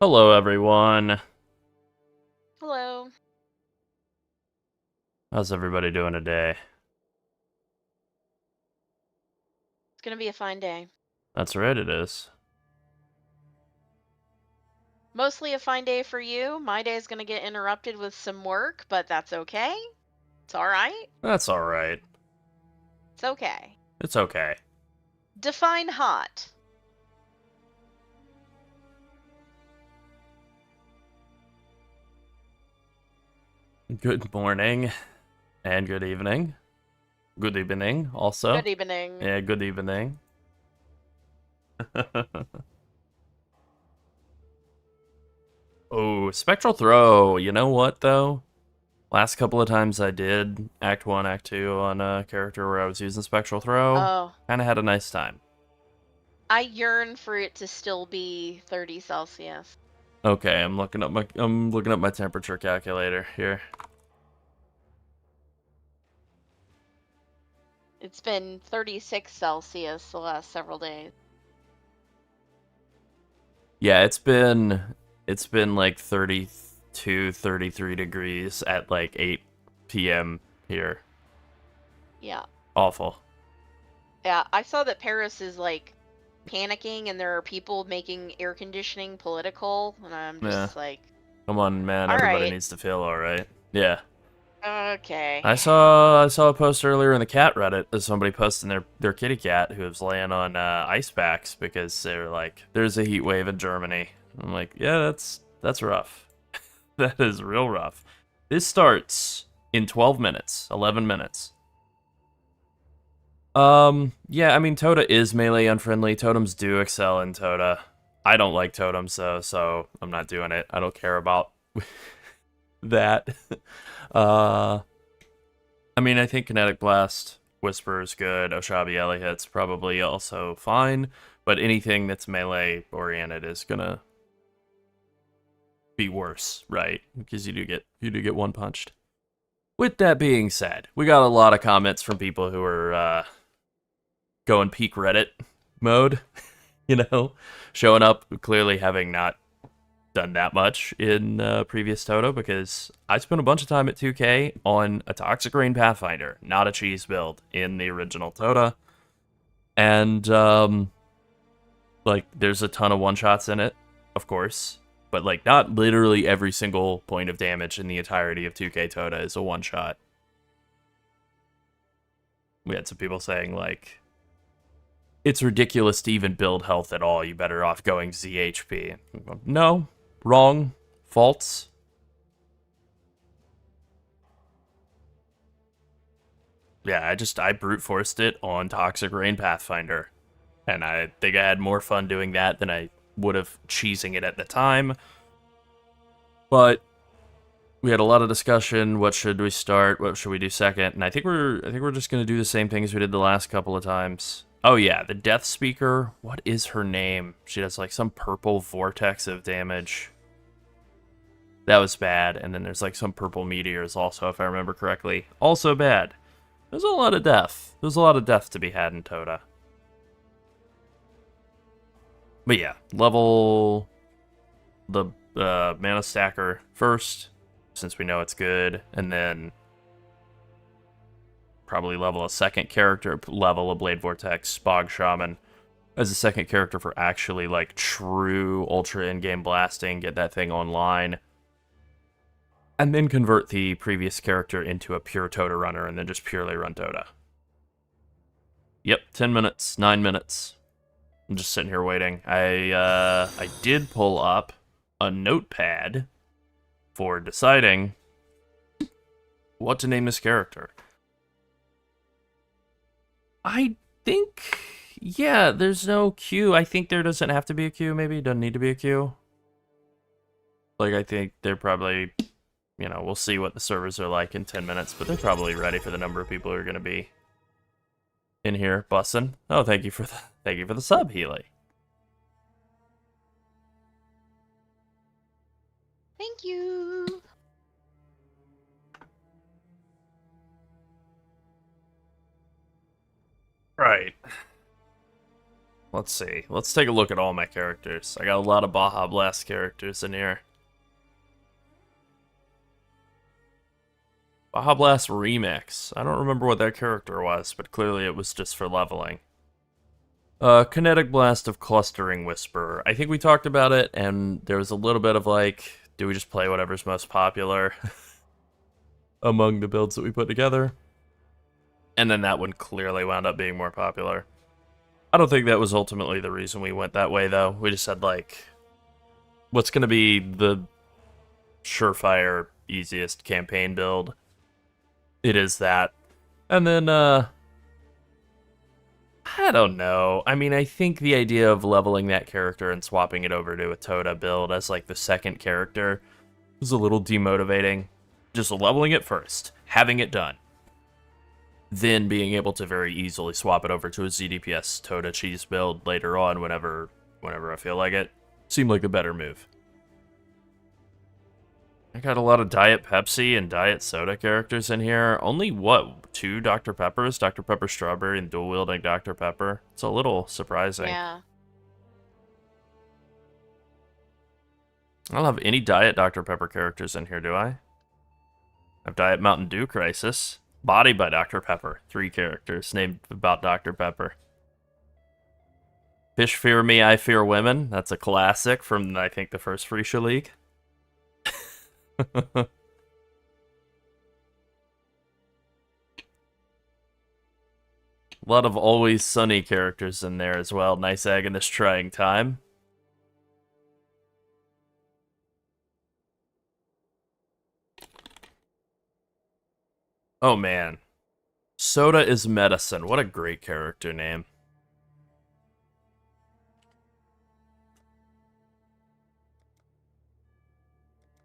Hello, everyone. Hello. How's everybody doing today? It's gonna be a fine day. That's right, it is. Mostly a fine day for you. My day is gonna get interrupted with some work, but that's okay. It's all right. That's all right. It's okay. It's okay. Define hot. Good morning and good evening. Good evening, also. Good evening. Yeah, good evening. Oh, Spectral Throw. You know what, though? Last couple of times I did Act 1, Act 2 on a character where I was using Spectral Throw, Oh, kind of had a nice time. I yearn for it to still be 30 Celsius. Okay, I'm looking up my temperature calculator here. It's been 36 Celsius the last several days. Yeah, it's been like 32, 33 degrees at like 8 p.m. here. Yeah. Awful. Yeah, I saw that Paris is like panicking and there are people making air conditioning political, and I'm Yeah. just like, Come on, man. all Everybody right. needs to feel all right. Yeah. Okay. I saw a post earlier in the cat Reddit of somebody posting their kitty cat who was laying on ice packs because they were like, "There's a heat wave in Germany." I'm like, "Yeah, that's rough. That is real rough." This starts in 12 minutes, 11 minutes. Yeah, I mean, TotA is melee unfriendly. Totems do excel in TotA. I don't like totems, though, so I'm not doing it. I don't care about that. uh, I mean, I think Kinetic Blast, Whisper is good. Oshabi Elihit's probably also fine, but anything that's melee oriented is gonna be worse, right? Because you do get one punched. With that being said, we got a lot of comments from people who are going peak Reddit mode, showing up, clearly having not done that much in previous TotA because I spent a bunch of time at 2K on a Toxic Rain Pathfinder, not a cheese build in the original TotA. And, like, there's a ton of one-shots in it, of course, but, like, not literally every single point of damage in the entirety of 2K TotA is a one-shot. We had some people saying, like, it's ridiculous to even build health at all. You better off going ZHP. No, wrong, false. Yeah, I brute forced it on Toxic Rain Pathfinder, and I think I had more fun doing that than I would have cheesing it at the time. But we had a lot of discussion. What should we start? What should we do second? And I think we're just gonna do the same thing as we did the last couple of times. Oh yeah, the Death Speaker. What is her name? She does like some purple vortex of damage. That was bad. And then there's like some purple meteors also, if I remember correctly. Also bad. There's a lot of death. There's a lot of death to be had in TotA. But yeah, level the mana stacker first, since we know it's good, and then probably level a second character, level a Blade Vortex, Bog Shaman, as a second character for actually like true ultra in-game blasting, get that thing online, and then convert the previous character into a pure TotA runner, and then just purely run TotA. Yep, 10 minutes, 9 minutes. I'm just sitting here waiting. I did pull up a notepad for deciding what to name this character. I think, yeah, there's no Q. I think there doesn't have to be a Q, maybe. Doesn't need to be a Q. Like, I think they're probably, we'll see what the servers are like in 10 minutes, but they're probably ready for the number of people who are going to be in here bussing. Oh, thank you for the sub, Healy. Thank you. Right. let's see. Let's take a look at all my characters. I got a lot of Baja Blast characters in here. Baja Blast Remix. I don't remember what that character was, but clearly it was just for leveling. Kinetic Blast of Clustering Whisperer. I think we talked about it, and there was a little bit of like, do we just play whatever's most popular among the builds that we put together? And then that one clearly wound up being more popular. I don't think that was ultimately the reason we went that way, though. We just said, like, what's going to be the surefire, easiest campaign build? It is that. And then, I don't know. I mean, I think the idea of leveling that character and swapping it over to a TotA build as, like, the second character was a little demotivating. Just leveling it first, having it done. Then being able to very easily swap it over to a ZDPS TotA cheese build later on whenever I feel like it. Seemed like the better move. I got a lot of Diet Pepsi and Diet Soda characters in here. Only, what, 2 Dr. Peppers? Dr. Pepper Strawberry and dual-wielding Dr. Pepper. It's a little surprising. Yeah. I don't have any Diet Dr. Pepper characters in here, do I? I have Diet Mountain Dew Crisis. Body by Dr. Pepper. 3 characters named about Dr. Pepper. Fish Fear Me, I Fear Women. That's a classic from, I think, the first Phrecia League. A lot of Always Sunny characters in there as well. Nice egg in this trying time. Oh man. Soda is Medicine. What a great character name.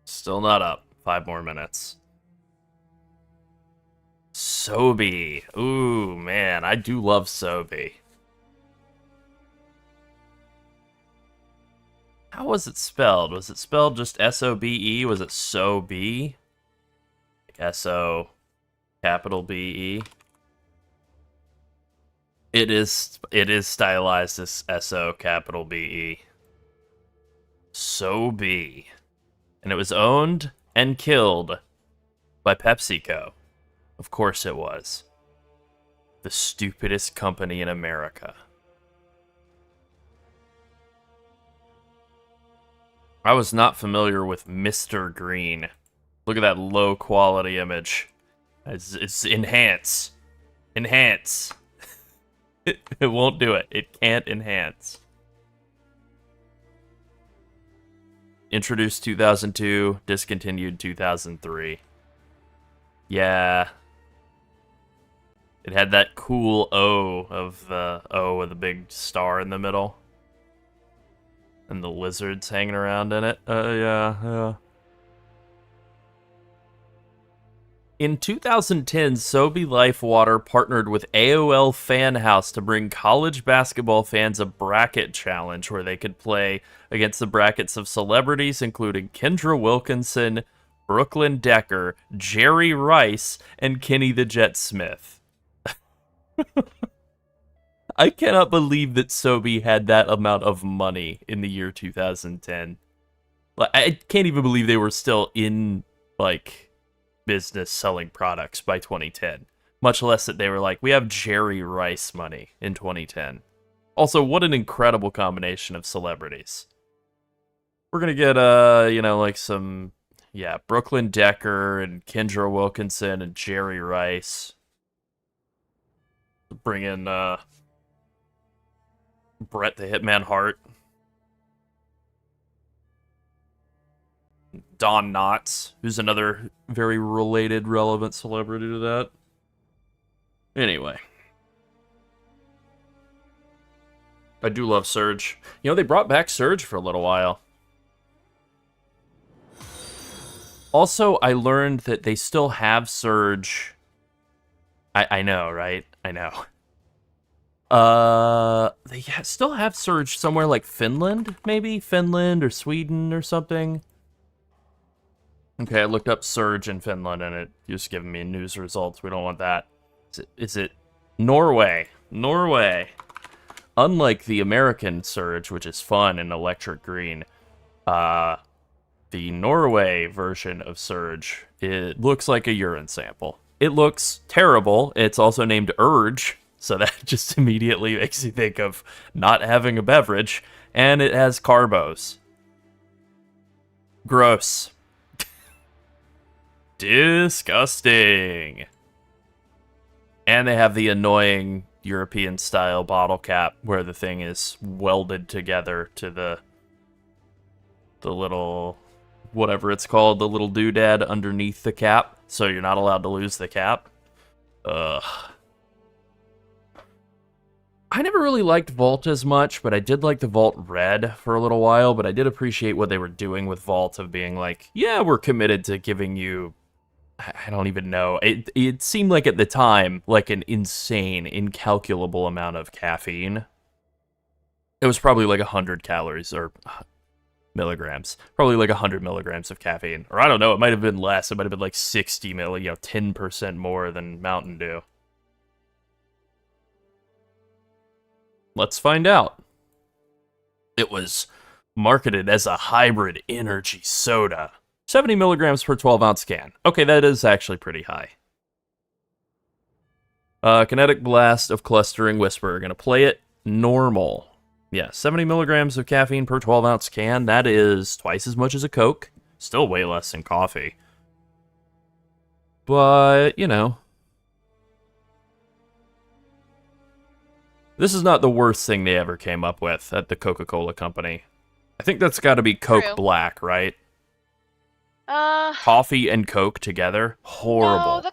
Still not up. 5 more minutes. Sobe. Ooh, man. I do love Sobe. How was it spelled? Was it spelled just S-O-B-E? Was it Sobe? S-O... capital B-E. It is stylized as S-O capital B-E. Sobe. And it was owned and killed by PepsiCo. Of course it was. The stupidest company in America. I was not familiar with Mr. Green. Look at that low quality image. It's enhance. Enhance. It won't do it. It can't enhance. Introduced 2002, discontinued 2003. Yeah. It had that cool O of the O with a big star in the middle. And the lizards hanging around in it. Yeah. In 2010, Sobe Life Water partnered with AOL Fan House to bring college basketball fans a bracket challenge where they could play against the brackets of celebrities including Kendra Wilkinson, Brooklyn Decker, Jerry Rice, and Kenny the Jet Smith. I cannot believe that Sobe had that amount of money in the year 2010. Like, I can't even believe they were still in, like, business selling products by 2010, much less that they were like, we have Jerry Rice money in 2010. Also, what an incredible combination of celebrities. We're gonna get like some Brooklyn Decker and Kendra Wilkinson and Jerry Rice. Bring in Bret the Hitman Hart. Don Knotts, who's another very related, relevant celebrity to that. Anyway. I do love Surge. You know, they brought back Surge for a little while. Also, I learned that they still have Surge. I know, right? I know. They still have Surge somewhere like Finland, maybe? Finland or Sweden or something. Okay, I looked up Surge in Finland, and it just giving me news results. We don't want that. Is it Norway? Norway. unlike the American Surge, which is fun and electric green, the Norway version of Surge, it looks like a urine sample. It looks terrible. It's also named Urge, so that just immediately makes you think of not having a beverage. And it has carbos. Gross. Disgusting. And they have the annoying European-style bottle cap where the thing is welded together to the little, whatever it's called, the little doodad underneath the cap, so you're not allowed to lose the cap. Ugh. I never really liked Vault as much, but I did like the Vault Red for a little while, but I did appreciate what they were doing with Vault of being like, yeah, we're committed to giving you, I don't even know. It seemed like at the time, like an insane, incalculable amount of caffeine. It was probably like 100 calories, or milligrams. Probably like 100 milligrams of caffeine. Or I don't know, it might have been less. It might have been like 60 milligrams, 10% more than Mountain Dew. Let's find out. It was marketed as a hybrid energy soda. 70 milligrams per 12-ounce can. Okay, that is actually pretty high. Kinetic Blast of Clustering Whisper. Gonna play it normal. Yeah, 70 milligrams of caffeine per 12-ounce can. That is twice as much as a Coke. Still way less than coffee. But, you know. This is not the worst thing they ever came up with at the Coca-Cola company. I think that's got to be Coke True. Black, right? Coffee and Coke together? Horrible. No,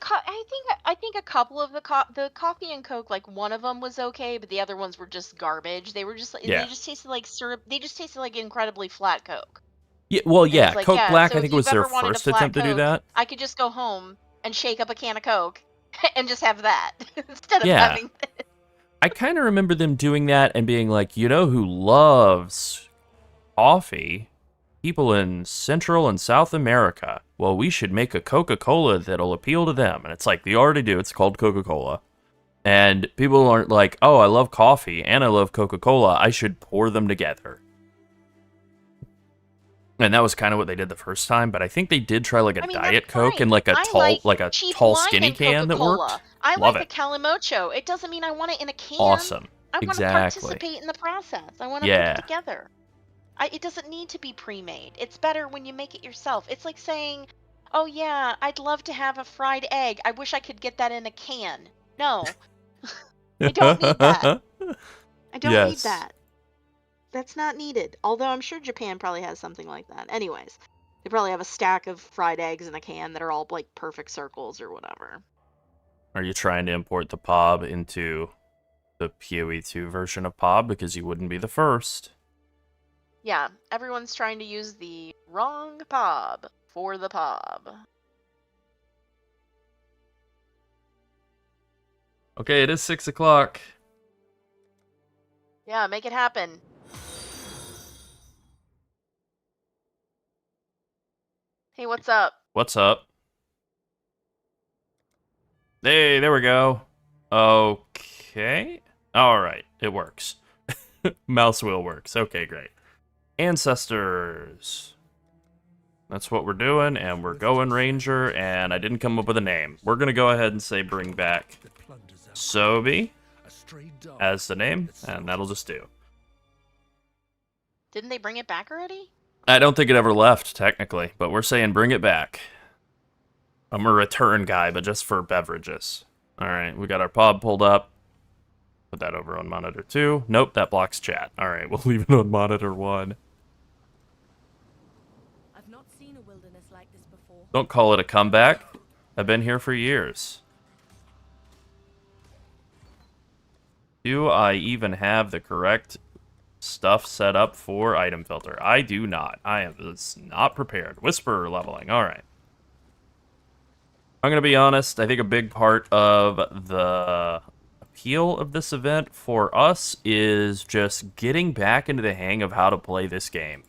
I think a couple of the coffee and Coke, like one of them was okay, but the other ones were just garbage. They were just like Yeah. they just tasted like syrup. They just tasted like incredibly flat Coke. Yeah, well, And yeah, it's like, Coke yeah, Black, so I if think, was you've their ever wanted a first flat attempt to do Coke, that. I could just go home and shake up a can of Coke and just have that instead of Yeah. having this. I kind of remember them doing that and being like, you know who loves coffee? People in Central and South America. Well, we should make a Coca-Cola that'll appeal to them. And it's like, they already do. It's called Coca-Cola. And people aren't like, oh, I love coffee and I love Coca-Cola. I should pour them together. And that was kind of what they did the first time. But I think they did try like a Diet that's Coke fine. and like a I tall, like cheap tall wine skinny and can that Coca-Cola. worked. I Love like it. the Calimocho. It doesn't mean I want it in a can. Awesome. I want to Exactly. participate in the process. I want to Yeah. put it together. It doesn't need to be pre-made. It's better when you make it yourself. It's like saying, oh yeah, I'd love to have a fried egg. I wish I could get that in a can. No. I don't need that. I don't need Yes. that. That's not needed. Although I'm sure Japan probably has something like that. Anyways, they probably have a stack of fried eggs in a can that are all like perfect circles or whatever. Are you trying to import the POB into the PoE2 version of POB? Because you wouldn't be the first. Yeah, everyone's trying to use the wrong POB for the POB. Okay, it is 6 o'clock. Yeah, make it happen. Hey, what's up? What's up? Hey, there we go. Okay. Alright, it works. Mouse wheel works. Okay, great. Ancestors. That's what we're doing, and we're going Ranger, and I didn't come up with a name. We're going to go ahead and say bring back Sobi as the name, and that'll just do. Didn't they bring it back already? I don't think it ever left, technically, but we're saying bring it back. I'm a return guy, but just for beverages. Alright, we got our pod pulled up. Put that over on monitor 2. Nope, that blocks chat. Alright, we'll leave it on monitor 1. I've not seen a wilderness like this before. Don't call it a comeback. I've been here for years. Do I even have the correct stuff set up for item filter? I do not. I am not prepared. Whisper leveling. Alright. I'm going to be honest. I think a big part of the appeal of this event for us is just getting back into the hang of how to play this game.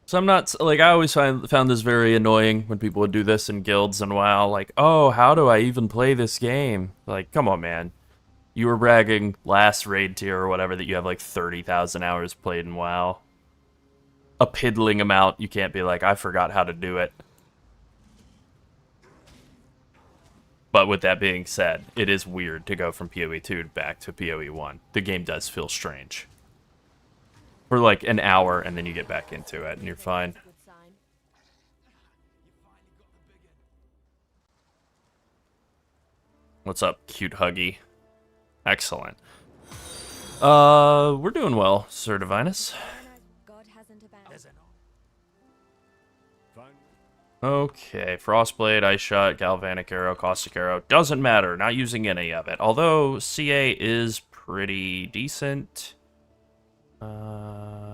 So I'm not, like, I always found this very annoying when people would do this in guilds and WoW, like, oh, how do I even play this game? Like, come on, man. You were bragging last raid tier or whatever that you have like 30,000 hours played in WoW. A piddling amount. You can't be like, I forgot how to do it. But with that being said, it is weird to go from PoE 2 back to PoE 1. The game does feel strange. For like an hour, and then you get back into it, and you're fine. Good sign. What's up, cute huggy? Excellent. We're doing well, Sir Divinus. God hasn't abandoned. Okay, Frostblade, Ice Shot, Galvanic Arrow, Caustic Arrow. Doesn't matter, not using any of it. Although, CA is pretty decent.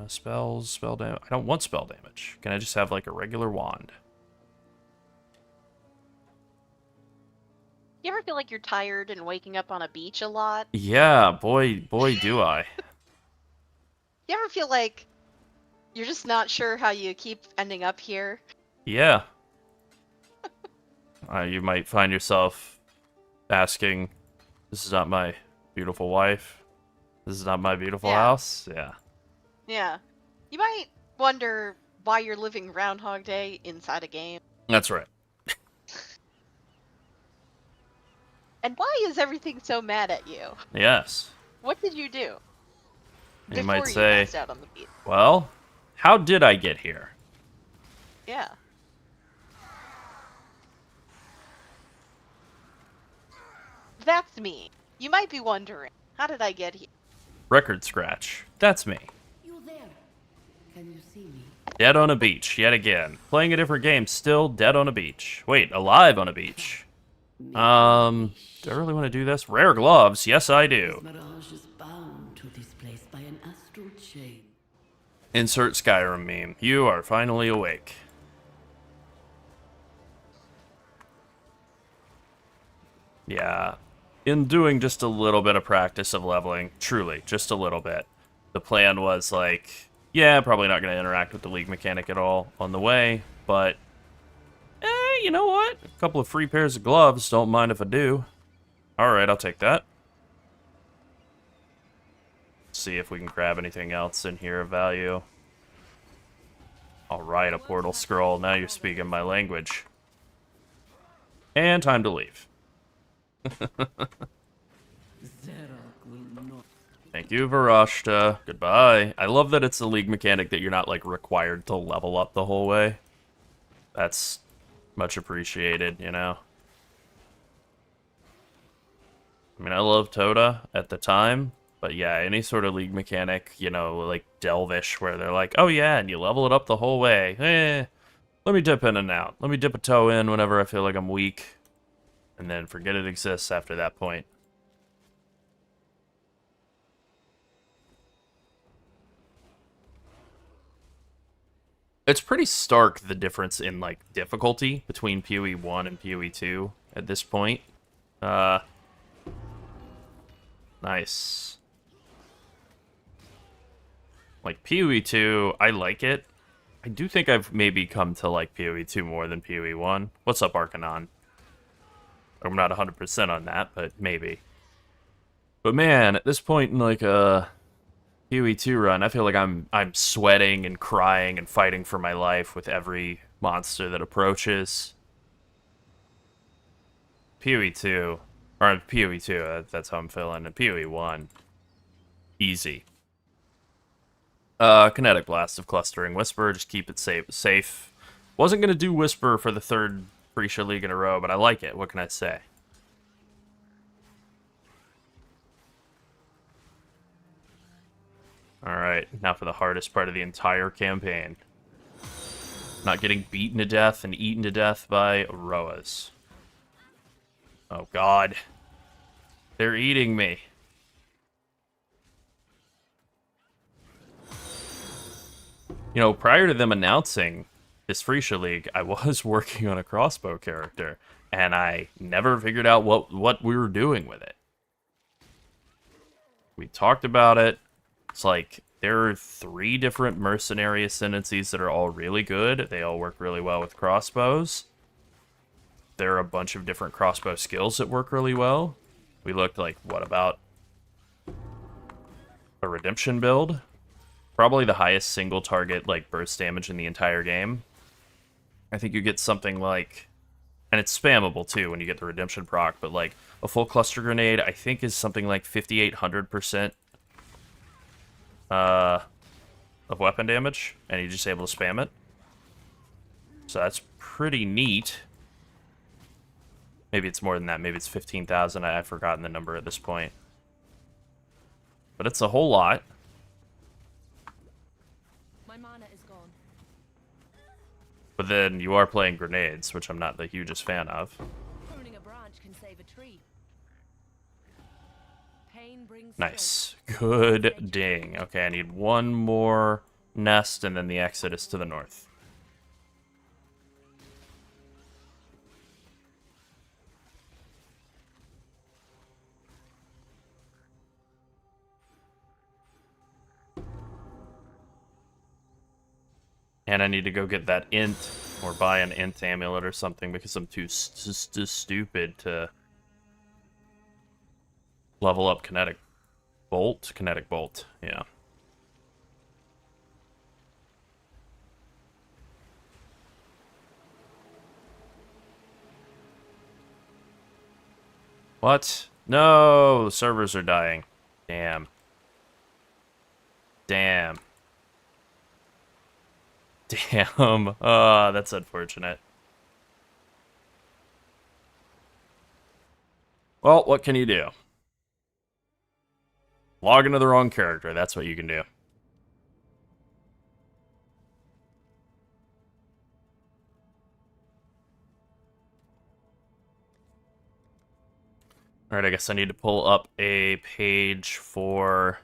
Spells, spell damage. I don't want spell damage. Can I just have, like, a regular wand? You ever feel like you're tired and waking up on a beach a lot? Yeah, boy, do I. You ever feel like you're just not sure how you keep ending up here? Yeah. You might find yourself asking, this is not my beautiful wife. This is not my beautiful house. Yeah. Yeah. You might wonder why you're living Groundhog Day inside a game. That's right. And why is everything so mad at you? Yes. What did you do? You might Before say, passed out on the beach. well, how did I get here? Yeah. That's me. You might be wondering, how did I get here? Record scratch. That's me. You there? Can you see me? Dead on a beach, yet again. Playing a different game, still dead on a beach. Wait, alive on a beach. Do I really want to do this? Rare gloves, yes I do. Mirage is bound to this place by an astral chain. Insert Skyrim meme. You are finally awake. Yeah. In doing just a little bit of practice of leveling, truly, just a little bit, the plan was like, yeah, probably not going to interact with the league mechanic at all on the way, but, you know what? A couple of free pairs of gloves, don't mind if I do. Alright, I'll take that. See if we can grab anything else in here of value. Alright, a portal scroll. Now you're speaking my language. And time to leave. Thank you, Varashta. Goodbye. I love that it's a league mechanic that you're not, like, required to level up the whole way. That's much appreciated, you know? I mean, I love TotA at the time, but yeah, any sort of league mechanic, you know, like Delvish, where they're like, oh yeah, and you level it up the whole way. Let me dip in and out. Let me dip a toe in whenever I feel like I'm weak, and then forget it exists after that point. It's pretty stark, the difference in, like, difficulty between PoE 1 and PoE 2 at this point. Nice. Like, PoE 2, I like it. I do think I've maybe come to like PoE 2 more than PoE 1. What's up, Arcanon? I'm not 100% on that, but maybe. But man, at this point in like a PoE 2 run, I feel like I'm sweating and crying and fighting for my life with every monster that approaches. PoE 2, or PoE 2, that's how I'm feeling. And PoE 1, easy. Kinetic Blast of Clustering Whisper, just keep it safe. Wasn't gonna do Whisper for the third Phrecia League in a row, but I like it. What can I say? Alright, now for the hardest part of the entire campaign. Not getting beaten to death and eaten to death by Roas. Oh god. They're eating me. You know, prior to them announcing this Phrecia League, I was working on a crossbow character, and I never figured out what we were doing with it. We talked about it. It's like, there are 3 different mercenary ascendancies that are all really good. They all work really well with crossbows. There are a bunch of different crossbow skills that work really well. We looked like, what, about a redemption build. Probably the highest single target, like, burst damage in the entire game. I think you get something like... And it's spammable, too, when you get the redemption proc, but, like, a full cluster grenade, I think, is something like 5,800% of weapon damage, and you're just able to spam it. So that's pretty neat. Maybe it's more than that. Maybe it's 15,000. I've forgotten the number at this point. But it's a whole lot. My mana is gone. But then you are playing grenades, which I'm not the hugest fan of. Pruning a branch can save a tree. Pain brings Nice. Good ding. Okay, I need one more nest, and then the exit is to the north. And I need to go get that int, or buy an int amulet or something, because I'm too stupid to level up kinetic bolt. Kinetic bolt, yeah. What? No, the servers are dying. Damn. Damn. Damn. Oh, that's unfortunate. Well, what can you do? Log into the wrong character. That's what you can do. Alright, I guess I need to pull up a page for...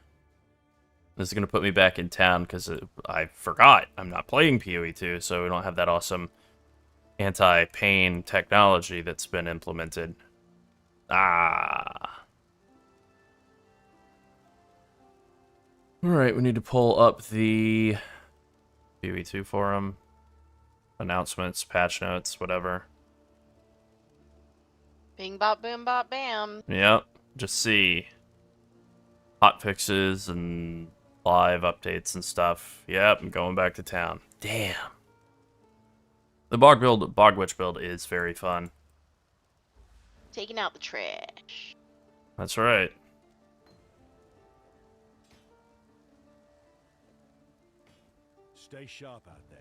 This is going to put me back in town, because I forgot. I'm not playing PoE 2, so we don't have that awesome anti-pain technology that's been implemented. Ah. Alright, we need to pull up the PoE 2 forum. Announcements, patch notes, whatever. Bing bop boom bop bam. Yep, just see hot fixes and live updates and stuff. Yep, I'm going back to town. Damn. The Bog Witch build is very fun. Taking out the trash. That's right. Stay sharp out there.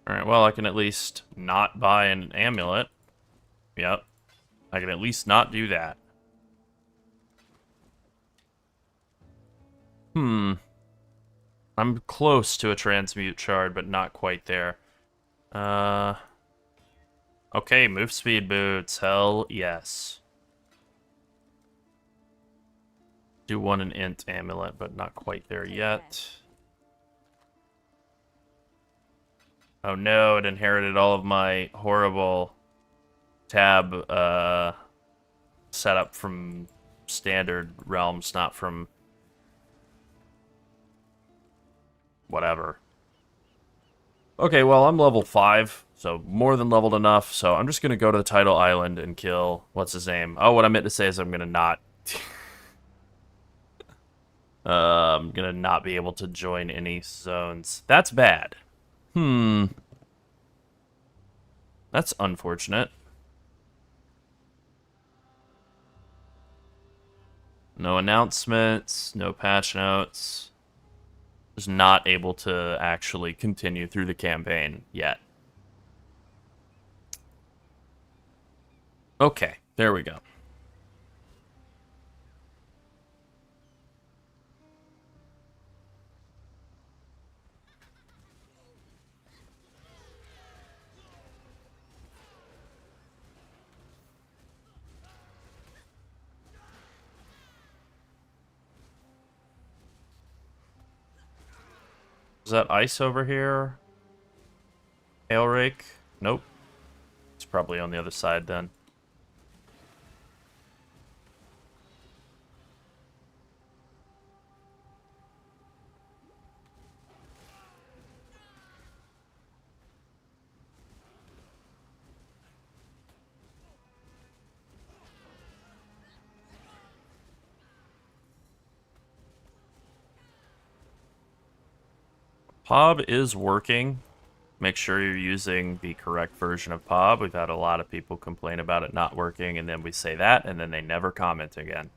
Alright, well, I can at least not buy an amulet. Yep. I can at least not do that. I'm close to a transmute shard, but not quite there. Okay, move speed boots. Hell yes. Do want an int amulet, but not quite there yet. Oh no, it inherited all of my horrible tab setup from standard realms, not from whatever. Okay, well, I'm level 5, so more than leveled enough, so I'm just gonna go to the title island and kill, what's his name? Oh, what I meant to say is I'm gonna not... I'm gonna not be able to join any zones. That's bad. That's unfortunate. No announcements, no patch notes. Just not able to actually continue through the campaign yet. Okay, there we go. Is that ice over here? Ale rake? Nope. It's probably on the other side then. POB is working. Make sure you're using the correct version of POB. We've had a lot of people complain about it not working, and then we say that, and then they never comment again.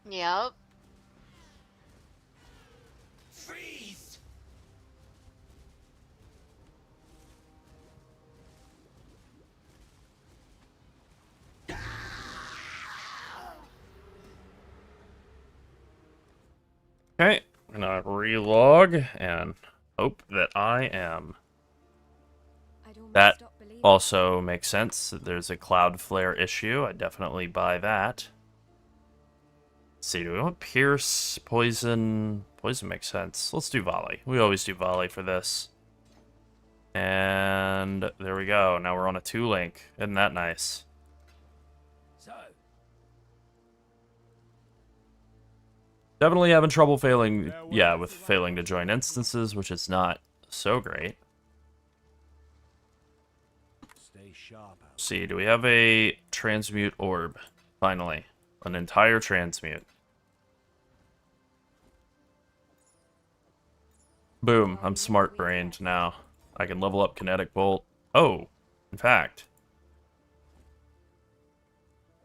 Yep. Freeze! Okay, I'm gonna relog and hope that I am. I'd almost That stop believing. also makes sense. There's a Cloudflare issue. I definitely buy that. Let's see, do we want Pierce, Poison? Poison makes sense. Let's do Volley. We always do Volley for this. And there we go. Now we're on a 2-link. Isn't that nice? So, Definitely having trouble failing, yeah, with failing to join instances, which is not so great. stay sharp out See, do we have a transmute orb? Finally, an entire transmute. Boom, I'm smart-brained now. I can level up Kinetic Bolt. Oh, in fact.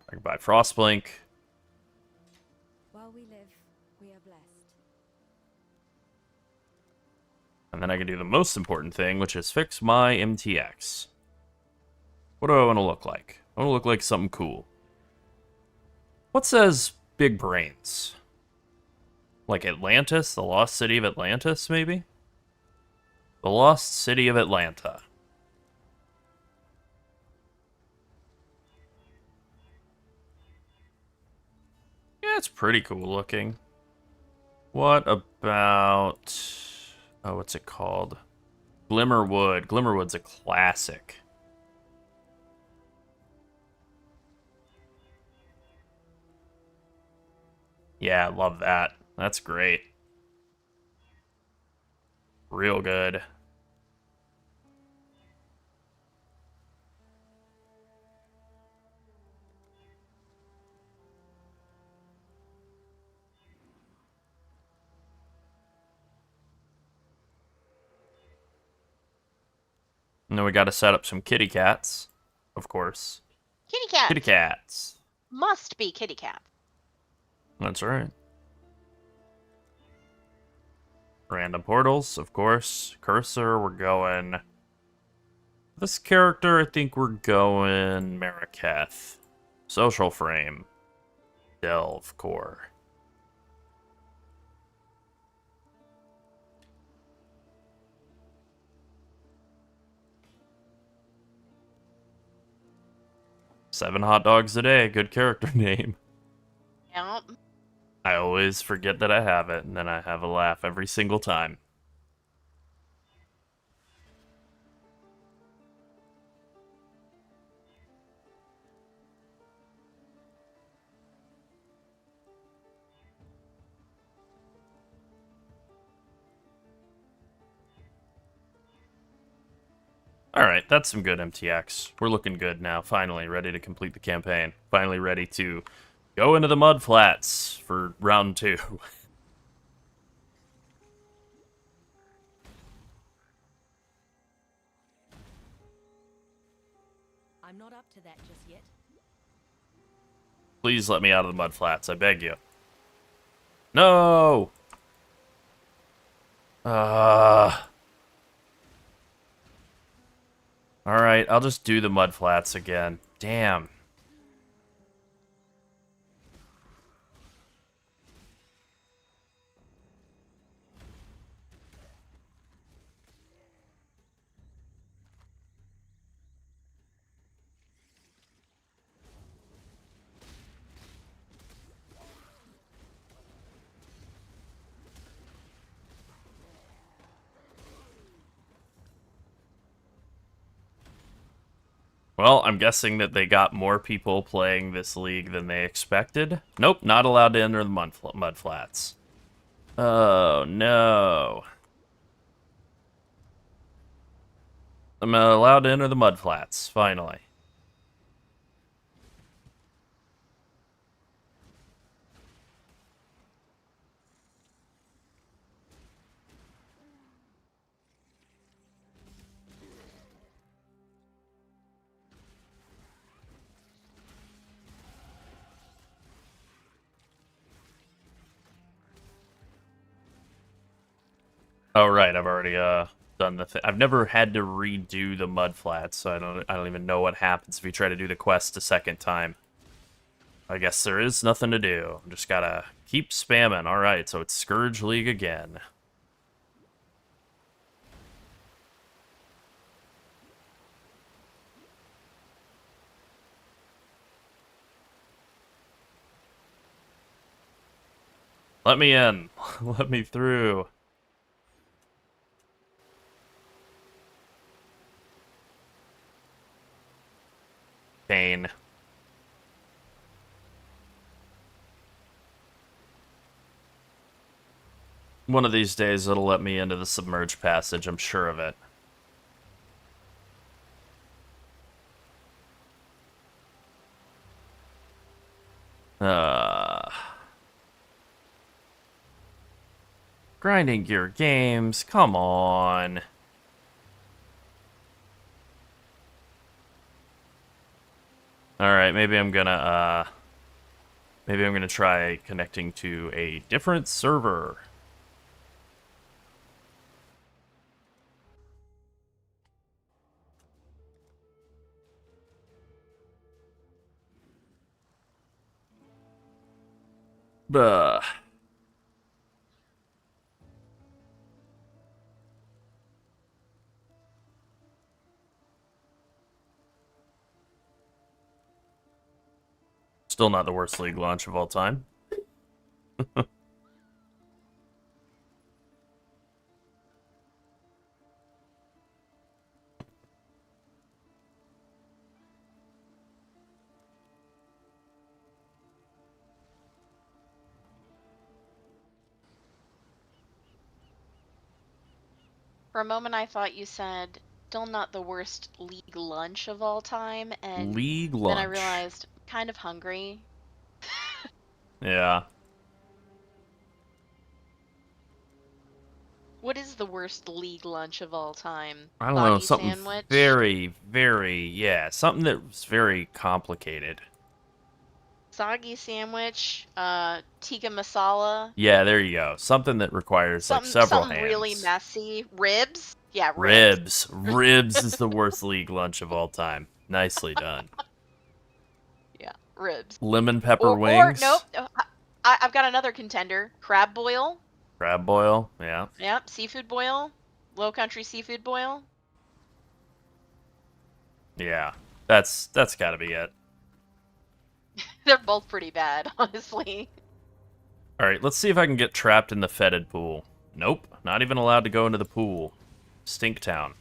I can buy Frostblink. While we live, we are blessed. And then I can do the most important thing, which is fix my MTX. What do I want to look like? I want to look like something cool. What says big brains? Like Atlantis? The Lost City of Atlantis, maybe? The Lost City of Atlanta. Yeah, it's pretty cool looking. What about... Oh, what's it called? Glimmerwood. Glimmerwood's a classic. Yeah, I love that. That's great. Real good. And then we got to set up some kitty cats, of course. Kitty cats. Kitty cats. Must be kitty cats. That's right. Random portals, of course. Cursor, we're going... This character, I think we're going Mariketh. Social frame. Delve core. Seven hot dogs a day, good character name. Yep. I always forget that I have it, and then I have a laugh every single time. Alright, that's some good MTX. We're looking good now, finally ready to complete the campaign. Finally ready to go into the mud flats for round 2. I'm not up to that just yet. Please let me out of the mud flats, I beg you. No! Alright, I'll just do the mud flats again. Damn. Well, I'm guessing that they got more people playing this league than they expected. Nope, not allowed to enter the mud flats. Oh, no. I'm allowed to enter the mud flats, finally. Oh right, I've already done the thing. I've never had to redo the mud flats, so I don't even know what happens if you try to do the quest a second time. I guess there is nothing to do. Just gotta keep spamming. All right, so it's Scourge League again. Let me in. Let me through. Pain. One of these days it'll let me into the submerged passage, I'm sure of it. Grinding gear games, come on. Alright, maybe I'm gonna try connecting to a different server. Buh. Still not the worst League launch of all time. For a moment, I thought you said, still not the worst League lunch of all time, and League then lunch. I realized, kind of hungry. Yeah. What is the worst League lunch of all time? I don't know, Soggy something sandwich? very, yeah, something that's very complicated. Soggy sandwich, tikka masala. Yeah, there you go. Something that requires like several Something hands. really messy. Ribs? Yeah, ribs. Ribs is the worst League lunch of all time. Nicely done. Yeah, ribs. Lemon pepper Or wings. nope. I've got another contender. Crab boil. Crab boil, yeah. Yep, seafood boil. Low country seafood boil. Yeah. That's gotta be it. They're both pretty bad, honestly. Alright, let's see if I can get trapped in the fetid pool. Nope, not even allowed to go into the pool. Stinktown.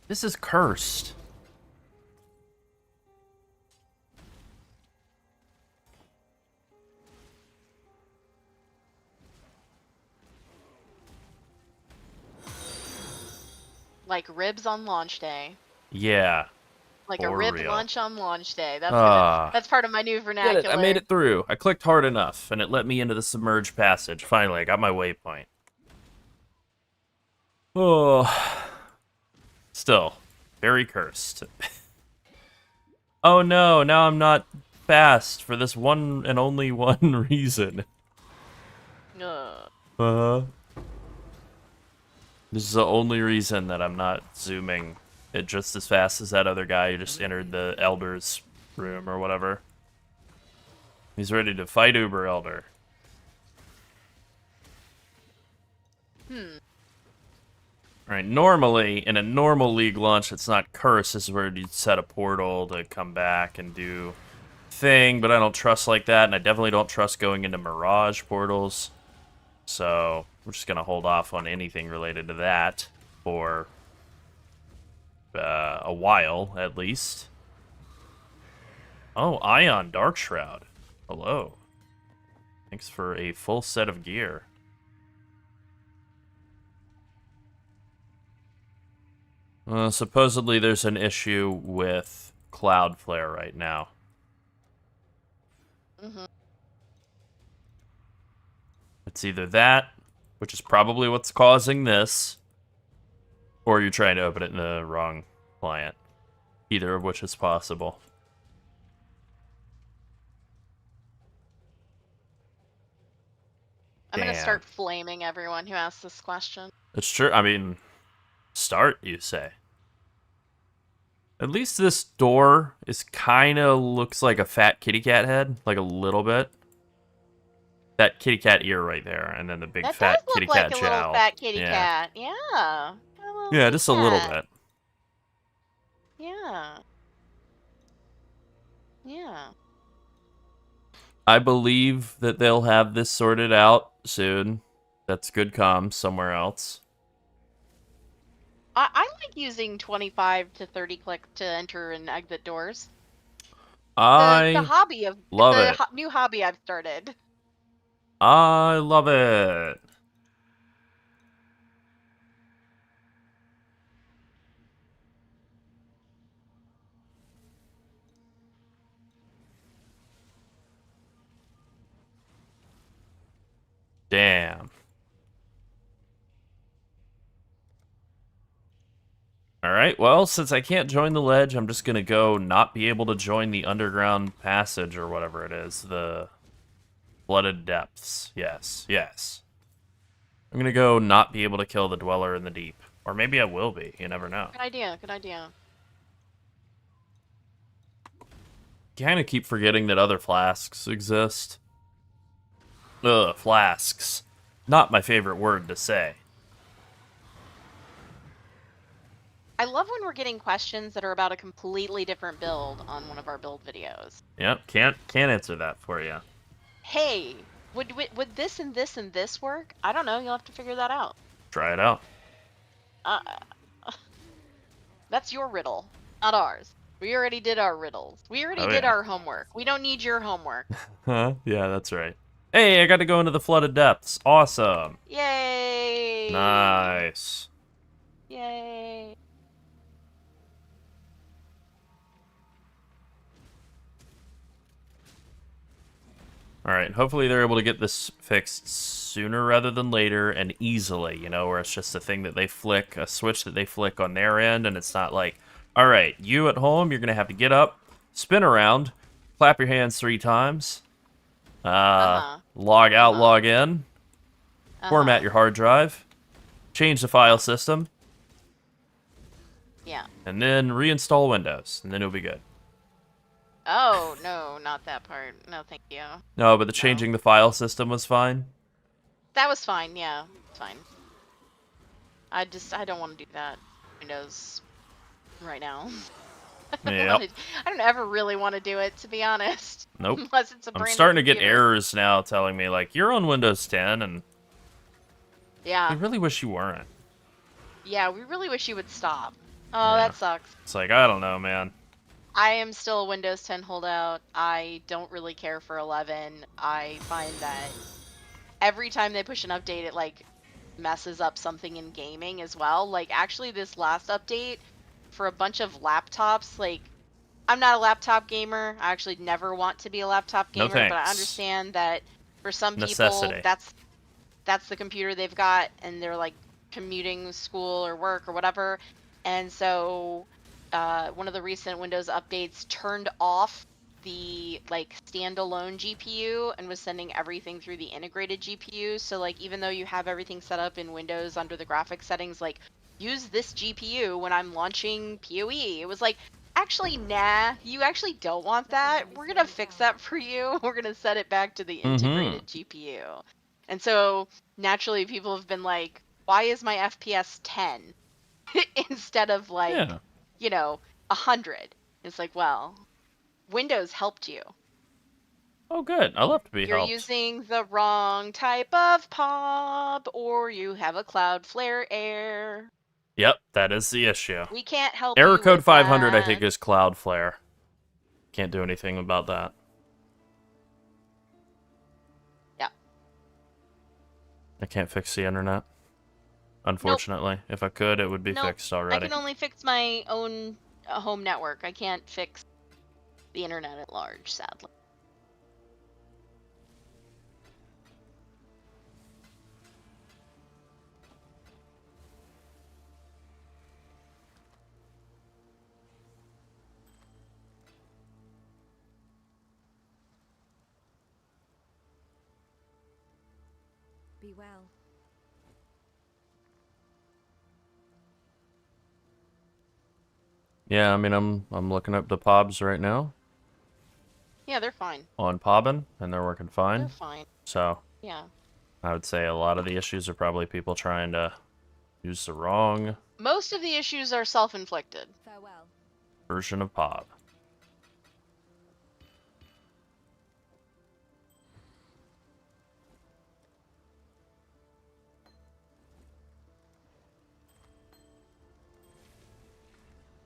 This is cursed. Like ribs on launch day. Yeah. Like For a rib real. lunch on launch day. That's Ah. that's part of my new Did vernacular. it. I made it through. I clicked hard enough, and it let me into the submerged passage. Finally, I got my waypoint. Oh. Still, very cursed. Oh no, now I'm not fast for this one and only one reason. This is the only reason that I'm not zooming it just as fast as that other guy who just entered the Elder's room or whatever. He's ready to fight Uber Elder. Alright, normally, in a normal League launch, it's not cursed. This is where you'd set a portal to come back and do thing, but I don't trust like that, and I definitely don't trust going into Mirage portals. So, we're just gonna hold off on anything related to that for a while, at least. Oh, Ion Dark Shroud. Hello. Thanks for a full set of gear. Supposedly there's an issue with Cloudflare right now. It's either that, which is probably what's causing this, or you're trying to open it in the wrong client. Either of which is possible. I'm gonna Damn. start flaming everyone who asks this question. It's true. I mean, start, you say. At least this door is kind of looks like a fat kitty cat head, like a little bit. That kitty cat ear right there, and then the big That fat does kitty look like cat a little jowl. fat kitty Yeah. cat. Yeah. Got a little Yeah, kitty just a little cat. bit. Yeah. Yeah. I believe that they'll have this sorted out soon. That's good comms somewhere else. I like using 25 to 30 clicks to enter and exit doors. The I hobby of love the it. new hobby I've started. I love it. Damn. Alright, well, since I can't join the ledge, I'm just gonna go not be able to join the underground passage or whatever it is. The flooded depths. Yes, yes. I'm gonna go not be able to kill the dweller in the deep. Or maybe I will be, you never know. Good idea. Good idea. Kinda keep forgetting that other flasks exist. Ugh, flasks. Not my favorite word to say. I love when we're getting questions that are about a completely different build on one of our build videos. Yep, can't answer that for you. Hey, would this and this and this work? I don't know. You'll have to figure that out. Try it out. Uh, that's your riddle, not ours. We already did our riddles. We already Oh, did yeah. our homework. We don't need your homework. Huh? Yeah, that's right. Hey, I got to go into the flooded depths. Awesome. Yay! Nice. Yay! Alright, hopefully they're able to get this fixed sooner rather than later and easily, you know, where it's just a thing that they flick, a switch that they flick on their end, and it's not like, alright, you at home, you're going to have to get up, spin around, clap your hands 3 times, log out, log in, format your hard drive, change the file system, Yeah. and then reinstall Windows, and then it'll be good. Oh, no, not that part. No, thank you. No, but the changing the file system was fine. That was fine, yeah. It's fine. I don't want to do that. Windows right now. Yep. I don't ever really want to do it, to be honest. Nope. Unless it's a I'm brand starting new to get computer. errors now telling me, like, you're on Windows 10, and I Yeah. really wish you weren't. Yeah, we really wish you would stop. Oh, Yeah. that sucks. It's like, I don't know, man. I am still a Windows 10 holdout. I don't really care for 11. I find that every time they push an update, it, like, messes up something in gaming as well. Like, actually, this last update for a bunch of laptops, like, I'm not a laptop gamer. I actually never want to be a laptop No gamer, but I thanks. understand that for some people, Necessity. that's the computer they've got, and they're, like, commuting school or work or whatever. And so one of the recent Windows updates turned off the, like, standalone GPU and was sending everything through the integrated GPU. So, like, even though you have everything set up in Windows under the graphics settings, like, use this GPU when I'm launching PoE. It was like, actually, nah, you actually don't want that. We're going to fix that for you. We're going to set it back to the integrated GPU. And so, naturally, people have been like, why is my FPS 10 instead of, like, Yeah. you know, 100? It's like, well, Windows helped you. Oh, good. I love to be You're helped. using the wrong type of POB, or you have a Cloudflare error. Yep, that is the issue. We can't help Error you code with 500, I that. think, is Cloudflare. Can't do anything about that. Yeah. I can't fix the internet. Unfortunately. If I could, it would be Nope. fixed I already. can only fix my own home network. I can't fix the internet at large, sadly. Be well. Yeah, I mean, I'm looking up the pobs right now Yeah, they're fine. on Pobbin, and they're working They're fine. fine. So Yeah. I would say a lot of the issues are probably people trying to use the wrong Most of the issues are self-inflicted. Farewell. version of Pob.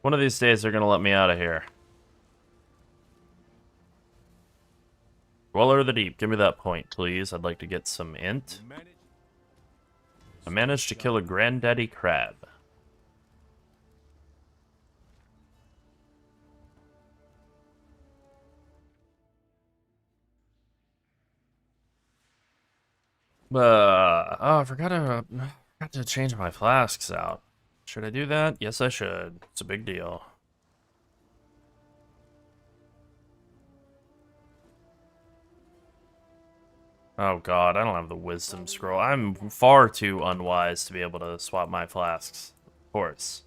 One of these days, they're gonna let me out of here. Dweller of the Deep, give me that point, please. I'd like to get some int. I managed to kill a granddaddy crab. Oh, I forgot to change my flasks out. Should I do that? Yes, I should. It's a big deal. Oh god, I don't have the wisdom scroll. I'm far too unwise to be able to swap my flasks. Of course.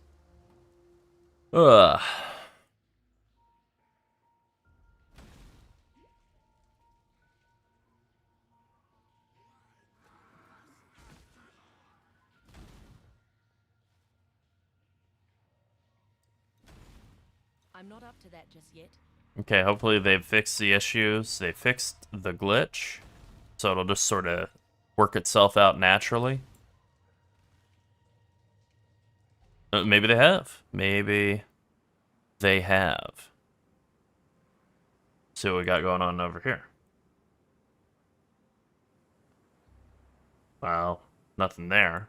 Ugh. I'm not up to that just yet. Okay, hopefully they've fixed the issues. They fixed the glitch. So it'll just sort of work itself out naturally. Maybe they have. Maybe they have. See what we got going on over here. Well, nothing there.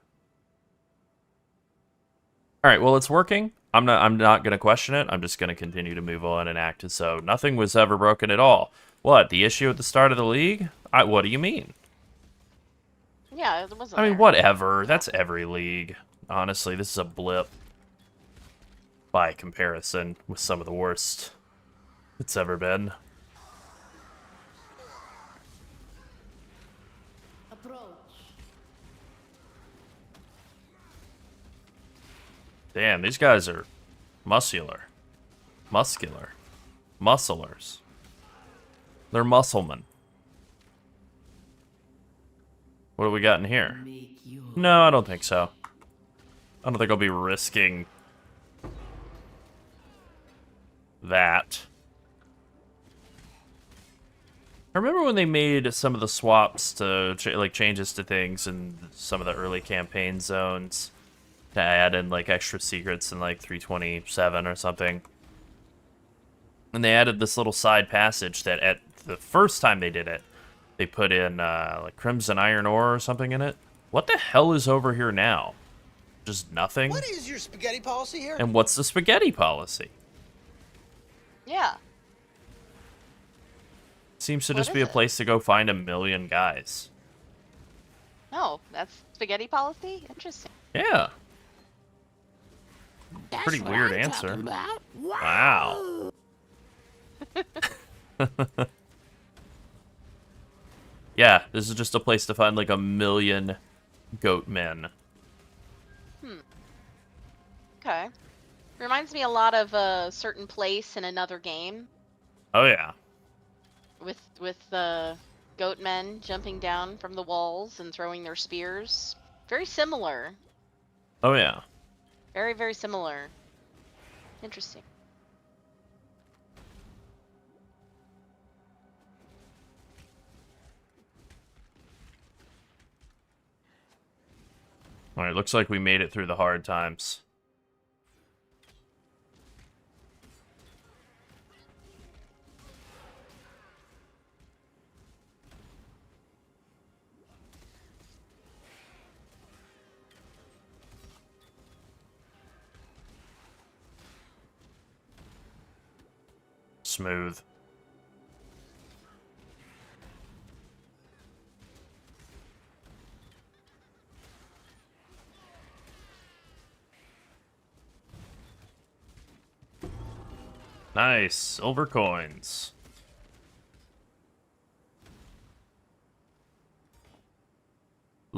All right, well, it's working. I'm not going to question it. I'm just going to continue to move on and act as though nothing was ever broken at all. What, the issue at the start of the league? What do you mean? Yeah, it wasn't I mean, there. whatever. That's every league. Honestly, this is a blip by comparison with some of the worst it's ever been. Approach. Damn, these guys are musculars. They're musclemen. What do we got in here? Make you No, I don't think so. I don't think I'll be risking that. I remember when they made some of the swaps to like changes to things in some of the early campaign zones to add in like extra secrets in like 327 or something. And they added this little side passage that at the first time they did it, they put in like Crimson Iron Ore or something in it. What the hell is over here now? Just nothing? What is your spaghetti policy here? And what's the spaghetti policy? Yeah. Seems to What just be is a it? place to go find a million guys. No, that's spaghetti policy? Interesting. Yeah. That's Pretty what weird I'm answer. talking about. Wow. Yeah, this is just a place to find like a million goat men. Okay. Reminds me a lot of a certain place in another game Oh yeah. with the goat men jumping down from the walls and throwing their spears. Very similar. Oh yeah. Very, very similar. Interesting. Alright, looks like we made it through the hard times. Smooth. Nice. Silver coins.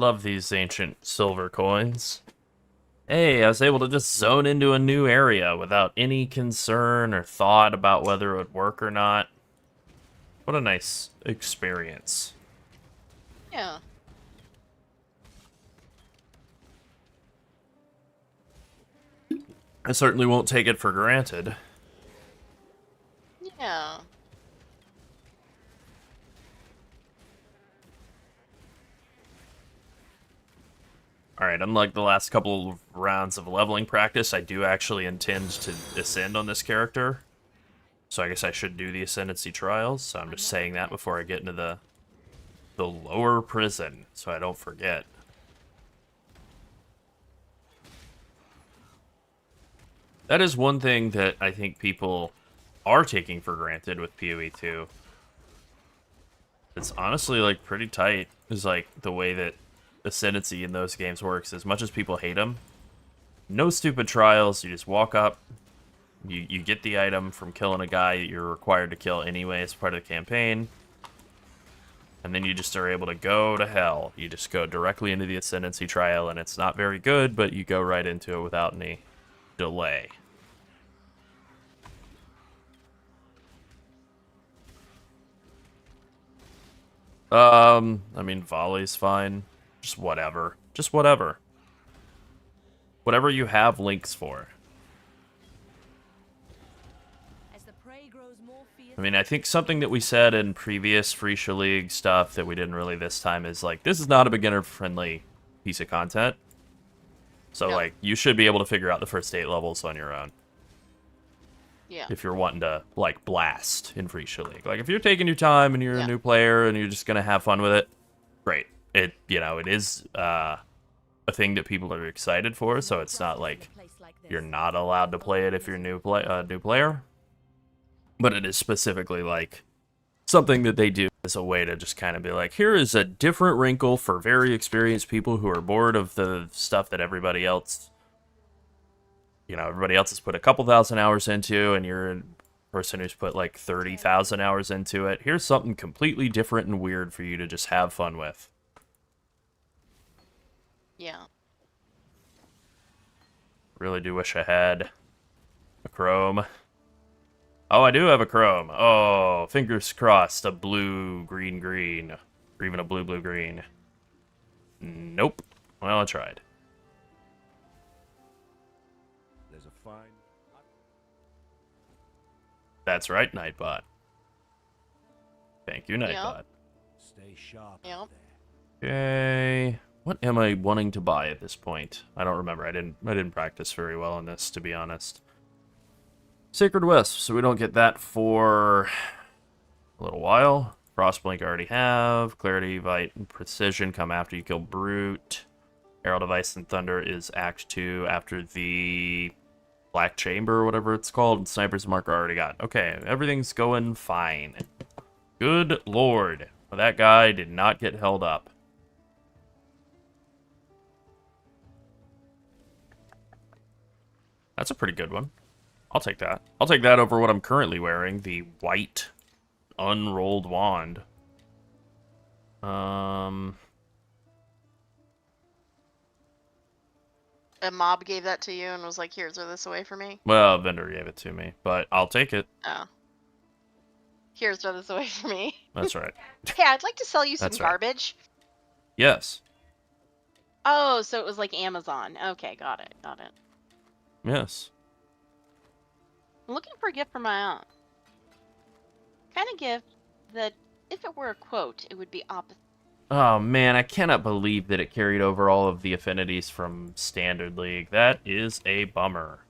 Love these ancient silver coins. Hey, I was able to just zone into a new area without any concern or thought about whether it would work or not. What a nice experience. Yeah. I certainly won't take it for granted. Yeah. Alright, unlike the last couple of rounds of leveling practice, I do actually intend to ascend on this character. So I guess I should do the Ascendancy Trials, so I'm just saying that before I get into the lower prison, so I don't forget. That is one thing that I think people are taking for granted with PoE 2. It's honestly, like, pretty tight, is, like, the way that Ascendancy in those games works. As much as people hate them, no stupid trials, you just walk up, you get the item from killing a guy that you're required to kill anyway as part of the campaign, and then you just are able to go to hell. You just go directly into the Ascendancy trial, and it's not very good, but you go right into it without any delay. I mean, volley's fine. Just whatever. Just whatever. Whatever you have links for. As the prey grows more fierce, I mean, I think something that we said in previous Phrecia League stuff that we didn't really this time is, like, this is not a beginner-friendly piece of content. So, No. like, you should be able to figure out the first 8 levels on your own. Yeah. If you're wanting to, like, blast in Phrecia League. Like, if you're taking your time and you're Yeah. a new player and you're just gonna have fun with it, great. It, you know, it is a thing that people are excited for, so it's not like you're not allowed to play it if you're new player. But it is specifically, like, something that they do as a way to just kind of be like, here is a different wrinkle for very experienced people who are bored of the stuff that everybody else, you know, everybody else has put a couple thousand hours into, and you're a person who's put like 30,000 hours into it. Here's something completely different and weird for you to just have fun with. Yeah. Really do wish I had a chrome. Oh, I do have a chrome. Oh, fingers crossed, a blue, green, green. Or even a blue, blue, green. Nope. Well, I tried. There's a fine. That's right, Nightbot. Thank you, Nightbot. Stay sharp Yep. out there. Okay. What am I wanting to buy at this point? I don't remember. I didn't practice very well on this, to be honest. Sacred Wisp, so we don't get that for a little while. Frostblink I already have. Clarity, Vite, and Precision come after you kill Brute. Herald of Ice and Thunder is Act 2 after the Black Chamber or whatever it's called. And Sniper's Mark I already got. Okay, everything's going fine. Good lord. Well, that guy did not get held up. That's a pretty good one. I'll take that. I'll take that over what I'm currently wearing, the white unrolled wand. A mob gave that to you and was like, here, throw this away for me. Well, vendor gave it to me, but I'll take it. Oh. Here, throw this away for me. That's right. Hey, I'd like to sell you some That's right. garbage. Yes. Oh, so it was like Amazon. Okay, got it, got it. Yes. I'm looking for a gift for my aunt. Kind of gift that, if it were a quote, it would be opposite. Oh man, I cannot believe that it carried over all of the affinities from Standard League. That is a bummer.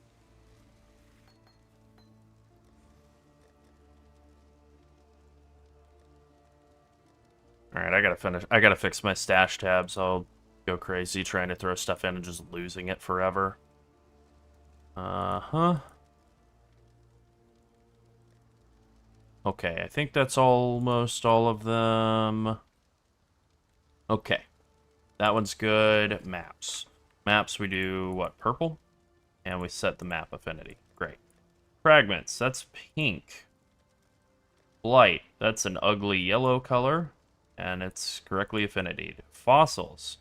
Alright, I gotta fix my stash tabs. I'll go crazy trying to throw stuff in and just losing it forever. Uh-huh. Okay, I think that's almost all of them. Okay. That one's good. Maps. Maps, we do, what, purple? And we set the map affinity. Great. Fragments, that's pink. Blight, that's an ugly yellow color, and it's correctly affinitied. Fossils,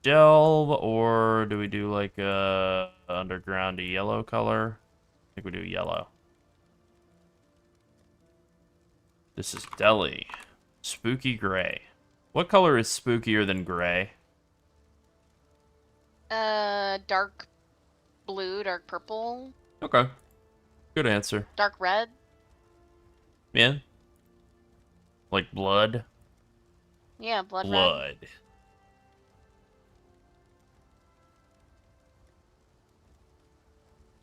delve, or do we do like a underground yellow color? I think we do yellow. This is Delhi. Spooky gray. What color is spookier than gray? Dark blue, dark purple, Okay. Good answer. dark red. Yeah. Like blood? Yeah, blood red. Blood.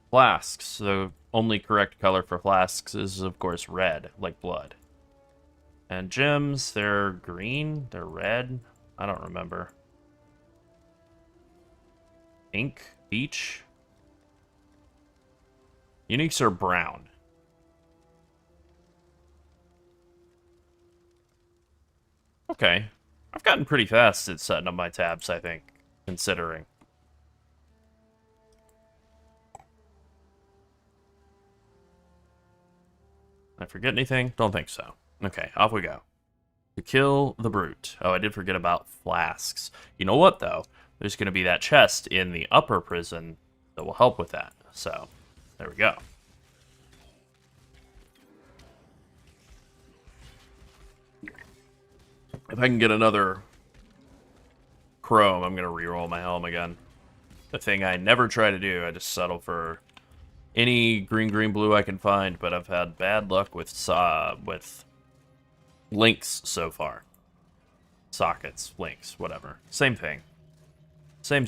Flasks. The only correct color for flasks is, of course, red, like blood. And gems, they're green? They're red? I don't remember. Pink? Peach? Uniques are brown. Okay. I've gotten pretty fast at setting up my tabs, I think, considering. I forget anything? Don't think so. Okay, off we go. To kill the brute. Oh, I did forget about flasks. You know what, though? There's going to be that chest in the upper prison that will help with that. So, there we go. If I can get another chrome, I'm going to reroll my helm again. The thing I never try to do. I just settle for any green, green, blue I can find, but I've had bad luck with links so far. Sockets, links, whatever. Same thing. Same.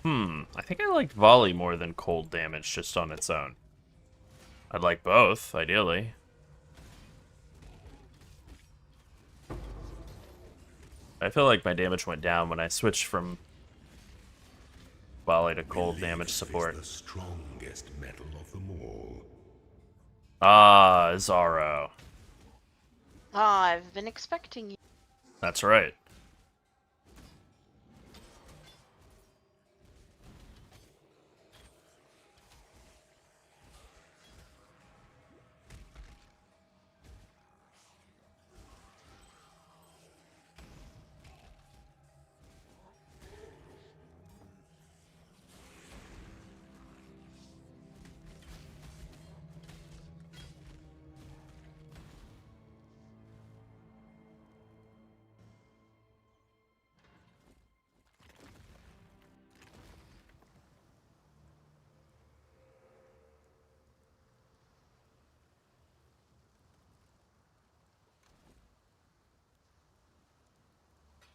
I think I like volley more than cold damage just on its own. I'd like both, ideally. I feel like my damage went down when I switched from volley to cold damage support. The strongest metal of them all. Ah, Zaro. Ah, I've been expecting you. That's right.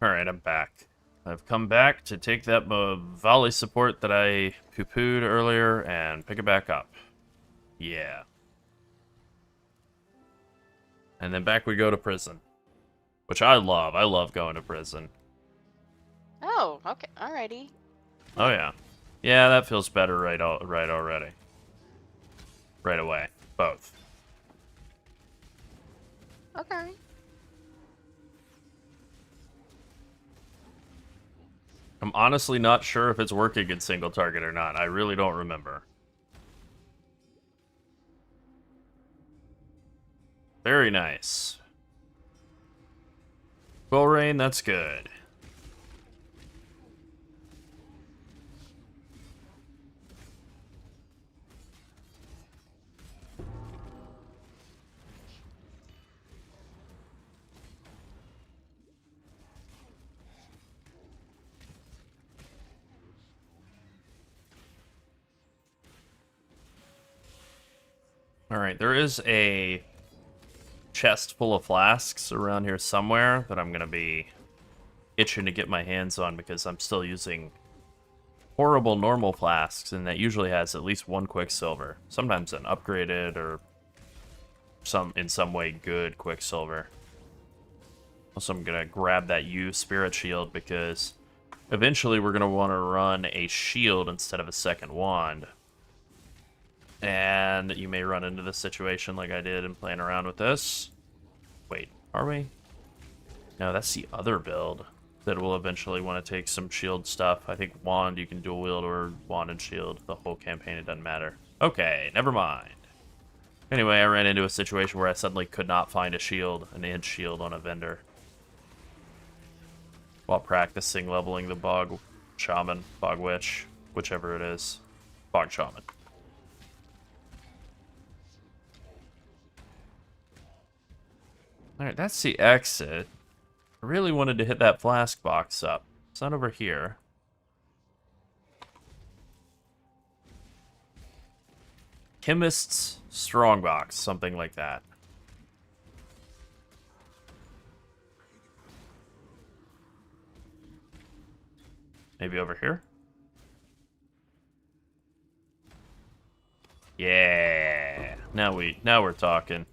Alright, I'm back. I've come back to take that volley support that I poo-pooed earlier and pick it back up. Yeah. And then back we go to prison. Which I love. I love going to prison. Oh, okay. Alrighty. Oh, yeah. Yeah, that feels better right already. Right away. Both. Okay. I'm honestly not sure if it's working in single target or not. I really don't remember. Very nice. Well, Rain, that's good. Alright, there is a chest full of flasks around here somewhere that I'm going to be itching to get my hands on because I'm still using horrible normal flasks, and that usually has at least one Quicksilver. Sometimes an upgraded or in some way good Quicksilver. Also, I'm going to grab that U Spirit Shield because eventually we're going to want to run a shield instead of a second wand. And you may run into this situation like I did in playing around with this. Wait, are we? No, that's the other build. that will eventually want to take some shield stuff. I think wand you can dual wield or wand and shield. The whole campaign, it doesn't matter. Okay, never mind. Anyway, I ran into a situation where I suddenly could not find a shield, an inch shield on a vendor, while practicing leveling the bog shaman, bog witch, whichever it is. Bog shaman. Alright, that's the exit. I really wanted to hit that flask box up. It's not over here. Chemist's strongbox, something like that. Maybe over here? Yeah. Now we're talking.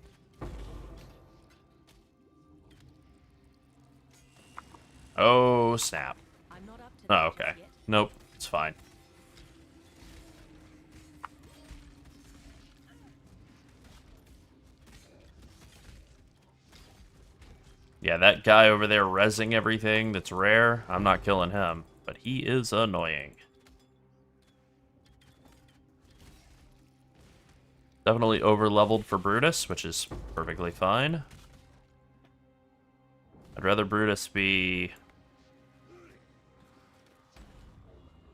Oh, snap. I'm not up to Oh, that okay. yet. Nope, it's fine. Yeah, that guy over there rezzing everything that's rare, I'm not killing him, but he is annoying. Definitely over-leveled for Brutus, which is perfectly fine. I'd rather Brutus be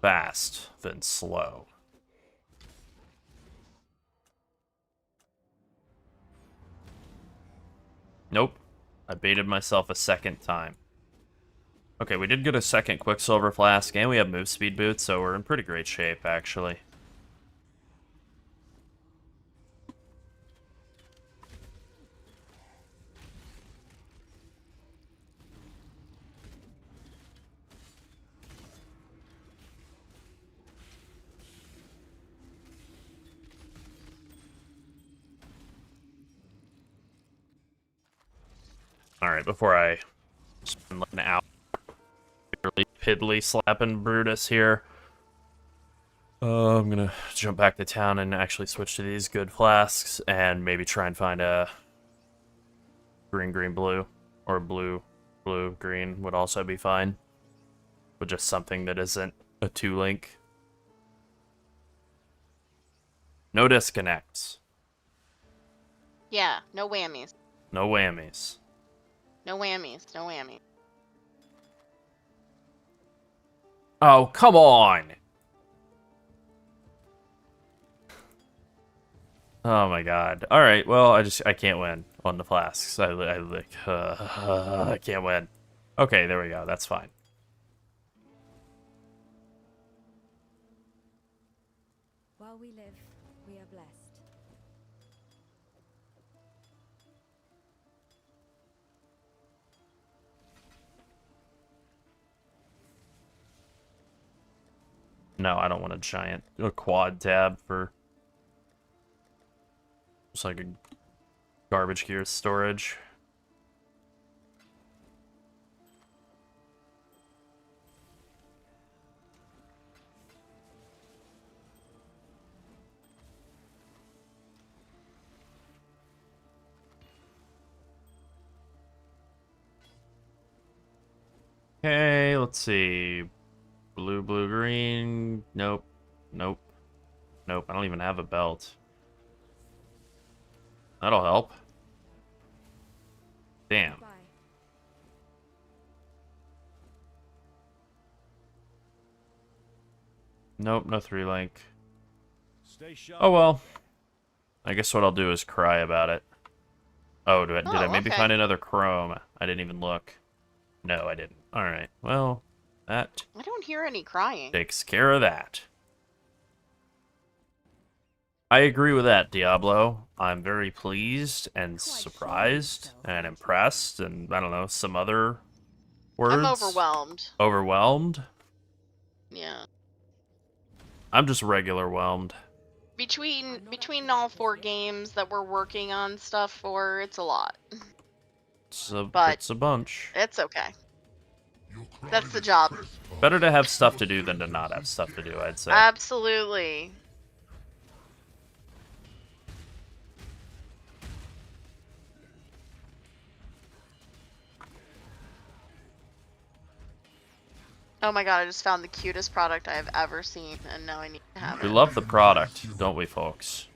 fast than slow. Nope. I baited myself a second time. Okay, we did get a second Quicksilver Flask, and we have move speed boots, so we're in pretty great shape, actually. Alright, before I spend like an hour really piddly slapping Brutus here, I'm gonna jump back to town and actually switch to these good flasks and maybe try and find a green, green, blue, or blue, blue, green would also be fine. But just something that isn't a 2-link. No disconnects. Yeah, no whammies. No whammies. No whammies. No whammies. Oh, come on! Oh my god. Alright, well, I can't win on the flasks. I can't win. Okay, there we go. That's fine. While we live, we are blessed. No, I don't want a quad tab for just like a garbage gear storage. Okay, let's see. Blue, blue, green. Nope. Nope. Nope. I don't even have a belt. That'll help. Damn. Bye. Nope, no 3-link. Stay sharp. Oh well. I guess what I'll do is cry about it. Oh, did I maybe okay. find another chrome? I didn't even look. No, I didn't. Alright, well, that I don't hear any crying. takes care of that. I agree with that, Diablo. I'm very pleased and surprised and impressed and, I don't know, some other words. I'm overwhelmed. Overwhelmed? Yeah. I'm just regular whelmed. Between all 4 games that we're working on stuff for, it's a lot. But It's a bunch. it's okay. That's the job. Better to have stuff to do than to not have stuff to do, I'd say. Absolutely. Oh my god, I just found the cutest product I have ever seen, and now I need to have We it. love the product, don't we, folks?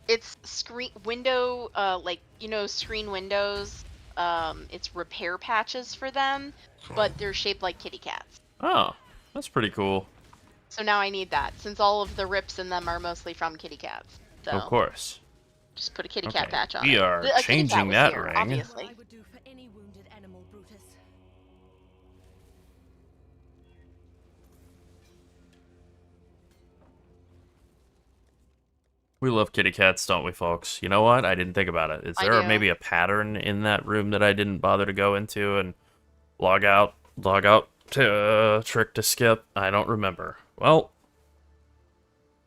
It's screen window, like, you know, screen windows. It's repair patches for them, but they're shaped like kitty cats. Oh, that's pretty cool. So now I need that, since all of the rips in them are mostly from kitty cats. Of So course. just put a kitty Okay, cat patch on we it. are A kitty cat changing was that here, ring. obviously. I would do for any wounded animal, Brutus. We love kitty cats, don't we, folks? You know what? I didn't think about it. Is I there do. maybe a pattern in that room that I didn't bother to go into and log out to trick to skip? I don't remember. Well,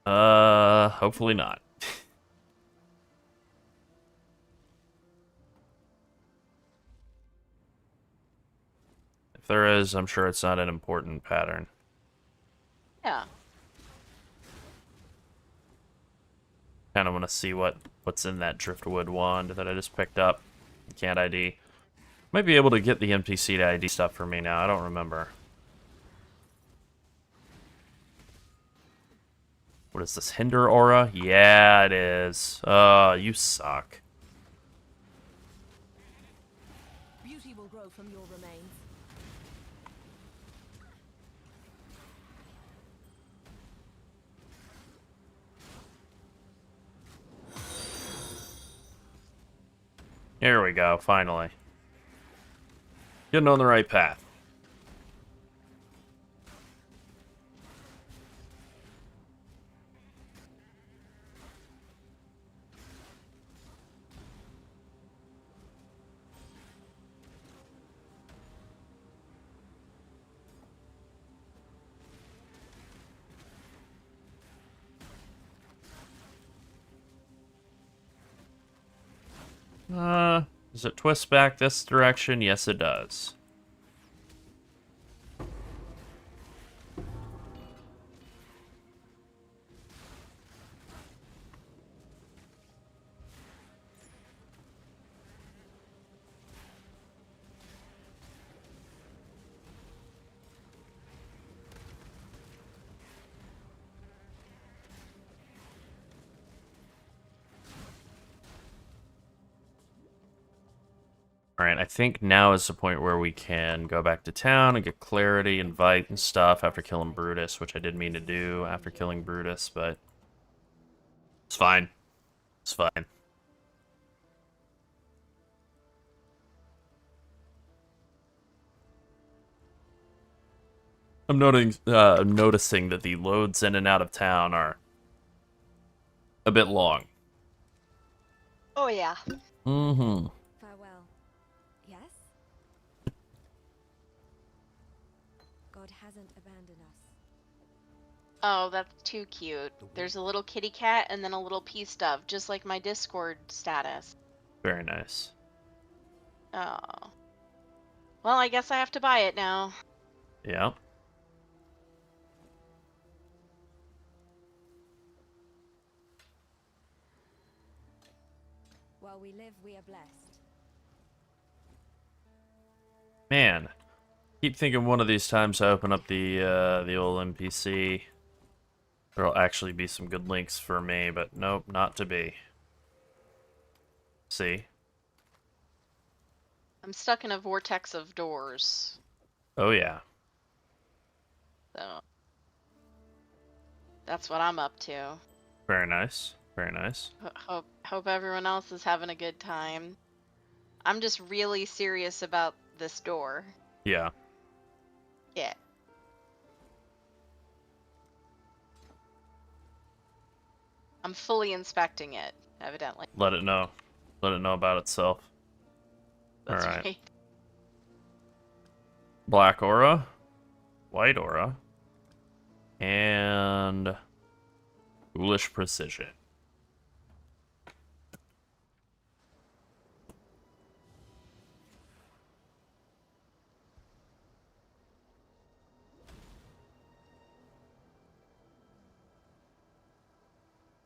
hopefully not. If there is, I'm sure it's not an important pattern. Yeah. Kind of want to see what's in that driftwood wand that I just picked up. Can't ID. Might be able to get the NPC to ID stuff for me now. I don't remember. What is this? Hinder aura? Yeah, it is. You suck. Beauty will grow from your remains. Here we go, finally. Getting on the right path. Does it twist back this direction? Yes, it does. Alright, I think now is the point where we can go back to town and get clarity, invite, and stuff after killing Brutus, which I did mean to do after killing Brutus, but it's fine. It's fine. I'm noticing that the loads in and out of town are a bit long. Oh yeah. Mm-hmm. Farewell. Yes? God hasn't abandoned us. Oh, that's too cute. There's a little kitty cat and then a little pea stub, just like my Discord status. Very nice. Oh. Well, I guess I have to buy it now. Yeah. While we live, we are blessed. Man, keep thinking one of these times I open up the old NPC, there'll actually be some good links for me, but nope, not to be. See? I'm stuck in a vortex of doors. Oh yeah. So that's what I'm up to. Very nice. Very nice. Hope everyone else is having a good time. I'm just really serious about this door. Yeah. Yeah. I'm fully inspecting it, evidently. Let it know. Let it know about itself. That's Alright. right. Black aura, white aura, and foolish precision.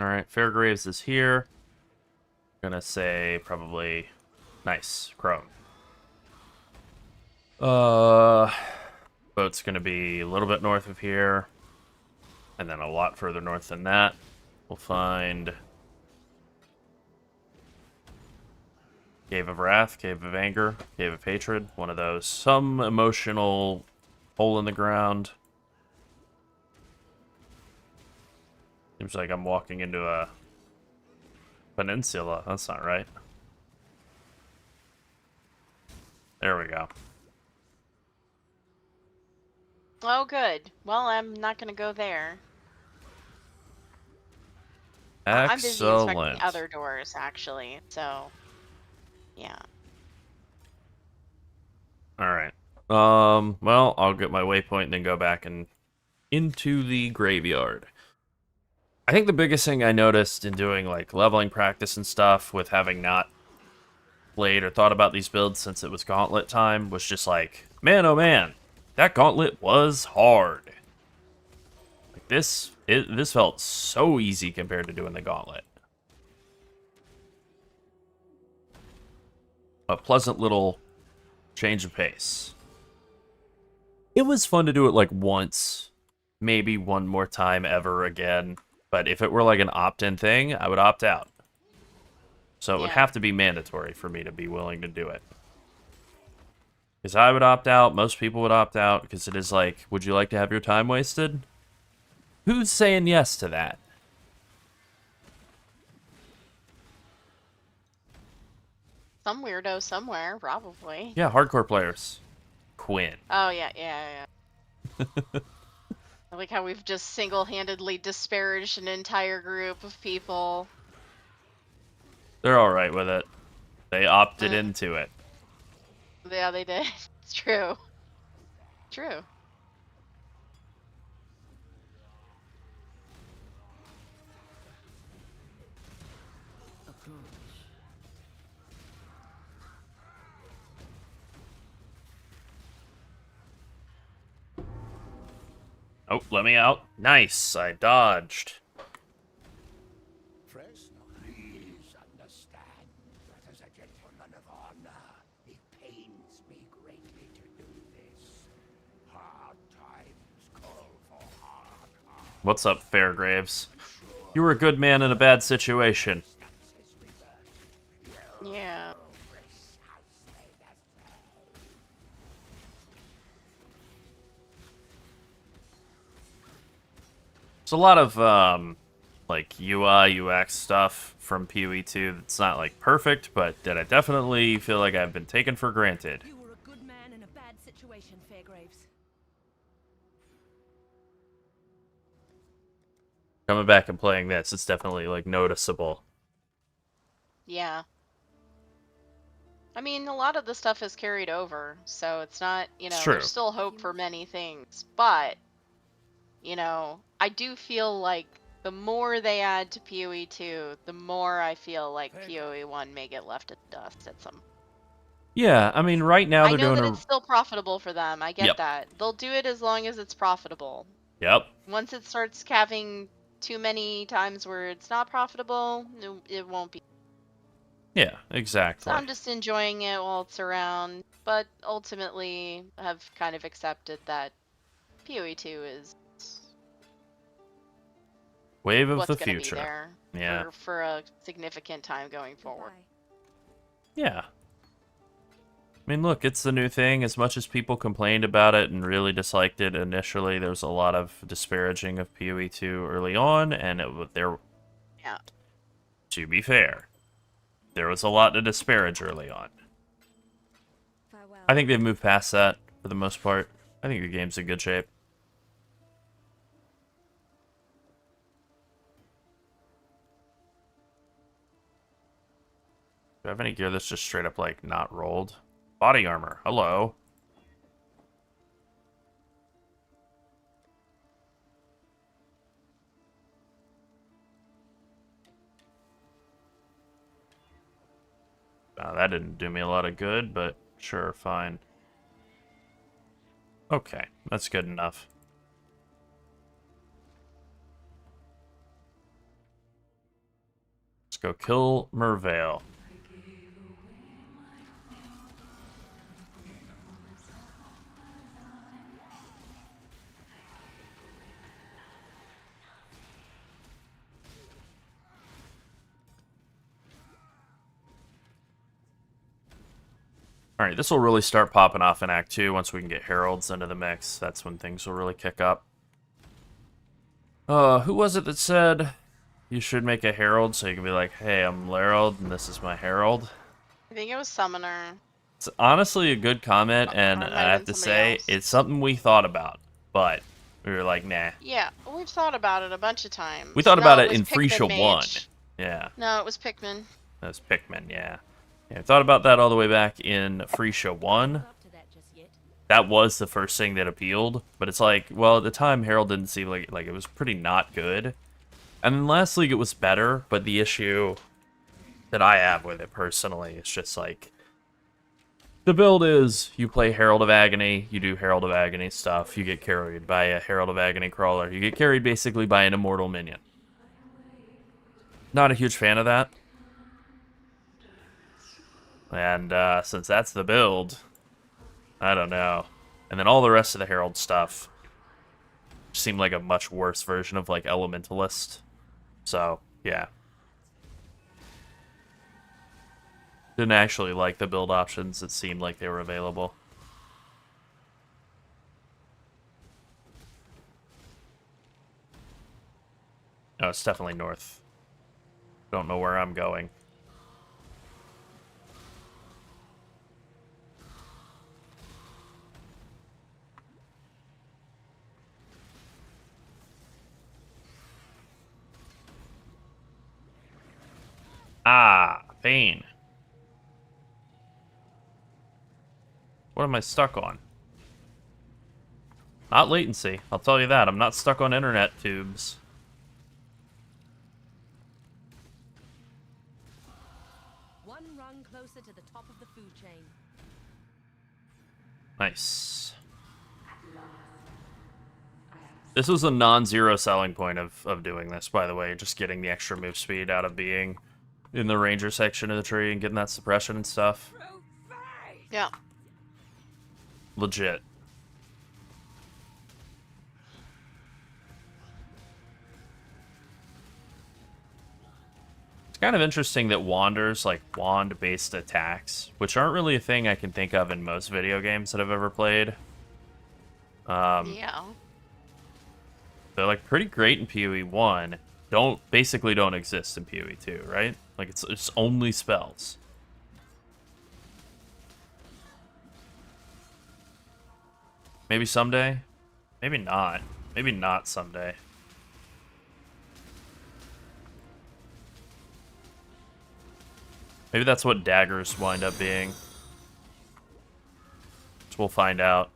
Alright, Fairgraves is here. Gonna say probably nice, Chrome. Boat's going to be a little bit north of here, and then a lot further north than that. We'll find Cave of Wrath, Cave of Anger, Cave of Hatred, one of those. Some emotional hole in the ground. Seems like I'm walking into a peninsula. That's not right. There we go. Oh, good. Well, I'm not going to go there. I'm busy inspecting Excellent. other doors, actually. So, yeah. Alright. Well, I'll get my waypoint and then go back and into the graveyard. I think the biggest thing I noticed in doing, like, leveling practice and stuff with having not played or thought about these builds since it was Gauntlet time was just like, man, oh man, that Gauntlet was hard. Like, this felt so easy compared to doing the Gauntlet. A pleasant little change of pace. It was fun to do it like once, maybe one more time ever again, but if it were like an opt-in thing, I would opt out. So it would have to be mandatory for me to be willing to do it. Because I would opt out, most people would opt out, because it is like, would you like to have your time wasted? Who's saying yes to that? Some weirdo somewhere, probably. Yeah, hardcore players. Quinn. Oh, yeah. I like how we've just single-handedly disparaged an entire group of people. They're alright with it. They opted into it. Yeah, they did. It's true. True. Approach. Oh, let me out. Nice, I dodged. Please understand that as a gentleman of honor, it pains me greatly to do this. Hard times call for hard hearts. What's up, Fairgraves? You were a good man in a bad situation. Yeah. There's a lot of, like, UI, UX stuff from PoE 2 that's not, like, perfect, but that I definitely feel like I've been taken for granted. You were a good man in a bad situation, Fairgraves. Coming back and playing this, it's definitely, like, noticeable. Yeah. I mean, a lot of the stuff is carried over, so it's not, It's true. there's still hope for many things. But, I do feel like the more they add to PoE 2, the more I feel like PoE 1 may get left in dust at some. Yeah, I mean, right now I they're know doing that a... it's still profitable for them. I get Yep. that. They'll do it as long as it's profitable. Yep. Once it starts having too many times where it's not profitable, it won't be. Yeah, exactly. So I'm just enjoying it while it's around, but ultimately have kind of accepted that PoE 2 is Wave of what's the going to be future. there Yeah. for a significant time going forward. Goodbye. Yeah. I mean, look, it's the new thing. As much as people complained about it and really disliked it initially, there was a lot of disparaging of PoE 2 early on, and Yeah. to be fair, there was a lot to disparage early on. Farewell. I think they've moved past that for the most part. I think the game's in good shape. Do I have any gear that's just straight up, like, not rolled? Body armor. Hello. That didn't do me a lot of good, but sure, fine. Okay, that's good enough. Let's go kill Mervale. Alright, this will really start popping off in Act 2 once we can get heralds into the mix. That's when things will really kick up. Who was it that said you should make a herald so you can be like, hey, I'm Larold and this is my herald? I think it was Summoner. It's honestly a good comment, and Or it might I have have been to somebody say, else. it's something we thought about, but we were like, nah. Yeah, we've thought about it a bunch of times. We thought No, about it was in Pikmin Phrecia 1. Mage. Yeah, No, it was Pikmin. that was Pikmin, yeah. Yeah, I thought about that all the way back in Phrecia 1. Up to that just yet. That was the first thing that appealed, but it's like, well, at the time, Herald didn't seem like it was pretty not good. And then last league, it was better, but the issue that I have with it personally is just like, the build is, you play Herald of Agony, you do Herald of Agony stuff, you get carried by a Herald of Agony crawler. You get carried basically by an immortal minion. Not a huge fan of that. And since that's the build, I don't know. And then all the rest of the Herald stuff seemed like a much worse version of like Elementalist. So, yeah. Didn't actually like the build options that seemed like they were available. No, it's definitely north. Don't know where I'm going. Ah, pain. What am I stuck on? Not latency, I'll tell you that. I'm not stuck on internet tubes. One rung closer to the top of the food chain. Nice. This was a non-zero selling point of doing this, by the way. Just getting the extra move speed out of being in the ranger section of the tree and getting that suppression and stuff. Yeah. Legit. It's kind of interesting that wanders, like wand-based attacks, which aren't really a thing I can think of in most video games that I've ever played. Yeah. They're like pretty great in PoE 1. Basically don't exist in PoE 2, right? Like it's only spells. Maybe someday? Maybe not. Maybe not someday. Maybe that's what daggers wind up being. Which we'll find out.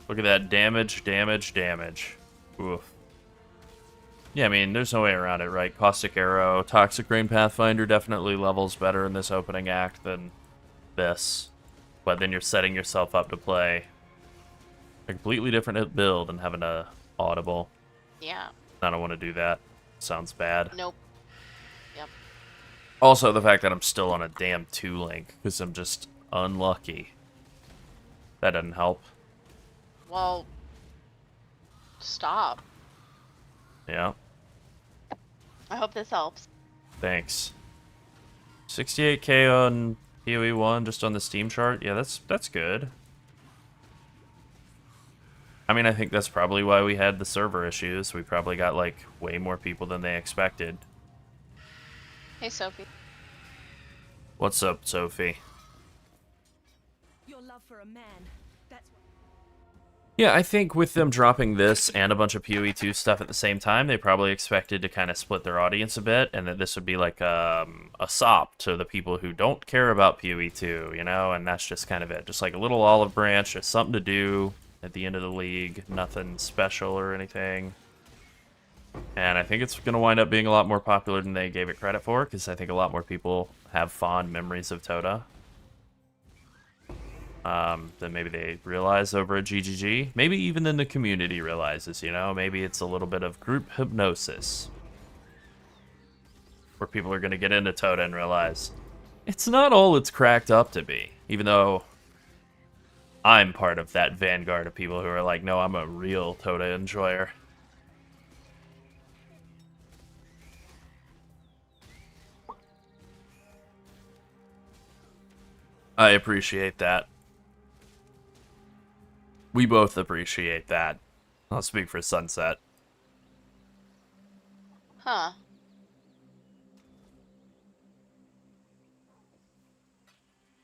Look at that damage, damage, damage. Oof. Yeah, I mean, there's no way around it, right? Caustic Arrow, Toxic Rain Pathfinder definitely levels better in this opening act than this. But then you're setting yourself up to play a completely different build and having a audible. Yeah. I don't want to do that. Sounds bad. Nope. Yep. Also, the fact that I'm still on a damn 2-link, because I'm just unlucky. That doesn't help. Well, stop. Yeah, I hope this helps. thanks. 68k on PoE 1 just on the Steam chart. Yeah, that's good. I mean, I think that's probably why we had the server issues. We probably got, like, way more people than they expected. Hey, Sophie. What's up, Sophie? Your love for a man. That's what. Yeah, I think with them dropping this and a bunch of PoE 2 stuff at the same time, they probably expected to kind of split their audience a bit, and that this would be like a sop to the people who don't care about PoE 2, you know? And that's just kind of it. Just like a little olive branch, just something to do at the end of the league. Nothing special or anything. And I think it's going to wind up being a lot more popular than they gave it credit for, because I think a lot more people have fond memories of TotA. Than maybe they realize over at GGG. Maybe even then the community realizes, you know? Maybe it's a little bit of group hypnosis. Where people are going to get into TotA and realize it's not all it's cracked up to be. Even though I'm part of that vanguard of people who are like, no, I'm a real TotA enjoyer. I appreciate that. We both appreciate that. I'll speak for Sunset. Huh.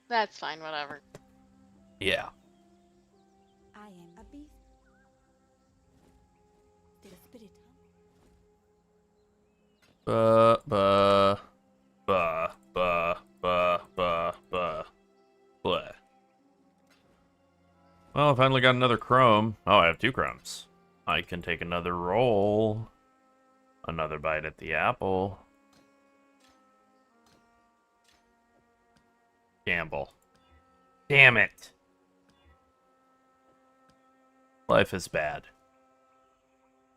That's fine, whatever. Yeah. I am a beast. De la spirit. Buh, buh, buh, buh, buh, buh, buh. Bleh. Well, I finally got another chrome. Oh, I have 2 chromes. I can take another roll. Another bite at the apple. Gamble. Damn it. Life is bad.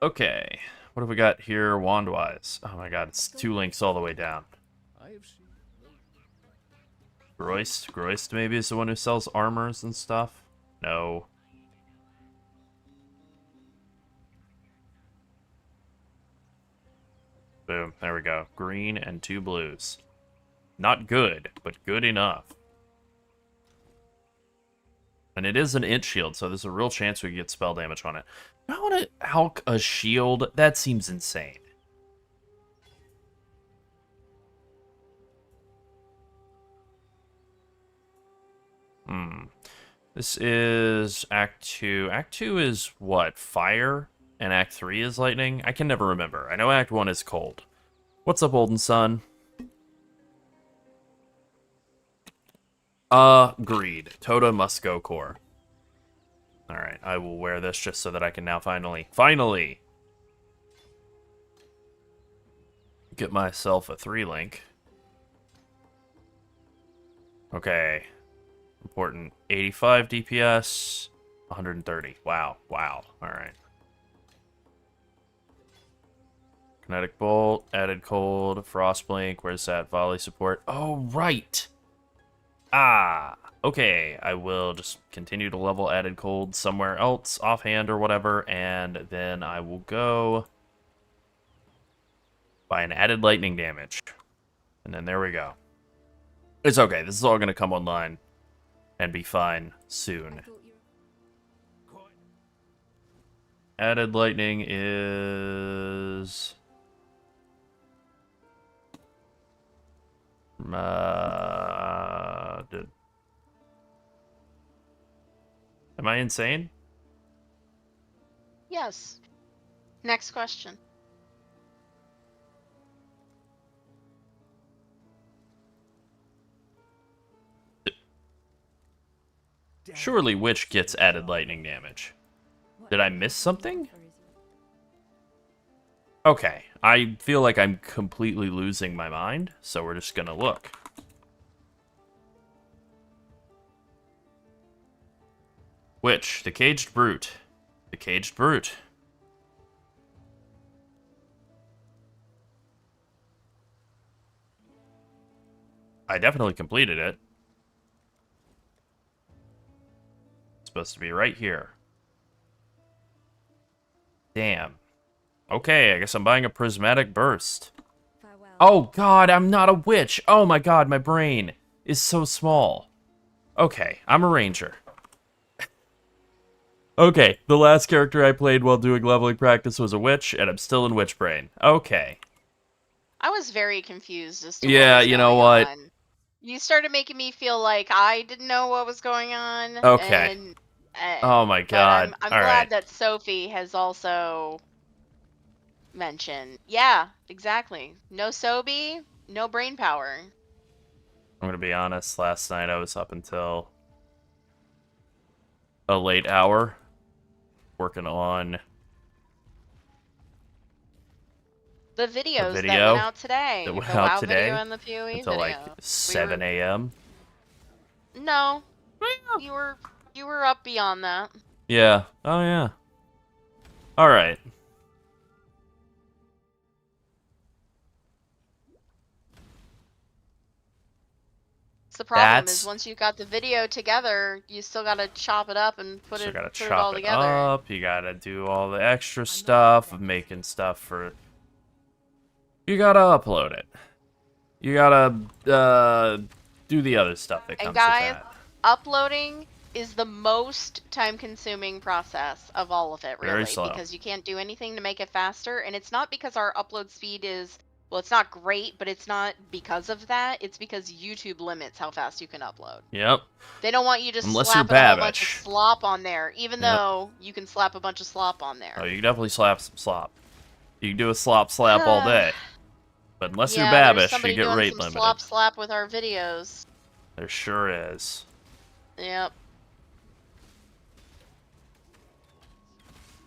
Okay. What have we got here wand-wise? Oh my god, it's 2 links all the way down. I have seen. Groist? Groist maybe is the one who sells armors and stuff? No. Boom. There we go. Green and 2 blues. Not good, but good enough. And it is an int shield, so there's a real chance we could get spell damage on it. I want to alch a shield? That seems insane. This is Act 2. Act 2 is what? Fire? And Act 3 is lightning? I can never remember. I know Act 1 is cold. What's up, Olden Sun? Agreed. TotA must go core. Alright, I will wear this just so that I can now finally get myself a 3-link. Okay. Important. 85 DPS, 130. Wow, wow. Alright. Kinetic Bolt, added cold, Frostblink, where's that? Volley support. Oh, right! Ah, okay. I will just continue to level added cold somewhere else, offhand or whatever, and then I will go buy an added lightning damage. And then there we go. It's okay. This is all going to come online and be fine soon. Added lightning is... Am I insane? Yes. Next question. Surely Witch gets added lightning damage. Did I miss something? Okay, I feel like I'm completely losing my mind, so we're just gonna look. Witch, the Caged Brute. The Caged Brute. I definitely completed it. It's supposed to be right here. Damn. Okay, I guess I'm buying a prismatic burst. Oh god, I'm not a witch. Oh my god, my brain is so small. Okay, I'm a ranger. Okay, the last character I played while doing leveling practice was a witch, and I'm still in witch brain. Okay. I was very confused as to Yeah, what was you know going what? on. You started making me feel like I didn't know what was going on. Okay. And, Oh my god. But I'm All glad right. that Sophie has also mentioned. Yeah, exactly. No Sobi, no brain power. I'm gonna be honest, last night I was up until a late hour working on The videos that video went out today. that went the out WoW today video and the PoE until video. like 7 a.m. No. You were up beyond that. Yeah. Oh yeah. All right. The problem That's- is once you got the video together, you still gotta chop it up and put So you it gotta put it all chop it together. up. You gotta do all the extra stuff of making stuff for. You gotta upload it. You gotta do the other stuff that comes And guys, with that. uploading is the most time-consuming process of all of it, Very really, slow. because you can't do anything to make it faster, and it's not because our upload speed is, well, it's not great, but it's not because of that. It's because YouTube limits how fast you can upload. Yep. They don't want you just Unless you're slapping a whole bunch of Babish. slop on there, even Yep. though you can slap a bunch of slop on there. Oh, you can definitely slap some slop. You can do a slap all day. But unless you're Yeah, there's Babish, somebody you get doing rate some limited. slap with our videos. There sure is. Yep.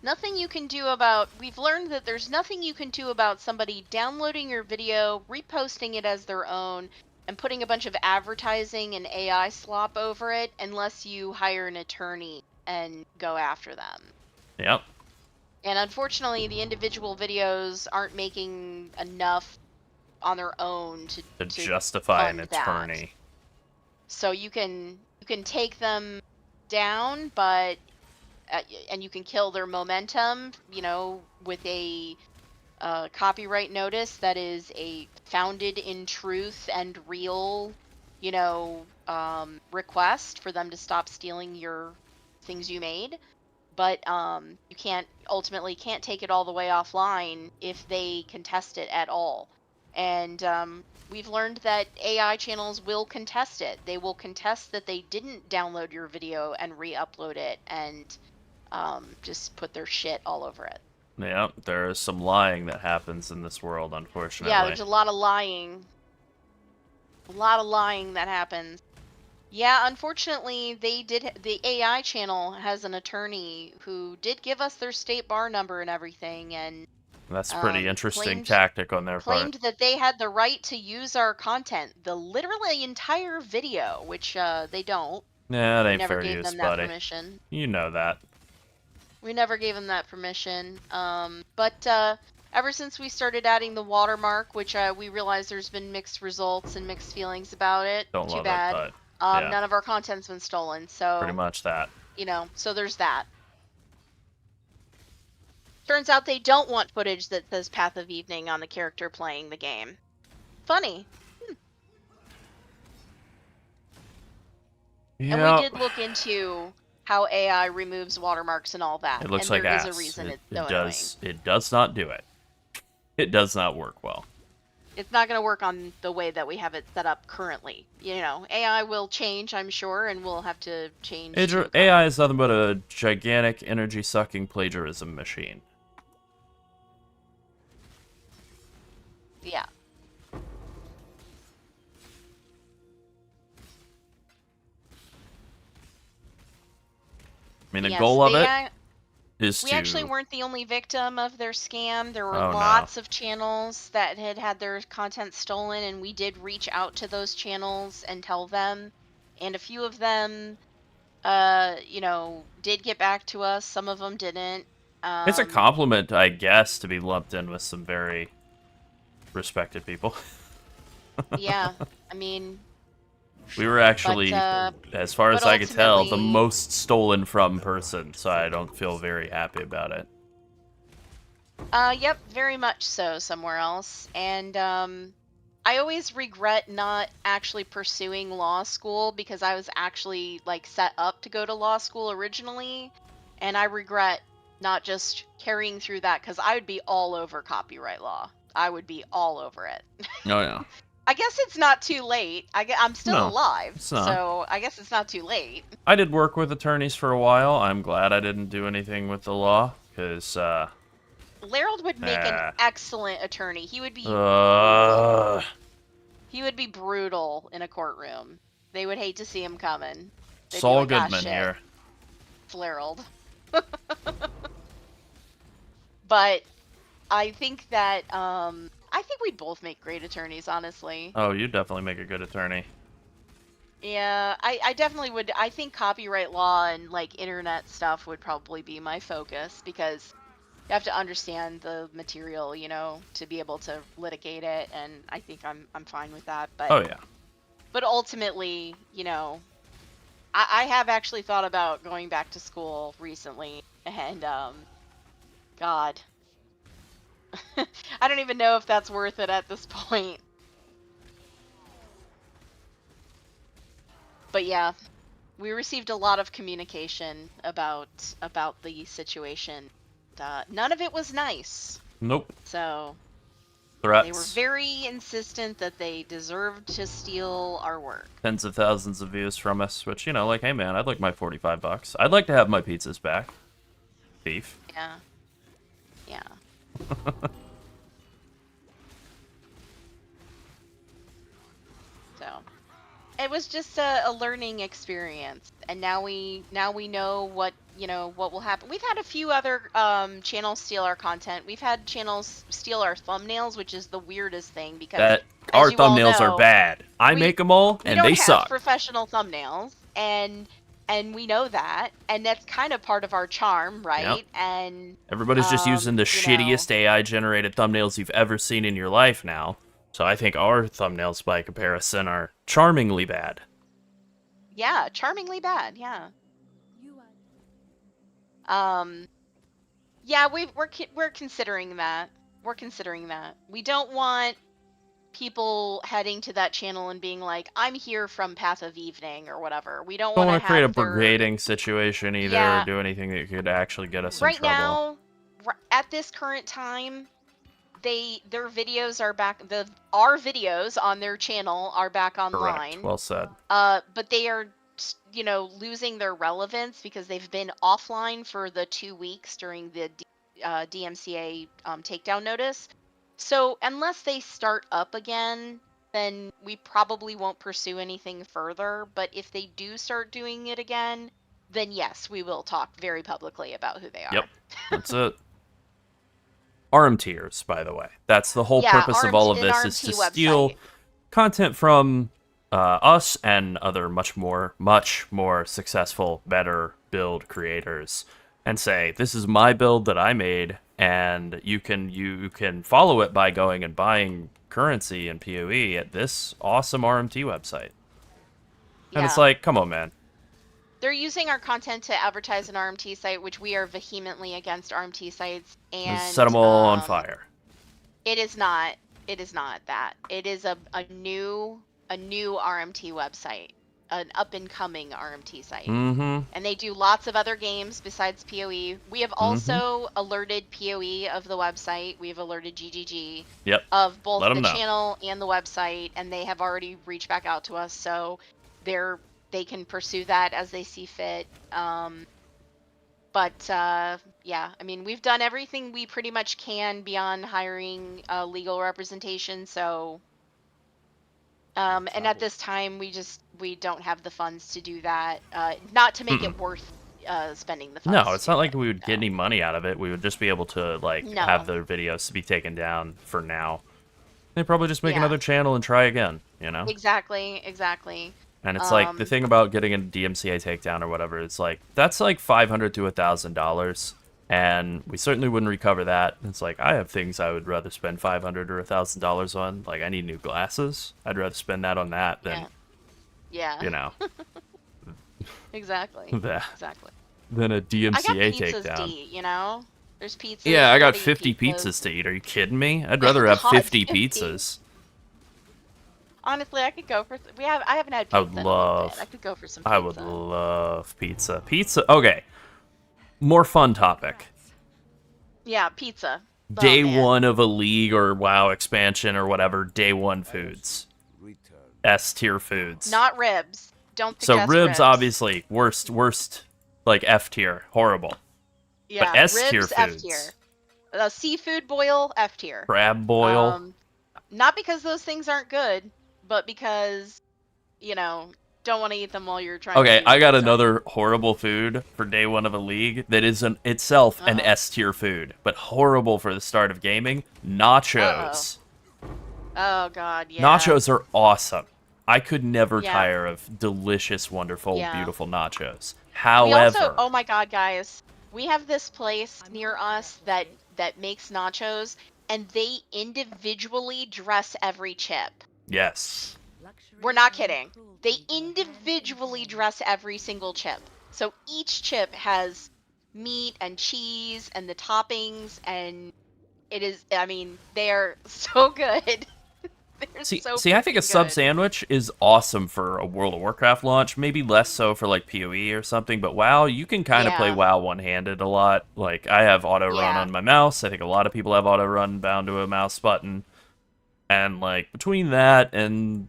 Nothing you can do about, we've learned that there's nothing you can do about somebody downloading your video, reposting it as their own, and putting a bunch of advertising and AI slop over it unless you hire an attorney and go after them. Yep. And unfortunately, the individual videos aren't making enough on their own to justify an fund that. attorney. So you can take them down, but and you can kill their momentum, you know, with a copyright notice that is founded in truth and real, you know, request for them to stop stealing your things you made. But you can't take it all the way offline if they contest it at all. And we've learned that AI channels will contest it. They will contest that they didn't download your video and re-upload it and just put their shit all over it. Yep, there is some lying that happens in this world, unfortunately. Yeah, there's a lot of lying. A lot of lying that happens. Yeah, unfortunately, the AI channel has an attorney who did give us their state bar number and everything, and That's a pretty interesting claimed tactic on their claimed part. that they had the right to use our content, the literally entire video, which they don't. Yeah, it We ain't never fair gave use, them that buddy. permission. You know that. We never gave them that permission. But ever since we started adding the watermark, which we realized there's been mixed results and mixed feelings about it. Don't Too love bad. it, but yeah, None of our content's been stolen, so pretty much that. you know, so there's that. Turns out they don't want footage that says Path of Evening on the character playing the game. Funny. Yeah. And we did look into how AI removes watermarks and all that. It looks and like there ass. is a reason it, it's so does. It does not do it. It does not work well. It's not going to work on the way that we have it set up currently. You know, AI will change, I'm sure, and we'll have to change. AI is nothing but a gigantic energy-sucking plagiarism machine. Yeah. I mean, the Yes, goal of they it is We to... actually weren't the only victim of their scam. There were Oh, no. lots of channels that had their content stolen, and we did reach out to those channels and tell them. And a few of them, you know, did get back to us. Some of them didn't. It's a compliment, I guess, to be lumped in with some very respected people. Yeah, I mean, We were actually, But, as far as I could tell, the ultimately- most stolen from person, so I don't feel very happy about it. yep, very much so somewhere else. And I always regret not actually pursuing law school because I was actually like set up to go to law school originally, and I regret not just carrying through that because I would be all over copyright law. I would be all over it. Oh, yeah. I guess it's not too late. I'm still No, alive, it's not. so I guess it's not too late. I did work with attorneys for a while. I'm glad I didn't do anything with the law, because, Larold would make an excellent attorney. He would be brutal in a courtroom. They would hate to see him coming. They'd be Saul like, "Ah, Goodman shit, here. It's Larold." But I think that I think we'd both make great attorneys, honestly. Oh, you definitely make a good attorney. Yeah, I definitely would. I think copyright law and like internet stuff would probably be my focus because you have to understand the material, you know, to be able to litigate it, and I think I'm fine with that. But Oh, yeah. but ultimately, you know, I have actually thought about going back to school recently, and God, I don't even know if that's worth it at this point. But yeah, we received a lot of communication about the situation. None of it was nice. Nope. So Threats. they were very insistent that they deserved to steal our work. Tens of thousands of views from us, which, you know, like, hey man, I'd like my $45. I'd like to have my pizzas back. Thief. Yeah. Yeah. So it was just a learning experience, and now we know what what will happen. We've had a few other channels steal our content. We've had channels steal our thumbnails, which is the weirdest thing because That as our you all thumbnails are know, bad. I we- make them all, we and don't they have suck. professional thumbnails, and we know that, and that's kind of part of our charm, right? And Everybody's just using the you shittiest AI-generated thumbnails you've ever seen in your life now. So I think our thumbnails, by comparison, are charmingly bad. yeah, charmingly bad. Yeah. You are Yeah, we're considering that. We're considering that. We don't want people heading to that channel and being like, "I'm here from Path of Evening" or whatever. We don't Don't want want to to create a have their brigading situation either, Yeah. or do anything that could actually get us in right trouble. now. At this current time, their videos are back. Our videos on their channel are back online. Correct. Well said. But they are, losing their relevance because they've been offline for the 2 weeks during the DMCA takedown notice. So unless they start up again, then we probably won't pursue anything further. But if they do start doing it again, then yes, we will talk very publicly about who they are. Yep. That's it. ARM tiers, by the way. That's the whole Yeah, purpose of all of an this, is RMT to steal website. content from us and other much more successful, better build creators, and say, this is my build that I made, and you can follow it by going and buying currency and PoE at this awesome RMT website. And it's Yeah. like, come on, man. They're using our content to advertise an RMT site, which we are vehemently against RMT sites. And Let's set them all on fire. It is not. It is not that. It is a new RMT website, an up and coming RMT site. Mm-hmm. And they do lots of other games besides PoE. We have also alerted PoE of the website. We've alerted GGG Yep. of both Let 'em the know. channel and the website, and they have already reached back out to us. So they can pursue that as they see fit. But yeah, I mean, we've done everything we pretty much can beyond hiring legal representation. So, and at this time, we don't have the funds to do that. Not to make it worth spending the funds. No, it's not like we would get any money out of it. We would just be able to No. have their videos be taken down for now. They probably just make Yeah. another channel and try again, you know? Exactly. And it's like the thing about getting a DMCA takedown or whatever, it's like that's like $500 to $1,000, and we certainly wouldn't recover that. It's like I have things I would rather spend $500 or $1,000 on. Like I need new glasses. I'd rather spend that on that than Yeah. you know Exactly. that Exactly. than a I got DMCA pizzas takedown. to eat, you know? There's pizzas. Yeah, I got gotta eat 50 pizzas to eat. Are you kidding me? I'd rather have God, 50 50. pizzas. Honestly, I could go for. I haven't had pizza. I would in a little love. bit. I could go for some pizza. I would love pizza. Pizza. Okay. More fun topic. Yeah, pizza. Oh, Day man. one of a league or WoW expansion or whatever. Day one foods. Return. S tier foods. Not ribs. Don't so suggest ribs, obviously worst. Like F tier, horrible. Yeah, S ribs, tier F foods. tier. Seafood boil, F tier. Crab boil. Not because those things aren't good, but because, don't want to eat them while you're trying Okay, to I got pizza. another horrible food for day one of a league that is itself an Uh-oh. S tier food, but horrible for the start of gaming. Nachos. Oh, God, yeah. Nachos are awesome. I could never Yeah. tire of delicious, wonderful, Yeah. beautiful nachos. We However, also, oh my God, guys, we have this place near us that makes nachos, and they individually dress every chip. yes. We're not kidding. They individually dress every single chip. So each chip has meat and cheese and the toppings, and it is, I mean, they're so good. They're See, so I think a freaking sub good. sandwich is awesome for a World of Warcraft launch. Maybe less so for like PoE or something. But WoW, you can kind of play Yeah. WoW one-handed a lot. Like I have auto run Yeah. on my mouse. I think a lot of people have auto run bound to a mouse button. And like between that and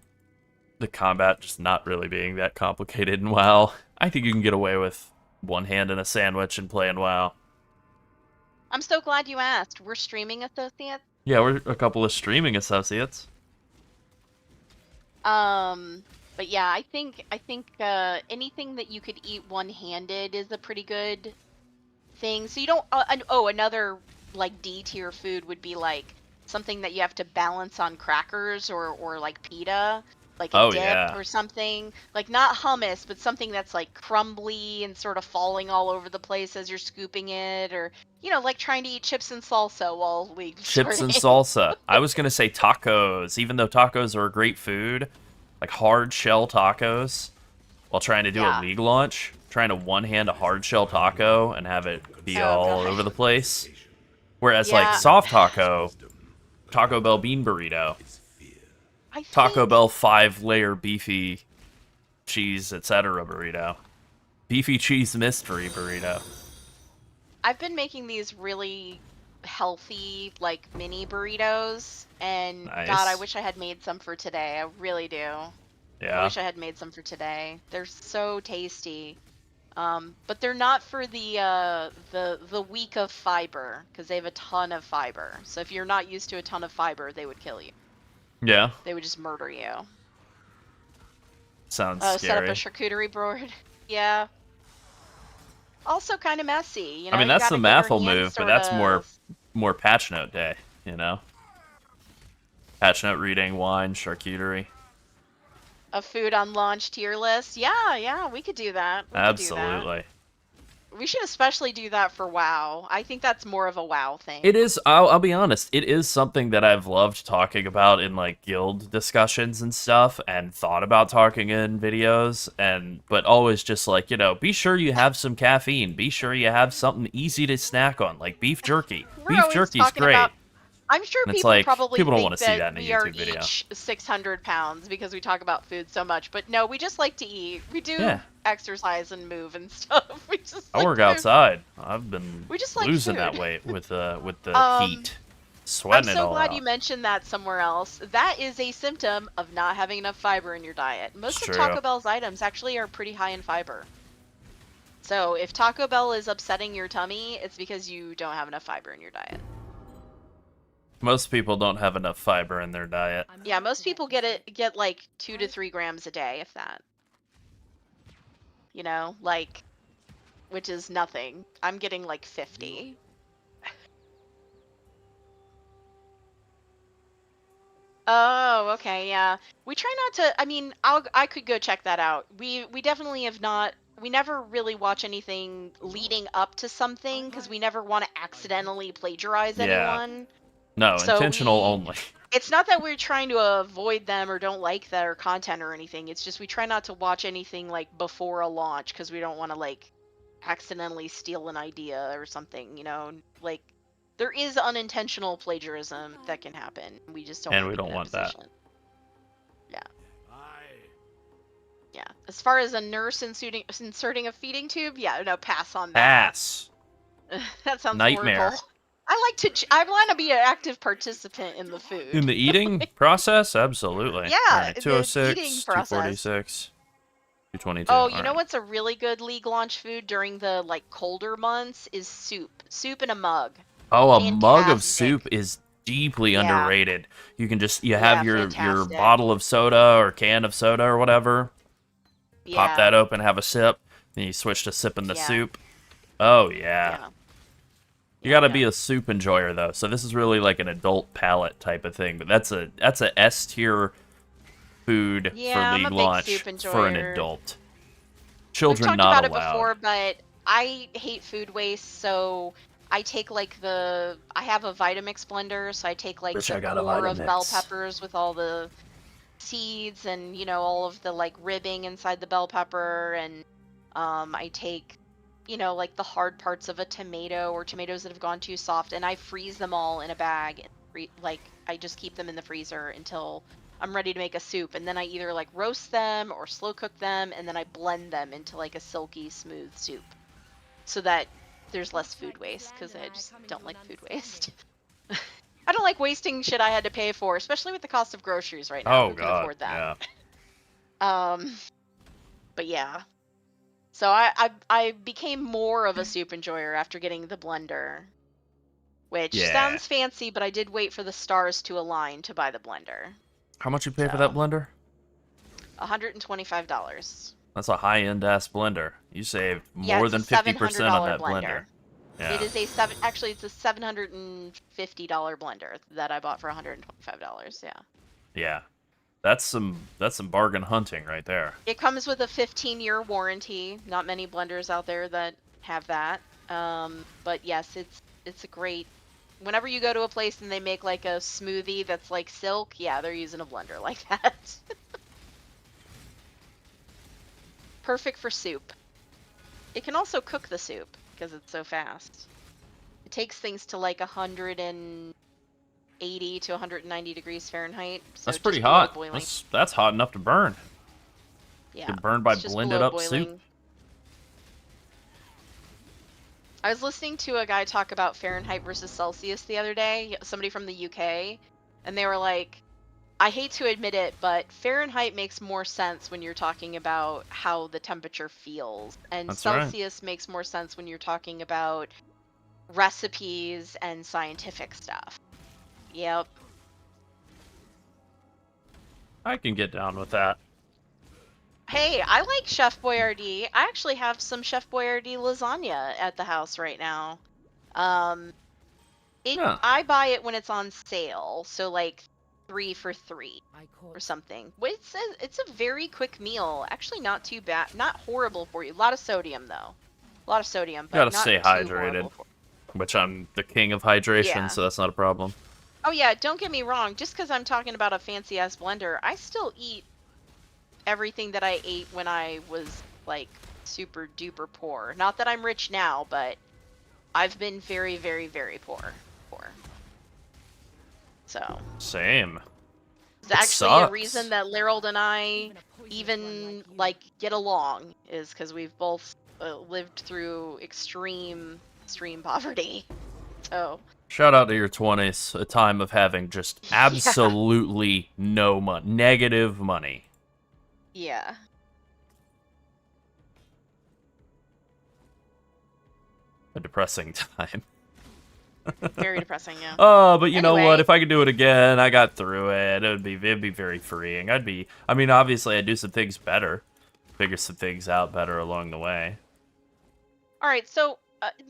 the combat just not really being that complicated in WoW, I think you can get away with one hand and a sandwich and playing WoW. I'm so glad you asked. We're streaming associates. Yeah, we're a couple of streaming associates. But yeah, I think anything that you could eat one-handed is a pretty good thing. So you don't. Another like D tier food would be like something that you have to balance on crackers or like pita, like a Oh dip yeah. or something. Like not hummus, but something that's like crumbly and sort of falling all over the place as you're scooping it, or like trying to eat chips and salsa while we Chips and sorting. salsa. I was gonna say tacos, even though tacos are a great food, like hard shell tacos. While trying to do a Yeah. league launch, trying to one hand a hard shell taco and have it be Oh, all God. over the place. Whereas like Yeah. soft taco, Taco Bell bean burrito, I Taco think Bell 5-layer beefy cheese, etc. burrito, beefy cheese mystery burrito. I've been making these really healthy, like mini burritos, and God, I Nice. wish I had made some for today. I really do. I Yeah. wish I had made some for today. They're so tasty. But they're not for the weak of fiber because they have a ton of fiber. So if you're not used to a ton of fiber, they would kill you. Yeah. They would just murder you. Sounds Set up a scary. charcuterie board. Yeah. Also kind of messy, I mean, you that's the gotta get your Mathel hands move, but sort that's of. more patch note day, you know? Patch note reading, wine, charcuterie. A food on launch tier list. Yeah, we could do that. We could do that. Absolutely. We should especially do that for WoW. I think that's more of a WoW thing. It is. I'll be honest. It is something that I've loved talking about in like guild discussions and stuff, and thought about talking in videos. But always just like be sure you have some caffeine. Be sure you have something easy to snack on, like beef jerky. We're Beef always jerky's talking great. about. I'm sure And it's people like probably people don't think want to see that in a we are YouTube video. each 600 pounds because we talk about food so much. But no, we just like to eat. We do Yeah. exercise and move and stuff. We just I like work to- outside. I've been We just like losing food. that weight with the Um, heat, I'm sweating it so all glad out. you mentioned that somewhere else. That is a symptom of not having enough fiber in your diet. Most It's of true. Taco Bell's items actually are pretty high in fiber. So if Taco Bell is upsetting your tummy, it's because you don't have enough fiber in your diet. Most people don't have enough fiber in their diet. Yeah, most people get like 2 to 3 grams a day, if that. Like, which is nothing. I'm getting like 50. Oh, okay, yeah. We try not to. I mean, I could go check that out. We definitely have not. We never really watch anything leading up to something because we never want to accidentally plagiarize Yeah. anyone. No, So intentional we- only. It's not that we're trying to avoid them or don't like their content or anything. It's just we try not to watch anything like before a launch because we don't want to like accidentally steal an idea or something. Like there is unintentional plagiarism that can happen. We just don't. And wanna we be in don't want that. position. Aye. Yeah. As far as a nurse inserting a feeding tube, yeah, no, pass on that. Pass. That sounds Nightmare. horrible. I want to be an active participant in the food. In the eating process, absolutely. Yeah, Alright, the 206, eating process. 246, 222. Oh, you know alright. what's a really good league launch food during the like colder months is soup. Soup in a mug. Oh, a mug of Fantastic. soup is deeply Yeah. underrated. You can just have your fantastic. bottle of soda or can of soda or whatever. Yeah. Pop that open, have a sip, then you switch to sipping the Yeah. soup. Oh yeah. Yeah. You gotta be a soup enjoyer though, so this is really like an adult palate type of thing. But that's a S tier food Yeah, for I'm a league big launch soup for an enjoyer. adult. We've Children talked not about it allowed. before, but I hate food waste, so I take like I have a Vitamix blender, so I take like Wish I the got a core of bell Vitamix. peppers with all the seeds and all of the like ribbing inside the bell pepper, and I take like the hard parts of a tomato or tomatoes that have gone too soft, and I freeze them all in a bag and like I just keep them in the freezer until I'm ready to make a soup, and then I either like roast them or slow cook them, and then I blend them into like a silky smooth soup, so that there's less food waste, because I just don't like food waste. I don't like wasting shit I had to pay for, especially with the cost of groceries right now. Oh Who can god, afford that? yeah. But yeah. So I became more of a soup enjoyer after getting the blender, which Yeah. sounds fancy, but I did wait for the stars to align to buy the blender. How much you pay for that blender? $125. That's a high-end ass blender. You saved Yeah, more it's a than 50% on $700 that blender. Yeah. It is actually it's a $750 blender that I bought for $125. Yeah. Yeah. That's some bargain hunting right there. It comes with a 15-year warranty. Not many blenders out there that have that. But yes, it's a great. Whenever you go to a place and they make like a smoothie that's like silk, yeah, they're using a blender like that. Perfect for soup. It can also cook the soup because it's so fast. It takes things to like 180 to 190 degrees Fahrenheit. So That's just pretty below hot. boiling. That's hot enough to burn. Yeah. You can burn by it's just blended below up boiling. soup. I was listening to a guy talk about Fahrenheit versus Celsius the other day, somebody from the UK, and they were like, I hate to admit it, but Fahrenheit makes more sense when you're talking about how the temperature feels, and That's right. Celsius makes more sense when you're talking about recipes and scientific stuff. Yep. I can get down with that. Hey, I like Chef Boyardee. I actually have some Chef Boyardee lasagna at the house right now. Yeah. I buy it when it's on sale, so like 3 for 3 or something. It's a very quick meal. Actually, not too bad. Not horrible for you. A lot of sodium though. A lot of sodium, but Gotta not stay too hydrated. horrible for- Which I'm the king of hydration, Yeah. so that's not a problem. Oh yeah, don't get me wrong. Just because I'm talking about a fancy ass blender, I still eat everything that I ate when I was like super duper poor. Not that I'm rich now, but I've been very, very, very poor. So Same. it's actually sucks. a reason that Lerold and I even like get along is because we've both lived through extreme poverty. So Shout out to your 20s, a time of having just absolutely no money, negative money. yeah. A depressing time. Very depressing, yeah. Oh, but you know Anyway. what? If I could do it again, I got through it. It'd be very freeing. I mean, obviously, I'd do some things better, figure some things out better along the way. All right, so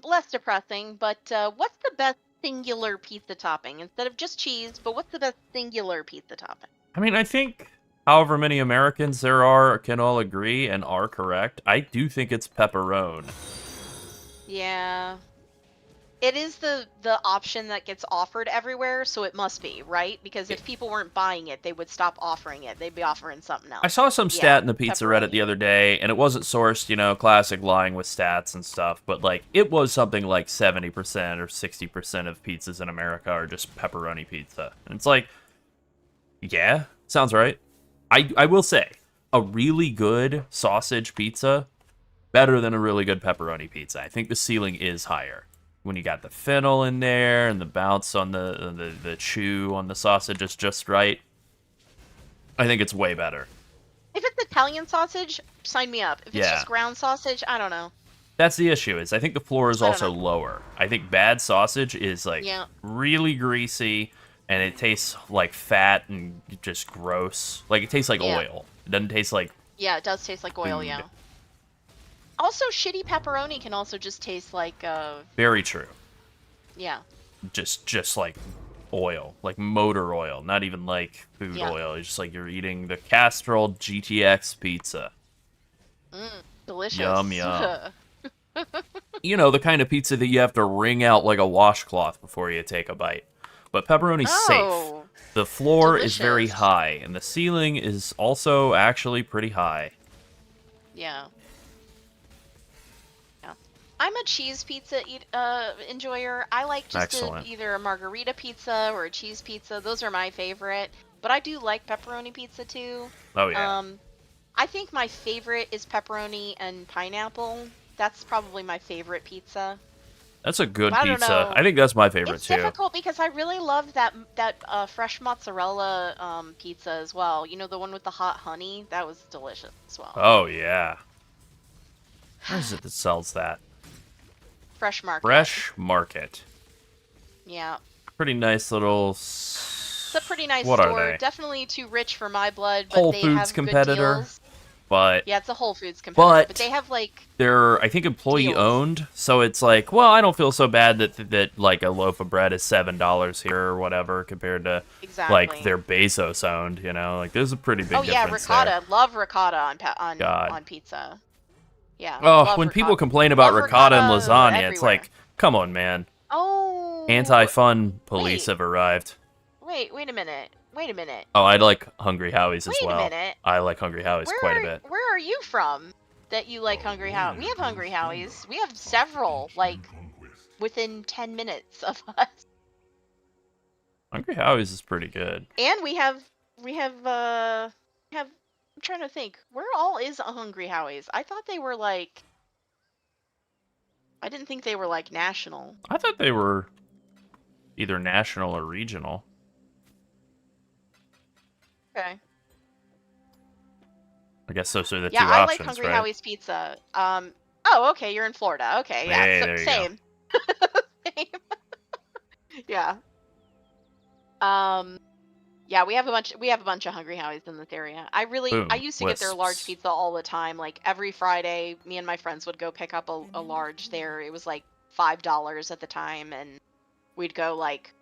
less depressing, but what's the best singular pizza topping instead of just cheese? But what's the best singular pizza topping? I mean, I think however many Americans there are can all agree and are correct. I do think it's pepperoni. Yeah. It is the option that gets offered everywhere, so it must be, right? Because if people weren't buying it, they would stop offering it. They'd be offering something else. I saw some stat Yeah, in the pizza pepperoni. Reddit the other day, and it wasn't sourced, classic lying with stats and stuff, but like it was something like 70% or 60% of pizzas in America are just pepperoni pizza. And it's like, yeah, sounds right. I will say, a really good sausage pizza, better than a really good pepperoni pizza. I think the ceiling is higher. When you got the fennel in there and the bounce on the chew on the sausage is just right, I think it's way better. If it's Italian sausage, sign me up. If it's Yeah. just ground sausage, I don't know. That's the issue, is I think the floor is I don't also know. lower. I think bad sausage is like Yeah. really greasy and it tastes like fat and just gross. Like it tastes like Yeah. oil. It doesn't taste like Yeah, it does taste like oil, Food. yeah. Also, shitty pepperoni can also just taste like, very true. yeah. Just like oil, like motor oil, not even like food Yeah. oil. It's just like you're eating the Castrol GTX pizza. Delicious. Yum, yum. You know, the kind of pizza that you have to wring out like a washcloth before you take a bite. But pepperoni's safe. Oh, The floor is very delicious. high, and the ceiling is also actually pretty high. yeah. Yeah. I'm a cheese pizza enjoyer. I like just Excellent. either a margarita pizza or a cheese pizza. Those are my favorite. But I do like pepperoni pizza too. Oh yeah, I think my favorite is pepperoni and pineapple. That's probably my favorite pizza. that's a good But I don't pizza. know. I think that's my favorite It's too. difficult because I really love that fresh mozzarella pizza as well. You know, the one with the hot honey. That was delicious as well. Oh yeah. Where is it that sells that? Fresh Market. Fresh Market. Yeah. Pretty nice little. It's a pretty nice What store. are they? Definitely too rich for my blood, but Whole they Foods have competitor, good deals. but Yeah, it's a Whole Foods competitor, but they have like they're I think employee deals. owned, so it's like, well, I don't feel so bad that like a loaf of bread is $7 here or whatever compared to exactly like they're Bezos owned. You know, like there's a pretty big Oh yeah, difference ricotta. there. Love ricotta God. on pizza. Yeah. Oh, love when people ricotta. complain about Love ricotta and ricotta lasagna, it's everywhere. like, come on, man. Oh. Anti-fun police wait. have arrived. Wait a minute. Wait a minute. Oh, I like Hungry Howie's as Wait a well. minute. I like Hungry Howie's quite a bit. Where are you from that you like Hungry Howie? We have Hungry Howie's. We have several, like, within 10 minutes of us. Hungry Howie's is pretty good. And I'm trying to think. Where all is a Hungry Howie's? I thought they were like, I didn't think they were like national. I thought they were either national or regional. Okay. I guess those are the two Yeah, I options, like Hungry right? Howie's pizza. Oh, okay, you're in Florida. Okay, yeah, Hey, there you go. same. Same. Yeah. Yeah, we have a bunch of Hungry Howies in this area. I Boom, used to get their large wisps. pizza all the time. Like every Friday, me and my friends would go pick up a large there. It was like $5 at the time, and we'd go like,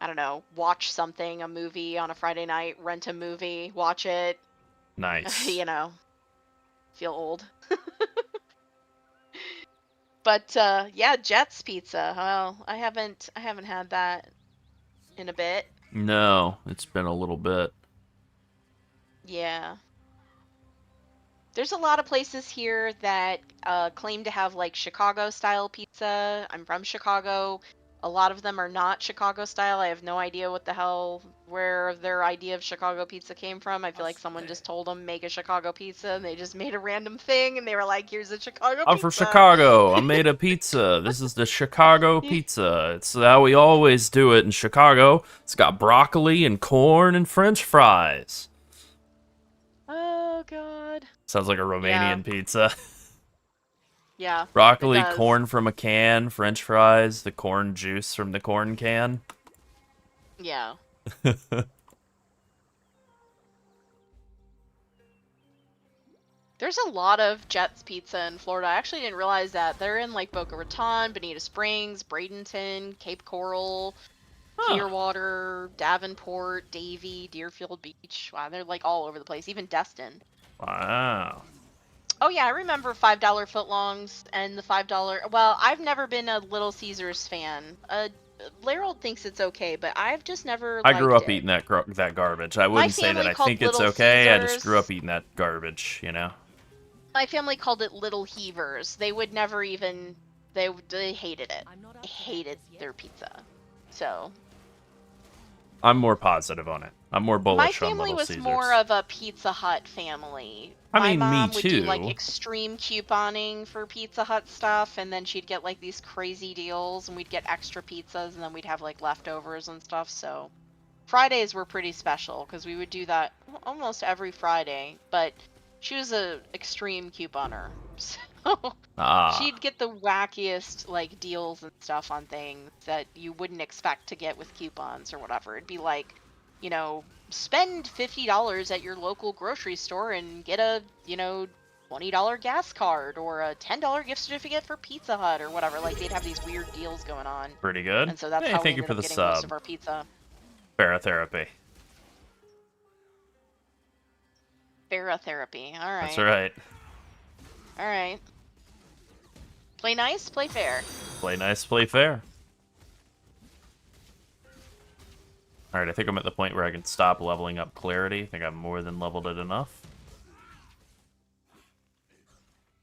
I don't know, watch something, a movie on a Friday night, rent a movie, watch it, Nice. you know, feel old. But yeah, Jet's Pizza. Well, I haven't had that in a bit. No, it's been a little bit. Yeah. There's a lot of places here that claim to have like Chicago style pizza. I'm from Chicago. A lot of them are not Chicago style. I have no idea where their idea of Chicago pizza came from. I feel like someone just told them make a Chicago pizza and they just made a random thing and they were like, here's a Chicago pizza. I'm from Chicago. I made a pizza. This is the Chicago pizza. It's how we always do it in Chicago. It's got broccoli and corn and French fries. Oh, God. Sounds like a Romanian pizza. Yeah. Broccoli, it does. corn from a can, French fries, the corn juice from the corn can. Yeah. There's a lot of Jet's Pizza in Florida. I actually didn't realize that. They're in like Boca Raton, Bonita Springs, Bradenton, Cape Coral, Clearwater, Davenport, Davie, Deerfield Beach. Wow, they're like all over the place. Even Destin. Wow. Oh yeah, I remember $5 footlongs and the $5. Well, I've never been a Little Caesars fan. Larold thinks it's okay, but I've just never. I grew liked up it. eating that garbage. I wouldn't say that family I called think it's Little okay. I Caesars. just grew up eating that garbage, you know? My family called it Little Heavers. They would never even. They hated it. They hated their pizza. So. I'm more positive on it. I'm more bullish My on family Little was Caesars. more of a Pizza Hut family. I My mean, me mom would do too. like extreme couponing for Pizza Hut stuff, and then she'd get like these crazy deals, and we'd get extra pizzas, and then we'd have like leftovers and stuff. So Fridays were pretty special because we would do that almost every Friday. But she was a extreme couponer, so she'd get the wackiest like deals and stuff on things that you wouldn't expect to get with coupons or whatever. It'd be like, you know, spend $50 at your local grocery store and get a, you know, $20 gas card or a $10 gift certificate for Pizza Hut or whatever. Like they'd have these weird deals going on. Pretty good. And so that's Hey, how we thank you ended for up the getting most sub. of our pizza. Paratherapy. Therapy. All right. That's right. All right. Play nice, play fair. Play nice, play fair. Alright, I think I'm at the point where I can stop leveling up clarity. I think I've more than leveled it enough.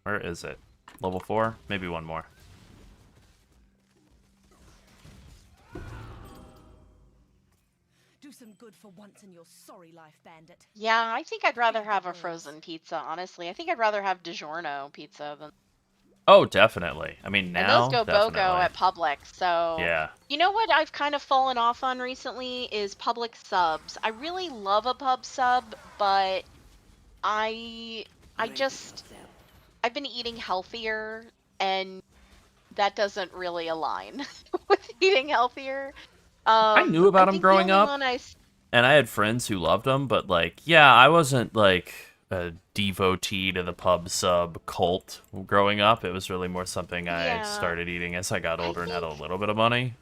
Where is it? Level 4? Maybe one more. good for once in your sorry life, bandit. Yeah, I think I'd rather Feed the have a wolves. frozen pizza, honestly. I think I'd rather have DiGiorno pizza than. Oh, definitely. I mean, And those now, go BOGO definitely. at Publix, so. Yeah. You know what I've kind of fallen off on recently is Publix subs. I really love a pub sub, but I I Brace just yourself. I've been eating healthier and that doesn't really align with eating healthier. I knew I about them think the growing only up, one and I had friends who loved them, but, like, yeah, I wasn't, like, a devotee to the pub sub cult growing up. It was really more something I yeah, started eating as I got I older and had a think little bit of money.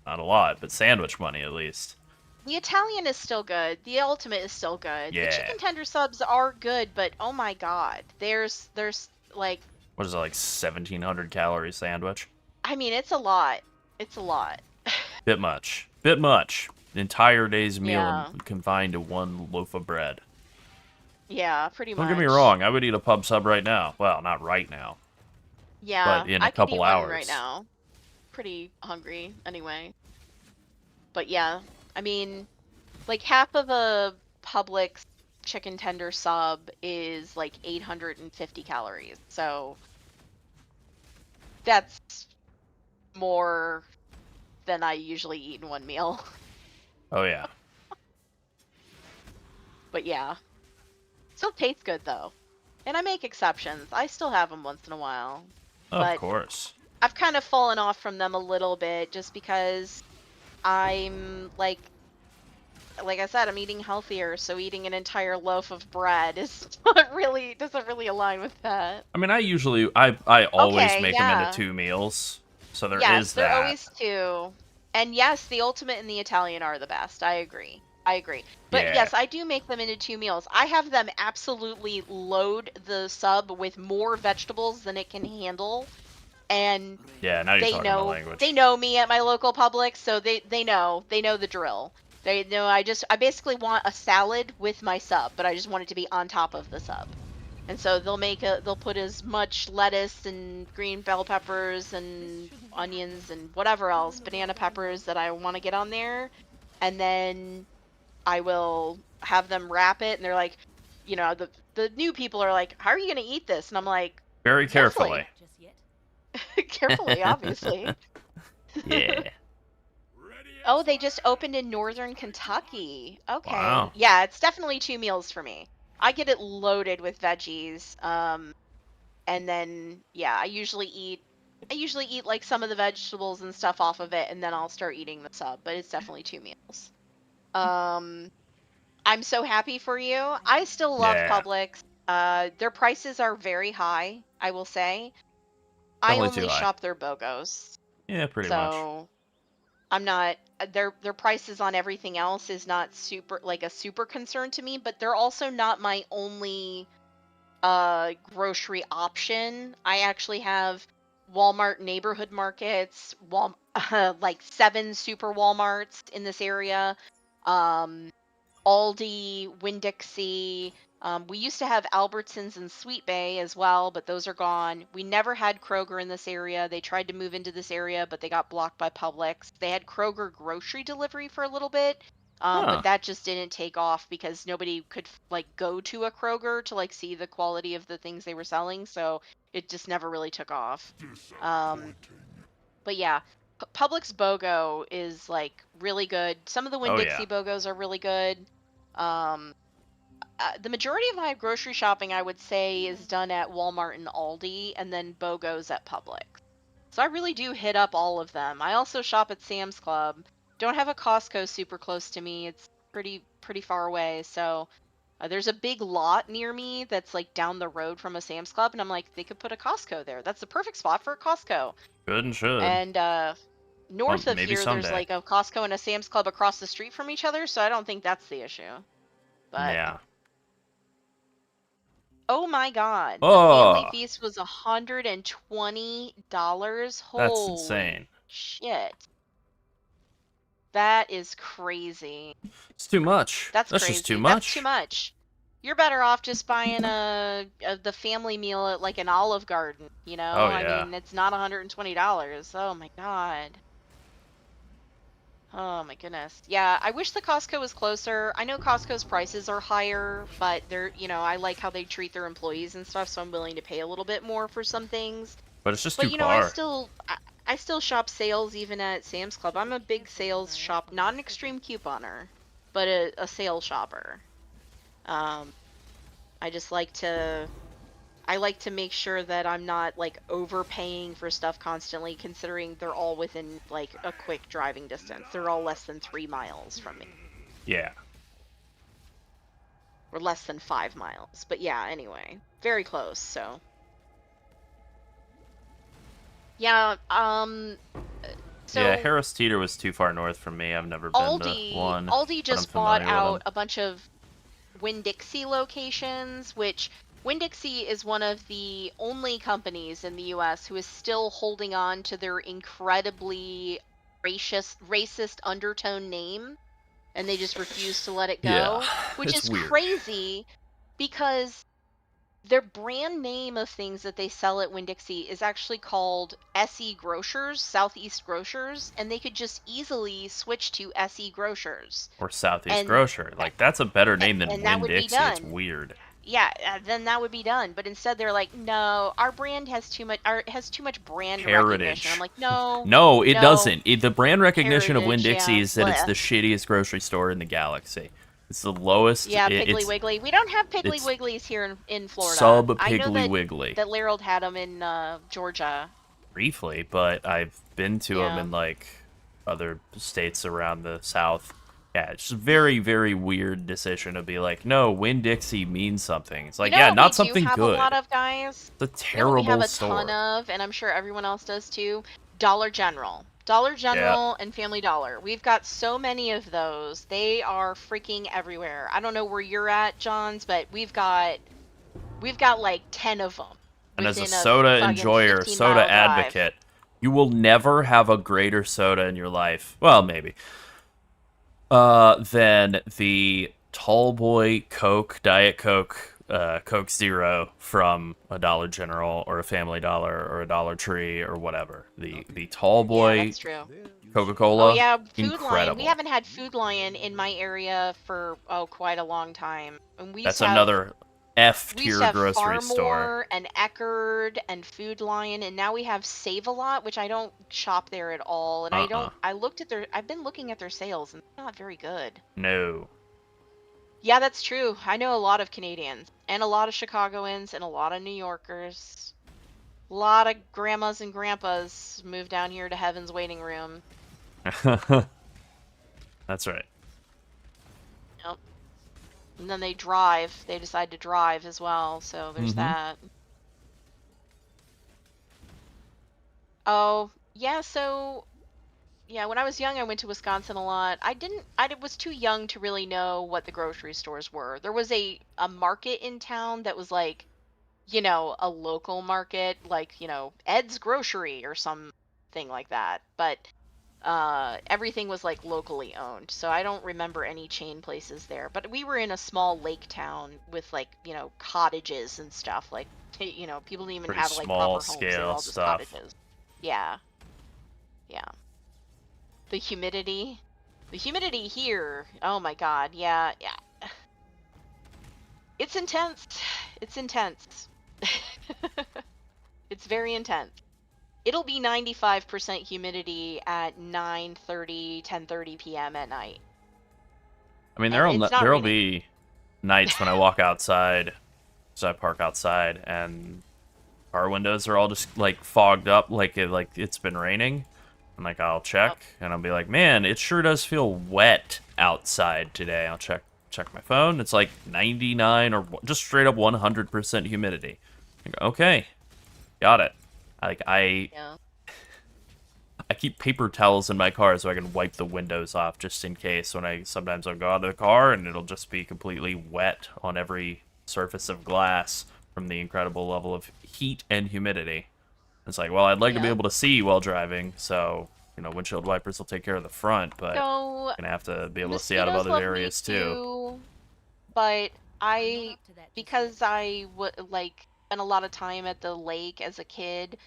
Not a lot, but sandwich money at least. the Italian is still good. The ultimate is still good. The Yeah. chicken tender subs are good, but oh my god. There's like What is it, like 1,700 calorie sandwich? I mean, it's a lot. It's a lot. Bit much. Bit much. The entire day's meal Yeah. confined to one loaf of bread. Yeah, pretty Don't much. get me wrong, I would eat a pub sub right now. Well, not right now, Yeah, but in a I could eat couple one right hours. now. Pretty hungry anyway. But yeah, I mean, like half of a Publix chicken tender sub is like 850 calories. So that's more than I usually eat in one meal. Oh yeah. But yeah, still tastes good though. And I make exceptions. I still have them once in a while. Of But course. I've kind of fallen off from them a little bit just because I'm like I said, I'm eating healthier, so eating an entire loaf of bread is not really doesn't really align with that. I mean, I always Okay, make them into yeah. 2 meals, so there Yes, is they're that. always two. And yes, the ultimate and the Italian are the best. I agree. I agree. But Yeah. yes, I do make them into 2 meals. I have them absolutely load the sub with more vegetables than it can handle. And Yeah, now you're talking my they language. know me at my local Publix, so they know the drill. They know I basically want a salad with my sub, but I just want it to be on top of the sub. And so they'll put as much lettuce and green bell peppers and onions and whatever else, banana peppers that I want to get on there, and then I will have them wrap it and they're like, the new people are like, "How are you going to eat this?" And I'm like, Very "Carefully." carefully. Just yet. Carefully, obviously. Yeah. Oh, they just opened in northern Kentucky. Okay. Wow. Yeah, it's definitely 2 meals for me. I get it loaded with veggies. And then yeah, I usually eat like some of the vegetables and stuff off of it and then I'll start eating the sub, but it's definitely 2 meals. Um I'm so happy for you. I still love Yeah. Publix. Their prices are very high, I will say. I Definitely too only high. shop their BOGOs. Yeah, pretty much. So I'm not their prices on everything else is not a super concern to me, but they're also not my only grocery option. I actually have Walmart neighborhood markets, like 7 super Walmarts in this area. Um Aldi, Winn-Dixie. We used to have Albertsons and Sweet Bay as well, but those are gone. We never had Kroger in this area. They tried to move into this area, but they got blocked by Publix. They had Kroger grocery delivery for a little bit, but Huh. that just didn't take off because nobody could like go to a Kroger to like see the quality of the things they were selling. So it just never really took off. Um, but yeah, Publix BOGO is like really good. Some of the Oh yeah. Winn-Dixie BOGOs are really good. Um, the majority of my grocery shopping, I would say, is done at Walmart and Aldi, and then BOGOs at Publix. So I really do hit up all of them. I also shop at Sam's Club. Don't have a Costco super close to me. It's pretty far away. So there's a big lot near me that's like down the road from a Sam's Club, and I'm like, they could put a Costco there. That's the perfect spot for a Costco. Good and should. And Well, north of maybe here, there's someday. like a Costco and a Sam's Club across the street from each other, so I don't think that's the issue. But Yeah. oh my God, the family Oh, feast was $120. that's Holy insane. shit. That is crazy. It's too much. That's That's crazy. just too That's too much. much. You're better off just buying the family meal at like an Olive Garden, you know? Oh I yeah. mean, it's not $120. Oh my God. Oh my goodness. Yeah, I wish the Costco was closer. I know Costco's prices are higher, but they're, I like how they treat their employees and stuff, so I'm willing to pay a little bit more for some things. But it's just But too far. I still shop sales even at Sam's Club. I'm a big sales shop, not an extreme couponer, but a sales shopper. Um, I just like to make sure that I'm not like overpaying for stuff constantly, considering they're all within like a quick driving distance. They're all less than 3 miles from me, Yeah. or less than 5 miles. But yeah, anyway, very close. So yeah, Yeah, so Harris Teeter was too far north from me. I've never been to one, Aldi but I'm just bought familiar with out them. a bunch of Winn-Dixie locations, which Winn-Dixie is one of the only companies in the US who is still holding on to their incredibly racist undertone name, and they just refuse to let it Yeah, go, which it's is weird. crazy because their brand name of things that they sell at Winn-Dixie is actually called SE Grocers, Southeast Grocers, and they could just easily switch to SE Grocers. Or Southeast And Grocer. Like, that's a better name than and that would be Winn-Dixie. It's done. weird. Yeah, then that would be done. But instead, they're like, no, our brand has too much brand recognition. I'm Heritage. like, no, No, it no, doesn't. The brand recognition of heritage, Winn-Dixie yeah, is that it's bleh. the shittiest grocery store in the galaxy. It's the lowest. Yeah, Piggly It's Wiggly. We don't have Piggly it's Wigglies here in Florida. sub I know Piggly Wiggly. that Larold had them in Georgia. Briefly, but I've been to them Yeah. in like other states around the South. Yeah, it's just a very, very weird decision to be like, no, Winn-Dixie means something. It's like, You know yeah, what not we something do have good. a lot of, guys? It's a You know what we have terrible a ton store. of, and I'm sure everyone else does too? Dollar General. Dollar Yeah. General and Family Dollar. We've got so many of those. They are freaking everywhere. I don't know where you're at, Johns, but we've got like 10 of them And as a within a soda fucking enjoyer, 15-mile soda drive. advocate, you will never have a greater soda in your life. Well, maybe. Than the Tallboy Coke, Diet Coke, Coke Zero from a Dollar General or a Family Dollar or a Dollar Tree or whatever. The Yeah, Tallboy that's true. Oh Coca-Cola, yeah, Food Lion. We incredible. haven't had Food Lion in my area for quite a long time. And That's another F we used tier to have grocery store. Farmore and Eckerd and Food Lion, and now we have Save-A-Lot, which I don't shop there at all. And Uh-uh. I've been looking at their sales, and they're not very good. No. Yeah, that's true. I know a lot of Canadians, and a lot of Chicagoans, and a lot of New Yorkers. A lot of grandmas and grandpas moved down here to Heaven's Waiting Room. That's right. Yep. And then they drive. They decide to drive as well, so there's Mhm. that. Oh, yeah, so yeah, when I was young, I went to Wisconsin a lot. I was too young to really know what the grocery stores were. There was a market in town that was like, a local market, like, Ed's Grocery or something like that. But everything was like locally owned. So I don't remember any chain places there. But we were in a small lake town with like, cottages and stuff. Like, people didn't even Pretty have like small proper homes. They were scale all just stuff. cottages. Yeah. Yeah. The humidity. The humidity here. Oh my god. Yeah. Yeah. It's intense. It's intense. It's very intense. It'll be 95% humidity at 9:30, 10:30 p.m. at night. I mean, And it's not there'll raining. be nights when I walk outside, so I park outside, and car windows are all just like fogged up, like it's been raining, and like I'll check, and I'll be like, man, it sure does feel wet outside today. I'll check my phone. It's like 99 or just straight up 100% humidity. I go, okay, got it. Yeah. I keep paper towels in my car so I can wipe the windows off just in case sometimes I'll go out of the car and it'll just be completely wet on every surface of glass from the incredible level of heat and humidity. It's like, well, I'd like to be Yeah. able to see while driving, so, windshield wipers will take care of the front, but So I'm gonna have to be able to see out of mosquitoes other love me areas too. but I'm not up to that because just yet. I would like spent a lot of time at the lake as a kid.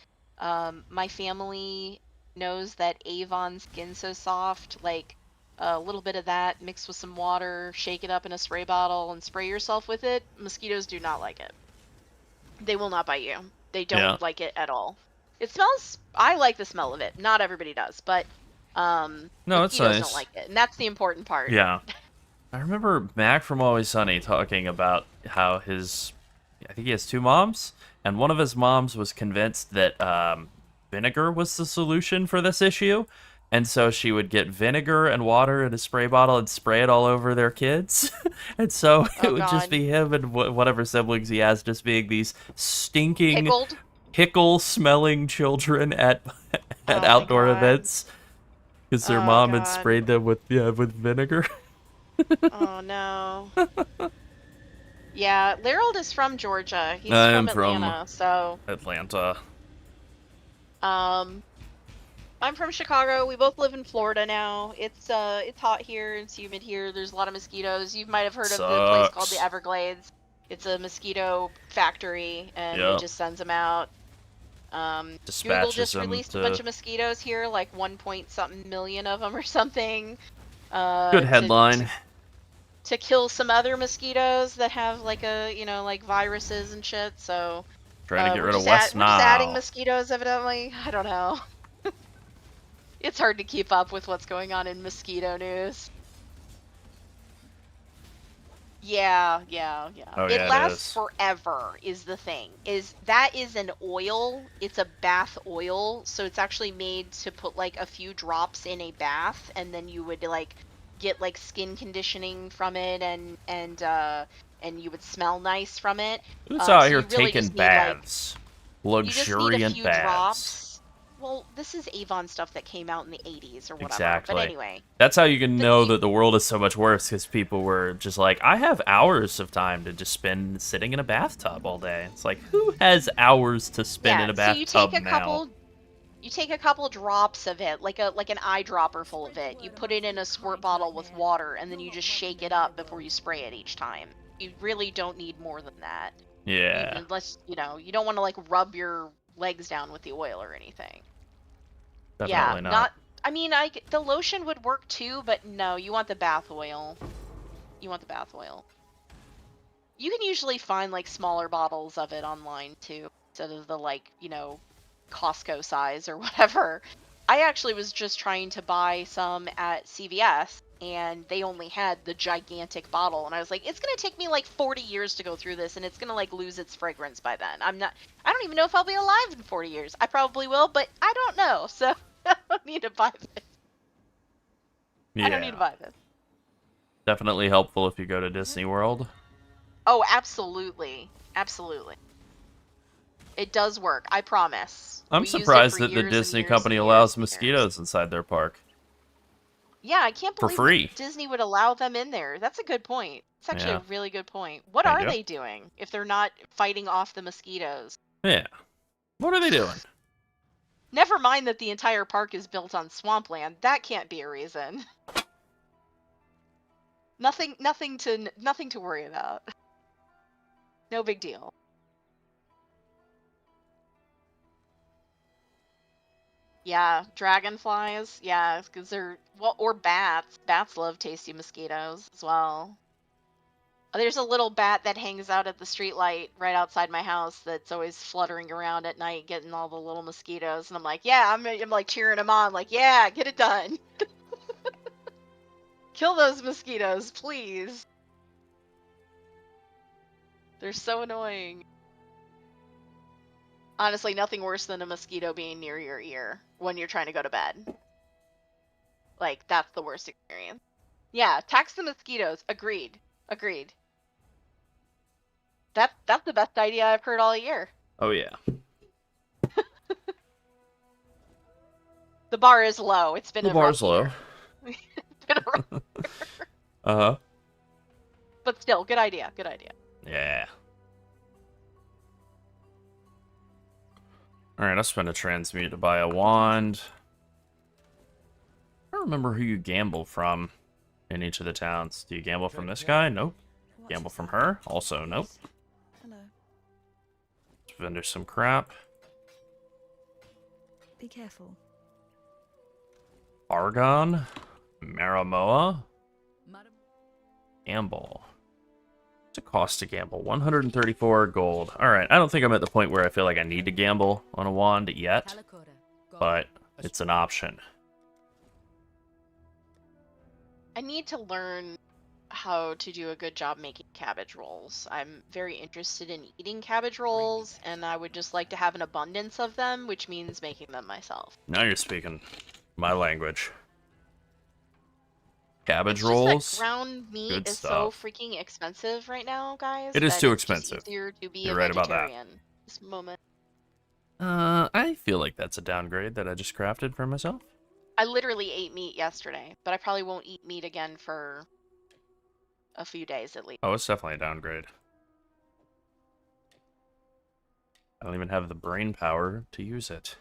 My family knows that Avon Skin So Soft, like a little bit of that mixed with some water, shake it up in a spray bottle, and spray yourself with it. Mosquitoes do not like it. They will not bite you. They don't Yeah. like it at all. It smells. I like the smell of it. Not everybody does, but No, it's mosquitoes nice. don't like it, and that's the important part. Yeah. I remember Mac from Always Sunny talking about how I think he has 2 moms, and one of his moms was convinced that vinegar was the solution for this issue, and so she would get vinegar and water in a spray bottle and spray it all over their kids, and so it would just God. be him and whatever siblings he has just being these stinking, Pickled. pickle-smelling children at Oh my outdoor God. events because their Oh, mom had God. sprayed them with vinegar. Oh no. Yeah, Lerold is from Georgia. He's I'm from from- Atlanta, so Atlanta. I'm from Chicago. We both live in Florida now. It's hot here, it's humid here. There's a lot of mosquitoes. You might have heard of the place called Sucks. the Everglades. It's a mosquito factory, and Yep. it just sends them out. Google Dispatches just them released to- a bunch of mosquitoes here, like 1 point something million of them or something. Good headline. To kill some other mosquitoes that have like like viruses and shit. So Trying to get we're rid of just West we're just adding Nile. mosquitoes, evidently. I don't know. It's hard to keep up with what's going on in mosquito news. Yeah. Oh, It yeah, it lasts is. forever is the thing. That is an oil. It's a bath oil, so it's actually made to put like a few drops in a bath, and then you would like get like skin conditioning from it, and you would smell nice from it. Who's So out you here really taking just need, like, baths? you just need a Luxuriant few baths. drops. Well, this is Avon stuff that came out in the 80s or whatever. Exactly. But anyway. That's how you can But know you- that the world is so much worse, because people were just like, I have hours of time to just spend sitting in a bathtub all day. It's like, who has hours to spend in a bathtub so you take a now? couple you take a couple drops of it, like an eyedropper full of it. You put it in a squirt bottle with water, and then you just shake it up before you spray it each time. You really don't need more than that. Yeah. Unless, you don't want to like rub your legs down with the oil or anything. Definitely Yeah, not. I mean, the lotion would work too, but no, you want the bath oil. You want the bath oil. You can usually find like smaller bottles of it online too, instead of the like, Costco size or whatever. I actually was just trying to buy some at CVS, and they only had the gigantic bottle, and I was like, it's gonna take me like 40 years to go through this, and it's gonna like lose its fragrance by then. I don't even know if I'll be alive in 40 years. I probably will, but I don't know, so I don't need to buy this. Yeah. I don't need to buy this. Definitely helpful if you go to Disney World. Oh, absolutely. Absolutely. It does work, I promise. I'm We used it surprised for that the years and Disney years company and allows years and years. mosquitoes inside their park. Yeah, I can't For believe free. that Disney would allow them in there. That's a good point. It's actually Yeah. a really good point. What Thank are you. they doing if they're not fighting off the mosquitoes? Yeah. What are they doing? Never mind that the entire park is built on swampland. That can't be a reason. Nothing to worry about. No big deal. Yeah, dragonflies. Yeah, because or bats. Bats love tasty mosquitoes as well. There's a little bat that hangs out at the streetlight right outside my house that's always fluttering around at night, getting all the little mosquitoes. And I'm like, yeah, I'm like cheering him on, like, yeah, get it done. Kill those mosquitoes, please. They're so annoying. Honestly, nothing worse than a mosquito being near your ear when you're trying to go to bed. Like, that's the worst experience. Yeah, tax the mosquitoes. Agreed. That's the best idea I've heard all year. Oh, yeah. The bar is low. It's been The a bar's rough low. year. It's been a rough year. Uh-huh. But still, good idea. Yeah. Alright, I'll spend a transmute to buy a wand. I don't remember who you gamble from in each of the towns. Do you gamble from this guy? Nope. Gamble from her? Also, nope. Hello. Vendor some crap. Be careful. Argon? Maramoa? Madam, Gamble. What's it cost to gamble? 134 gold. Alright, I don't think I'm at the point where I feel like I need to gamble on a wand yet, Calicoda, go. but it's an option. I need to learn how to do a good job making cabbage rolls. I'm very interested in eating cabbage rolls, and I would just like to have an abundance of them, which means making them myself. Now you're speaking my language. Cabbage It's rolls? just that ground meat Good is so stuff. freaking expensive right now, guys. It is that too it's just expensive. easier to be You're a right about that. vegetarian this moment. I feel like that's a downgrade that I just crafted for myself. I literally ate meat yesterday, but I probably won't eat meat again for a few days at least. Oh, it's definitely a downgrade. I don't even have the brain power to use it.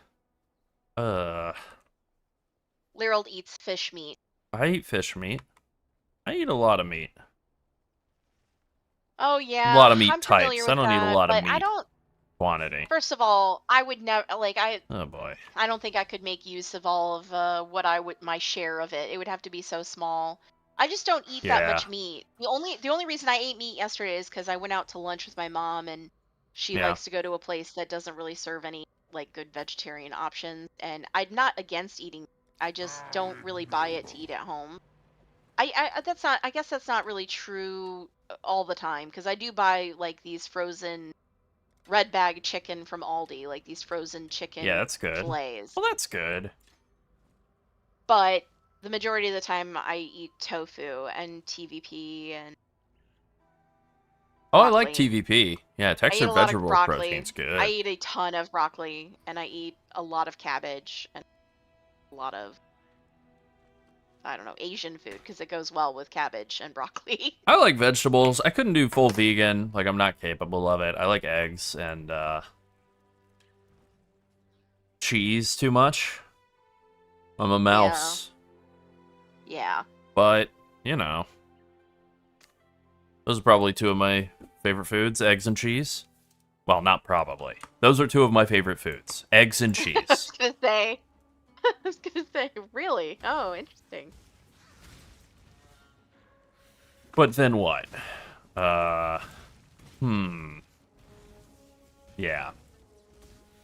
Lerold eats fish meat. I eat fish meat. I eat a lot of meat. Oh yeah, A lot of meat I'm familiar types. I with don't eat a that, lot of but meat I don't. quantity. First of all, I would never Oh boy. I don't think I could make use of all of what I would my share of it. It would have to be so small. I just don't eat that Yeah. much meat. The only reason I ate meat yesterday is because I went out to lunch with my mom, and she Yeah. likes to go to a place that doesn't really serve any like good vegetarian options. And I'm not against eating. I just don't really buy it to eat at home. That's not. I guess that's not really true all the time because I do buy like these frozen red bag chicken from Aldi, like these frozen chicken Yeah, that's good. fillets. Well, that's good. But the majority of the time I eat tofu and TVP and Oh, I like broccoli. TVP. Yeah, I eat textured a lot of vegetable broccoli. protein's good. I eat a ton of broccoli and I eat a lot of cabbage and a lot of I don't know, Asian food because it goes well with cabbage and broccoli. I like vegetables. I couldn't do full vegan. Like, I'm not capable of it. I like eggs and cheese too much. I'm a mouse. Yeah. But, you know. Those are probably two of my favorite foods, eggs and cheese. Well, not probably. Those are two of my favorite foods, eggs and I was cheese. gonna say. I was gonna say, really? Oh, interesting. But then what? Yeah.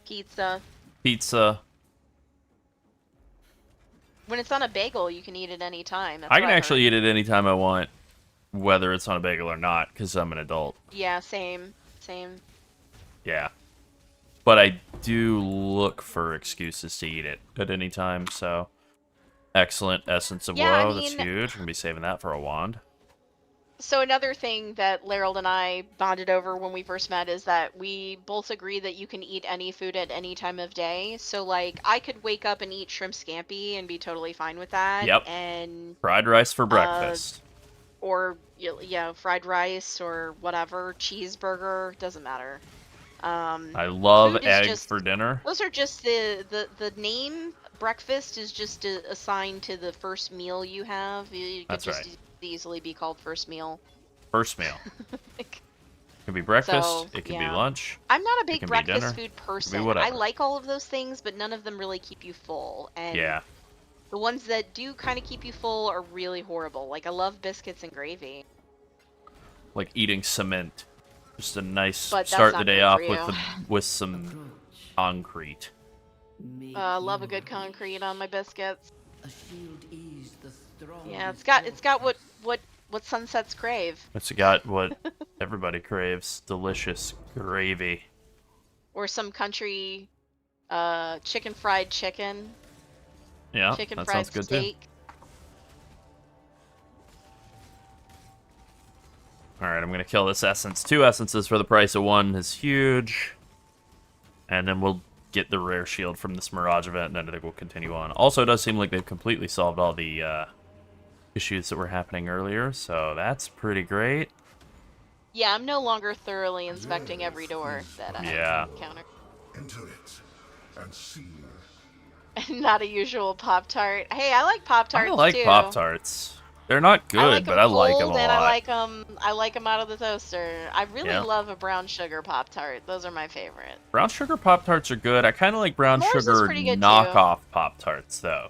Pizza. Pizza. When it's on a bagel, you can eat it any time. That's I what can I've actually heard. eat it anytime I want, whether it's on a bagel or not, because I'm an adult. Yeah, same. Same. Yeah. But I do look for excuses to eat it at any time, so... Excellent Essence of Yeah, I Woe, that's mean- huge. I'm going to be saving that for a wand. So another thing that Larold and I bonded over when we first met is that we both agree that you can eat any food at any time of day. So like I could wake up and eat shrimp scampi and be totally fine with that. Yep. And Fried rice for breakfast. or yeah, fried rice or whatever, cheeseburger, doesn't matter. I love food is eggs just- for dinner. Those are just the name breakfast is just assigned to the first meal you have. It could That's just right. easily be called first meal. First meal. It could be breakfast, So, it could yeah. be lunch. I'm not a can big be breakfast dinner, food person. I whatever. like all of those things, but none of them really keep you full. And Yeah. the ones that do kind of keep you full are really horrible. Like I love biscuits and gravy. Like eating cement. Just a nice But that's start the not day good off for with you. with some Approach. concrete. Make Love a good your concrete on my biscuits. A shield is the strong. Yeah, it's got what sunsets crave, It's got what everybody craves. Delicious gravy. or some country, chicken fried chicken, Yeah, chicken that fried sounds good steak. too. Alright, I'm gonna kill this essence. 2 essences for the price of 1 is huge. And then we'll get the rare shield from this Mirage event, and then I think we'll continue on. Also, it does seem like they've completely solved all the issues that were happening earlier, so that's pretty great. Yeah, I'm no longer thoroughly inspecting every door that I Yeah. encounter. Enter it and see. Not a usual Pop Tart. Hey, I like Pop Tarts I like too. Pop-Tarts. They're not good, I like but I like them a cold, and I lot. like them out of the toaster. I really Yeah. love a brown sugar Pop Tart. Those are my favorite. Brown sugar Pop-Tarts are good. I kind of like brown S'mores is sugar pretty good, too. knockoff Pop-Tarts, though.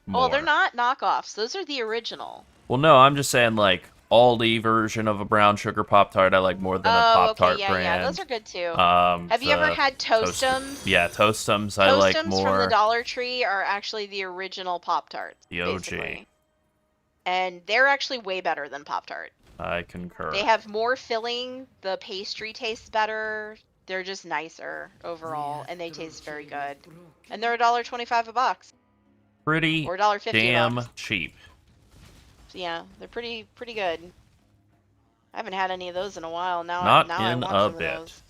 more. Oh, they're not knockoffs. Those are the original. Well, no, I'm just saying, like, Aldi version of a brown sugar Pop-Tart I like more than a Oh, okay, Pop-Tart yeah, brand. yeah, those are good too. Have you ever The had Toastums? Yeah, Toastums I like Toastums from the more. Dollar Tree are actually the original Pop-Tarts, The OG. basically. And they're actually way better than Pop-Tart. I concur. They have more filling, the pastry tastes better, they're just nicer overall, and they taste very good. And they're $1.25 a box. Pretty Or $1.50 a damn box. cheap. So yeah, they're pretty good. I haven't had any of those in a while. Now I Not want in some a of bit. those.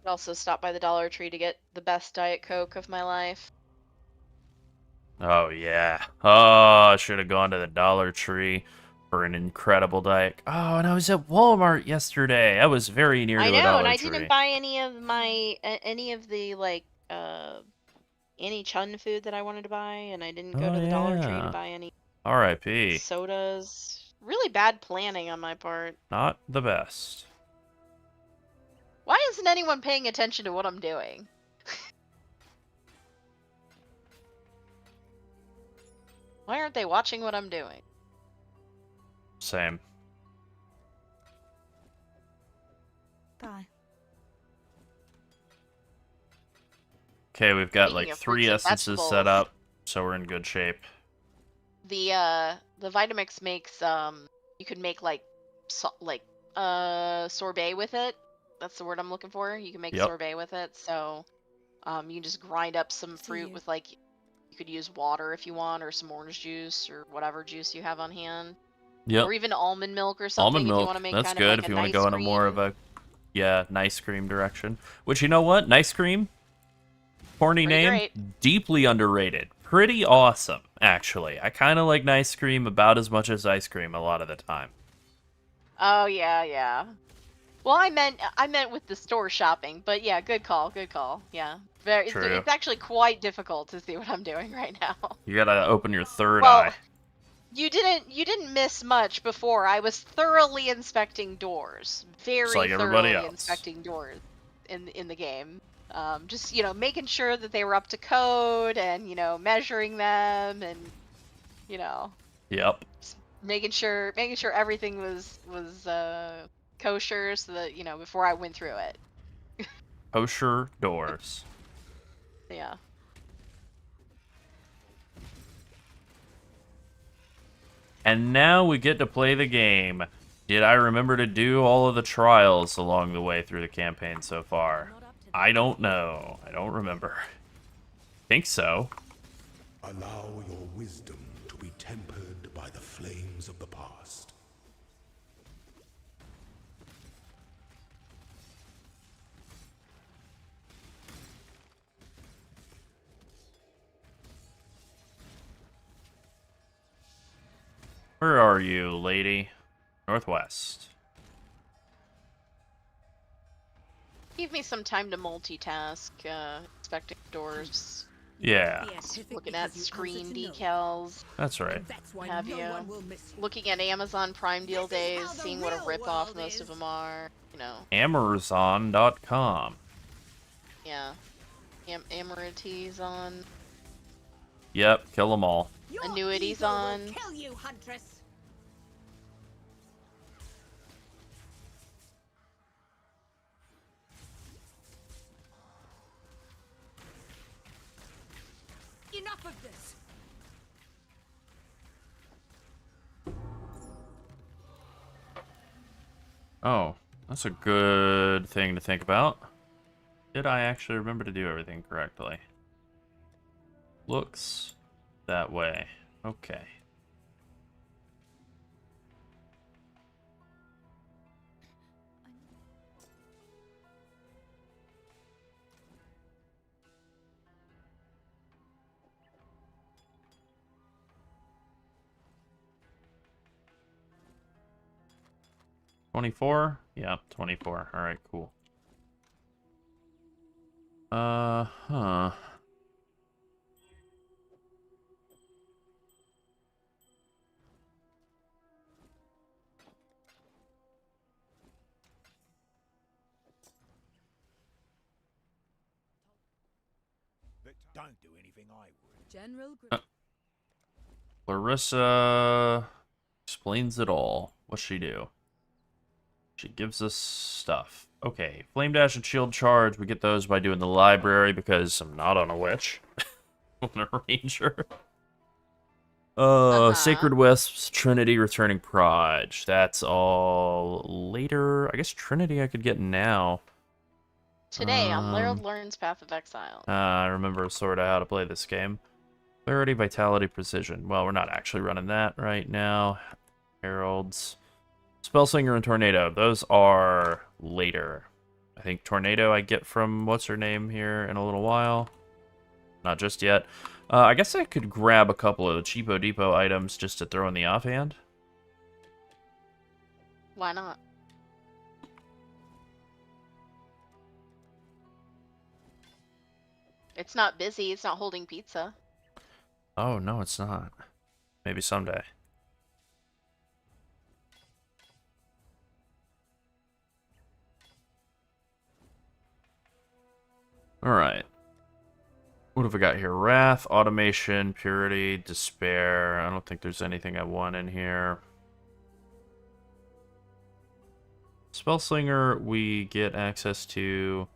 I also stopped by the Dollar Tree to get the best Diet Coke of my life. Oh, yeah. Oh, I should have gone to the Dollar Tree for an incredible diet. Oh, and I was at Walmart yesterday. I was very near to I a know, Dollar and I Tree. didn't buy any of the like Annie Chun food that I wanted to buy, and I didn't go Oh, to the Dollar Tree to yeah. buy any R.I.P. sodas. Really bad planning on my part. Not the best. Why isn't anyone paying attention to what I'm doing? Why aren't they watching what I'm doing? Same. Bye. Okay, we've got Speaking like of 3 fruits and essences set vegetables. up, so we're in good shape. The Vitamix makes you could make like sorbet with it. That's the word I'm looking for. You can make Yep. sorbet with it. So you can just grind up some fruit you. with like you could use water if you want, or some orange juice, or whatever juice you have on hand. Yep. Or even almond milk or something Almond if you milk. want to make That's kind good of like if a you want to nice go in a more of cream. a nice cream direction. Which, you know what? Nice cream, corny Pretty name, great. deeply underrated. Pretty awesome, actually. I kind of like nice cream about as much as ice cream a lot of the time. Oh yeah, yeah. Well, I meant with the store shopping, but yeah, good call, good call. Yeah, True. it's actually quite difficult to see what I'm doing right now. You gotta open your third Well, eye. you didn't miss much before. I was thoroughly inspecting doors, very like everybody thoroughly else. inspecting doors in the game. Just making sure that they were up to code, and measuring them, and Yep. making sure everything was kosher, so that before I went through it. Kosher doors. Yeah. And now we get to play the game. Did I remember to do all of the trials along the way through the campaign so far? I don't know. I don't remember. Think so. Allow your wisdom to be tempered by the flames of the past. Where are you, lady? Northwest. Give me some time to multitask, inspecting doors, Yeah, looking at screen decals, that's right. That's why have no you, one will miss you. looking at Amazon Prime deal This is days, how the seeing what a real ripoff world most is. of them are, Amazon.com. yeah. Amorities on, Yep, kill them all. Your annuities ego will on. kill you, Huntress. Enough of this. Oh, that's a good thing to think about. Did I actually remember to do everything correctly? Looks that way. Okay. $24? Yeah, 24. Alright, cool. Huh. Don't do anything I would. General. Clarissa explains it all. What's she do? She gives us stuff. Okay, Flame Dash and Shield Charge. We get those by doing the library because I'm not on a witch. I'm on a ranger. Sacred Wisps, Trinity, Returning Proj. That's all later. I guess Trinity I could get now. Today on Laird Learns Path of Exile. I remember sort of how to play this game. Clarity, Vitality, Precision. Well, we're not actually running that right now. Heralds. Spellslinger and Tornado. Those are later. I think Tornado I get from what's-her-name here in a little while. Not just yet. I guess I could grab a couple of Cheapo Depot items just to throw in the offhand. Why not? It's not busy. It's not holding pizza. Oh, no, it's not. Maybe someday. Alright. What have we got here? Wrath, Automation, Purity, Despair. I don't think there's anything I want in here. Spellslinger, we get access to...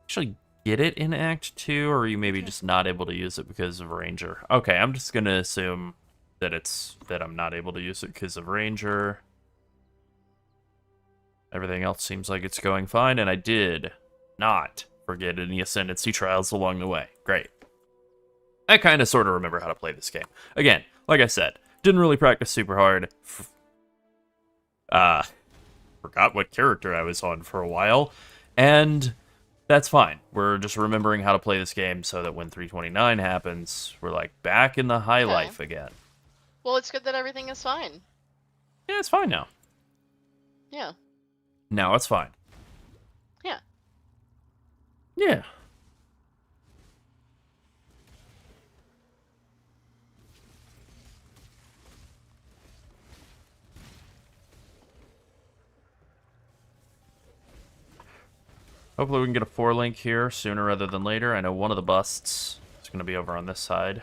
Actually, get it in Act 2, or are you maybe just not able to use it because of Ranger? Okay, I'm just going to assume that I'm not able to use it because of Ranger. Everything else seems like it's going fine, and I did not forget any Ascendancy trials along the way. Great. I kind of sort of remember how to play this game. Again, like I said, didn't really practice super hard. Forgot what character I was on for a while, and that's fine. We're just remembering how to play this game so that when 329 happens, we're like back in the high life again. Well, it's good that everything is fine. Yeah, it's fine now. Yeah. Now it's fine. Yeah. Yeah. Hopefully we can get a 4-link here sooner rather than later. I know one of the busts is going to be over on this side.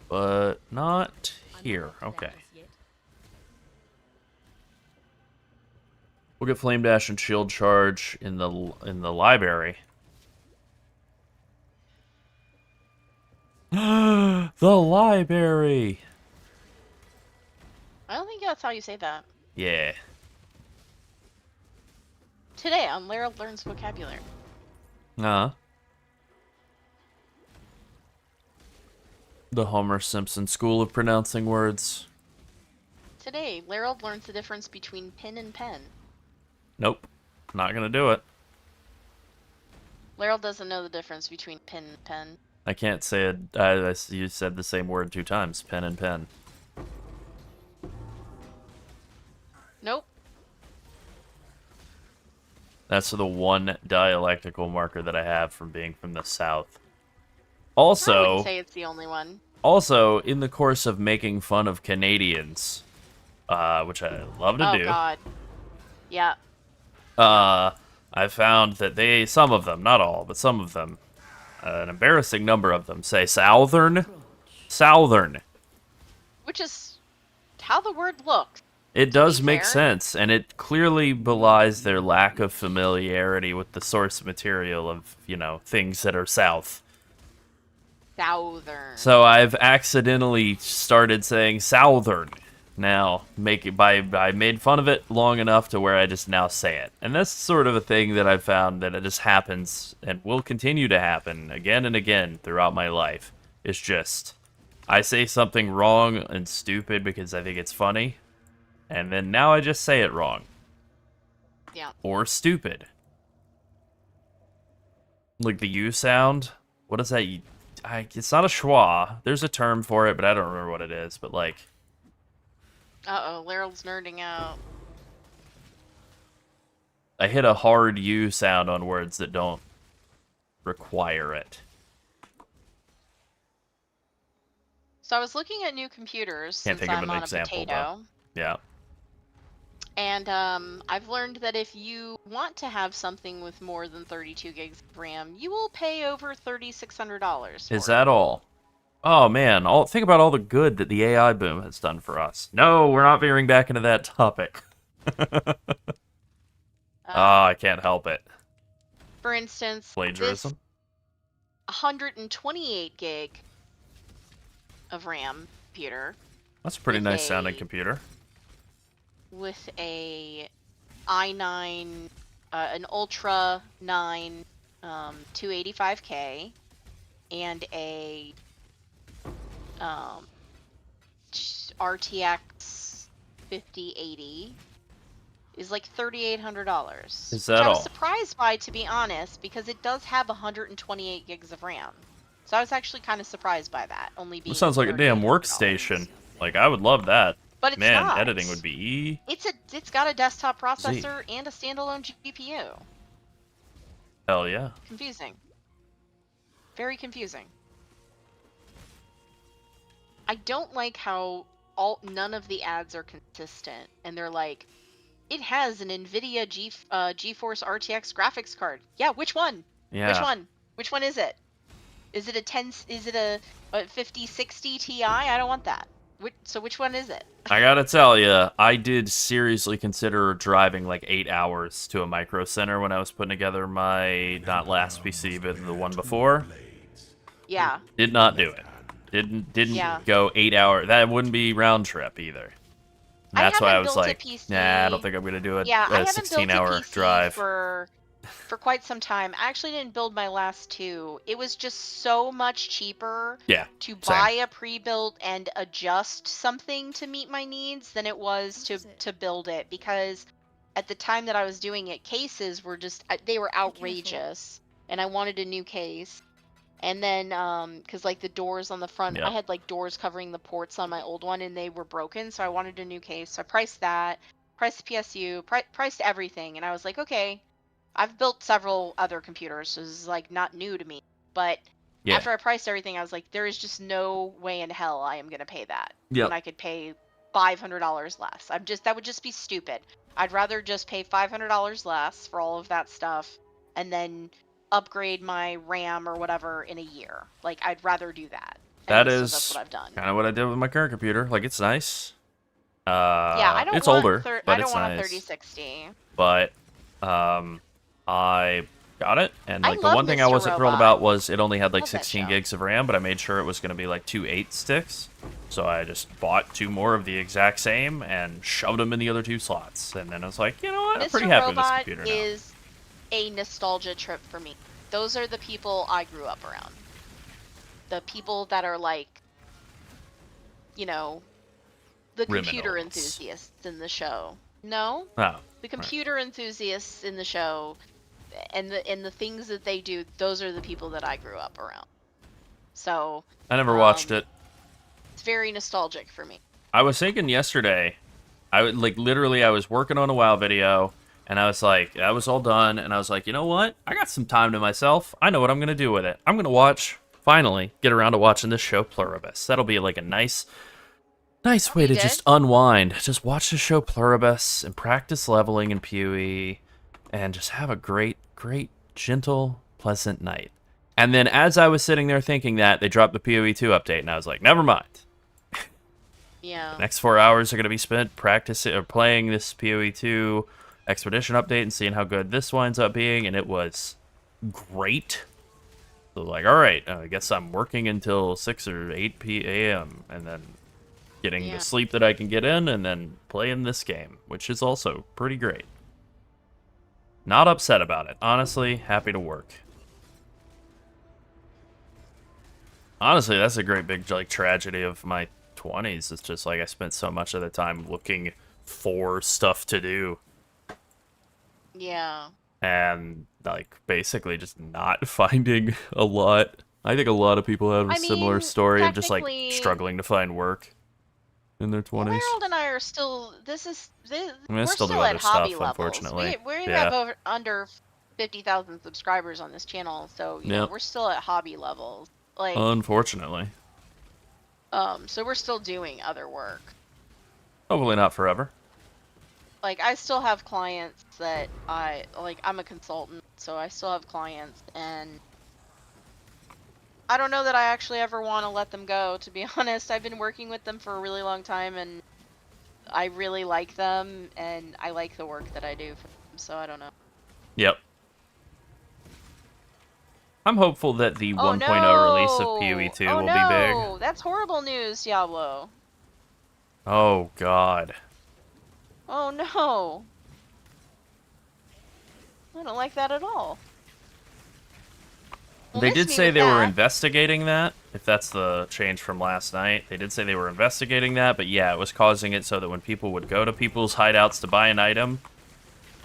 But not here. Okay. We'll get Flame Dash and Shield Charge in the library. The library! I don't think that's how you say that. Yeah. Today on Laird Learns Vocabulary. The Homer Simpson School of Pronouncing Words. Today, Laird learns the difference between pin and pen. Nope. Not gonna do it. Laird doesn't know the difference between pin and pen. I can't say it. You said the same word 2 times. Pen and pen. Nope. That's the one dialectical marker that I have from being from the South. Also, I wouldn't say it's the only one. Also, in the course of making fun of Canadians, which I love to do. Oh God. Yeah. I found that some of them, not all, but some of them, an embarrassing number of them say Southern. Southern. Which is how the word looks. It does be make fair. sense, and it clearly belies their lack of familiarity with the source material of, things that are South. Southern. So I've accidentally started saying Southern. Now, I made fun of it long enough to where I just now say it. And that's sort of a thing that I've found that it just happens and will continue to happen again and again throughout my life. It's just, I say something wrong and stupid because I think it's funny, and then now I just say it wrong. Yeah. Or stupid. Like the U sound. What is that? It's not a schwa. There's a term for it, but I don't remember what it is. But like... Uh-oh, Lairl's nerding out. I hit a hard U sound on words that don't require it. So I was looking at new computers Can't since think of I'm an on example, a potato. Yeah. And I've learned that if you want to have something with more than 32 gigs of RAM, you will pay over $3,600. Is that all? Oh man, think about all the good that the AI boom has done for us. No, we're not veering back into that topic. I can't help it. For instance, Plagiarism? this 128 gig of RAM computer. That's a pretty with nice sounding computer. With a i9, an Ultra 9 285K, and a RTX 5080 is like $3,800. Is that which I was all? surprised by, to be honest, because it does have 128 gigs of RAM. So I was actually kind of surprised by that. Only being It sounds like a damn $3,800. workstation. Like I would love that. But it's Man, not. editing would be It's got a desktop processor and a standalone GPU. hell yeah. Confusing. Very confusing. I don't like how none of the ads are consistent, and they're like, it has an NVIDIA GeForce RTX graphics card. Yeah, which one? Yeah. Which one? Which one is it? Is it a 10? Is it a 5060 Ti? I don't want that. So which one is it? I gotta tell you, I did seriously consider driving like 8 hours to a micro center when I was putting together my not last PC, but the one before. Yeah. Did not do it. Didn't Yeah. go 8 hours. That wouldn't be round trip either. And that's why I was built a like, PC. nah, I don't think I'm gonna do Yeah, I a haven't built a 16-hour PC drive. for quite some time. I actually didn't build my last two. It was just so much cheaper Yeah. to same. buy a pre-built and adjust something to meet my needs than it was to build it, because at the time that I was doing it, cases were just they were outrageous, and I wanted a new case. And then because like the doors on the front, Yep. I had like doors covering the ports on my old one, and they were broken, so I wanted a new case. So I priced that, priced the PSU, priced everything, and I was like, okay, I've built several other computers, so this is like not new to me. But Yeah. after I priced everything, I was like, there is just no way in hell I am gonna pay that Yep. when I could pay $500 less. That would just be stupid. I'd rather just pay $500 less for all of that stuff, and then upgrade my RAM or whatever in a year. Like, I'd rather do that. That And so is that's what I've done. kind of what I did with my current computer. Like, it's nice. Yeah, I don't it's want older, but I don't it's want a nice. 3060. But I got it, and I like the love one thing I Mr. wasn't thrilled Robot. about was it only had like Love that 16 show. gigs of RAM, but I made sure it was going to be like 2 8 sticks. So I just bought 2 more of the exact same and shoved them in the other 2 slots. And then I was like, you know what, I'm pretty Mr. happy with this Robot computer now. is a nostalgia trip for me. Those are the people I grew up around. The people that are like, you know, the computer Criminals. enthusiasts in the show. No, Oh, the computer enthusiasts in the show, and the things that they do. Those are the people that I grew up around. So I never watched it. it's very nostalgic for me. I was thinking yesterday, I would like literally I was working on a WoW video, and I was like, I was all done, and I was like, you know what? I got some time to myself. I know what I'm gonna do with it. I'm gonna finally get around to watching this show Pluribus. That'll be like a nice way to be just good. unwind. Just watch the show Pluribus and practice leveling in PoE, and just have a great, gentle, pleasant night. And then as I was sitting there thinking that, they dropped the PoE 2 update, and I was like, never mind. Yeah. The next 4 hours are going to be spent practicing or playing this PoE 2 expedition update and seeing how good this winds up being, and it was great. So like, all right, I guess I'm working until 6 or 8 p.m. and then getting Yeah. the sleep that I can get in, and then playing this game, which is also pretty great. Not upset about it. Honestly, happy to work. Honestly, that's a great big like tragedy of my 20s. It's just like I spent so much of the time looking for stuff to do Yeah. and like basically just not finding a lot. I think a lot of people have a I similar mean, story of just like technically- struggling to find work in their 20s. Harold and I are still. I We're still do still at other stuff, hobby levels. unfortunately. We Yeah. have under 50,000 subscribers on this channel, so you know, Yep. we're still at hobby levels. Like, Unfortunately. so we're still doing other work. Hopefully not forever. like, I still have clients that I'm a consultant, so I still have clients, and I don't know that I actually ever want to let them go, to be honest. I've been working with them for a really long time, and I really like them, and I like the work that I do for them, so I don't know. Yep. I'm hopeful that the 1.0 release of PoE 2 will be big. Oh, that's horrible news, Diablo. Oh, God. Oh, no. I don't like that at all. Well, They miss did me say with they were that. investigating that, if that's the change from last night. They did say they were investigating that, but yeah, it was causing it so that when people would go to people's hideouts to buy an item,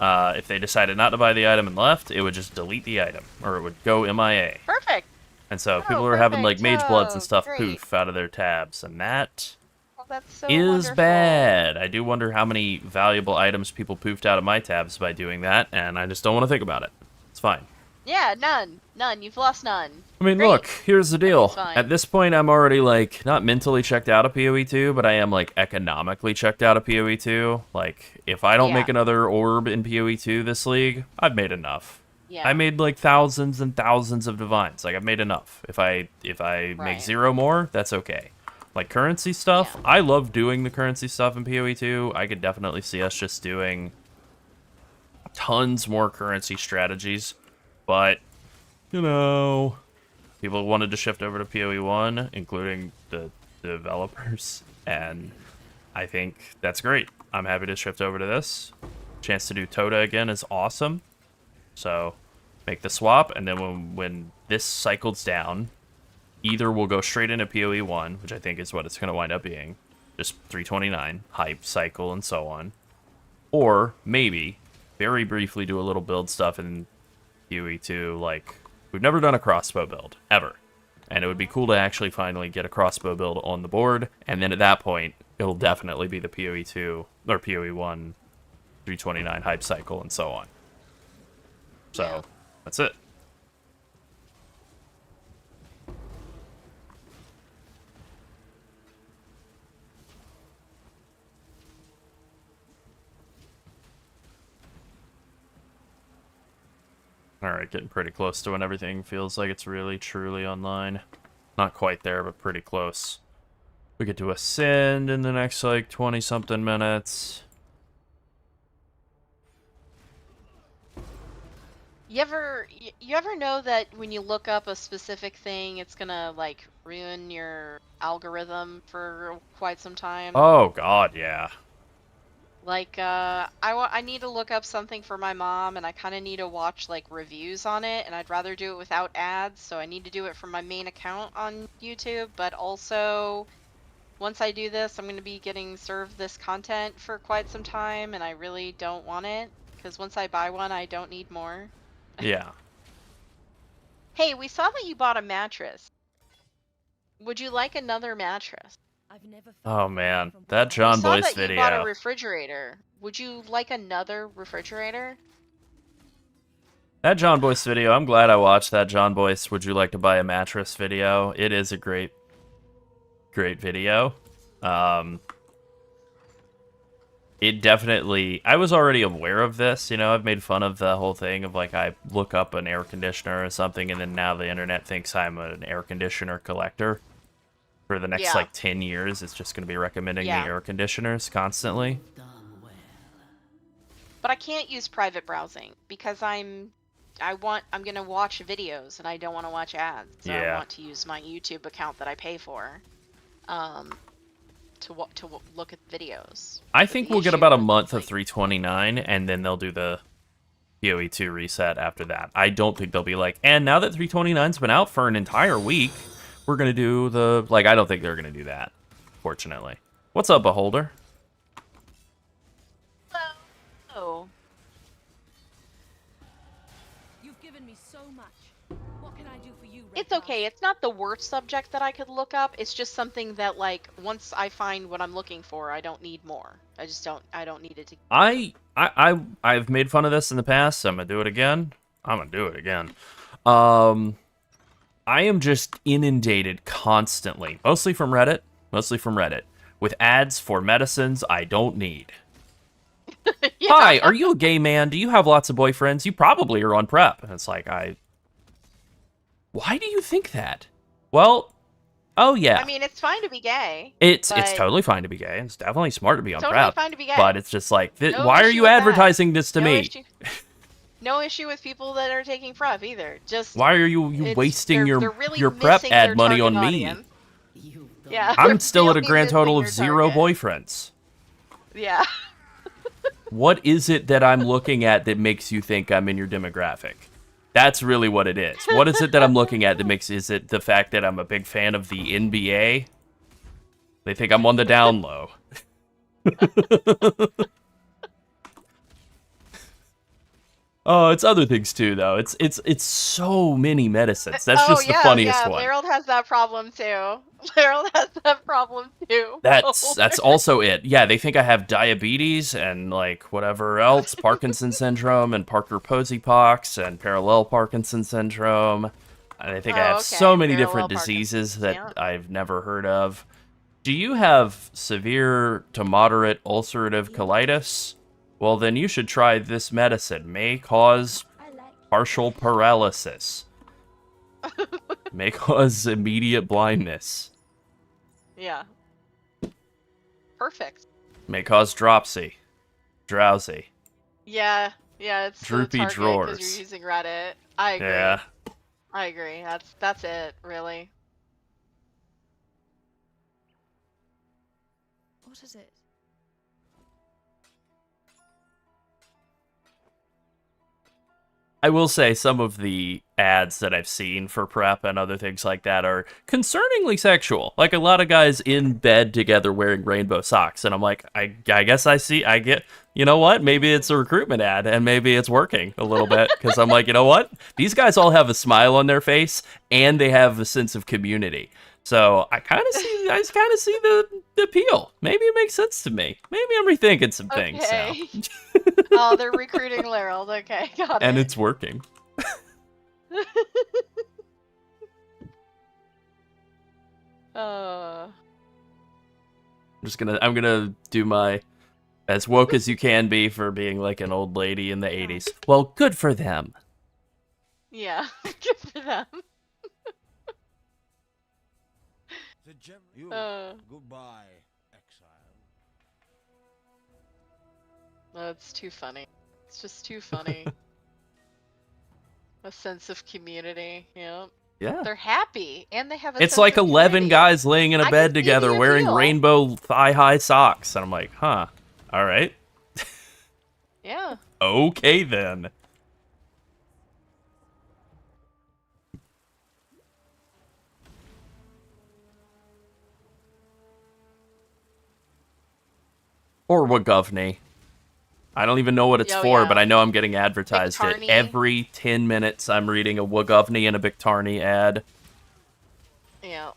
if they decided not to buy the item and left, it would just delete the item, or it would go MIA. Perfect. And so Oh, people were having, like, perfect. mage bloods and Oh, stuff great. poof out of their tabs, and that Oh, that's so is wonderful. bad. I do wonder how many valuable items people poofed out of my tabs by doing that, and I just don't want to think about it. It's fine. Yeah, none. None. You've lost none. I mean, Great. look, here's the deal. Everything's fine. At this point, I'm already, like, not mentally checked out of PoE 2, but I am, like, economically checked out of PoE 2. Like, if I don't Yeah. make another orb in PoE 2 this league, I've made enough. Yeah. I made, like, thousands and thousands of divines. Like, I've made enough. If I make Right. 0 more, that's okay. Like, currency stuff, Yeah. I love doing the currency stuff in PoE 2. I could definitely see us just doing tons more currency strategies, but, you know, people wanted to shift over to PoE 1, including the developers, and I think that's great. I'm happy to shift over to this. Chance to do TotA again is awesome. So, make the swap, and then when this cycles down, either we'll go straight into PoE 1, which I think is what it's going to wind up being, just 329, hype, cycle, and so on. Or, maybe, very briefly do a little build stuff in PoE 2, like, we've never done a crossbow build, ever. And it would be cool to actually finally get a crossbow build on the board, and then at that point, it'll definitely be the PoE 2, or PoE 1, 329 hype cycle, and so on. So, Yeah. that's it. Alright, getting pretty close to when everything feels like it's really, truly online. Not quite there, but pretty close. We get to ascend in the next, like, 20-something minutes. You ever know that when you look up a specific thing, it's gonna, like, ruin your algorithm for quite some time? Oh, God, yeah. Like, I need to look up something for my mom, and I kind of need to watch, like, reviews on it, and I'd rather do it without ads, so I need to do it from my main account on YouTube, but also, once I do this, I'm going to be getting served this content for quite some time, and I really don't want it, because once I buy one, I don't need more. Yeah. Hey, we saw that you bought a mattress. Would you like another mattress? I've never Oh, felt man. from That below. John We saw Boyce that you bought a video. refrigerator. Would you like another refrigerator? That John Boyce video, I'm glad I watched that John Boyce Would You Like to Buy a Mattress video. It is a great video. It definitely, I was already aware of this, you know, I've made fun of the whole thing of, like, I look up an air conditioner or something, and then now the internet thinks I'm an air conditioner collector. For the next, Yeah. like, 10 years, it's just going to be recommending Yeah. me air conditioners constantly. Done well. But I can't use private browsing because I'm gonna watch videos and I don't want to watch ads. So I Yeah. want to use my YouTube account that I pay for, to look at videos. I But think the we'll get issue about a is, month of like, 329, and then they'll do the PoE 2 reset after that. I don't think they'll be like, and now that 329's been out for an entire week, we're going to do the... Like, I don't think they're going to do that, fortunately. What's up, Beholder? Oh, You've given me so much. What can I do for you, Red it's Heart? okay. It's not the worst subject that I could look up. It's just something that, like, once I find what I'm looking for, I don't need more. I don't need it to. I've made fun of this in the past. I'm going to do it again. I am just inundated constantly, mostly from Reddit, with ads for medicines I don't need. Hi, are you a gay man? Do you have lots of boyfriends? You probably are on prep. And it's like, why do you think that? Well, oh yeah. I mean, it's fine to be gay. It's but totally fine to be gay. It's definitely smart to be on totally prep. fine to be gay. But it's just like, No why are issue you with that. advertising this to No me? issue. No issue with people that are taking prep either. Just Why are you wasting they're really your prep missing ad their money on target me? audience. You've gone Yeah. I'm they're still at a really grand total missing of your 0 target. boyfriends. Yeah. What is it that I'm looking at that makes you think I'm in your demographic? That's really what it is. What is it that I'm looking at that makes... Is it the fact that I'm a big fan of the NBA? They think I'm on the down low. Oh, it's other things too, though. It's so many medicines. That's just the funniest one. Harold has that problem too. Harold has that problem too. That's also it. Yeah, they think I have diabetes and like whatever else, Parkinson's syndrome and Parker-Posey pox and parallel Parkinson syndrome. And they think I have so many different diseases that I've never heard of. Do you have severe to moderate ulcerative colitis? Well, then you should try this medicine. May cause partial paralysis. May cause immediate blindness. Yeah. Perfect. May cause dropsy. Drowsy. Yeah, it's Droopy the target drawers. because you're using Reddit. I agree. Yeah. I agree. That's it, really. What is it? I will say some of the ads that I've seen for prep and other things like that are concerningly sexual. Like a lot of guys in bed together wearing rainbow socks. And I'm like, I guess I get, you know what? Maybe it's a recruitment ad and maybe it's working a little bit. Because I'm like, you know what? These guys all have a smile on their face and they have a sense of community. So I kind of see the appeal. Maybe it makes sense to me. Maybe I'm rethinking some things now. Oh, they're recruiting Harold. Okay, got it. And it's working. I'm gonna do my as woke as you can be for being like an old lady in the 80s. Well, good for them. Yeah, good for them. Goodbye, exile. That's too funny. It's just too funny. A sense of community. Yep. Yeah. They're happy, and they have a It's sense like of 11 community. guys laying in a I bed can see together the wearing appeal. rainbow thigh-high socks. And I'm like, huh, all right. Yeah. Okay, then. Or Wagovny. I don't even know what it's for, but I know I'm getting advertised it. Bictarny. Every 10 minutes I'm reading a Wagovny and a Bictarny ad. Yeah.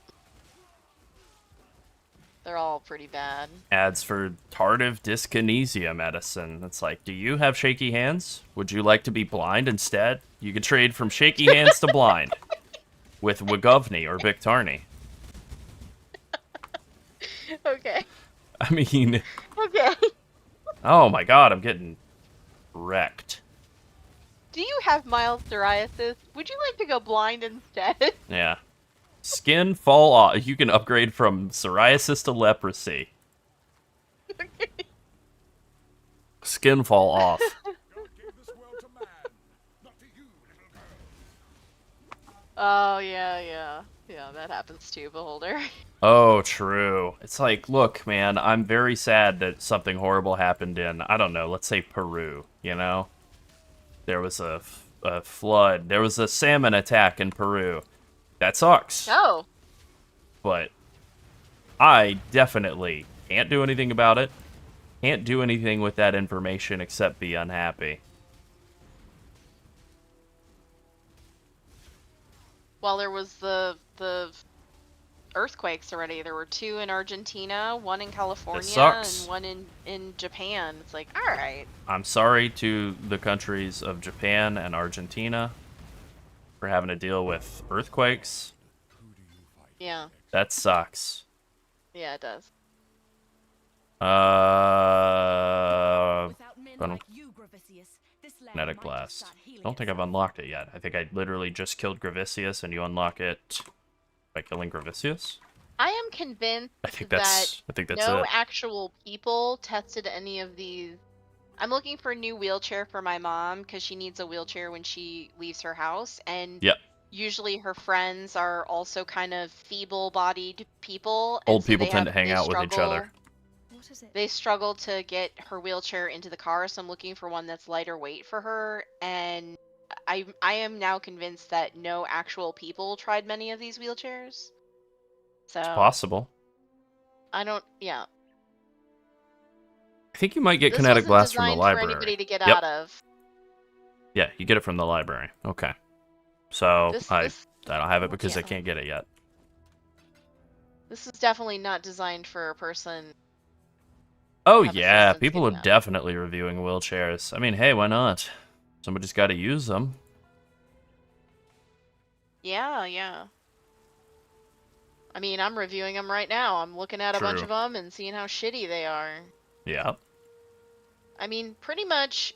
They're all pretty bad. Ads for tardive dyskinesia medicine. It's like, do you have shaky hands? Would you like to be blind instead? You could trade from shaky hands to blind with Wagovny or Bictarny. Okay. I mean, Okay. oh my god, I'm getting wrecked. Do you have mild psoriasis? Would you like to go blind instead? Yeah. Skin fall off. You can upgrade from psoriasis to leprosy. Skin fall off. Oh, yeah, that happens too, Beholder. Oh, true. It's like, look, man, I'm very sad that something horrible happened in, I don't know, let's say Peru, you know? There was a flood. There was a salmon attack in Peru. That sucks. Oh. But I definitely can't do anything about it. Can't do anything with that information except be unhappy. Well, there was the earthquakes already. There were 2 in Argentina, 1 in California, sucks. and 1 in Japan. It's like, all right. I'm sorry to the countries of Japan and Argentina for having to deal with earthquakes. Yeah. That sucks. Yeah, it does. Without men Gonna like Kinetic Blast. I don't think I've unlocked it yet. I think I literally just killed Gravicius, and you unlock it by killing Gravicius. I am convinced I think that's no it. actual people tested any of these. I'm looking for a new wheelchair for my mom because she needs a wheelchair when she leaves her house, and Yep. usually her friends are also kind of feeble-bodied people. And Old so people they tend have- to hang they out with each other. struggle- What is it? They struggle to get her wheelchair into the car, so I'm looking for one that's lighter weight for her. And I am now convinced that no actual people tried many of these wheelchairs. So It's possible. I don't. Yeah. I think you might get This Kinetic wasn't Blast from the designed library. for anybody to get Yep. out of. Yeah, you get it from the library. Okay. So This I don't have it because I yeah. can't get it yet. This is definitely not designed for a person. Oh Have yeah, assistance people are getting out. definitely reviewing wheelchairs. I mean, hey, why not? Somebody's got to use them. Yeah, yeah. I mean, I'm reviewing them right now. I'm looking at a bunch True. of them and seeing how shitty they are. Yeah. I mean, pretty much,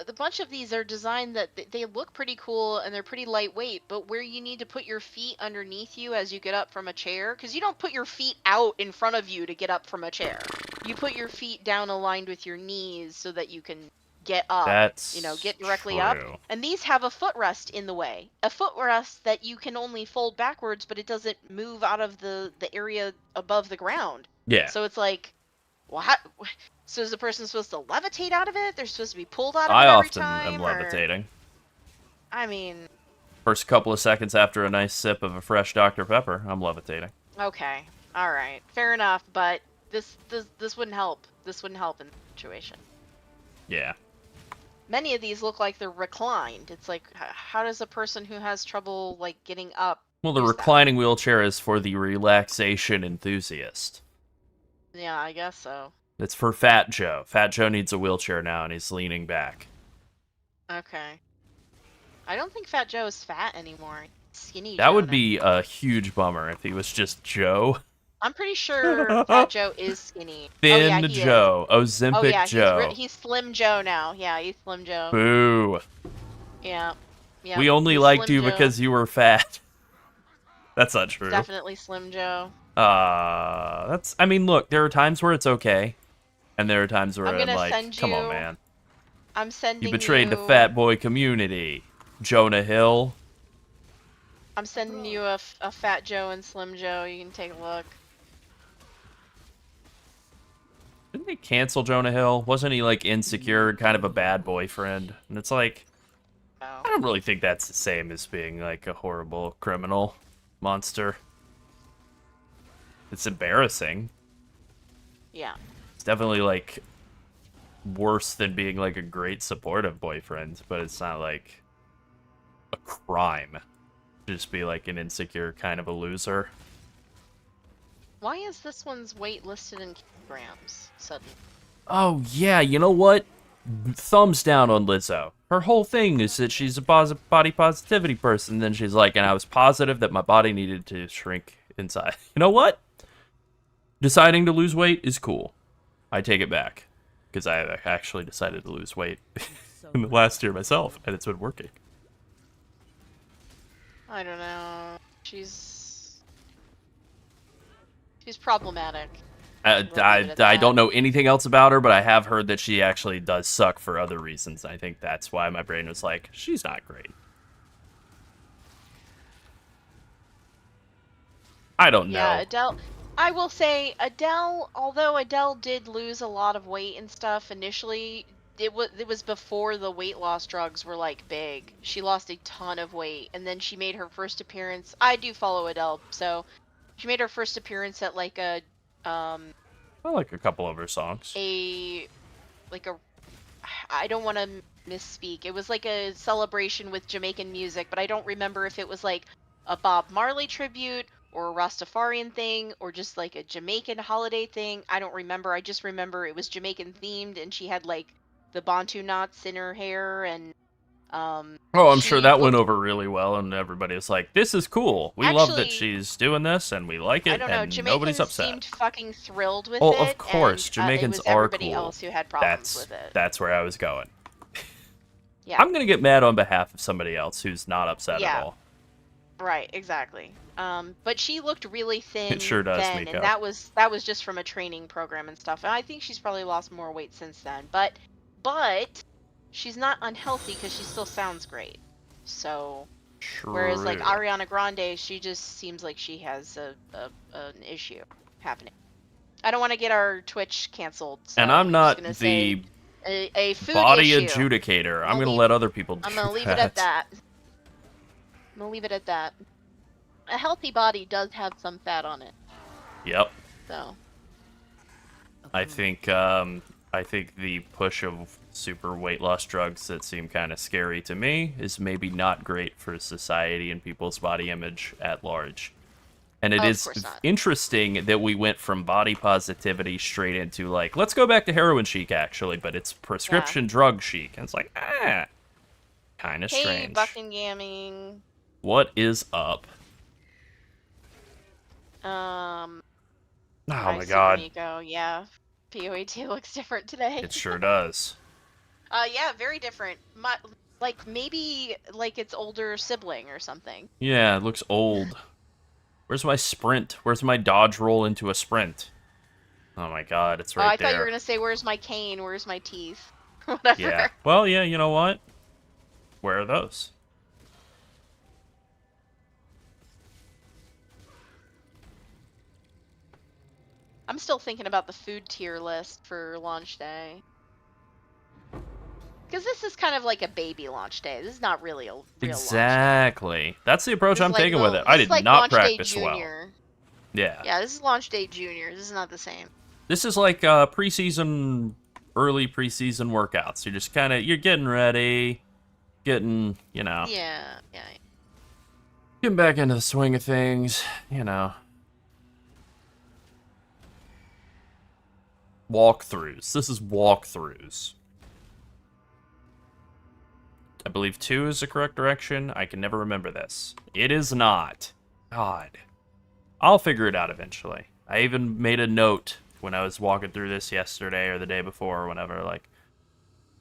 the bunch of these are designed that they look pretty cool and they're pretty lightweight, but where you need to put your feet underneath you as you get up from a chair, because you don't put your feet out in front of you to get up from a chair. You put your feet down aligned with your knees so that you can get up, That's get directly up. true. And these have a footrest in the way. A footrest that you can only fold backwards, but it doesn't move out of the area above the ground. Yeah. So it's like, what? So is the person supposed to levitate out of it? They're supposed to be pulled out of I it every often time? am or- levitating. I mean, First couple of seconds after a nice sip of a fresh Dr. Pepper, I'm levitating. okay. All right. Fair enough, but this wouldn't help. This wouldn't help in the situation. Yeah. Many of these look like they're reclined. It's like, how does a person who has trouble, like, getting up Well, the use that? reclining wheelchair is for the relaxation enthusiast. Yeah, I guess so. It's for Fat Joe. Fat Joe needs a wheelchair now, and he's leaning back. Okay. I don't think Fat Joe is fat anymore. Skinny That Joe would now. be a huge bummer if he was just Joe. I'm pretty sure Fat Joe is skinny. Thin oh, yeah, he Joe. Is. Ozempic Oh yeah, Joe. he's Slim Joe now. Yeah, he's Slim Joe. Boo. Yeah. Yeah. We only he's liked Slim you Joe. because you were fat. That's not true. Definitely Slim Joe. That's. I mean, look, there are times where it's okay, and there are times where I'm I'm gonna like, send come on, you- man. I'm sending You betrayed the you- fat boy community. Jonah Hill. I'm sending you a Fat Joe and Slim Joe. You can take a look. Didn't they cancel Jonah Hill? Wasn't he like insecure, kind of a bad boyfriend? And it's like, I Oh. don't really think that's the same as being like a horrible criminal monster. It's embarrassing. Yeah. It's definitely like worse than being like a great supportive boyfriend, but it's not like a crime. Just be like an insecure kind of a loser. Why is this one's weight listed in kilograms suddenly? Oh yeah, you know what? Thumbs down on Lizzo. Her whole thing is that she's a body positivity person. Then she's like, and I was positive that my body needed to shrink inside. You know what? Deciding to lose weight is cool. I take it back. Because I have actually decided to lose weight in the last year myself, and it's been working. I don't know. She's problematic. We'll leave it at I that. don't know anything else about her, but I have heard that she actually does suck for other reasons. I think that's why my brain was like, she's not great. I don't know. Yeah, Adele. I will say Adele, although Adele did lose a lot of weight and stuff initially, it was before the weight loss drugs were like big. She lost a ton of weight, and then she made her first appearance. I do follow Adele, so she made her first appearance at like a I like a couple of her songs. I don't want to misspeak. It was like a celebration with Jamaican music, but I don't remember if it was like a Bob Marley tribute or a Rastafarian thing or just like a Jamaican holiday thing. I don't remember. I just remember it was Jamaican themed and she had like the Bantu knots in her hair and Oh, I'm she sure that went looked- over really well, and everybody was like, this is cool. We love that Actually, she's doing this, and we like it, I don't know. and Jamaicans nobody's upset. seemed fucking thrilled with Oh, it. of course, and, Jamaicans it was are everybody cool. else who had problems with it. That's where I was going. Yeah. I'm gonna get mad on behalf of somebody else who's not upset Yeah. at all. Right, exactly. But she looked really thin It sure does, then, Miko. and that was just from a training program and stuff. And I think she's probably lost more weight since then. But she's not unhealthy because she still sounds great. So whereas like True. Ariana Grande, she just seems like she has an issue happening. I don't want to get our Twitch canceled. So And I'm just not gonna the say a food body issue. adjudicator. I'm gonna leave- let other people do I'm gonna leave it at that. I'm gonna leave it at that. A healthy body does have some fat on it. Yep. So I think the push of super weight loss drugs that seem kind of scary to me is maybe not great for society and people's body image at large. And it Of is course not. interesting that we went from body positivity straight into like, let's go back to heroin chic actually, but it's prescription drug chic. And it's like, kind of hey, strange. Buckingham. What is up? Oh my god. Nico. Yeah, POE2 looks different today. It sure does. Yeah, very different. Like maybe like its older sibling or something. Yeah, it looks old. Where's my sprint? Where's my dodge roll into a sprint? Oh my god, it's right I there. thought you were gonna say, "Where's my cane? Where's my teeth?" Whatever. Yeah. Well, yeah, you know what? Where are those? I'm still thinking about the food tier list for launch day. Because this is kind of like a baby launch day. This is not really a real Exactly. That's the approach launch day. I'm This is taking like with the- it. I this is did like not launch day practice well. junior. Yeah. Yeah, this is launch day junior. This is not the same. This is like preseason, early preseason workouts. You're just kind of, you're getting ready, getting, Yeah. getting back into the swing of things, Walkthroughs. This is walkthroughs. I believe 2 is the correct direction. I can never remember this. It is not. God. I'll figure it out eventually. I even made a note when I was walking through this yesterday or the day before or whenever, like,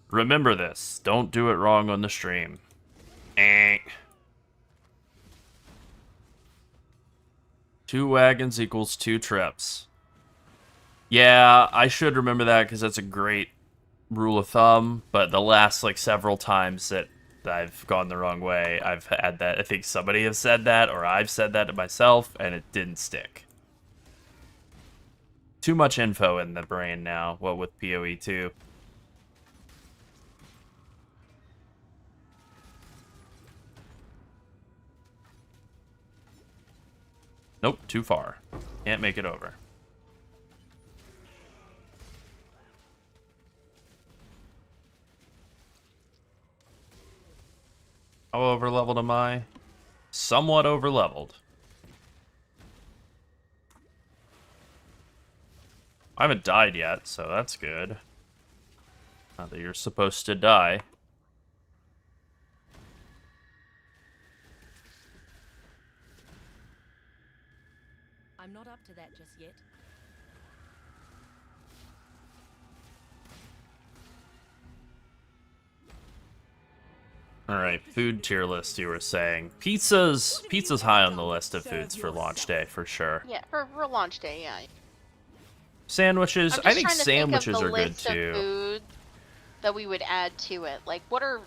remember this. Don't do it wrong on the stream. 2 wagons equals 2 trips. Yeah, I should remember that because that's a great rule of thumb, but the last, like, several times that I've gone the wrong way, I've had that. I think somebody has said that, or I've said that to myself, and it didn't stick. Too much info in the brain now, what with PoE2. Nope, too far. Can't make it over. How overleveled am I? Somewhat overleveled. I haven't died yet, so that's good. Not that you're supposed to die. I'm not up to that just yet. Alright, food tier list you were saying. Pizza's high on the list of foods for launch day, for sure. Yeah, for launch day, yeah. Sandwiches, I'm I just think trying to sandwiches think of the are good list of too. foods that we would add to it. Like, what are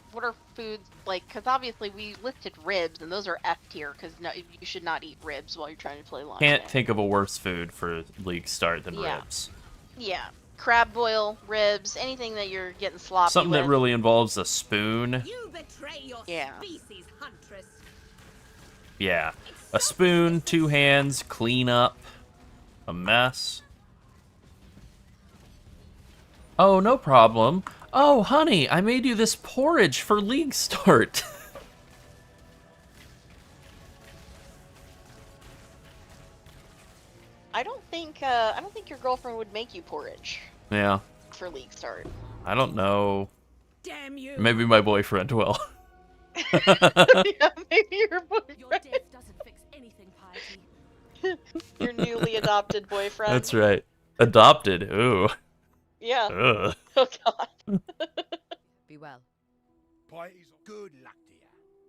foods, like, because obviously we listed ribs, and those are F tier, because no, you should not eat ribs while you're trying to play launch Can't day. think of a worse food for league start than Yeah. ribs. Yeah. Crab boil, ribs, anything that you're getting sloppy Something with. that really involves a spoon. You betray your Yeah. species, huntress. Yeah. A spoon, 2 hands, clean up a mess. Oh, no problem. Oh, honey, I made you this porridge for league start. I don't think your girlfriend would make you porridge Yeah, for league start. I don't know. Damn you. Maybe my boyfriend will. Yeah, maybe your Your boyfriend, death doesn't fix anything, Piety. your newly adopted boyfriend. That's right. Adopted. Ooh. Yeah. Ugh. Oh god. Be well. party's good luck to you.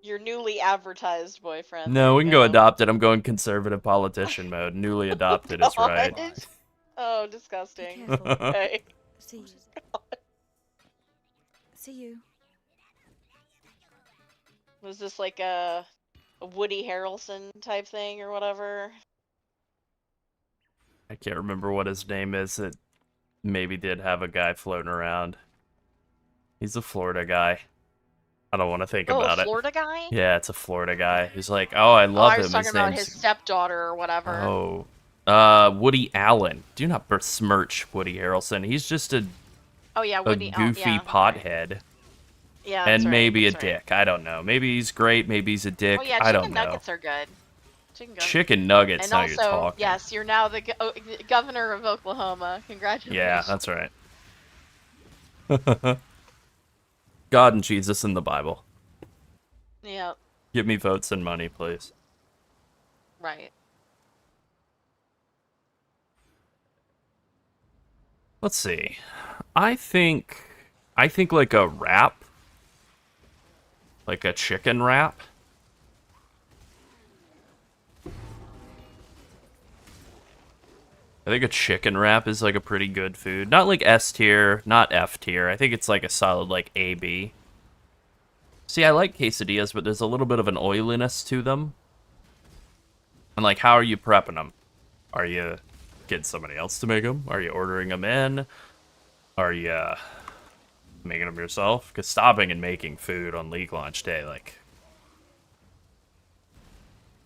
Your newly advertised boyfriend. No, There we you can go adopted. I'm going conservative politician mode. Newly adopted is right. God. Oh, disgusting. Be careful. Okay. See you. See you. Was this like a Woody Harrelson type thing or whatever? I can't remember what his name is. It maybe did have a guy floating around. He's a Florida guy. I don't want to think about a Florida guy? it. Yeah, it's a Florida guy. He's like, oh, I love I him. was talking His about name's his stepdaughter or whatever. Woody Allen. Do not besmirch Woody Harrelson. He's just a Woody goofy pothead. Yeah, and that's maybe right, a dick. I don't know. Maybe he's great. Maybe he's a dick. Oh yeah, I don't chicken know. nuggets are good. Chicken nuggets. And Now also, you're talking. yes, you're now the governor of Oklahoma. Congratulations. Yeah, that's right. God and Jesus and the Bible. Yeah. Give me votes and money, please. Right. Let's see. I think like a wrap. Like a chicken wrap. I think a chicken wrap is like a pretty good food. Not like S tier, not F tier. I think it's like a solid like A, B. See, I like quesadillas, but there's a little bit of an oiliness to them. And like, how are you prepping them? Are you getting somebody else to make them? Are you ordering them in? Are you making them yourself? Because stopping and making food on League launch day, like,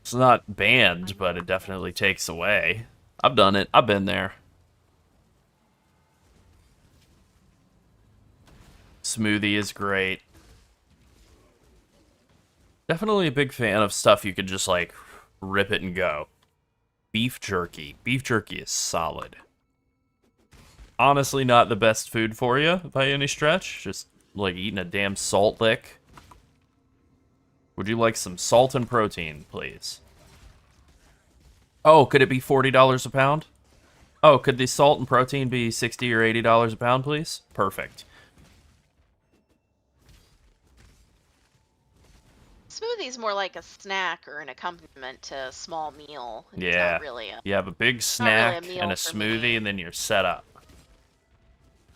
it's not banned, but it definitely takes away. I've done it. I've been there. Smoothie is great. Definitely a big fan of stuff you could just, like, rip it and go. Beef jerky. Beef jerky is solid. Honestly, not the best food for you by any stretch. Just, like, eating a damn salt lick. Would you like some salt and protein, please? Oh, could it be $40 a pound? Oh, could the salt and protein be $60 or $80 a pound, please? Perfect. Smoothie's more like a snack or an accompaniment to a small meal. It's Yeah. not really You have a big snack meal and a for smoothie, me. and then you're set up.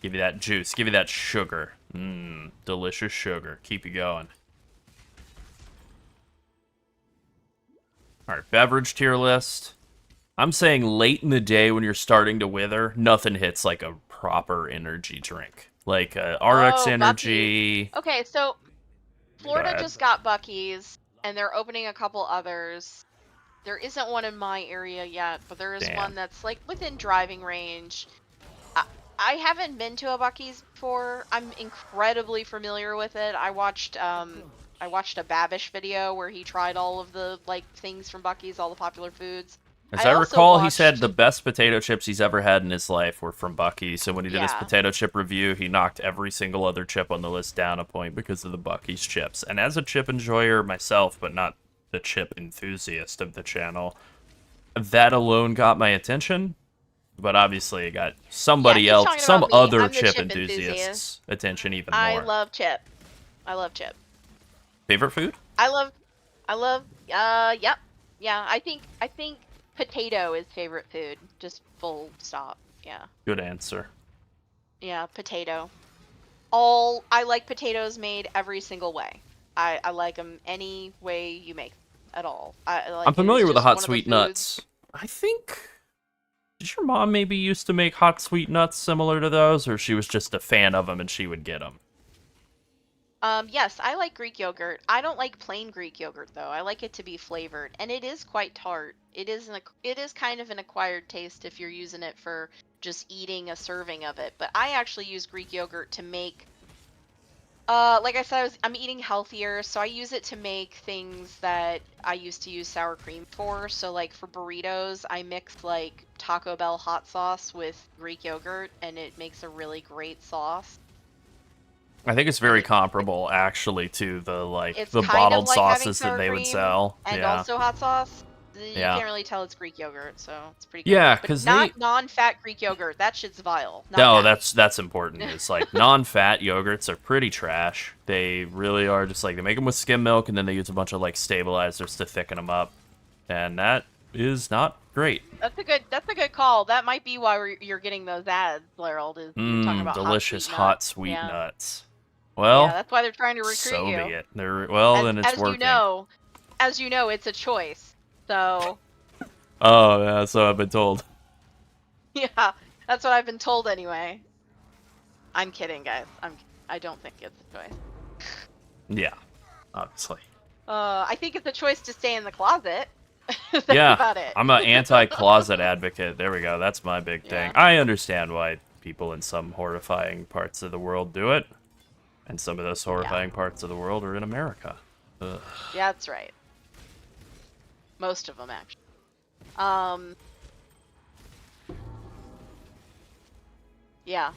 Give you that juice. Give you that sugar. Mmm, delicious sugar. Keep you going. All right, beverage tier list. I'm saying late in the day when you're starting to wither, nothing hits like a proper energy drink. Like RX Energy. Buc-ee. Okay, so Florida ahead. just got Buc-ee's, and they're opening a couple others. There isn't one in my area yet, but there is Damn. one that's like within driving range. I haven't been to a Buc-ee's before. I'm incredibly familiar with it. I watched a Babish video where he tried all of the like things from Buc-ee's, all the popular foods. As I also recall, he watched- said the best potato chips he's ever had in his life were from Buc-ee's. So when he did his Yeah. potato chip review, he knocked every single other chip on the list down a point because of the Buc-ee's chips. And as a chip enjoyer myself, but not the chip enthusiast of the channel, that alone got my attention. But obviously, it got somebody he's else, talking some about me. other I'm the chip chip enthusiast's attention even more. I love chip. I love chip. Favorite food? I love, yep. Yeah, I think potato is favorite food. Just full stop. Yeah. Good answer. Yeah, potato. I like potatoes made every single way. I like them any way you make them at all. I'm familiar with the hot sweet nuts. I think... Did your mom maybe used to make hot sweet nuts similar to those, or she was just a fan of them and she would get them? Yes, I like Greek yogurt. I don't like plain Greek yogurt though. I like it to be flavored, and it is quite tart. It is kind of an acquired taste if you're using it for just eating a serving of it. But I actually use Greek yogurt to make. Like I said, I'm eating healthier, so I use it to make things that I used to use sour cream for. So like for burritos, I mix like Taco Bell hot sauce with Greek yogurt, and it makes a really great sauce. I think it's very comparable, actually, to the It's the kind bottled of like having sauces that sour they would cream sell. and Yeah. also hot sauce. You Yeah. can't really tell it's Greek yogurt, so it's pretty good. Yeah, But because not non-fat Greek yogurt. That shit's vile. Not No, happy. that's important. It's like non-fat yogurts are pretty trash. They really are just like they make them with skim milk and then they use a bunch of like stabilizers to thicken them up, and that is not great. That's a good call. That might be why you're getting those ads, Gerald. Is you're talking about Delicious hot sweet hot nuts. sweet Yeah. nuts. Well, Yeah, that's why they're trying to recruit so you. be it. Then it's as working. as you know, it's a choice. So Oh, yeah, so I've been told. yeah, that's what I've been told anyway. I'm kidding, guys. I don't think it's a choice. Yeah, obviously. I think it's a choice to stay in the closet. That's Yeah, about it. I'm an anti-closet advocate. There we go. That's my big thing. Yeah. I understand why people in some horrifying parts of the world do it, and some of those horrifying parts of the world are in America. Ugh. Yeah, that's right. Most of them, actually. Yeah.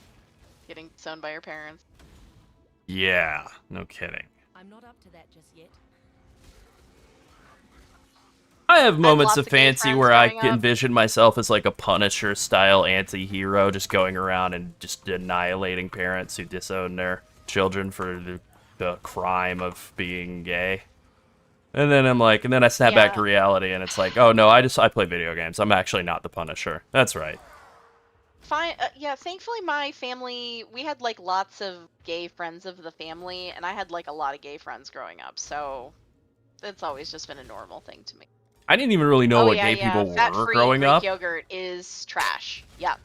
Getting disowned by your parents. Yeah, no kidding. I'm not up to that just yet. I have moments lots of of gay fancy friends where I growing up. envision myself as like a Punisher-style anti-hero, just going around and just annihilating parents who disown their children for the crime of being gay. And then I snap back to Yeah. reality, and it's like, oh no, I play video games. I'm actually not the Punisher. That's right. Fine. Yeah, thankfully my family, we had like lots of gay friends of the family, and I had like a lot of gay friends growing up, so it's always just been a normal thing to me. I didn't even really know Oh what yeah, gay yeah. people were Fat-free growing Greek up. yogurt is trash. Yuck.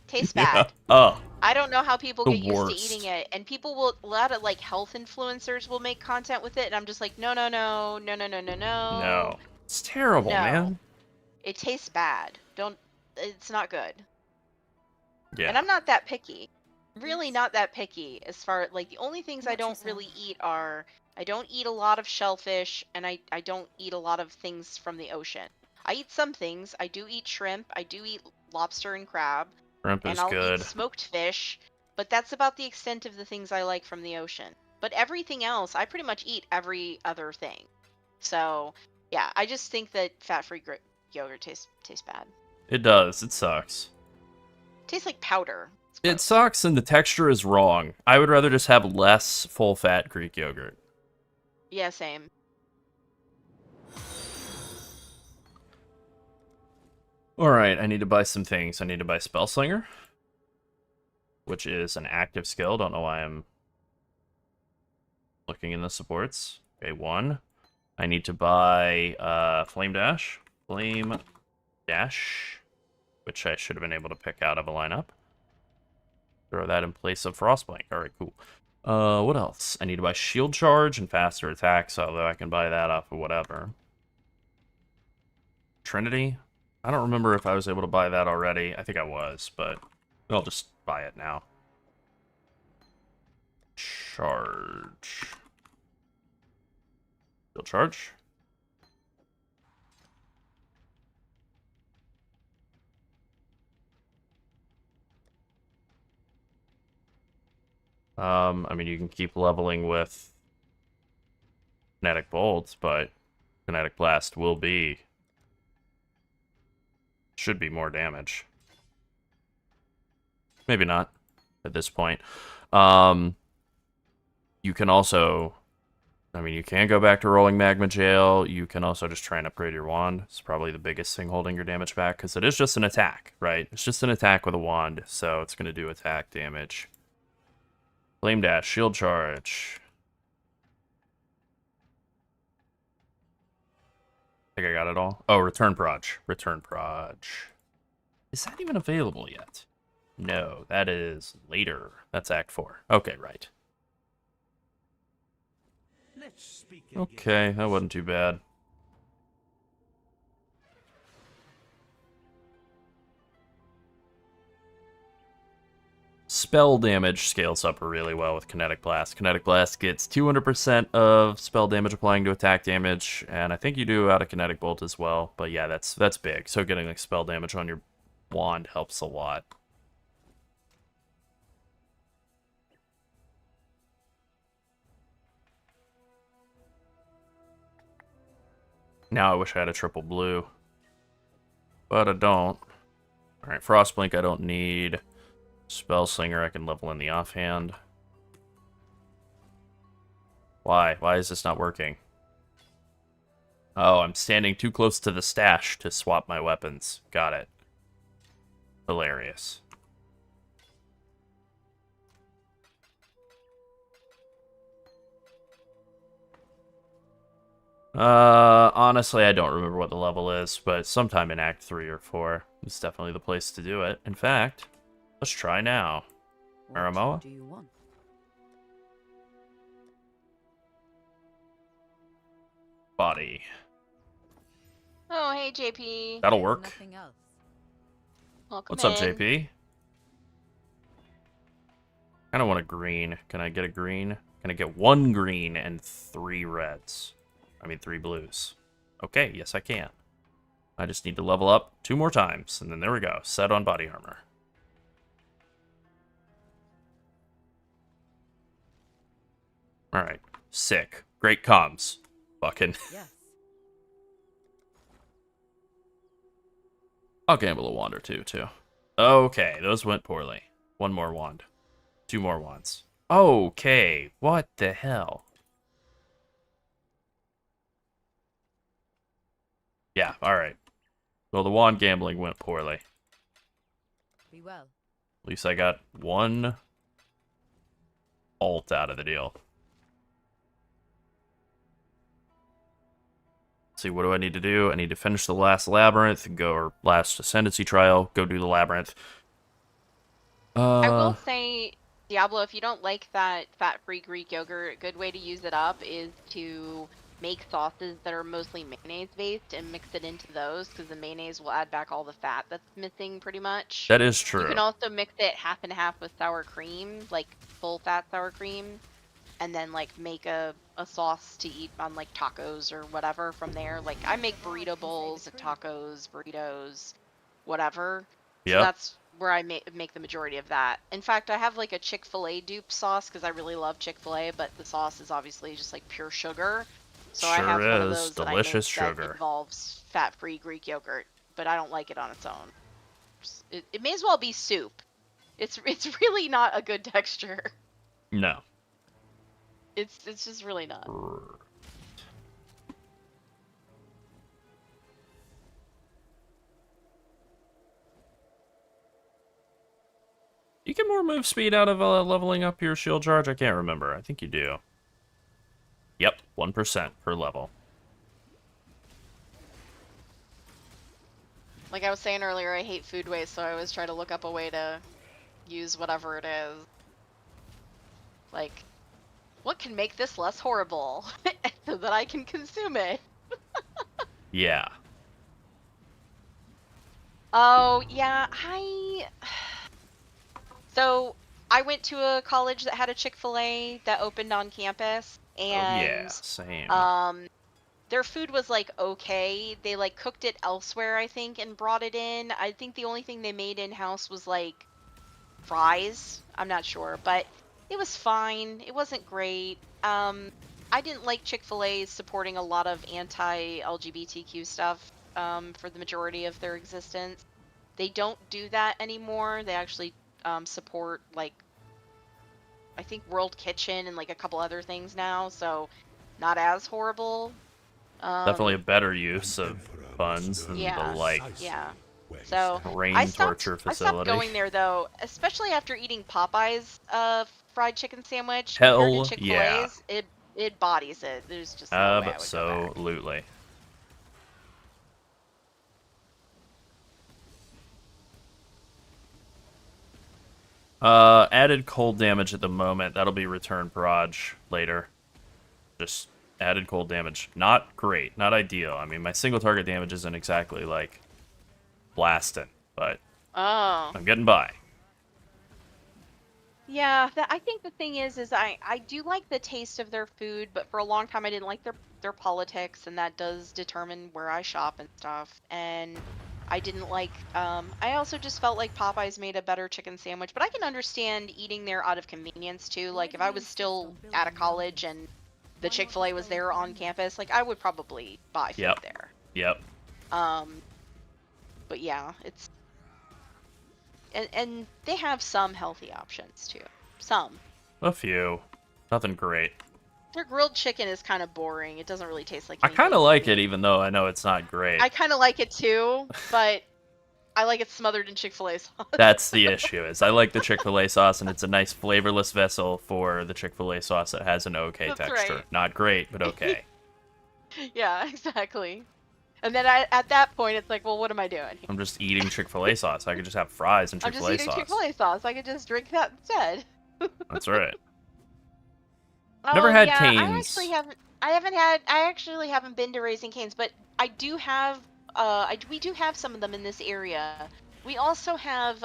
Tastes Yeah. bad. Oh, I don't know how people The get used worst. to eating it, and people will, a lot of like health influencers will make content with it, and I'm just like, no, no, no, no, no, no, no, no. no. It's terrible, No. man. It tastes bad. It's not good. Yeah. And I'm not that picky. Really not that picky as far like the only things I Watch don't yourself. really eat are I don't eat a lot of shellfish and I don't eat a lot of things from the ocean. I eat some things. I do eat shrimp. I do eat lobster and crab. Shrimp And is I'll good. eat smoked fish, but that's about the extent of the things I like from the ocean. But everything else, I pretty much eat every other thing. So, yeah, I just think that fat-free yogurt tastes bad. It does. It sucks. Tastes like powder. It's It gross. sucks, and the texture is wrong. I would rather just have less full-fat Greek yogurt. Yeah, same. Alright, I need to buy some things. I need to buy Spellslinger, which is an active skill. Don't know why I'm looking in the supports. Okay, 1. I need to buy Flame Dash. Flame Dash, which I should have been able to pick out of a lineup. Throw that in place of Frostblink. Alright, cool. What else? I need to buy Shield Charge and Faster Attacks, although I can buy that off of whatever. Trinity? I don't remember if I was able to buy that already. I think I was, but I'll just buy it now. Charge. Shield Charge. I mean, you can keep leveling with Kinetic Bolts, but Kinetic Blast should be more damage. Maybe not at this point. You can also, I mean, you can go back to Rolling Magma Jail. You can also just try and upgrade your wand. It's probably the biggest thing holding your damage back, because it is just an attack, right? It's just an attack with a wand, so it's going to do attack damage. Flame Dash, Shield Charge. I think I got it all. Oh, Return Proj. Return Proj. Is that even available yet? No, that is later. That's Act 4. Okay, right. Let's speak Okay, that wasn't too bad. Spell damage scales up really well with Kinetic Blast. Kinetic Blast gets 200% of spell damage applying to attack damage, and I think you do out of Kinetic Bolt as well. But yeah, that's big. So getting like spell damage on your wand helps a lot. Now I wish I had a triple blue. but I don't. Alright, Frostblink I don't need. Spellslinger I can level in the offhand. Why? Why is this not working? Oh, I'm standing too close to the stash to swap my weapons. Got it. Hilarious. Honestly, I don't remember what the level is, but sometime in Act 3 or 4 is definitely the place to do it. In fact, let's try now. Aramoa? What do you want? Body. Oh, hey, JP. That'll work. Nothing else. Welcome What's up, in. JP? I don't want a green. Can I get a green? Can I get 1 green and 3 reds? I mean 3 blues. Okay, yes I can. I just need to level up 2 more times, and then there we go. Set on body armor. Alright. Sick. Great comms. Fucking. Yes. I'll gamble a wand or two, too. Okay, those went poorly. 1 more wand. 2 more wands. Okay, what the hell? Yeah, alright. Well, the wand gambling went poorly. Be well. At least I got 1 alt out of the deal. Let's see, what do I need to do? I need to finish the last labyrinth, or last ascendancy trial, go do the labyrinth. I will say, Diablo, if you don't like that fat-free Greek yogurt, a good way to use it up is to make sauces that are mostly mayonnaise-based and mix it into those, because the mayonnaise will add back all the fat that's missing, pretty much. That is true. You can also mix it half and half with sour cream, like full-fat sour cream, and then like make a sauce to eat on like tacos or whatever from there. Like I make burrito bowls, tacos, burritos, whatever. So Yep. that's where I make the majority of that. In fact, I have like a Chick-fil-A dupe sauce because I really love Chick-fil-A, but the sauce is obviously just like pure sugar. So I have Sure one of is. those that I Delicious make sugar. that involves fat-free Greek yogurt, but I don't like it on its own. It may as well be soup. It's really not a good texture. No. It's just really not. You get more move speed out of leveling up your shield charge? I can't remember. I think you do. Yep, 1% per level. Like I was saying earlier, I hate food waste, so I always try to look up a way to use whatever it is. Like, what can make this less horrible so that I can consume it? Yeah. Oh, yeah, So, I went to a college that had a Chick-fil-A that opened on campus, and Yeah, same. their food was like okay. They like cooked it elsewhere, I think, and brought it in. I think the only thing they made in-house was like fries. I'm not sure, but it was fine. It wasn't great. I didn't like Chick-fil-A supporting a lot of anti-LGBTQ stuff for the majority of their existence. They don't do that anymore. They actually support like I think World Kitchen and like a couple other things now, so not as horrible. Definitely a better use of funds than Yeah, the like yeah. So brain I stopped torture facility. I stopped going there though, especially after eating Popeye's fried chicken sandwich. Hell, Compared to Chick-fil-A's, yeah. it bodies it. There's just no way I would go back. Absolutely. Added cold damage at the moment. That'll be return barrage later. Just added cold damage. Not great. Not ideal. I mean, my single target damage isn't exactly, like, blasting, but Oh. I'm getting by. Yeah, I think the thing is I do like the taste of their food, but for a long time I didn't like their politics, and that does determine where I shop and stuff. And I didn't like I also just felt like Popeyes made a better chicken sandwich, but I can understand eating there out of convenience too. Like if I was still at a college and the Chick-fil-A was there on campus, like I would probably buy food Yep. there. Yep. But yeah, it's and they have some healthy options too. Some. A few. Nothing great. Their grilled chicken is kind of boring. It doesn't really taste like I anything. kind of like it, even though I know it's not great. I kind of like it too, but I like it smothered in Chick-fil-A sauce. That's the issue. Is I like the Chick-fil-A sauce, and it's a nice flavorless vessel for the Chick-fil-A sauce that has an okay That's texture. right. Not great, but okay. Yeah, exactly. And then at that point, it's like, well, what am I doing? I'm just eating Chick-fil-A sauce. I could just have fries and I'm just Chick-fil-A eating sauce. Chick-fil-A sauce. I could just drink that instead. That's right. Oh, Never had yeah, Cane's. I actually haven't been to Raising Cane's, but I do have we do have some of them in this area. We also have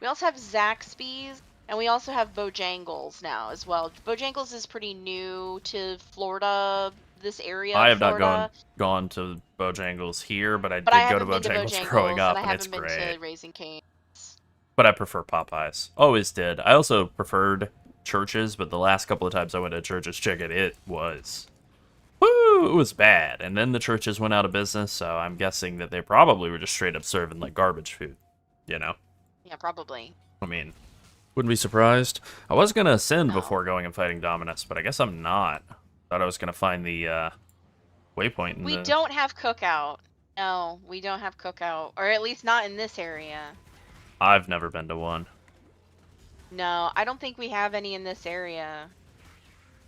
Zaxby's, and we also have Bojangles now as well. Bojangles is pretty new to Florida, this area I of have not Florida. gone to Bojangles here, but I But did I go to haven't been to Bojangles growing up, and I and it's haven't been great. to Raising Cane's. But I prefer Popeyes. Always did. I also preferred Church's, but the last couple of times I went to Church's Chicken, it was... Woo! It was bad. And then the Churches went out of business, so I'm guessing that they probably were just straight up serving, like, garbage food. You know? Yeah, probably. I mean, wouldn't be surprised. I was gonna ascend No. before going and fighting Dominus, but I guess I'm not. Thought I was gonna find the, waypoint in We the... don't have Cookout. No, we don't have Cookout. Or at least not in this area. I've never been to one. No, I don't think we have any in this area.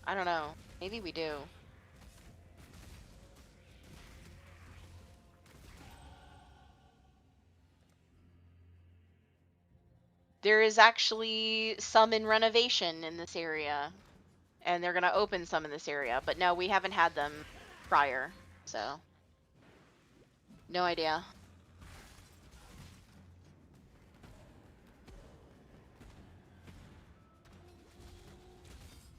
I don't know. Maybe we do. There is actually some in renovation in this area. And they're going to open some in this area. But no, we haven't had them prior. So, no idea.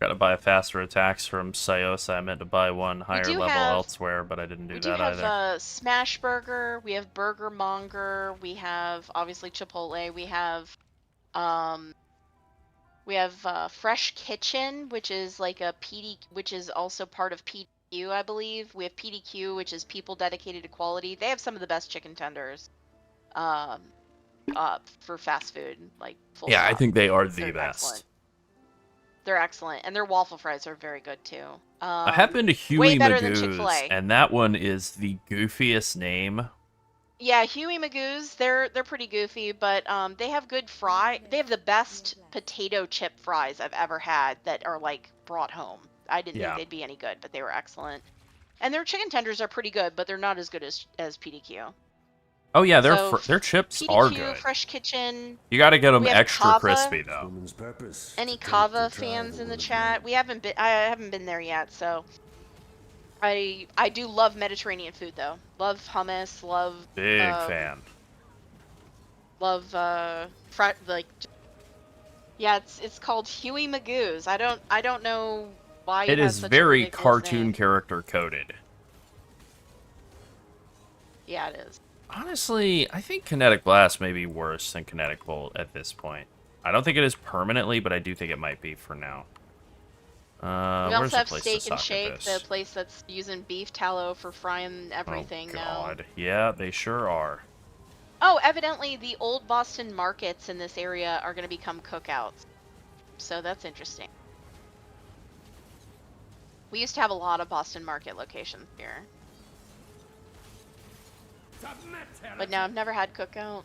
Gotta buy faster attacks from Sayosa. I meant to buy one higher do level have- elsewhere, but I didn't do We that do have either. Smash Burger, we have Burger Monger, we have obviously Chipotle, we have Fresh Kitchen, which is like a PD, which is also part of PDQ, I believe. We have PDQ, which is People Dedicated to Quality. They have some of the best chicken tenders, for fast food, like full Yeah, I stop. think they are the They're best. excellent. They're excellent, and their waffle fries are very good too. I have been to way Huey better than Magoo's, Chick-fil-A. and that one is the goofiest name. Yeah, Huey Magoo's, they're pretty goofy, but they have good They have the best potato chip fries I've ever had that are like brought home. I didn't Yeah. think they'd be any good, but they were excellent. And their chicken tenders are pretty good, but they're not as good as PDQ. Oh yeah, So, their chips PDQ, are good. Fresh Kitchen. You got to get them We have extra Kava. crispy though. Woman's purpose. Any to Kava try fans the in the will of chat? man. I haven't been there yet, so I do love Mediterranean food though. Love hummus, love Big fan. love yeah, it's called Huey Magoo's. I don't know why It has is such a very ridiculous cartoon name. character coded. Yeah, it is. Honestly, I think Kinetic Blast may be worse than Kinetic Bolt at this point. I don't think it is permanently, but I do think it might be for now. We Where's also the have place Steak to and stock Shake, this? the place that's using beef tallow for frying everything Oh now. God, yeah, they sure are. Oh, evidently the old Boston markets in this area are going to become cookouts. So that's interesting. We used to have a lot of Boston market locations here. But now I've never had cookout.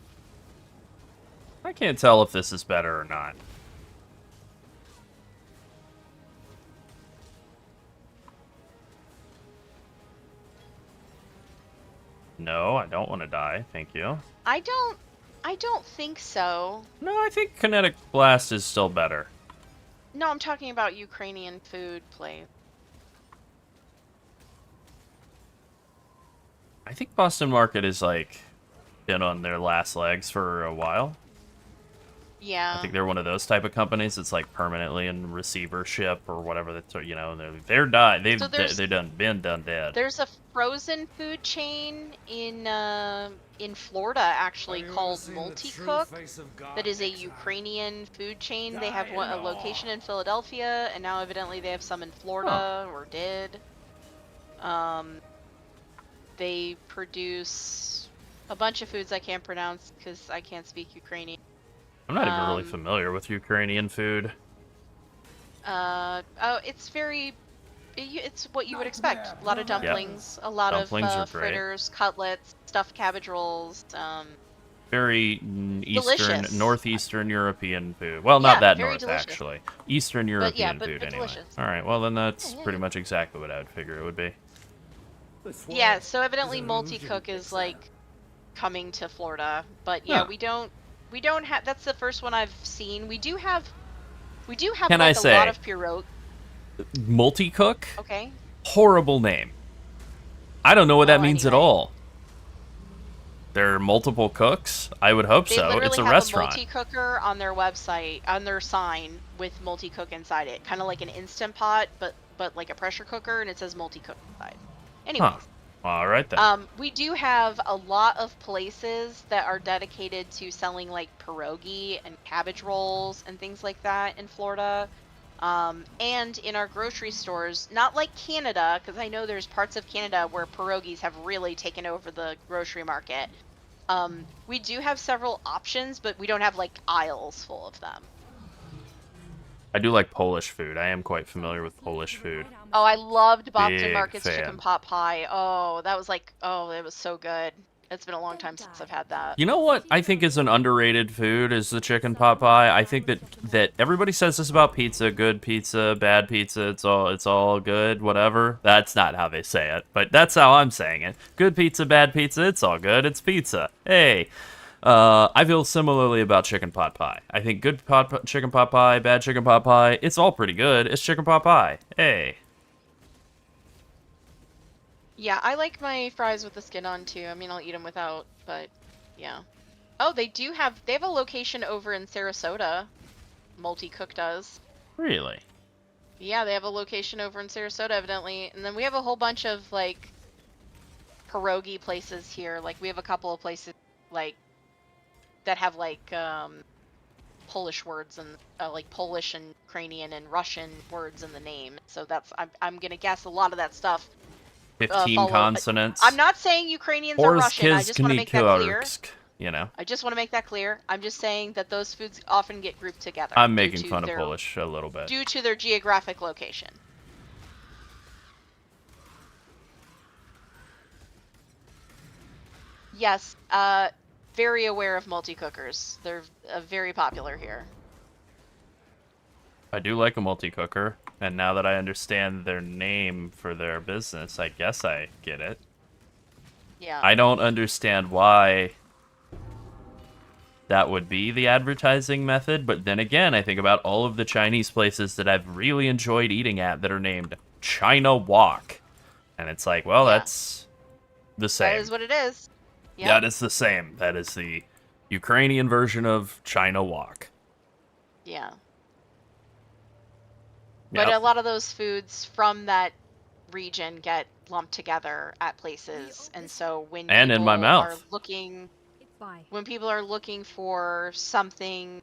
I can't tell if this is better or not. No, I don't want to die. Thank you. I don't think so. No, I think Kinetic Blast is still better. No, I'm talking about Ukrainian food place. I think Boston Market is like been on their last legs for a while. Yeah. I think they're one of those type of companies that's like permanently in receivership or whatever. That's, you know, they're died. So there's- They're been done dead. There's a frozen food chain in Florida actually called Multi-Cook that is a Ukrainian food chain. They have a location in Philadelphia, and now evidently they have some in Florida or did. They produce a bunch of foods I can't pronounce because I can't speak Ukrainian. I'm not even really familiar with Ukrainian food. Oh, it's very, it's what you would expect. A lot of dumplings, a lot Dumplings are of great. fritters, cutlets, stuffed cabbage rolls. Very eastern, Delicious. northeastern European food. Well, Yeah, not that very north, delicious. actually. Eastern European food, but anyway. delicious. All right, well, then that's Yeah, pretty much exactly what I would figure it would be. Yeah, so evidently multi-cook is like coming to Florida, but yeah, Huh. we don't have. That's the first one I've seen. We do have Can I like a say- lot of pierogi. Multi-cook? Okay. Horrible name. I don't know what that means at anyway. all. There are multiple cooks? I would hope They so. literally It's a have restaurant. a multi-cooker on their website, on their sign with multi-cook inside it, kind of like an Instant Pot, but like a pressure cooker, and it says multi-cook inside. Anyways. Huh. All right then. We do have a lot of places that are dedicated to selling like pierogi and cabbage rolls and things like that in Florida. And in our grocery stores, not like Canada, because I know there's parts of Canada where pierogies have really taken over the grocery market. We do have several options, but we don't have like aisles full of them. I do like Polish food. I am quite familiar with Polish food. Oh, I loved Boston Big Market's fan. chicken pot pie. Oh, that was like, oh, it was so good. It's been a long time since I've had that. You know what I think is an underrated food is the chicken pot pie. I think that everybody says this about pizza, good pizza, bad pizza, it's all good, whatever. That's not how they say it, but that's how I'm saying it. Good pizza, bad pizza, it's all good. It's pizza. Hey. I feel similarly about chicken pot pie. I think good chicken pot pie, bad chicken pot pie, it's all pretty good. It's chicken pot pie. Hey. Yeah, I like my fries with the skin on too. I mean, I'll eat them without, but yeah. Oh, they have a location over in Sarasota. Multi-Cook does. Really? Yeah, they have a location over in Sarasota, evidently. And then we have a whole bunch of, like, pierogi places here. Like, we have a couple of places, like, that have, like, Polish words and, like, Polish and Ukrainian and Russian words in the name. So I'm gonna guess a lot of that stuff 15 consonants. I'm not saying Ukrainians are Russian. I just want to make that clear. You know. I just want to make that clear. I'm just saying that those foods often get grouped together. I'm making fun of Polish a little bit. Due to their geographic location. Yes, very aware of multi-cookers. They're very popular here. I do like a multi-cooker, and now that I understand their name for their business, I guess I get it. Yeah. I don't understand why that would be the advertising method, but then again, I think about all of the Chinese places that I've really enjoyed eating at that are named China Wok. And it's like, well, that's the same. That is what it is. Yep. That is the same. That is the Ukrainian version of China Wok. Yeah. Yep. But a lot of those foods from that region get lumped together at places, and so when And people in my mouth. are looking, when people are looking for something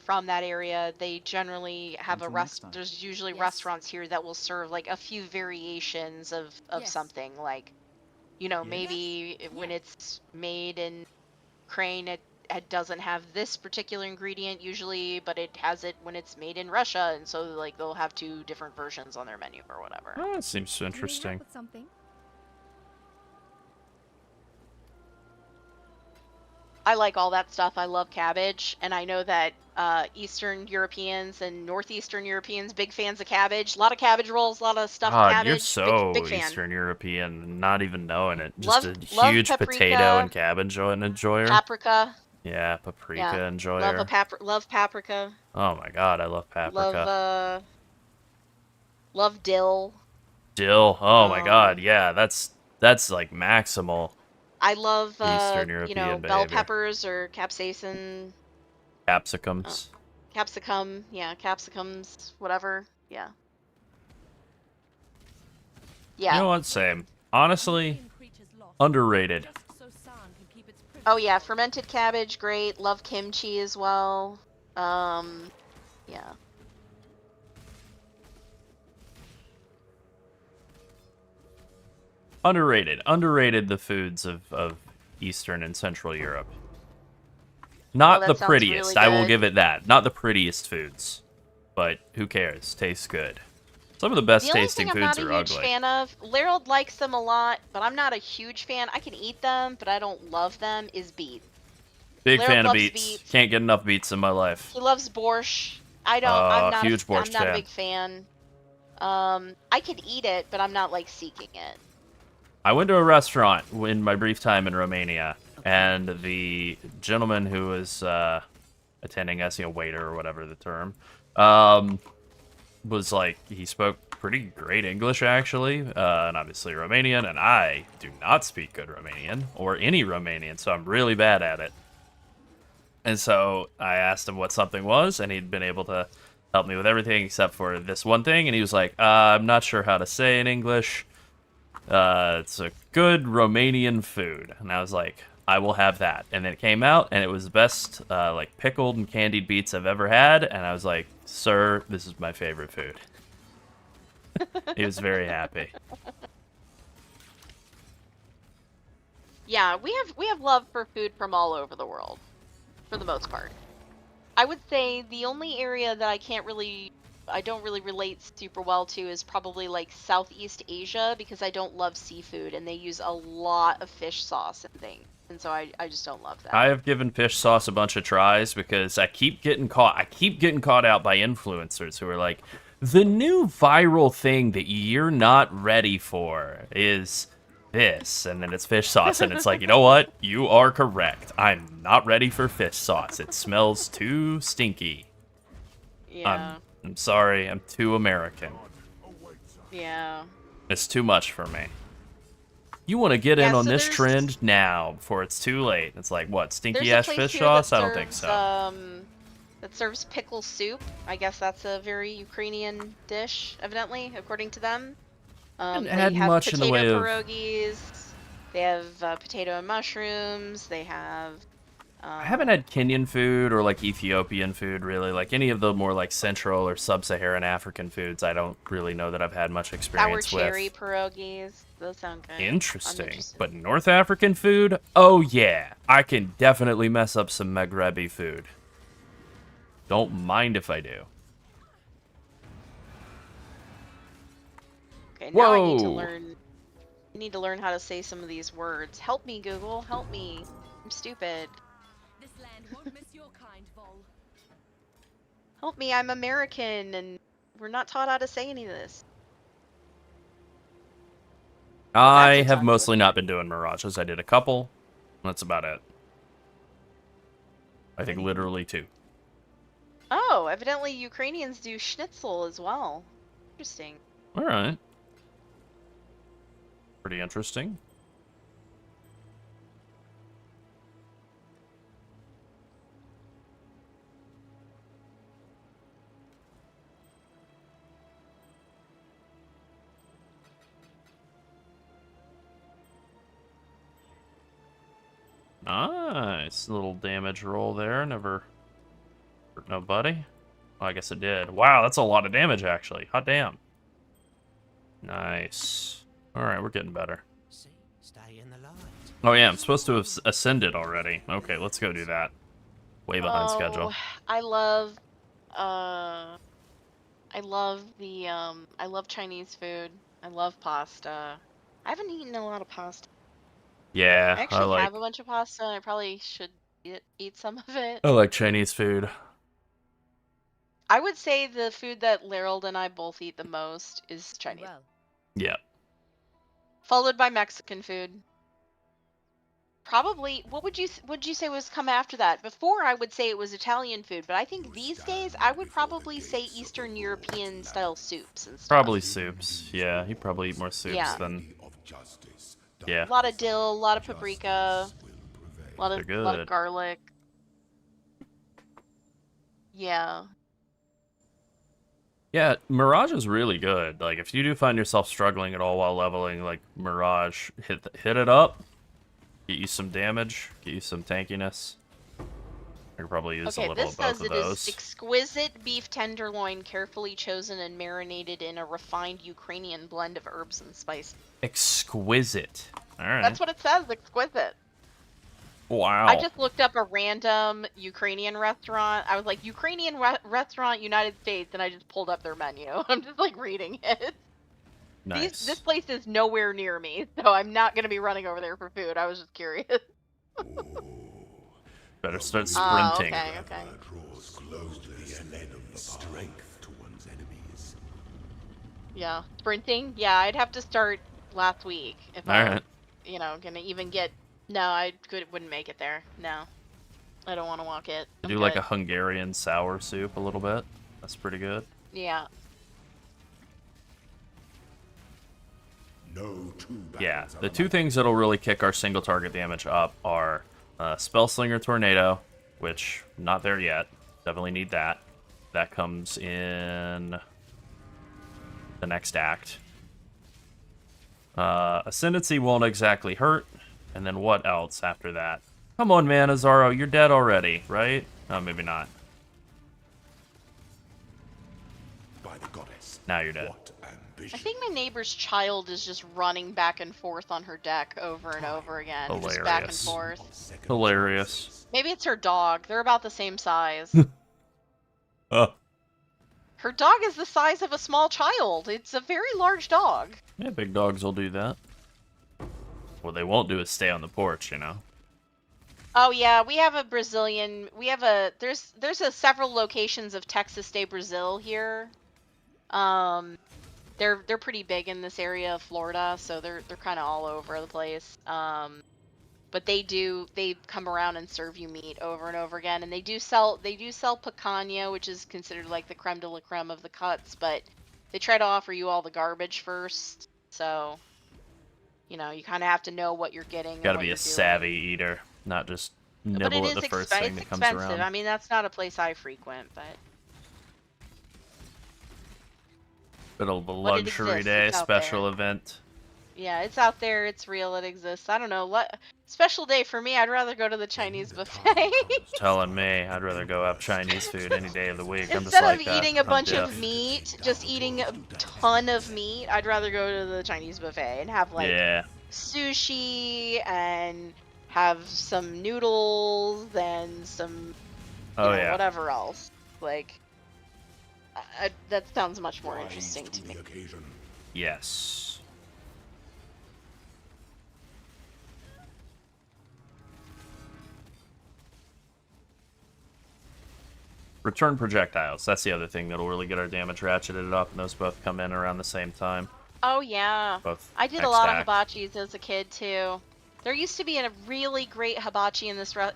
from that area, they generally have there's usually restaurants here that will serve like a few variations of something, like, you know, maybe when it's made in Ukraine, it doesn't have this particular ingredient usually, but it has it when it's made in Russia, and so like they'll have two different versions on their menu or whatever. Oh, that seems interesting. I like all that stuff. I love cabbage, and I know that Eastern Europeans and Northeastern Europeans big fans of cabbage. A lot of cabbage rolls, a lot of stuffed God, cabbage. you're so big fan. Eastern European, not even knowing it. Just Love a huge paprika, potato and cabbage enjoyer. Paprika. Yeah, paprika enjoyer. Love paprika. Oh my god, I love paprika. Love dill. Dill. Oh my god, yeah, that's like maximal. I love Eastern you know, European bell behavior. peppers or capsaicin. Capsicums. Capsicum, yeah, capsicums, whatever, yeah. Yeah. You know what? Same. Honestly, underrated. Oh yeah, fermented cabbage, great. Love kimchi as well. Yeah. Underrated. Underrated the foods of Eastern and Central Europe. Not that the sounds prettiest, really I will good. give it that. Not the prettiest foods. But who cares? Tastes good. Some of the best The only tasting thing I'm not foods a are huge ugly. fan of, Larold likes them a lot, but I'm not a huge fan. I can eat them, but I don't love them, is beets. Big Larold fan of loves beets. beets. Can't get enough beets in my life. He loves borscht. I don't. I'm not. Huge borscht I'm not a fan. big fan. I could eat it, but I'm not like seeking it. I went to a restaurant in my brief time in Romania, and the gentleman who was attending us, waiter or whatever the term, was like, he spoke pretty great English actually, and obviously Romanian, and I do not speak good Romanian or any Romanian, so I'm really bad at it. And so I asked him what something was, and he'd been able to help me with everything except for this one thing, and he was like, I'm not sure how to say in English. It's a good Romanian food. And I was like, I will have that. And then it came out, and it was the best, like, pickled and candied beets I've ever had. And I was like, sir, this is my favorite food. He was very happy. Yeah, we have love for food from all over the world, for the most part. I would say the only area that I don't really relate super well to is probably like Southeast Asia, because I don't love seafood and they use a lot of fish sauce and things. And so I just don't love that. I have given fish sauce a bunch of tries because I keep getting caught out by influencers who are like, the new viral thing that you're not ready for is this, and then it's fish sauce, and it's like, you know what? You are correct. I'm not ready for fish sauce. It smells too stinky. Yeah. I'm sorry. I'm too American. Yeah. It's too much for me. You want to get in Yeah, on so this there's- trend now before it's too late. It's like, what, There's stinky a ass place fish here sauce? that I don't think serves, so. that serves pickle soup. I guess that's a very Ukrainian dish, evidently, according to them. Haven't They had have much in the way potato of- pierogies. They have potato and mushrooms. They have. I haven't had Kenyan food or like Ethiopian food really. Like any of the more like Central or Sub-Saharan African foods, I don't really know that I've had much Sour experience cherry with. pierogies. Those sound good. I'm Interesting. interested. But North African food? Oh yeah. I can definitely mess up some Maghrebi food. Don't mind if I do. Okay, now I need to Whoa. learn. I need to learn how to say some of these words. Help me, Google. Help me. I'm stupid. This land won't miss your kind, Vol. Help me. I'm American, and we're not taught how to say any of this. I That's a have tongue mostly twister. not been doing mirages. I did a couple. That's about it. I think literally 2. Oh, evidently Ukrainians do schnitzel as well. Interesting. All right. Pretty interesting. Nice little damage roll there. Never hurt nobody. Well, I guess it did. Wow, that's a lot of damage actually. Hot damn. Nice. All right, we're getting better. See, stay in the light. Oh yeah, I'm supposed to have ascended already. Okay, let's go do that. Way behind schedule. I love I love Chinese food. I love pasta. I haven't eaten a lot of pasta. Yeah, I actually have a bunch of pasta. I probably should eat some of it. I like Chinese food. I would say the food that Larold and I both eat the most is Chinese, Well, Yeah. followed by Mexican food. Probably, what would you say was come after that? Before I would say it was Italian food, but I think these days I would probably say Eastern European style soups and stuff. Probably soups. Yeah, you probably eat more soups Yeah. than. Of justice, Yeah. A lot of dill, a lot of paprika, will prevail. a lot of They're good. garlic. Yeah. Yeah, Mirage is really good. Like, if you do find yourself struggling at all while leveling, like, Mirage, hit it up. Get you some damage. Get you some tankiness. I could probably use a Okay, little this of both says of it is those. exquisite beef tenderloin, carefully chosen and marinated in a refined Ukrainian blend of herbs and spices. Exquisite. Alright. That's what it says, exquisite. Wow. I just looked up a random Ukrainian restaurant. I was like, Ukrainian restaurant, United States, and I just pulled up their menu. I'm just like reading it. Nice. This place is nowhere near me, so I'm not going to be running over there for food. I was just curious. Better start Oh, sprinting. okay. Draws close to the end of the strength to one's enemies. Yeah, sprinting. Yeah, I'd have to start last week if All I right. was, gonna even get. No, wouldn't make it there. No, I don't want to walk it. I I'm do like a good. Hungarian sour soup a little bit. That's pretty good. Yeah. No two battles Yeah, are the two alike. things that'll really kick our single target damage up are Spellslinger Tornado, which not there yet. Definitely need that. That comes in the next act. Ascendancy won't exactly hurt. And then what else after that? Come on, man, Azaro, you're dead already, right? Oh, maybe not. By the goddess. Now you're dead. What I ambition. think my neighbor's child is just running back and forth on her deck over and over again. Just back and Hilarious. forth. Second Hilarious. Maybe it's her dog. They're about the same size. Oh, Her dog is the size of a small child. It's a very large dog. yeah, big dogs will do that. What they won't do is stay on the porch, you know? Oh yeah, we have a Brazilian. We have a there's a several locations of Texas de Brazil here. They're pretty big in this area of Florida, so they're kind of all over the place. But they come around and serve you meat over and over again, and they do sell picanha, which is considered like the creme de la creme of the cuts, but they try to offer you all the garbage first, so you kind of have to know what you're getting. Gotta and be what a you're savvy eater, not just doing. But it nibble is at the first thing it's that comes expensive. around. I mean, that's not a place I frequent, but Bit of a but it luxury exists. day, It's out special there. event. Yeah, it's out there. It's real. It exists. I don't know. Special day for me. I'd rather go to the Chinese buffet. Telling me, I'd rather go have Chinese food any day of the week. I'm just Instead like of that. eating a I'm bunch diff. of meat, just eating a ton of meat, I'd rather go to the Chinese buffet and have like Yeah, sushi and have some noodles and some oh yeah. whatever else. Like that sounds much more Rise interesting to the me. occasion. Yes. Return projectiles. That's the other thing that'll really get our damage ratcheted up, and those both come in around the same time. Oh yeah. Both. I did a next lot act. of hibachis as a kid too. There used to be a really great hibachi in this restaurant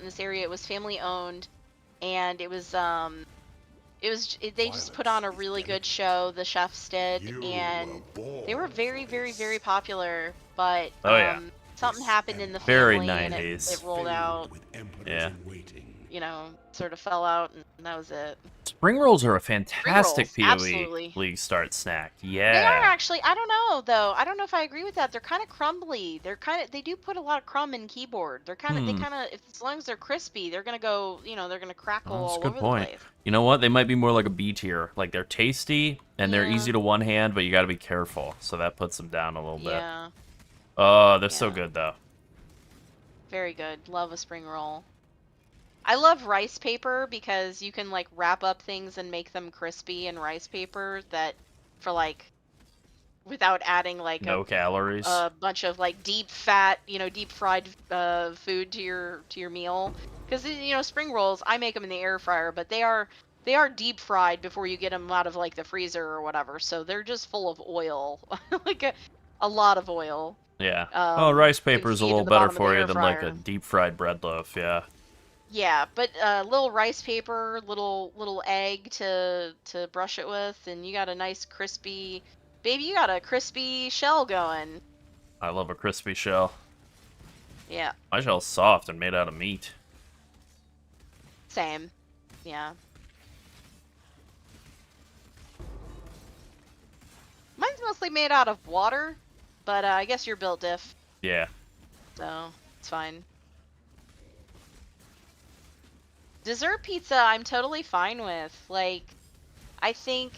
in this area. It was family owned, and they just put on a really good show. The chefs did, You and were they were born very, for very, this. very popular. But Oh, yeah. something happened in the Very family, and 90s. it rolled Filled out. with emperors Yeah. in waiting. Sort of fell out, and that was it. Spring rolls are a fantastic rolls, PoE absolutely. League start snack. They are Yeah. actually. I don't know though. I don't know if I agree with that. They're kind of crumbly. They do put a lot of crumb in keyboard. They kind of as long as they're crispy, they're gonna go. They're gonna crackle Oh, that's a all good over point. the place. You know what? They might be more like a B tier. Like they're tasty and they're Yeah. easy to one hand, but you got to be careful. So that puts them down a little bit. Yeah, Oh, they're so Yeah. good though. very good. Love a spring roll. I love rice paper because you can like wrap up things and make them crispy in rice paper that for like without adding like No calories. a bunch of like deep fat, deep fried food to your meal. Because spring rolls, I make them in the air fryer, but they are deep fried before you get them out of like the freezer or whatever. So they're just full of oil, like a lot of oil. Yeah. Oh, rice paper is a feed to little the better bottom of the for you air than like a fryer. deep fried bread loaf. Yeah. Yeah, but little rice paper, little egg to brush it with, and you got a nice crispy, baby. You got a crispy shell going. I love a crispy shell. Yeah, My shell's soft and made out of meat. same. Yeah. Mine's mostly made out of water, but I guess you're built diff, Yeah. so it's fine. Dessert pizza, I'm totally fine with. Like, I think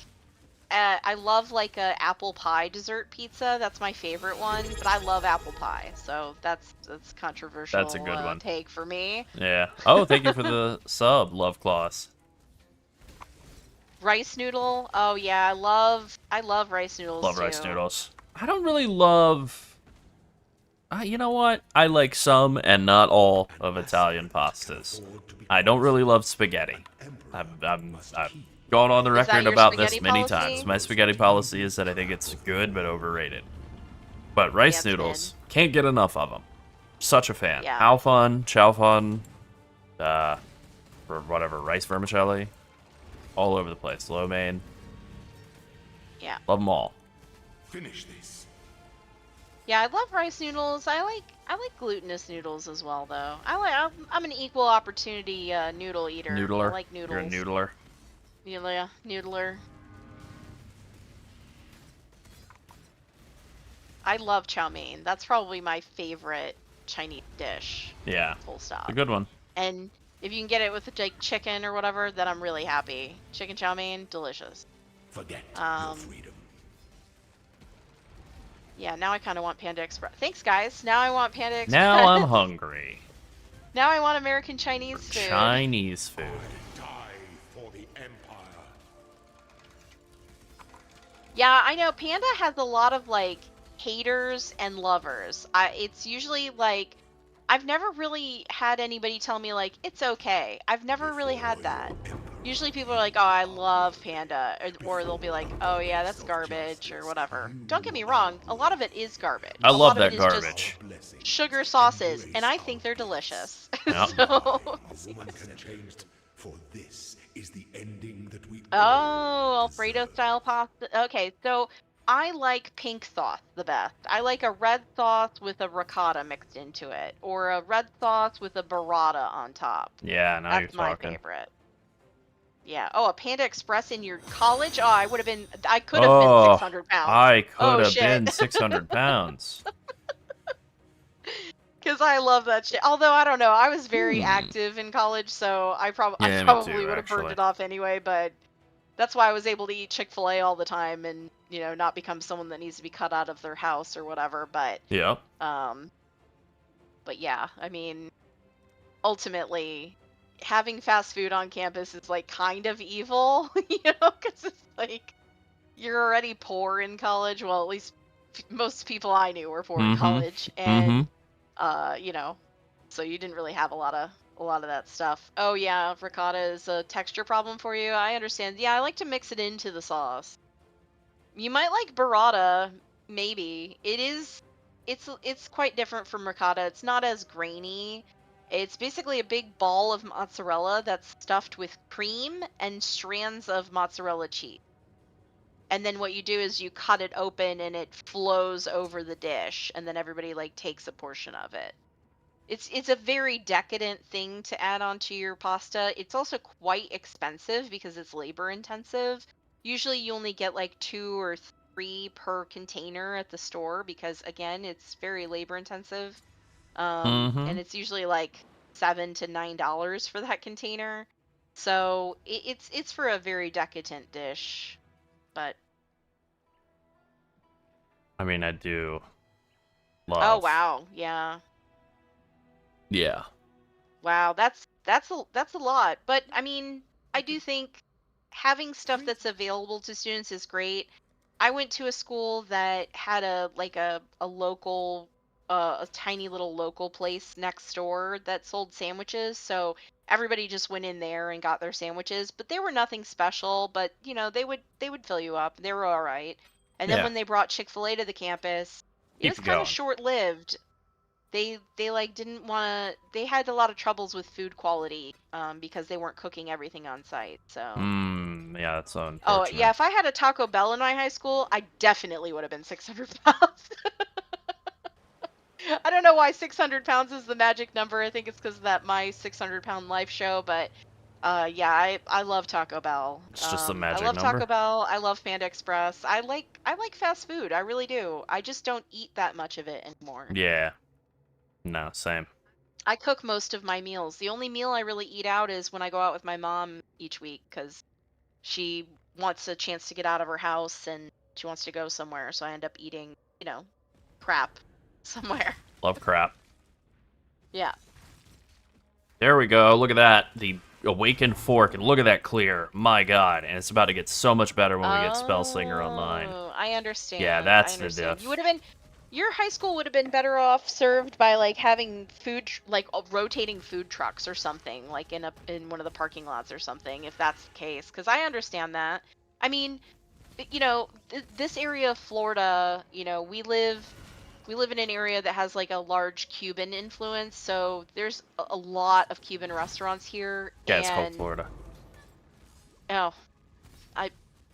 I love like a apple pie dessert pizza. That's my favorite one, but I love apple pie, so that's That's a controversial good one. take for me. Yeah. Oh, thank you for the sub, Love Claws. Rice noodle. Oh yeah, I love rice noodles Love too. rice noodles. I don't really love. You know what? I like some and not all of Italian pastas. I don't really love spaghetti. I've gone on the Is that record your about spaghetti this many policy? times. My spaghetti policy is that I think it's good but overrated. But rice it's noodles, can't get enough of them. Such a fan. Yeah. How fun, chow fun, for whatever, rice vermicelli, all over the place. Lo mein, Yeah. love them all. Finish this. Yeah, I love rice noodles. I like glutinous noodles as well, though. I'm an equal opportunity noodle eater. Noodler. I like noodles. You're a noodler. Yeah, noodler. I love chow mein. That's probably my favorite Chinese dish. Yeah. Full stop. It's a good one. And if you can get it with like chicken or whatever, then I'm really happy. Chicken chow mein, delicious. Forget your freedom. Yeah, now I kind of want Panda Express. Thanks, guys. Now I want Panda Express. Now I'm hungry. Now I want American Chinese food. Chinese food. Die for the Empire. Yeah, I know. Panda has a lot of like haters and lovers. It's usually like I've never really had anybody tell me like it's okay. I've never really had that. Usually people are like, "Oh, I love Panda," or they'll be like, "Oh yeah, that's garbage" or whatever. Don't get me wrong, a lot of it is garbage. I A love lot of that it is just garbage. sugar sauces, and I think they're delicious. Yeah. So, A woman can change, for this is the ending that we oh, Alfredo style pasta. Okay, so I like pink sauce the best. I like a red sauce with a ricotta mixed into it, or a red sauce with a burrata on top. Yeah, now That's you're my talking. favorite. Yeah. Oh, a Panda Express in your college? Oh, I could have been Oh, 600 pounds. I could Oh, have shit. been 600 pounds. Because I love that shit. Although, I don't know. I was very active in college, so I Yeah, me probably too, would have burned actually. it off anyway, but that's why I was able to eat Chick-fil-A all the time and, not become someone that needs to be cut out of their house or whatever. But Yep. yeah, I mean, ultimately, having fast food on campus is like kind of evil, because it's like you're already poor in college. Well, at least most people I knew were poor in college, and so you didn't really have a lot of that stuff. Oh yeah, ricotta is a texture problem for you. I understand. Yeah, I like to mix it into the sauce. You might like burrata, maybe. It's quite different from ricotta. It's not as grainy. It's basically a big ball of mozzarella that's stuffed with cream and strands of mozzarella cheese. And then what you do is you cut it open and it flows over the dish, and then everybody like takes a portion of it. It's a very decadent thing to add onto your pasta. It's also quite expensive because it's labor intensive. Usually you only get like 2 or 3 per container at the store because again, it's very labor intensive. And it's usually like $7 to $9 for that container. So it's for a very decadent dish, but I mean, I do love. oh wow, yeah. Yeah. Wow, that's a lot. But I mean, I do think having stuff that's available to students is great. I went to a school that had a local a tiny little local place next door that sold sandwiches, so everybody just went in there and got their sandwiches, but they were nothing special, but they would fill you up. They were all right. And then Yeah. when they brought Chick-fil-A to the campus, it Keep was it kind going. of short-lived. They like didn't want to, they had a lot of troubles with food quality because they weren't cooking everything on site. So Yeah, that's unfortunate. oh yeah, if I had a Taco Bell in my high school, I definitely would have been 600 pounds. I don't know why 600 pounds is the magic number. I think it's because of that My 600-Pound Life show, but yeah, I love Taco Bell. It's just a magic I love number. Taco Bell. I love Panda Express. I like fast food. I really do. I just don't eat that much of it anymore. Yeah. No, same. I cook most of my meals. The only meal I really eat out is when I go out with my mom each week, because she wants a chance to get out of her house and she wants to go somewhere. So I end up eating, crap somewhere. Love crap. Yeah. There we go. Look at that. The awakened fork, and look at that clear. My god. And it's about to get so much better when we get Spellslinger online. Oh, I understand. Yeah, that's I the understand. diff. You would have been, your high school would have been better off served by like having rotating food trucks or something, like in one of the parking lots or something, if that's the case. Because I understand that. I mean, this area of Florida, we live in an area that has like a large Cuban influence, so there's a lot of Cuban restaurants here. Yeah, it's called And Florida. oh,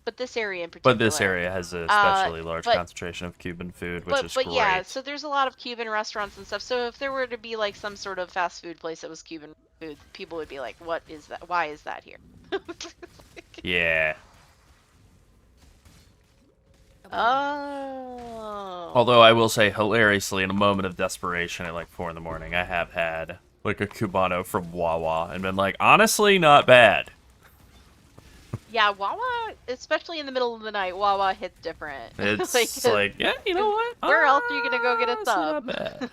but this area in But this particular. area has a especially large but- concentration of Cuban food, which is but great. yeah, so there's a lot of Cuban restaurants and stuff. So if there were to be like some sort of fast food place that was Cuban food, people would be like, "What is that? Why is that here?" Yeah. Oh. Although I will say, hilariously, in a moment of desperation at like 4 in the morning, I have had like a Cubano from Wawa and been like, honestly, not bad. Yeah, Wawa, especially in the middle of the night, Wawa hits different. It's like, yeah, you know what? Where else are you gonna go get a Honestly, sub? not bad.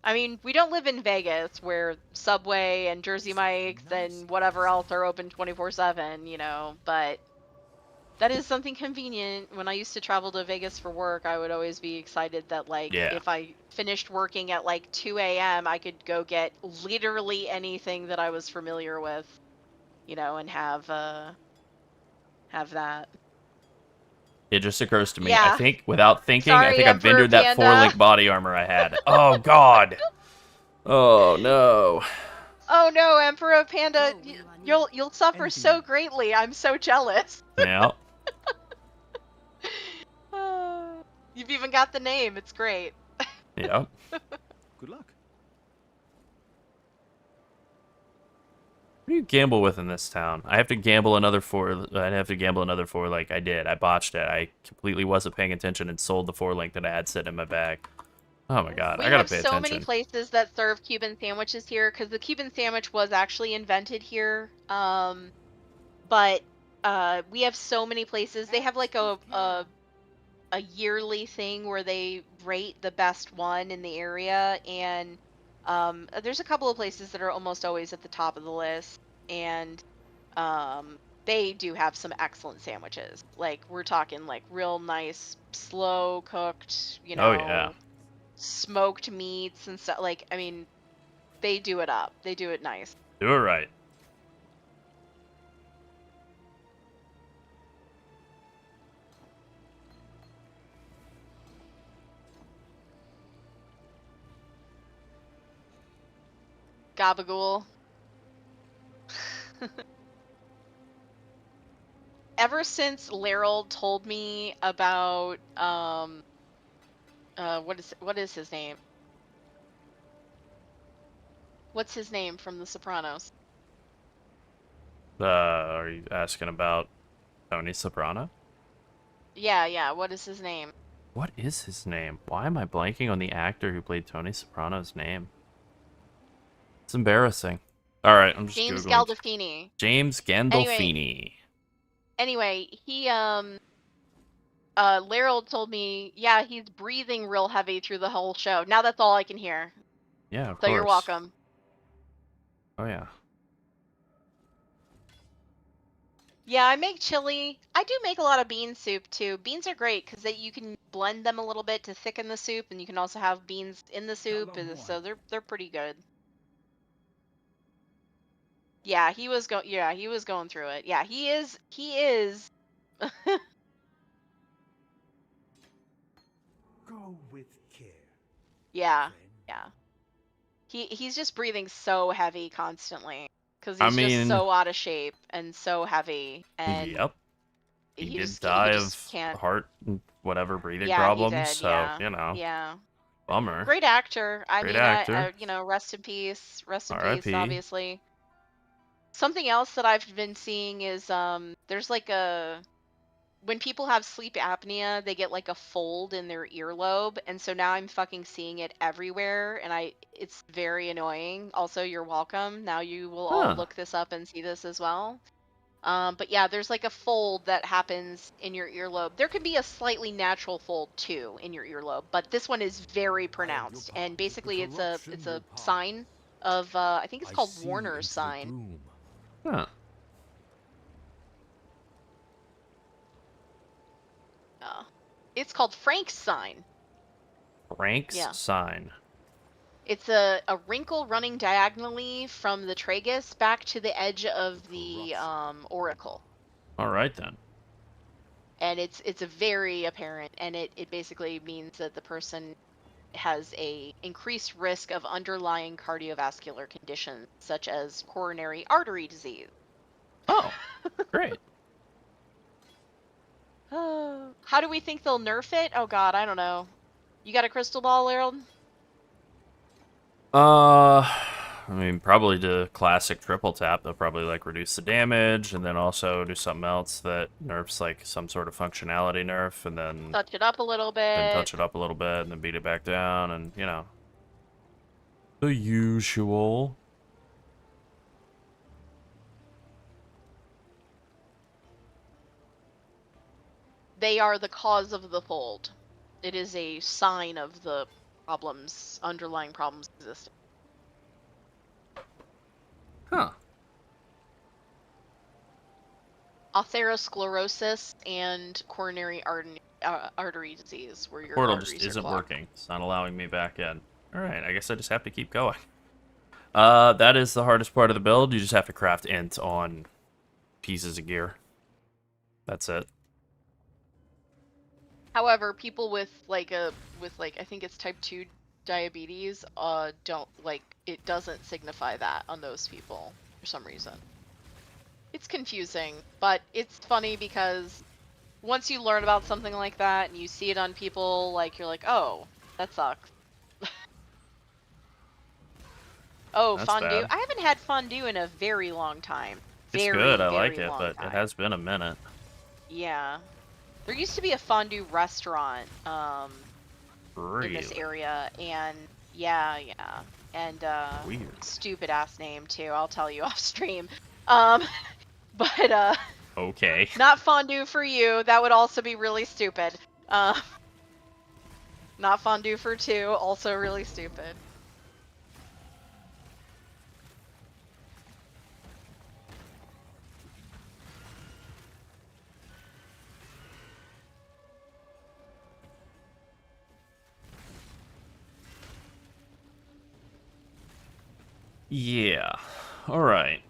I mean, we don't live in Vegas where Subway and Jersey Mike's and whatever else are open 24/7, but that is something convenient. When I used to travel to Vegas for work, I would always be excited that, like, Yeah. if I finished working at, like, 2 a.m., I could go get literally anything that I was familiar with, and have that. It just occurs to me, Yeah. I think, without thinking, I Sorry, think I Emperor vindered that Panda. 4-link body armor I had. Oh, God. Oh, no. Oh no, Emperor Panda, Go where you are needed. you'll suffer so greatly. I'm so jealous. Yeah. You've even got the name. It's great. Yeah. Good luck. What do you gamble with in this town? I have to gamble another 4. I'd have to gamble another 4 like I did. I botched it. I completely wasn't paying attention and sold the 4-link that I had sitting in my bag. Oh my god, We I gotta have pay so attention. many places that serve Cuban sandwiches here because the Cuban sandwich was actually invented here. But we have so many places. They have like a yearly thing where they rate the best one in the area, and there's a couple of places that are almost always at the top of the list, and they do have some excellent sandwiches. Like, we're talking like real nice, slow cooked, Oh, yeah. smoked meats and stuff. Like, I mean, they do it up. They do it nice. Do it right. Gabagool. Ever since Laryl told me about what is his name? What's his name from The Sopranos? Are you asking about Tony Soprano? Yeah, what is his name? What is his name? Why am I blanking on the actor who played Tony Soprano's name? It's embarrassing. All right, I'm just James Googling. Gandolfini. James Gandolfini. Anyway, he Laryl told me, yeah, he's breathing real heavy through the whole show. Now that's all I can hear. Yeah, of So course. you're welcome. Oh yeah. Yeah, I make chili. I do make a lot of bean soup too. Beans are great because you can blend them a little bit to thicken the soup, and you can also have beans in the soup, and so they're pretty good. Yeah, he was going through it. Yeah, he is. Go with care. Yeah, friend. yeah. He's just breathing so heavy constantly because I he's just mean- so out of shape and so heavy, and Yep. He he did just die he of just can't. heart and whatever breathing Yeah, he problems. did, So yeah, you know, Yeah. bummer. Great actor. I Great mean, actor. rest in peace. Rest in peace, R.I.P.. obviously. Something else that I've been seeing is there's like when people have sleep apnea, they get like a fold in their earlobe, and so now I'm fucking seeing it everywhere, and it's very annoying. Also, you're welcome. Now you will all Huh. look this up and see this as well. But yeah, there's like a fold that happens in your earlobe. There could be a slightly natural fold too in your earlobe, but this one is very pronounced. And basically, it's a sign of I think it's called Warner's sign. Huh. It's called Frank's sign. Frank's Yeah. sign. It's a wrinkle running diagonally from the tragus back to the edge of the auricle. All right then. And it's a very apparent, and it basically means that the person has a increased risk of underlying cardiovascular conditions such as coronary artery disease. Oh, great. How do we think they'll nerf it? Oh god, I don't know. You got a crystal ball, Harold? I mean, probably the classic triple tap. They'll probably like reduce the damage, and then also do something else that nerfs like some sort of functionality nerf, and then Touch it up a little bit. then touch it up a little bit, and then beat it back down, and you know, the usual. They are the cause of the fold. It is a sign of the problems, underlying problems existing. Huh. Atherosclerosis and coronary artery disease, where your Portal arteries just are isn't clogged. working. It's not allowing me back in. All right, I guess I just have to keep going. That is the hardest part of the build. You just have to craft int on pieces of gear. That's it. However, people with like I think it's type 2 diabetes don't it doesn't signify that on those people for some reason. It's confusing, but it's funny because once you learn about something like that and you see it on people, like you're like, "Oh, that sucks." Oh, That's fondue. bad. I haven't had fondue in a very long time. It's Very, good. I very like it, long but time. it has been a minute. Yeah. There used to be a fondue restaurant in this Really? area, and yeah, and Weird. stupid ass name too. I'll tell you off stream. But Okay. not fondue for you. That would also be really stupid. Not fondue for two. Also really stupid. Yeah. All right.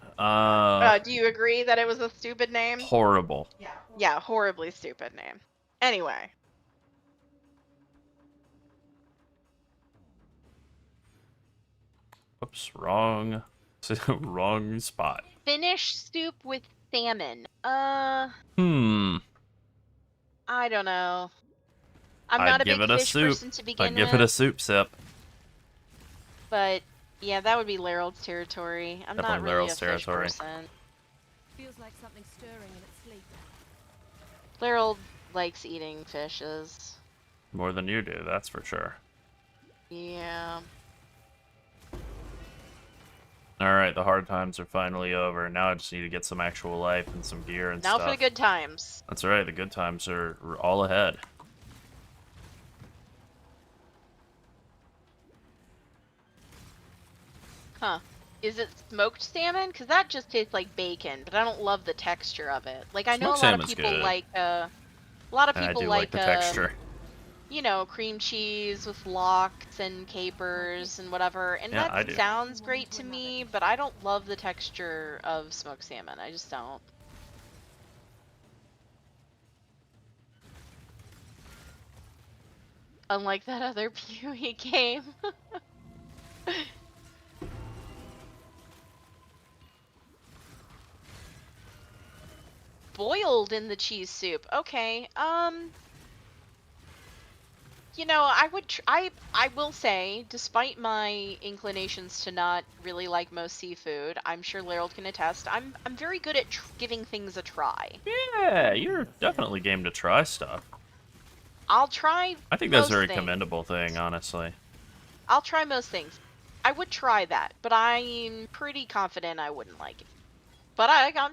Do you agree that it was a stupid name? Horrible. Yeah, horribly stupid name. Anyway. Oops, wrong. Wrong spot. Finnish soup with salmon. Hmm. I don't know. I'm I'd not a give big it a fish soup. person to begin I'd give with, it a soup sip. but yeah, that would be Larold's territory. I'm Definitely not really Larold's a fish territory. person. Feels like something stirring in its sleep. Larold likes eating fishes. More than you do, that's for sure. Yeah. Alright, the hard times are finally over. Now I just need to get some actual life and some gear and Now stuff. for the good times. That's right, the good times are all ahead. Huh. Is it smoked salmon? Because that just tastes like bacon, but I don't love the texture of it. Like, I know Smoked a lot of salmon's people good. like, a lot of And I people do like the texture. you know, cream cheese with lox and capers and whatever, and Yeah, I that do. sounds great to me, but I don't love the texture of smoked salmon. I just don't. Unlike that other Pewee game. Boiled in the cheese soup. Okay. You know, I will say, despite my inclinations to not really like most seafood, I'm sure Larold can attest. I'm very good at giving things a try. Yeah, you're definitely game to try stuff. I'll try. I think that's a most very things. commendable thing, honestly. I'll try most things. I would try that, but I'm pretty confident I wouldn't like it. But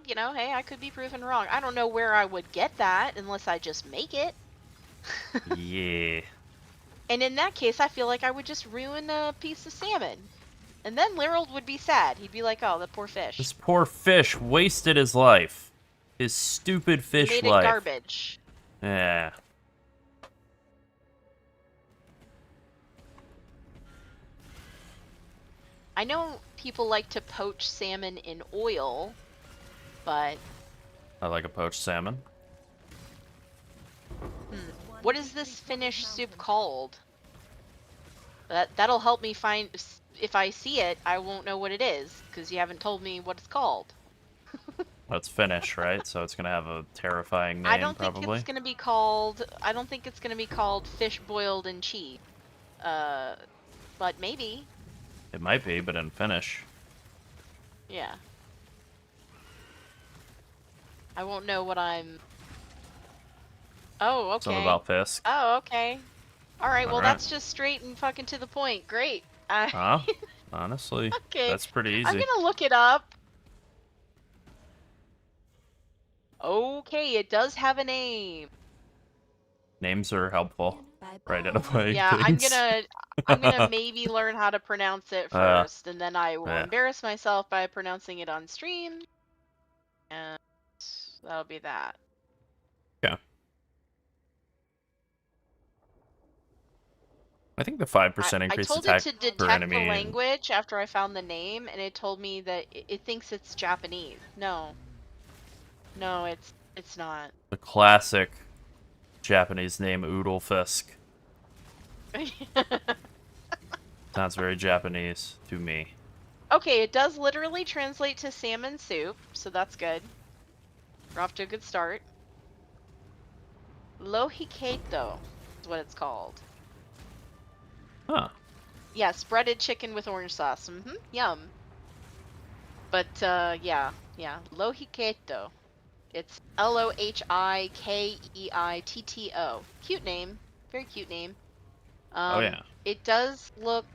you know, hey, I could be proven wrong. I don't know where I would get that unless I just make it. Yeah. And in that case, I feel like I would just ruin a piece of salmon. And then Larold would be sad. He'd be like, oh, that poor fish. This poor fish wasted his life. His stupid He fish made life. it garbage. Yeah. I know people like to poach salmon in oil, but I like a poached salmon. what is this Finnish soup called? That'll help me find. If I see it, I won't know what it is because you haven't told me what it's called. That's Finnish, right? So it's gonna have a terrifying name, I don't think probably. it's gonna be called. I don't think it's gonna be called fish boiled in cheese. But maybe. It might be, but in Finnish. Yeah. I won't know what I'm. Oh, okay. Something about Fisk. Oh, okay. All right. Well, Alright. that's just straight and fucking to the point. Great. Huh? Honestly, Okay. that's pretty easy. I'm gonna look it up. Okay, it does have a name. Names are helpful for identifying Yeah, things. I'm gonna maybe learn how to pronounce it first, and then I will yeah. embarrass myself by pronouncing it on stream. And that'll be that. Yeah. I think the 5% I increase told attack it to per detect enemy. the language after I found the name, and it told me that it thinks it's Japanese. No. No, it's not. The classic Japanese name, Oodle Fisk. Sounds very Japanese to me. Okay, it does literally translate to salmon soup, so that's good. We're off to a good start. Lohiketo is what it's called. Huh. Yeah, spreaded chicken with orange sauce. Yum. But yeah, Lohiketo. It's Lohikeitto. Cute name, very cute name. Oh yeah. It does look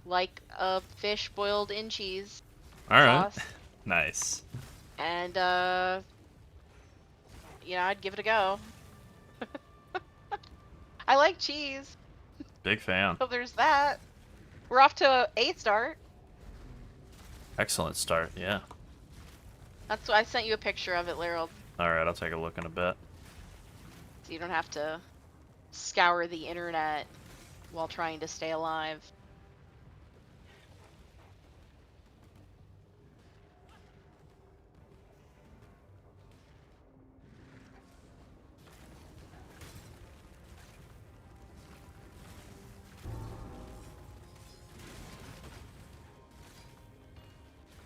like a fish boiled in cheese All right. sauce, Nice. and you know, I'd give it a go. I like cheese. Big fan. So there's that. We're off to a start. Excellent start. Yeah. That's why I sent you a picture of it, Larold, All right. I'll take a look in a bit. so you don't have to scour the internet while trying to stay alive.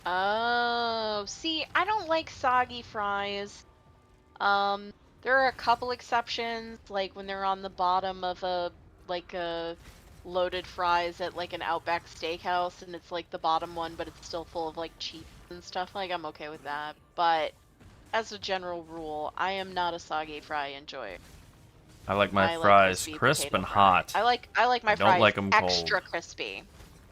Oh, see, I don't like soggy fries. There are a couple exceptions, like when they're on the bottom of a loaded fries at like an Outback Steakhouse, and it's like the bottom one, but it's still full of like cheese and stuff. Like I'm okay with that. But as a general rule, I am not a soggy fry enjoyer. I like my I like fries crispy crisp potato and fry. hot. I like my don't fries like 'em cold. extra crispy.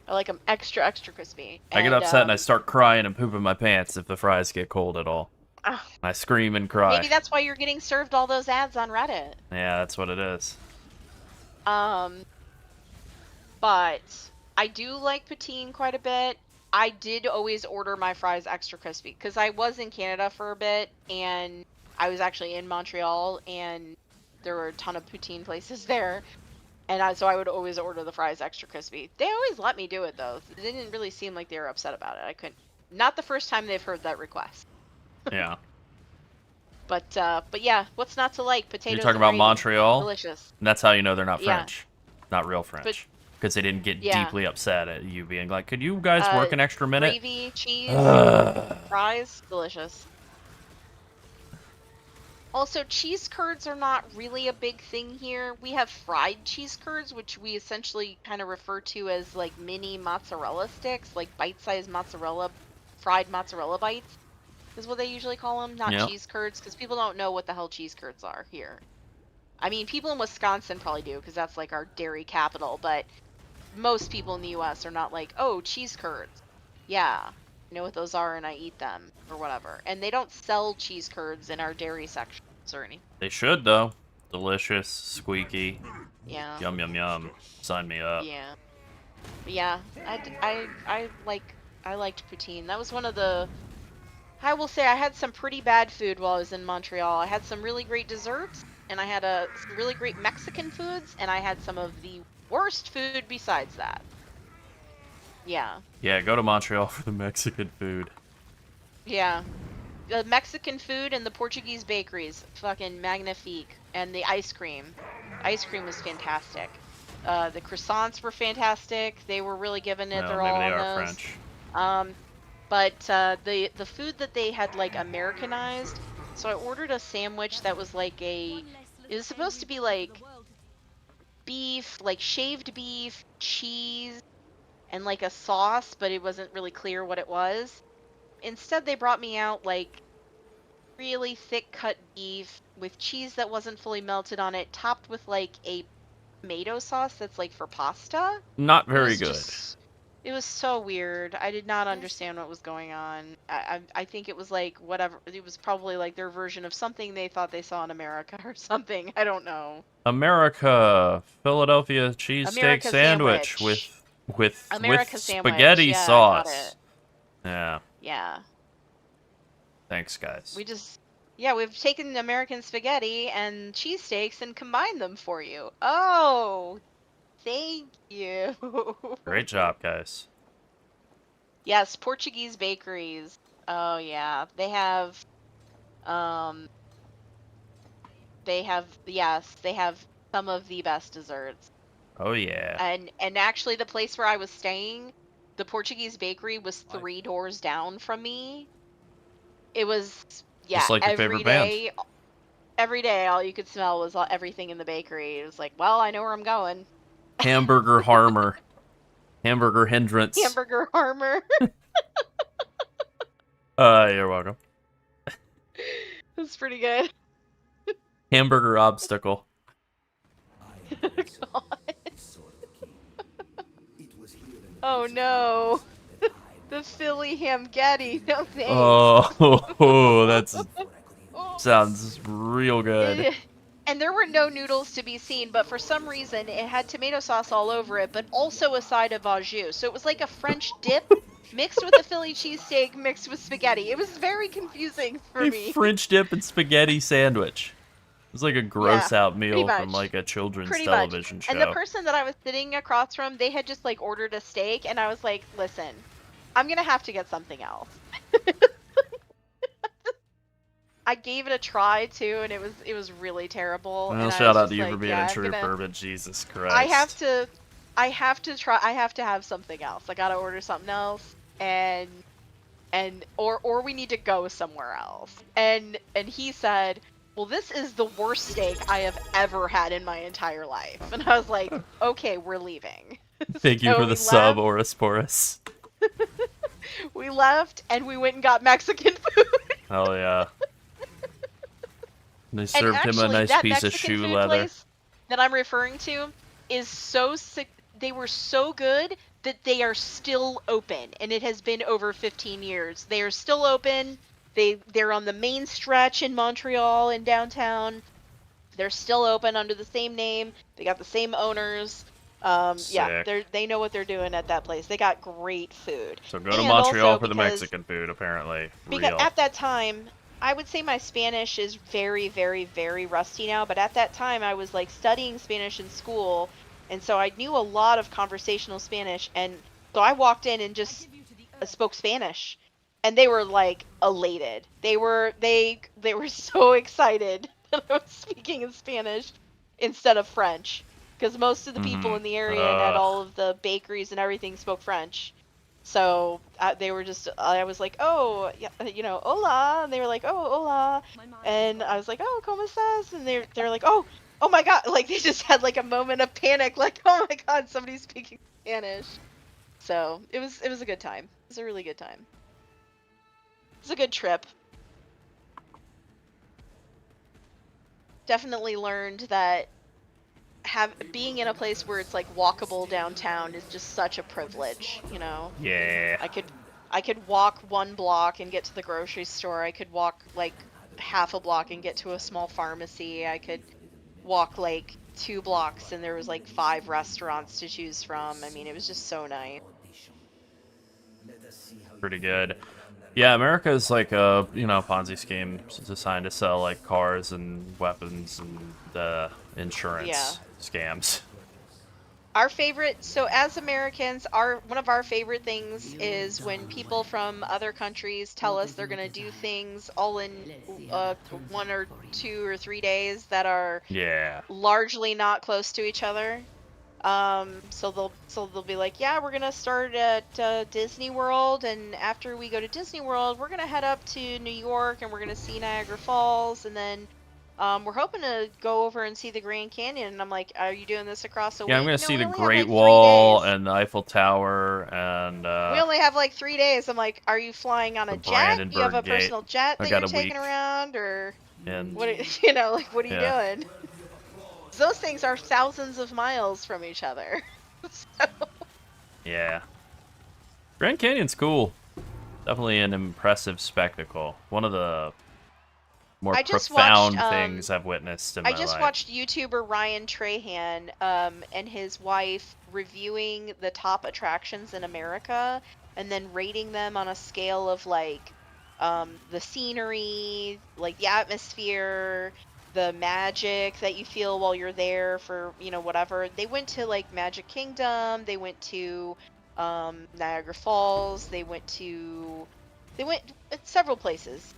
I like them extra crispy. I get upset and I start crying and pooping my pants if the fries get cold at all. Ah. I scream and cry. Maybe that's why you're getting served all those ads on Reddit. Yeah, that's what it is. But I do like poutine quite a bit. I did always order my fries extra crispy because I was in Canada for a bit, and I was actually in Montreal, and there were a ton of poutine places there. And so I would always order the fries extra crispy. They always let me do it though. It didn't really seem like they were upset about it. I couldn't. Not the first time they've heard that request. Yeah. But yeah, what's not to like? Potatoes. You're talking and about gravy. Montreal? Delicious. And that's how you know they're not Yeah. French. Not real French. Because they didn't get Yeah. deeply upset at you being like, could you guys work an extra minute? Gravy, cheese, fries, delicious. Also, cheese curds are not really a big thing here. We have fried cheese curds, which we essentially kind of refer to as like mini mozzarella sticks, like bite-sized mozzarella, fried mozzarella bites, is what they usually call them, not Yep. cheese curds, because people don't know what the hell cheese curds are here. I mean, people in Wisconsin probably do, because that's like our dairy capital, but most people in the U.S. are not like, oh, cheese curds. Yeah. I know what those are, and I eat them or whatever. And they don't sell cheese curds in our dairy sections or anything. They should though. Delicious, squeaky, Yeah. yum yum yum. Sign me up. Yeah. But yeah, I liked poutine. That was one of the. I will say I had some pretty bad food while I was in Montreal. I had some really great desserts, and I had some really great Mexican foods, and I had some of the worst food besides that. Yeah. Yeah, go to Montreal for the Mexican food. Yeah. The Mexican food and the Portuguese bakeries, fucking magnifique. And the ice cream. Ice cream was fantastic. The croissants were fantastic. They were really giving it Well, their maybe all they on are those. French. But the food that they had like Americanized. So I ordered a sandwich that was like it was supposed to be like beef, like shaved beef, cheese, and like a sauce, but it wasn't really clear what it was. Instead, they brought me out like really thick cut beef with cheese that wasn't fully melted on it, topped with like a tomato sauce that's like for pasta. Not It very was good. just, it was so weird. I did not understand what was going on. I think it was like whatever. It was probably like their version of something they thought they saw in America or something. I don't know. America, Philadelphia cheesesteak America sandwich sandwich. with America sandwich. spaghetti Yeah, sauce. got it. Yeah. Yeah. Thanks, guys. We've taken American spaghetti and cheesesteaks and combined them for you. Oh, thank you. Great job, guys. Yes, Portuguese bakeries. Oh yeah, um, yes, they have some of the best desserts. Oh yeah. And actually, the place where I was staying, the Portuguese bakery was 3 doors down from me. It was Just like your favorite band. Every day, all you could smell was everything in the bakery. It was like, well, I know where I'm going. Hamburger Harmer. Hamburger Hindrance. Hamburger Armor. You're welcome. That's pretty good. Hamburger Obstacle. God. Oh no. The Philly Hamgetti. No thanks. Oh, that's sounds real good. And there were no noodles to be seen, but for some reason it had tomato sauce all over it, but also a side of au jus. So it was like a French dip mixed with a Philly cheesesteak mixed with spaghetti. It was very confusing for me. French dip and spaghetti sandwich. It was like a gross out meal from like a children's television show. And the person that I was sitting across from, they had just like ordered a steak, and I was like, listen, I'm gonna have to get something else. I gave it a try too, and it was really terrible. Well, and shout out to you for being a trooper, but Jesus Christ. I have to have something else. I gotta order something else, or we need to go somewhere else. And he said, well, this is the worst steak I have ever had in my entire life. And I was like, okay, we're leaving. Thank you for the sub, Orasporus. We left, and we went and got Mexican food. Hell yeah. They served him a nice piece of shoe leather. Place that I'm referring to is so sick. They were so good that they are still open, and it has been over 15 years. They are still open. They're on the main stretch in Montreal in downtown. They're still open under the same name. They got the same owners. Yeah, they know what they're doing at that place. They got great food. So go to Montreal for the Mexican food, apparently. Because at that time, I would say my Spanish is very, very, very rusty now, but at that time I was like studying Spanish in school, and so I knew a lot of conversational Spanish, and so I walked in and just spoke Spanish, and they were like elated. They were so excited that I was speaking in Spanish instead of French, because most of the people in the area and at all of the bakeries and everything spoke French. So they were just, I was like, oh, yeah, hola. And they were like, oh, hola. And I was like, oh, ¿cómo estás? And they're like, oh my God. Like, they just had like a moment of panic. Like, oh my God, somebody's speaking Spanish. So it was a good time. It was a really good time. It was a good trip. Definitely learned that being in a place where it's like walkable downtown is just such a privilege, you know. Yeah. I could walk 1 block and get to the grocery store. I could walk like half a block and get to a small pharmacy. I could walk like 2 blocks and there was like 5 restaurants to choose from. I mean, it was just so nice. Pretty good. Yeah, America is like a Ponzi scheme designed to sell like cars and weapons and insurance scams. Our favorite, so as Americans, one of our favorite things is when people from other countries tell us they're gonna do things all in 1 or 2 or 3 days that are Yeah. largely not close to each other. So they'll be like, yeah, we're gonna start at Disney World, and after we go to Disney World, we're gonna head up to New York, and we're gonna see Niagara Falls, and then we're hoping to go over and see the Grand Canyon. And I'm like, are you doing this across a week? Yeah, I'm gonna No, see we the only have, Great like, 3 Wall days. and the Eiffel Tower and We only have like 3 days. I'm like, are you flying on the a jet? Do you have a Brandenburg Gate. personal jet I that got you're a taking week. around, or And what? Like, what are you Yeah. doing? Those things are thousands of miles from each other. So, yeah, Grand Canyon's cool. Definitely an impressive spectacle. One of the more I just profound watched, things I've witnessed in I my just life. watched YouTuber Ryan Trahan and his wife reviewing the top attractions in America and then rating them on a scale of like the scenery, like the atmosphere, the magic that you feel while you're there for, whatever. They went to like Magic Kingdom, they went to Niagara Falls, they went several places,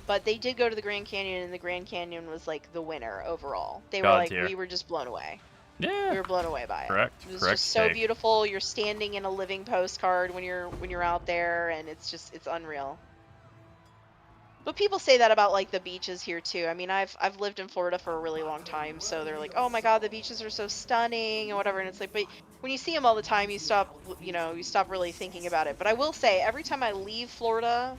but they did go to the Grand Canyon, and the Grand Canyon was like the winner overall. They were God like, tier. we were just blown away. Yeah. We were blown away by it. Correct. It was Correct just so take. beautiful. You're standing in a living postcard when you're out there, and it's unreal. But people say that about like the beaches here too. I mean, I've lived in Florida for a really long time, so they're like, "Oh my God, the beaches are so stunning," and whatever. And it's like, but when you see them all the time, you stop really thinking about it. But I will say, every time I leave Florida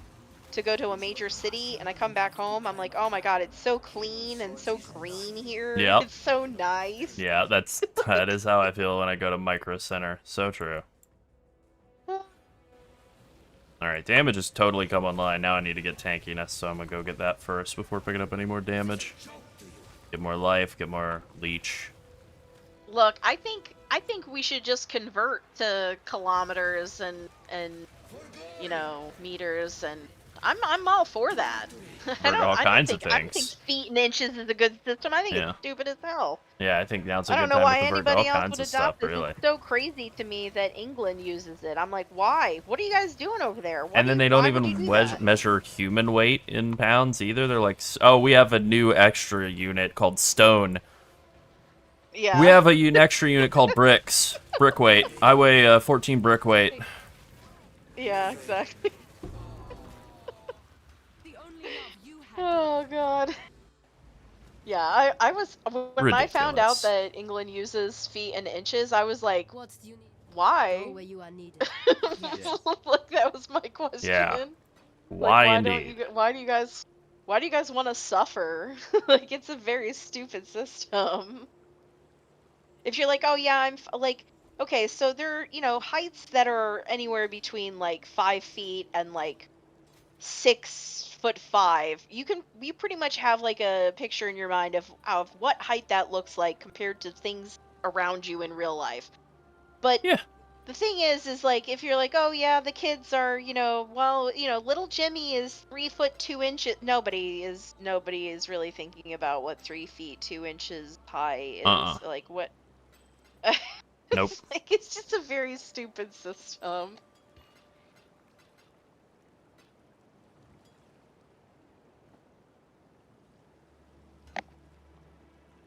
to go to a major city and I come back home, I'm like, "Oh my God, it's so clean and so green here. Yep. It's so nice." Yeah, that is how I feel when I go to Micro Center. So true. Alright, damage has totally come online. Now I need to get tankiness, so I'm gonna go get that first before picking up any more damage. Get more life, get more leech. Look, I think we should just convert to kilometers and meters, and I'm all for that. All kinds of I don't think things. feet and inches is a good system. I think Yeah. it's stupid as hell. Yeah, I think now's a I don't good know time to why convert to all anybody else kinds would of stuff, adopt this. really. It's so crazy to me that England uses it. I'm like, why? What are you guys doing over there? And then they don't even measure human weight in pounds either. They're like, oh, we have a new extra unit called stone. Yeah. We have an extra unit called bricks. Brick weight. I weigh 14 brick weight. Yeah, exactly. The only love you had. Oh God. Yeah, I was when I found out Ridiculous. that England uses feet and inches, I was like, What do you need? why? Go where you are needed. Like, that was my question. Yeah. Like, Why indeed? why do you guys want to suffer? Like, it's a very stupid system. If you're like, oh yeah, like, okay, so there are, heights that are anywhere between like 5 feet and like 6'5". You pretty much have like a picture in your mind of what height that looks like compared to things around you in real life. But Yeah. the thing is like, if you're like, oh yeah, the kids are, little Jimmy is 3'2". Nobody is really thinking about what 3 feet 2 inches high is. Like, what? Nope. Like, it's just a very stupid system.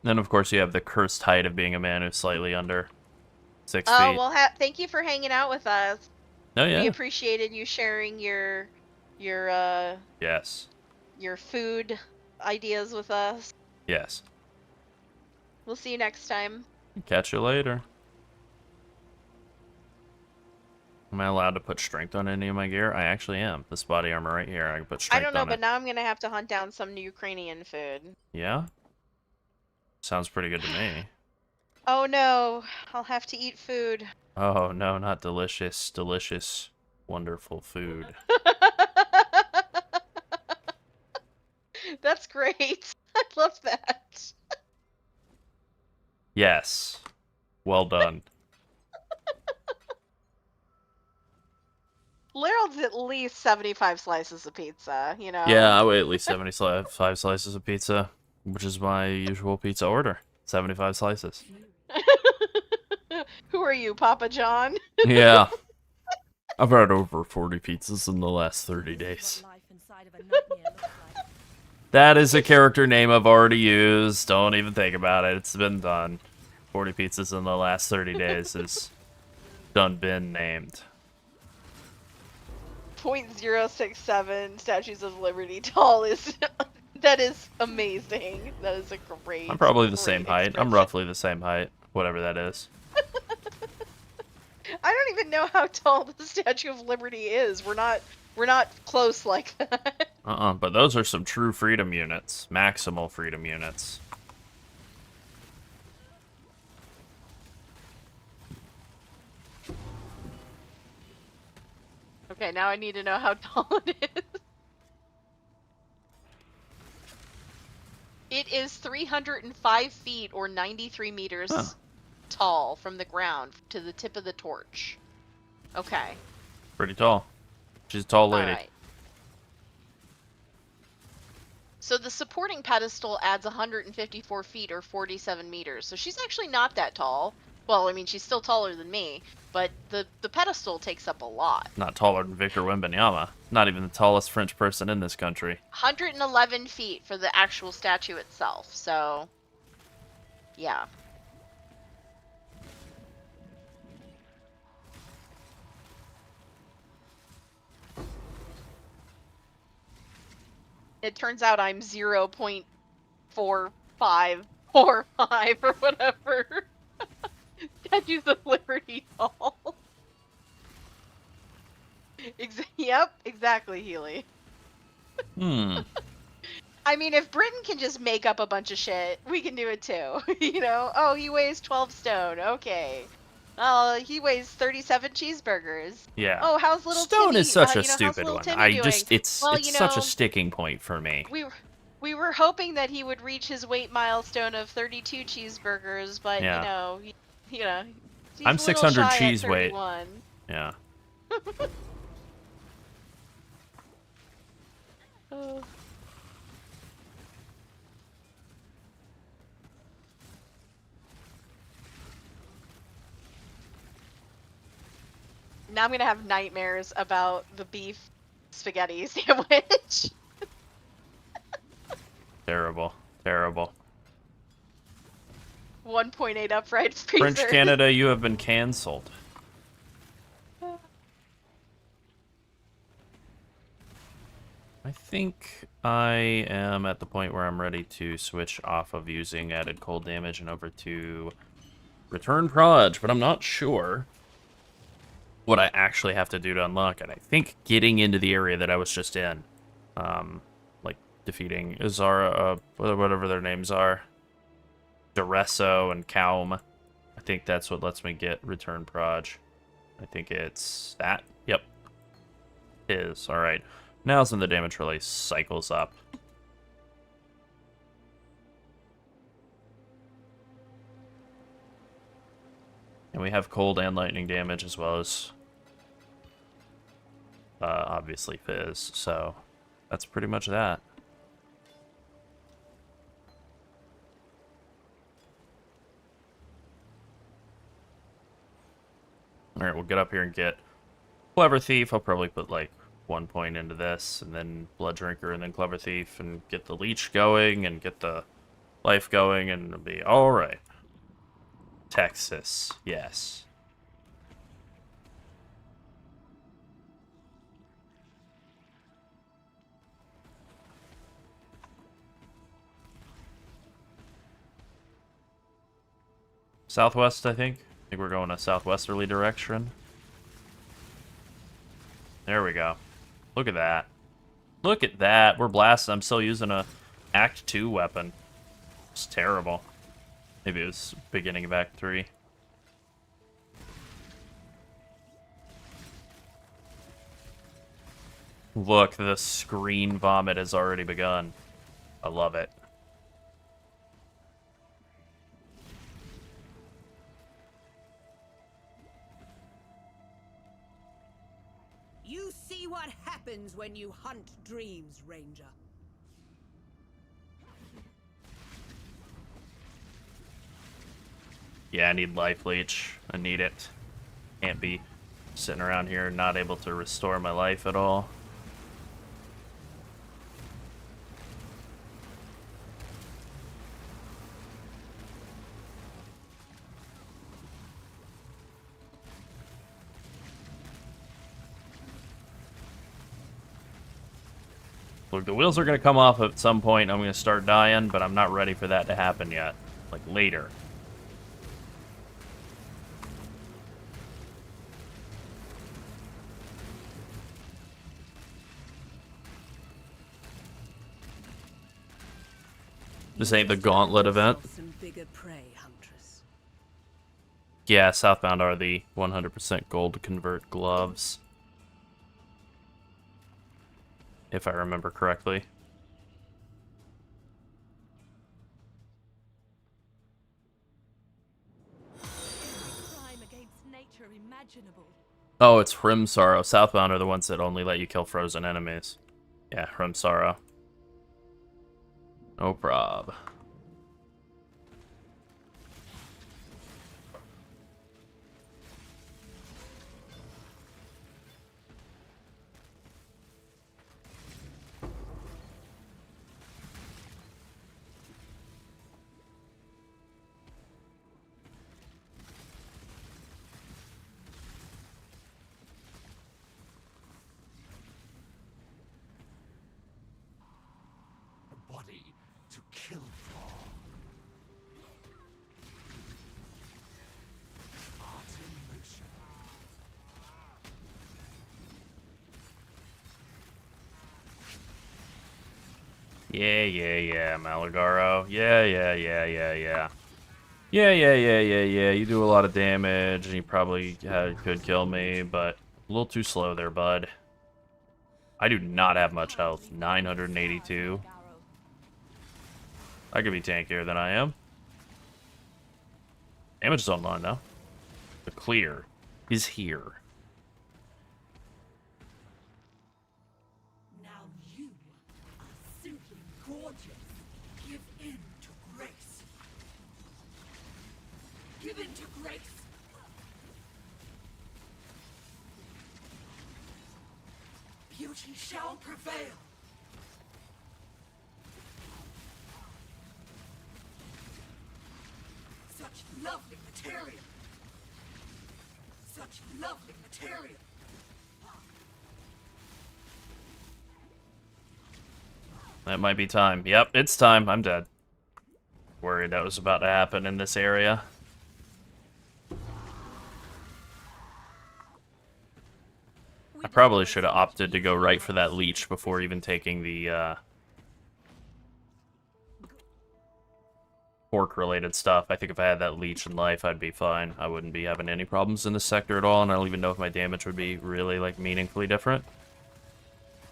Then, of course, you have the cursed height of being a man who's slightly under 6 feet. Oh, well, thank you for hanging out with us. Oh, yeah. We appreciated you sharing your Yes. your food ideas with us. Yes. We'll see you next time. Catch you later. Am I allowed to put strength on any of my gear? I actually am. This body armor right here, I can put strength I don't know, on but it. now I'm gonna have to hunt down some Ukrainian food. Yeah? Sounds pretty good to me. Oh no, I'll have to eat food. Oh, no, not delicious. Delicious. wonderful food. That's great. I love that. Yes. Well done. Lerald's at least 75 slices of pizza, you know? Yeah, I weigh at least 75 slices of pizza, which is my usual pizza order. 75 slices. Who are you, Papa John? Yeah. I've had over 40 pizzas in the last 30 This is days. what life inside of a nightmare looks like. That is a character name I've already used. Don't even think about it. It's been done. 40 pizzas in the last 30 days is done been named. .067 Statues of Liberty tall is... that is amazing. That is a great... I'm probably the great same height. I'm expression. roughly the same height. Whatever that is. I don't even know how tall the Statue of Liberty is. We're not close like that. But those are some true freedom units. Maximal freedom units. Okay, now I need to know how tall it is. It is 305 feet or 93 meters tall from the ground to the tip of the torch. Okay. Pretty tall. She's a tall lady. Alright. So the supporting pedestal adds 154 feet or 47 meters. So she's actually not that tall. Well, I mean, she's still taller than me, but the pedestal takes up a lot. Not taller than Victor Wembanyama. Not even the tallest French person in this country. 111 feet for the actual statue itself. So, yeah. It turns out I'm 0.4545 or whatever. Statues of Liberty tall. Yep, exactly, Healy. I mean, if Britain can just make up a bunch of shit, we can do it too. You know? Oh, he weighs 12 stone. Okay. Oh, he weighs 37 cheeseburgers. Yeah. Oh, how's little Stone Timmy? is such a how's stupid little one. Timmy doing? It's Well, such a sticking point for me. We were hoping that he would reach his weight milestone of 32 cheeseburgers, but Yeah. he's I'm a little 600 shy cheese at weight. 31. Yeah. Oh. Now I'm gonna have nightmares about the beef spaghetti sandwich. Terrible. Terrible. 1.8 upright freezer. French Canada, you have been cancelled. I think I am at the point where I'm ready to switch off of using added cold damage and over to return proj, but I'm not sure what I actually have to do to unlock it. I think getting into the area that I was just in, like defeating Izara, whatever their names are, Duresso and Kaum, I think that's what lets me get return proj. I think it's that. Yep. Is. Alright. Now's when the damage relay cycles up. And we have cold and lightning damage as well as obviously Fizz, so that's pretty much that. Alright, we'll get up here and get Clever Thief. I'll probably put like 1 point into this, and then Blood Drinker, and then Clever Thief, and get the Leech going, and get the life going, and it'll be alright. Texas, yes. Southwest, I think. I think we're going a southwesterly direction. There we go. Look at that. Look at that. We're blasting. I'm still using a Act 2 weapon. It's terrible. Maybe it was beginning of Act 3. Look, the screen vomit has already begun. I love it. You see what happens when you hunt dreams, Ranger. Yeah, I need life leech. I need it. Can't be sitting around here not able to restore my life at all. Look, the wheels are going to come off at some point. I'm going to start dying, but I'm not ready for that to happen yet. Like, later. This ain't the gauntlet event. Some bigger prey, Huntress. Yeah, Southbound are the 100% gold convert gloves. If I remember correctly. Crime against nature imaginable. Oh, it's Phrecia. Southbound are the ones that only let you kill frozen enemies. Yeah, Phrecia. No prob. A body to kill for. Art in motion. Yeah, Malagaro. Yeah. Yeah. You do a lot of damage, and you probably could kill me, but a little too slow there, bud. I do not have much health. 982. I could be tankier than I am. Damage is online now. The clear is here. Now you are simply gorgeous. Give in to grace. Give in to grace. Beauty shall prevail. Such lovely material. Such lovely material. That might be time. Yep, it's time. I'm dead. Worried that was about to happen in this area. I probably should have opted to go right for that leech before even taking the pork-related stuff. I think if I had that leech in life, I'd be fine. I wouldn't be having any problems in this sector at all, and I don't even know if my damage would be really, like, meaningfully different.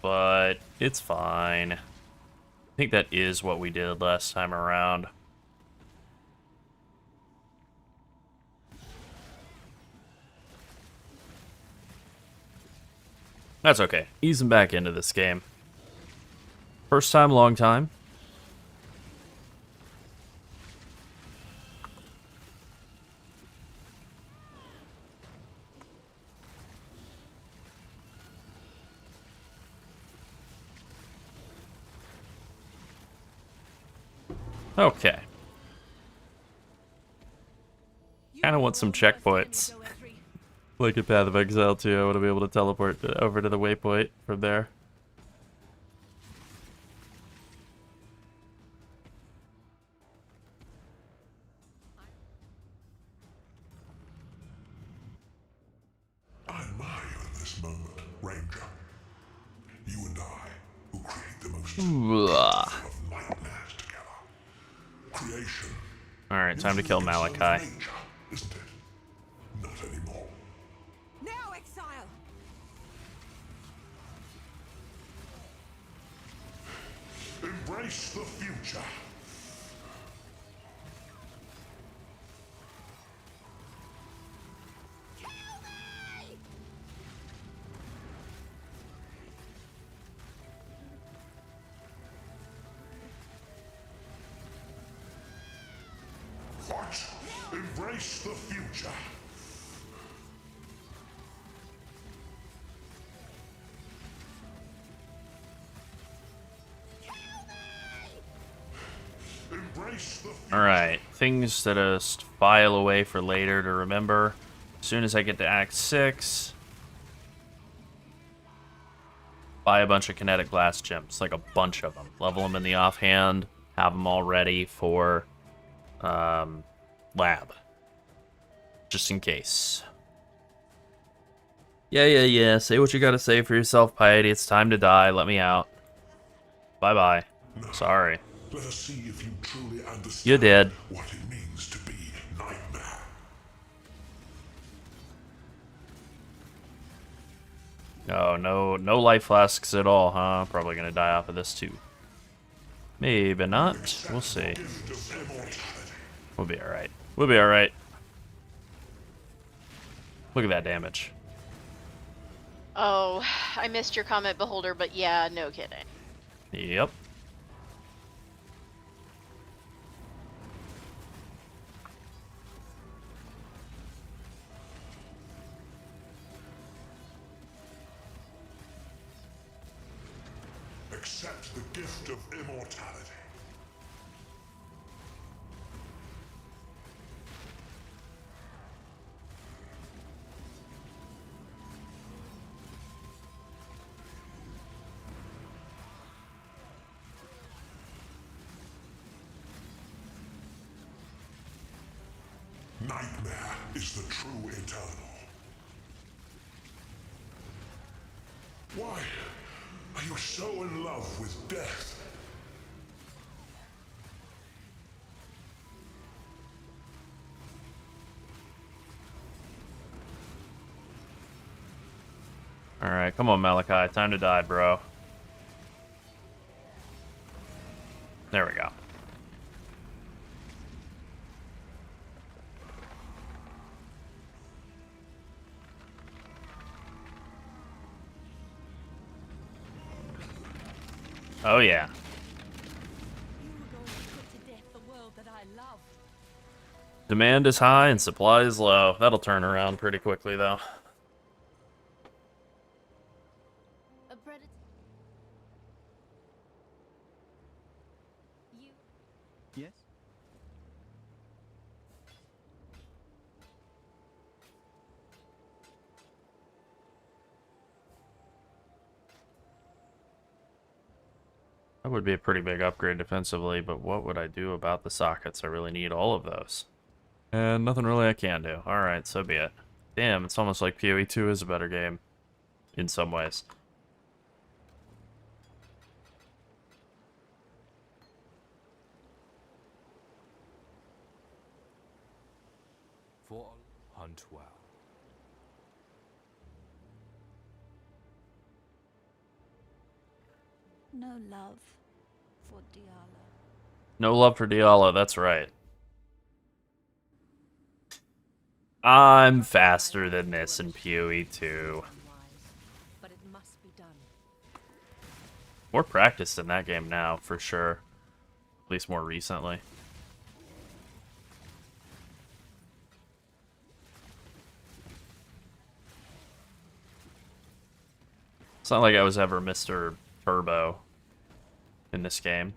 But it's fine. I think that is what we did last time around. That's okay. Easing back into this game. First time, long time. Okay. Kind of want some checkpoints. Like a Path of Exile too, I want to be able to teleport over to the waypoint from there. I admire this moment, Ranger. You and I, who create the most of nightmares together. Creation. Alright, time to kill Malachi. Nature, isn't it? Not anymore. Now, exile! Embrace the future. Fight! Embrace the future. Embrace the future. Alright, things to just file away for later to remember. As soon as I get to Act 6, buy a bunch of kinetic glass gems, like a bunch of them. Level them in the offhand, have them all ready for lab. Just in case. Yeah. Say what you gotta say for yourself, Piety. It's time to die. Let me out. Bye-bye. Sorry. Let us see if you truly understand You did. what it means to be Nightmare. Oh, no life flasks at all, huh? Probably gonna die off of this too. Maybe not. We'll see. Gift of immortality. We'll be alright. We'll be alright. Look at that damage. Oh, I missed your comment, Beholder, but yeah, no kidding. Yep. Accept the gift of immortality. Nightmare is the true eternal. Why are you so in love with death? Alright, come on, Malachi. Time to die, bro. There we go. Oh, yeah. Demand is high and supply is low. That'll turn around pretty quickly, though. A predator. You. Yes? That would be a pretty big upgrade defensively, but what would I do about the sockets? I really need all of those. And nothing really I can do. Alright, so be it. Damn, it's almost like PoE 2 is a better game. In some ways. For hunt well. No love for Diallo. No love for Diallo, that's right. I'm faster than this in PoE 2. But it must be done. More practiced in that game now, for sure. At least more recently. It's not like I was ever Mr. Turbo in this game.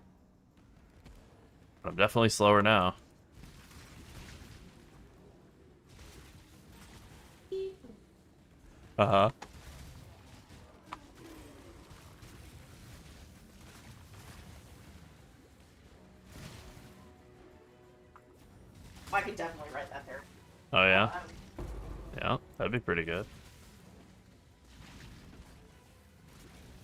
But I'm definitely slower now. Uh-huh. I could definitely write that there. Oh, yeah? Yeah, that'd be pretty good.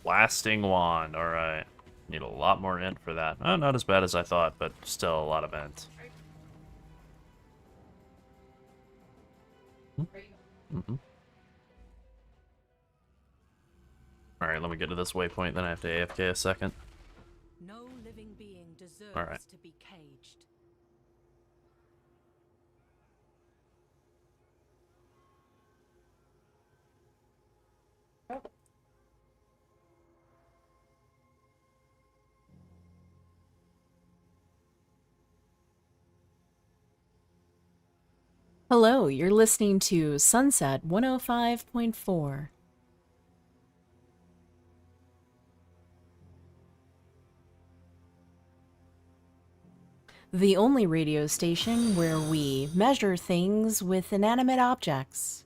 Blasting Wand, alright. Need a lot more int for that. Not as bad as I thought, but still a lot of int. Mm-hmm. Alright, let me get to this waypoint, then I have to AFK a second. No living living being deserves All right. to be caged. Hello, you're listening to Sunset 105.4. The only radio station where we measure things with inanimate objects.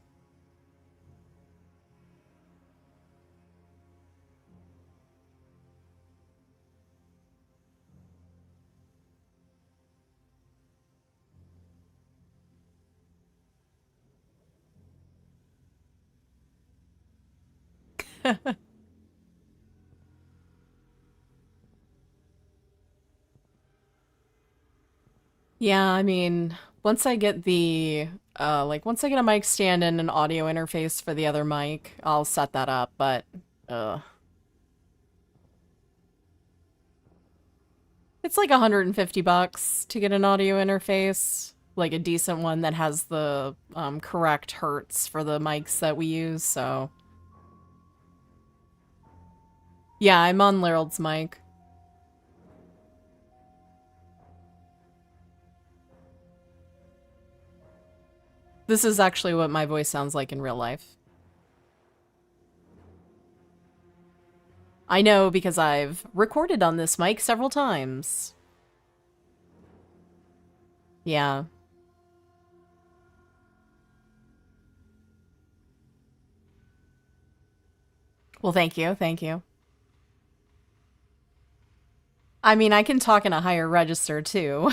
Yeah, I mean, once I get the, once I get a mic stand and an audio interface for the other mic, I'll set that up, but, it's like $150 to get an audio interface, like a decent one that has the, correct hertz for the mics that we use, so. Yeah, I'm on Lerald's mic. This is actually what my voice sounds like in real life. I know because I've recorded on this mic several times. Yeah. Well, thank you, thank you. I mean, I can talk in a higher register, too.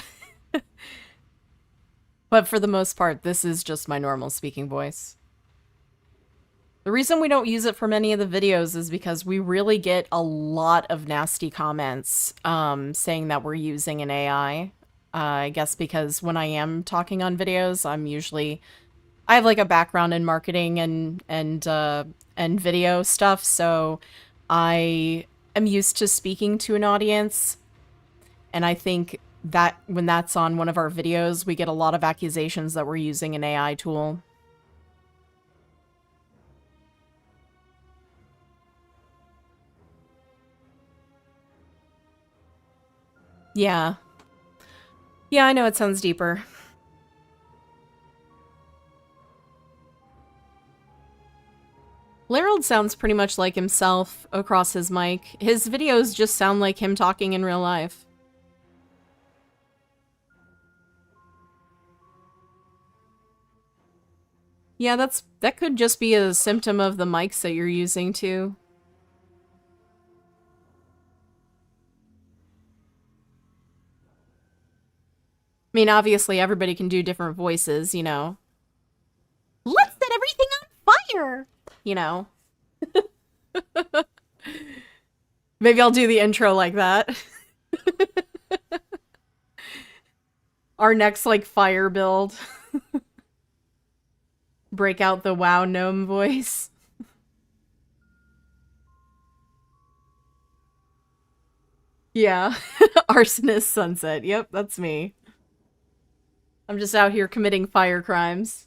But for the most part, this is just my normal speaking voice. The reason we don't use it for many of the videos is because we really get a lot of nasty comments saying that we're using an AI. I guess because when I am talking on videos, I have like a background in marketing and video stuff, so I am used to speaking to an audience, and I think that when that's on one of our videos, we get a lot of accusations that we're using an AI tool. Yeah. Yeah, I know it sounds deeper. Lerald sounds pretty much like himself across his mic. His videos just sound like him talking in real life. Yeah, that could just be a symptom of the mics that you're using too. I mean, obviously everybody can do different voices, you know. Let's set everything on fire! You know. Maybe I'll do the intro like that. Our next, like, fire build. Break out the WoW gnome voice. Yeah. Arsonist Sunset. Yep, that's me. I'm just out here committing fire crimes.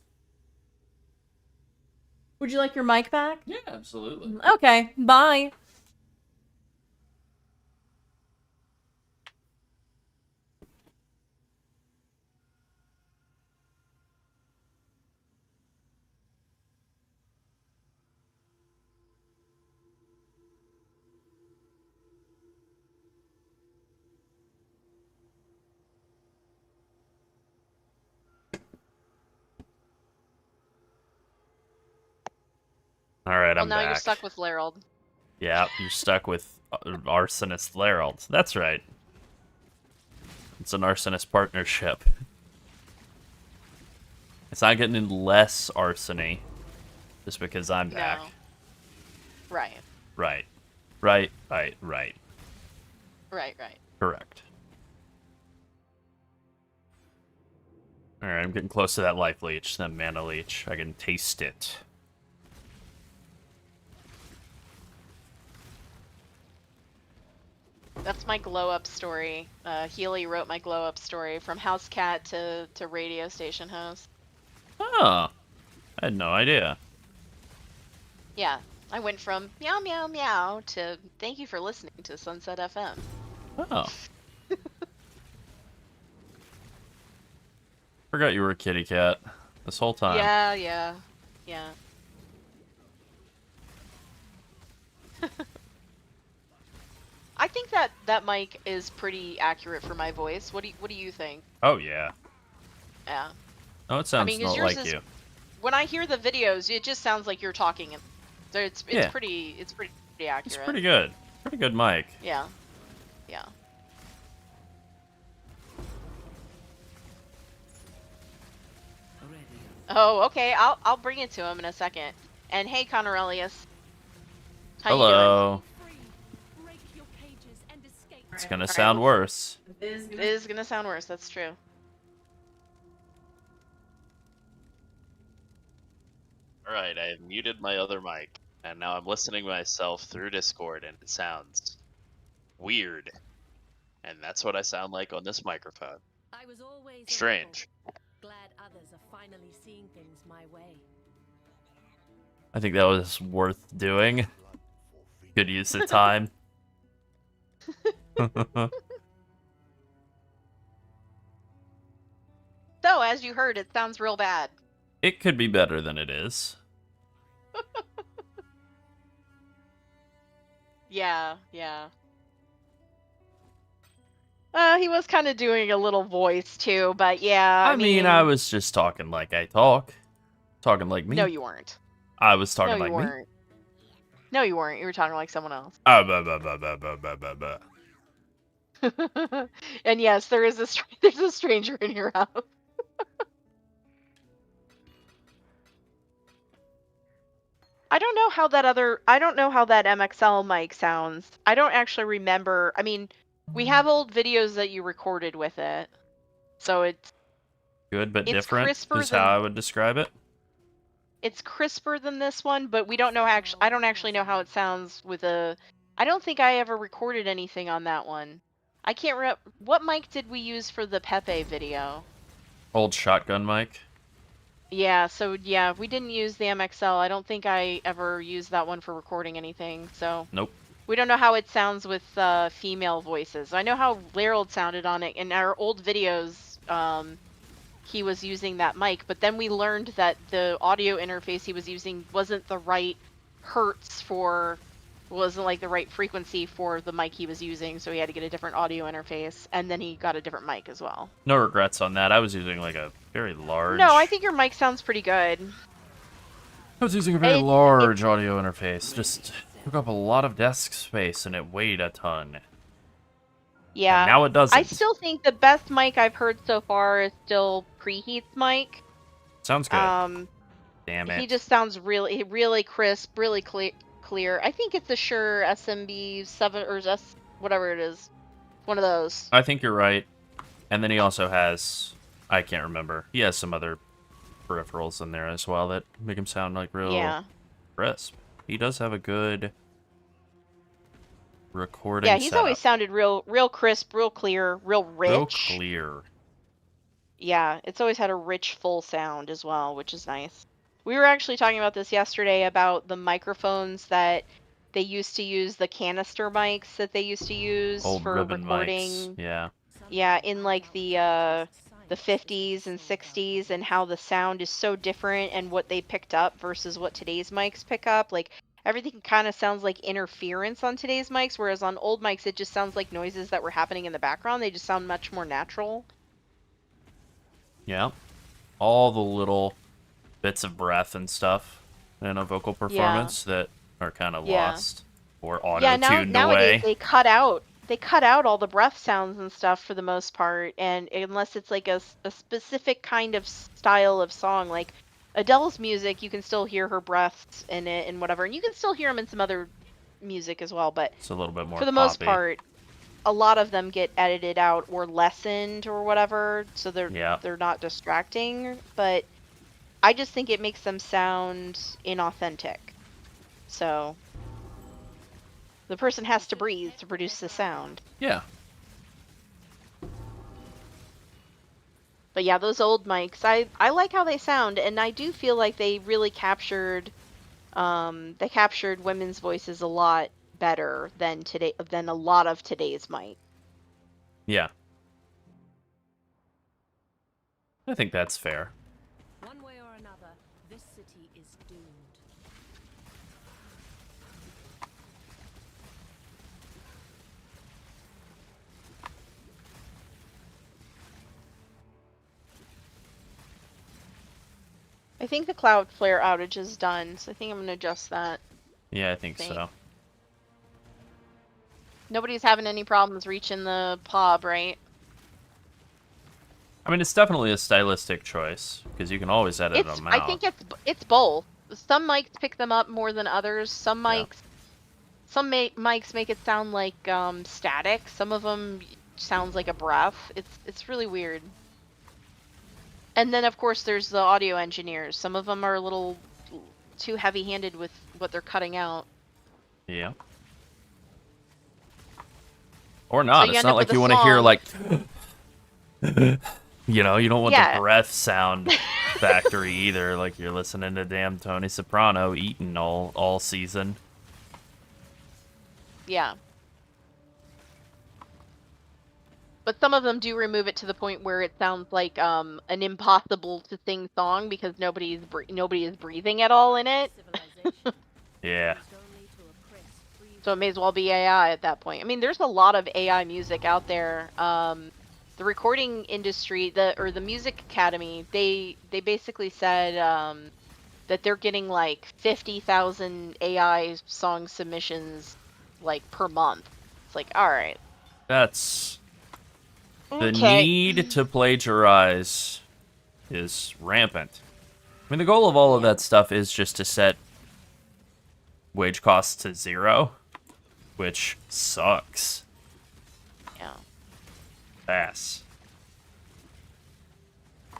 Would you like your mic back? Yeah, absolutely. Okay, bye. All right, Well, I'm now back. you're stuck with Lerald. Yeah, you're stuck with Arsonist Lerald. That's right. It's an arsonist partnership. It's not getting any less arsony just because I'm back. No. Right. Right. Right. Correct. Alright, I'm getting close to that life leech, that mana leech. I can taste it. That's my glow up story. Healy wrote my glow up story from house cat to radio station host. Oh, I had no idea. Yeah, I went from meow meow meow to thank you for listening to Sunset FM. Oh. Forgot you were a kitty cat this whole time. Yeah. I think that mic is pretty accurate for my voice. What do you think? Oh yeah. Yeah. Oh, it sounds 'cause not yours like is- you. When I hear the videos, it just sounds like you're talking. So it's Yeah. pretty accurate. It's pretty good. Pretty good mic. Yeah. Oh, okay. I'll bring it to him in a second. And hey, Connor Elias. How you doing? Hello. It's gonna sound worse. It is gonna sound worse. That's true. Alright, I have muted my other mic, and now I'm listening to myself through Discord, and it sounds weird. And that's what I sound like on this microphone. I was always Strange. glad others are finally seeing things my way. I think that was worth doing. Good use of time. So, as you heard, it sounds real bad. It could be better than it is. Yeah. He was kind of doing a little voice too, but yeah. I mean, I was just talking like I talk. Talking like me. No, you weren't. I was talking No, like you me. weren't. No, you weren't. You were talking like someone else. Ah, bah, bah, bah, bah, bah, bah, bah, bah. And yes, there's a stranger in your house. I don't know how that MXL mic sounds. I don't actually remember. I mean, we have old videos that you recorded with it. So it's Good but It's different crisper is how than- I would describe it. it's crisper than this one, but we don't know I don't actually know how it sounds with a I don't think I ever recorded anything on that one. I can't remember what mic did we use for the Pepe video? Old shotgun mic. Yeah, so yeah, we didn't use the MXL. I don't think I ever used that one for recording anything. So Nope. we don't know how it sounds with female voices. I know how Larold sounded on it in our old videos. He was using that mic, but then we learned that the audio interface he was using wasn't the right hertz wasn't like the right frequency for the mic he was using, so he had to get a different audio interface, and then he got a different mic as well. No regrets on that. I was using like a very large. No, I think your mic sounds pretty good. I was using a very large audio interface. Just took up a lot of desk space and it weighed a ton. Yeah. And now it doesn't. I still think the best mic I've heard so far is still Preheat's mic. Sounds good. Damn it. He just sounds really crisp, really clear. I think it's a Shure SMB 7 or whatever it is. One of those. I think you're right. And then he also has, I can't remember. He has some other peripherals in there as well that make him sound like real crisp. He does have a good recording Yeah, he's setup. always sounded real crisp, real clear, real rich. Real clear. Yeah, it's always had a rich, full sound as well, which is nice. We were actually talking about this yesterday about the microphones that they used to use, the canister mics that they used to use Old for ribbon recording. mics. Yeah. Yeah, in like the 50s and 60s, and how the sound is so different and what they picked up versus what today's mics pick up. Like everything kind of sounds like interference on today's mics, whereas on old mics it just sounds like noises that were happening in the background. They just sound much more natural. Yeah. All the little bits of breath and stuff in a vocal performance that are kind of lost or auto-tuned away. They cut out all the breath sounds and stuff for the most part, and unless it's like a specific kind of style of song, like Adele's music, you can still hear her breaths in it and whatever, and you can still hear them in some other music as well, but it's a little bit more for the most part, a lot of them get edited out or lessened or whatever, so they're not distracting, but I just think it makes them sound inauthentic. So The person has to breathe to produce the sound. Yeah. But yeah, those old mics, I like how they sound, and I do feel like they really captured women's voices a lot better than a lot of today's mics. Yeah. I think that's fair. One way or another, this city is doomed. I think the Cloudflare outage is done, so I think I'm going to adjust that. Yeah, I think so. Nobody's having any problems reaching the POB, right? I mean, it's definitely a stylistic choice, because you can always edit them out. I think it's both. Some mics pick them up more than others. Some mics, mics make it sound like static. Some of them sounds like a breath. It's really weird. And then of course there's the audio engineers. Some of them are a little too heavy-handed with what they're cutting out. Yeah. Or not. So It's not like you want to hear like you know, you don't want the breath sound factory either, like you're listening to damn Tony Soprano eating all season. Yeah. But some of them do remove it to the point where it sounds like an impossible to sing song because nobody is breathing at all in it. Yeah. So it may as well be AI at that point. I mean, there's a lot of AI music out there. The recording industry, the Music Academy, they basically said that they're getting like 50,000 AI song submissions like per month. It's like, all right. That's the need to plagiarize is rampant. I mean, the goal of all of that stuff is just to set wage costs to 0, which sucks. Yeah. Ass.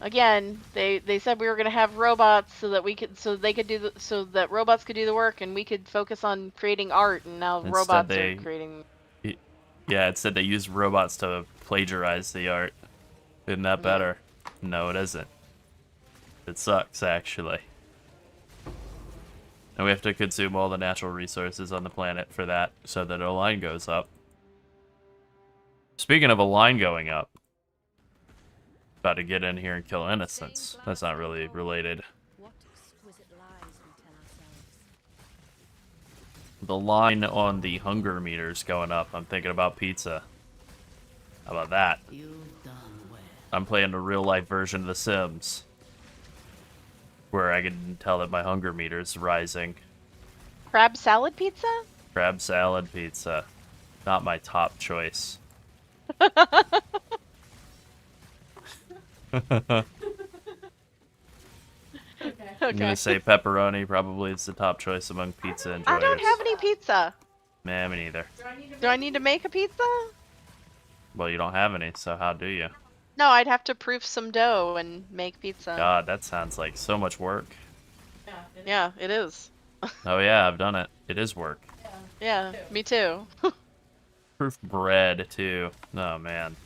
Again, they said we were gonna have robots so that robots could do the work and we could focus on creating art, and now robots are creating. Yeah, it said they use robots to plagiarize the art. Isn't that better? No, it isn't. It sucks, actually. And we have to consume all the natural resources on the planet for that, so that a line goes up. Speaking of a line going up, about to get in here and kill innocents. That's not really related. The line on the hunger meters going up. I'm thinking about pizza. How about that? I'm playing a real-life version of The Sims, where I can tell that my hunger meter's rising. Crab salad pizza? Crab salad pizza. Not my top choice. I'm gonna say pepperoni probably is the top choice among pizza enjoyers. I don't have any pizza. Nah, me neither. Do I need to make a pizza? Well, you don't have any, so how do you? No, I'd have to proof some dough and make pizza. God, that sounds like so much work. Yeah, it is. Oh yeah, I've done it. It is work. Yeah, me too. Proof bread, too. Oh, man.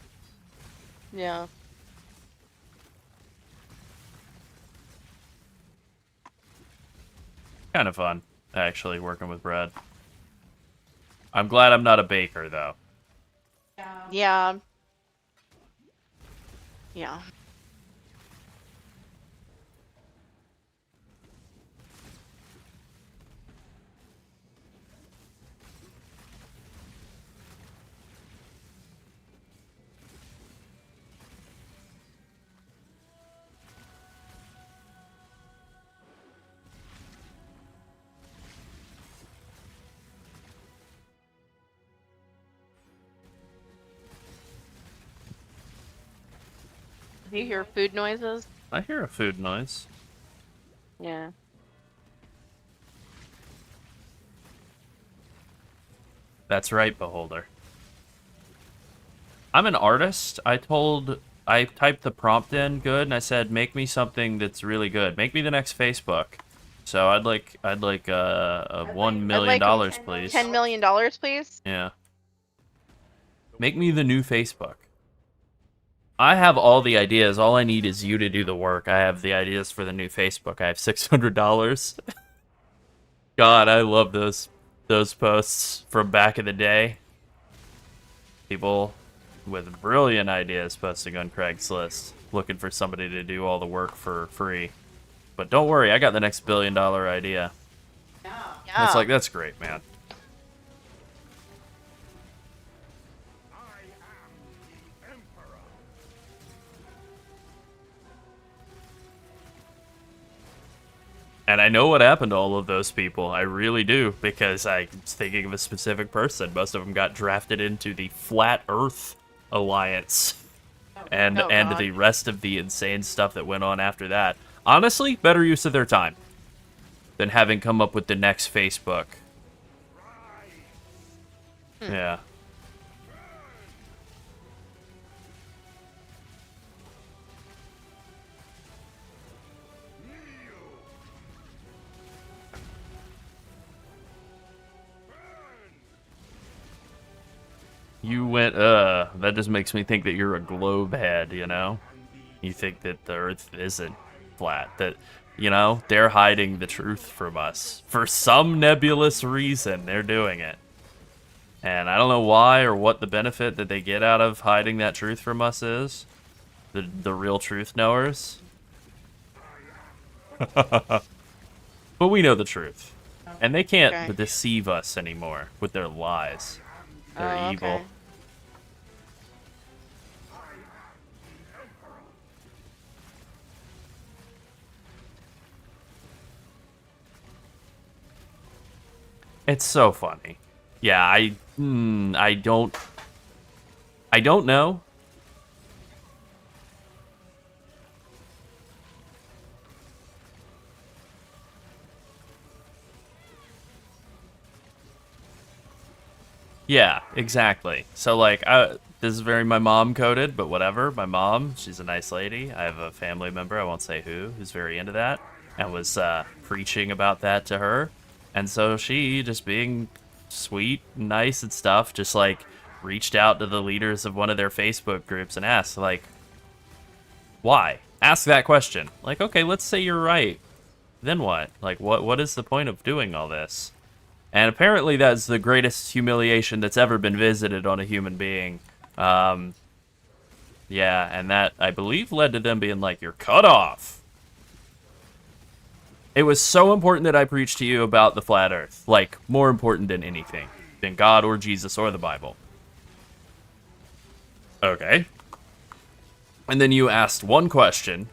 Yeah. Kind of fun, actually, working with bread. I'm glad I'm not a baker, though. Yeah. Yeah. Do you hear food noises? I hear a food noise. Yeah. That's right, Beholder. I'm an artist. I typed the prompt in good, and I said, make me something that's really good. Make me the next Facebook. So I'd like $1 million, please. $10 million, please. Yeah. Make me the new Facebook. I have all the ideas. All I need is you to do the work. I have the ideas for the new Facebook. I have $600. God, I love those posts from back in the day. People with brilliant ideas posting on Craigslist, looking for somebody to do all the work for free. But don't worry, I got the next $1 billion idea. Yeah. It's like, that's great, man. And I know what happened to all of those people. I really do, because I was thinking of a specific person. Most of them got drafted into the Flat Earth Alliance. And the rest of the insane stuff that went on after that. Honestly, better use of their time than having come up with the next Facebook. Yeah. You went, that just makes me think that you're a globe head, you know? You think that the Earth isn't flat, that, you know, they're hiding the truth from us. For some nebulous reason, they're doing it. And I don't know why or what the benefit that they get out of hiding that truth from us is. The real truth knowers. But we know the truth. And they can't deceive us anymore with their lies. They're evil. It's so funny. Yeah, I don't know. Yeah, exactly. So, like, this is very my mom coded, but whatever. My mom, she's a nice lady. I have a family member, I won't say who's very into that, and was preaching about that to her. And so she, just being sweet and nice and stuff, just, like, reached out to the leaders of one of their Facebook groups and asked, like, why? Ask that question. Like, okay, let's say you're right. Then what? Like, what is the point of doing all this? And apparently that's the greatest humiliation that's ever been visited on a human being. Yeah, and that, I believe, led to them being like, you're cut off. It was so important that I preached to you about the flat earth. Like, more important than anything. Than God or Jesus or the Bible. Okay. And then you asked one question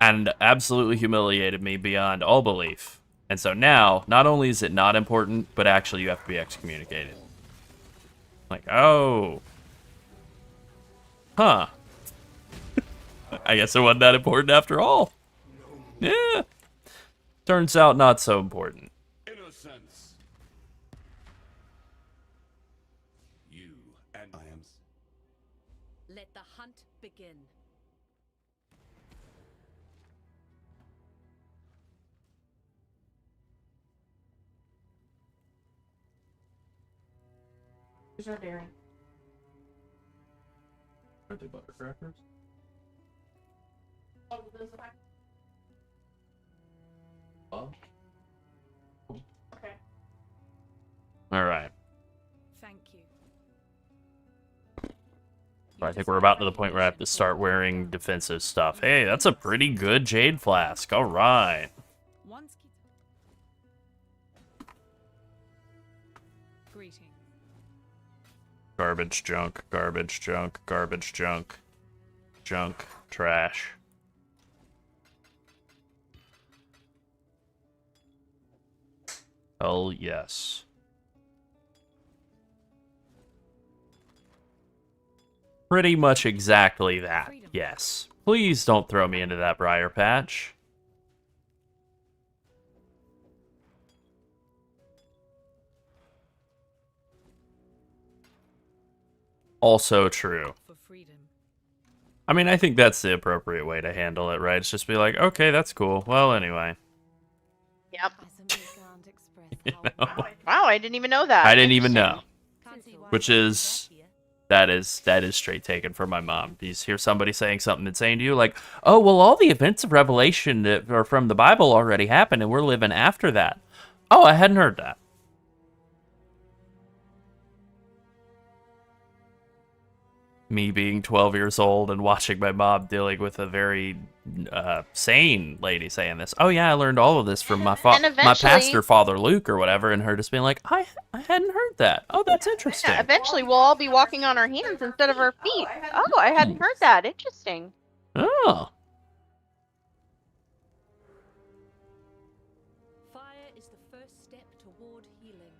and absolutely humiliated me beyond all belief. And so now, not only is it not important, but actually you have to be excommunicated. Like, oh. Huh. I guess it wasn't that important after all. Yeah. Turns out not so important. Innocence. You and I am. Let the hunt begin. There's no dairy. Are they buttercrackers? Oh. Okay. All right. Thank you. So I think we're about to the point where I have to start wearing defensive stuff. Hey, that's a pretty good jade flask. All right. Greetings. Garbage, junk, garbage, junk, garbage, junk, junk, trash. Oh, yes. Pretty much exactly that, yes. Please don't throw me into that briar patch. Also true. I mean, I think that's the appropriate way to handle it, right? It's just be like, okay, that's cool. Well, anyway. Yep. You know? Wow, I didn't even know that. I didn't even Interesting. know. Which is that is straight taken from my mom. You hear somebody saying something insane to you, like, "Oh, well, all the events of Revelation that are from the Bible already happened, and we're living after that." Oh, I hadn't heard that. Me being 12 years old and watching my mom dealing with a very sane lady saying this. Oh yeah, I learned all of this from my pastor, Father Luke, or whatever, and her just being like, I hadn't heard that. Oh, that's interesting. Yeah, eventually we'll all be walking on our hands instead of our feet. Oh, I hadn't heard that. Interesting. Oh. Fire is the first step toward healing.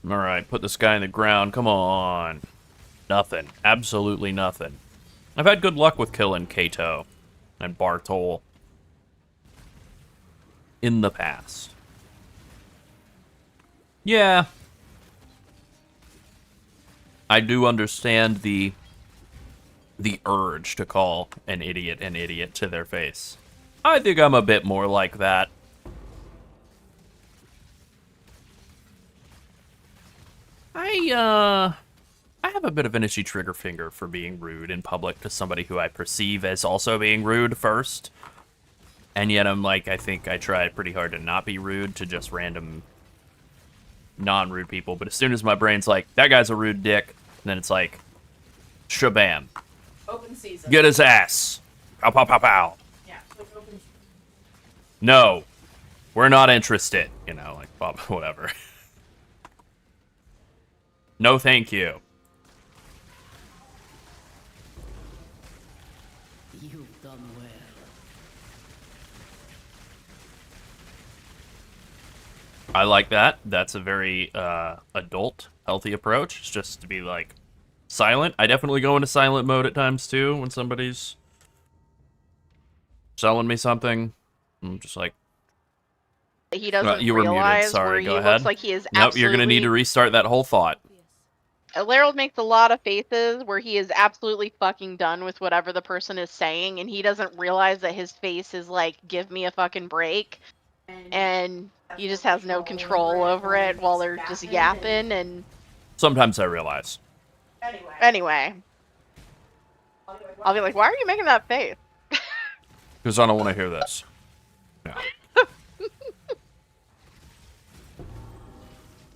Alright, put this guy in the ground. Come on. Nothing. Absolutely nothing. I've had good luck with killing Kato and Bartol in the past. Yeah. I do understand the urge to call an idiot to their face. I think I'm a bit more like that. I have a bit of an itchy trigger finger for being rude in public to somebody who I perceive as also being rude first. And yet I'm like, I think I try pretty hard to not be rude to just random non-rude people. But as soon as my brain's like, that guy's a rude dick, then it's like, shabam. Open season. Get his ass. Pow, pow, pow, pow. Yeah, open. No, we're not interested. You know, like, Bob, whatever. No, thank you. You've done well. I like that. That's a very adult, healthy approach. It's just to be, like, silent. I definitely go into silent mode at times, too, when somebody's selling me something. I'm just like... He doesn't you were realize muted. Sorry, where go he ahead. looks like he is Nope, you're going to need to restart that whole thought. Larold makes a lot of faces where he is absolutely fucking done with whatever the person is saying, and he doesn't realize that his face is like, give me a fucking break. And he just has no control over it while they're just yapping, and... Sometimes I realize. Anyway. I'll be like, why are you making that face? Because I don't want to hear this. Yeah.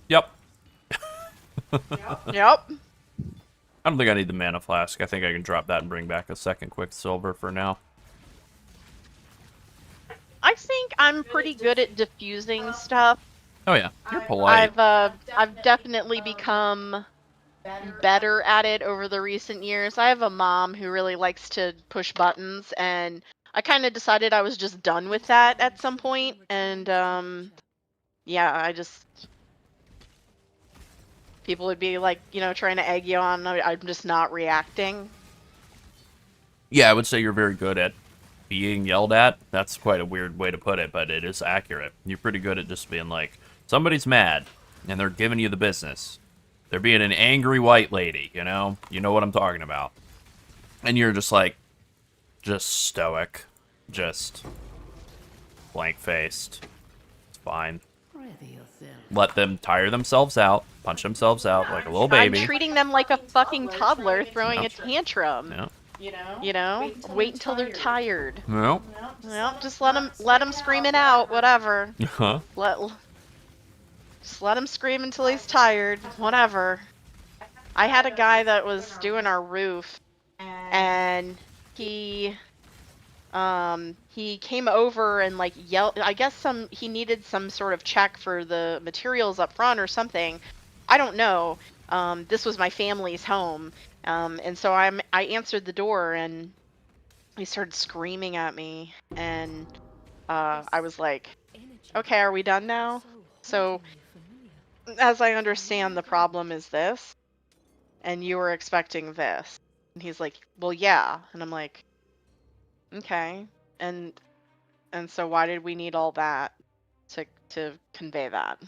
Yep. Yep. I don't think I need the mana flask. I think I can drop that and bring back a second Quicksilver for now. I think I'm pretty good at diffusing stuff. Oh yeah, you're polite. I've definitely become better at it over the recent years. I have a mom who really likes to push buttons, and I kind of decided I was just done with that at some point, and yeah, people would be like, you know, trying to egg you on. I'm just not reacting. Yeah, I would say you're very good at being yelled at. That's quite a weird way to put it, but it is accurate. You're pretty good at just being like, somebody's mad, and they're giving you the business. They're being an angry white lady, you know? You know what I'm talking about. And you're just like, just stoic. Just blank-faced. It's fine. Let them tire themselves out, punch themselves out like a little baby. I'm treating them like a fucking toddler throwing a tantrum. Yeah. You know, wait until they're tired. No. Well, just let them scream it out. Whatever. Huh? Just let him scream until he's tired. Whatever. I had a guy that was doing our roof, and he came over and like yelled. I guess he needed some sort of check for the materials up front or something. I don't know. This was my family's home, and so I answered the door, and he started screaming at me, and I was like, "Okay, are we done now?" So, as I understand, the problem is this, and you were expecting this. And he's like, "Well, yeah," and I'm like, "Okay," and so why did we need all that to convey that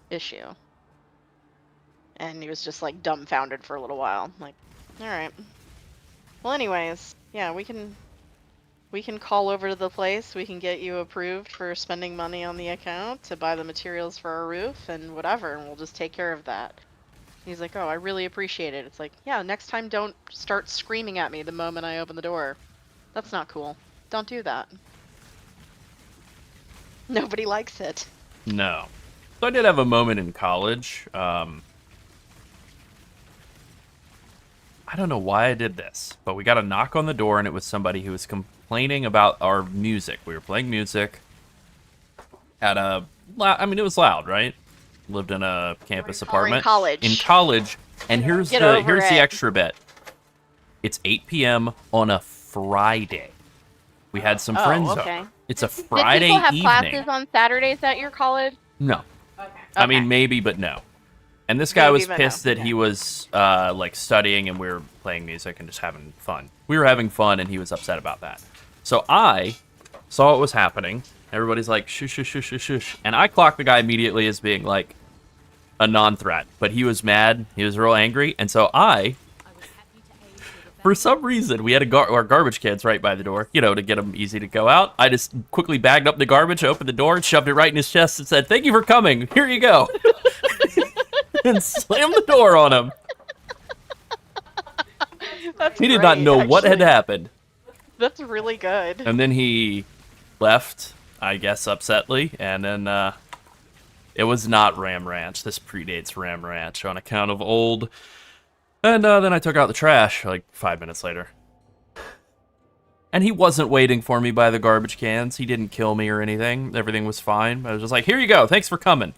issue? And he was just like dumbfounded for a little while. I'm like, all right. Well, anyways, yeah, we can call over to the place. We can get you approved for spending money on the account to buy the materials for our roof and whatever, and we'll just take care of that. He's like, oh, I really appreciate it. It's like, yeah, next time don't start screaming at me the moment I open the door. That's not cool. Don't do that. Nobody likes it. No. So I did have a moment in college. I don't know why I did this, but we got a knock on the door, and it was somebody who was complaining about our music. We were playing music at it was loud, right? Lived in a campus apartment. In college. And here's the extra bit. It's 8 p.m. on a Friday. We had some friends over. It's a Friday evening. Did people have classes on Saturdays at your college? No. Okay. I mean, maybe, but no. And this guy was pissed that he was like studying and we were playing music and just having fun. We were having fun and he was upset about that. So I saw what was happening. Everybody's like, shush, shush, shush, shush, shush. And I clocked the guy immediately as being like a non-threat. But he was mad. He was real angry. And so for some reason, we had our garbage cans right by the door, to get them easy to go out. I just quickly bagged up the garbage, opened the door, and shoved it right in his chest and said, "Thank you for coming. Here you go." And slammed the door on him. He did not know what had happened. That's really good. And then he left, I guess, upsetly. And then it was not Ram Ranch. This predates Ram Ranch on account of old. And then I took out the trash like 5 minutes later. And he wasn't waiting for me by the garbage cans. He didn't kill me or anything. Everything was fine. I was just like, here you go. Thanks for coming.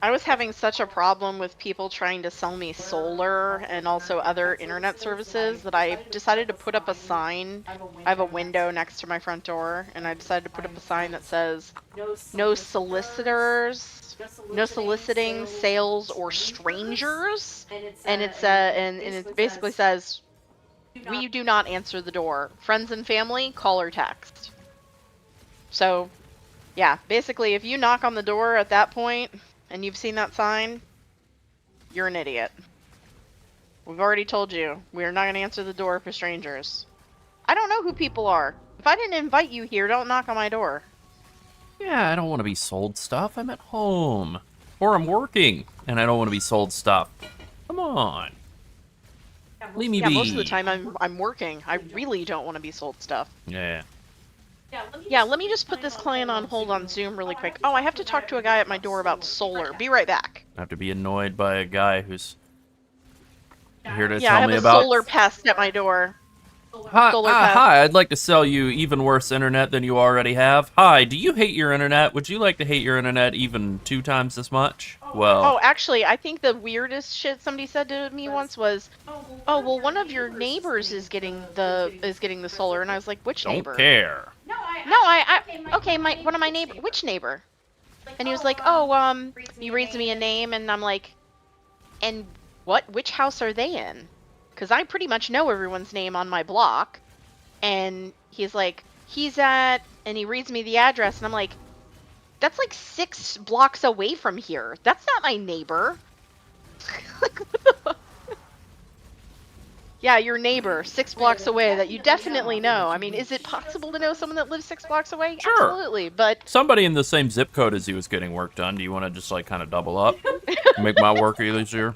I was having such a problem with people trying to sell me solar and also other internet services that I decided to put up a sign. I have a window next to my front door, and I decided to put up a sign that says, no solicitors, no soliciting sales or strangers. And it basically says, we do not answer the door. Friends and family, call or text. So, yeah, basically, if you knock on the door at that point, and you've seen that sign, you're an idiot. We've already told you, we're not going to answer the door for strangers. I don't know who people are. If I didn't invite you here, don't knock on my door. Yeah, I don't want to be sold stuff. I'm at home. Or I'm working, and I don't want to be sold stuff. Come on. Leave me be. Most of the time I'm working. I really don't want to be sold stuff. Yeah. Yeah, let me just put this client on hold on Zoom really quick. Oh, I have to talk to a guy at my door about solar. Be right back. I have to be annoyed by a guy who's here to Yeah, tell I have me a about... solar pest at my door. Hi, I'd like to sell you even worse internet than you already have. Hi, do you hate your internet? Would you like to hate your internet even 2 times as much? Well... Oh, actually, I think the weirdest shit somebody said to me once was, oh, well, one of your neighbors is getting the solar. And I was like, which neighbor? Don't care. Okay, one of my neighbor. Which neighbor? And he was like, oh, he reads me a name, and I'm like, and what? Which house are they in? Because I pretty much know everyone's name on my block. And he's like, he's at, and he reads me the address, and I'm like, that's like 6 blocks away from here. That's not my neighbor. Like, what the fuck? Yeah, your neighbor, 6 blocks away, that you definitely know. I mean, is it possible to know someone that lives 6 blocks away? Sure. Absolutely, but... Somebody in the same zip code as you was getting work done. Do you want to just, like, kind of double up? Make my work easier?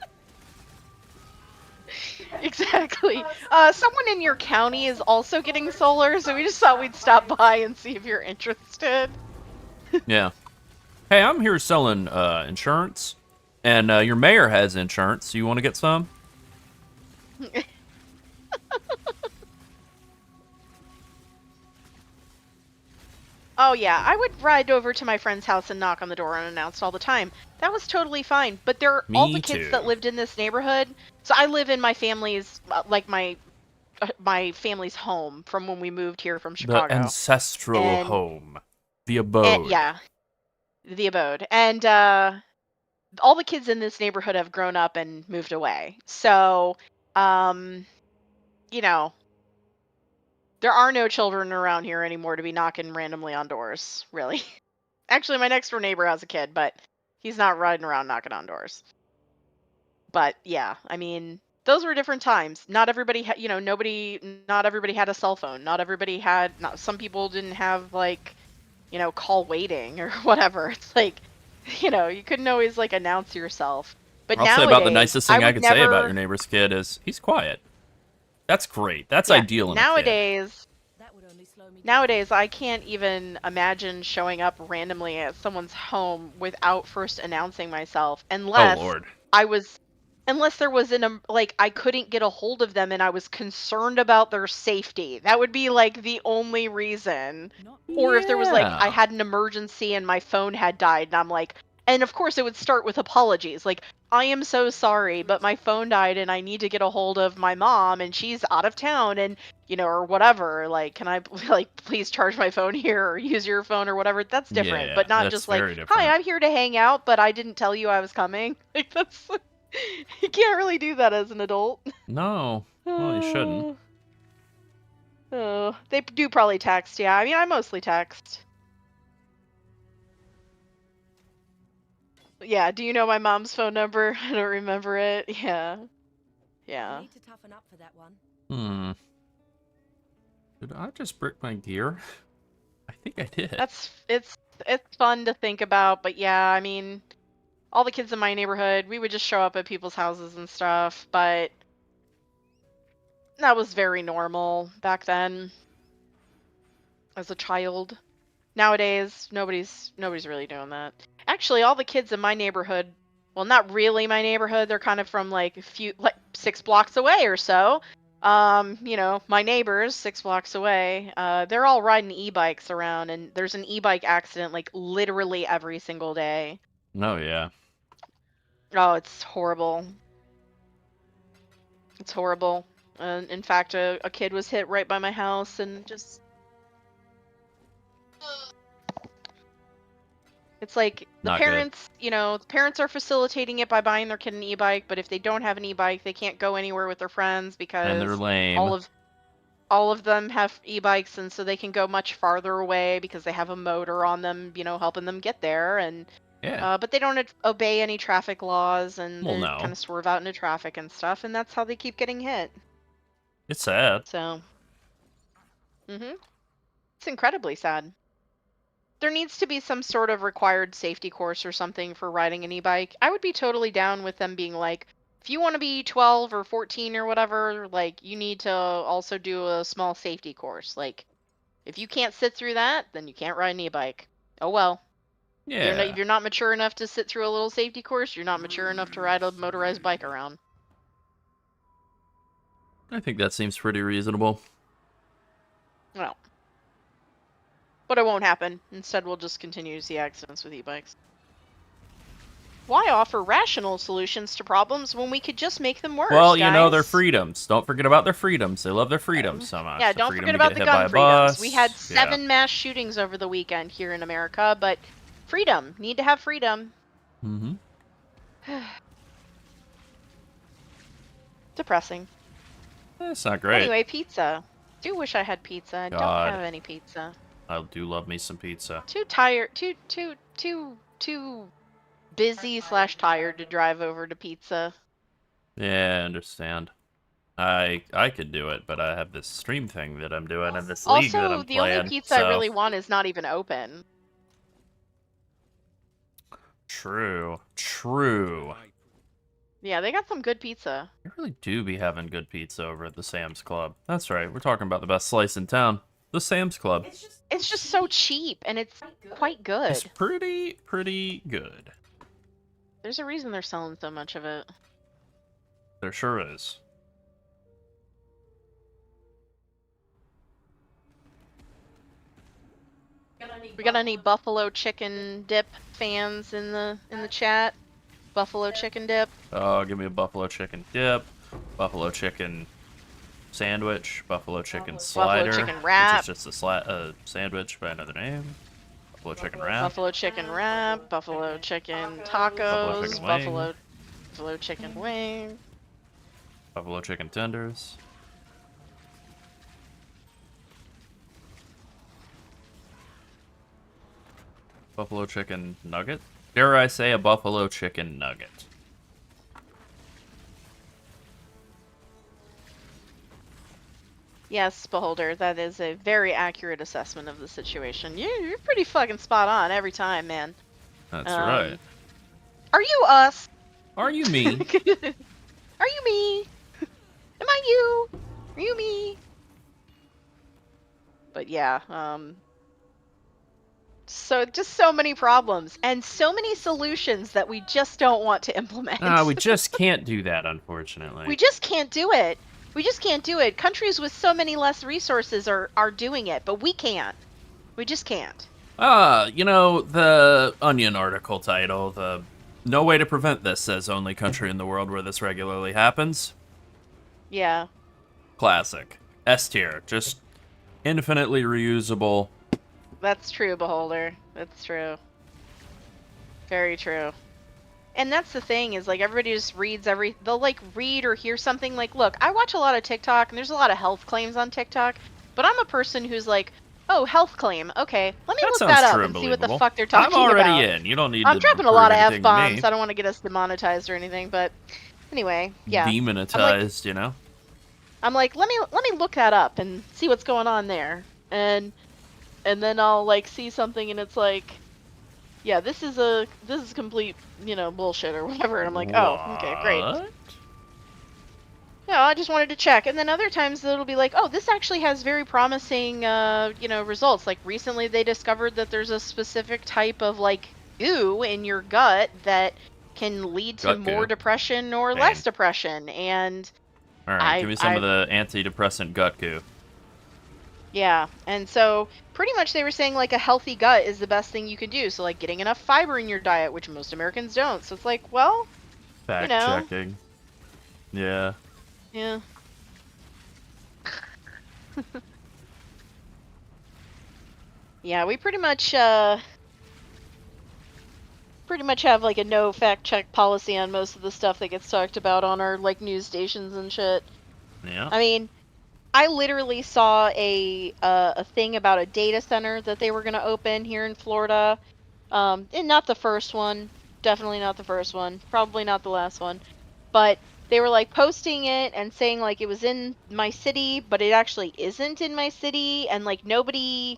Exactly. Someone in your county is also getting solar, so we just thought we'd stop by and see if you're interested. Yeah. Hey, I'm here selling insurance, and your mayor has insurance. You want to get some? Oh yeah, I would ride over to my friend's house and knock on the door unannounced all the time. That was totally fine. But all the kids that lived in this neighborhood. So I live in my family's, like my family's home from when we moved here from Chicago. The ancestral home, the abode. Yeah, the abode, and all the kids in this neighborhood have grown up and moved away. So, you know, there are no children around here anymore to be knocking randomly on doors, really. Actually, my next door neighbor has a kid, but he's not riding around knocking on doors. But yeah, I mean, those were different times. Not everybody had, not everybody had a cell phone. Not everybody had, some people didn't have like, call waiting or whatever. It's like, you couldn't always like announce yourself. But I'll say about the nicest thing I could say about your neighbor's kid is he's quiet. That's great. That's ideal in a kid. Nowadays, I can't even imagine showing up randomly at someone's home without first announcing myself, unless unless there was I couldn't get a hold of them and I was concerned about their safety. That would be like the only reason. Or if there was like I had an emergency and my phone had died and I'm like, and of course it would start with apologies. Like, I am so sorry, but my phone died and I need to get a hold of my mom and she's out of town and, or whatever. Like, can I please charge my phone here or use your phone or whatever? That's different, but not just like, hi, I'm here to hang out, but I didn't tell you I was coming. Like, that's, you can't really do that as an adult. No, well, you shouldn't. Oh, they do probably text, yeah. I mean, I mostly text. Yeah, do you know my mom's phone number? I don't remember it. Yeah. Yeah. You need to toughen up for that one. Did I just brick my gear? I think I did. It's fun to think about, but yeah, I mean, all the kids in my neighborhood, we would just show up at people's houses and stuff, but that was very normal back then as a child. Nowadays, nobody's really doing that. Actually, all the kids in my neighborhood, well, not really my neighborhood, they're kind of from like 6 blocks away or so. My neighbors 6 blocks away, they're all riding e-bikes around, and there's an e-bike accident like literally every single day. Oh, yeah. Oh, it's horrible. It's horrible. In fact, a kid was hit right by my house and just... It's like the parents, the parents are facilitating it by buying their kid an e-bike, but if they don't have an e-bike, they can't go anywhere with their friends because and they're lame. all of them have e-bikes, and so they can go much farther away because they have a motor on them, helping them get there, and but they don't obey any traffic laws, and they kind of swerve out into traffic and stuff, and that's how they keep getting hit. It's sad. So, it's incredibly sad. There needs to be some sort of required safety course or something for riding an e-bike. I would be totally down with them being like, if you want to be 12 or 14 or whatever, like, you need to also do a small safety course. Like, if you can't sit through that, then you can't ride an e-bike. Oh well. Yeah. If you're not mature enough to sit through a little safety course, you're not mature enough to ride a motorized bike around. I think that seems pretty reasonable. Well. But it won't happen. Instead, we'll just continue to see accidents with e-bikes. Why offer rational solutions to problems when we could just make them worse, well, guys? their freedoms. Don't forget about their freedoms. They love their freedoms so much. Yeah, don't forget about the gun freedoms. We had 7 mass shootings over the weekend here in America, but freedom. Need to have freedom. Mm-hmm. Depressing. It's not great. Anyway, pizza. Do wish I had pizza. I don't have any pizza. I do love me some pizza. Too tired. Too busy / tired to drive over to pizza. Yeah, I understand. I could do it, but I have this stream thing that I'm doing and this league that I'm Also, the playing. only pizza I really want is not even open. True. Yeah, they got some good pizza. You really do be having good pizza over at the Sam's Club. That's right. We're talking about the best slice in town. The Sam's Club. It's just so cheap, and it's quite good. It's pretty good. There's a reason they're selling so much of it. There sure is. We got any buffalo chicken dip fans in the chat? Buffalo chicken dip. Oh, give me a buffalo chicken dip, buffalo chicken sandwich, buffalo chicken slider, buffalo chicken wrap, which is just a sandwich by another name. Buffalo chicken wrap. Buffalo chicken wrap. Buffalo chicken tacos. Buffalo chicken wing. Buffalo chicken tenders. Buffalo chicken nugget? Dare I say a buffalo chicken nugget? Yes, Beholder, that is a very accurate assessment of the situation. You're pretty fucking spot on every time, man. That's right. Are you us? Are you me? Are you me? Am I you? Are you me? But yeah, so just so many problems and so many solutions that we just don't want to implement. We just can't do that, unfortunately. We just can't do it. We just can't do it. Countries with so many less resources are doing it, but we can't. We just can't. You know, the Onion article title, the "No way to prevent this" says only country in the world where this regularly happens. Yeah. Classic. S tier. Just infinitely reusable. That's true, Beholder. That's true. Very true. And that's the thing, is like everybody just reads they'll like read or hear something like, look, I watch a lot of TikTok and there's a lot of health claims on TikTok, but I'm a person who's like, oh, health claim. Okay, let me look that up and see what the fuck they're talking about. I'm already in. You don't need I'm to dropping a lot of prove anything to me. F-bombs. I don't want to get us demonetized or anything, but anyway, yeah. Demonetized, you know? I'm like, let me look that up and see what's going on there. And then I'll like see something and it's like, yeah, this is complete, bullshit or whatever. And I'm like, oh, okay, great. Yeah, I just wanted to check. And then other times it'll be like, oh, this actually has very promising, results. Like recently they discovered that there's a specific type of like goo in your gut that can lead to more depression or less depression. And all right, give me some of the antidepressant gut goo. Yeah, and so pretty much they were saying like a healthy gut is the best thing you can do. So like getting enough fiber in your diet, which most Americans don't. So it's like, well, fact checking. Yeah. Yeah. Yeah, we pretty much have like a no fact check policy on most of the stuff that gets talked about on our like news stations and shit. Yeah. I mean, I literally saw a thing about a data center that they were going to open here in Florida. And not the first one. Definitely not the first one. Probably not the last one. But they were like posting it and saying like it was in my city, but it actually isn't in my city. And like nobody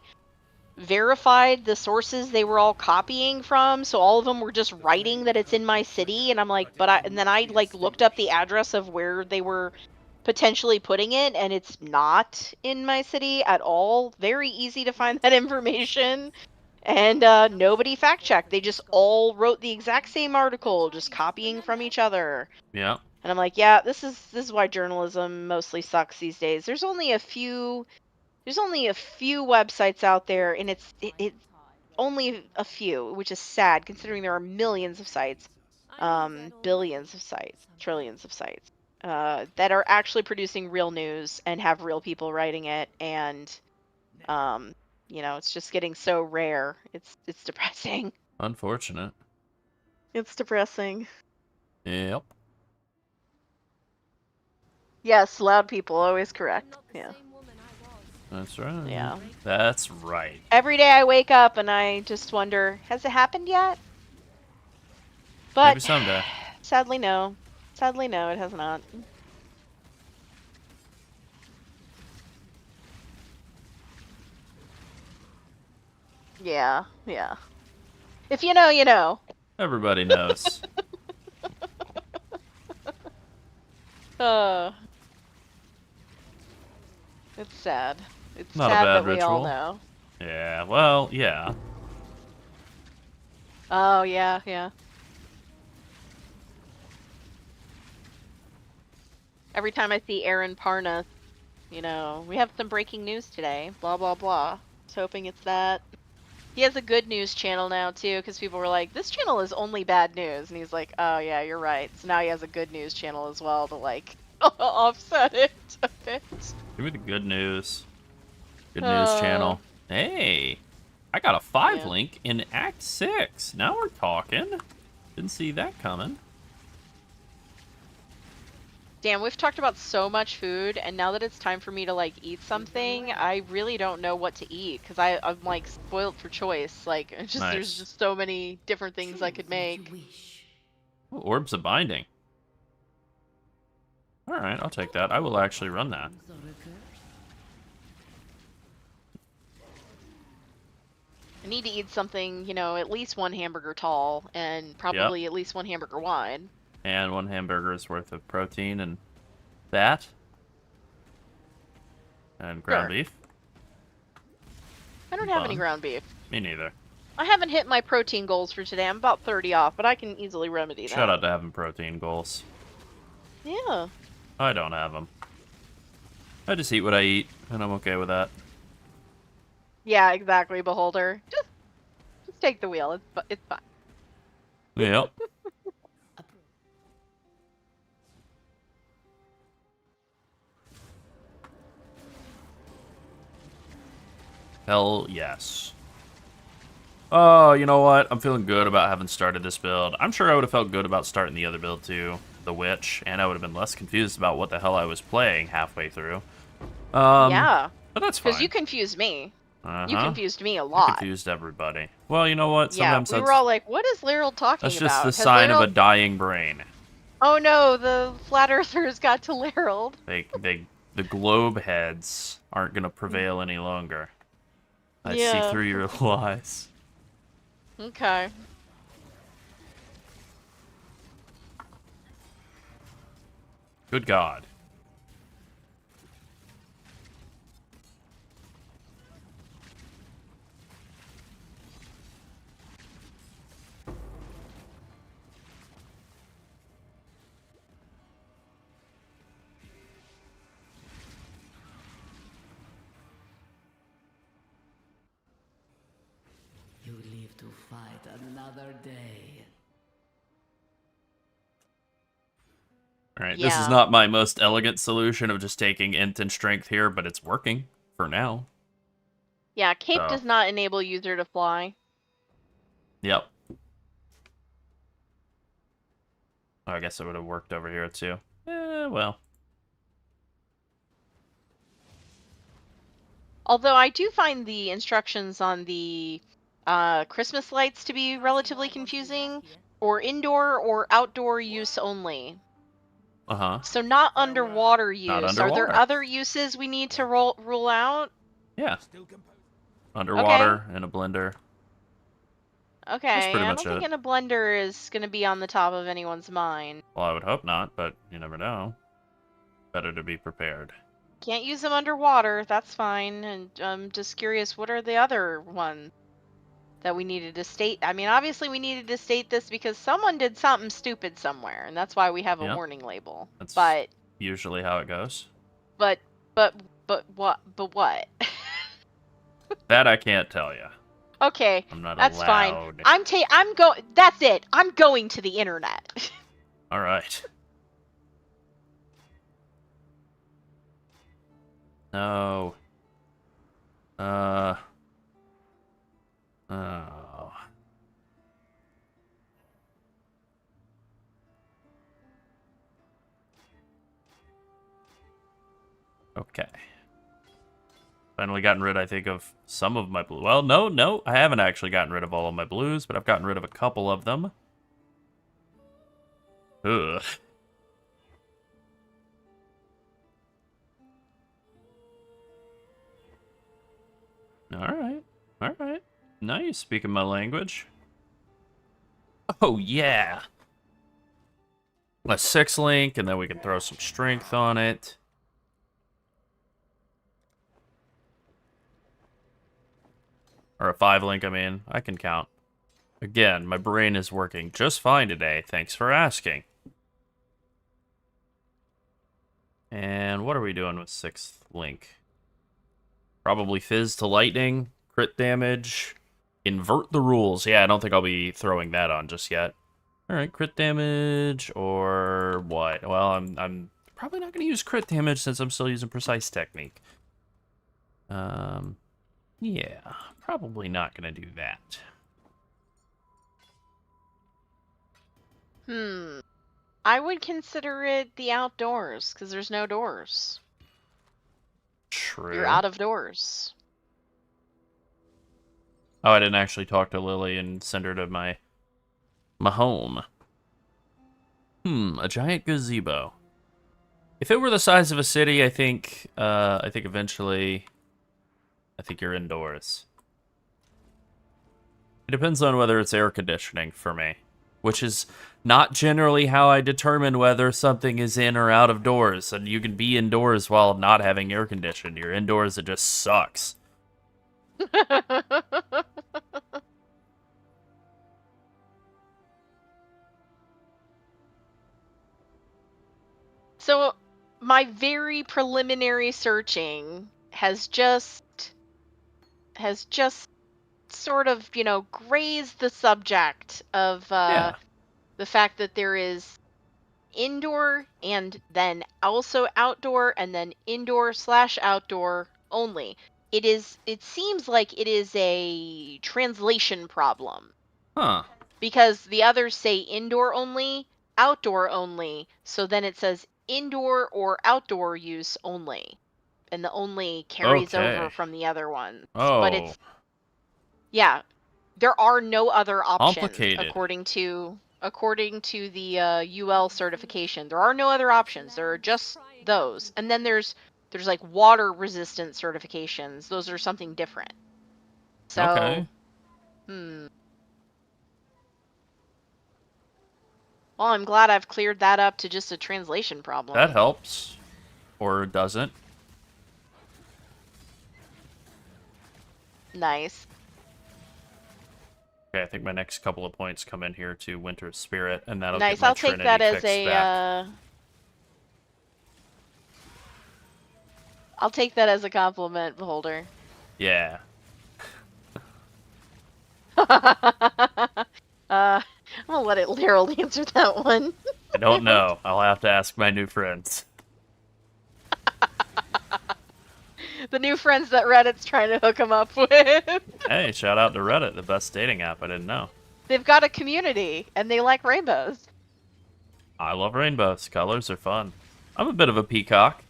verified the sources they were all copying from. So all of them were just writing that it's in my city. And I'm like, and then I like looked up the address of where they were potentially putting it, and it's not in my city at all. Very easy to find that information, and nobody fact checked. They just all wrote the exact same article, just copying from each other. Yeah. And I'm like, yeah, this is why journalism mostly sucks these days. There's only a few websites out there, and it's only a few, which is sad considering there are millions of sites, billions of sites, trillions of sites. That are actually producing real news and have real people writing it, and it's just getting so rare. It's depressing. Unfortunate. It's depressing. Yep. Yes, loud people always correct. Yeah. That's right. Yeah. That's right. Every day I wake up and I just wonder, has it happened yet? But maybe someday. Sadly, no. Sadly, no, it has not. Yeah, yeah. If you know, you know. Everybody knows. Uh, it's sad. It's Not a sad bad that we all ritual. know. Yeah, well, yeah. Oh, yeah, yeah. Every time I see Aaron Parnas, you know, we have some breaking news today, blah, blah, blah. I was hoping it's that. He has a good news channel now, too, because people were like, this channel is only bad news. And he's like, oh, yeah, you're right. So now he has a good news channel as well to, like, offset it a bit. Give me the good news. Good news channel. Hey, I got a 5 link in Act 6. Now we're talking. Didn't see that coming. Damn, we've talked about so much food, and now that it's time for me to, like, eat something, I really don't know what to eat, because I'm, like, spoiled for choice. Like, it's just, there's just so many different things I could make. Ooh, Orbs of Binding. Alright, I'll take that. I will actually run that. I need to eat something, you know, at least 1 hamburger tall, and probably at least 1 hamburger wide. And 1 hamburger's worth of protein and fat. And ground beef. I don't have any ground beef. Me neither. I haven't hit my protein goals for today. I'm about 30 off, but I can easily remedy that. Shout out to having protein goals. Yeah. I don't have them. I just eat what I eat, and I'm okay with that. Yeah, exactly, Beholder. Just take the wheel. It's fine. Yep. Hell yes. Oh, you know what? I'm feeling good about having started this build. I'm sure I would have felt good about starting the other build too, the Witch, and I would have been less confused about what the hell I was playing halfway through. Yeah. But that's fine. Because you confused me. You confused me a lot. I confused everybody. Well, you know what? Sometimes we were all like, what is Laryl talking that's about? just the sign of a dying brain. Oh no, the flat earthers got to Laryl. The globe heads aren't going to prevail any longer. I see through your lies. Okay. Good God. You live to fight another day. Alright, this is not my most elegant solution of just taking int and strength here, but it's working for now. Yeah, cape does not enable user to fly. Yep. Oh, I guess it would have worked over here too. Well. Although I do find the instructions on the Christmas lights to be relatively confusing, or indoor or outdoor use only. Uh-huh. So not underwater use. Not underwater. Are there other uses we need to rule out? Yeah. Underwater in a blender. Okay, pretty I much don't think it. in a blender is going to be on the top of anyone's mind. Well, I would hope not, but you never know. Better to be prepared. Can't use them underwater, that's fine. And I'm just curious, what are the other ones that we needed to state? I mean, obviously we needed to state this because someone did something stupid somewhere, and that's why we have a warning label. That's usually how it goes. But what? But what? That I can't tell you. Okay, I'm not that's allowed. fine. I'm going. That's it. I'm going to the internet. All right. No. Oh. Okay. Finally gotten rid, I think, of some of my blue. Well, no, I haven't actually gotten rid of all of my blues, but I've gotten rid of a couple of them. Ugh. Alright. Now you're speaking my language. Oh, yeah. a 6-link, and then we can throw some strength on it. Or a 5-link, I mean. I can count. Again, my brain is working just fine today. Thanks for asking. And what are we doing with 6th link? Probably Fizz to Lightning, crit damage, invert the rules. Yeah, I don't think I'll be throwing that on just yet. Alright, crit damage, or what? Well, I'm probably not going to use crit damage since I'm still using Precise Technique. Yeah, probably not going to do that. I would consider it the outdoors, because there's no doors. True. You're out of doors. Oh, I didn't actually talk to Lily and send her to my home. A giant gazebo. If it were the size of a city, I think eventually, I think you're indoors. It depends on whether it's air conditioning for me, which is not generally how I determine whether something is in or out of doors. And you can be indoors while not having air conditioning. You're indoors, it just sucks. So, my very preliminary searching has just sort of, grazed the subject of the fact that there is indoor and then also outdoor and then indoor/outdoor only. It seems like it is a translation problem. Huh. Because the others say indoor only, outdoor only, so then it says indoor or outdoor use only. And the only carries over from the other ones. Oh. But it's, yeah, there are no other options complicated. according to the UL certification. There are no other options. There are just those. And then there's like water resistant certifications. Those are something different. So, okay. Well, I'm glad I've cleared that up to just a translation problem. That helps. Or doesn't. Nice. Okay, I think my next couple of points come in here to Winter's Spirit, and that'll Nice. get my I'll take Trinity that as fixed a back. I'll take that as a compliment, Beholder. Yeah. I'm gonna let Harold answer that one. I don't know. I'll have to ask my new friends. The new friends that Reddit's trying to hook him up with. Hey, shout out to Reddit, the best dating app. I didn't know. They've got a community, and they like rainbows. I love rainbows. Colors are fun. I'm a bit of a peacock.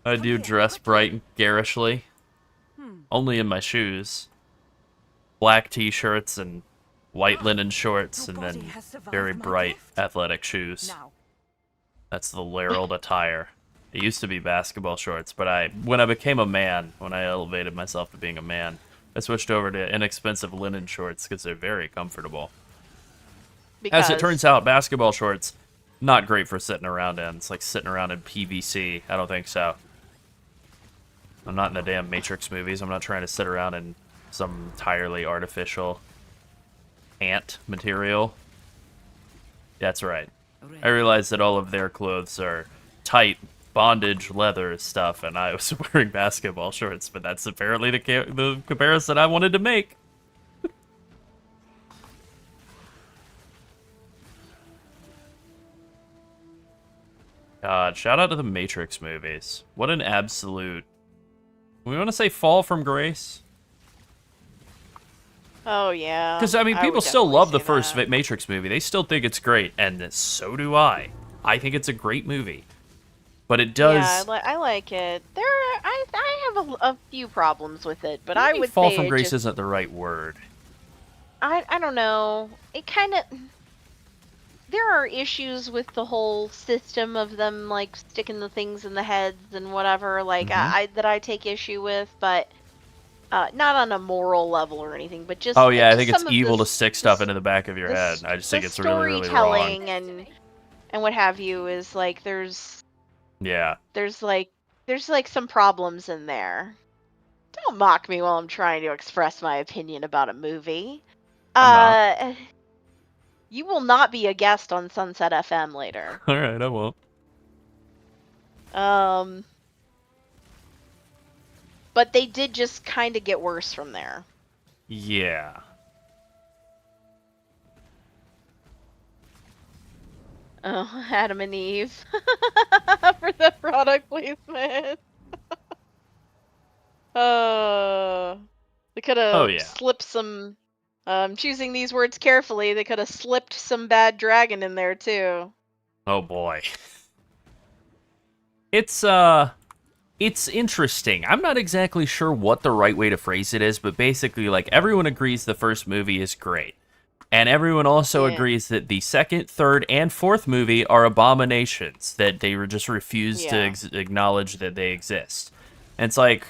I do dress bright and garishly. Only in my shoes. Black t-shirts and white linen shorts, and then very bright athletic shoes. That's the Larold attire. It used to be basketball shorts, but when I became a man, when I elevated myself to being a man, I switched over to inexpensive linen shorts because they're very comfortable. As it turns out, basketball shorts, not great for sitting around in. It's like sitting around in PVC. I don't think so. I'm not in the damn Matrix movies. I'm not trying to sit around in some entirely artificial ant material. That's right. I realized that all of their clothes are tight bondage leather stuff, and I was wearing basketball shorts, but that's apparently the comparison I wanted to make. God, shout out to the Matrix movies. What an absolute... We want to say fall from grace? Oh, yeah. Because, I mean, people still love the first Matrix movie. They still think it's great, and so do I. I think it's a great movie. But it does... Yeah, I like it. I have a few problems with it, but I would say fall from grace isn't the right word. I don't know. It kind of... There are issues with the whole system of them, like, sticking the things in the heads and whatever, like, that I take issue with, but... not on a moral level or anything, but just... Oh, yeah, I think it's evil to stick stuff into the back of your head. I just think it's really, really wrong. And and what have you is like there's Yeah. there's like some problems in there. Don't mock me while I'm trying to express my opinion about a movie. I'm not. You will not be a guest on Sunset FM later. All right, I won't. But they did just kind of get worse from there. Yeah. Oh, Adam and Eve for the product placement. They could have slipped some. Choosing these words carefully, they could have slipped some bad dragon in there too. Oh boy. It's interesting. I'm not exactly sure what the right way to phrase it is, but basically, like, everyone agrees the first movie is great. And everyone also agrees that the second, third, and fourth movie are abominations, that they just refuse to acknowledge that they exist. And it's like,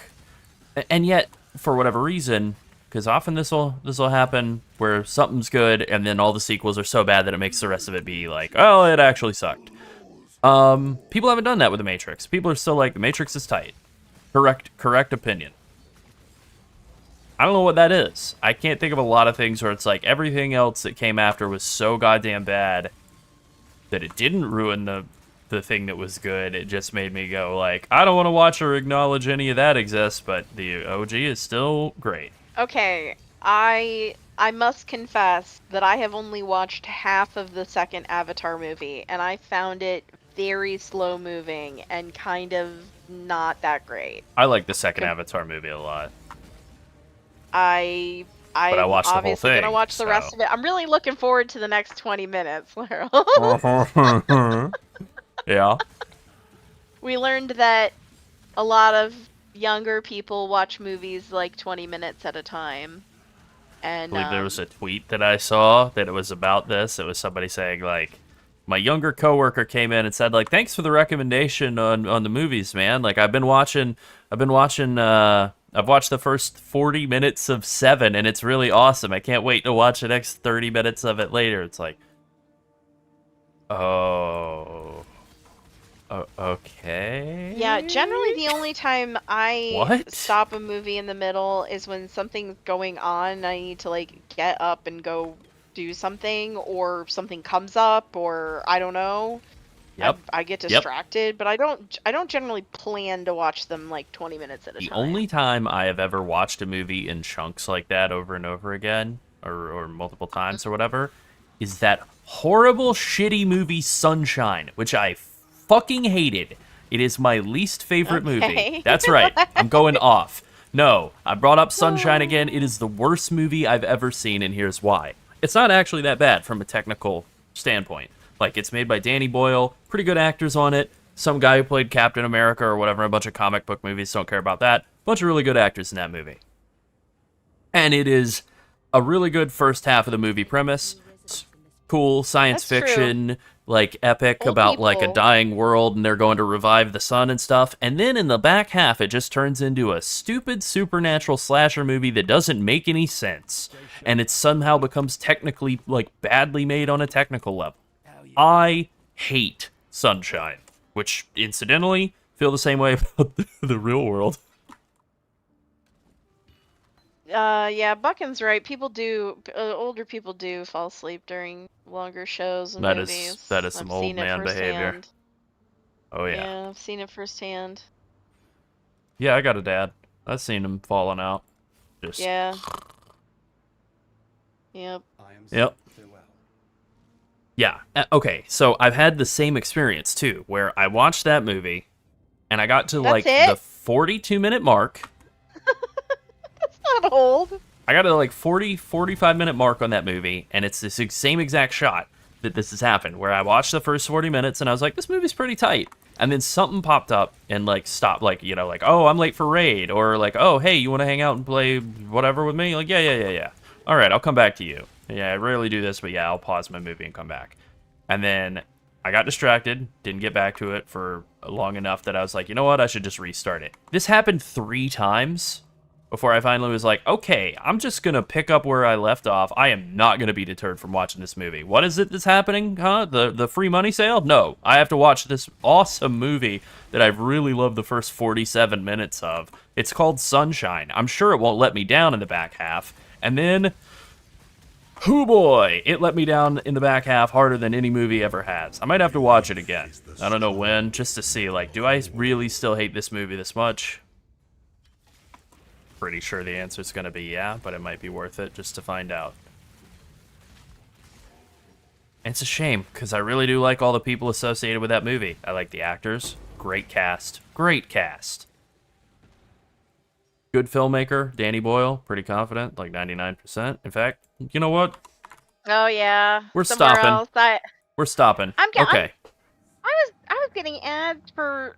and yet, for whatever reason, because often this will happen where something's good, and then all the sequels are so bad that it makes the rest of it be like, oh, it actually sucked. People haven't done that with The Matrix. People are still like, The Matrix is tight. Correct opinion. I don't know what that is. I can't think of a lot of things where it's like everything else that came after was so goddamn bad that it didn't ruin the thing that was good. It just made me go like, I don't want to watch or acknowledge any of that exists, but the OG is still great. Okay, I must confess that I have only watched half of the second Avatar movie, and I found it very slow moving and kind of not that great. I like the second Avatar movie a lot. I'm watched the whole obviously thing, gonna watch the rest of it. I'm really looking forward to the next 20 minutes. Yeah. We learned that a lot of younger people watch movies like 20 minutes at a time. And I believe there was a tweet that I saw that it was about this. It was somebody saying, like, my younger coworker came in and said, like, thanks for the recommendation on the movies, man. Like, I've watched the first 40 minutes of 7, and it's really awesome. I can't wait to watch the next 30 minutes of it later. It's like, oh, okay. Yeah, generally the only time I stop a movie in the middle is when something's going on and I need to, like, get up and go do something, or something comes up, or I don't know. Yep. I get distracted, but I don't generally plan to watch them like 20 minutes at a time. The only time I have ever watched a movie in chunks like that over and over again, or multiple times or whatever, is that horrible, shitty movie Sunshine, which I fucking hated. It is my least favorite movie. That's right. I'm going off. No, I brought up Sunshine again. It is the worst movie I've ever seen, and here's why. It's not actually that bad from a technical standpoint. Like, it's made by Danny Boyle, pretty good actors on it, some guy who played Captain America or whatever, a bunch of comic book movies, don't care about that. Bunch of really good actors in that movie. And it is a really good first half of the movie premise. It's cool science fiction, like epic about like a dying world, and they're going to revive the sun and stuff. And then in the back half, it just turns into a stupid supernatural slasher movie that doesn't make any sense. And it somehow becomes technically, like, badly made on a technical level. I hate Sunshine, which, incidentally, feel the same way about the real world. Yeah, Buckin's right. People do, older people do fall asleep during longer shows and movies. That is some old man behavior. Oh, yeah. Yeah, I've seen it firsthand. Yeah, I got a dad. I've seen him falling out. Just... Yeah. Yep. Yep. Yeah, okay, so I've had the same experience, too, where I watched that movie, and I got to, the 42-minute mark. That's not old. I got to, 45-minute mark on that movie, and it's this same exact shot that this has happened, where I watched the first 40 minutes, and I was like, this movie's pretty tight. And then something popped up and, stopped, oh, I'm late for raid, or, oh, hey, you want to hang out and play whatever with me? Yeah. All right, I'll come back to you. Yeah, I rarely do this, but yeah, I'll pause my movie and come back. And then I got distracted, didn't get back to it for long enough that I was like, you know what, I should just restart it. This happened 3 times, before I finally was like, okay, I'm just going to pick up where I left off. I am not going to be deterred from watching this movie. What is it that's happening, huh? The free money sale? No, I have to watch this awesome movie that I've really loved the first 47 minutes of. It's called Sunshine. I'm sure it won't let me down in the back half. And then, hoo boy, it let me down in the back half harder than any movie ever has. I might have to watch it again. I don't know when, just to see, like, do I really still hate this movie this much? Pretty sure the answer is going to be yeah, but it might be worth it just to find out. And it's a shame, because I really do like all the people associated with that movie. I like the actors. Great cast. Great cast. Good filmmaker, Danny Boyle. Pretty confident, like 99%. In fact, you know what? Oh yeah. We're Somewhere stopping. else. We're stopping. Okay. I was getting ads for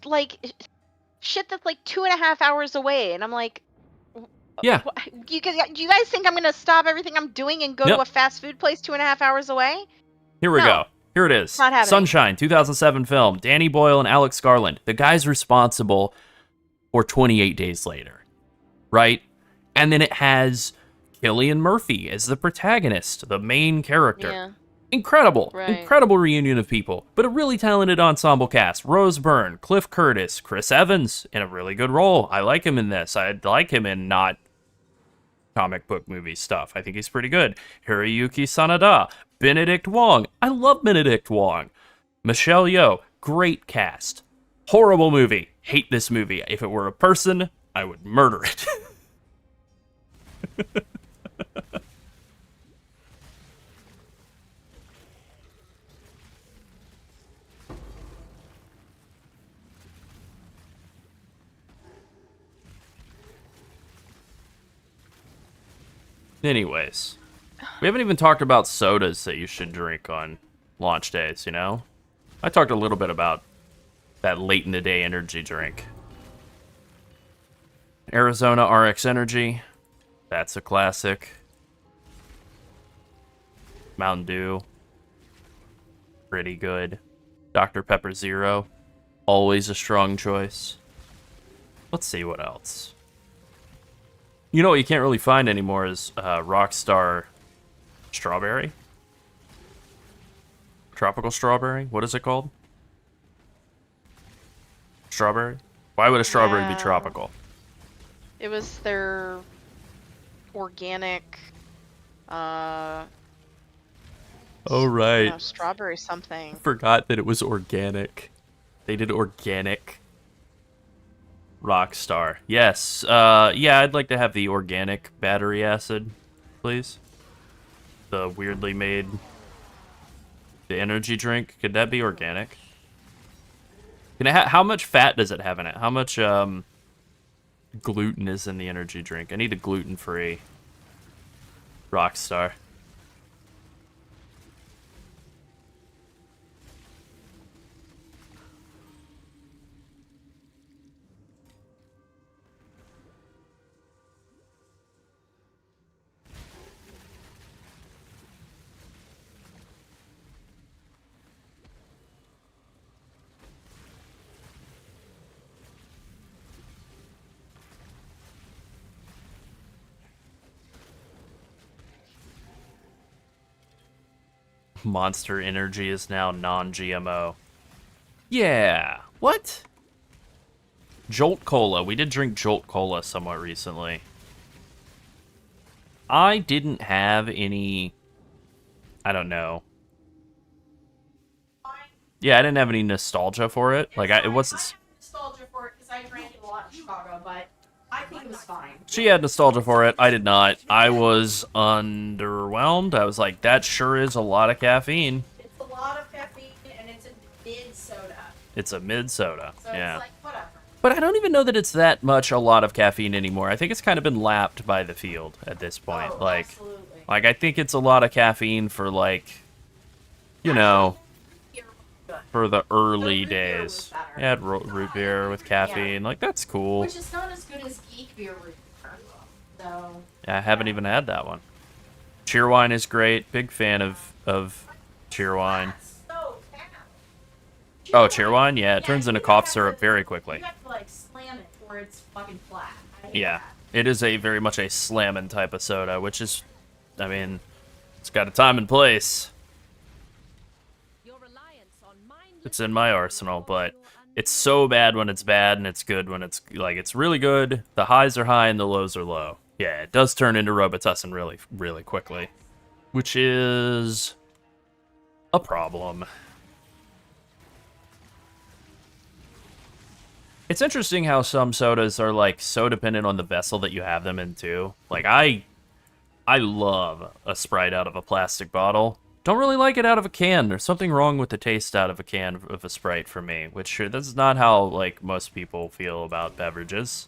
like shit that's like 2.5 hours away, and I'm like, Yeah. do you guys think I'm gonna stop everything I'm doing and go to a fast food place 2.5 hours away? Here we go. Here it is. Not happening. Sunshine, 2007 film. Danny Boyle and Alex Garland. The guy's responsible for 28 Days Later, right? And then it has Cillian Murphy as the protagonist, the main character. Yeah. Incredible. Right. Incredible reunion of people, but a really talented ensemble cast. Rose Byrne, Cliff Curtis, Chris Evans in a really good role. I like him in this. I'd like him in not comic book movie stuff. I think he's pretty good. Hiroyuki Sanada, Benedict Wong. I love Benedict Wong. Michelle Yeoh, great cast. Horrible movie. Hate this movie. If it were a person, I would murder it. Anyways, we haven't even talked about sodas that you should drink on launch days, you know? I talked a little bit about that late in the day energy drink. Arizona RX Energy, that's a classic. Mountain Dew, pretty good. Dr. Pepper Zero, always a strong choice. Let's see what else. You know what you can't really find anymore is Rockstar Strawberry? Tropical Strawberry? What is it called? Strawberry? Why would a strawberry be tropical? It was their organic, Oh, right. strawberry something. I forgot that it was organic. They did organic. Rockstar. Yes. Yeah, I'd like to have the organic battery acid, please. The weirdly made... The energy drink. Could that be organic? Can it how much fat does it have in it? How much gluten is in the energy drink? I need a gluten-free Rockstar. Monster Energy is now non-GMO. Yeah. What? Jolt Cola. We did drink Jolt Cola somewhat recently. I didn't have any... I don't know. Yeah, I didn't have any nostalgia for it. Like, it wasn't... Nostalgia for it because I drank it a lot in Chicago, but I think it was fine. She had nostalgia for it. I did not. I was underwhelmed. I was like, that sure is a lot of caffeine. It's a lot of caffeine, and it's a mid soda. It's a mid soda. So yeah. it's like, whatever. But I don't even know that it's that much a lot of caffeine anymore. I think it's kind of been lapped by the field at this point. Oh, absolutely. Like I think it's a lot of caffeine for like, you know, for the early days. Yeah, root beer with caffeine. Like that's cool. Which is not as good as geek beer root beer. So. Yeah, I haven't even had that one. Cheerwine is great. Big fan of Cheerwine. Oh, Cheerwine? Yeah, it turns into cough syrup very quickly. You have to like slam it or it's fucking flat. Yeah. It is a very much a slammin' type of soda, which is, I mean, it's got a time and place. It's in my arsenal, but it's so bad when it's bad, and it's good when it's, like, it's really good. The highs are high and the lows are low. Yeah, it does turn into Robitussin really, really quickly, which is a problem. It's interesting how some sodas are, like, so dependent on the vessel that you have them in, too. Like, I love a Sprite out of a plastic bottle. Don't really like it out of a can. There's something wrong with the taste out of a can of a Sprite for me, which this is not how, like, most people feel about beverages.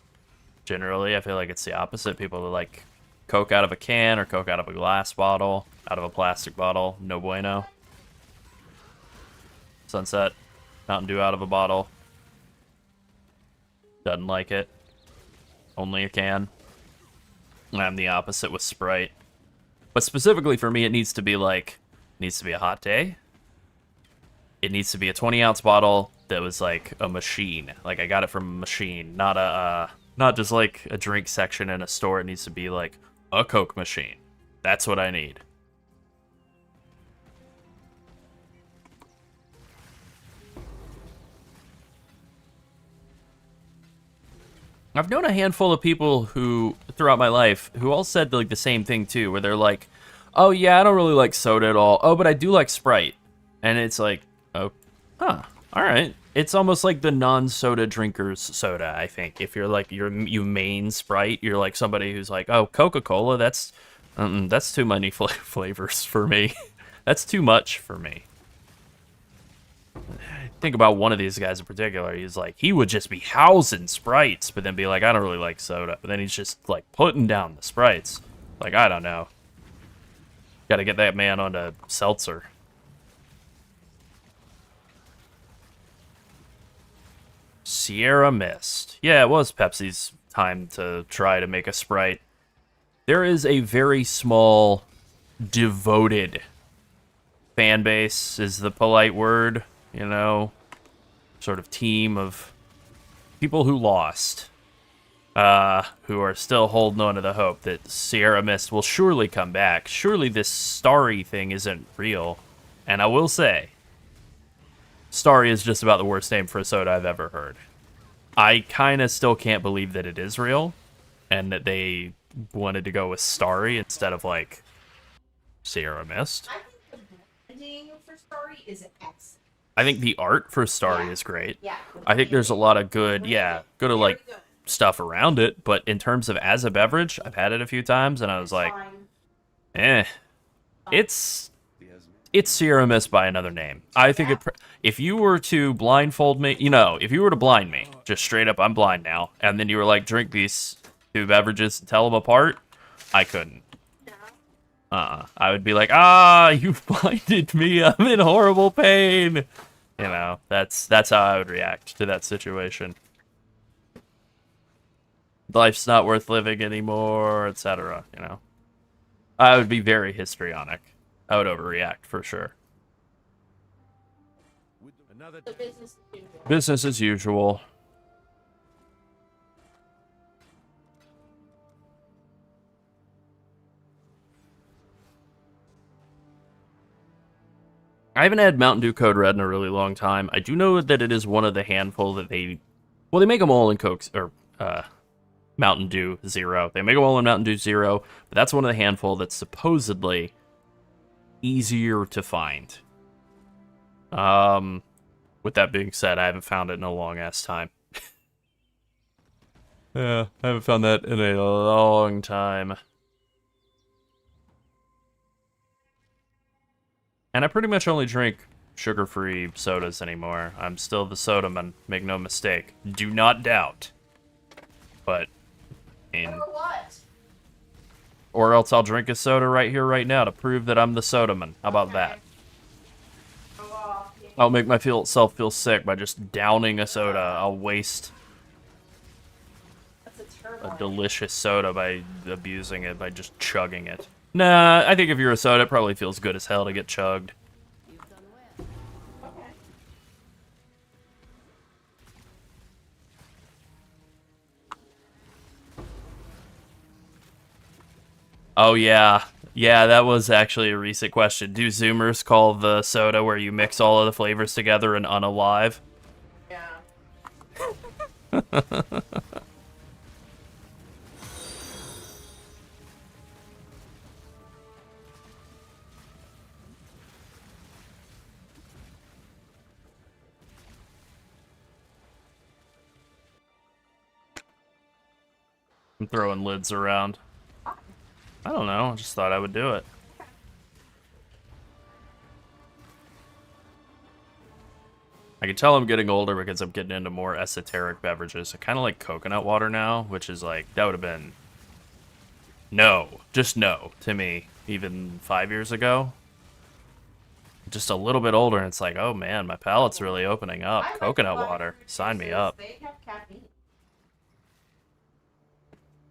Generally, I feel like it's the opposite. People like Coke out of a can or Coke out of a glass bottle, out of a plastic bottle. No bueno. Sunset. Mountain Dew out of a bottle. Doesn't like it. Only a can. I'm the opposite with Sprite. But specifically for me, it needs to be like, needs to be a hot day. It needs to be a 20-ounce bottle that was like a machine. Like I got it from a machine, not a, not just like a drink section in a store. It needs to be like a Coke machine. That's what I need. I've known a handful of people who, throughout my life, who all said like the same thing too, where they're like, oh yeah, I don't really like soda at all. Oh, but I do like Sprite. And it's like, oh, huh, all right. It's almost like the non-soda drinkers soda, I think. If you're like, you main Sprite, you're like somebody who's like, oh, Coca-Cola, that's too many flavors for me. That's too much for me. Think about one of these guys in particular. He's like, he would just be housing Sprites, but then be like, I don't really like soda. But then he's just like putting down the Sprites. Like, I don't know. Got to get that man onto seltzer. Sierra Mist. Yeah, it was Pepsi's time to try to make a Sprite. There is a very small, devoted fan base, is the polite word, you know, sort of team of people who lost, who are still holding on to the hope that Sierra Mist will surely come back. Surely this Starry thing isn't real. And I will say, Starry is just about the worst name for a soda I've ever heard. I kind of still can't believe that it is real, and that they wanted to go with Starry instead of, like, Sierra Mist. I think the branding for Starry is excellent. I think the art for Starry is great. Yeah. I think there's a lot of good, like, stuff around it, but in terms of as a beverage, I've had it a few times, and I was like, it's Sierra Mist by another name. I think if you were to blindfold me, if you were to blind me, just straight up, I'm blind now, and then you were like, drink these two beverages and tell them apart, I couldn't. I would be like, you blinded me. I'm in horrible pain. That's how I would react to that situation. Life's not worth living anymore, etc. I would be very histrionic. I would overreact for sure. Business as usual. I haven't had Mountain Dew Code Red in a really long time. I do know that it is one of the handful that they make them all in Coke, or Mountain Dew Zero. They make them all in Mountain Dew Zero, but that's one of the handful that's supposedly easier to find. With that being said, I haven't found it in a long-ass time. Yeah, I haven't found that in a long time. And I pretty much only drink sugar-free sodas anymore. I'm still the soda man, make no mistake. Do not doubt. But, or else I'll drink a soda right here, right now to prove that I'm the soda man. How about that? I'll make myself feel sick by just downing a soda. I'll waste a delicious soda by abusing it, by just chugging it. Nah, I think if you're a soda, it probably feels good as hell to get chugged. Oh, yeah. Yeah, that was actually a recent question. Do Zoomers call the soda where you mix all of the flavors together and unalive? Yeah. I'm throwing lids around. I don't know. I just thought I would do it. I can tell I'm getting older because I'm getting into more esoteric beverages. I kind of like coconut water now, which is like, that would have been no, just no to me even 5 years ago. Just a little bit older, and it's like, oh man, my palate's really opening up. Coconut water, sign me up. They have caffeine.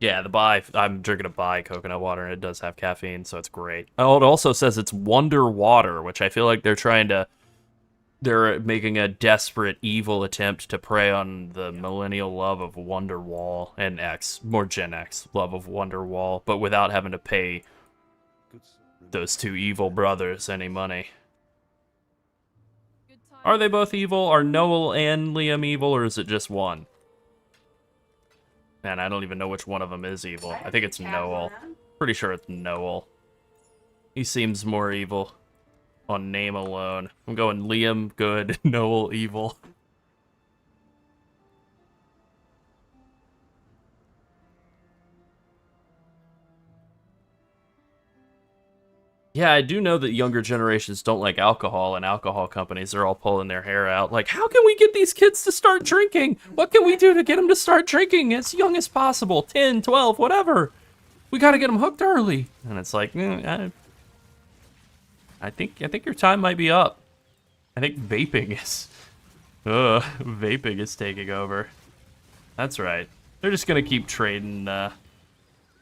Yeah, I'm drinking a Bai coconut water, and it does have caffeine, so it's great. Oh, it also says it's Wonder Water, which I feel like they're making a desperate, evil attempt to prey on the millennial love of Wonderwall and more Gen X love of Wonderwall, but without having to pay those two evil brothers any money. Are they both evil? Are Noel and Liam evil, or is it just one? Man, I don't even know which one of them is evil. I think it's Noel. Pretty sure it's Noel. He seems more evil on name alone. I'm going Liam, good, Noel, evil. Yeah, I do know that younger generations don't like alcohol, and alcohol companies are all pulling their hair out. Like, how can we get these kids to start drinking? What can we do to get them to start drinking as young as possible? 10, 12, whatever. We gotta get them hooked early. And it's like, I think your time might be up. I think vaping is taking over. That's right. They're just gonna keep trading the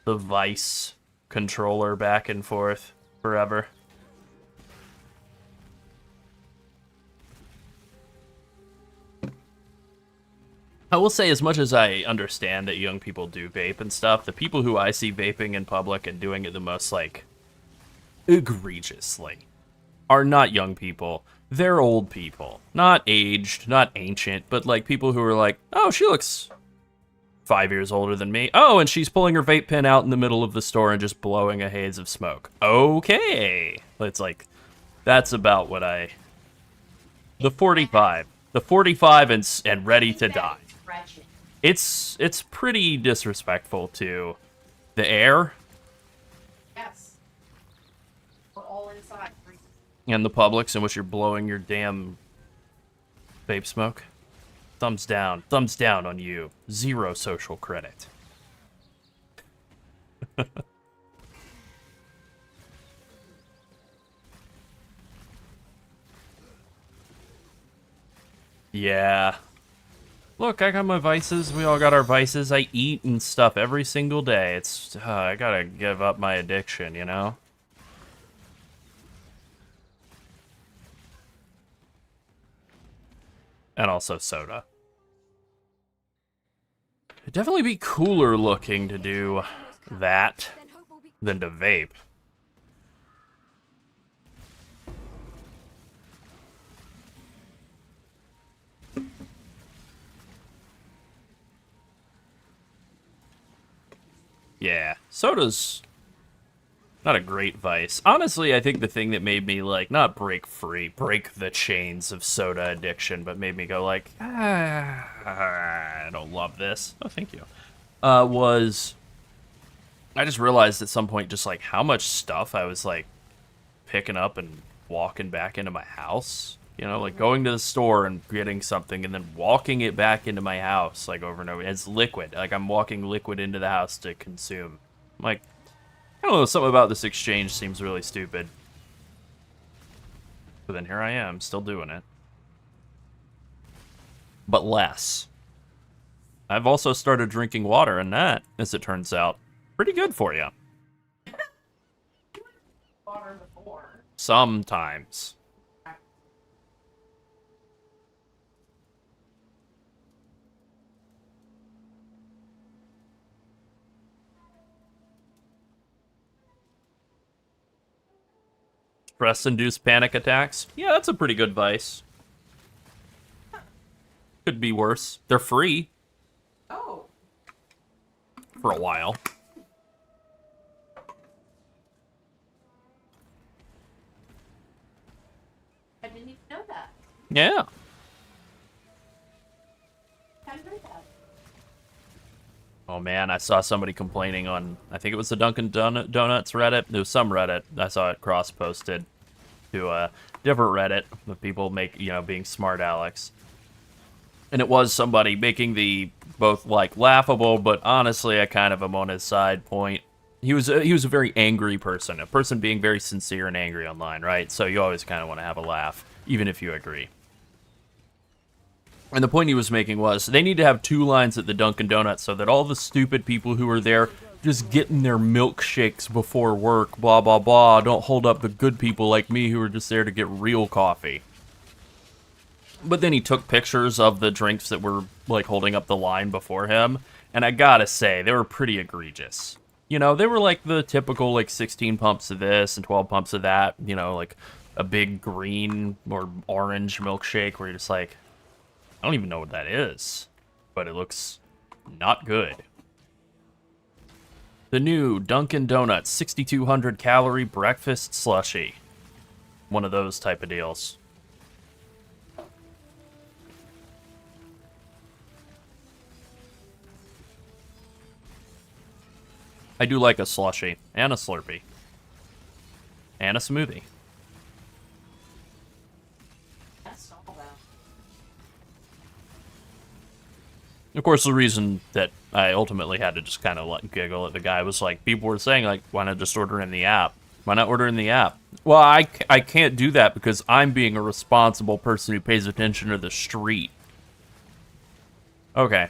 Vice controller back and forth forever. I will say, as much as I understand that young people do vape and stuff, the people who I see vaping in public and doing it the most, like, egregiously are not young people. They're old people. Not aged, not ancient, but, like, people who are like, oh, she looks 5 years older than me. Oh, and she's pulling her vape pen out in the middle of the store and just blowing a haze of smoke. Okay. It's like, that's about what the 45 and ready to die. It's pretty disrespectful to the air. Yes. We're all inside. And the Publix in which you're blowing your damn vape smoke. Thumbs down on you. 0 social credit. Yeah. Look, I got my vices. We all got our vices. I eat and stuff every single day. It's, I gotta give up my addiction, you know? And also soda. It'd definitely be cooler looking to do that than to vape. Yeah, soda's not a great vice. Honestly, I think the thing that made me, like, not break the chains of soda addiction, but made me go, like, I don't love this. Oh, thank you. Was I just realized at some point just, like, how much stuff I was, like, picking up and walking back into my house. You know, like, going to the store and getting something and then walking it back into my house, like, over and over. It's liquid. Like, I'm walking liquid into the house to consume. I'm like, I don't know, something about this exchange seems really stupid. But then here I am, still doing it. But less. I've also started drinking water, and that, as it turns out, pretty good for you. Water before. Sometimes. Stress-induced panic attacks. Yeah, that's a pretty good vice. Could be worse. They're free. Oh. For a while. I didn't even know that. Yeah. Haven't heard that. Oh man, I saw somebody complaining on, I think it was the Dunkin' Donuts Reddit. It was some Reddit. I saw it cross-posted to a different Reddit with people being smart Alex. And it was somebody making the both like laughable, but honestly, I kind of am on his side point. He was a very angry person, a person being very sincere and angry online, right? So you always kind of want to have a laugh, even if you agree. And the point he was making was they need to have 2 lines at the Dunkin' Donuts so that all the stupid people who are there just getting their milkshakes before work, blah, blah, blah, don't hold up the good people like me who are just there to get real coffee. But then he took pictures of the drinks that were, like, holding up the line before him, and I gotta say, they were pretty egregious. You know, they were like the typical, like, 16 pumps of this and 12 pumps of that, you know, like a big green or orange milkshake where you're just like, I don't even know what that is, but it looks not good. The new Dunkin' Donuts 6,200 calorie breakfast slushie. One of those type of deals. I do like a slushie and a Slurpee and a smoothie. Of course, the reason that I ultimately had to just kind of giggle at the guy was like, people were saying, like, why not just order in the app? Why not order in the app? Well, I can't do that because I'm being a responsible person who pays attention to the street. Okay.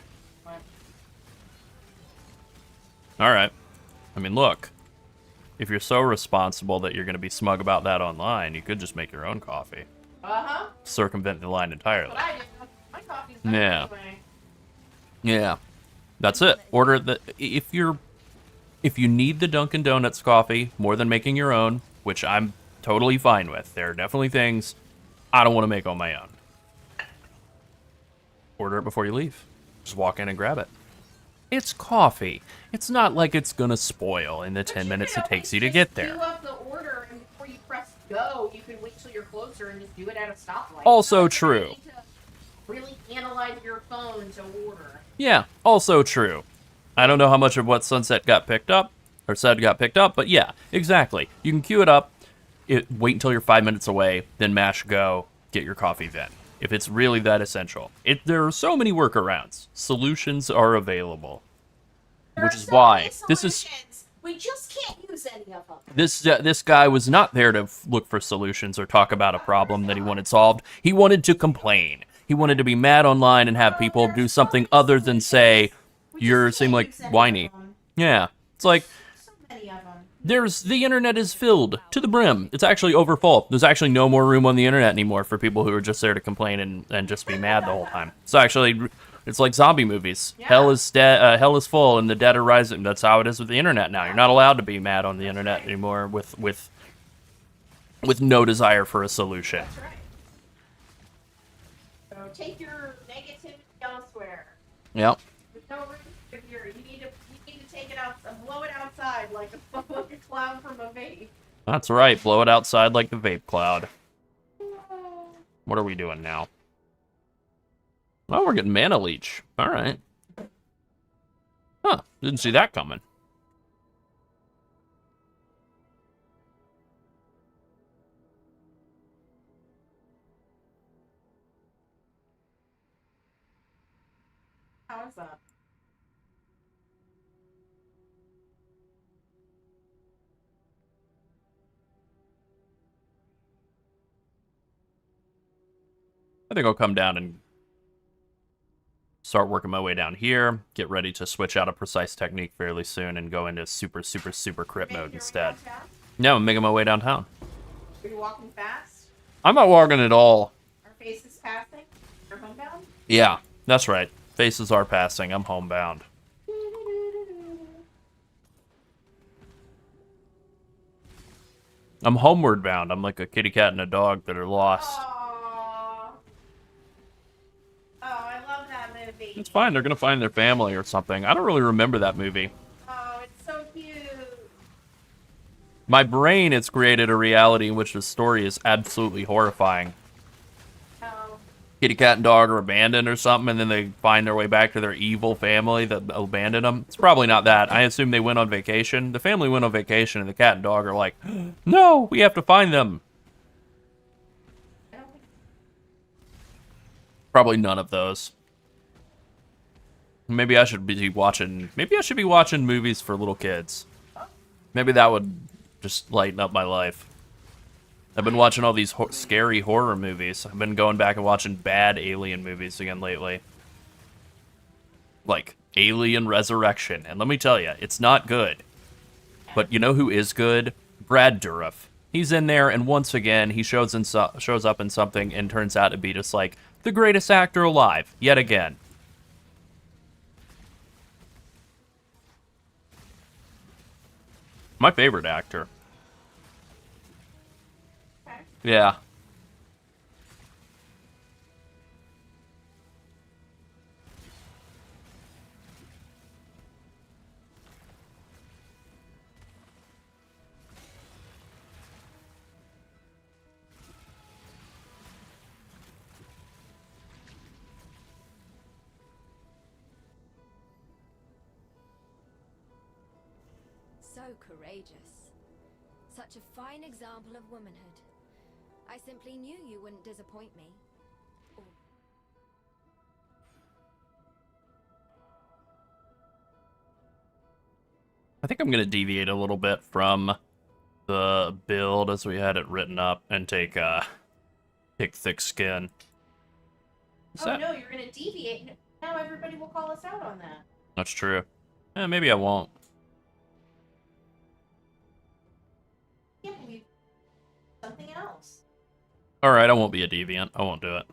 Alright. I mean, look. If you're so responsible that you're going to be smug about that online, you could just make your own coffee. Uh-huh. Circumvent the line entirely. That's what I do. My coffee's better Yeah. anyway. Yeah, that's it. Order the if you need the Dunkin' Donuts coffee more than making your own, which I'm totally fine with. There are definitely things I don't want to make on my own. Order it before you leave. Just walk in and grab it. It's coffee. It's not like it's gonna spoil in the 10 minutes it takes you to get there. Queue up the order, and before you press go, you can wait till you're closer and just do it at a stoplight. Also true. Really analyze your phone to order. Yeah, also true. I don't know how much of what Sunset got picked up, or said got picked up, but yeah, exactly. You can queue it up, wait until you're 5 minutes away, then mash go, get your coffee then. If it's really that essential. There are so many workarounds. Solutions are available. Which is why this is... We just can't use any of them. This guy was not there to look for solutions or talk about a problem that he wanted solved. He wanted to complain. He wanted to be mad online and have people do something other than say, you seem like whiny. Yeah, it's like, the internet is filled to the brim. It's actually over full. There's actually no more room on the internet anymore for people who are just there to complain and just be mad the whole time. So actually, it's like zombie movies. Yeah. Hell is full and the dead are rising. That's how it is with the internet now. You're not allowed to be mad on the internet anymore with no desire for a solution. That's right. So take your negativity elsewhere. Yep. There's no room here. You need to take it out and blow it outside like a cloud from a vape. That's right. Blow it outside like the vape cloud. What are we doing now? Oh, we're getting mana leech. All right. Huh. Didn't see that coming. How is that? I think I'll come down and start working my way down here, get ready to switch out a precise technique fairly soon and go into super crit mode instead. No, I'm making my way downtown. Are you walking fast? I'm not walking at all. Are faces passing? You're homebound? Yeah, that's right. Faces are passing. I'm homebound. I'm homeward bound. I'm like a kitty cat and a dog that are lost. Aww. Oh, I love that movie. It's fine. They're gonna find their family or something. I don't really remember that movie. Oh, it's so cute. My brain has created a reality in which the story is absolutely horrifying. Oh. Kitty cat and dog are abandoned or something, and then they find their way back to their evil family that abandoned them. It's probably not that. I assume they went on vacation. The family went on vacation, and the cat and dog are like, no, we have to find them. Probably none of those. Maybe I should be watching. Maybe I should be watching movies for little kids. Maybe that would just lighten up my life. I've been watching all these scary horror movies. I've been going back and watching bad alien movies again lately. Like Alien Resurrection. And let me tell you, it's not good. But you know who is good? Brad Dourif. He's in there, and once again, he shows up in something and turns out to be just like the greatest actor alive, yet again. My favorite actor. Yeah. So courageous. Such a fine example of womanhood. I simply knew you wouldn't disappoint me. I think I'm going to deviate a little bit from the build as we had it written up and take thick skin. No, you're going to deviate. Now everybody will call us out on that. That's true. Maybe I won't. Yeah, something else. Alright, I won't be a deviant. I won't do it.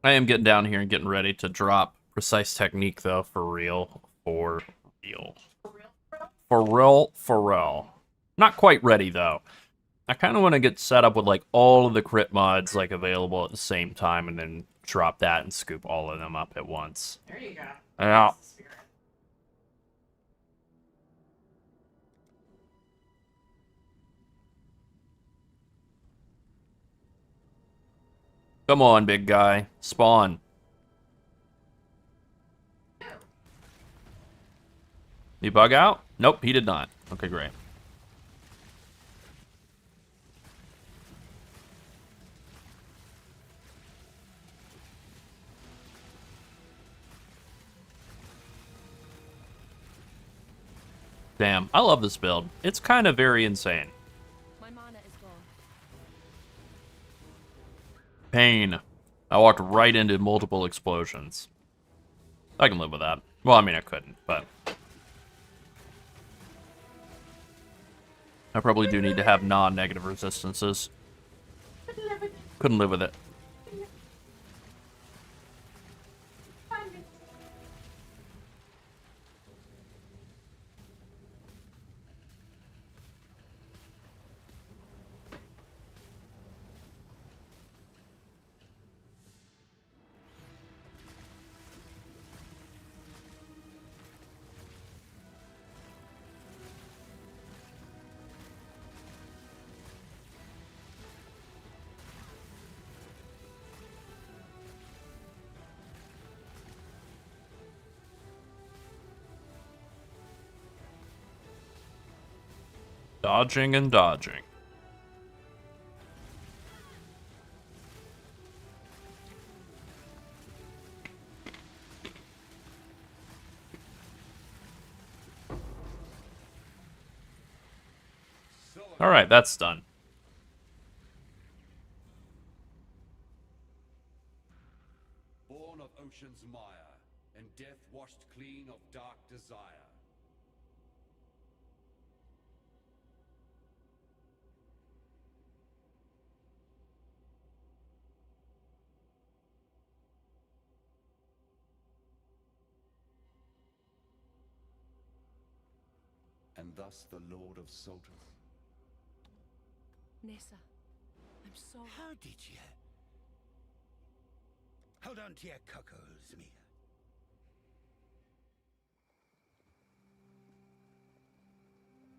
I am getting down here and getting ready to drop Precise Technique, though, for real. For real. For real. Not quite ready, though. I kind of want to get set up with, like, all of the crit mods, like, available at the same time, and then drop that and scoop all of them up at once. There you go. Yeah. Come on, big guy. Spawn. He bug out? Nope, he did not. Okay, great. Damn, I love this build. It's kind of very insane. My mana is gone. Pain. I walked right into multiple explosions. I can live with that. Well, I mean, I couldn't, but... I probably do need to have non-negative resistances. Couldn't live with it. Dodging and dodging. Alright, that's done. Born of ocean's mire, and death washed clean of dark desire. and thus the Lord of Soltus. Nissa, I'm sorry. How did you? Hold on to your cockles, Mia.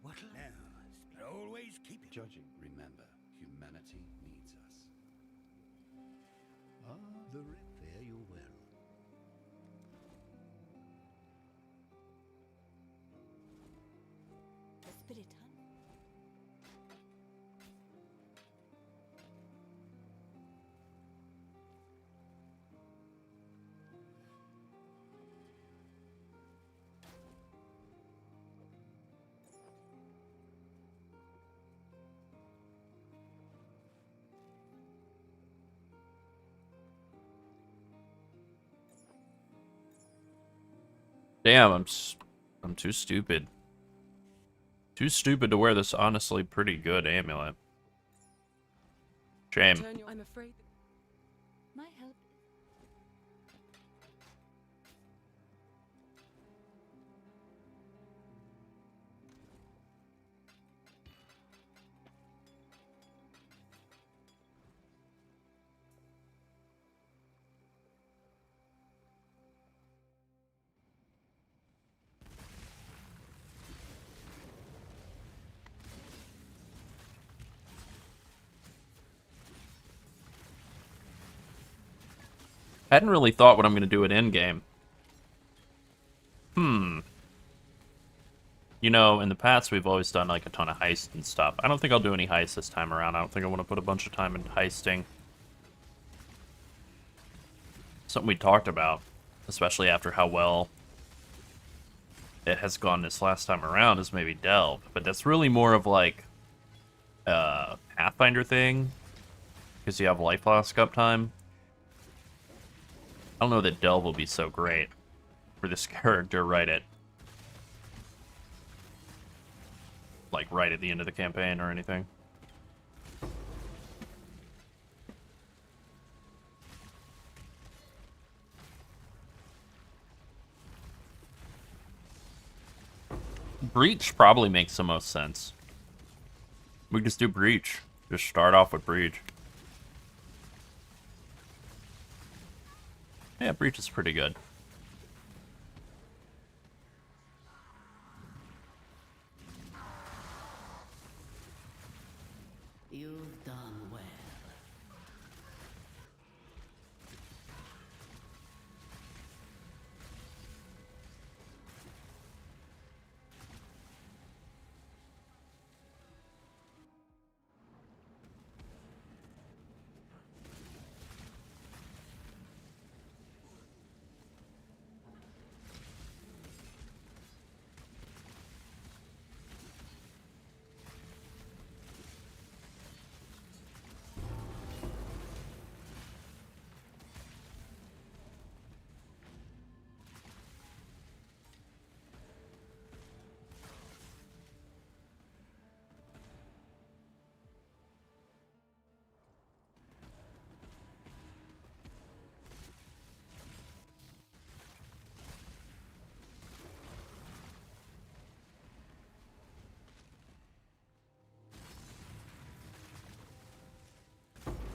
What'll now? Always keep it. Judging, remember, humanity needs us. Ah, fare you well. The spirit hunt. Damn, I'm too stupid. Too stupid to wear this honestly pretty good amulet. Shame. I'm afraid. My help. I hadn't really thought what I'm going to do at endgame. You know, in the past, we've always done, like, a ton of heists and stuff. I don't think I'll do any heists this time around. I don't think I want to put a bunch of time into heisting. Something we talked about, especially after how well it has gone this last time around, is maybe Delve. But that's really more of, like, a Pathfinder thing, because you have life loss uptime. I don't know that Delve will be so great for this character right at the end of the campaign or anything. Breach probably makes the most sense. We just do Breach. Just start off with Breach. Yeah, Breach is pretty good. You've done well.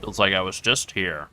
Feels like I was just here.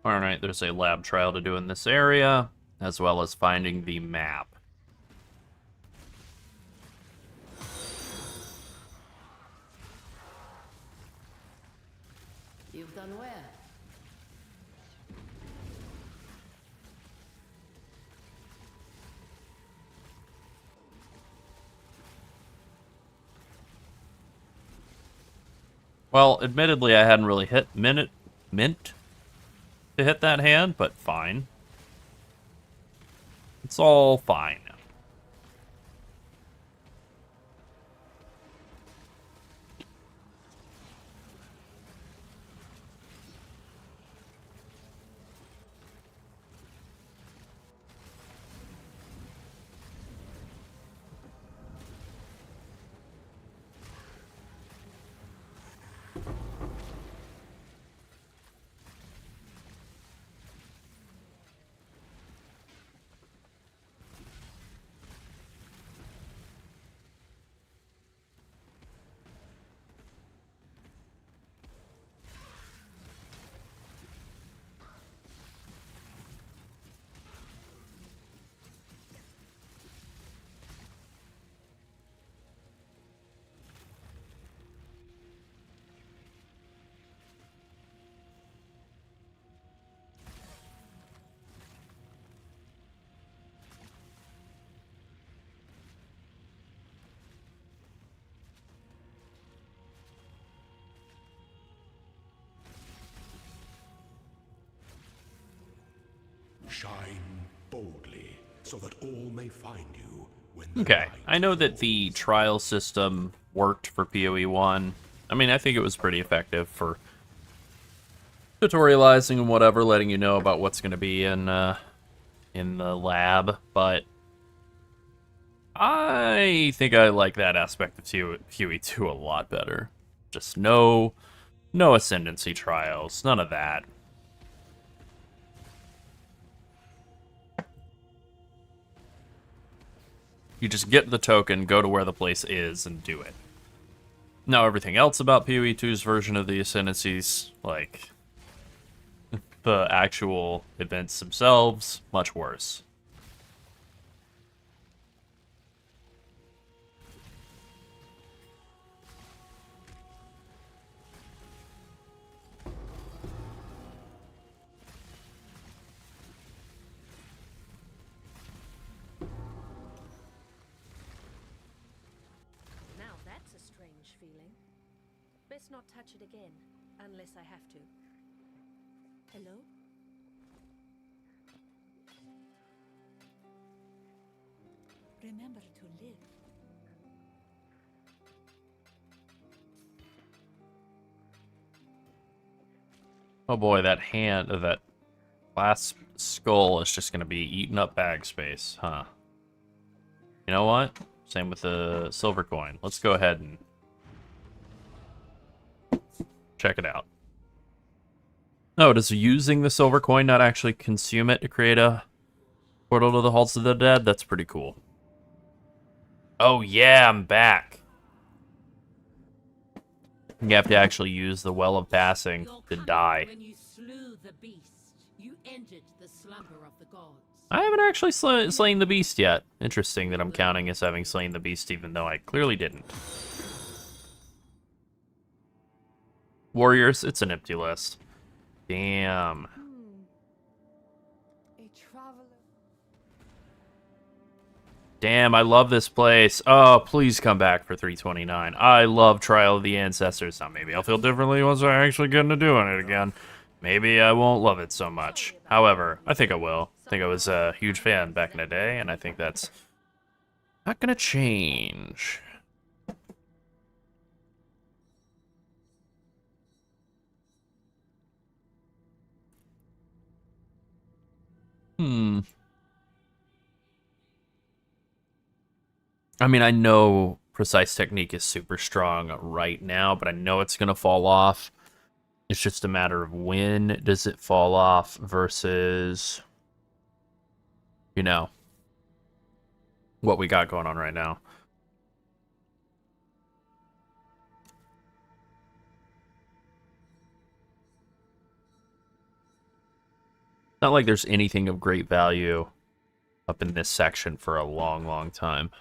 Alright, there's a lab trial to do in this area, as well as finding the map. You've done well. Well, admittedly, I hadn't really meant to hit that hand, but fine. It's all fine. Shine boldly, so that all may find you when Okay, I know that the trial system worked for PoE 1. I mean, I think it was pretty effective for tutorializing and whatever, letting you know about what's going to be in the lab, but I think I like that aspect of PoE 2 a lot better. Just no ascendancy trials, none of that. You just get the token, go to where the place is, and do it. Now, everything else about PoE 2's version of the Ascendancies, like the actual events themselves, much worse. Best not touch it again, unless I have to. Hello? Remember to live. Oh boy, that hand of that last skull is just going to be eating up bag space, huh? You know what? Same with the silver coin. Let's go ahead and check it out. Oh, does using the silver coin not actually consume it to create a portal to the Halls of the Dead? That's pretty cool. Oh yeah, I'm back. You have to actually use the Well of Passing to die. When you slew the beast, you ended the slumber of the gods. I haven't actually slain the beast yet. Interesting that I'm counting as having slain the beast even though I clearly didn't. Warriors, it's an empty list. Damn. Damn, I love this place. Oh, please come back for 329. I love Trial of the Ancestors. Now, maybe I'll feel differently once I actually get into doing it again. Maybe I won't love it so much. However, I think I will. I think I was a huge fan back in the day, and I think that's not gonna change. I mean, I know Precise Technique is super strong right now, but I know it's going to fall off. It's just a matter of when does it fall off versus, you know, what we got going on right now. Not like there's anything of great value up in this section for a long, long time.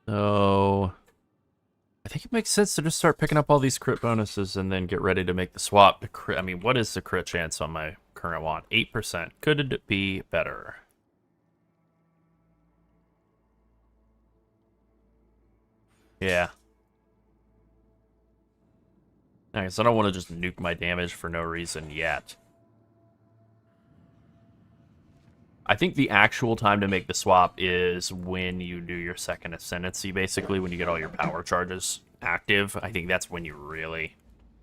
So, I think think it makes sense to just start picking up all these crit bonuses and then get ready to make the swap. I mean, what is the crit chance on my current wand? 8%. Could it be better? Yeah. I guess I don't want to just nuke my damage for no reason yet. I think the actual time to make the swap is when you do your second ascendancy, basically, when you get all your power charges active. I think that's when you really...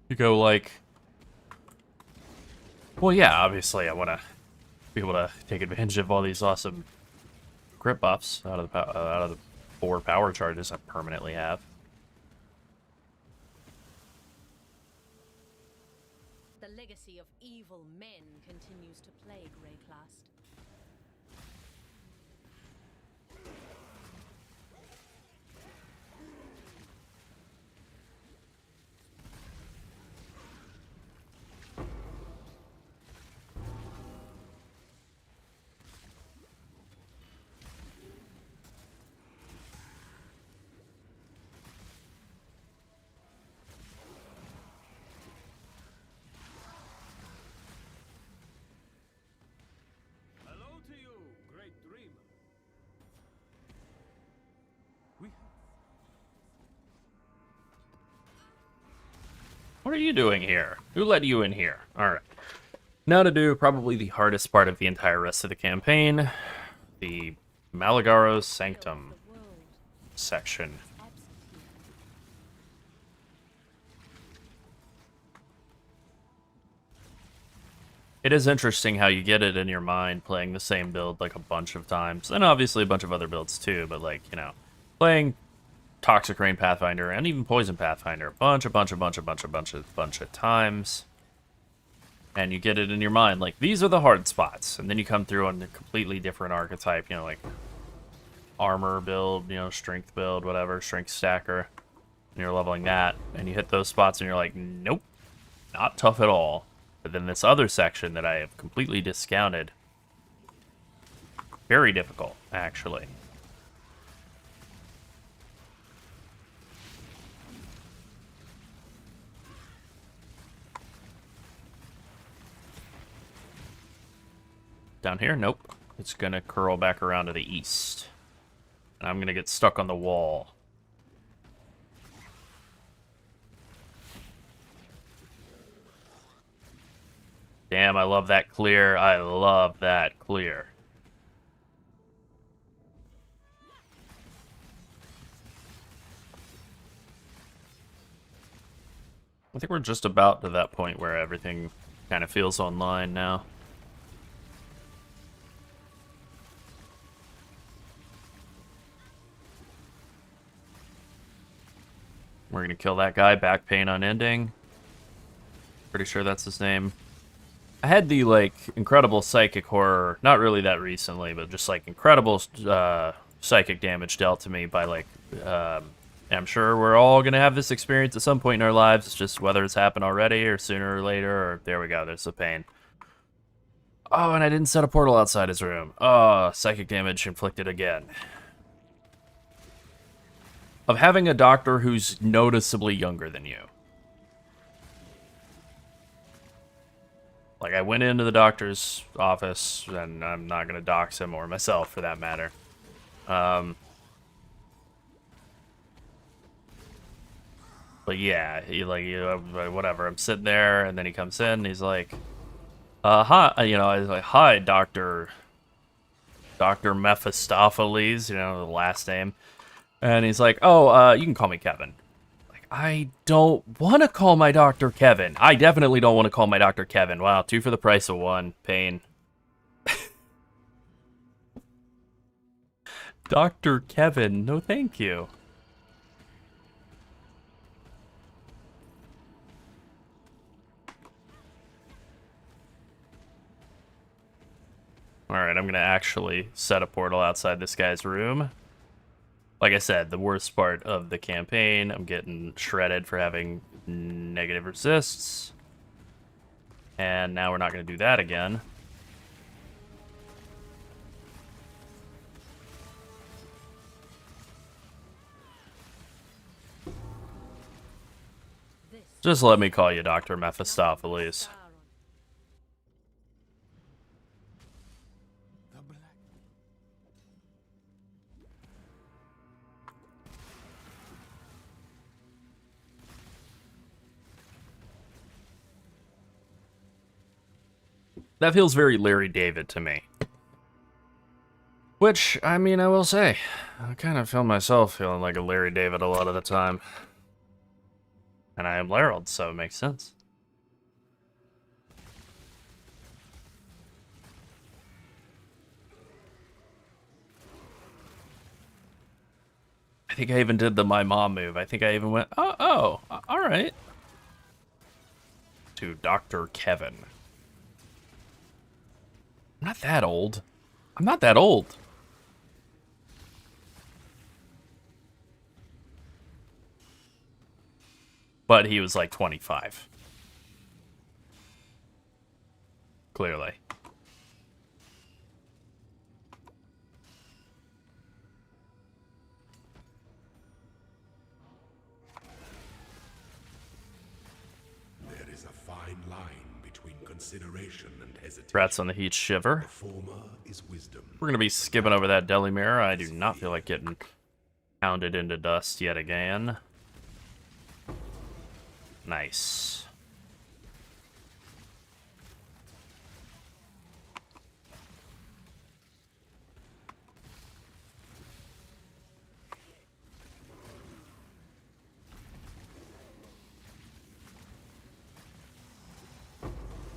You go like... Well, yeah, obviously I want to be able to take advantage of all these awesome crit buffs out of the 4 power charges I permanently have. The legacy of evil men continues to plague Rayclast. What are you doing here? Who let you in here? Alright. Now to do probably the hardest part of the entire rest of the campaign. The Malagaro's Sanctum section. It is interesting how you get it in your mind playing the same build like a bunch of times. And obviously a bunch of other builds too, but like, you know, playing Toxic Rain Pathfinder and even Poison Pathfinder a bunch of times, and you get it in your mind like these are the hard spots, and then you come through on a completely different archetype, you know, like armor build, you know, strength build, whatever, strength stacker, and you're leveling that, and you hit those spots and you're like, nope, not tough at all. But then this other section that I have completely discounted, very difficult actually. Down here? Nope. It's gonna curl back around to the east. And I'm gonna get stuck on the wall. Damn, I love that clear. I love that clear. I think we're just about to that point where everything kind of feels online now. We're gonna kill that guy, back pain unending. Pretty sure that's his name. I had the, like, incredible psychic horror, not really that recently, but just, like, incredible psychic damage dealt to me by, like, I'm sure we're all gonna have this experience at some point in our lives. It's just whether it's happened already or sooner or later, or there we go, there's the pain. Oh, and I didn't set a portal outside his room. Oh, psychic damage inflicted again. Of having a doctor who's noticeably younger than you. Like, I went into the doctor's office, and I'm not going to dox him, or myself, for that matter. But yeah, whatever. I'm sitting there, and then he comes in, and he's like, hi, you know, I was like, hi, Dr. Mephistopheles, you know, the last name. And he's like, oh, you can call me Kevin. Like, I don't want to call my doctor Kevin. I definitely don't want to call my doctor Kevin. Wow, 2 for the price of 1. Pain. Dr. Kevin, no thank you. Alright, I'm going to actually set a portal outside this guy's room. Like I said, the worst part of the campaign, I'm getting shredded for having negative resists. And now we're not going to do that again. Just let me call you Dr. Mephistopheles. That feels very Larry David to me. Which, I mean, I will say, I kind of feel myself feeling like a Larry David a lot of the time. And I am Larold, so it makes sense. I think I even did the my mom move. I think I even went, oh, all right. To Dr. Kevin. I'm not that old. I'm not that old. But he was like 25. Clearly. There is a fine line between consideration and hesitation. Rats on the Heat shiver. The former is wisdom. We're gonna be skipping over that deli mirror. I do not feel like getting pounded into dust yet again. Nice.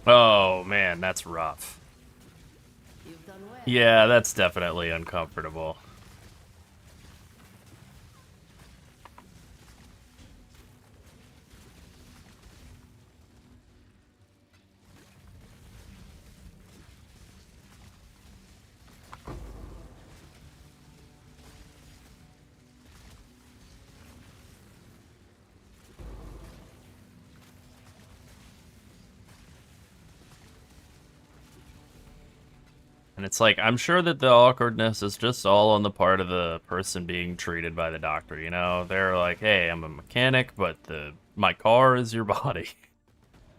Oh man, that's rough. Yeah, that's definitely uncomfortable. And it's like, I'm sure that the awkwardness is just all on the part of the person being treated by the doctor, you know? They're like, hey, I'm a mechanic, but my car is your body.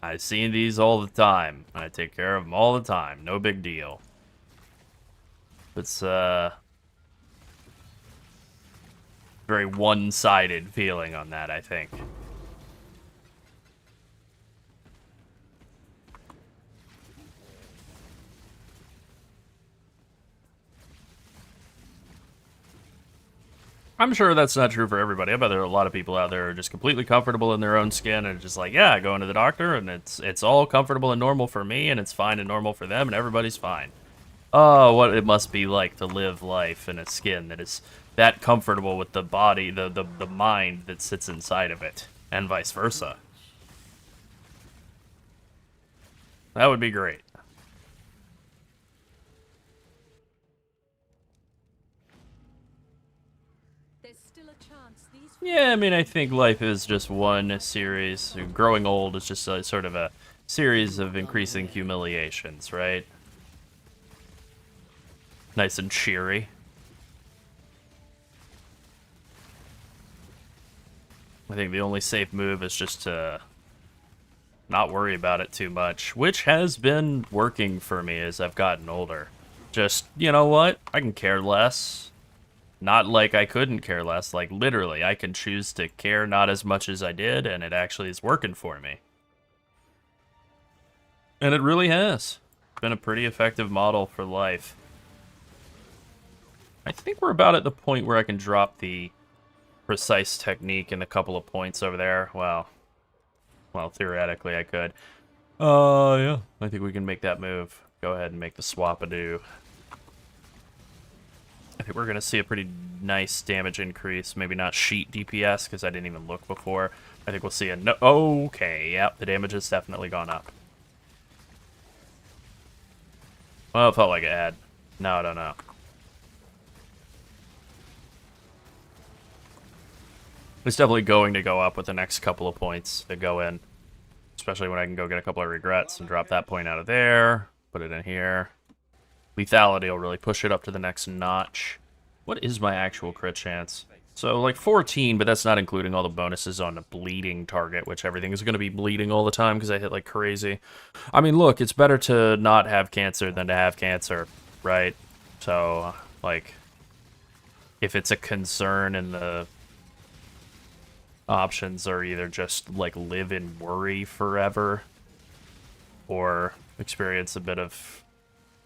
I've seen these all the time. I take care of them all the time. No big deal. It's, very one-sided feeling on that, I think. I'm sure that's not true for everybody. I bet there are a lot of people out there who are just completely comfortable in their own skin and just like, yeah, going to the doctor and it's all comfortable and normal for me and it's fine and normal for them and everybody's fine. Oh, what it must be like to live life in a skin that is that comfortable with the body, the mind that sits inside of it, and vice versa. That would be great. Yeah, I mean, I think life is just one series. Growing old is just sort of a series of increasing humiliations, right? Nice and cheery. I think the only safe move is just to not worry about it too much, which has been working for me as I've gotten older. Just, you know what? I can care less. Not like I couldn't care less, like literally, I can choose to care not as much as I did, and it actually is working for me. And it really has. Been a pretty effective model for life. I think we're about at the point where I can drop the precise technique in a couple of points over there. Well, theoretically I could. Yeah, I think we can make that move. Go ahead and make the swap-a-do. I think we're going to see a pretty nice damage increase. Maybe not sheet DPS, because I didn't even look before. I think we'll see a no... Okay, yep, the damage has definitely gone up. Well, it felt like it had. No, I don't know. It's definitely going to go up with the next couple of points that go in. Especially when I can go get a couple of regrets and drop that point out of there. Put it in here. Lethality will really push it up to the next notch. What is my actual crit chance? So, like, 14, but that's not including all the bonuses on a bleeding target, which everything is going to be bleeding all the time because I hit like crazy. I mean, look, it's better to not have cancer than to have cancer, right? So, like, if it's a concern and the options are either just, like, live in worry forever or experience a bit of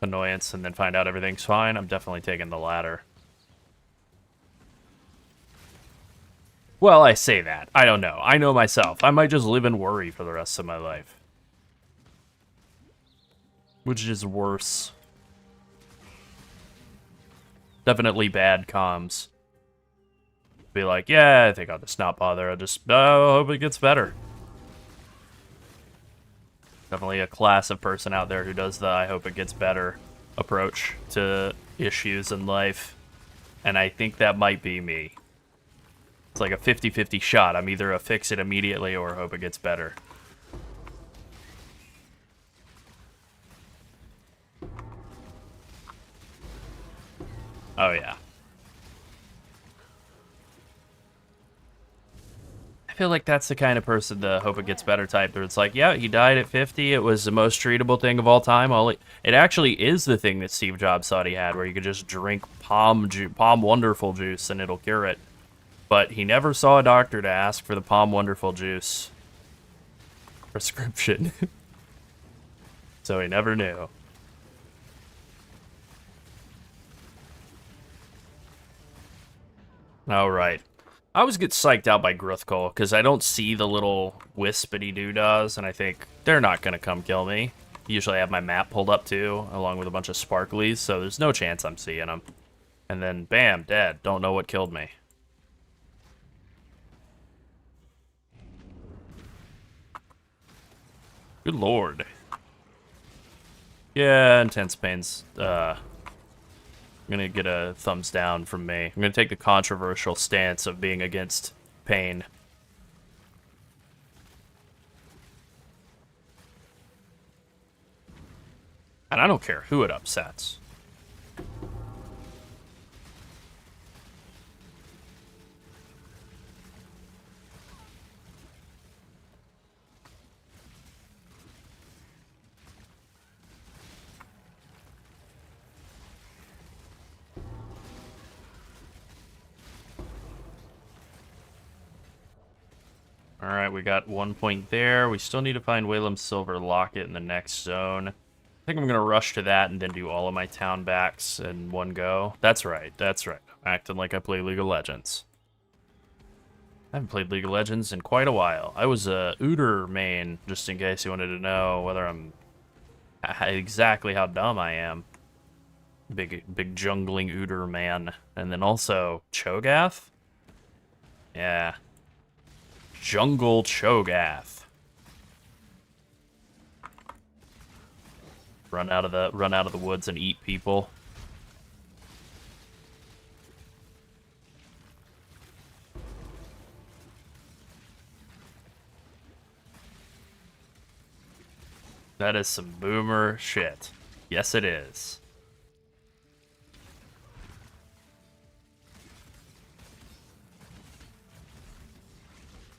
annoyance and then find out everything's fine, I'm definitely taking the latter. Well, I say that. I don't know. I know myself. I might just live in worry for the rest of my life. Which is worse. Definitely bad comms. Be like, yeah, I think I'll just not bother. I'll just hope it gets better. Definitely a class of person out there who does the I hope it gets better approach to issues in life. And I think that might be me. It's like a 50-50 shot. I'm either a fix it immediately or hope it gets better. Oh, yeah. I feel like that's the kind of person, the hope it gets better type, where it's like, yeah, he died at 50. It was the most treatable thing of all time. It actually is the thing that Steve Jobs thought he had, where you could just drink Palm Wonderful juice and it'll cure it. But he never saw a doctor to ask for the Palm Wonderful juice prescription. So he never knew. Alright. I always get psyched out by Gruthkul, because I don't see the little wispity doodads, and I think, they're not going to come kill me. Usually I have my map pulled up too, along with a bunch of sparklies, so there's no chance I'm seeing them. And then, bam, dead. Don't know what killed me. Good lord. Yeah, Intense Pain's, I'm gonna get a thumbs down from me. I'm gonna take the controversial stance of being against pain. And I don't care who it upsets. Alright, we got 1 point there. We still need to find Whalem's Silver Locket in the next zone. I think I'm going to rush to that and then do all of my town backs in one go. That's right, that's right. I'm acting like I play League of Legends. I haven't played League of Legends in quite a while. I was a Udyr main, just in case you wanted to know whether I'm... exactly how dumb I am. Big jungling Udyr man. And then also, Cho'Gath? Yeah. Jungle Cho'Gath. Run out of the woods and eat people. That is some boomer shit. Yes, it is.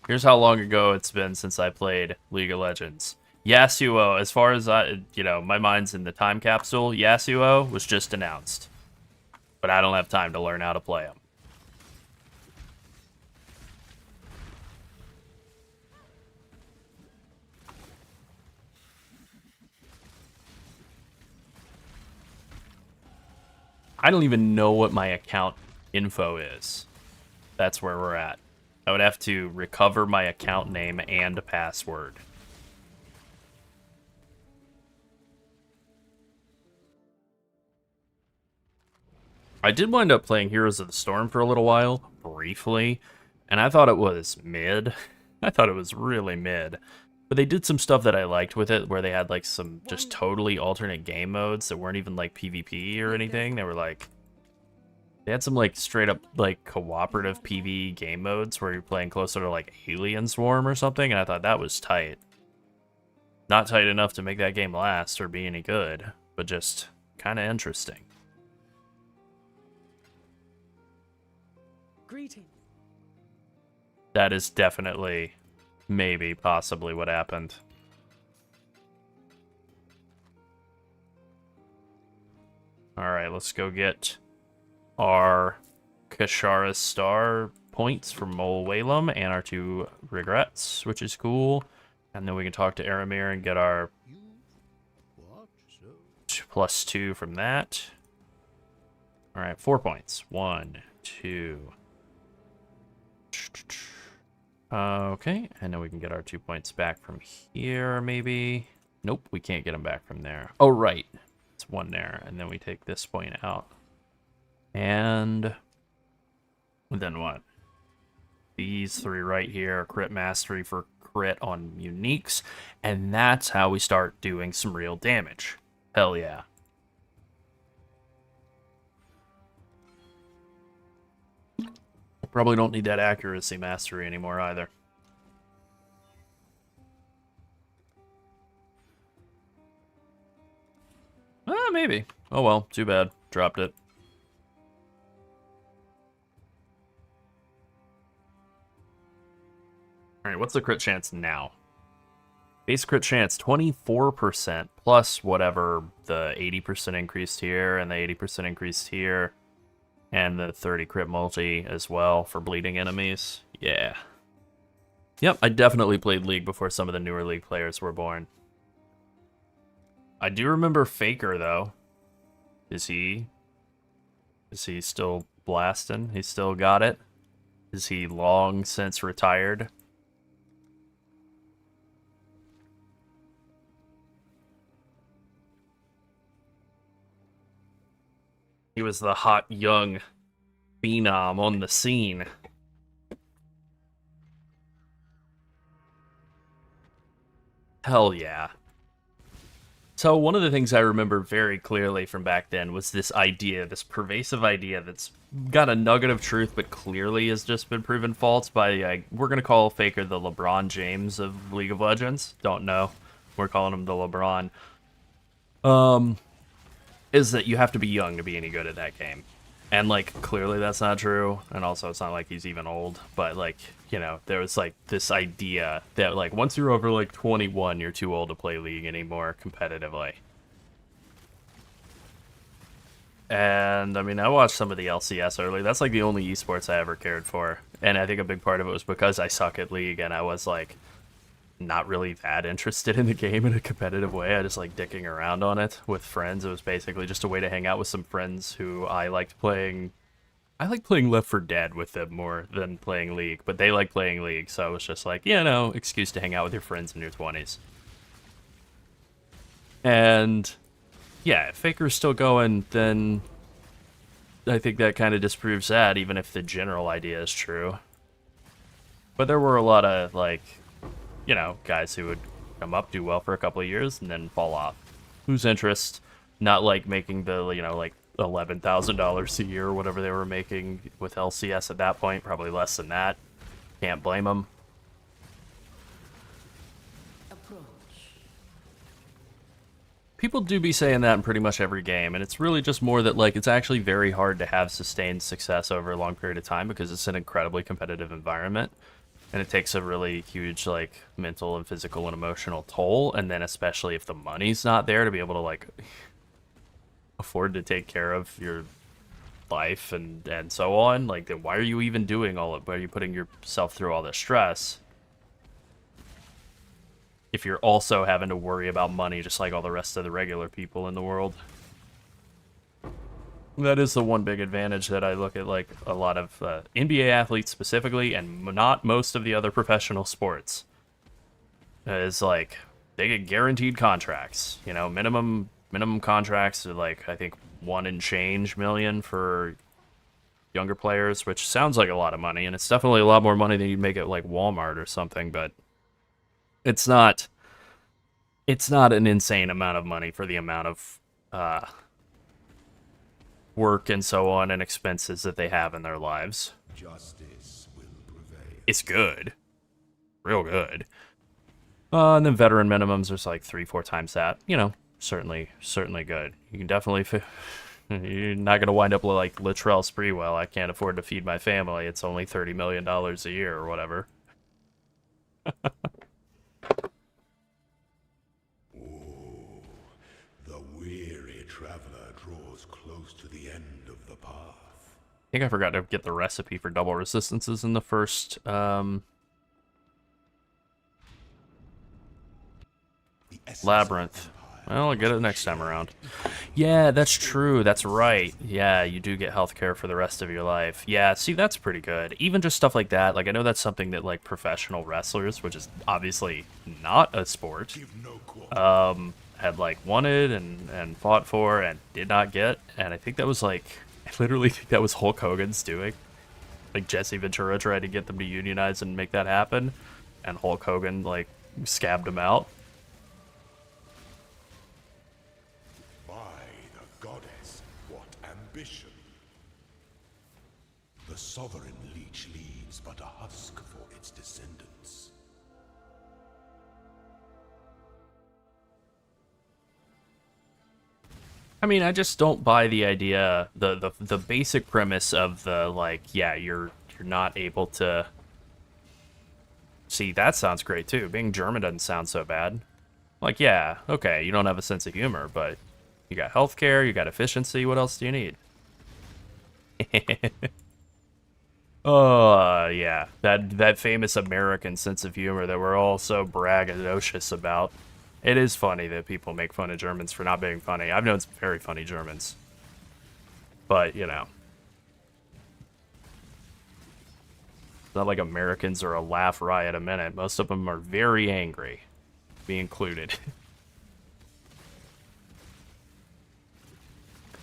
Here's how long ago it's been since I played League of Legends. Yasuo, as far as my mind's in the time capsule, Yasuo was just announced. But I don't have time to learn how to play him. I don't even know what my account info is. That's where we're at. I would have to recover my account name and password. I did wind up playing Heroes of the Storm for a little while, briefly, and I thought it was mid. I thought it was really mid. But they did some stuff that I liked with it, where they had like some just totally alternate game modes that weren't even like PvP or anything. They were like... They had some, like, straight-up, like, cooperative PvE game modes where you're playing closer to, like, Alien Swarm or something, and I thought that was tight. Not tight enough to make that game last or be any good, but just kind of interesting. Greetings. That is definitely, maybe, possibly what happened. Alright, let's go get our Kashara's Star points from Mol Whalem and our 2 regrets, which is cool. And then we can talk to Aramir and get our +2 from that. Alright, 4 points. 1, 2. Okay, and then we can get our 2 points back from here, maybe. Nope, we can't get them back from there. Oh, right. It's 1 there, and then we take this point out. And then what? These 3 right here, crit mastery for crit on uniques, and that's how we start doing some real damage. Hell yeah. Probably don't need that accuracy mastery anymore either. Maybe. Oh well, too bad. Dropped it. Alright, what's the crit chance now? Base crit chance, 24%, plus whatever the 80% increased here, and the 80% increased here, and the 30 crit multi as well for bleeding enemies. Yeah. Yep, I definitely played League before some of the newer League players were born. I do remember Faker, though. Is he still blasting? He still got it? Is he long since retired? He was the hot young phenom on the scene. Hell yeah. So one of the things I remember very clearly from back then was this idea, this pervasive idea that's got a nugget of truth, but clearly has just been proven false by, we're going to call Faker the LeBron James of League of Legends. Don't know. We're calling him the LeBron. Is that you have to be young to be any good at that game. And, like, clearly that's not true. And also it's not like he's even old. But, like, you know, there was, like, this idea that, like, once you're over, like, 21, you're too old to play League anymore competitively. And, I mean, I watched some of the LCS early. That's, like, the only esports I ever cared for. And I think a big part of it was because I suck at League and I was, like, not really that interested in the game in a competitive way. I just like dicking around on it with friends. It was basically just a way to hang out with some friends who I liked playing. I like playing Left 4 Dead with them more than playing League, but they like playing League, so I was just like, yeah, no, excuse to hang out with your friends in your 20s. And yeah, if Faker's still going, then I think that kind of disproves that, even if the general idea is true. But there were a lot of, like, you know, guys who would come up, do well for a couple of years, and then fall off. Whose interest? Not like making the, you know, like $11,000 a year or whatever they were making with LCS at that point. Probably less than that. Can't blame them. People do be saying that in pretty much every game, and it's really just more that, like, it's actually very hard to have sustained success over a long period of time because it's an incredibly competitive environment. And it takes a really huge, like, mental and physical and emotional toll. And then especially if the money's not there to be able to, like, afford to take care of your life and so on. Like, then why are you even doing all of it? Why are you putting yourself through all this stress if you're also having to worry about money just like all the rest of the regular people in the world? That is the one big advantage that I look at, like, a lot of NBA athletes specifically, and not most of the other professional sports. Is, like, they get guaranteed contracts. You know, minimum contracts are, like, I think $1 and change million for younger players, which sounds like a lot of money, and it's definitely a lot more money than you'd make at, like, Walmart or something, but it's not an insane amount of money for the amount of work and so on and expenses that they have in their lives. Justice will prevail. It's good. Real good. And then veteran minimums are like 3-4 times that. You know, certainly good. You can definitely You're not gonna wind up like Latrell Sprewell. I can't afford to feed my family. It's only $30 million a year or whatever. The weary traveler draws close to the end of the path. I think I forgot to get the recipe for double resistances in the first Labyrinth. Well, I'll get it next time around. Yeah, that's true. That's right. Yeah, you do get healthcare for the rest of your life. Yeah, see, that's pretty good. Even just stuff like that. Like, I know that's something that, like, professional wrestlers, which is obviously not a sport, had, like, wanted and fought for and did not get. And I think that was, like, I literally think that was Hulk Hogan's doing. Like, Jesse Ventura tried to get them to unionize and make that happen. And Hulk Hogan, like, scabbed him out. Goddess, what ambition! The sovereign leech leaves but a husk for its descendants. I mean, I just don't buy the idea, the basic premise of the, like, yeah, you're not able to... See, that sounds great, too. Being German doesn't sound so bad. Like, yeah, okay, you don't have a sense of humor, but... You got healthcare, you got efficiency, what else do you need? Oh, yeah. That famous American sense of humor that we're all so braggadocious about. It is funny that people make fun of Germans for not being funny. I've known some very funny Germans. But, you know. It's not like Americans are a laugh riot a minute. Most of them are very angry. Me included.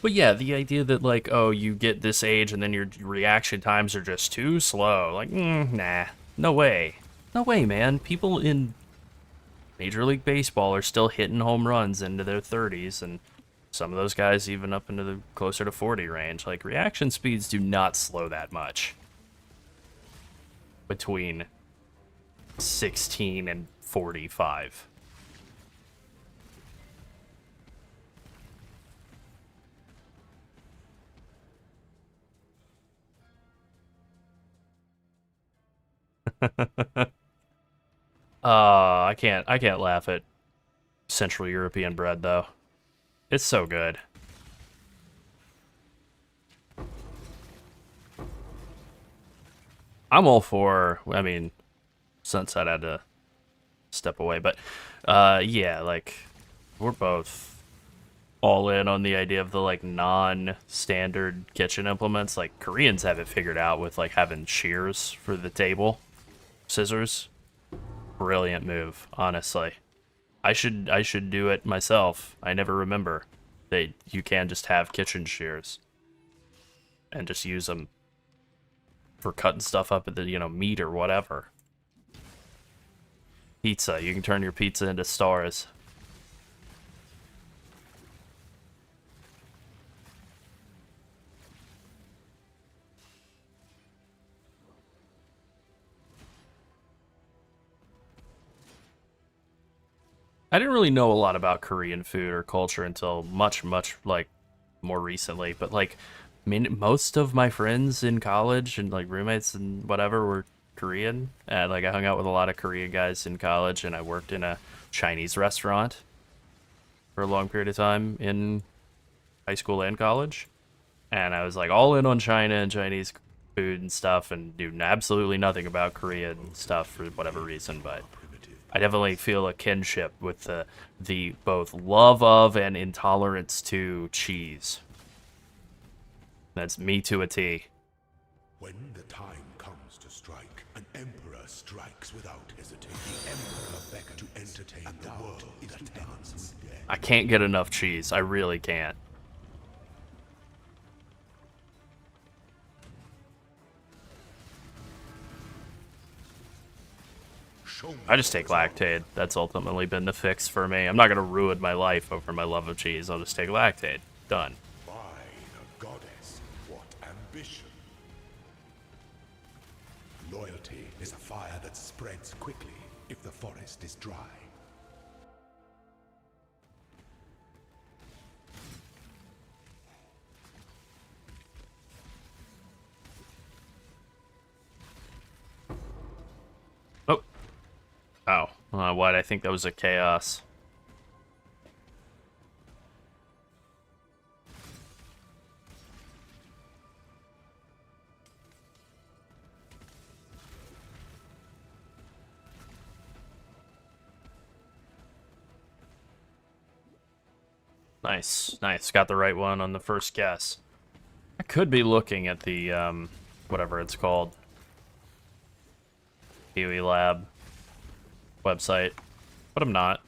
But yeah, the idea that, like, oh, you get this age and then your reaction times are just too slow. Like, nah. No way. No way, man. People in Major League Baseball are still hitting home runs into their 30s, and some of those guys even up into the closer to 40 range. Like, reaction speeds do not slow that much between 16 and 45. I can't laugh at Central European bread though. It's so good. I'm all for, I mean, Sunset had to step away, but yeah, like, we're both all in on the idea of the, like, non-standard kitchen implements. Like, Koreans have it figured out with, like, having shears for the table. Scissors. Brilliant move, honestly. I should do it myself. I never remember that you can just have kitchen shears and just use them for cutting stuff up at the, you know, meat or whatever. Pizza. You can turn your pizza into stars. I didn't really know a lot about Korean food or culture until much, like, more recently. But, like, I mean, most of my friends in college and, like, roommates and whatever were Korean. And, like, I hung out with a lot of Korean guys in college, and I worked in a Chinese restaurant for a long period of time in high school and college. And I was, like, all in on China and Chinese food and stuff and knew absolutely nothing about Korean stuff for whatever reason, but... I definitely feel a kinship with the both love of and intolerance to cheese. That's me to a T. When the time comes to strike, an emperor strikes without hesitation. The emperor beckons to entertain the world is to dance with death. I can't get enough cheese. I really can't. I just take Lactaid. That's ultimately been the fix for me. I'm not going to ruin my life over my love of cheese. I'll just take Lactaid. Done. By the goddess, what ambition! Loyalty is a fire that spreads quickly if the forest is dry. What? I think that was a chaos. Nice, nice. Got the right one on the first guess. I could be looking at the, whatever it's called. Huey Lab website, but I'm not.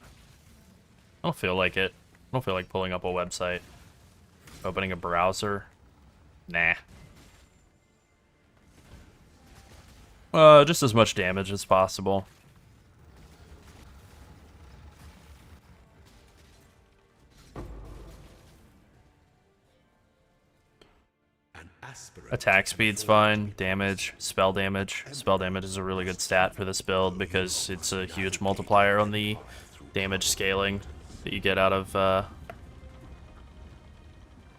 I don't feel like it. I don't feel like pulling up a website. Opening a browser? Nah. Just as much damage as possible. Attack speed's fine. Damage, spell damage. Spell damage is a really good stat for this build because it's a huge multiplier on the damage scaling that you get out of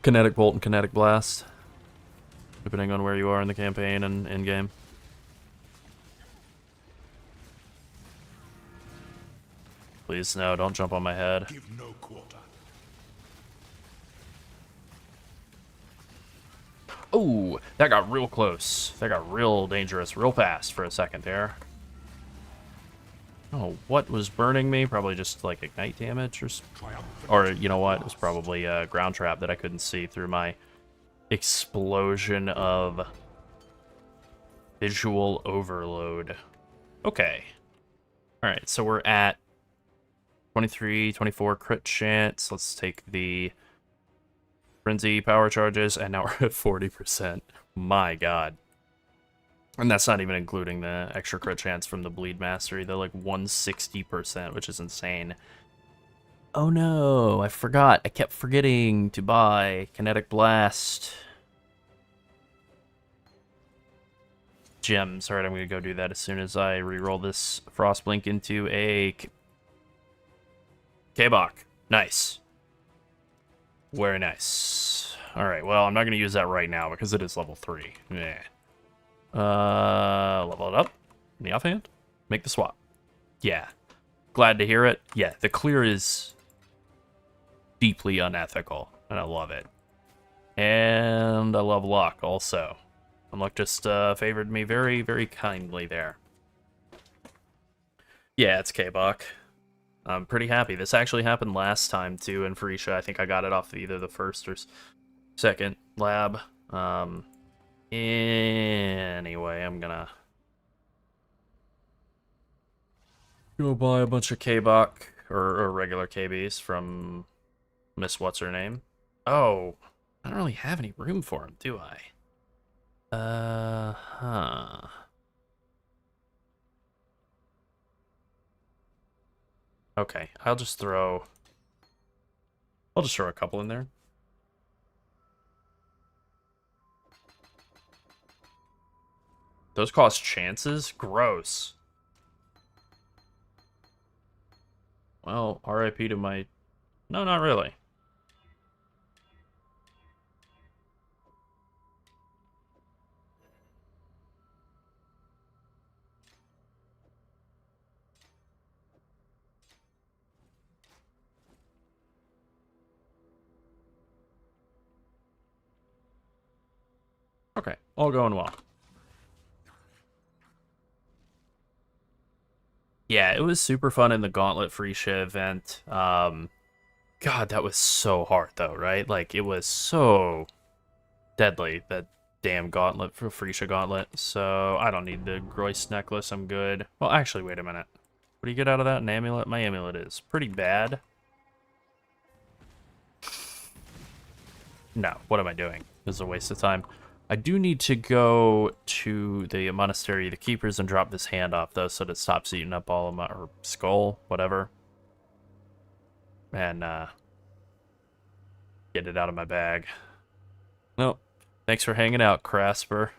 Kinetic Bolt and Kinetic Blast, depending on where you are in the campaign and in-game. Please, no, don't jump on my head. Give no quarter. Oh, that got real close. That got real dangerous real fast for a second there. Oh, what was burning me? Probably just like ignite damage or you know what? It was probably a ground trap that I couldn't see through my explosion of visual overload. Okay. All right, so we're at 23, 24 crit chance. Let's take the Frenzy power charges, and now we're at 40%. My god. And that's not even including the extra crit chance from the Bleed Mastery. They're like 160%, which is insane. Oh no, I forgot. I kept forgetting to buy Kinetic Blast gems. Alright, I'm going to go do that as soon as I reroll this Frostblink into a KBoC. Nice. Very nice. Alright, well, I'm not going to use that right now because it is level 3. Yeah. Level it up. In the offhand. Make the swap. Yeah. Glad to hear it. Yeah, the clear is deeply unethical, and I love it. And I love luck also. And luck just favored me very, very kindly there. Yeah, it's KBoC. I'm pretty happy. This actually happened last time, too, in Phrecia. I think I got it off either the first or second lab. Anyway, I'm gonna go buy a bunch of KBoC, or regular KBs from Miss What's-Her-Name. Oh, I don't really have any room for them, do I? Okay, I'll just throw a couple in there. Those cost chances? Gross. Well, RIP to my... No, not really. Okay, all going well. Yeah, it was super fun in the Gauntlet Phrecia event. God, that was so hard though, right? Like, it was so deadly, that damn Gauntlet for Phrecia Gauntlet. So, I don't need the Grois necklace, I'm good. Well, actually, wait a minute. What do you get out of that? An amulet? My amulet is pretty bad. No, what am I doing? This is a waste of time. I do need to go to the Monastery of the Keepers and drop this hand off, though, so that it stops eating up all of my... or skull, whatever. And, get it out of my bag. Nope. Thanks for hanging out, Crasper.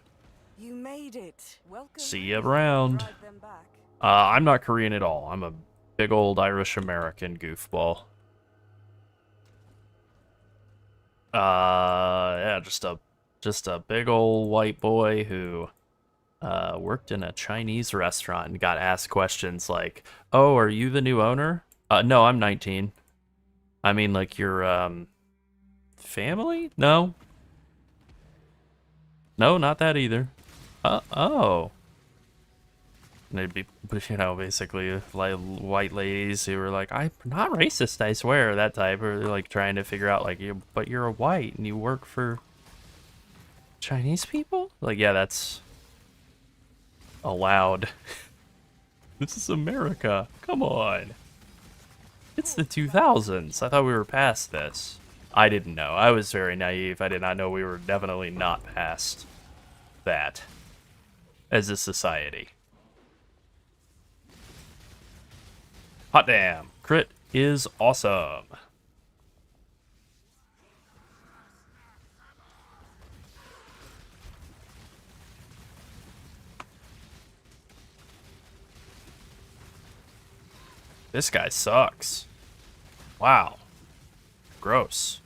You made it. Welcome. See you around. I'm not Korean at all. I'm a big old Irish-American goofball. Yeah, just a big old white boy who worked in a Chinese restaurant and got asked questions like, "Oh, are you the new owner?" No, I'm 19. I mean, like, your, family? No. No, not that either. Oh. And they'd be, you know, basically, like, white ladies who were like, "I'm not racist, I swear," that type. Or they're, like, trying to figure out, like, but you're a white and you work for Chinese people? Like, yeah, that's allowed. This is America. Come on. It's the 2000s. I thought we were past this. I didn't know. I was very naive. I did not know we were definitely not past that as a society. Hot damn. Crit is awesome. This guy sucks. Wow. Gross.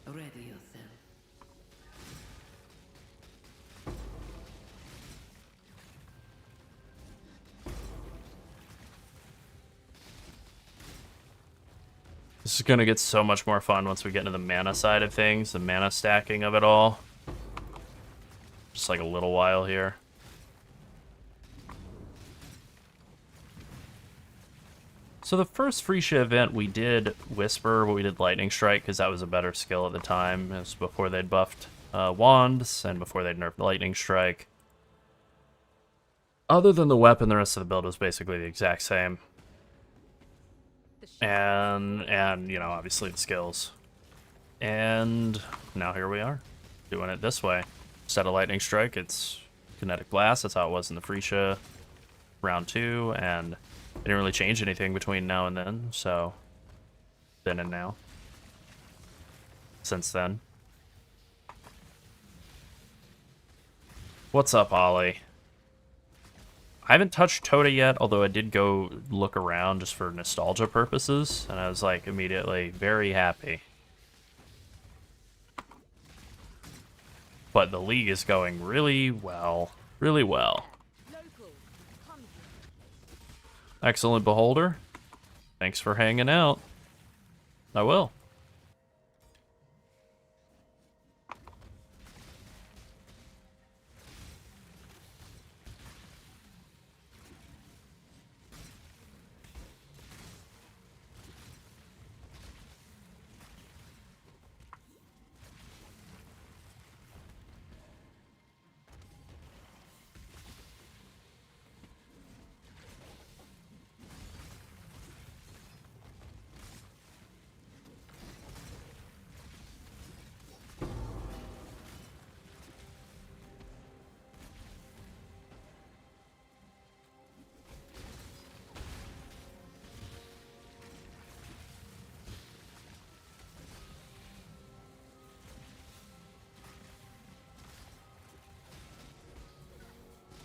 Ready yourself. This is gonna get so much more fun once we get into the mana side of things, the mana stacking of it all. Just like a little while here. So the first Phrecia event, we did Whisper, but we did Lightning Strike because that was a better skill at the time. It was before they'd buffed Wands and before they'd nerfed Lightning Strike. Other than the weapon, the rest of the build was basically the exact same. And you know, obviously the skills. And now here we are, doing it this way. Instead of Lightning Strike, it's Kinetic Blast. That's how it was in the Phrecia round 2, and it didn't really change anything between now and then, so then and now. Since then. What's up, Ollie? I haven't touched TotA yet, although I did go look around just for nostalgia purposes, and I was like immediately very happy. But the league is going really well. Really well. Excellent, Beholder. Thanks for hanging out. I will.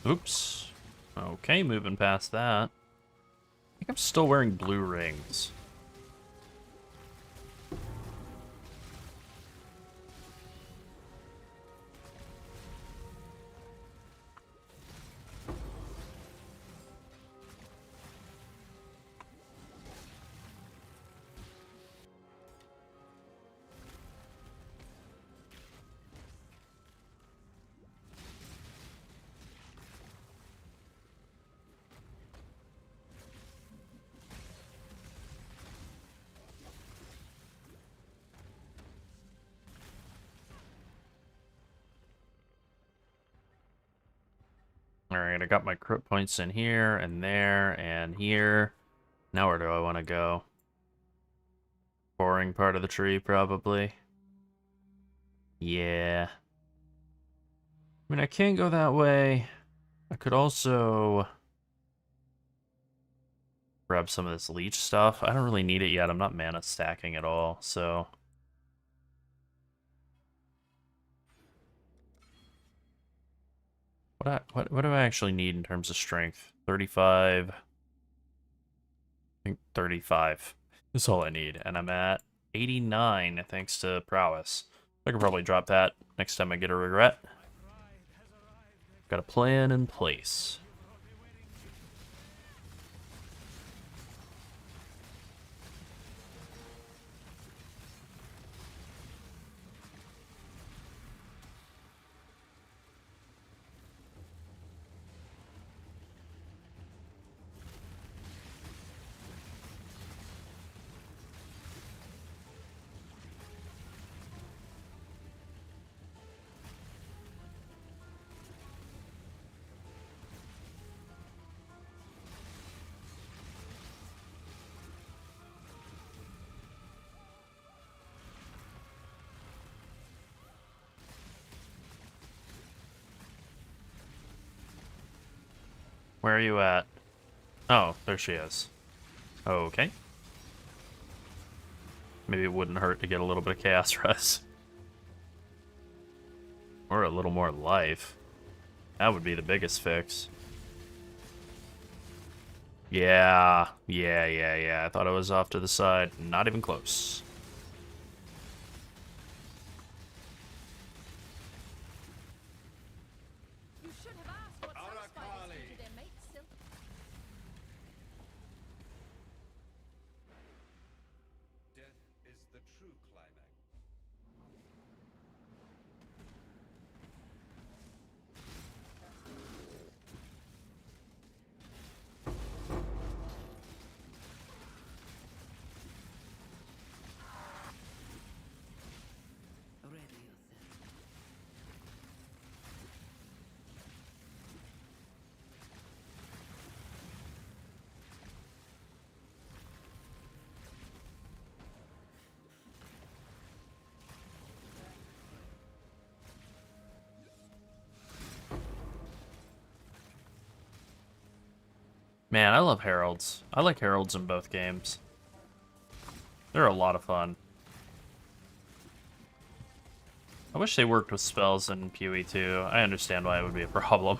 Oops. Okay, moving past that. I think I'm still wearing blue rings. Alright, I got my crit points in here, and there, and here. Now where do I want to go? Boring part of the tree, probably. Yeah. I mean, I can't go that way. I could also grab some of this leech stuff. I don't really need it yet. I'm not mana stacking at all, so... What do I actually need in terms of strength? 35. I think 35 is all I need, and I'm at 89 thanks to prowess. I could probably drop that next time I get a regret. Got a plan in place. Where are you at? Oh, there she is. Okay. Maybe it wouldn't hurt to get a little bit of Chaos Res. Or a little more life. That would be the biggest fix. Yeah. I thought I was off to the side. Not even close. Man, I love Heralds. I like Heralds in both games. They're a lot of fun. I wish they worked with spells in PoE too. I understand why it would be a problem.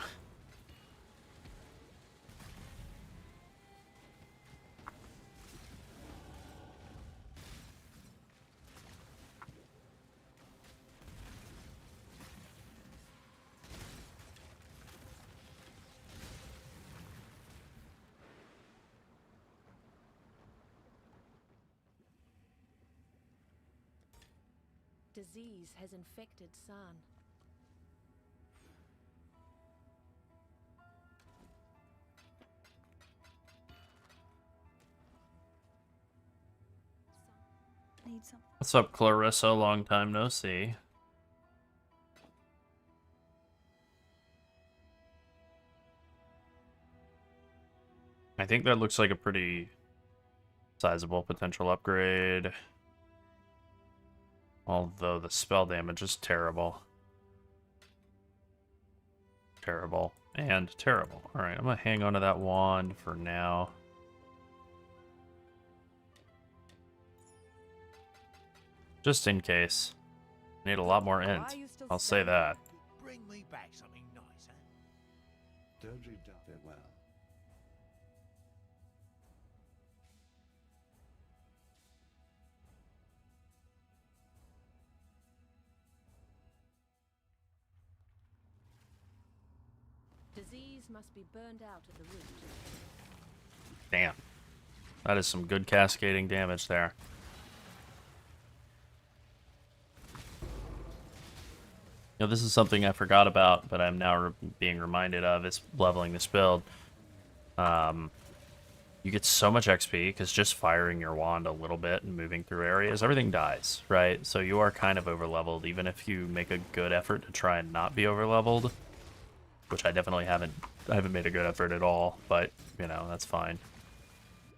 Disease has infected San. What's up, Clarissa? Long time no see. I think that looks like a pretty sizable potential upgrade. Although the spell damage is terrible. Terrible. And terrible. Alright, I'm gonna hang on to that wand for now. Just in case. Need a lot more int. I'll say that. Bring me back something nice, huh? Don't read it well. Disease must be burned out at the root. Damn. That is some good cascading damage there. You know, this is something I forgot about, but I'm now being reminded of, is leveling this build. You get so much XP, because just firing your wand a little bit and moving through areas, everything dies, right? So you are kind of over-leveled, even if you make a good effort to try and not be over-leveled. Which I definitely haven't made a good effort at all, but, you know, that's fine.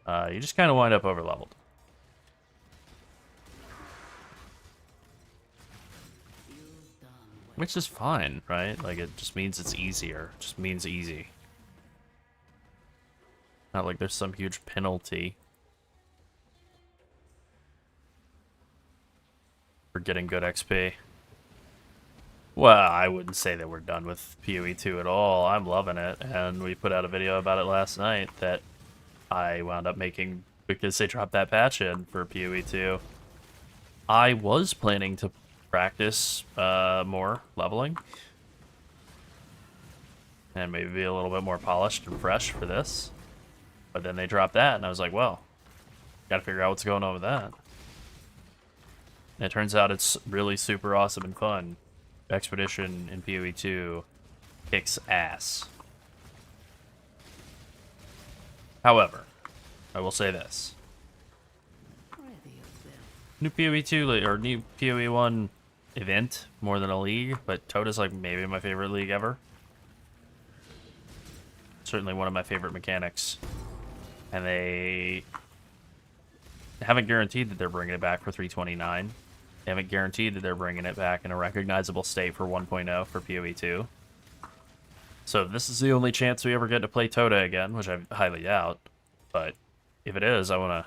You just kind of wind up over-leveled. Which is fine, right? Like, it just means it's easier. It just means easy. Not like there's some huge penalty for getting good XP. Well, I wouldn't say that we're done with PoE 2 at all. I'm loving it, and we put out a video about it last night that I wound up making because they dropped that patch in for PoE 2. I was planning to practice more leveling. And maybe be a little bit more polished and fresh for this. But then they dropped that, and I was like, well, gotta figure out what's going on with that. And it turns out it's really super awesome and fun. Expedition in PoE 2 kicks ass. However, I will say this. New PoE 2 or new PoE 1 event more than a league, but TotA's like maybe my favorite league ever. Certainly one of my favorite mechanics. And they haven't guaranteed that they're bringing it back for 329. They haven't guaranteed that they're bringing it back in a recognizable state for 1.0 for PoE 2. So if this is the only chance we ever get to play TotA again, which I highly doubt, but if it is, I wanna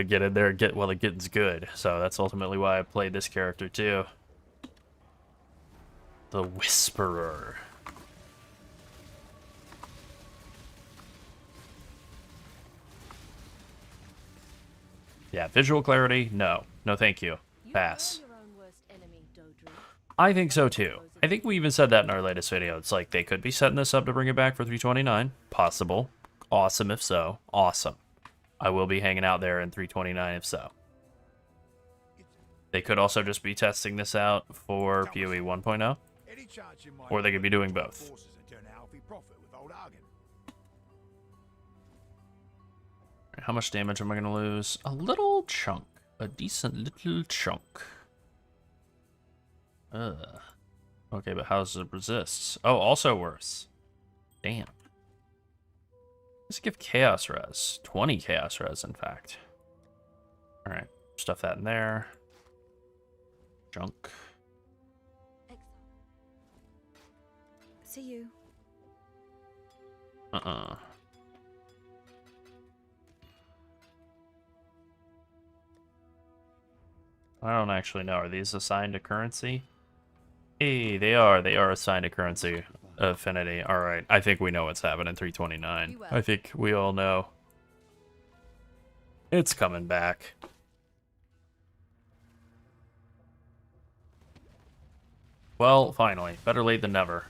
get in there and get while the getting's good. So that's ultimately why I played this character too. The Whisperer. Yeah, visual clarity, no. No thank you. Pass. I think so too. I think we even said that in our latest video. It's like they could be setting this up to bring it back for 329. Possible. Awesome if so. Awesome. I will be hanging out there in 329 if so. They could also just be testing this out for PoE 1.0. Or they could be doing both. How much damage am I going to lose? A little chunk. A decent little chunk. Okay, but how does it resist? Oh, also worse. Damn. Let's give Chaos Res. 20 Chaos Res, in fact. Alright, stuff that in there. Junk. See you. I don't actually know. Are these assigned to currency? Hey, they are. They are assigned to currency affinity. Alright, I think we know what's happening in 329. I think we all know. It's coming back. Well, finally. Better late than never.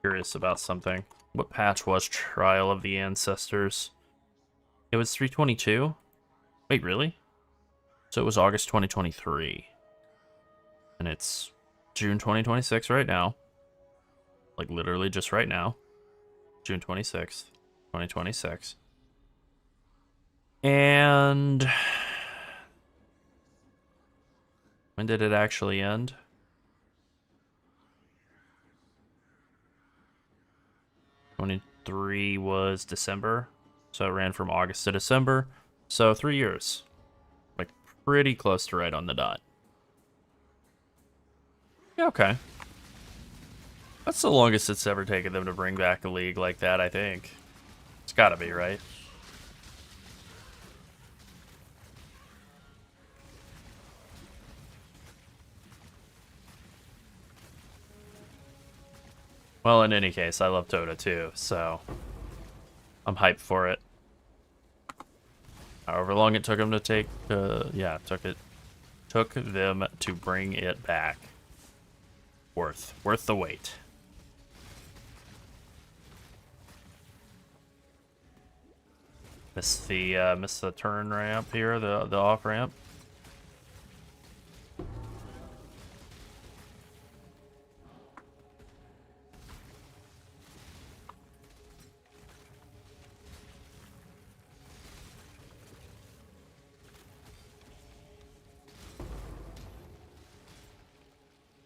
Curious about something. What patch was Trial of the Ancestors? It was 322? Wait, really? So it was August 2023. And it's June 2026 right now. Like literally just right now. June 26th, 2026. And when did it actually end? 23 was December, so it ran from August to December, so 3 years. Like, pretty close to right on the dot. Yeah, okay. That's the longest it's ever taken them to bring back a league like that, I think. It's gotta be, right? Well, in any case, I love TotA too, so I'm hyped for it. However long it took them to take, took them to bring it back. Worth the wait. Miss the turn ramp here, the off ramp.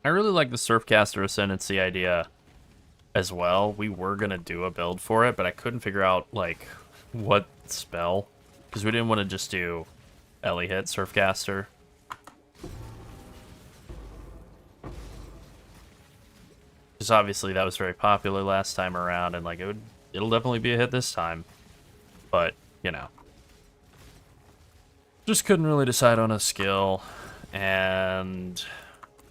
I really like the Surfcaster Ascendancy idea as well. We were going to do a build for it, but I couldn't figure out, like, what spell. Because we didn't want to just do Ellie hit Surfcaster. Because obviously that was very popular last time around, and, like, it'll definitely be a hit this time. But, you know. Just couldn't really decide on a skill. And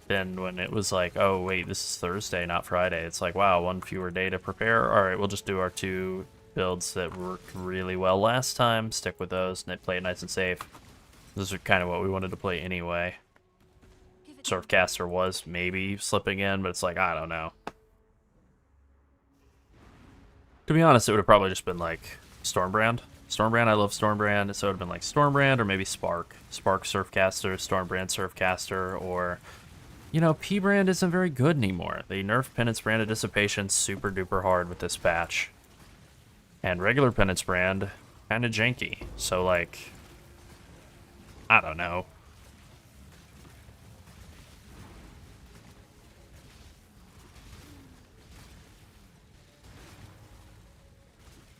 then when it was like, oh, wait, this is Thursday, not Friday. It's like, wow, one fewer day to prepare. All right, we'll just do our 2 builds that worked really well last time. Stick with those and play it nice and safe. Those are kind of what we wanted to play anyway. Surfcaster was maybe slipping in, but it's like, I don't know. To be honest, it would have probably just been like Stormbrand. Stormbrand, I love Stormbrand, so it would have been like Stormbrand or maybe Spark. Spark Surfcaster, Stormbrand Surfcaster, or, you know, P-Brand isn't very good anymore. They nerfed Penance Brand of Dissipation super duper hard with this patch. And regular Penance Brand, kind of janky. So, like, I don't know.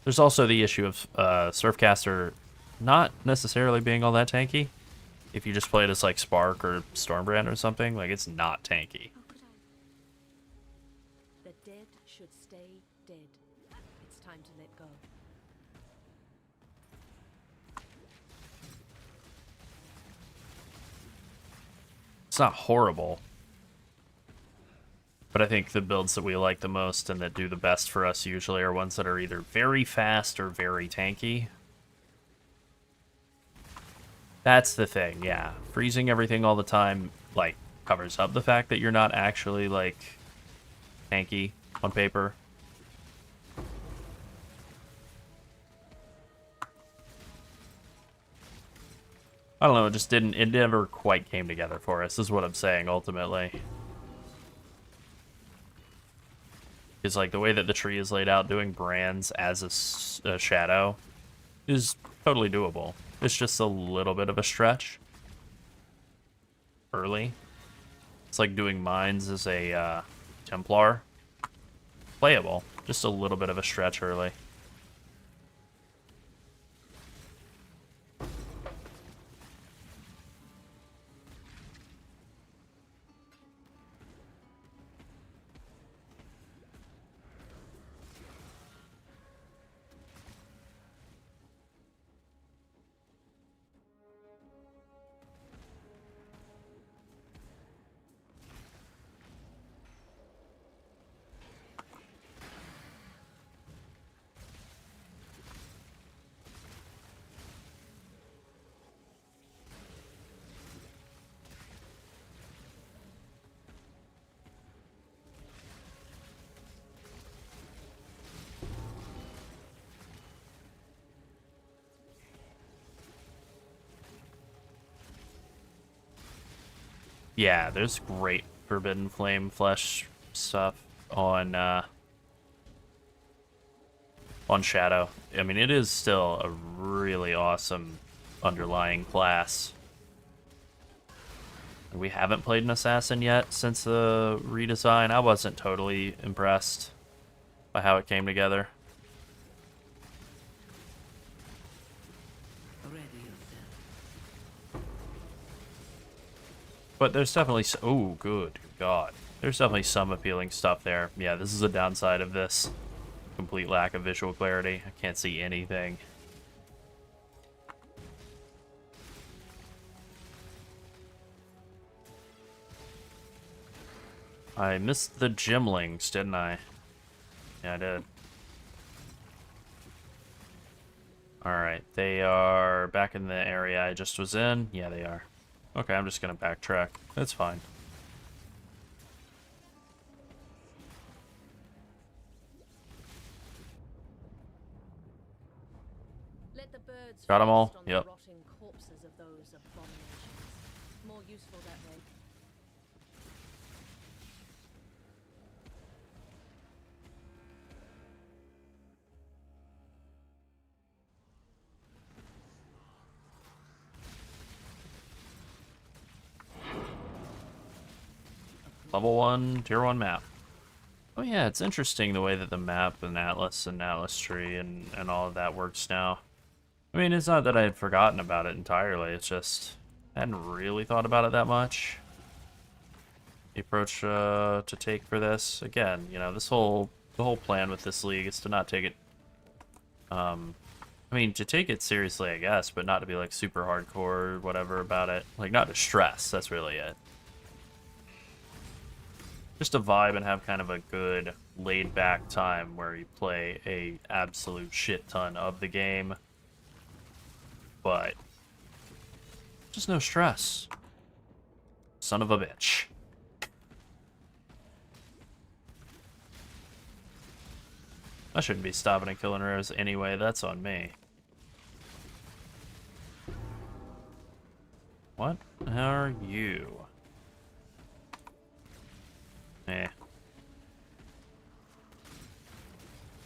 There's also the issue of Surfcaster not necessarily being all that tanky. If you just play it as like Spark or Stormbrand or something, like it's not tanky. The dead should stay dead. It's time to let go. It's not horrible. But I think the builds that we like the most and that do the best for us usually are ones that are either very fast or very tanky. That's the thing, yeah. Freezing everything all the time, like, covers up the fact that you're not actually, like, tanky on paper. I don't know, it never quite came together for us, is what I'm saying, ultimately. Is like the way that the tree is laid out, doing brands as a shadow is totally doable. It's just a little bit of a stretch early. It's like doing mines as a Templar. Playable, just a little bit of a stretch early. Yeah, there's great Forbidden Flame Flesh stuff on Shadow. I mean, it is still a really awesome underlying class. We haven't played an Assassin yet since the redesign. I wasn't totally impressed by how it came together. But there's definitely... Oh, good God. There's definitely some appealing stuff there. Yeah, this is a downside of this. Complete lack of visual clarity. I can't see anything. I missed the gymlings, didn't I? Yeah, I did. Alright, they are back in the area I just was in. Yeah, they are. Okay, I'm just gonna backtrack. That's fine. Let the birds Got 'em all? feast on the Yep. rotting corpses of those abominations. More useful that way. Level 1, Tier 1 map. Oh yeah, it's interesting the way that the map and Atlas Tree and all of that works now. I mean, it's not that I had forgotten about it entirely, it's just I hadn't really thought about it that much. The approach to take for this, again, you know, the whole plan with this league is to not take it I mean, to take it seriously, I guess, but not to be like super hardcore or whatever about it. Like, not to stress, that's really it. Just to vibe and have kind of a good laid back time where you play a absolute shit ton of the game, but just no stress. Son of a bitch. I shouldn't be stopping and killing rares anyway, that's on me. What are you? Eh.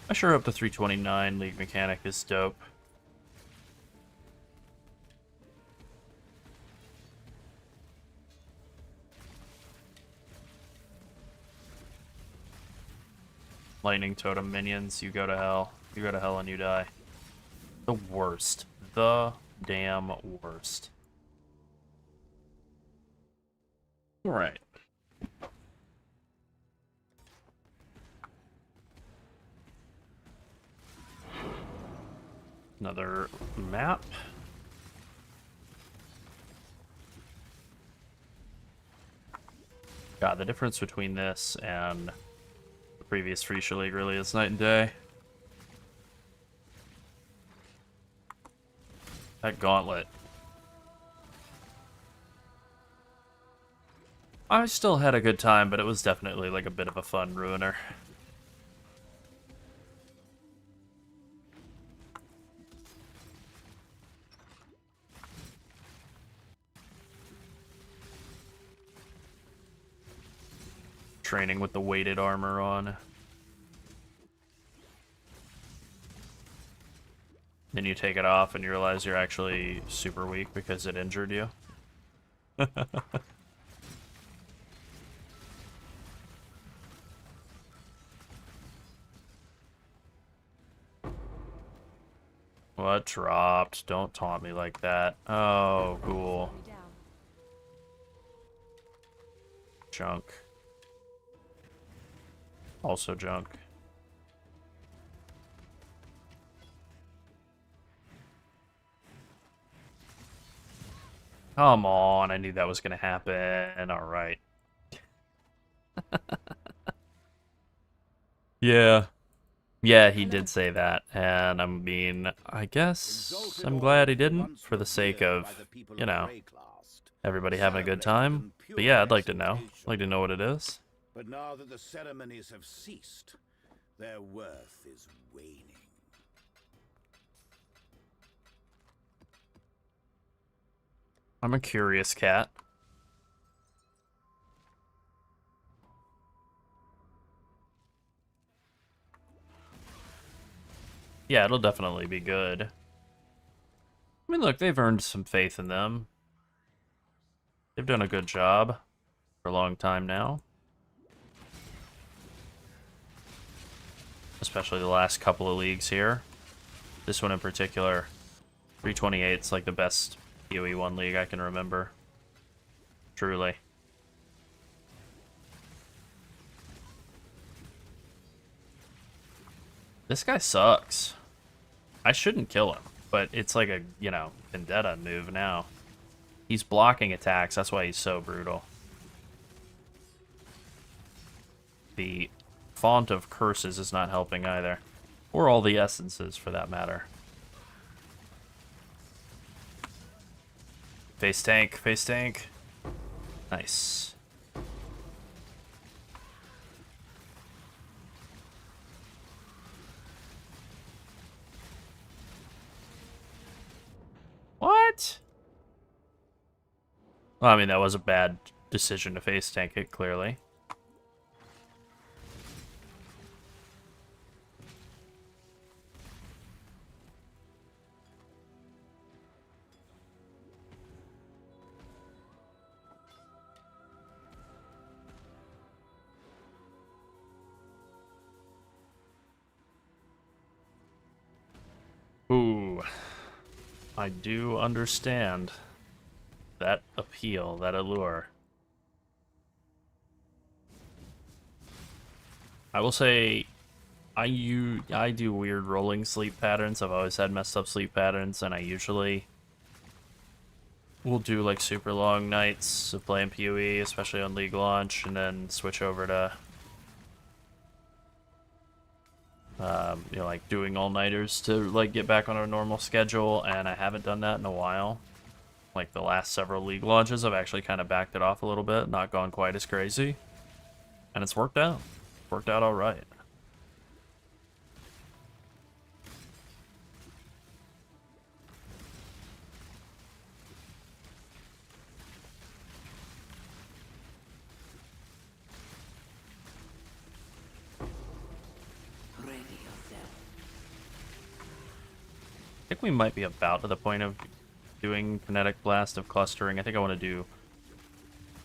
I sure hope the 329 league mechanic is dope. Lightning totem minions, you go to hell. You go to hell and you die. The worst. The damn worst. Alright. Another map. God, the difference between this and the previous Phrecia League really is night and day. That gauntlet. I still had a good time, but it was definitely like a bit of a fun ruiner. Training with the weighted armor on. Then you take it off and you realize you're actually super weak because it injured you. What dropped? Don't taunt me like that. Oh, cool. Junk. Also junk. Come on, I knew that was gonna happen. Alright. Yeah. Yeah, he did say that, and I mean, I guess I'm glad he didn't, for the sake of, you know, everybody having a good time. But yeah, I'd like to know. I'd like to know what it is. But now that the ceremonies have ceased, their worth is waning. I'm a curious cat. Yeah, it'll definitely be good. I mean, look, they've earned some faith in them. They've done a good job for a long time now. Especially the last couple of leagues here. This one in particular, 328's like the best PoE 1 league I can remember. Truly. This guy sucks. I shouldn't kill him, but it's like a, you know, vendetta move now. He's blocking attacks, that's why he's so brutal. The font of curses is not helping either. Or all the essences, for that matter. Face tank, face tank. Nice. What? Well, I mean, that was a bad decision to face tank it, clearly. Ooh. I do understand that appeal, that allure. I will say, I do weird rolling sleep patterns. I've always had messed up sleep patterns, and I usually will do like super long nights of playing PoE, especially on League launch, and then switch over to you know, like doing all-nighters to like get back on a normal schedule, and I haven't done that in a while. Like the last several League launches, I've actually kind of backed it off a little bit, not gone quite as crazy, and it's worked out. Worked out all right. I think we might be about to the point of doing Kinetic Blast of clustering. I think I want to do...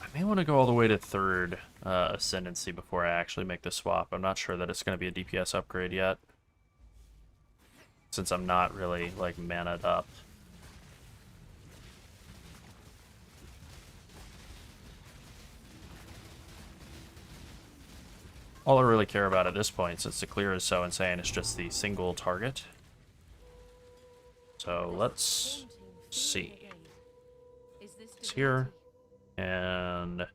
I may want to go all the way to 3rd Ascendancy before I actually make the swap. I'm not sure that it's going to be a DPS upgrade yet, since I'm not really, like, mana'd up. All I really care about at this point, since the clear is so insane, is just the single target. So let's see. It's here and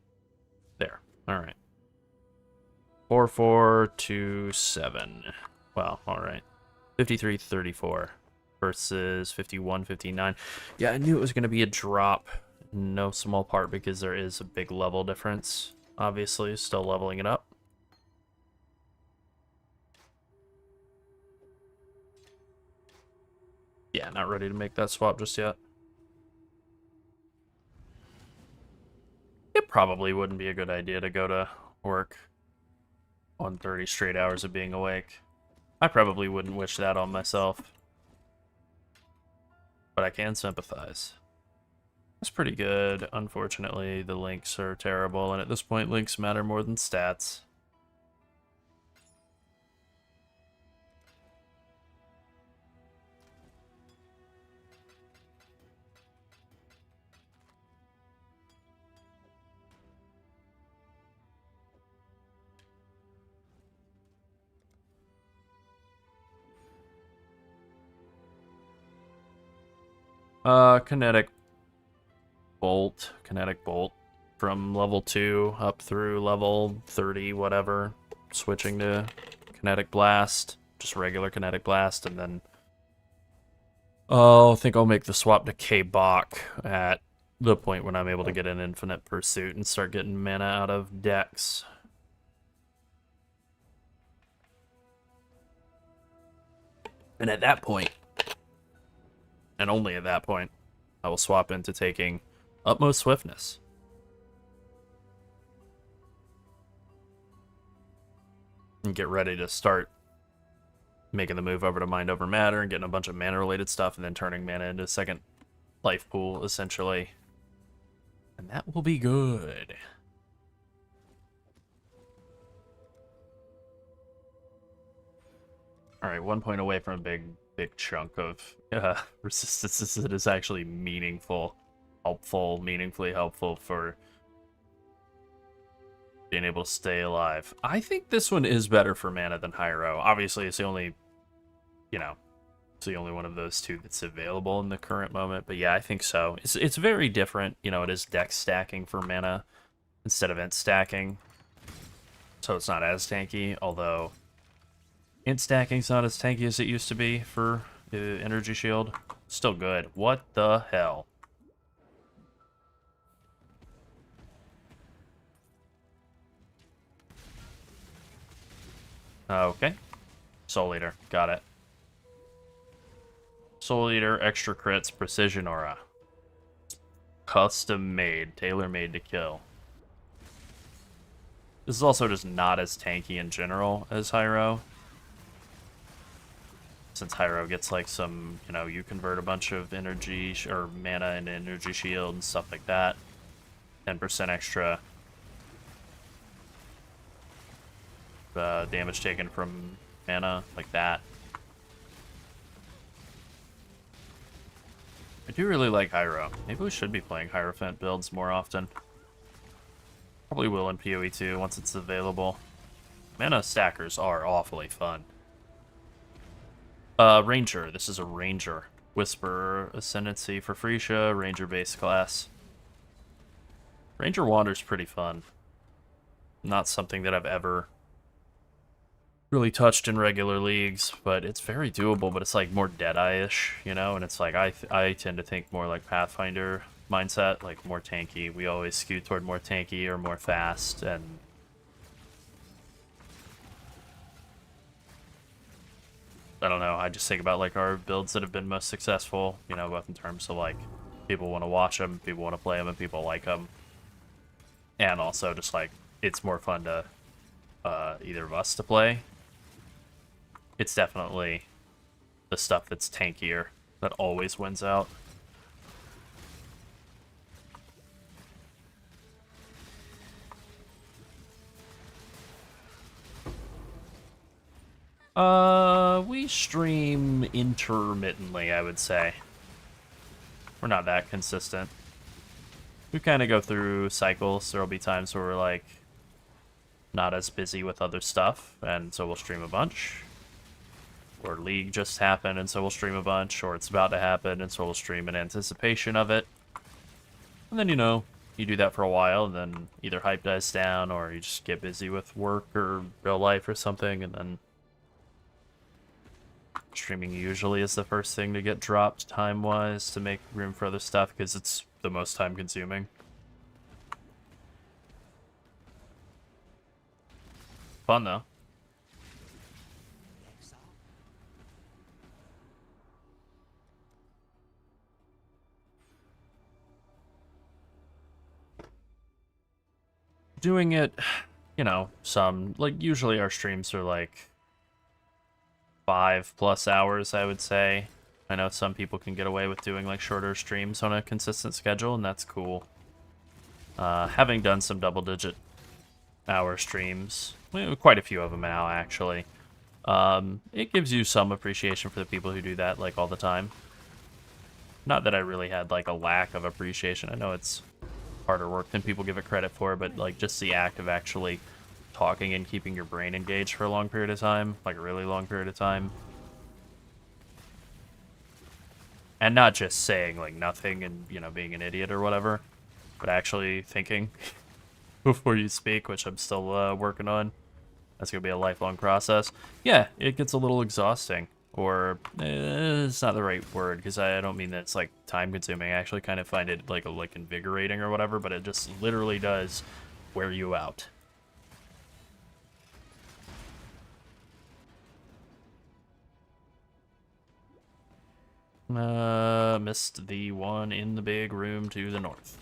there. All right. 4427. Well, all right. 5334 versus 5159. Yeah, I knew it was going to be a drop. In no small part because there is a big level difference. Obviously, still leveling it up. Yeah, not ready to make that swap just yet. It probably wouldn't be a good idea to go to work on 30 straight hours of being awake. I probably wouldn't wish that on myself. But I can sympathize. That's pretty good. Unfortunately, the links are terrible, and at this point, links matter more than stats. Kinetic Bolt from level 2 up through level 30, whatever. Switching to Kinetic Blast, just regular Kinetic Blast, and then I think I'll make the swap to KBoC at the point when I'm able to get an Infinite Pursuit and start getting mana out of decks. And at that point, and only at that point, I will swap into taking Utmost Swiftness. And get ready to start making the move over to Mind Over Matter and getting a bunch of mana-related stuff and then turning mana into a second life pool, essentially. And that will be good. Alright, 1 point away from a big chunk of resistance that is actually meaningfully helpful for being able to stay alive. I think this one is better for mana than Hyro. Obviously, it's the only, it's the only one of those two that's available in the current moment. But yeah, I think so. It's very different. It is deck stacking for mana instead of int stacking. So it's not as tanky, although int stacking's not as tanky as it used to be for Energy Shield. Still good. What the hell? Okay. Soul Eater. Got it. Soul Eater, extra crits, precision aura. Custom made, tailor made to kill. This is also just not as tanky in general as Hyro. Since Hyro gets like some, you convert a bunch of energy or mana into energy shield and stuff like that. 10% extra damage taken from mana, like that. I do really like Hyro. Maybe we should be playing Hierophant builds more often. Probably will in PoE too, once it's available. Mana stackers are awfully fun. Ranger. This is a Ranger. Whisper Ascendancy for Phrecia, Ranger base class. Ranger Wander's pretty fun. Not something that I've ever really touched in regular leagues, but it's very doable, but it's like more Deadeye-ish, you know? And it's like, I tend to think more like Pathfinder mindset, like more tanky. We always skew toward more tanky or more fast, and I don't know, I just think about like our builds that have been most successful, you know, both in terms of like people want to watch them, people want to play them, and people like them. And also just like, it's more fun to either of us to play. It's definitely the stuff that's tankier that always wins out. We stream intermittently, I would say. We're not that consistent. We kind of go through cycles. There'll be times where we're like not as busy with other stuff, and so we'll stream a bunch. Or League just happened, and so we'll stream a bunch, or it's about to happen, and so we'll stream in anticipation of it. And then, you know, you do that for a while, and then either hype dies down, or you just get busy with work or real life or something, and then streaming usually is the first thing to get dropped time-wise to make room for other stuff, because it's the most time-consuming. Fun, though. Doing it, you know, like, usually our streams are, like, 5+ hours, I would say. I know some people can get away with doing, like, shorter streams on a consistent schedule, and that's cool. Having done some double-digit hour streams, quite a few of them now, actually, it gives you some appreciation for the people who do that, like, all the time. Not that I really had, like, a lack of appreciation. I know it's harder work than people give it credit for, but like just the act of actually talking and keeping your brain engaged for a long period of time, like a really long period of time, and not just saying like nothing and, you know, being an idiot or whatever, but actually thinking before you speak, which I'm still working on. That's gonna be a lifelong process. Yeah, it gets a little exhausting, or it's not the right word, because I don't mean that it's like time consuming. I actually kind of find it like invigorating or whatever, but it just literally does wear you out. Missed the one in the big room to the north.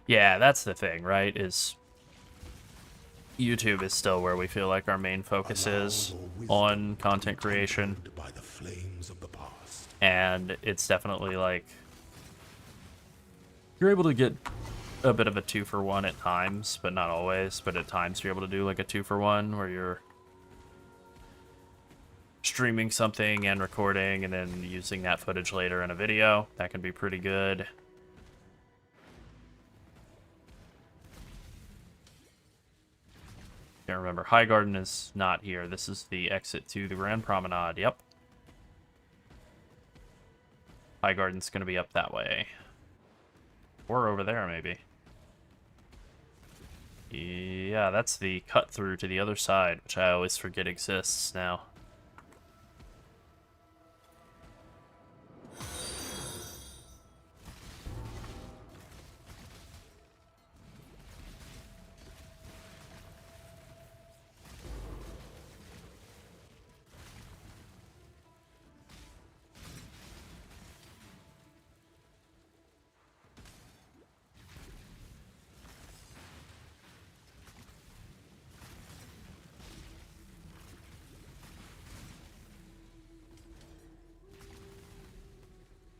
Yeah, that's the thing, right? Is YouTube is still where we feel like our main focus is on content creation. By the flames of the past. And it's definitely like you're able to get a bit of a 2-for-1 at times, but not always. But at times you're able to do like a 2-for-1 where you're streaming something and recording and then using that footage later in a video. That can be pretty good. Can't remember. Highgarden is not here. This is the exit to the Grand Promenade. Yep. Highgarden's going to be up that way. Or over there, maybe. Yeah, that's the cut through to the other side, which I always forget exists now.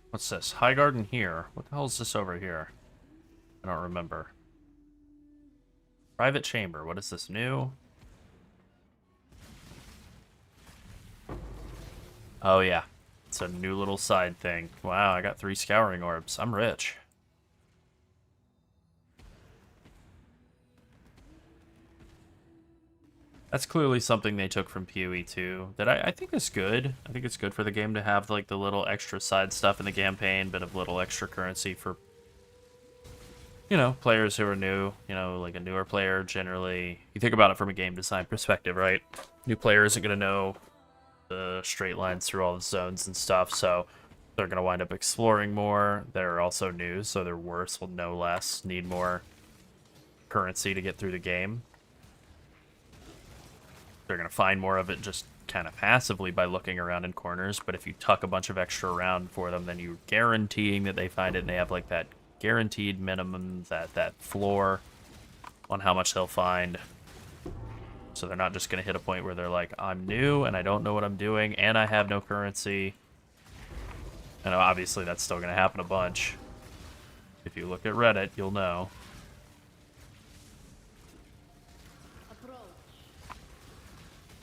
What's this? Highgarden here. What the hell is this over here? I don't remember. Private chamber. What is this, new? Oh, yeah. It's a new little side thing. Wow, I got 3 scouring orbs. I'm rich. That's clearly something they took from PoE 2 that I think is good. I think it's good for the game to have like the little extra side stuff in the campaign, bit of little extra currency for, you know, players who are new, you know, like a newer player generally. You think about it from a game design perspective, right? New player isn't going to know the straight lines through all the zones and stuff, so they're going to wind up exploring more. They're also new, so their worse will know less, need more currency to get through the game. They're going to find more of it just kind of passively by looking around in corners, but if you tuck a bunch of extra around for them, then you're guaranteeing that they find it, and they have like that guaranteed minimum, that floor on how much they'll find. So they're not just going to hit a point where they're like, I'm new and I don't know what I'm doing and I have no currency. And obviously that's still going to happen a bunch. If you look at Reddit, you'll know.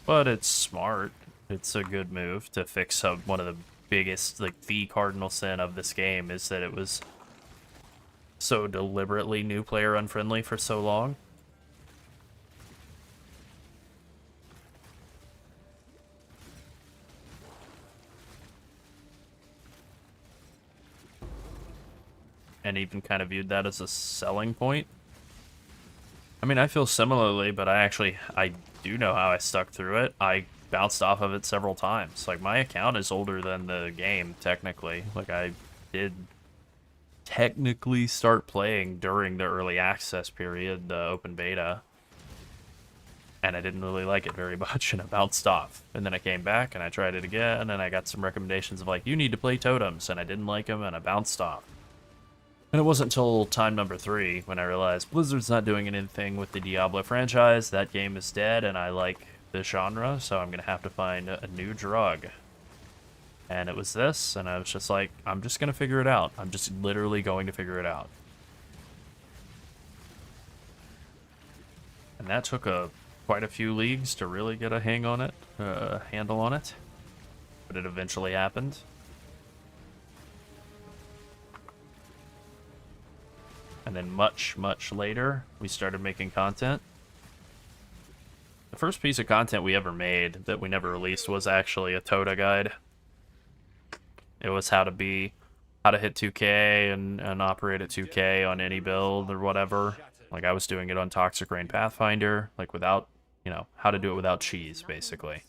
But it's smart. It's a good move to fix one of the biggest, like the cardinal sin of this game is that it was so deliberately new player unfriendly for so long. And even kind of viewed that as a selling point. I mean, I feel similarly, but I do know how I stuck through it. I bounced off of it several times. Like, my account is older than the game, technically. Like, I did technically start playing during the early access period, the open beta. And I didn't really like it very much, and I bounced off. And then I came back, and I tried it again, and I got some recommendations of, like, you need to play totems, and I didn't like them, and I bounced off. And it wasn't until time number 3 when I realized Blizzard's not doing anything with the Diablo franchise. That game is dead, and I like the genre, so I'm going to have to find a new drug. And it was this, and I was just like, I'm just going to figure it out. I'm just literally going to figure it out. And that took quite a few leagues to really get a handle on it. But it eventually happened. And then much, much later, we started making content. The first piece of content we ever made that we never released was actually a TotA guide. It was how to hit 2K and operate at 2K on any build or whatever. Like, I was doing it on Toxic Rain Pathfinder, like without, you know, how to do it without cheese, basically.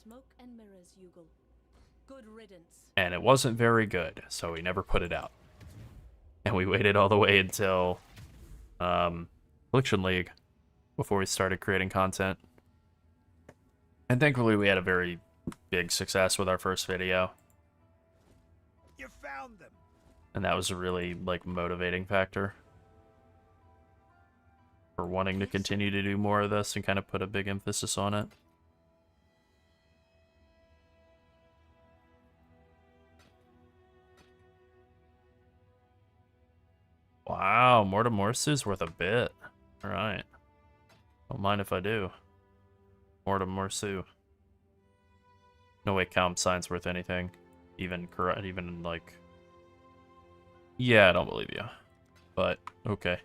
And it wasn't very good, so we never put it out. And we waited all the way until Affliction League before we started creating content. And thankfully we had a very big success with our first video. You found them. And that was a really, like, motivating factor for wanting to continue to do more of this and kind of put a big emphasis on it. Wow, Mortimersu's worth a bit. Alright. Don't mind if I do. Mortimersu. No way Calm Sign's worth anything. Even like... Yeah, I don't believe you. But, okay.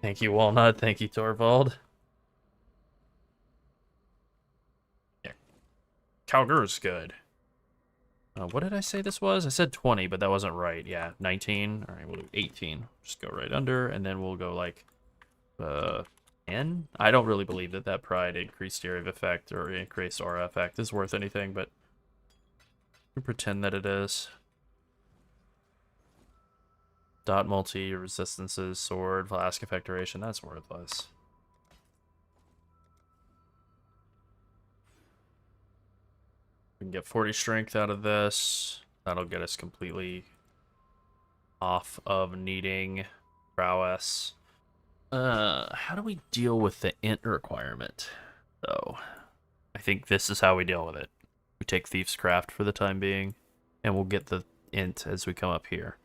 Thank you, Walnut. Thank you, Torvald. Yeah. Calgur's good. What did I say this was? I said 20, but that wasn't right. Yeah, 19. All right, we'll do 18. Just go right under, and then we'll go like 10. I don't really believe that pride increased area of effect or increased aura effect is worth anything, but we pretend that it is. Dot multi, resistances, sword, flask effect duration. That's worthless. We can get 40 strength out of this. That'll get us completely off of needing prowess. How do we deal with the int requirement, though? I think this is how we deal with it. We take Thief's Craft for the time being, and we'll get the int as we come up here.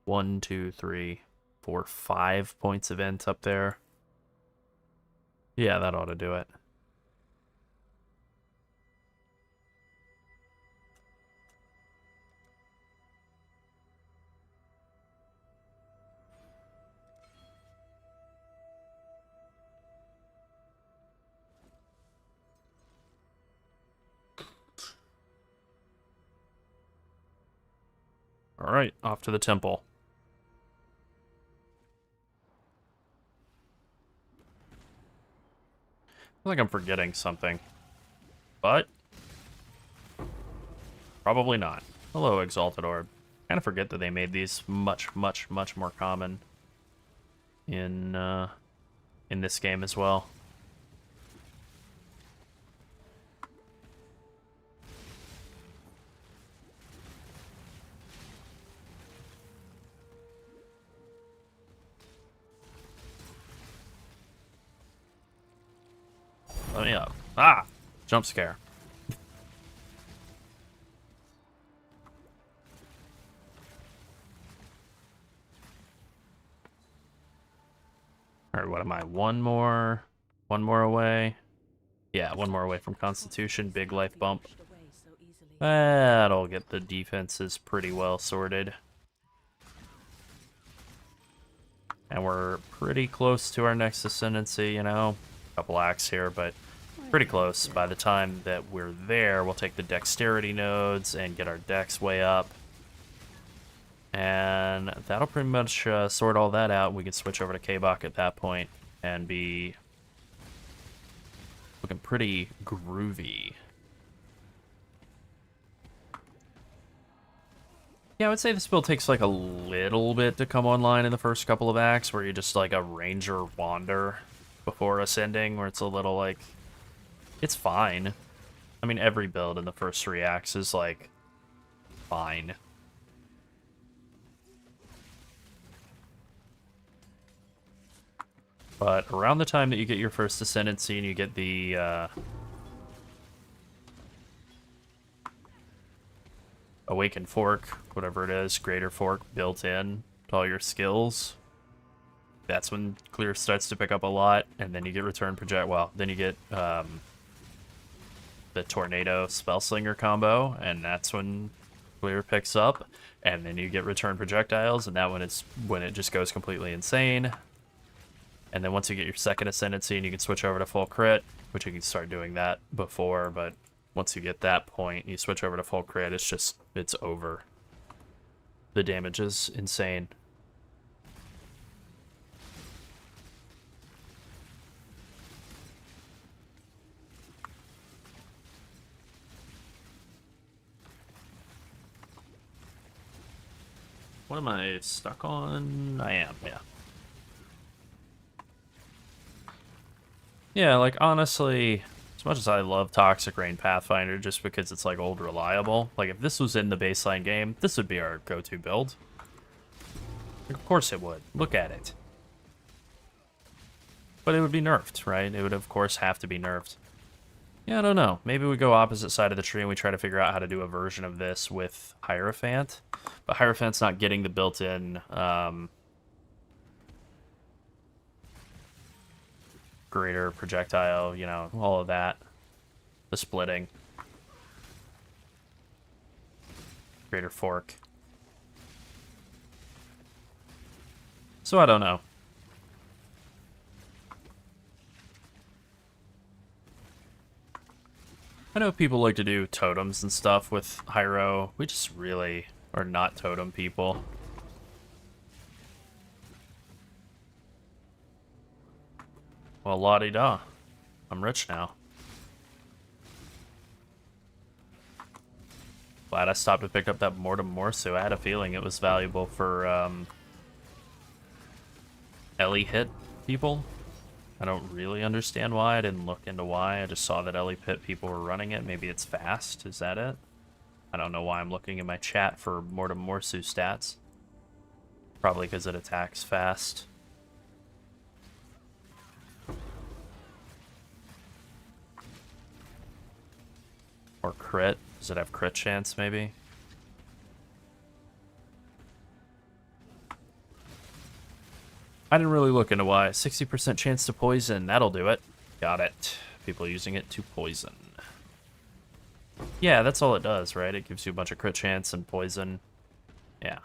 1, 2, 3, 4, 5 points of int up there. Yeah, that ought to do it. Alright, off to the temple. I feel like I'm forgetting something. But probably not. Hello, Exalted Orb. Kind of forget that they made these much more common in this game as well. Let me up. Ah! Jump scare. Alright, what am I? One more away. Yeah, one more away from Constitution. Big life bump. That'll get the defenses pretty well sorted. And we're pretty close to our next ascendancy, you know. A couple acts here, but pretty close. By the time that we're there, we'll take the dexterity nodes and get our dex way up. And that'll pretty much sort all that out. We can switch over to KBoC at that point and be looking pretty groovy. Yeah, I would say this build takes like a little bit to come online in the first couple of acts, where you just like a ranger wander before ascending, where it's a little like, it's fine. I mean, every build in the first 3 acts is like fine. But around the time that you get your first ascendancy and you get the Awakened Fork, whatever it is, Greater Fork built in to all your skills, that's when Clear starts to pick up a lot, and then you get Return Project. Well, then you get the Tornado Spellslinger combo, and that's when Clear picks up, and then you get Return Projectiles, and that one is when it just goes completely insane. And then once you get your second ascendancy and you can switch over to full crit, which you can start doing that before, but once you get that point, you switch over to full crit, it's over. The damage is insane. What am I stuck on? I am, yeah. Yeah, like, honestly, as much as I love Toxic Rain Pathfinder just because it's, like, old reliable, like, if this was in the baseline game, this would be our go-to build. Like, of course it would. Look at it. But it would be nerfed, right? It would, of course, have to be nerfed. Yeah, I don't know. Maybe we go opposite side of the tree and we try to figure out how to do a version of this with Hierophant. But Hierophant's not getting the built-in greater projectile, you know, all of that. The splitting. Greater fork. So I don't know. I know people like to do totems and stuff with Hyro. We just really are not totem people. Well, la-di-da. I'm rich now. Glad I stopped to pick up that Mortem Morsu. I had a feeling it was valuable for Ellie hit people. I don't really understand why. I didn't look into why. I just saw that Ellie Pit people were running it. Maybe it's fast. Is that it? I don't know why I'm looking in my chat for Mortem Morsu stats. Probably because it attacks fast. Or crit. Does it have crit chance, maybe? I didn't really look into why. 60% chance to poison. That'll do it. Got it. People using it to poison. Yeah, that's all it does, right? It gives you a bunch of crit chance and poison. Yeah.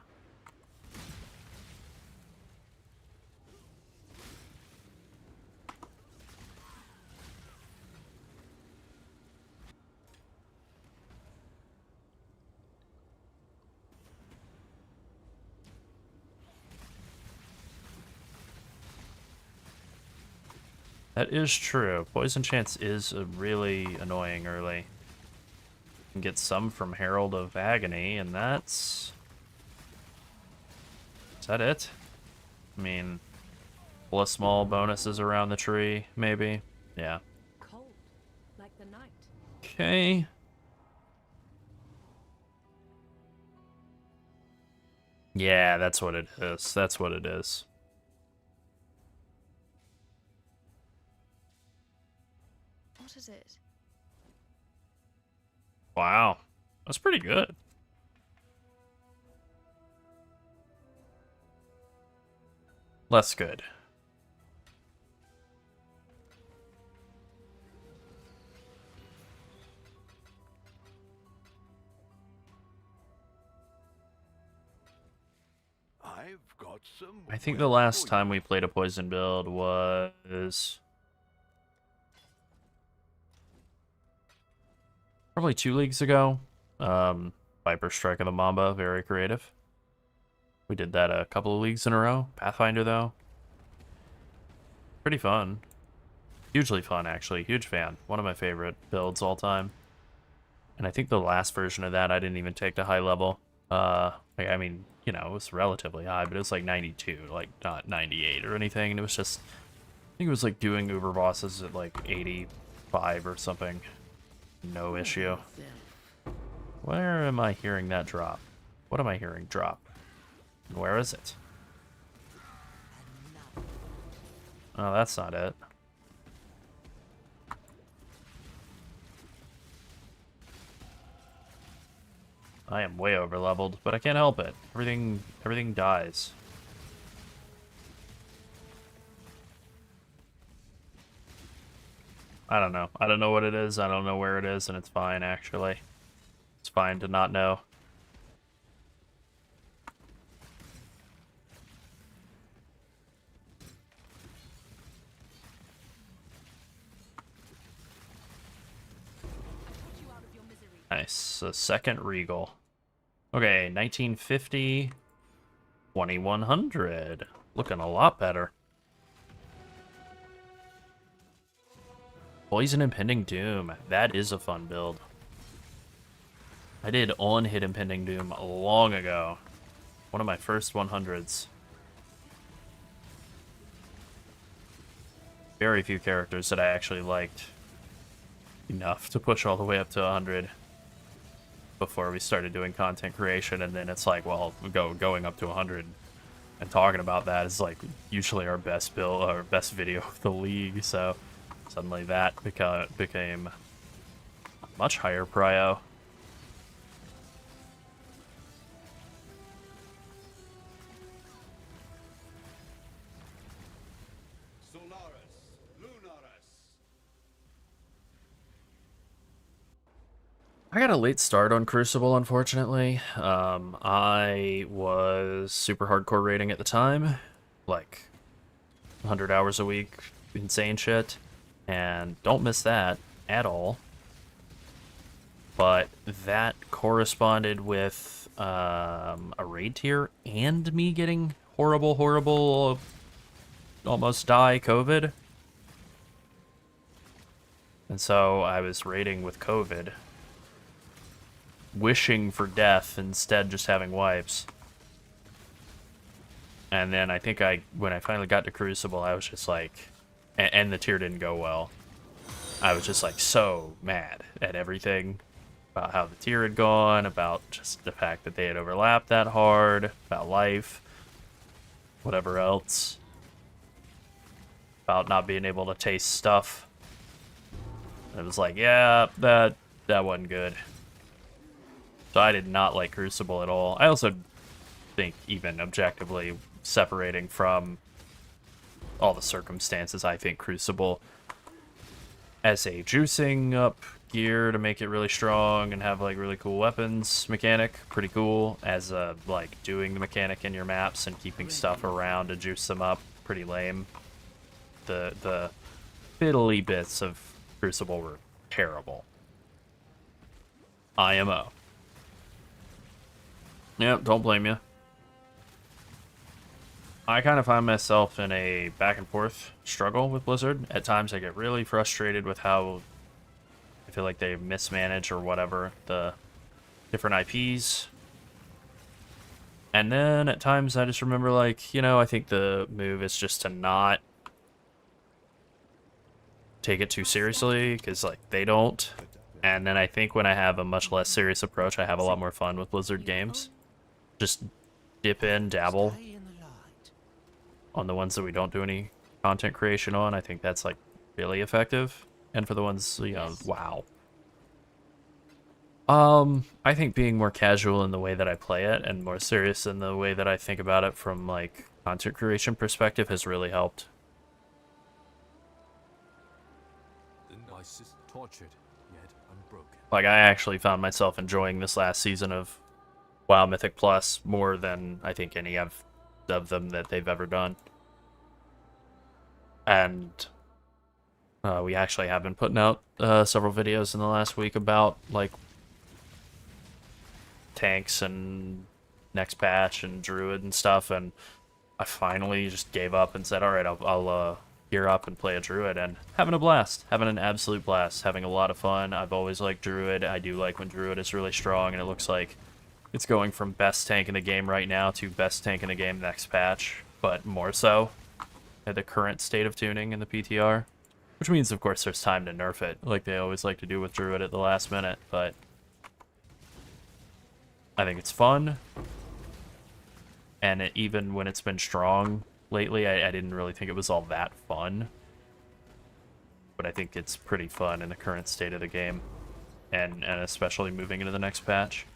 That is true. Poison Chance is really annoying early. You can get some from Herald of Agony, and that's... Is that it? I mean, plus small bonuses around the tree, maybe? Yeah. Cold, like the night. Okay. Yeah, that's what it is. That's what it is. What is it? Wow. That's pretty good. Less good. I've got some. I think the last time we played a poison build was probably 2 leagues ago. Viper Strike of the Mamba, very creative. We did that a couple of leagues in a row. Pathfinder, though. Pretty fun. Hugely fun, actually. Huge fan. One of my favorite builds all time. And I think the last version of that I didn't even take to high level. I mean, you know, it was relatively high, but it was like 92, like not 98 or anything. And it was just, I think it was like doing Uber bosses at like 85 or something. No issue. Where am I hearing that drop? What am I hearing drop? And where is it? Oh, that's not it. I am way over leveled, but I can't help it. Everything dies. I don't know. I don't know what it is. I don't know where it is, and it's fine, actually. It's fine to not know. Nice. A second Regal. Okay, 1950, 2100. Looking a lot better. Poison Impending Doom. That is a fun build. I did on-hit Impending Doom long ago. One of my first 100s. Very few characters that I actually liked enough to push all the way up to 100 before we started doing content creation, and then it's like, well, going up to 100 and talking about that is like usually our best build, our best video of the league, so suddenly that became much higher prio. I got a late start on Crucible, unfortunately. I was super hardcore rating at the time, like 100 hours a week, insane shit, and don't miss that at all. But that corresponded with a raid tier and me getting horrible, almost die COVID. And so I was raiding with COVID, wishing for death, instead just having wipes. And then I think when I finally got to Crucible, I was just like, and the tier didn't go well. I was just like so mad at everything, about how the tier had gone, about just the fact that they had overlapped that hard, about life, whatever else, about not being able to taste stuff. And it was like, yeah, that wasn't good. So I did not like Crucible at all. I also think, even objectively, separating from all the circumstances, I think Crucible, as a juicing up gear to make it really strong and have like really cool weapons mechanic, pretty cool. As a like doing the mechanic in your maps and keeping stuff around to juice them up, pretty lame. The fiddly bits of Crucible were terrible. IMO. Yep, don't blame you. I kind of find myself in a back and forth struggle with Blizzard. At times I get really frustrated with how I feel like they mismanage or whatever the different IPs. And then at times I just remember, like, I think the move is just to not take it too seriously, because, like, they don't. And then I think when I have a much less serious approach, I have a lot more fun with Blizzard games. Just dip in, dabble on the ones that we don't do any content creation on. I think that's, like, really effective. And for the ones, wow. I think being more casual in the way that I play it and more serious in the way that I think about it from, like, content creation perspective has really helped. Tortured, yet unbroken. Like, I actually found myself enjoying this last season of WoW Mythic Plus more than I think any of them that they've ever done. And we actually have been putting out several videos in the last week about, like, tanks and next patch and druid and stuff, and I finally just gave up and said, alright, I'll gear up and play a druid, and having a blast, having an absolute blast, having a lot of fun. I've always liked druid. I do like when druid is really strong, and it looks like it's going from best tank in the game right now to best tank in the game next patch, but more so at the current state of tuning in the PTR, which means, of course, there's time to nerf it, like they always like to do with druid at the last minute, but I think it's fun, and even when it's been strong lately, I didn't really think it was all that fun, but I think it's pretty fun in the current state of the game, and especially moving into the next patch.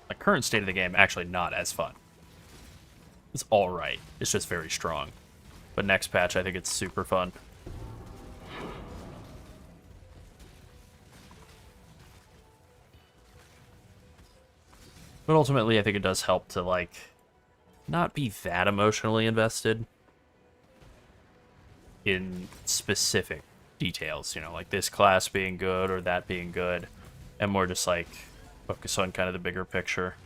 The current state of the game, actually not as fun. It's alright, it's just very strong. But next patch, I think it's super fun. But ultimately, I think it does help to, like, not be that emotionally invested in specific details, like this class being good or that being good, and more just, like, focus on kind of the bigger picture.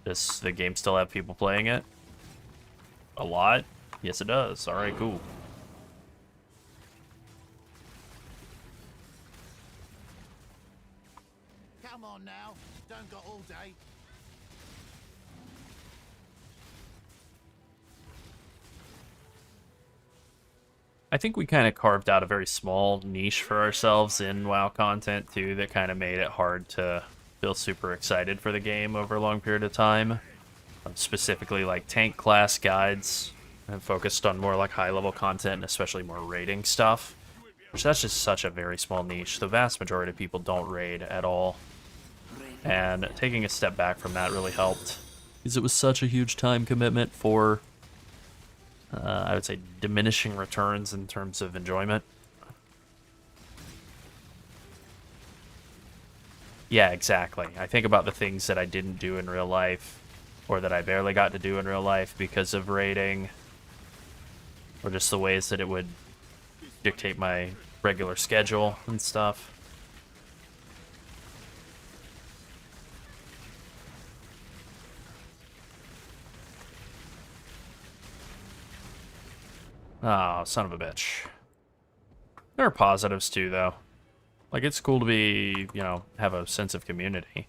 Does the game still have people playing it? A lot? Yes, it does. Alright, cool. Come on now, don't go all day. I think we kind of carved out a very small niche for ourselves in WoW content, too, that kind of made it hard to feel super excited for the game over a long period of time. Specifically, like, tank class guides, and focused on more, like, high-level content, and especially more raiding stuff. Which, that's just such a very small niche. The vast majority of people don't raid at all. And taking a step back from that really helped, because it was such a huge time commitment for, I would say, diminishing returns in terms of enjoyment. Yeah, exactly. I think about the things that I didn't do in real life, or that I barely got to do in real life because of raiding, or just the ways that it would dictate my regular schedule and stuff. Oh, son of a bitch. There are positives too, though. Like, it's cool to be, have a sense of community.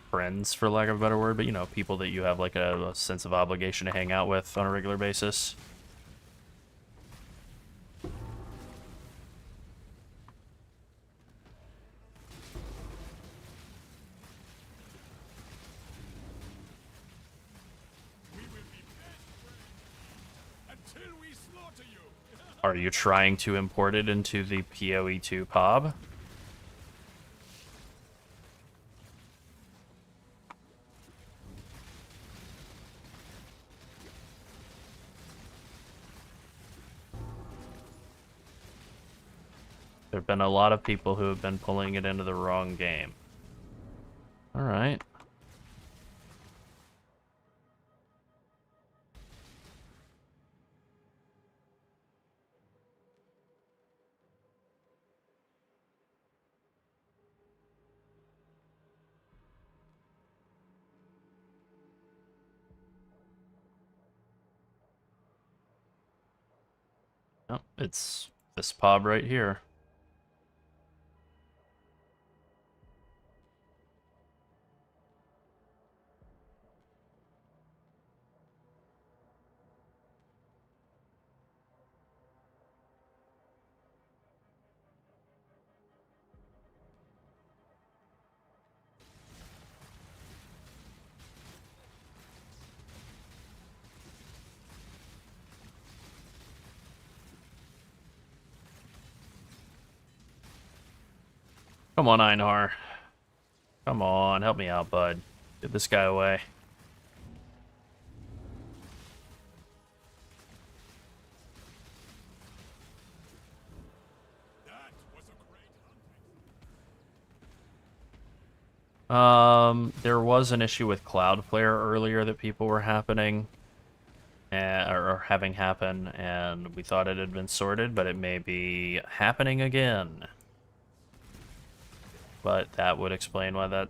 Friends, for lack of a better word, but, people that you have, like, a sense of obligation to hang out with on a regular basis. Are you trying to import it into the PoE2 POB? There have been a lot of people who have been pulling it into the wrong game. Alright. Oh, it's this pub right here. Come on, Einar. Come on, help me out, bud. Get this guy away. There was an issue with Cloudflare earlier that people were having happen, and we thought it had been sorted, but it may be happening again. But that would explain why that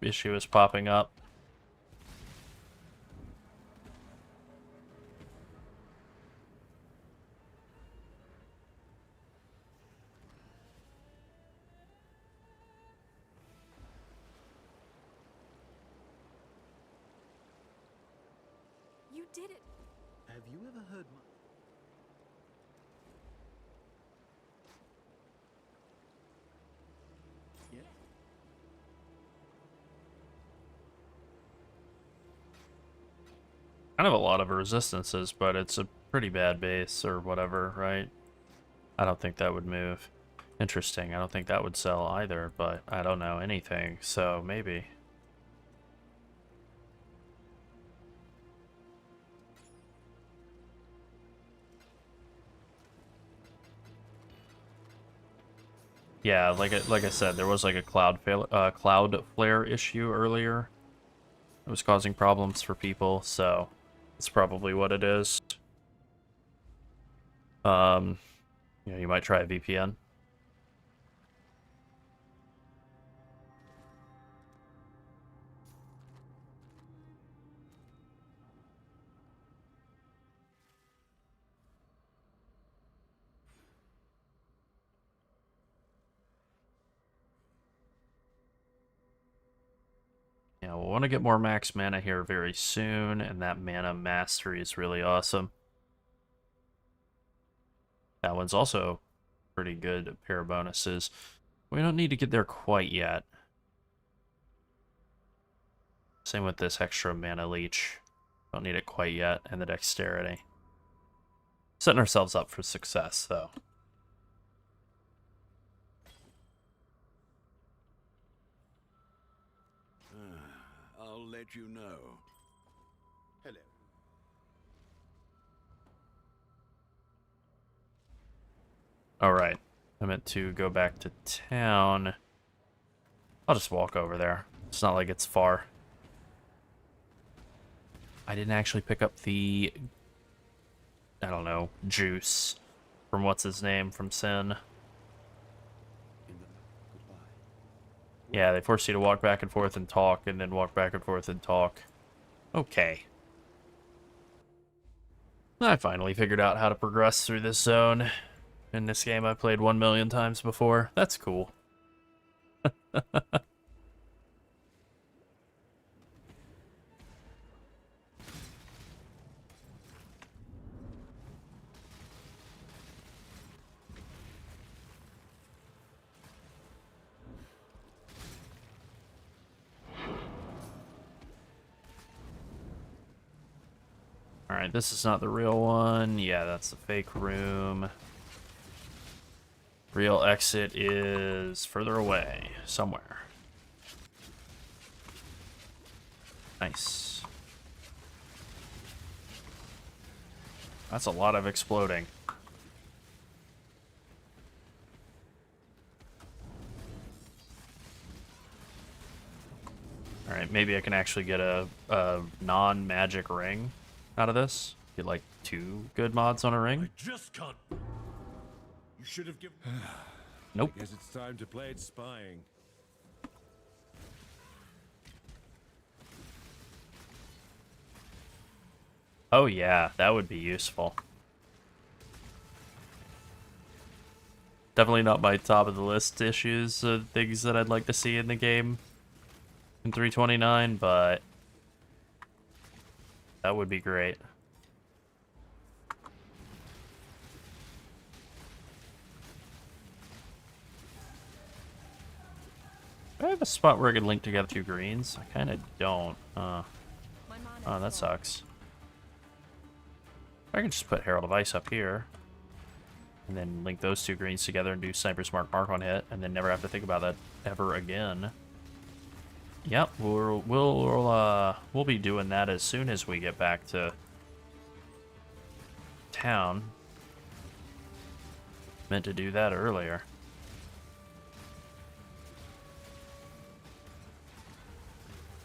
issue is popping up. You did it. Have you ever heard my... Yeah? Kind of a lot of resistances, but it's a pretty bad base or whatever, right? I don't think that would move. Interesting. I don't think that would sell either, but I don't know anything, so maybe. Yeah, like I said, there was like a cloud flare issue earlier. It was causing problems for people, so that's probably what it is. You might try a VPN. Yeah, we'll want to get more max mana here very soon, and that mana mastery is really awesome. That one's also pretty good pair of bonuses. We don't need to get there quite yet. Same with this extra mana leech. Don't need it quite yet, and the dexterity. Setting ourselves up for success, though. I'll let you know. Hello. Alright. I meant to go back to town. I'll just walk over there. It's not like it's far. I didn't actually pick up the... I don't know, juice from what's-his-name from Sin. Yeah, they force you to walk back and forth and talk, and then walk back and forth and talk. Okay. I finally figured out how to progress through this zone. In this game I played 1,000,000 times before. That's cool. Alright, this is not the real one. Yeah, that's the fake room. Real exit is further away, somewhere. Nice. That's a lot of exploding. Alright, maybe I can actually get a non-magic ring out of this. Get like 2 good mods on a ring. I just can't. You should have given. Nope. I guess it's time to play it spying. Oh yeah, that would be useful. Definitely not my top of the list issues, things that I'd like to see in the game in 329, but that would be great. Do I have a spot where I could link together two greens? I kind of don't. Oh, that sucks. I can just put Herald of Ice up here. And then link those two greens together and do Sniper's Mark on hit, and then never have to think about that ever again. Yep, we'll be doing that as soon as we get back to town. Meant to do that earlier.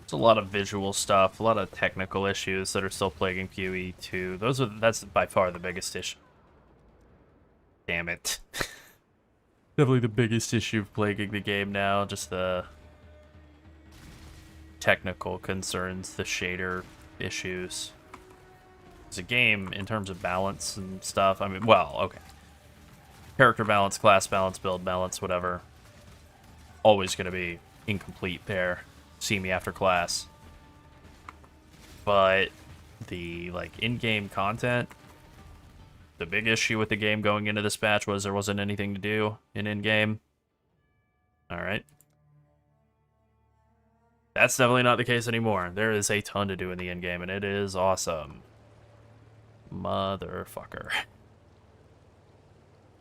There's a lot of visual stuff, a lot of technical issues that are still plaguing PoE 2. That's by far the biggest issue. Damn it. Definitely the biggest issue plaguing the game now, just the technical concerns, the shader issues. It's a game in terms of balance and stuff. I mean, well, okay. Character balance, class balance, build balance, whatever. Always going to be incomplete there. See me after class. But the, like, in-game content, the big issue with the game going into this patch was there wasn't anything to do in-game. Alright. That's definitely not the case anymore. There is a ton to do in the in-game, and it is awesome. Motherfucker.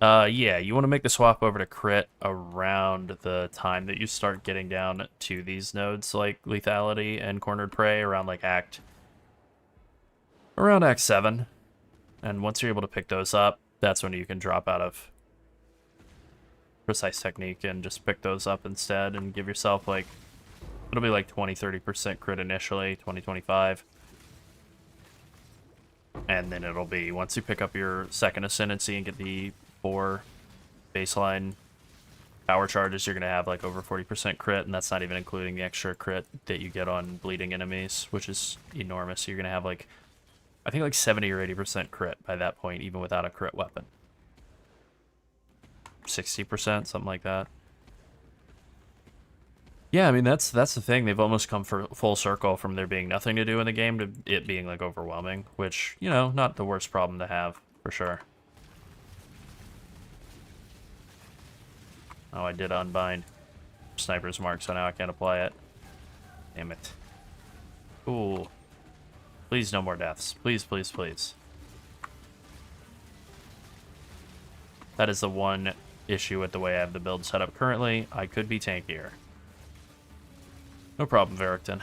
Yeah, you want to make the swap over to crit around the time that you start getting down to these nodes, like Lethality and Cornered Prey, around, like, around Act 7. And once you're able to pick those up, that's when you can drop out of Precise Technique and just pick those up instead and give yourself, like, it'll be like 20-30% crit initially, 20-25. And then it'll be, once you pick up your second Ascendancy and get the 4 baseline power charges, you're going to have like over 40% crit, and that's not even including the extra crit that you get on bleeding enemies, which is enormous. So you're going to have like, I think like 70 or 80% crit by that point, even without a crit weapon. 60%, something like that. Yeah, I mean, that's the thing. They've almost come for full circle from there being nothing to do in the game to it being, like, overwhelming, which, you know, not the worst problem to have, for sure. Oh, I did unbind Sniper's Mark, so now I can't apply it. Damn it. Ooh. Please, no more deaths. Please, please, please. That is the one issue with the way I have the build set up currently. I could be tankier. No problem, Varrickton.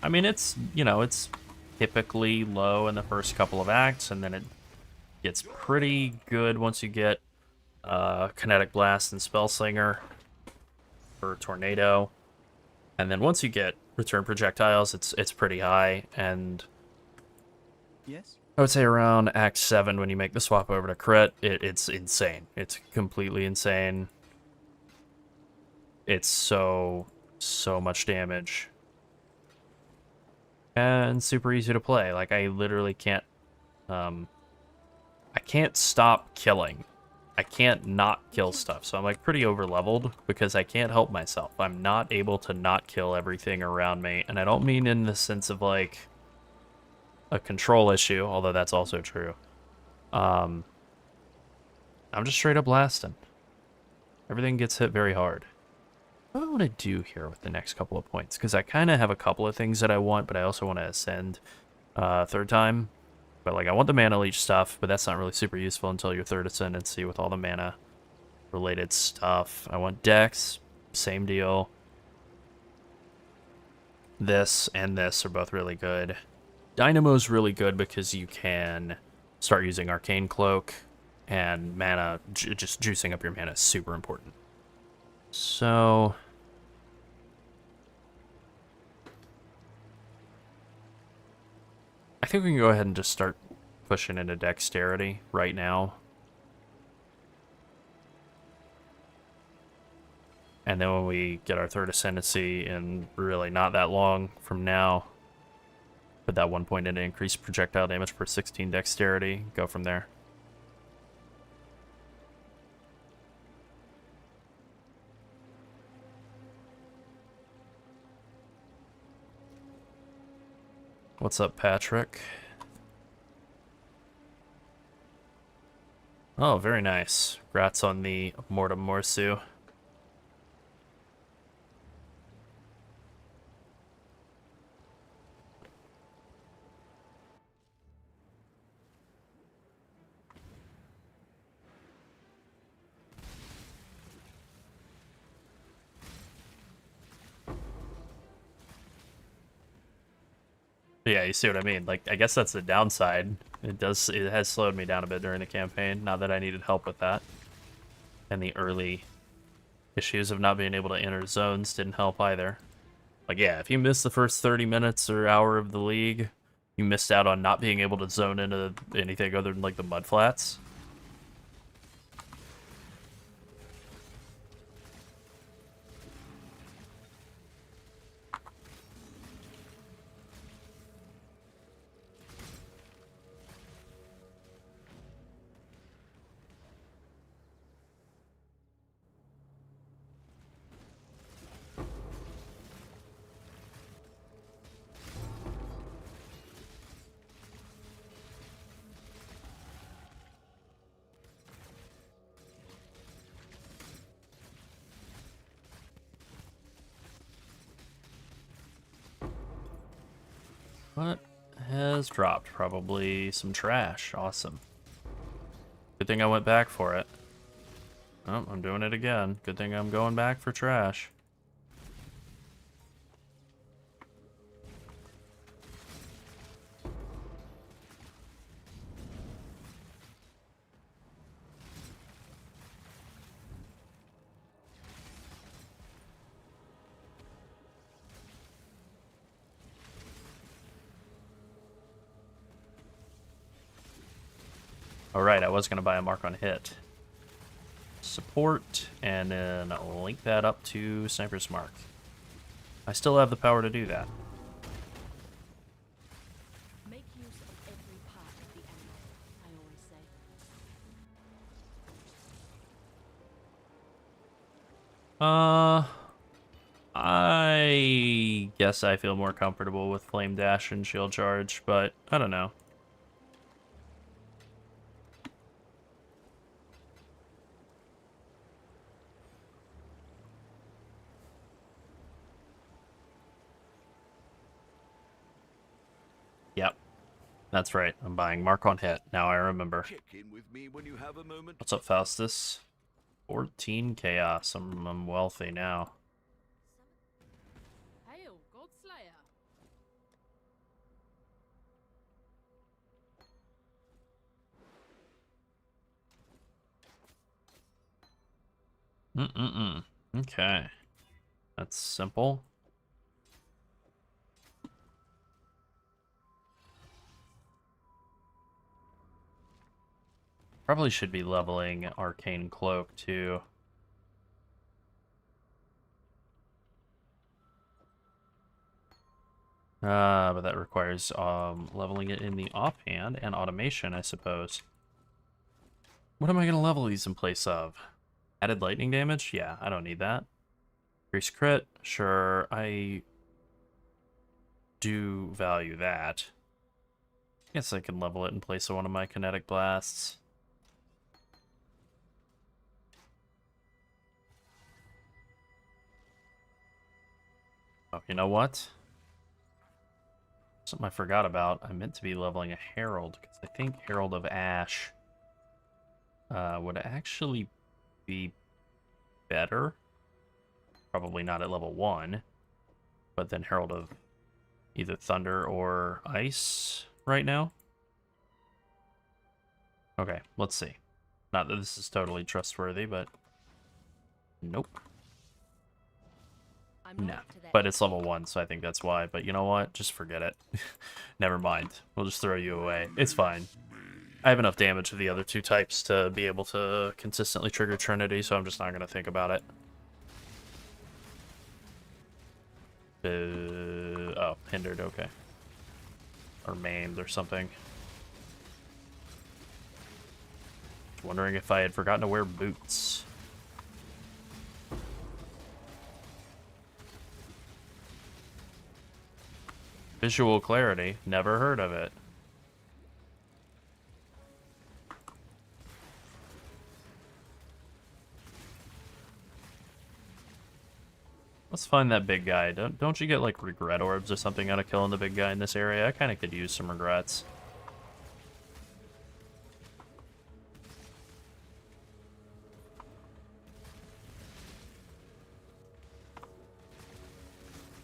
I mean, it's, you know, it's typically low in the first couple of acts, and then it gets pretty good once you get Kinetic Blast and Spellslinger for Tornado. And then once you get Return Projectiles, it's pretty high, and yes, I would say around Act 7 when you make the swap over to crit, it's insane. It's completely insane. It's so much damage. And super easy to play. Like, I literally can't, I can't stop killing. I can't not kill stuff, so I'm, like, pretty over-leveled because I can't help myself. I'm not able to not kill everything around me, and I don't mean in the sense of, like, a control issue, although that's also true. I'm just straight up blasting. Everything gets hit very hard. What do I want to do here with the next couple of points? Because I kind of have a couple of things that I want, but I also want to ascend third time. But, like, I want the mana leech stuff, but that's not really super useful until your third ascendancy with all the mana related stuff. I want Dex, same deal. This and this are both really good. Dynamo's really good because you can start using Arcane Cloak, and mana, just juicing up your mana is super important. So, I think we can go ahead and just start pushing into dexterity right now. And then when we get our third ascendancy in really not that long from now, put that 1 point into increased projectile damage per 16 dexterity, go from there. What's up, Patrick? Oh, very nice. Congrats on the Mortem Morsu. Yeah, you see what I mean? Like, I guess that's the downside. It has slowed me down a bit during the campaign, not that I needed help with that. And the early issues of not being able to enter zones didn't help either. Like, yeah, if you missed the first 30 minutes or hour of the league, you missed out on not being able to zone into anything other than, like, the mudflats. What has dropped? Probably some trash. Awesome. Good thing I went back for it. Oh, I'm doing it again. Good thing I'm going back for trash. Alright, I was going to buy a mark on hit. Support, and then link that up to Sniper's Mark. I still have the power to do that. Make use of every part of the animal, I always say. I guess I feel more comfortable with Flame Dash and Shield Charge, but I don't know. Yep. That's right. I'm buying Mark on Hit. Now I remember. Check in with me when you have a moment. What's up, Faustus? 14 chaos. I'm wealthy now. Hail, Godslayer! Okay. That's simple. Probably should be leveling Arcane Cloak too. But that requires leveling it in the offhand and automation, I suppose. What am I going to level these in place of? Added lightning damage? Yeah, I don't need that. Increase crit? Sure, I do value that. Guess I can level it in place of one of my kinetic blasts. Oh, you know what? Something I forgot about. I meant to be leveling a Herald, because I think Herald of Ash would actually be better. Probably not at level 1, but then Herald of either Thunder or Ice right now. Okay, let's see. Not that this is totally trustworthy, but nope. No, but it's level 1, so I think that's why. But you know what? Just forget it. Never mind. We'll just throw you away. It's fine. I have enough damage with the other 2 types to be able to consistently trigger Trinity, so I'm just not going to think about it. Oh, hindered, okay. Or maimed or something. Wondering if I had forgotten to wear boots. Visual clarity, never heard of it. Let's find that big guy. Don't you get like regret orbs or something out of killing the big guy in this area? I kind of could use some regrets.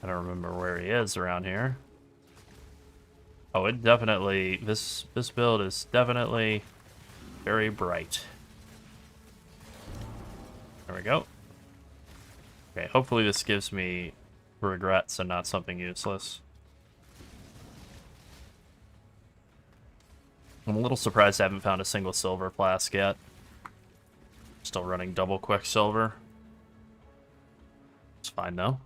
I don't remember where he is around here. Oh, it definitely, this build is definitely very bright. There we go. Okay, hopefully this gives me regrets and not something useless. I'm a little surprised I haven't found a single silver flask yet. Still running double Quicksilver. It's fine though.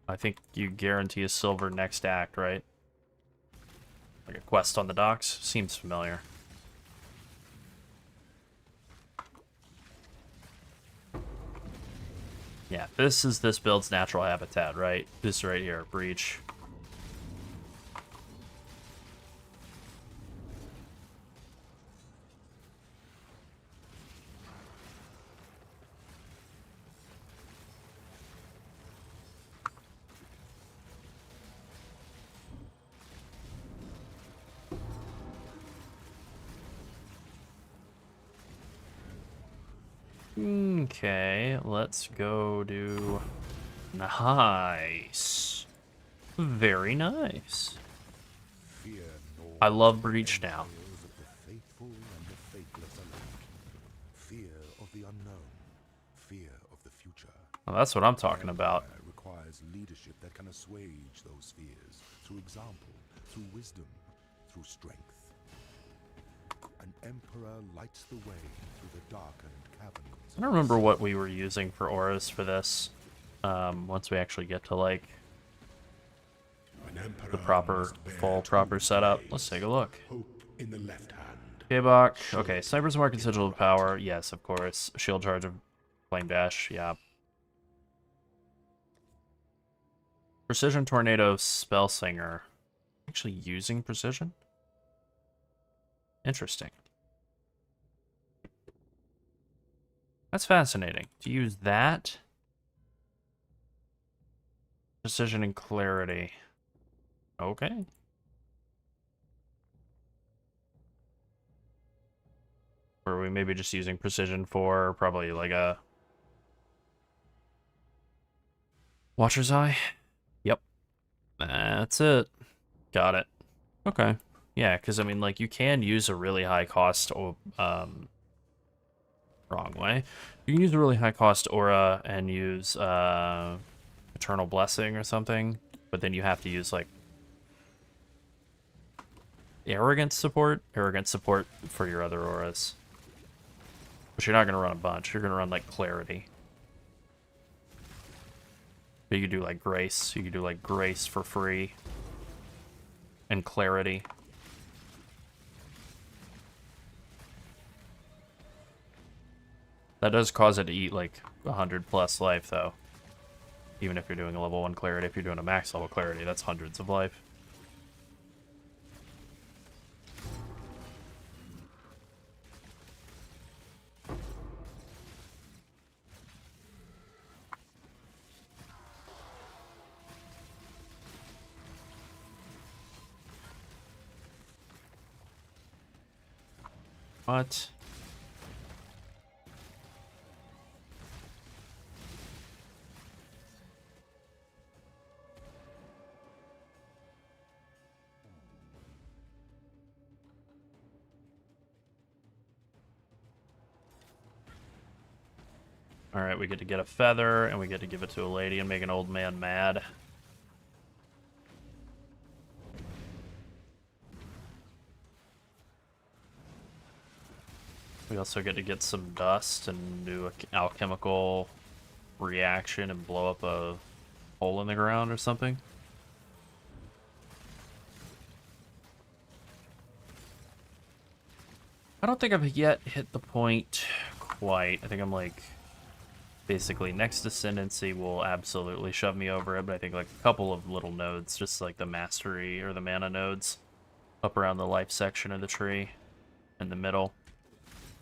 I think you guarantee a silver next act, right? Like a quest on the docks? Seems familiar. Yeah, this is this build's natural habitat, right? This right here, Breach. Okay, let's go do... Nice. Very nice. I love Breach now. Fear of the unknown, fear of the future. Well, that's what I'm talking about. Requires leadership that can assuage those fears through example, through wisdom, through strength. An emperor lights the way through the darkened caverns. I don't remember what we were using for auras for this. Once we actually get to like the proper proper setup. Let's take a look. Hope in the left hand. KBoC. Okay, Sniper's Market Sigil of Power. Yes, of course. Shield Charge of Flame Dash. Yeah. Precision Tornado Spell Singer. Actually using precision? Interesting. That's fascinating. To use that. Precision and Clarity. Okay. Or are we maybe just using precision for probably like a Watcher's Eye? Yep. That's it. Got it. Okay. Yeah, because I mean, like, you can use a really high cost, wrong way. You can use a really high cost aura and use Eternal Blessing or something, but then you have to use like Arrogant support for your other auras. But you're not going to run a bunch. You're going to run, like, Clarity. But you could do, like, Grace. You could do, like, Grace for free. And Clarity. That does cause it to eat, like, 100+ life, though. Even if you're doing a level 1 Clarity. If you're doing a max level Clarity, that's hundreds of life. What? Alright, we get to get a feather, and we get to give it to a lady and make an old man mad. We also get to get some dust and do an alchemical reaction and blow up a hole in the ground or something. I don't think I've yet hit the point quite. I think I'm like basically next ascendancy will absolutely shove me over it, but I think like a couple of little nodes, just like the mastery or the mana nodes up around the life section of the tree in the middle.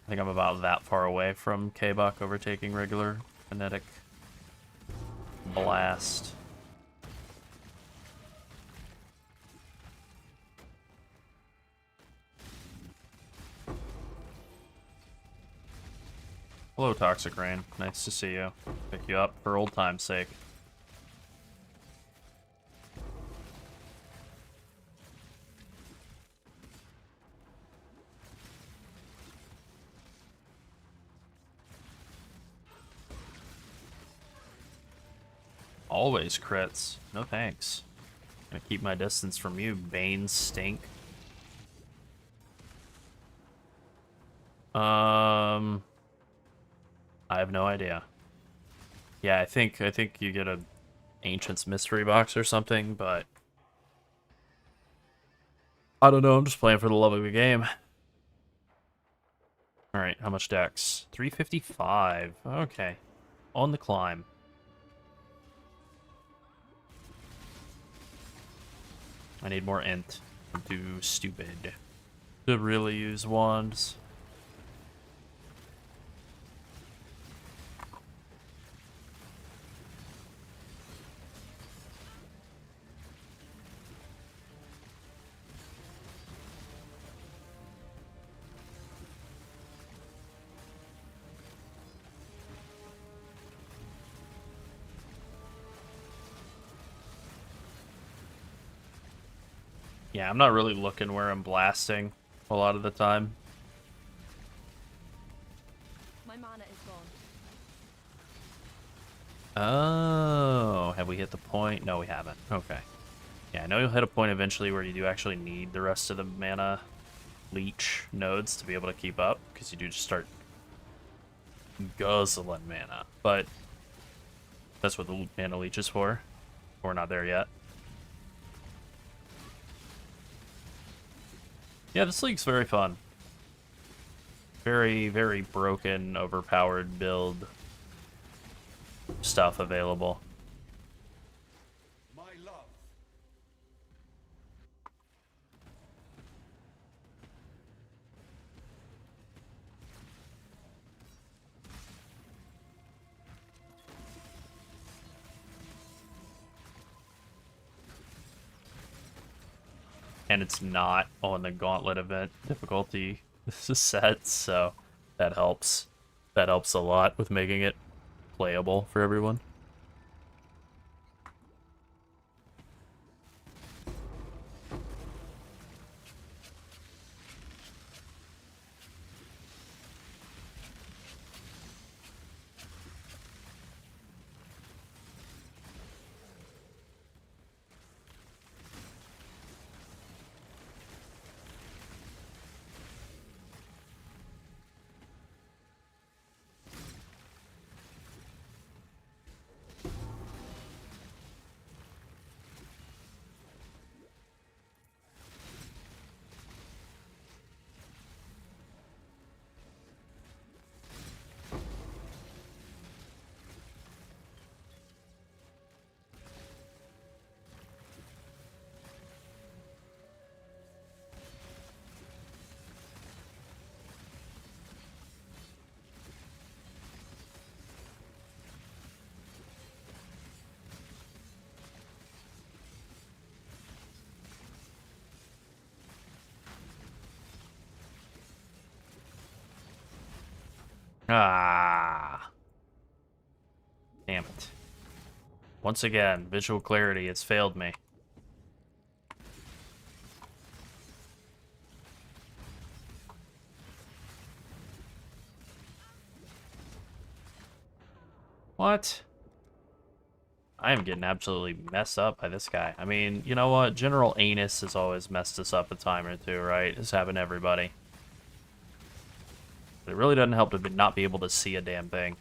I think I'm about that far away from KBoC overtaking regular kinetic blast. Hello, Toxic Rain. Nice to see you. Pick you up for old time's sake. Always crits. No thanks. Gonna keep my distance from you, Bane's stink. I have no idea. Yeah, I think you get a Ancient's Mystery Box or something, but I don't know, I'm just playing for the love of the game. Alright, how much dex? 355. Okay. On the climb. I need more int. I'm too stupid to really use wands. Yeah, I'm not really looking where I'm blasting a lot of the time. My mana is gone. Oh, have we hit the point? No, we haven't. Okay. Yeah, I know you'll hit a point eventually where you do actually need the rest of the mana leech nodes to be able to keep up, because you do just start guzzling mana. But that's what the mana leech is for. We're not there yet. Yeah, this league's very fun. Very, very broken, overpowered build stuff available. My love. And it's not on the Gauntlet event difficulty set, so that helps. That helps a lot with making it playable for everyone. Ah. Damn it. Once again, visual clarity has failed me. What? I am getting absolutely messed up by this guy. I mean, you know what? General Anus has always messed us up a time or two, right? It's happened to everybody. But it really doesn't help to not be able to see a damn thing.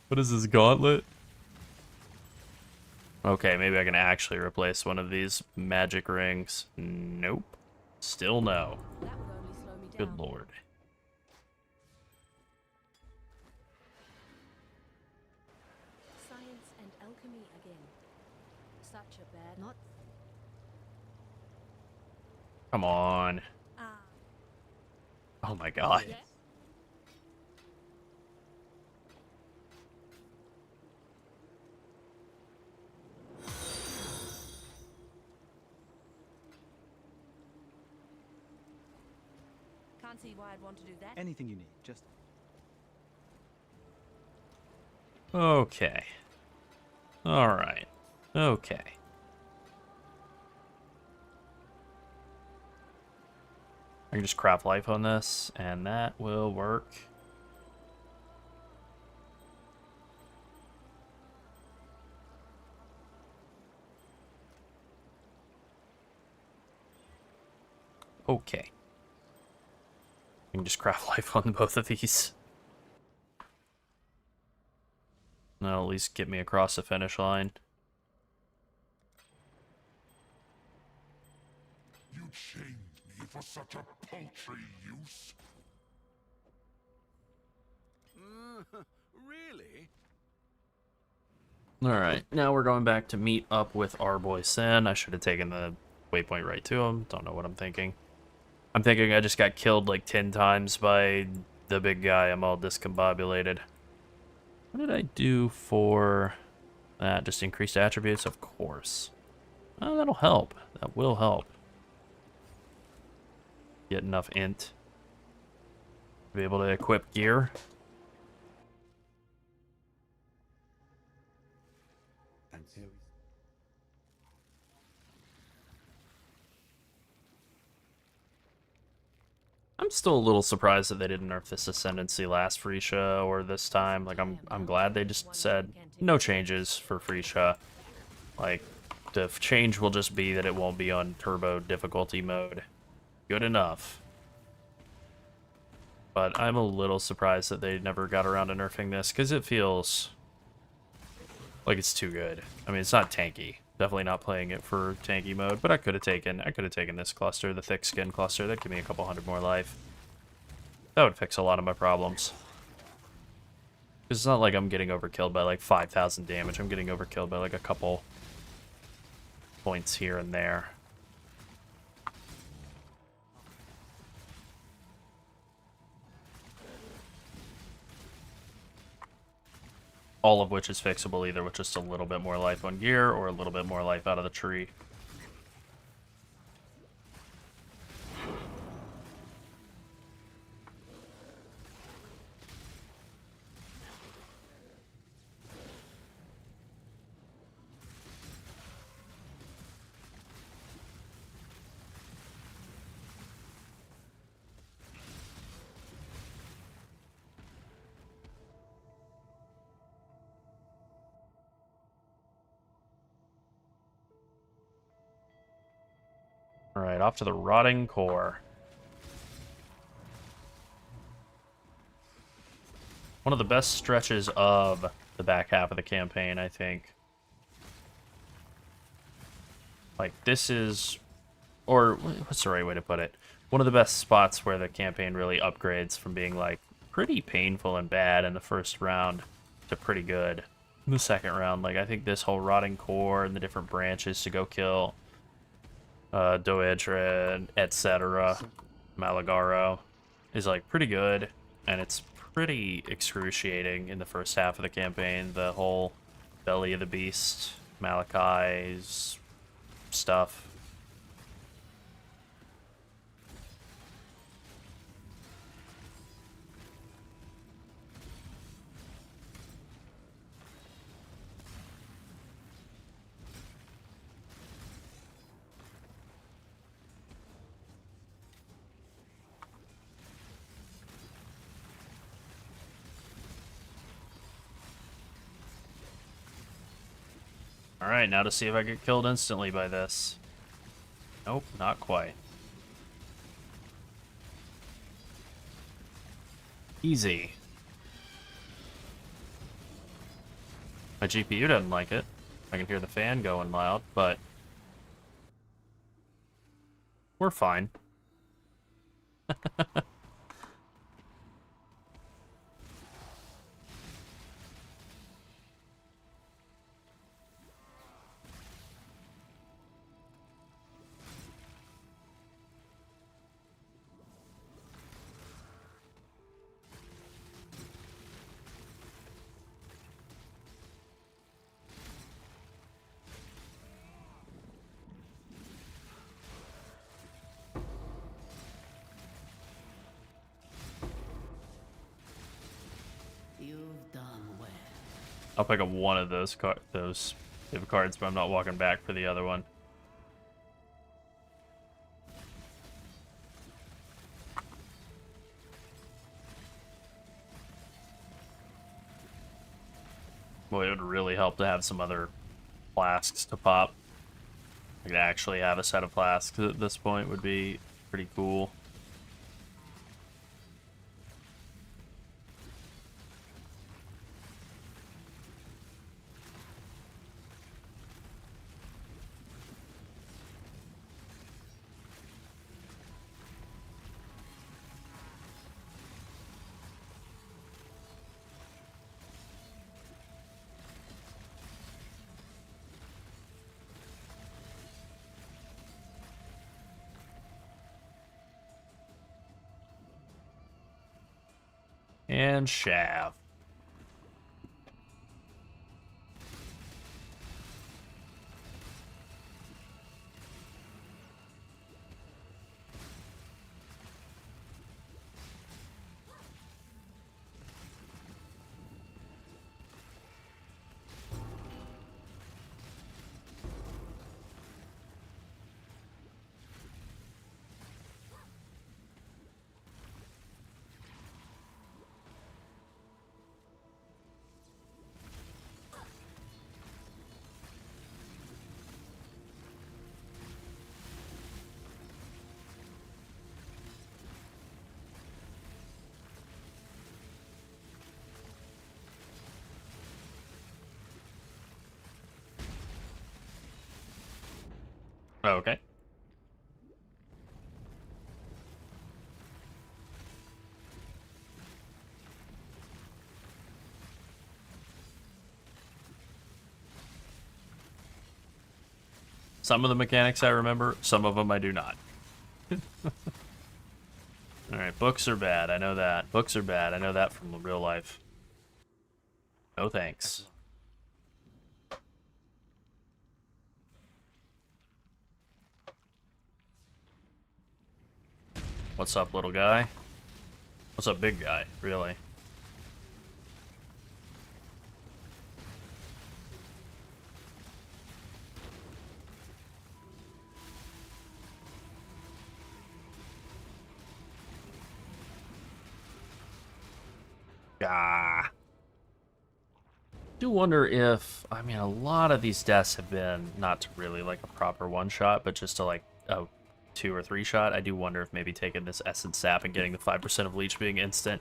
What is this, gauntlet? Okay, maybe I can actually replace one of these magic rings. Nope. Still no. That would only slow me Good down. lord. Science and alchemy again. Such a bad. Not. Come on. Oh my god. Yes. Can't see why I'd want to do that. Anything you need, just... Okay. Alright. Okay. I can just craft life on this, and that will work. Okay. I can just craft life on both of these. That'll at least get me across the finish line. You shamed me for such a paltry use. Really? Alright, now we're going back to meet up with our boy Sin. I should have taken the waypoint right to him. Don't know what I'm thinking. I'm thinking I just got killed like 10 times by the big guy. I'm all discombobulated. What did I do for that? Just increased attributes? Of course. Oh, that'll help. That will help. Get enough int to be able to equip gear. I'm still a little surprised that they didn't nerf this Ascendancy last Phrecia or this time. Like, I'm glad they just said no changes for Phrecia. Like, the change will just be that it won't be on turbo difficulty mode. Good enough. But I'm a little surprised that they never got around to nerfing this, because it feels like it's too good. I mean, it's not tanky. Definitely not playing it for tanky mode, but I could have taken this cluster, the thick skin cluster. That'd give me a couple hundred more life. That would fix a lot of my problems. It's not like I'm getting overkilled by like 5,000 damage. I'm getting overkilled by like a couple points here and there. All of which is fixable either with just a little bit more life on gear or a little bit more life out of the tree. Alright, off to the Rotting Core. One of the best stretches of the back half of the campaign, I think. Like, this is... Or, what's the right way to put it? One of the best spots where the campaign really upgrades from being, like, pretty painful and bad in the first round to pretty good in the second round. Like, I think this whole Rotting Core and the different branches to go kill... Doedra, etc., Malagaro, is like pretty good, and it's pretty excruciating in the first half of the campaign. The whole Belly of the Beast, Malachi's stuff. Alright, now to see if I get killed instantly by this. Nope, not quite. Easy. My GPU doesn't like it. I can hear the fan going loud, but we're fine. You've done well. I'll pick up one of those cards, but I'm not walking back for the other one. Boy, it would really help to have some other flasks to pop. I could actually have a set of flasks at this point would be pretty cool. And Shav. Okay. Some of the mechanics I remember, some of them I do not. Alright, books are bad, I know that. Books are bad, I know that from real life. No thanks. What's up, little guy? What's up, big guy, really? Ah. Do wonder if, I mean, a lot of these deaths have been not to really like a proper one shot, but just to like a 2 or 3 shot. I do wonder if maybe taking this Essence Sap and getting the 5% of Leech being instant,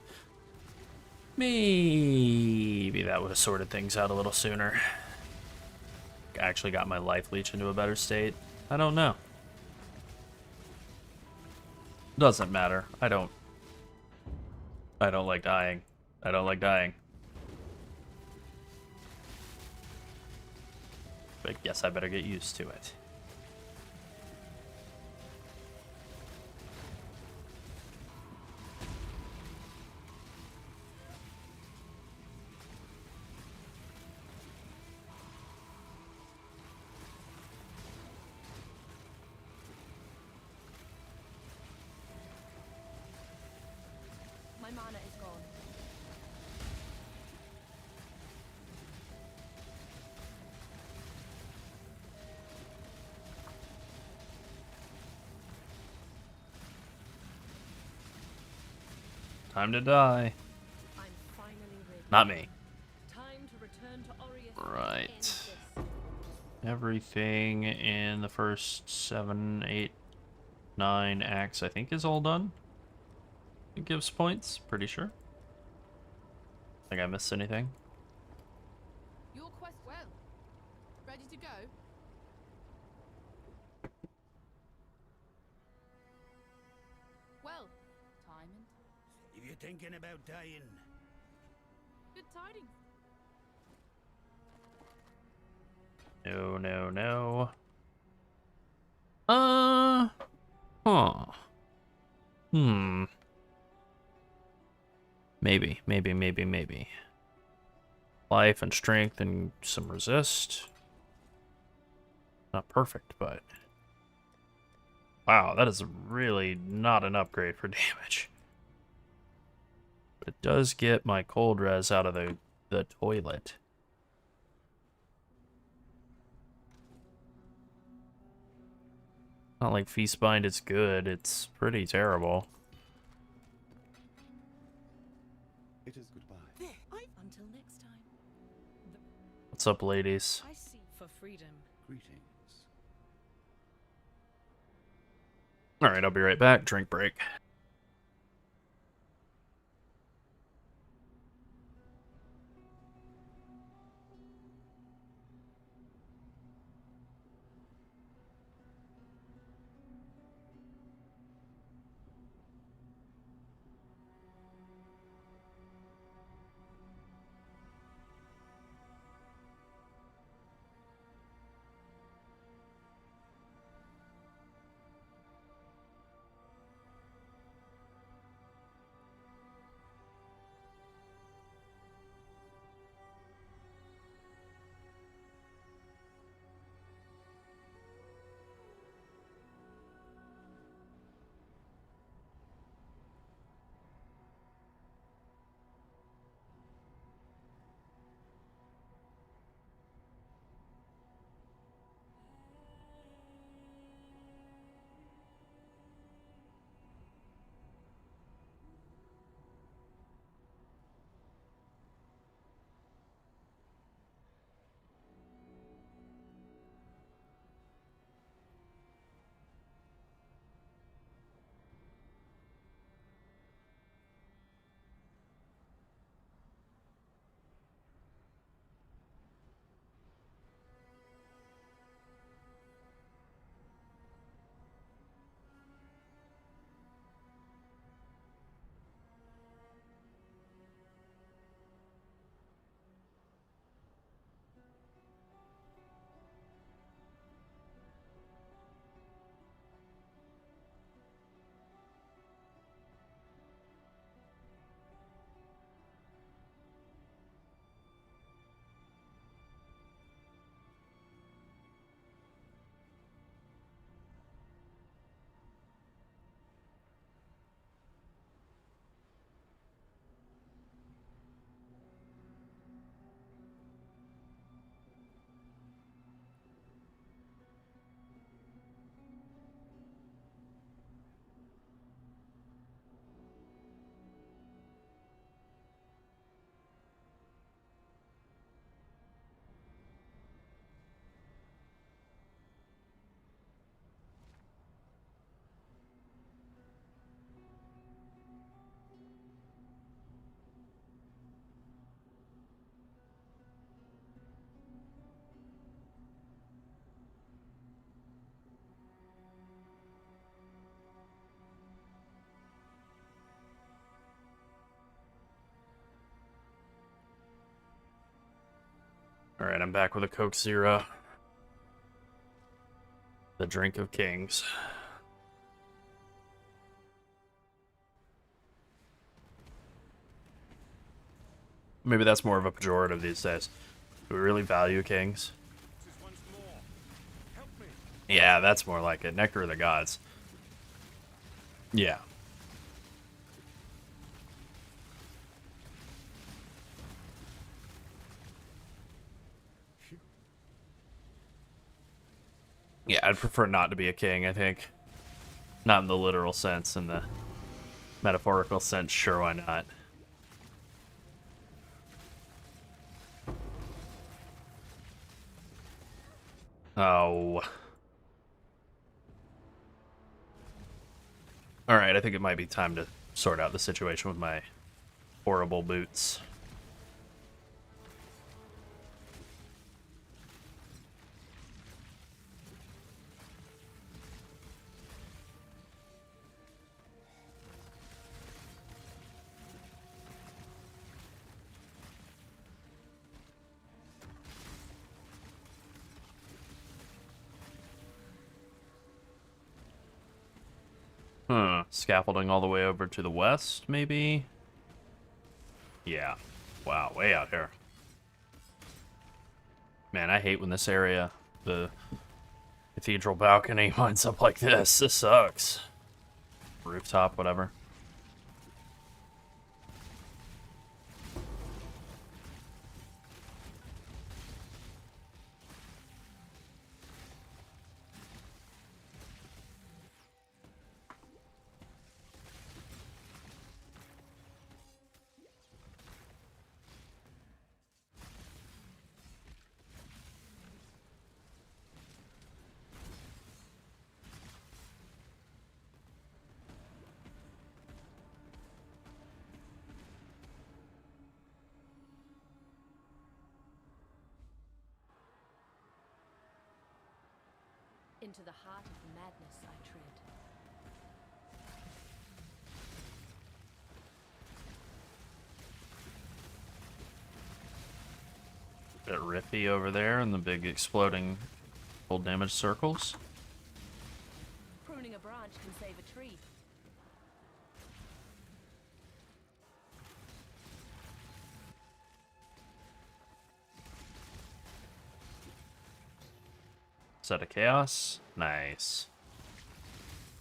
maybe that would have sorted things out a little sooner. Actually got my Life Leech into a better state. I don't know. Doesn't matter. I don't like dying. I don't like dying. But I guess I better get used to it. My mana is gone. Time to die. I'm finally ready. Not me. Time to return to Aureus. Right. everything in the first 7, 8, 9 acts, I think, is all done. It gives points, pretty sure. Think I missed anything. Your quest well. Ready to go? Well, timing. If you're thinking about dying, Good tidings. No, no, no. Huh. Maybe. Life and strength and some resist. Not perfect, but... Wow, that is really not an upgrade for damage. But it does get my cold res out of the toilet. Not like Feastbind is good, it's pretty terrible. It is goodbye. Until next time. What's up, ladies? I see for freedom. Greetings. Alright, I'll be right back. Drink break. Alright, I'm back with a Coke Zero. The drink of kings. Maybe that's more of a pejorative these days. Do we really value kings? Yeah, that's more like it. Nectar of the gods. Yeah. Yeah, I'd prefer not to be a king, I think. Not in the literal sense, in the metaphorical sense, sure, why not? Oh. Alright, I think it might be time to sort out the situation with my horrible boots. Scaffolding all the way over to the west, maybe? Yeah. Wow, way out here. Man, I hate when this area, the cathedral balcony, winds up like this. This sucks. Rooftop, whatever. Into the heart of madness I tread. Bit rippy over there in the big exploding full damage circles. Pruning a branch can save a tree. Set of chaos? Nice.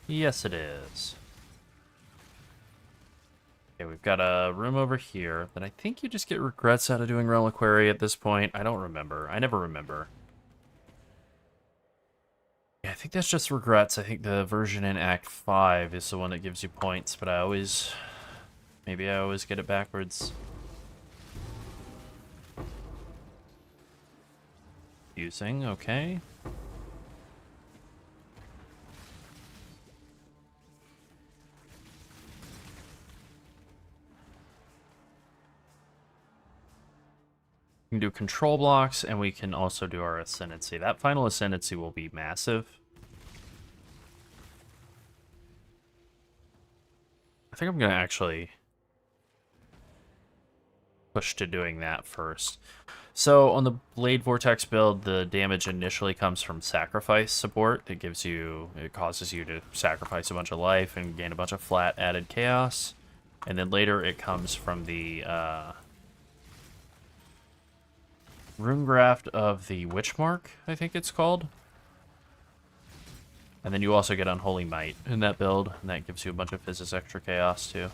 Yes, it is. Okay, we've got a room over here that I think you just get regrets out of doing Reliquary at this point. I don't remember. I never remember. Yeah, I think that's just regrets. I think the version in Act 5 is the one that gives you points, but I always... Maybe I always get it backwards. Using, okay. We can do control blocks, and we can also do our ascendancy. That final ascendancy will be massive. I think I'm going to actually push to doing that first. So on the Blade Vortex build, the damage initially comes from sacrifice support. It causes you to sacrifice a bunch of life and gain a bunch of flat added chaos. And then later it comes from the Rune Graft of the Witchmark, I think it's called. And then you also get Unholy Might in that build, and that gives you a bunch of Physis extra chaos too.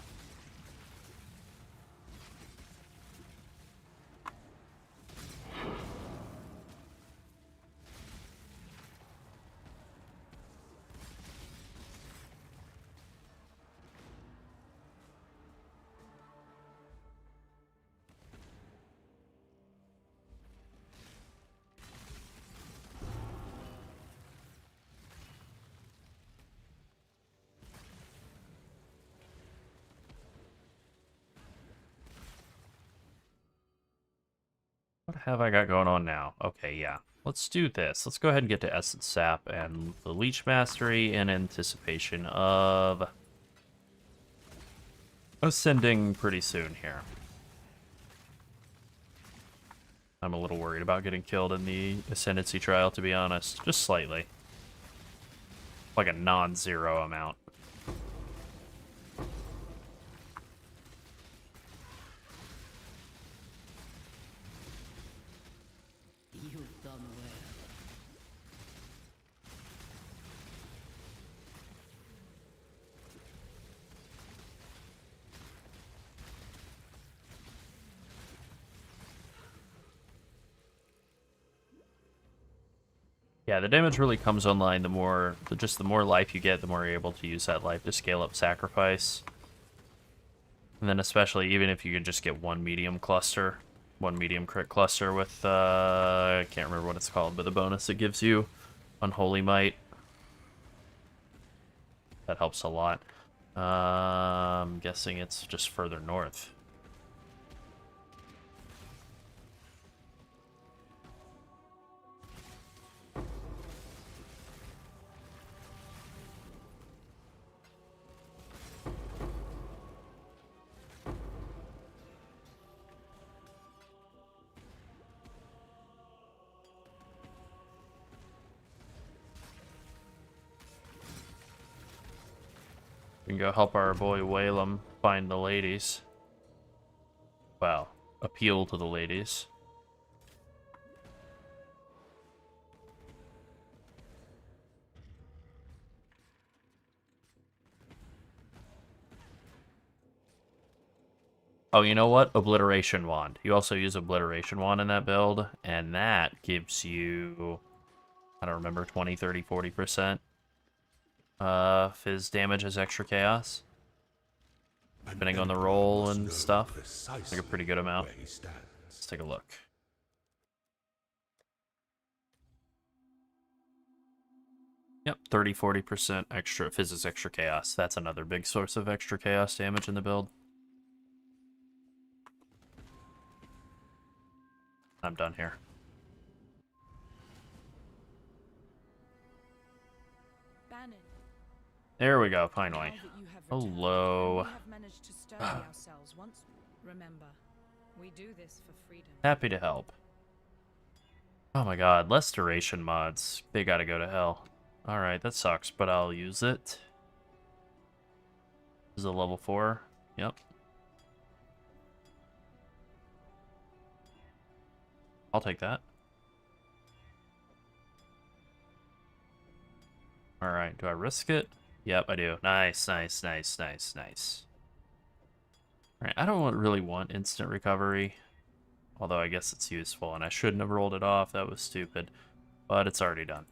What have I got going on now? Okay, yeah. Let's do this. Let's go ahead and get to Essence Sap and the Leech Mastery in anticipation of ascending pretty soon here. I'm a little worried about getting killed in the Ascendancy trial, to be honest. Just slightly. Like a non-zero amount. You've done well. Yeah, the damage really comes online the more life you get, the more you're able to use that life to scale up sacrifice. And then especially even if you could just get one medium cluster, one medium crit cluster with, I can't remember what it's called, but the bonus it gives you, Unholy Might. That helps a lot. I'm guessing it's just further north. We can go help our boy Whalem find the ladies. Well, appeal to the ladies. Oh, you know what? Obliteration Wand. You also use Obliteration Wand in that build, and that gives you, I don't remember, 20, 30, 40%. Fizz damage as extra chaos. Depending on the roll and stuff. Like a pretty good amount. Let's take a look. Yep, 30, 40% extra Fizz extra chaos. That's another big source of extra chaos damage in the build. I'm done here. Bannon. There we go, finally. Hello. We have managed to stir ourselves once. Remember, we do this for freedom. Happy to help. Oh my god, less duration mods. They gotta go to hell. Alright, that sucks, but I'll use it. This is a level 4. Yep. I'll take that. Alright, do I risk it? Yep, I do. Nice, nice, nice, nice, nice. Alright, I don't really want instant recovery. Although I guess it's useful, and I shouldn't have rolled it off. That was stupid. But it's already done.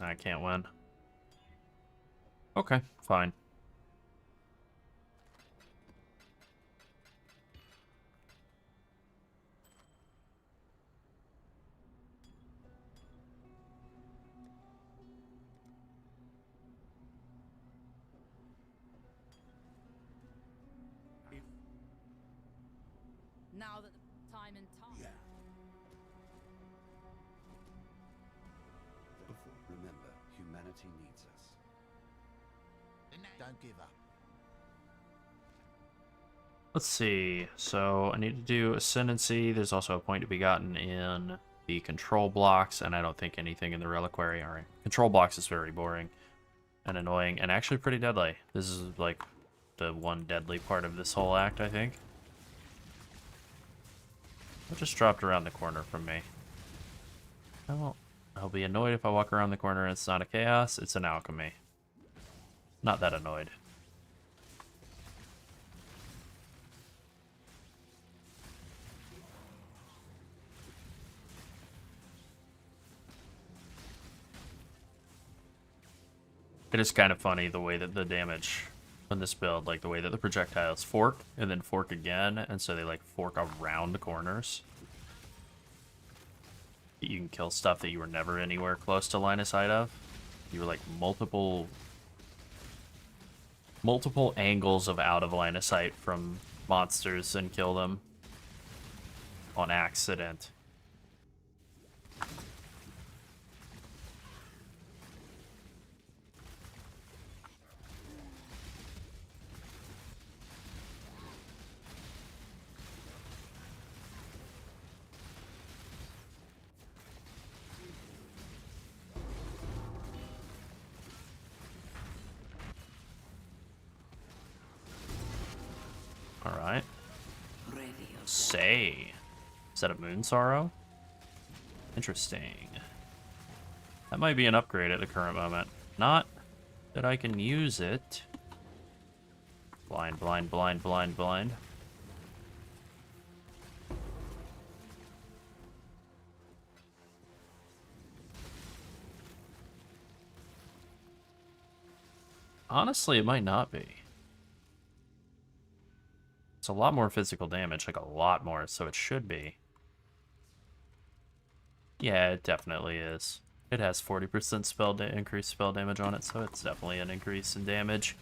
I can't win. Okay, fine. Now that the time and time. Yeah. Remember, humanity needs us. Don't give up. Let's see. So I need to do Ascendancy. There's also a point to be gotten in the control blocks, and I don't think anything in the Reliquary. Alright. Control blocks is very boring and annoying, and actually pretty deadly. This is like the one deadly part of this whole act, I think. It just dropped around the corner from me. Well, I'll be annoyed if I walk around the corner and it's not a chaos, it's an alchemy. Not that annoyed. It is kind of funny the way that the damage on this build, like the way that the projectiles fork and then fork again, and so they like fork around corners. You can kill stuff that you were never anywhere close to line of sight of. You were like multiple angles of out of line of sight from monsters and kill them on accident. Alright. Say. Is that a Moon Sorrow? Interesting. That might be an upgrade at the current moment. Not that I can use it. Blind, blind, blind, blind, blind. Honestly, it might not be. It's a lot more physical damage, like a lot more, so it should be. Yeah, it definitely is. It has 40% increased spell damage on it, so it's definitely an increase in damage.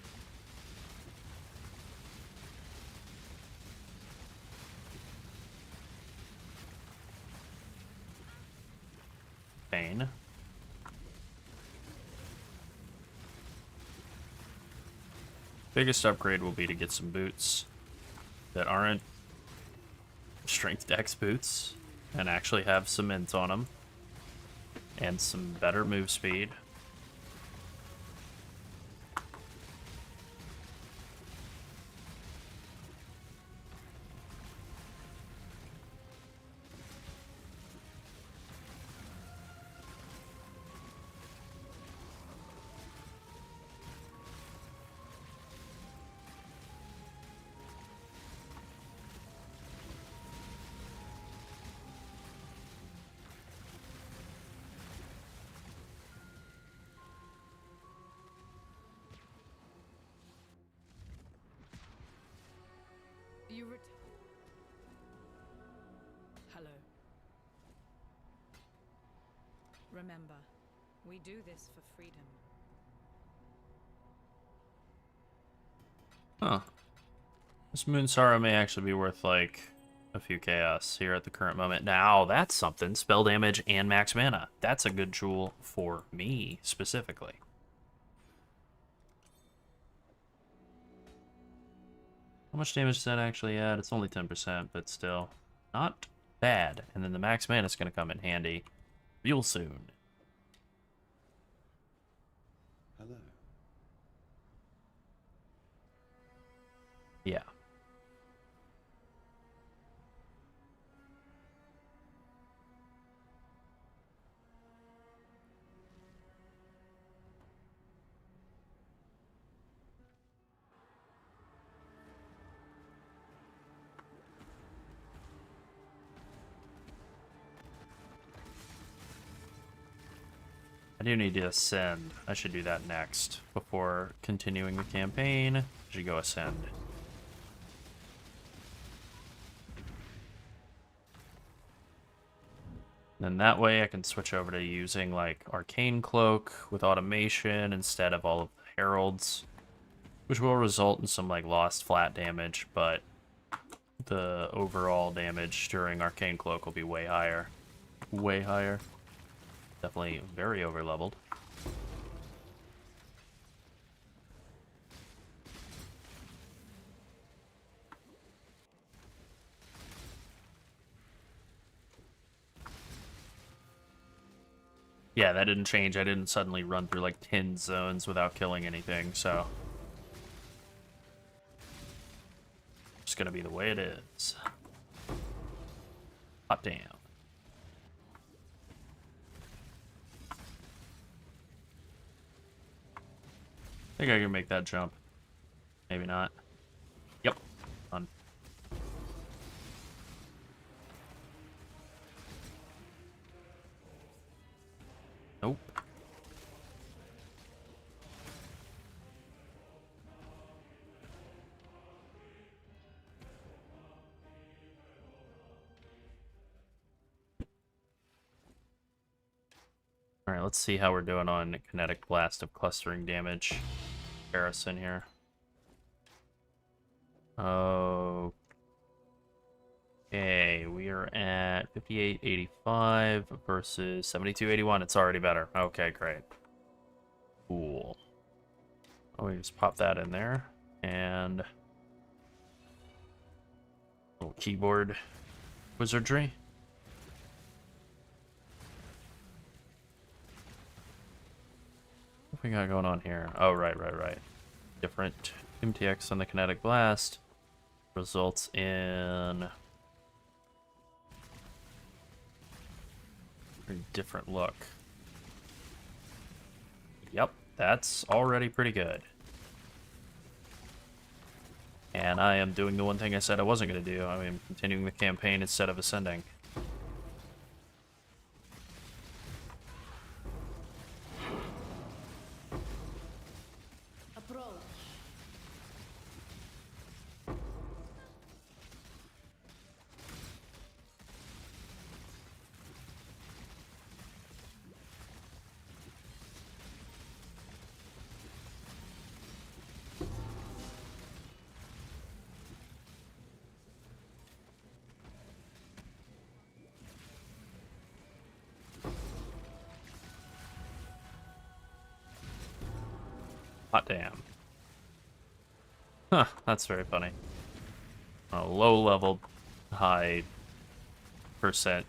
Pain. Biggest upgrade will be to get some boots that aren't strength dex boots and actually have some mint on them and some better move speed. Hello. Remember, we do this for freedom. Huh. This Moon Sorrow may actually be worth, like, a few chaos here at the current moment. Now, that's something. Spell damage and max mana. That's a good jewel for me, specifically. How much damage does that actually add? It's only 10%, but still not bad. And then the max mana is going to come in handy real soon. Hello. Yeah. I do need to ascend. I should do that next before continuing the campaign. I should go ascend. Then that way I can switch over to using like Arcane Cloak with automation instead of all of the heralds, which will result in some like lost flat damage, but the overall damage during Arcane Cloak will be way higher. Way higher. Definitely very overleveled. Yeah, that didn't change. I didn't suddenly run through like 10 zones without killing anything, so it's gonna be the way it is. Hot damn. I think I can make that jump. Maybe not. Yep. Done. Nope. Alright, let's see how we're doing on kinetic blast of clustering damage comparison here. Okay, we are at 58.85 versus 72.81. It's already better. Okay, great. Cool. Oh, we just pop that in there. And little keyboard wizardry. What we got going on here? Oh, right. Different MTX on the kinetic blast results in a very different look. Yep, that's already pretty good. And I am doing the one thing I said I wasn't going to do. I am continuing the campaign instead of ascending. Hot damn. Huh, that's very funny. Low level, high percent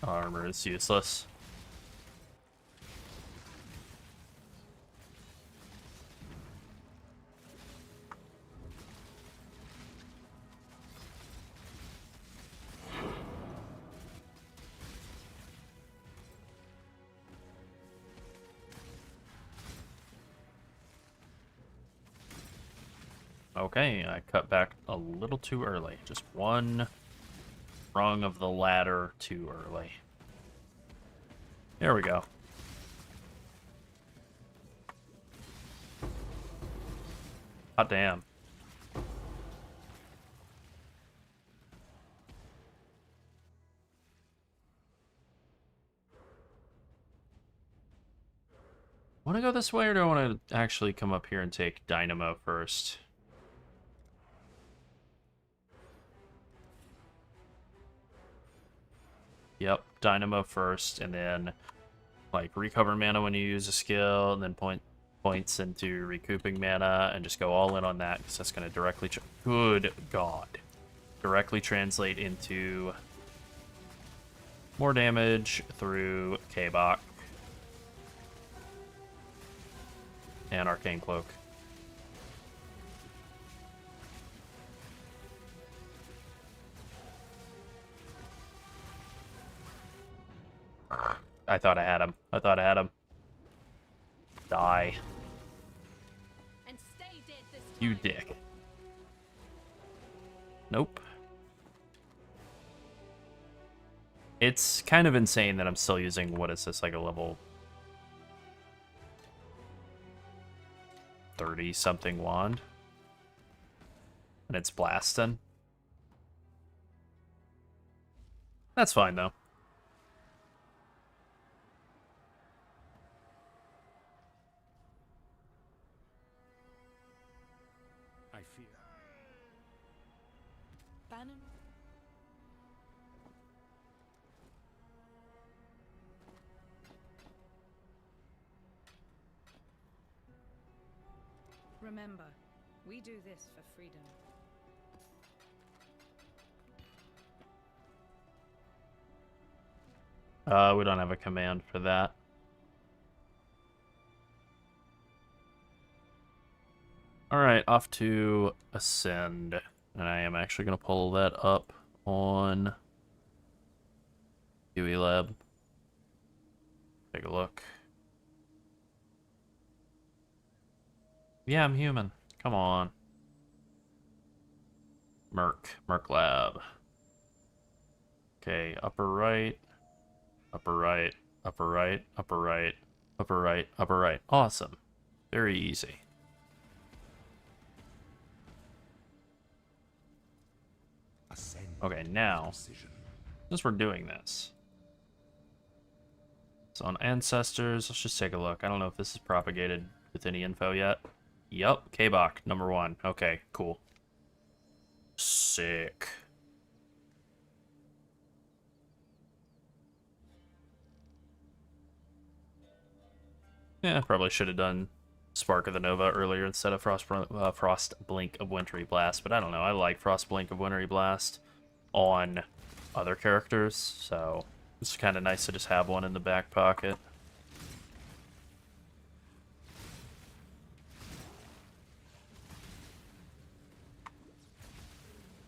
armor is useless. Okay, I cut back a little too early. Just one rung of the ladder too early. There we go. Hot damn. Want to go this way, or do I want to actually come up here and take Dynamo first? Yep, Dynamo first, and then like recover mana when you use a skill, and then points into recouping mana, and just go all in on that, because that's going to directly, good god, directly translate into more damage through KBoC and Arcane Cloak. I thought I had him. I thought I had him. Die. And stay dead this time. You dick. Nope. It's kind of insane that I'm still using, what is this, like a level 30-something wand? And it's blasting. That's fine, though. I fear. Bannon? Remember, we do this for freedom. We don't have a command for that. Alright, off to Ascend. And I am actually going to pull that up on UE Lab. Take a look. Yeah, I'm human. Come on. Merc Lab. Okay, upper right, upper right, upper right, upper right, upper right, upper right. Awesome. Very easy. Okay, now, since we're doing this, so on Ancestors, let's just take a look. I don't know if this is propagated with any info yet. Yup, KBoC, #1. Okay, cool. Sick. Yeah, probably should have done Spark of the Nova earlier instead of Frost Blink of Wintry Blast, but I don't know. I like Frost Blink of Wintry Blast on other characters, so it's kind of nice to just have one in the back pocket.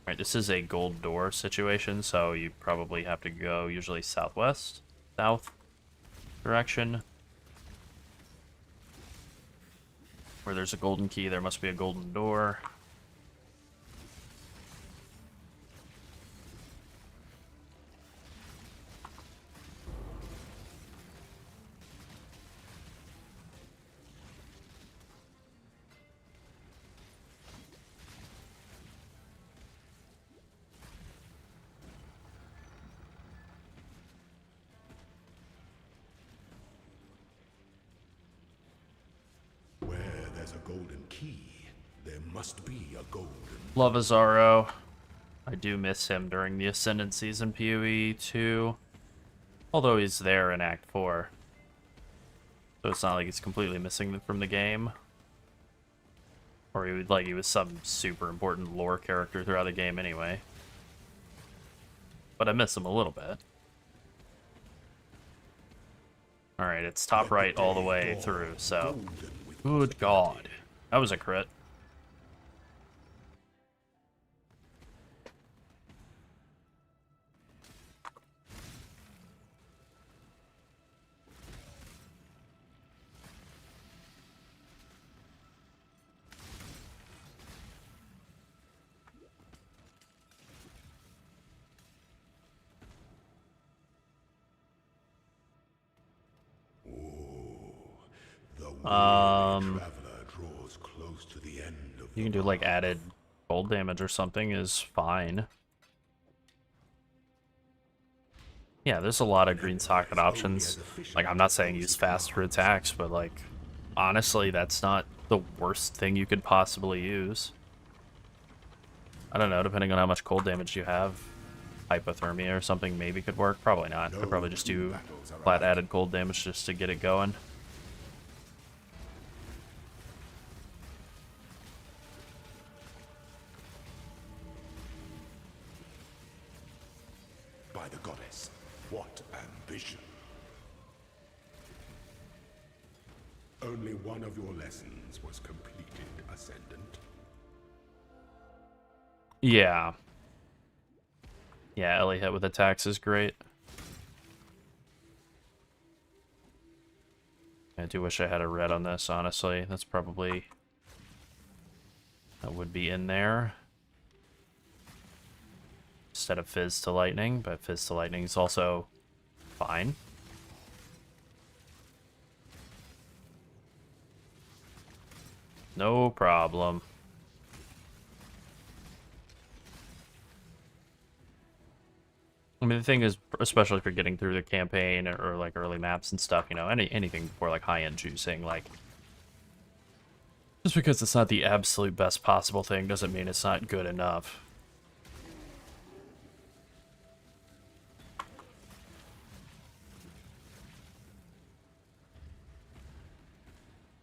Alright, this is a gold door situation, so you probably have to go usually southwest, south direction. Where there's a golden key, there must be a golden door. A golden key. There must be a golden. Love Azaro. I do miss him during the Ascendancies in PoE 2. Although he's there in Act 4. So it's not like he's completely missing from the game. Or he was some super important lore character throughout the game anyway. But I miss him a little bit. Alright, it's top right all the way through, so... Good God. That was a crit. You can do like added cold damage or something is fine. Yeah, there's a lot of green socket options. Like, I'm not saying use fast for attacks, but like, honestly, that's not the worst thing you could possibly use. I don't know, depending on how much cold damage you have. Hypothermia or something maybe could work. Probably not. Could probably just do flat added cold damage just to get it going. By the goddess, what ambition! Only one of your lessons was completed, Ascendant. Yeah. Yeah, Ellie hit with attacks is great. I do wish I had a red on this, honestly. That's probably... That would be in there. Instead of Fizz to Lightning, but Fizz to Lightning is also fine. No problem. I mean, the thing is, especially if you're getting through the campaign or like early maps and stuff, you know, anything for like high-end juicing, like, just because it's not the absolute best possible thing doesn't mean it's not good enough.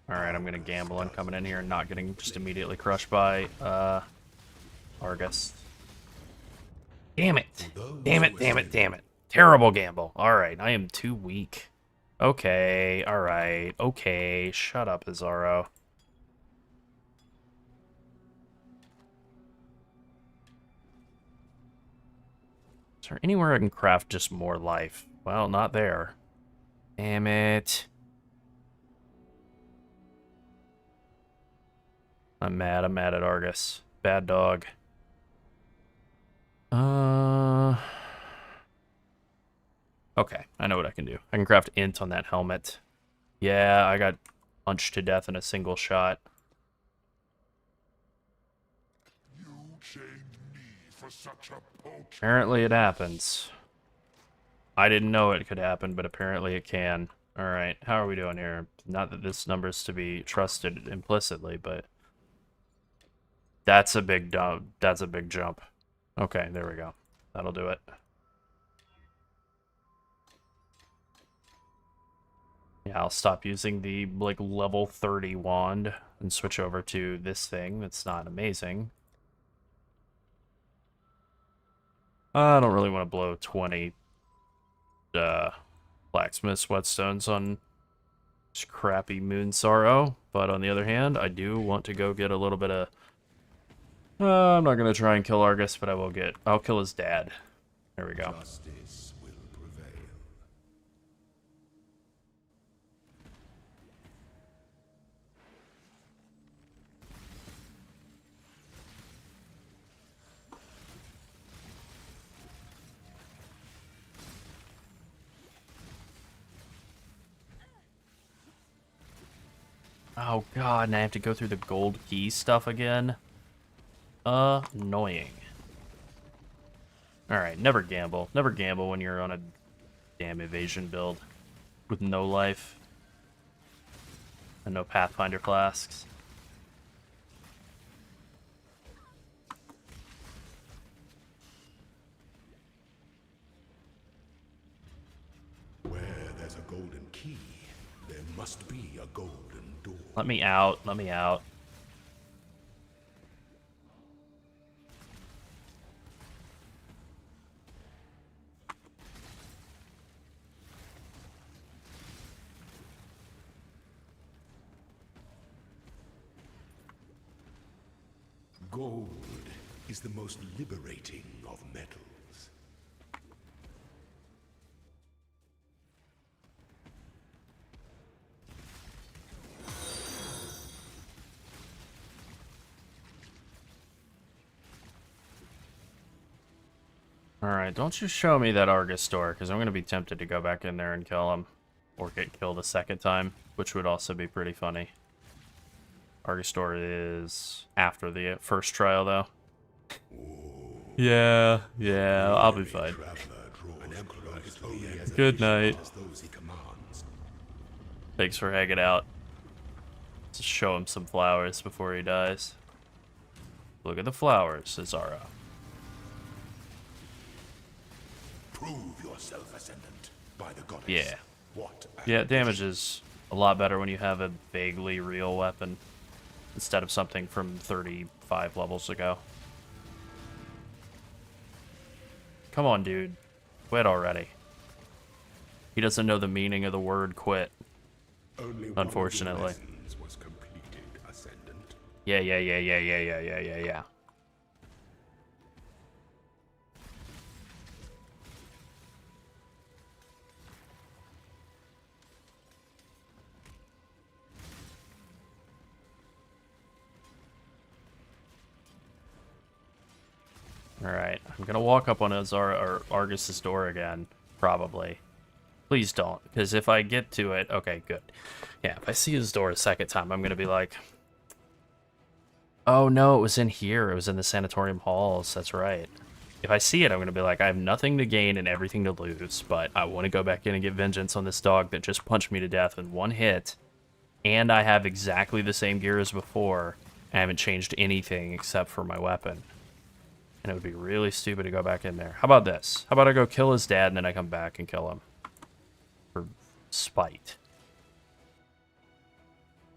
Alright, I'm gonna gamble on coming in here and not getting just immediately crushed by, Argus. Damn it! Damn it, damn it, damn it. Terrible gamble. Alright, I am too weak. Okay, alright, okay. Shut up, Azaro. Is there anywhere I can craft just more life? Well, not there. Damn it. I'm mad at Argus. Bad dog. Okay, I know what I can do. I can craft int on that helmet. Yeah, I got punched to death in a single shot. You shamed me for such a poacher. Apparently it happens. I didn't know it could happen, but apparently it can. Alright, how are we doing here? Not that this number's to be trusted implicitly, but... That's a big jump. That's a big jump. Okay, there we go. That'll do it. Yeah, I'll stop using the, like, level 30 wand and switch over to this thing that's not amazing. I don't really want to blow 20 blacksmith whetstones on this crappy Moon Sorrow, but on the other hand, I do want to go get a little bit of... I'm not going to try and kill Argus, but I'll kill his dad. There we go. Justice will prevail. Oh god, and I have to go through the gold key stuff again. Annoying. Alright, never gamble. Never gamble when you're on a damn evasion build with no life and no Pathfinder flasks. Where there's a golden key, there must be a golden door. Let me out. Let me out. Gold is the most liberating of metals. Alright, don't you show me that Argus door, because I'm going to be tempted to go back in there and kill him. Or get killed a second time, which would also be pretty funny. Argus door is after the first trial, though. Yeah, I'll be fine. Good night. Thanks for hanging out. Just show him some flowers before he dies. Look at the flowers, Azara. Prove yourself, Ascendant, by the goddess. Yeah. What? Yeah, damage is a lot better when you have a vaguely real weapon instead of something from 35 levels ago. Come on, dude. Quit already. He doesn't know the meaning of the word quit. Only unfortunately. One of your lessons was completed, Ascendant. Yeah. Alright, I'm gonna walk up on Azara or Argus's door again, probably. Please don't, because if I get to it, okay, good. Yeah, if I see his door a second time, I'm gonna be like, oh no, it was in here, it was in the sanatorium halls, that's right. If I see it, I'm gonna be like, I have nothing to gain and everything to lose, but I want to go back in and get vengeance on this dog that just punched me to death in one hit, and I have exactly the same gear as before. I haven't changed anything except for my weapon. And it would be really stupid to go back in there. How about this? How about I go kill his dad and then I come back and kill him? For spite.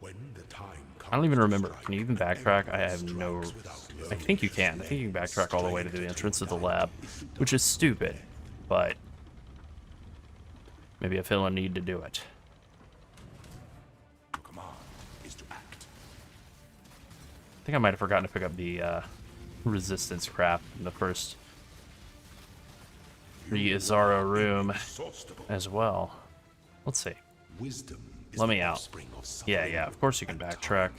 When the time comes, I don't even remember. Can you even backtrack? I have no... I think you can. I think you can backtrack all the way to the entrance of the lab. Which is stupid. But... maybe I feel a need to do it. command is to act. I think I might have forgotten to pick up the, resistance crap in the first Azara room as well. Let's see. Wisdom is Let me the out. offspring of Yeah, of course you can backtrack.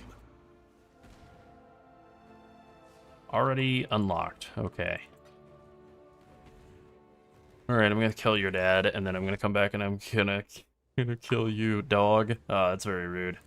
Already unlocked. Okay. Alright, I'm gonna kill your dad, and then I'm gonna come back and I'm gonna kill you, dog. Oh, that's very rude.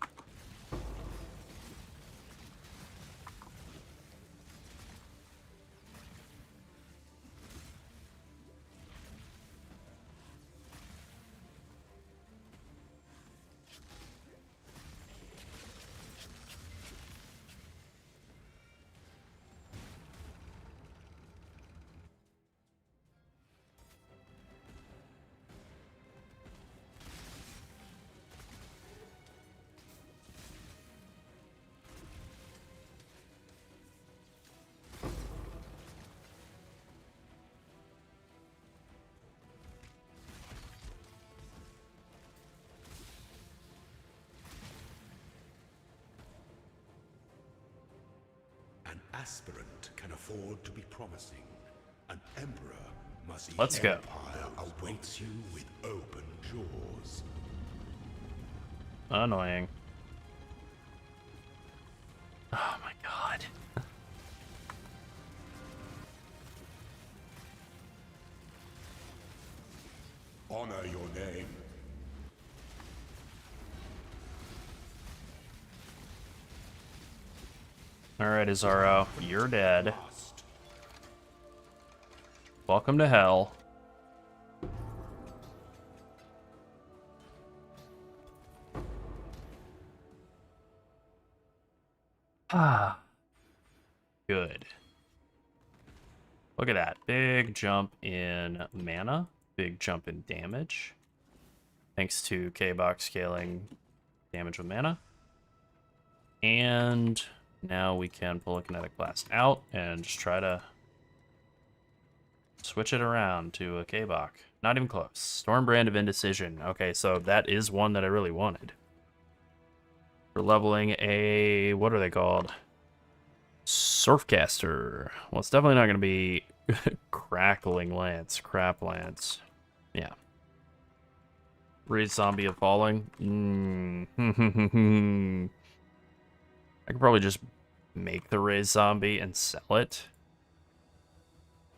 An aspirant can afford to be promising. An emperor must see Let's go. empire awaits you with open jaws. Annoying. Oh my god. Honor your name. Alright, Azaro, you're dead. Welcome to hell. Ah. Good. Look at that. Big jump in mana. Big jump in damage. Thanks to KBoC scaling damage with mana. And now we can pull a kinetic blast out and just try to switch it around to a KBoC. Not even close. Stormbrand of Indecision. Okay, so that is one that I really wanted. We're leveling a... what are they called? Surfcaster. Well, it's definitely not going to be Crackling Lance. Crap Lance. Yeah. Raise Zombie of Falling. I could probably just make the Raise Zombie and sell it.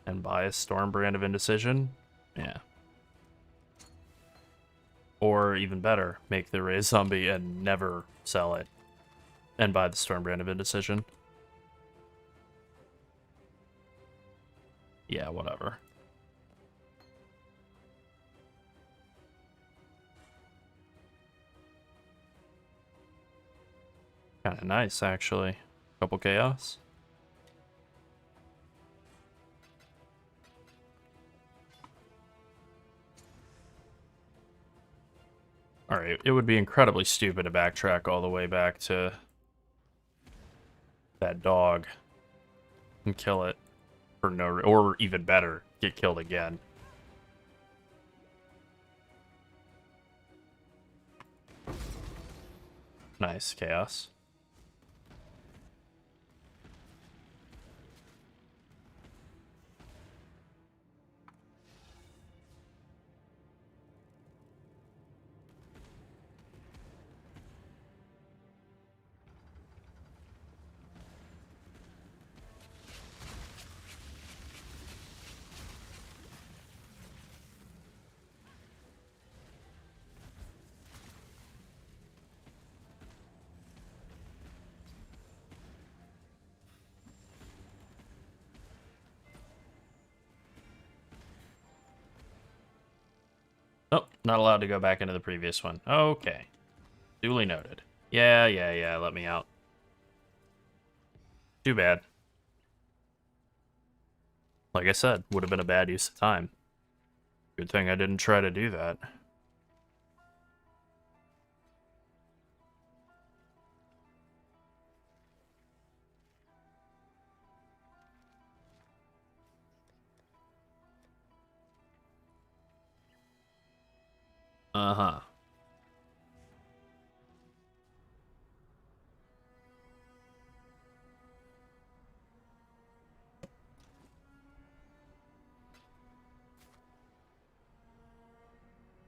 And buy a Storm Brand of Indecision. Yeah. Or even better, make the Raise Zombie and never sell it. And buy the Storm Brand of Indecision. Yeah, whatever. Kind of nice, actually. Couple chaos. Alright, it would be incredibly stupid to backtrack all the way back to that dog and kill it for no, or even better, get killed again. Nice, chaos. Oh, not allowed to go back into the previous one. Okay. Duly noted. Yeah, let me out. Too bad. Like I said, would have been a bad use of time. Good thing I didn't try to do that. Uh-huh.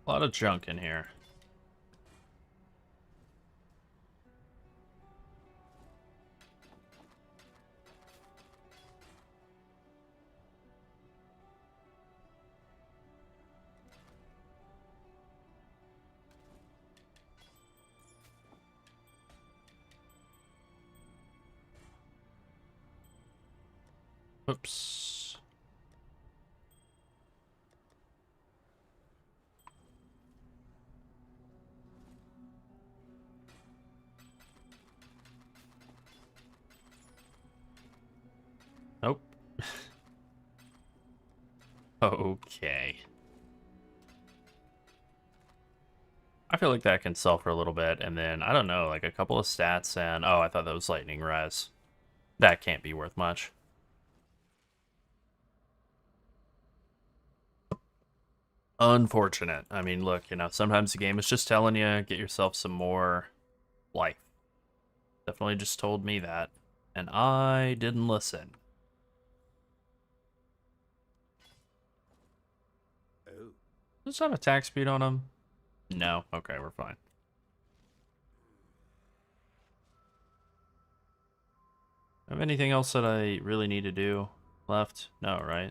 A lot of junk in here. Oops. Nope. Okay. I feel like that can sell for a little bit, and then, I don't know, like a couple of stats, and... Oh, I thought that was Lightning Res. That can't be worth much. Unfortunate. I mean, look, you know, sometimes the game is just telling you, get yourself some more life. Definitely just told me that, and I didn't listen. Oh. Does this have attack speed on him? No. Okay, we're fine. Have anything else that I really need to do left? No, right?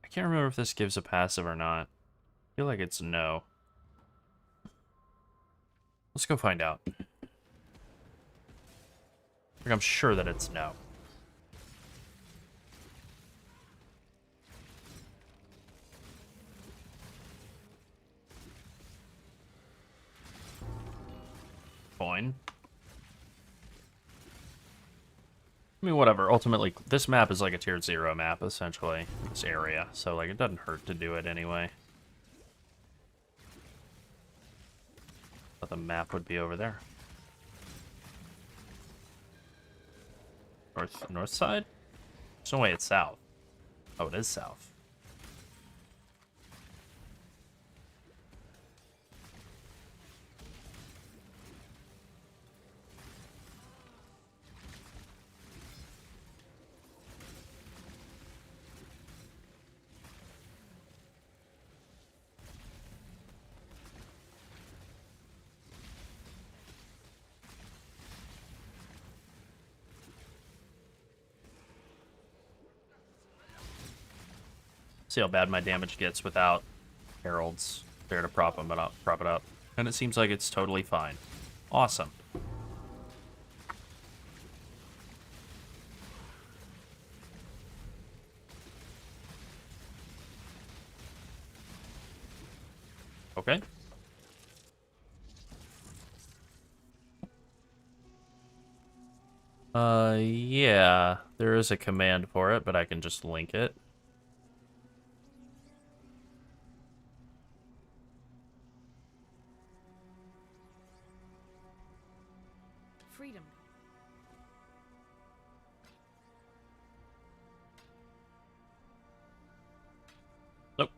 I can't remember if this gives a passive or not. I feel like it's no. Let's go find out. Like, I'm sure that it's no. Coin. I mean, whatever. Ultimately, this map is like a tier 0 map, essentially. This area. So, like, it doesn't hurt to do it anyway. But the map would be over there. North side? There's no way it's south. Oh, it is south. See how bad my damage gets without heralds there to prop it up. And it seems like it's totally fine. Awesome. Okay. Yeah, there is a command for it, but I can just link it. Freedom. Nope.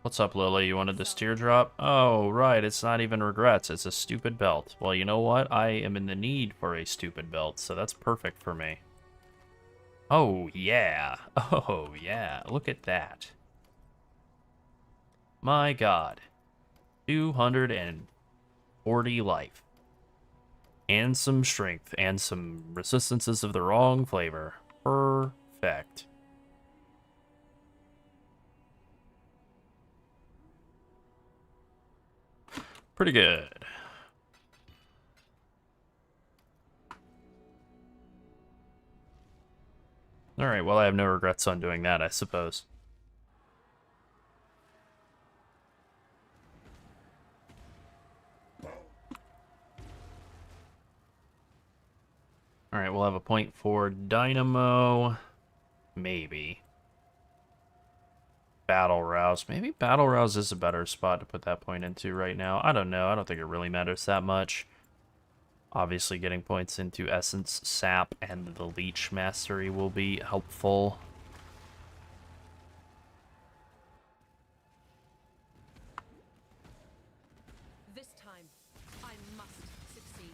What's up, Lily? You wanted this teardrop? Oh, right, it's not even regrets, it's a stupid belt. Well, you know what? I am in the need for a stupid belt, so that's perfect for me. Oh, yeah. Oh, yeah. Look at that. My god. 240 life. And some strength, and some resistances of the wrong flavor. Perfect. Pretty good. Alright, well, I have no regrets on doing that, I suppose. Alright, we'll have a point for Dynamo. Maybe. Battle Rouse. Maybe Battle Rouse is a better spot to put that point into right now. I don't know. I don't think it really matters that much. Obviously, getting points into Essence, Sap, and the Leech Mastery will be helpful. This time, I must succeed.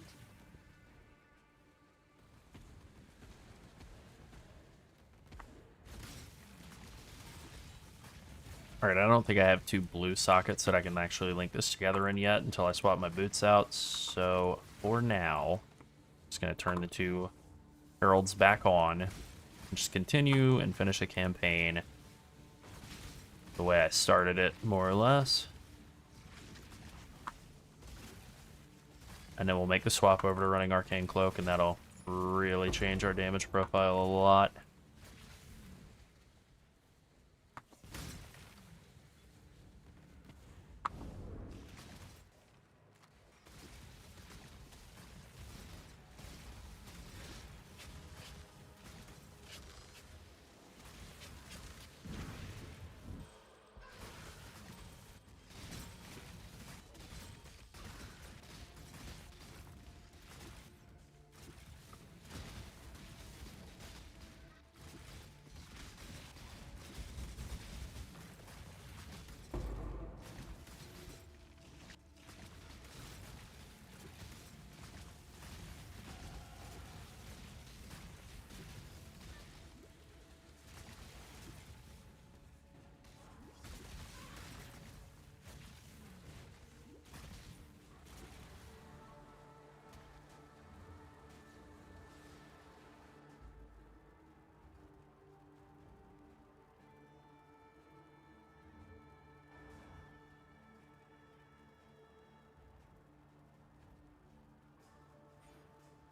Alright, I don't think I have two blue sockets that I can actually link this together in yet until I swap my boots out. So, for now, I'm just going to turn the two heralds back on and just continue and finish a campaign the way I started it, more or less. And then we'll make the swap over to running Arcane Cloak, and that'll really change our damage profile a lot.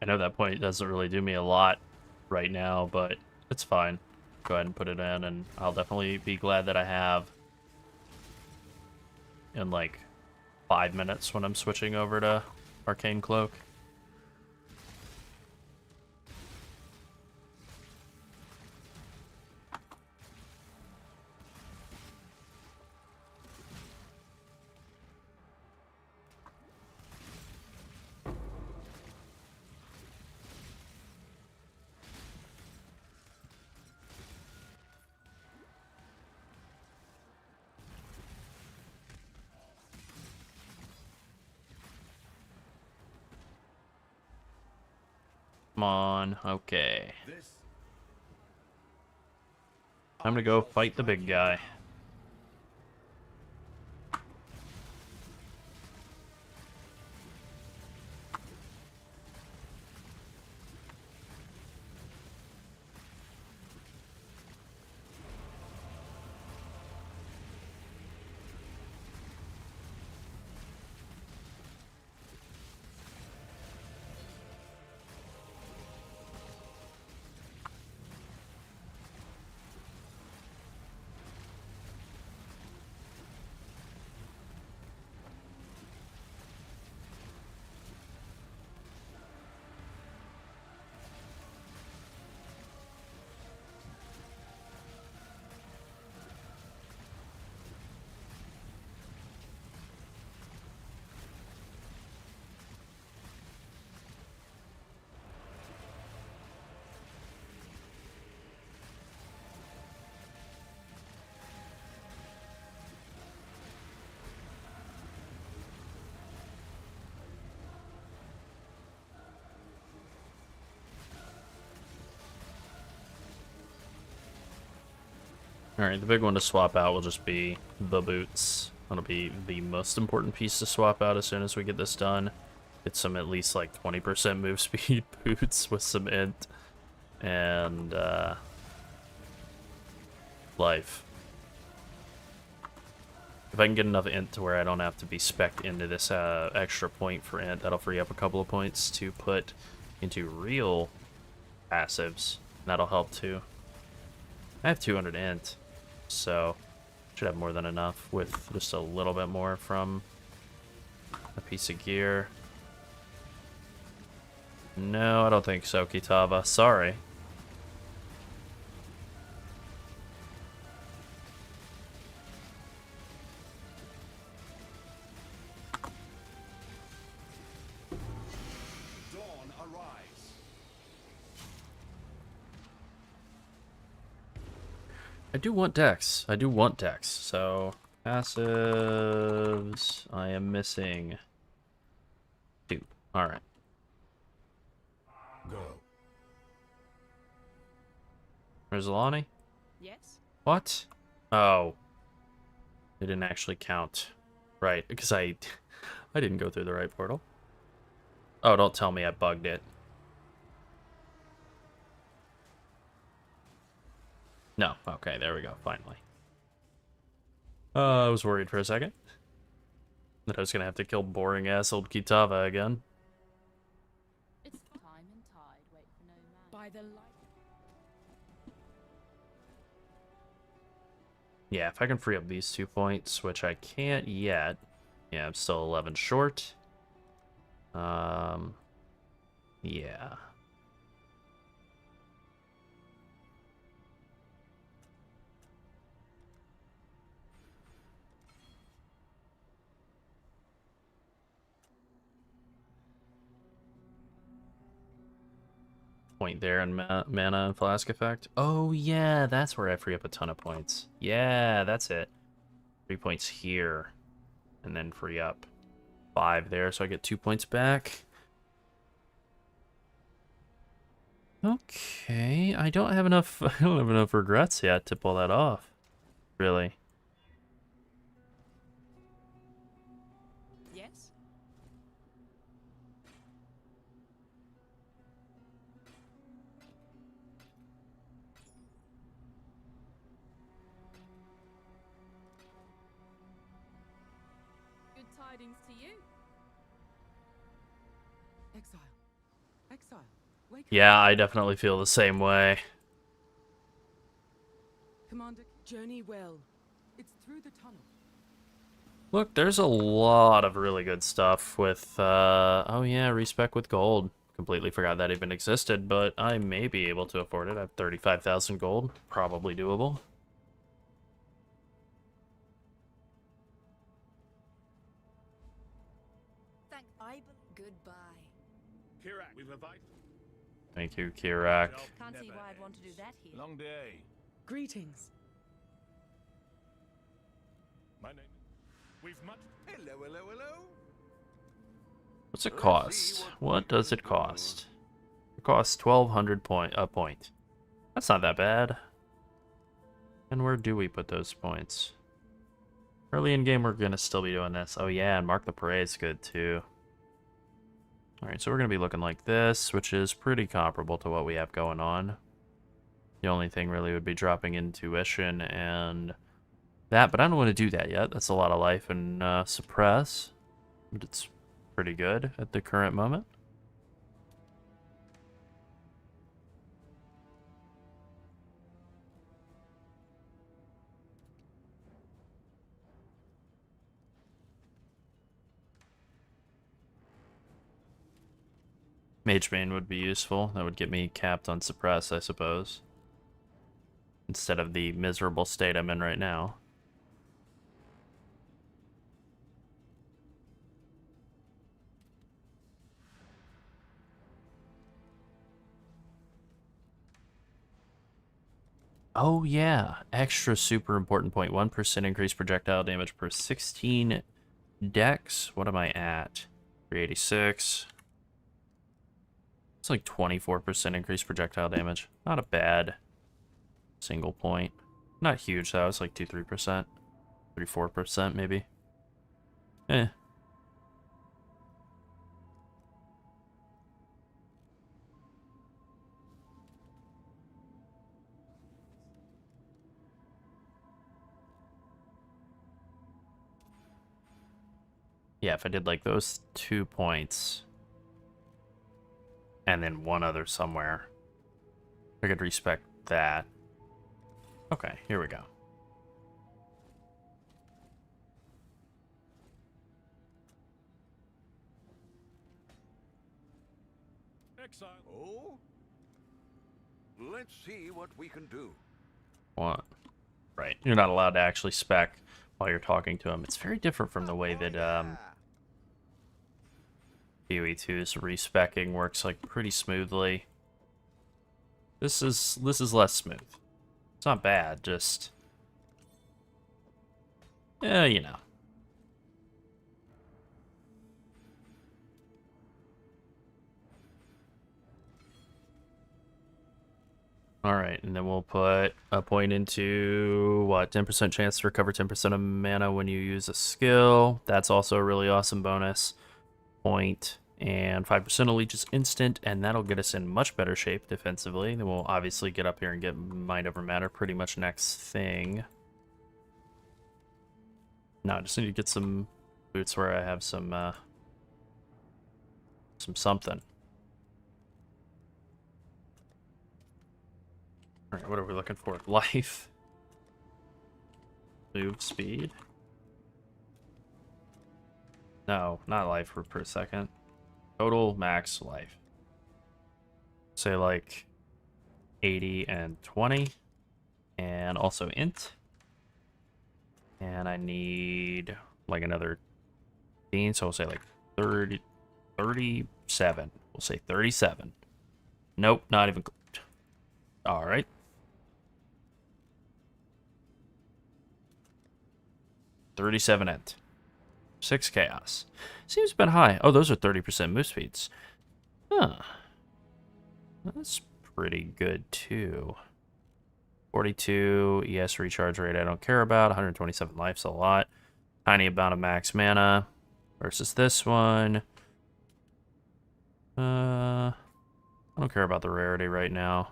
I know that point doesn't really do me a lot right now, but it's fine. Go ahead and put it in, and I'll definitely be glad that I have in like 5 minutes when I'm switching over to Arcane Cloak. Come on, okay. Time to go fight the big guy. Alright, the big one to swap out will just be the boots. That'll be the most important piece to swap out as soon as we get this done. Get some at least like 20% move speed boots with some int and life. If I can get enough int to where I don't have to be spec'd into this extra point for int, that'll free up a couple of points to put into real passives. That'll help too. I have 200 int, so should have more than enough with just a little bit more from a piece of gear. No, I don't think so, Kitava. Sorry. Dawn arise. I do want Dex. I do want Dex. So, passives. I am missing 2. Alright. Go. Where's Alani? Yes? What? Oh. It didn't actually count. Right, because I didn't go through the right portal. Oh, don't tell me I bugged it. No. Okay, there we go, finally. I was worried for a second that I was gonna have to kill boring-ass old Kitava again. It's time and tide wait for no man. By the light. Yeah, if I can free up these 2 points, which I can't yet. Yeah, I'm still 11 short. Yeah. Point there in mana and flask effect. Oh yeah, that's where I free up a ton of points. Yeah, that's it. 3 points here, and then free up 5 there, so I get 2 points back. Okay, I don't have enough. I don't have enough regrets yet to pull that off. Really. Yes? Good tidings to you. Exile. Exile. Wake Yeah, I definitely feel the same way. Commander, journey well. It's through the tunnel. Look, there's a lot of really good stuff with, oh yeah, respec with gold. Completely forgot that even existed, but I may be able to afford it. I have 35,000 gold. Probably doable. Goodbye. Kirak, we've invited. Thank you, Kirak. Can't see why I'd want to do that here. Long day. Greetings. My name. We've much. Hello, hello, hello. What's it cost? What does it cost? It costs 1,200 a point. That's not that bad. And where do we put those points? Early in game, we're gonna still be doing this. Oh yeah, and Mark the Parade's good too. Alright, so we're going to be looking like this, which is pretty comparable to what we have going on. The only thing really would be dropping intuition and that, but I don't want to do that yet. That's a lot of life and suppress, but it's pretty good at the current moment. Mage Bane would be useful. That would get me capped on suppress, I suppose. Instead of the miserable state I'm in right now. Oh yeah, extra super important point. 1% increased projectile damage per 16 dex. What am I at? 386. It's like 24% increased projectile damage. Not a bad single point. Not huge though. It's like 2-3%, 3-4% maybe. Eh. Yeah, if I did like those 2 points and then one other somewhere, I could respec that. Okay, here we go. Exile. Oh? Let's see what we can do. What? Right. You're not allowed to actually spec while you're talking to him. It's very different from the way that PoE2's respecking works like pretty smoothly. This is less smooth. It's not bad, just yeah, you know. Alright, and then we'll put a point into, what, 10% chance to recover 10% of mana when you use a skill. That's also a really awesome bonus. Point, and 5% of leech is instant, and that'll get us in much better shape defensively. Then we'll obviously get up here and get Mind Over Matter pretty much next thing. No, I just need to get some boots where I have some something. Alright, what are we looking for? Life. Move speed. No, not life per second. Total max life. Say like 80 and 20. And also int. And I need like another 15, so we'll say like 37. We'll say 37. Nope, not even. Alright. 37 int. 6 chaos. Seems a bit high. Oh, those are 30% move speeds. Huh. That's pretty good too. 42 ES recharge rate I don't care about. 127 life's a lot. Tiny amount of max mana. Versus this one. I don't care about the rarity right now.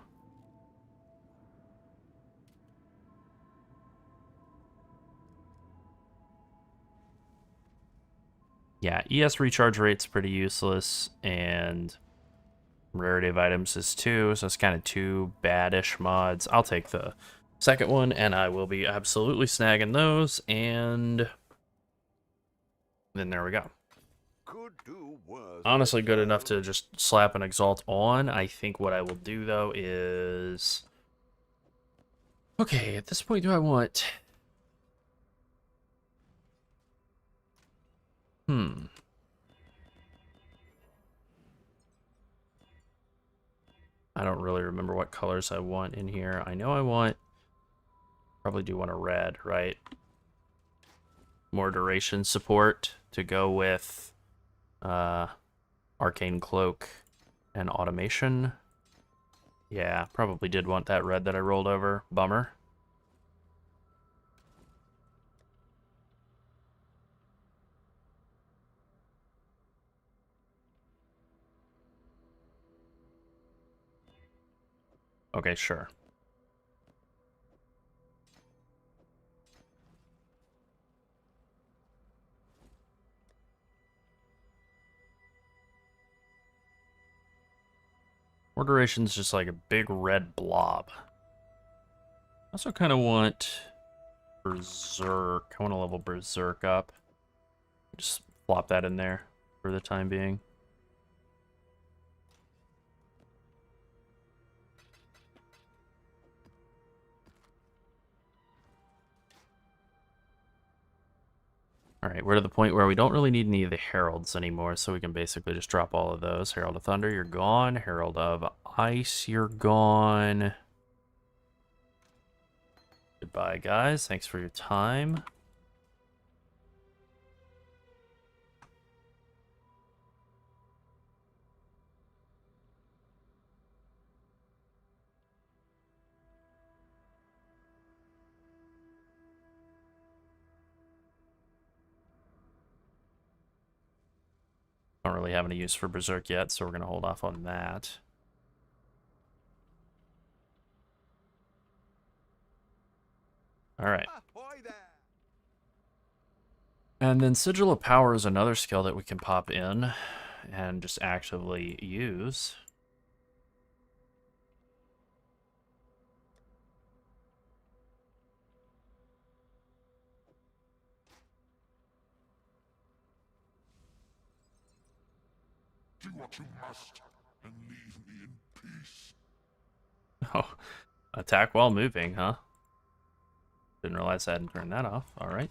Yeah, ES recharge rate's pretty useless, and rarity of items is 2, so it's kind of 2 bad-ish mods. I'll take the second one, and I will be absolutely snagging those, and then there we go. Honestly, good enough to just slap an Exalt on. I think what I will do, though, is... Okay, at this point, do I want... I don't really remember what colors I want in here. I know I want... Probably do want a red, right? More duration support to go with Arcane Cloak and Automation. Yeah, probably did want that red that I rolled over. Bummer. Okay, sure. More duration's just like a big red blob. I also kind of want Berserk. I want to level Berserk up. Just flop that in there for the time being. Alright, we're to the point where we don't really need any of the Heralds anymore, so we can basically just drop all of those. Herald of Thunder, you're gone. Herald of Ice, you're gone. Goodbye, guys. Thanks for your time. Don't really have any use for Berserk yet, so we're going to hold off on that. Alright. And then Sigil of Power is another skill that we can pop in and just actively use. Do what you must, and leave me in peace. Oh, attack while moving, huh? Didn't realize I hadn't turned that off. Alright.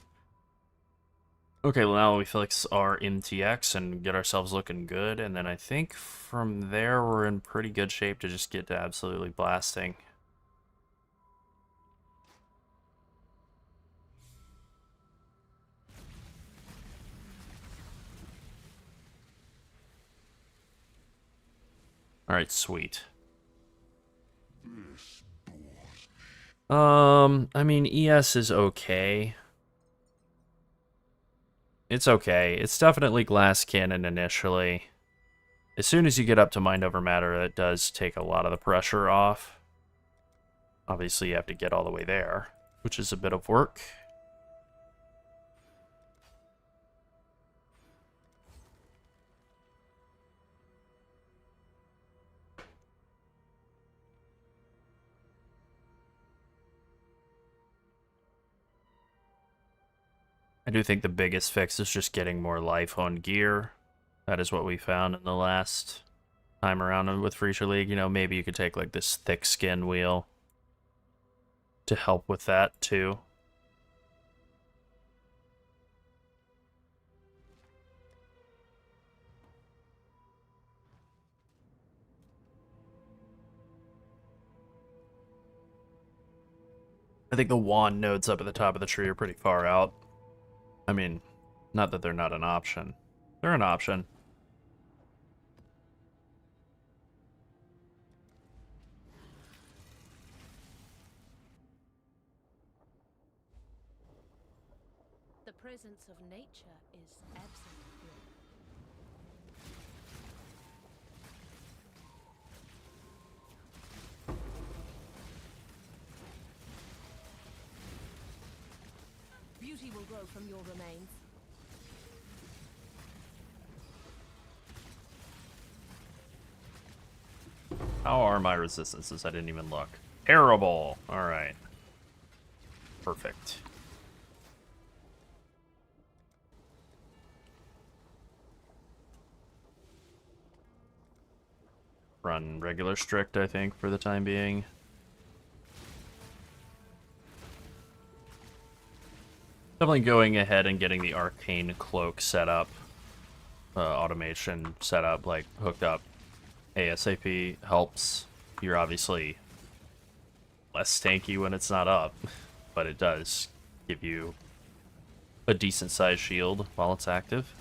Okay, well now we fix our MTX and get ourselves looking good, and then I think from there we're in pretty good shape to just get to absolutely blasting. Alright, sweet. I mean, ES is okay. It's okay. It's definitely glass cannon initially. As soon as you get up to mind over matter, it does take a lot of the pressure off. Obviously, you have to get all the way there, which is a bit of work. I do think the biggest fix is just getting more life on gear. That is what we found in the last time around with Phrecia League. You know, maybe you could take like this thick skin wheel to help with that too. I think the wand nodes up at the top of the tree are pretty far out. I mean, not that they're not an option. They're an option. The presence of nature is absent here. Beauty will grow from your remains. How are my resistances? I didn't even look. Terrible. Alright. Perfect. Run regular strict, I think, for the time being. Definitely going ahead and getting the arcane cloak set up. Automation set up, like, hooked up ASAP helps. You're obviously less tanky when it's not up, but it does give you a decent sized shield while it's active.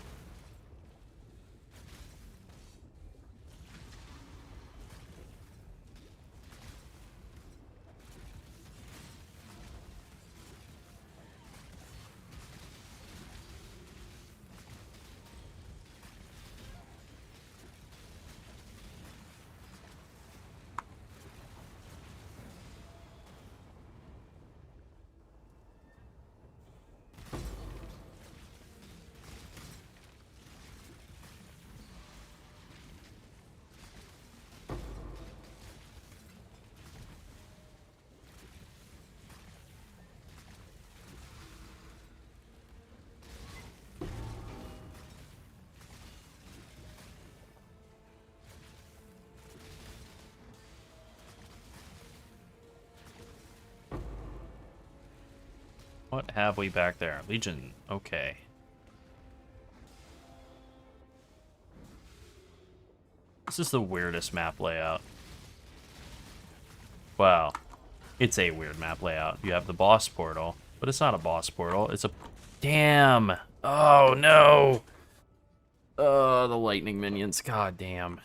What have we back there? Legion. Okay. This is the weirdest map layout. Wow. It's a weird map layout. You have the boss portal, but it's not a boss portal. It's a... Damn! Oh, no! Oh, the lightning minions. God damn.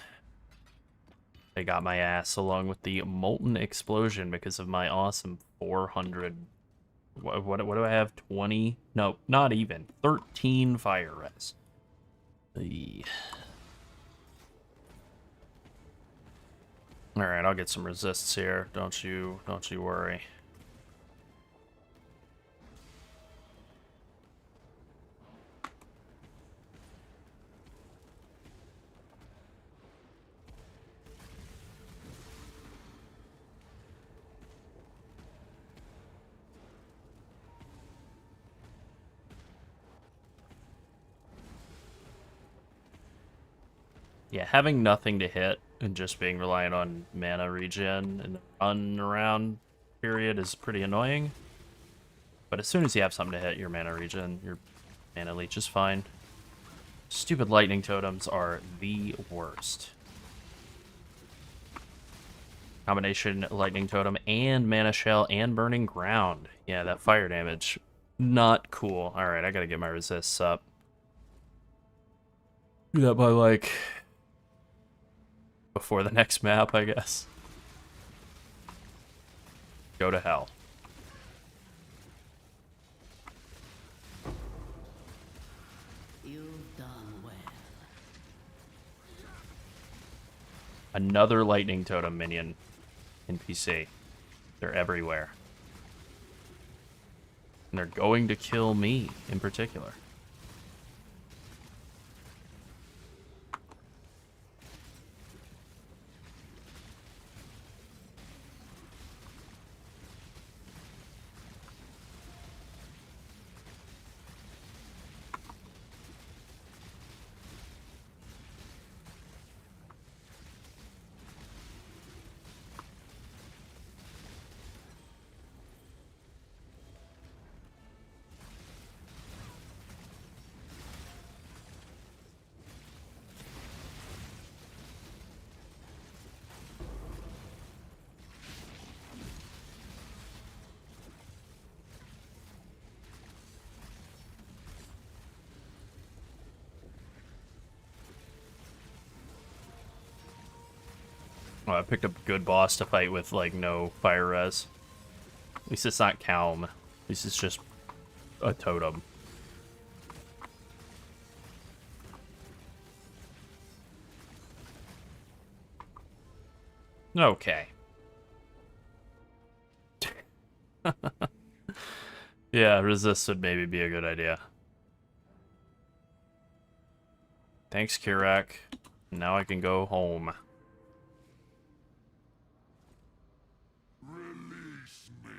They got my ass along with the molten explosion because of my awesome 400... What do I have? 20? No, not even. 13 fire res. All right, I'll get some resists here. Don't you worry. Yeah, having nothing to hit and just being reliant on mana regen and the run around period is pretty annoying. But as soon as you have something to hit, your mana regen, your mana leech is fine. Stupid lightning totems are the worst. Combination lightning totem and mana shell and burning ground. Yeah, that fire damage, not cool. All right, I gotta get my resists up. Do that by like before the next map, I guess. Go to hell. You've done well. Another lightning totem minion in PC. They're everywhere. And they're going to kill me in particular. Oh, I picked up a good boss to fight with, like, no fire res. At least it's not Calm. At least it's just a totem. Okay. Yeah, resist would maybe be a good idea. Thanks, Kirak. Now I can go home. Release me.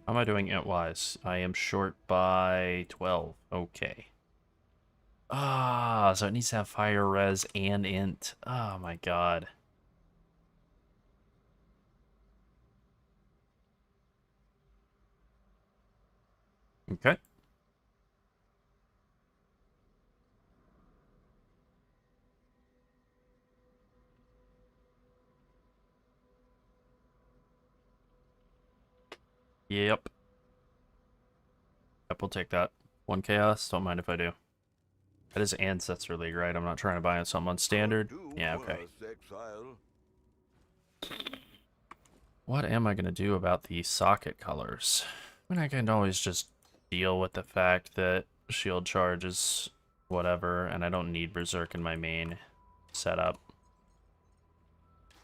How am I doing int-wise? I am short by 12. Okay. Ah, so it needs to have fire res and int. Oh my god. Okay. Yep. Yep, we'll take that. 1 chaos, don't mind if I do. That is Ancestor League, right? I'm not trying to buy something on standard. Yeah, okay. What am I going to do about the socket colors? I mean, I can always just deal with the fact that shield charge is whatever, and I don't need Berserk in my main setup.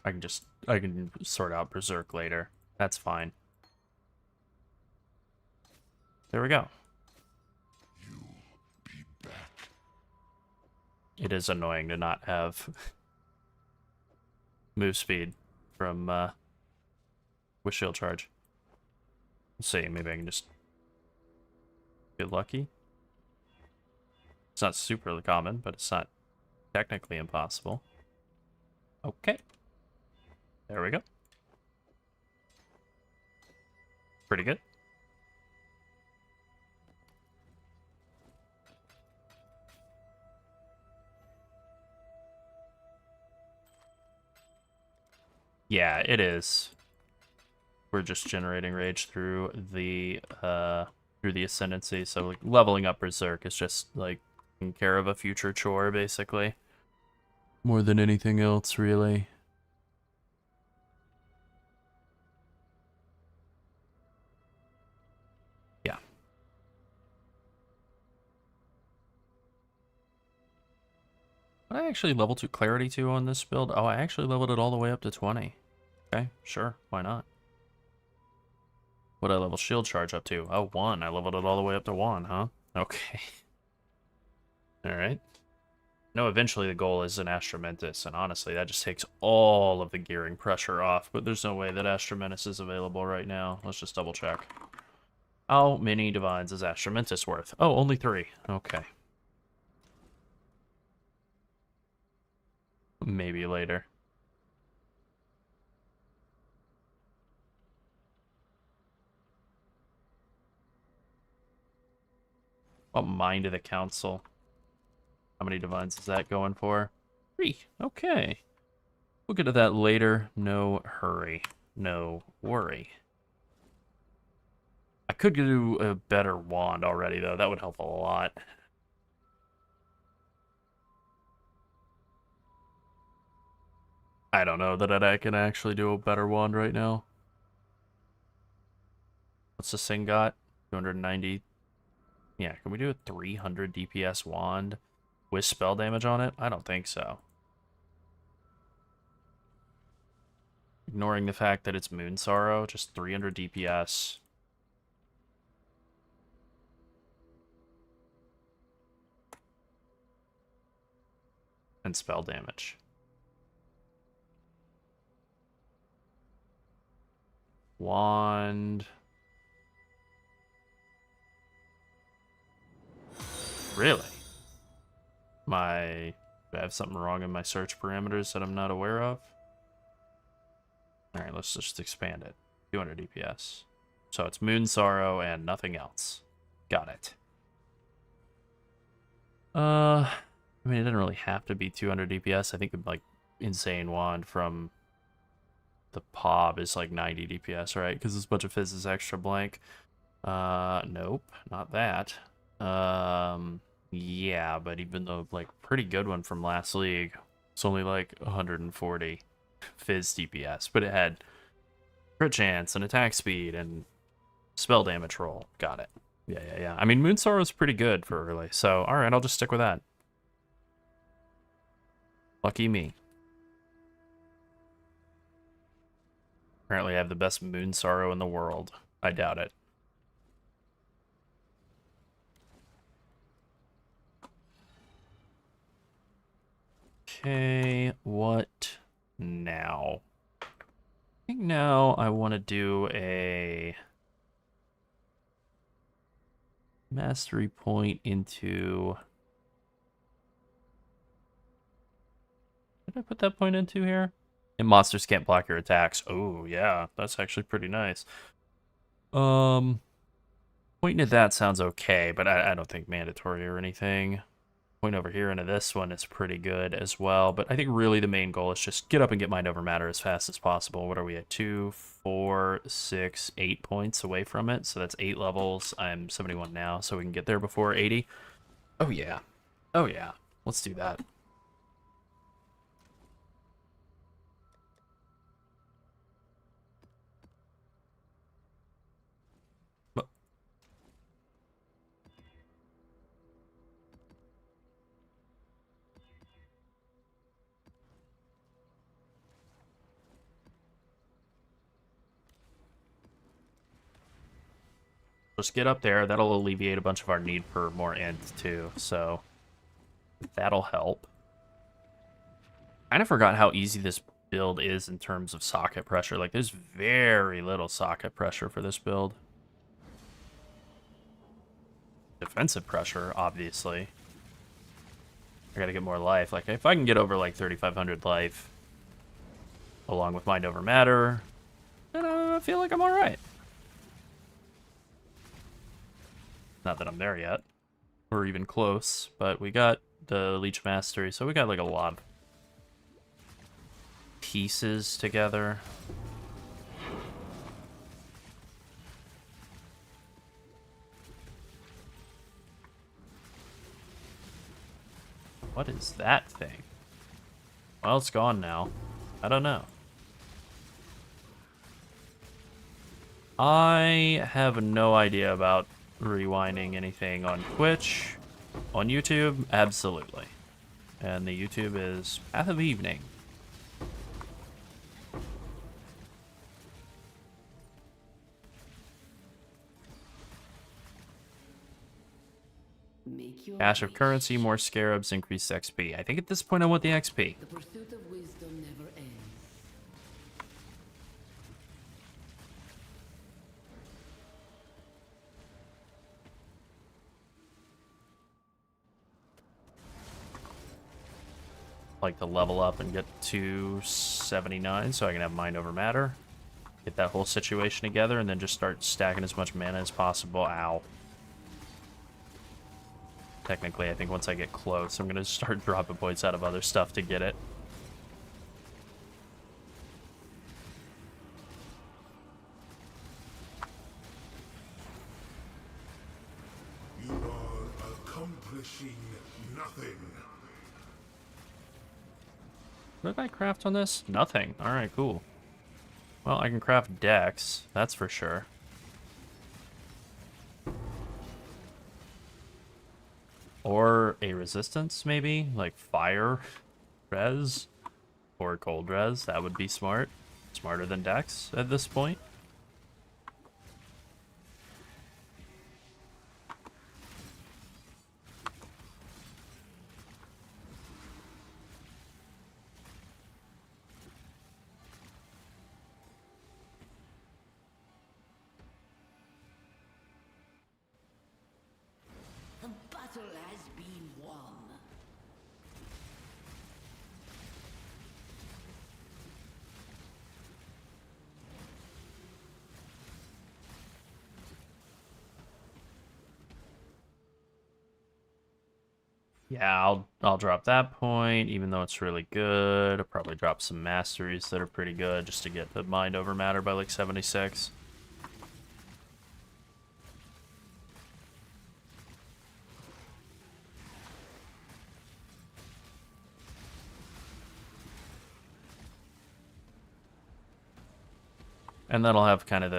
I can sort out Berserk later. That's fine. There we go. It is annoying to not have move speed from with shield charge. Let's see, maybe I can just get lucky. It's not super common, but it's not technically impossible. Okay. There we go. Pretty good. Yeah, it is. We're just generating rage through the ascendancy, so like leveling up Berserk is just like taking care of a future chore, basically. More than anything else, really. Yeah. I actually level 2 Clarity 2 on this build. Oh, I actually leveled it all the way up to 20. Okay, sure, why not? What did I level Shield Charge up to? Oh, 1. I leveled it all the way up to 1, huh? Okay. Alright. No, eventually the goal is an Astromentus, and honestly, that just takes all of the gearing pressure off, but there's no way that Astromentus is available right now. Let's just double check. How many divines is Astromentus worth? Oh, only 3. Okay. Maybe later. What Mind of the Council? How many divines is that going for? 3. Okay. We'll get to that later. No hurry. No worry. I could do a better wand already, though. That would help a lot. I don't know that I can actually do a better wand right now. What's this thing got? 290. Yeah, can we do a 300 DPS wand with spell damage on it? I don't think so. Ignoring the fact that it's Moon Sorrow, just 300 DPS. And spell damage. Wand. Really? Do I have something wrong in my search parameters that I'm not aware of? Alright, let's just expand it. 200 DPS. So it's Moon Sorrow and nothing else. Got it. I mean, it didn't really have to be 200 DPS. I think like Insane Wand from the POB is like 90 DPS, right? Because this bunch of Fizz is extra blank. Nope, not that. Yeah, but even the like pretty good one from last league, it's only like 140 Fizz DPS, but it had crit chance and attack speed and spell damage roll. Got it. Yeah. I mean, Moon Sorrow is pretty good for early, so alright, I'll just stick with that. Lucky me. Apparently I have the best Moon Sorrow in the world. I doubt it. Okay, what now? I think now I want to do a mastery point into... Did I put that point into here? And monsters can't block your attacks. Oh, yeah, that's actually pretty nice. Pointing at that sounds okay, but I don't think mandatory or anything. Point over here into this one is pretty good as well, but I think really the main goal is just get up and get Mind Over Matter as fast as possible. What are we at? 2, 4, 6, 8 points away from it, so that's 8 levels. I'm 71 now, so we can get there before 80. Oh yeah. Oh yeah. Let's do that. Just get up there. That'll alleviate a bunch of our need for more int too, so that'll help. Kind of forgot how easy this build is in terms of socket pressure. Like, there's very little socket pressure for this build. Defensive pressure, obviously. I gotta get more life. Like, if I can get over like 3,500 life, along with Mind Over Matter, then I feel like I'm alright. Not that I'm there yet, or even close, but we got the Leech Mastery, so we got like a lot of pieces together. What is that thing? Well, it's gone now. I don't know. I have no idea about rewinding anything on Twitch. On YouTube, absolutely. And the YouTube is Path of Evening. Cache of currency, more scarabs, increased XP. I think at this point I want the XP. The pursuit of wisdom never ends. Like to level up and get to 79 so I can have mind over matter. Get that whole situation together and then just start stacking as much mana as possible. Ow. Technically, I think once I get close, I'm going to start dropping points out of other stuff to get it. You are accomplishing nothing. What did I craft on this? Nothing. Alright, cool. Well, I can craft decks, that's for sure. Or a resistance, maybe? Like fire res? Or cold res, that would be smart. Smarter than decks at this point. The battle has been won. Yeah, I'll drop that point, even though it's really good. I'll probably drop some masteries that are pretty good just to get the mind over matter by like 76. And that'll have kind of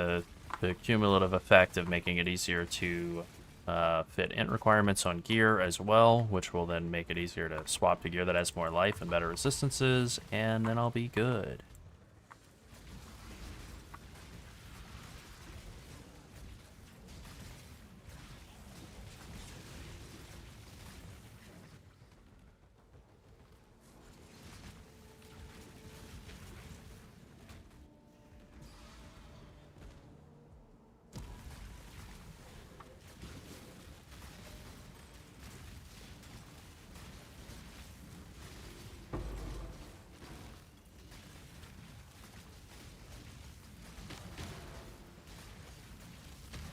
the cumulative effect of making it easier to fit int requirements on gear as well, which will then make it easier to swap to gear that has more life and better resistances, and then I'll be good.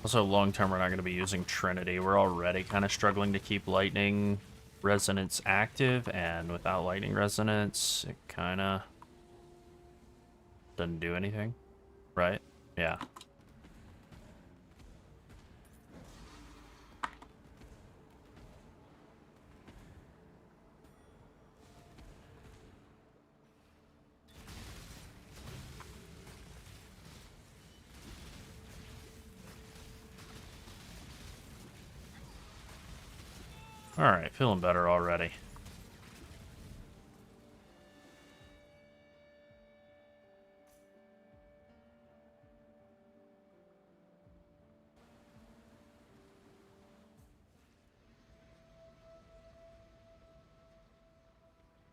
Also, long-term, we're not going to be using Trinity. We're already kind of struggling to keep Lightning Resonance active, and without Lightning Resonance, it kind of doesn't do anything, right? Yeah. Alright, feeling better already.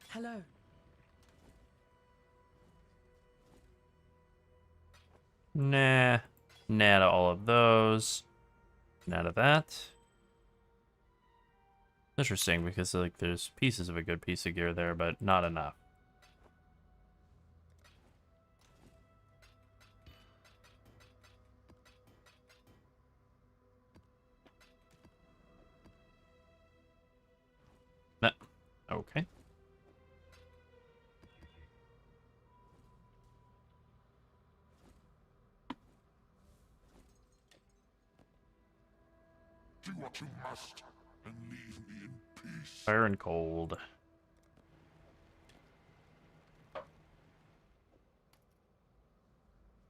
Hello. Nah. Nah to all of those. Nah to that. Interesting, because like there's pieces of a good piece of gear there, but not enough. Nah. Okay. Do what you must, and leave me in peace. Fire and cold.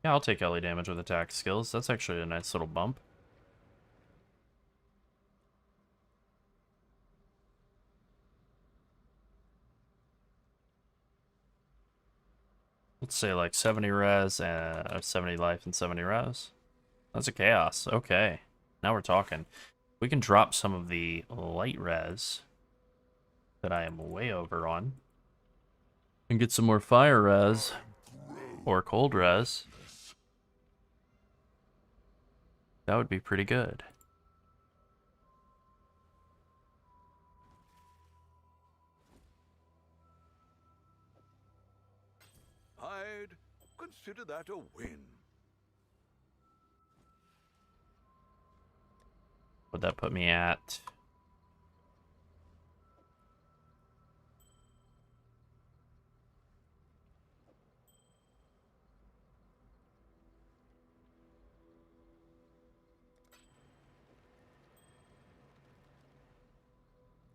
Yeah, I'll take LE damage with attack skills. That's actually a nice little bump. Let's say like 70 res, 70 life and 70 res. That's a chaos. Okay. Now we're talking. We can drop some of the light res that I am way over on. And get some more fire res. Or cold res. That would be pretty good. I'd consider that a win. Would that put me at?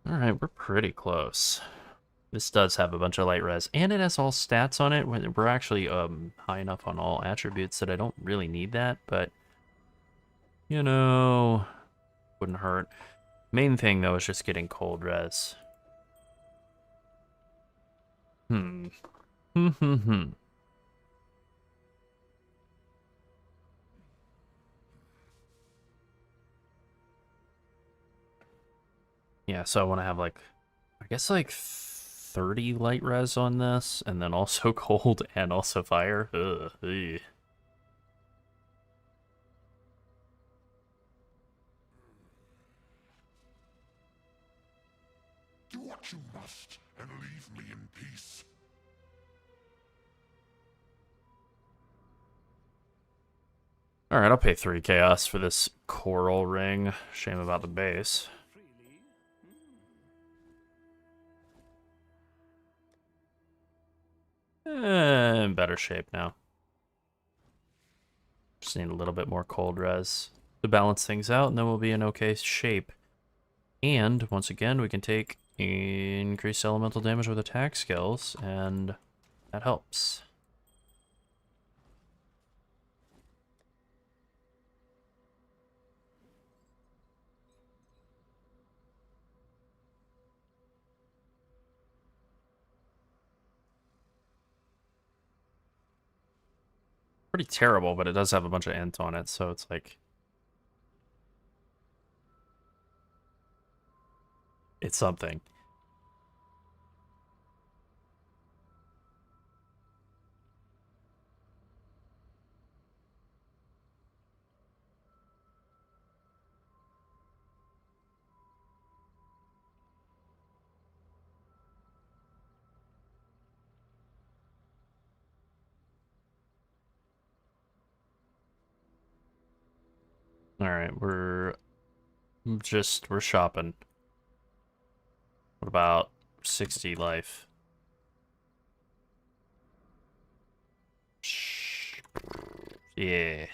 Alright, we're pretty close. This does have a bunch of light res, and it has all stats on it. We're actually high enough on all attributes that I don't really need that, but you know, wouldn't hurt. Main thing though is just getting cold res. Yeah, so I want to have like, I guess like 30 light res on this, and then also cold and also fire. Ugh. Ugh. Do what you must and leave me in peace. Alright, I'll pay 3 chaos for this coral ring. Shame about the base. In better shape now. Just need a little bit more cold res to balance things out, and then we'll be in okay shape. And, once again, we can take increased elemental damage with attack skills, and that helps. Pretty terrible, but it does have a bunch of int on it, so it's like... it's something. Alright, we're shopping. What about 60 life? Yeah.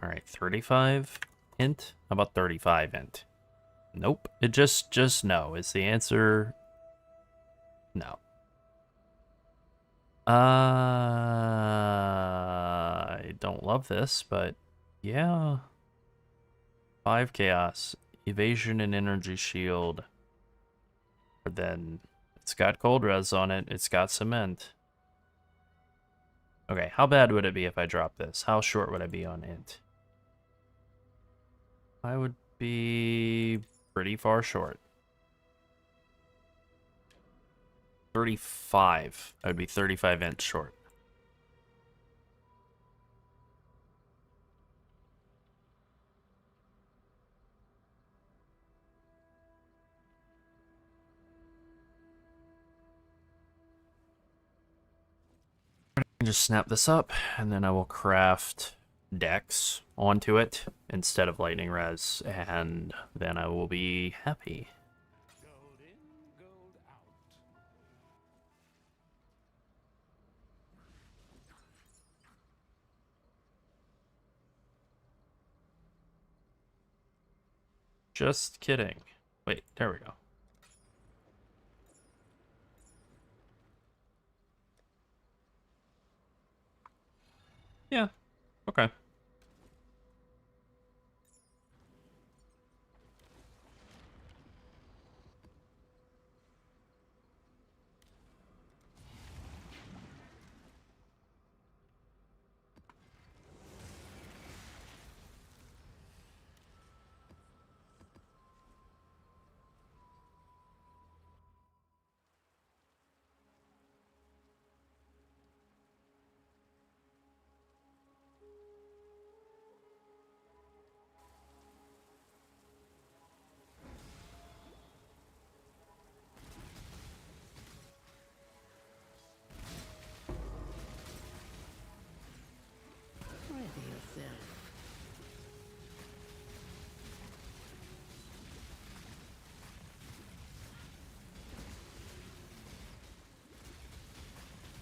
Alright, 35 int? How about 35 int? Nope. It just no. Is the answer no. I don't love this, but yeah. 5 chaos. Evasion and energy shield. But then it's got cold res on it. It's got cement. Okay, how bad would it be if I drop this? How short would I be on int? I would be pretty far short. 35. I would be 35 int short. Just snap this up, and then I will craft Dex onto it instead of lightning res, and then I will be happy. Gold in, gold out. Just kidding. Wait, there we go. Yeah, okay.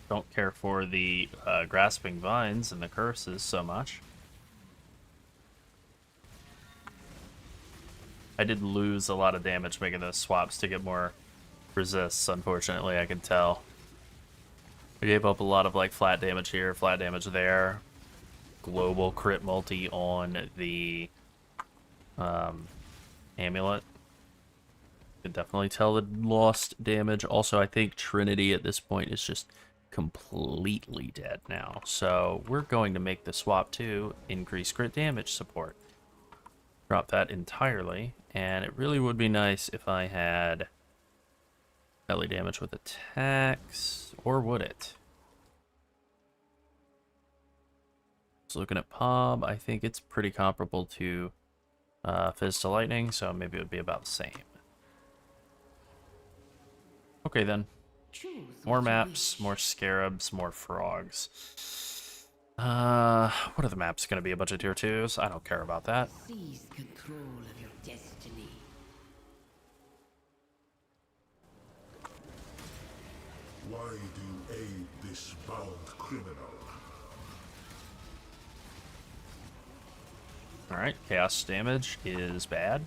don't care for the grasping vines and the curses so much. I did lose a lot of damage making those swaps to get more resists, unfortunately, I can tell. I gave up a lot of like flat damage here, flat damage there. Global crit multi on the amulet. Could definitely tell the lost damage. Also, I think Trinity at this point is just completely dead now. So we're going to make the swap to increase crit damage support. Drop that entirely, and it really would be nice if I had melee damage with attacks, or would it? So looking at Pob, I think it's pretty comparable to Fizz to Lightning, so maybe it would be about the same. Okay then. More maps, more scarabs, more frogs. What are the maps going to be? A bunch of tier 2s? I don't care about that. Seize control of your destiny. Why do you aid this bound criminal? Alright, chaos damage is bad.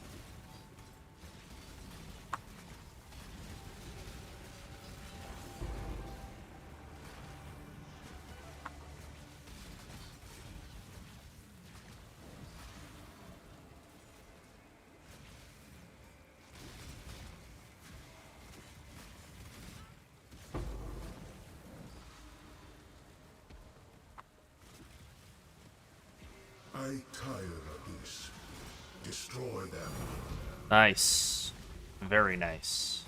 I tire of this. Destroy them. Nice. Very nice.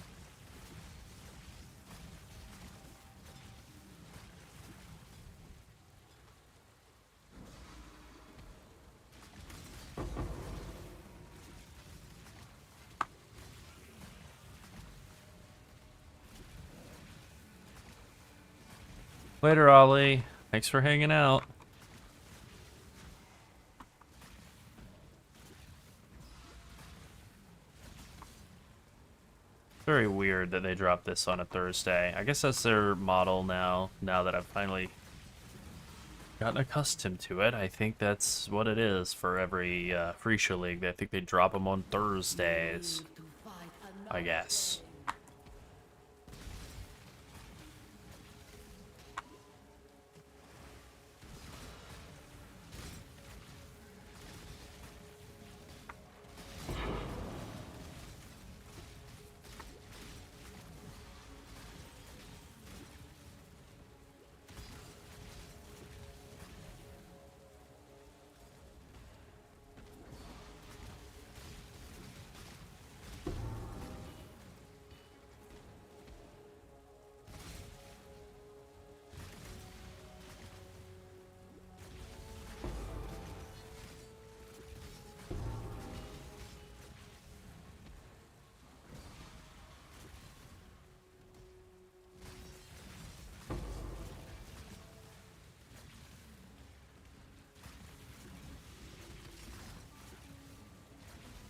Later, Ollie. Thanks for hanging out. Very weird that they dropped this on a Thursday. I guess that's their model now that I've finally gotten accustomed to it. I think that's what it is for every Phrecia League. I think they drop them on Thursdays, I guess.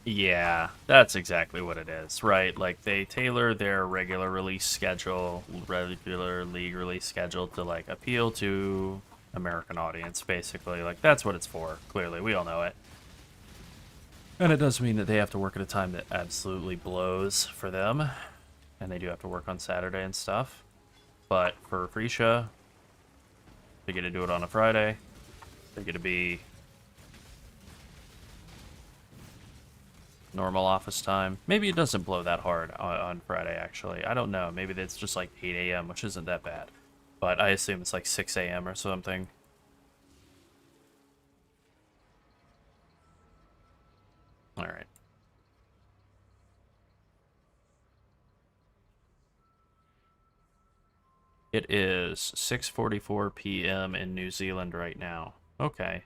Yeah, that's exactly what it is, right? Like, they tailor their regular release schedule, regular league release schedule to, like, appeal to American audience, basically. Like, that's what it's for, clearly. We all know it. And it does mean that they have to work at a time that absolutely blows for them. And they do have to work on Saturday and stuff. But for Phrecia, they get to do it on a Friday. They get to be normal office time. Maybe it doesn't blow that hard on Friday, actually. I don't know. Maybe it's just like 8 a.m., which isn't that bad. But I assume it's like 6 a.m. or something. Alright. It is 6:44 p.m. in New Zealand right now. Okay.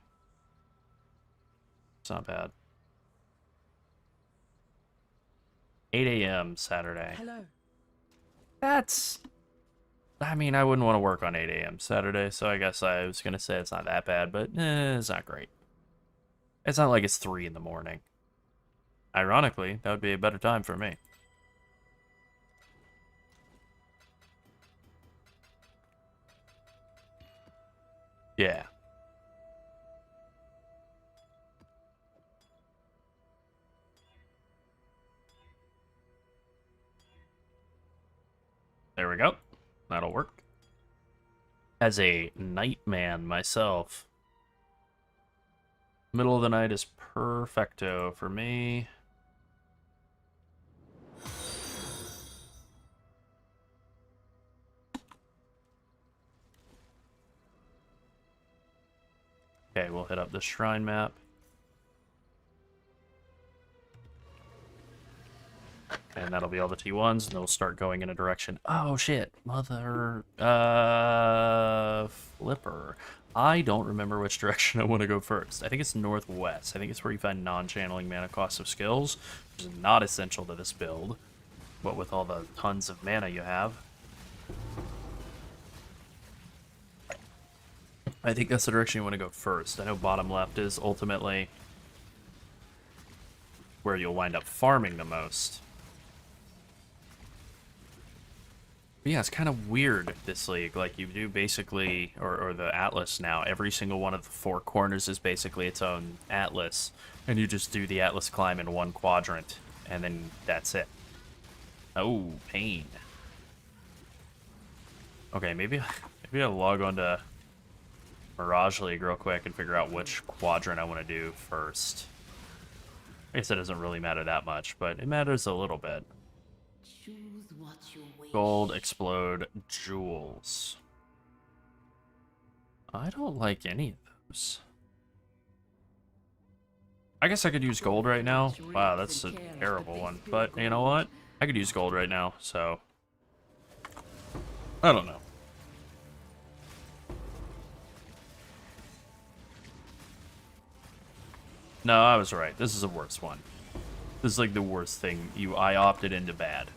It's not bad. 8 a.m. Saturday. Hello. That's... I mean, I wouldn't want to work on 8 a.m. Saturday, so I guess I was going to say it's not that bad, but it's not great. It's not like it's 3 in the morning. Ironically, that would be a better time for me. Yeah. There we go. That'll work. As a nightman myself, middle of the night is perfecto for me. Okay, we'll hit up the shrine map. And that'll be all the T1s, and they'll start going in a direction. Oh, shit. Mother... Flipper. I don't remember which direction I want to go first. I think it's northwest. I think it's where you find non-channeling mana cost of skills, which is not essential to this build. But with all the tons of mana you have. I think that's the direction you want to go first. I know bottom left is ultimately where you'll wind up farming the most. But yeah, it's kind of weird, this league. Like, you do basically, or the Atlas now, every single one of the four corners is basically its own Atlas. And you just do the Atlas climb in one quadrant, and then that's it. Oh, pain. Okay, maybe I'll log on to Mirage League real quick and figure out which quadrant I want to do first. I guess it doesn't really matter that much, but it matters a little bit. Choose what you wish. Gold, explode, jewels. I don't like any of those. I guess I could use gold right now. Wow, that's a terrible one. But you know what? I could use gold right now, so... I don't know. No, I was right. This is the worst one. This is like the worst thing. I opted into bad.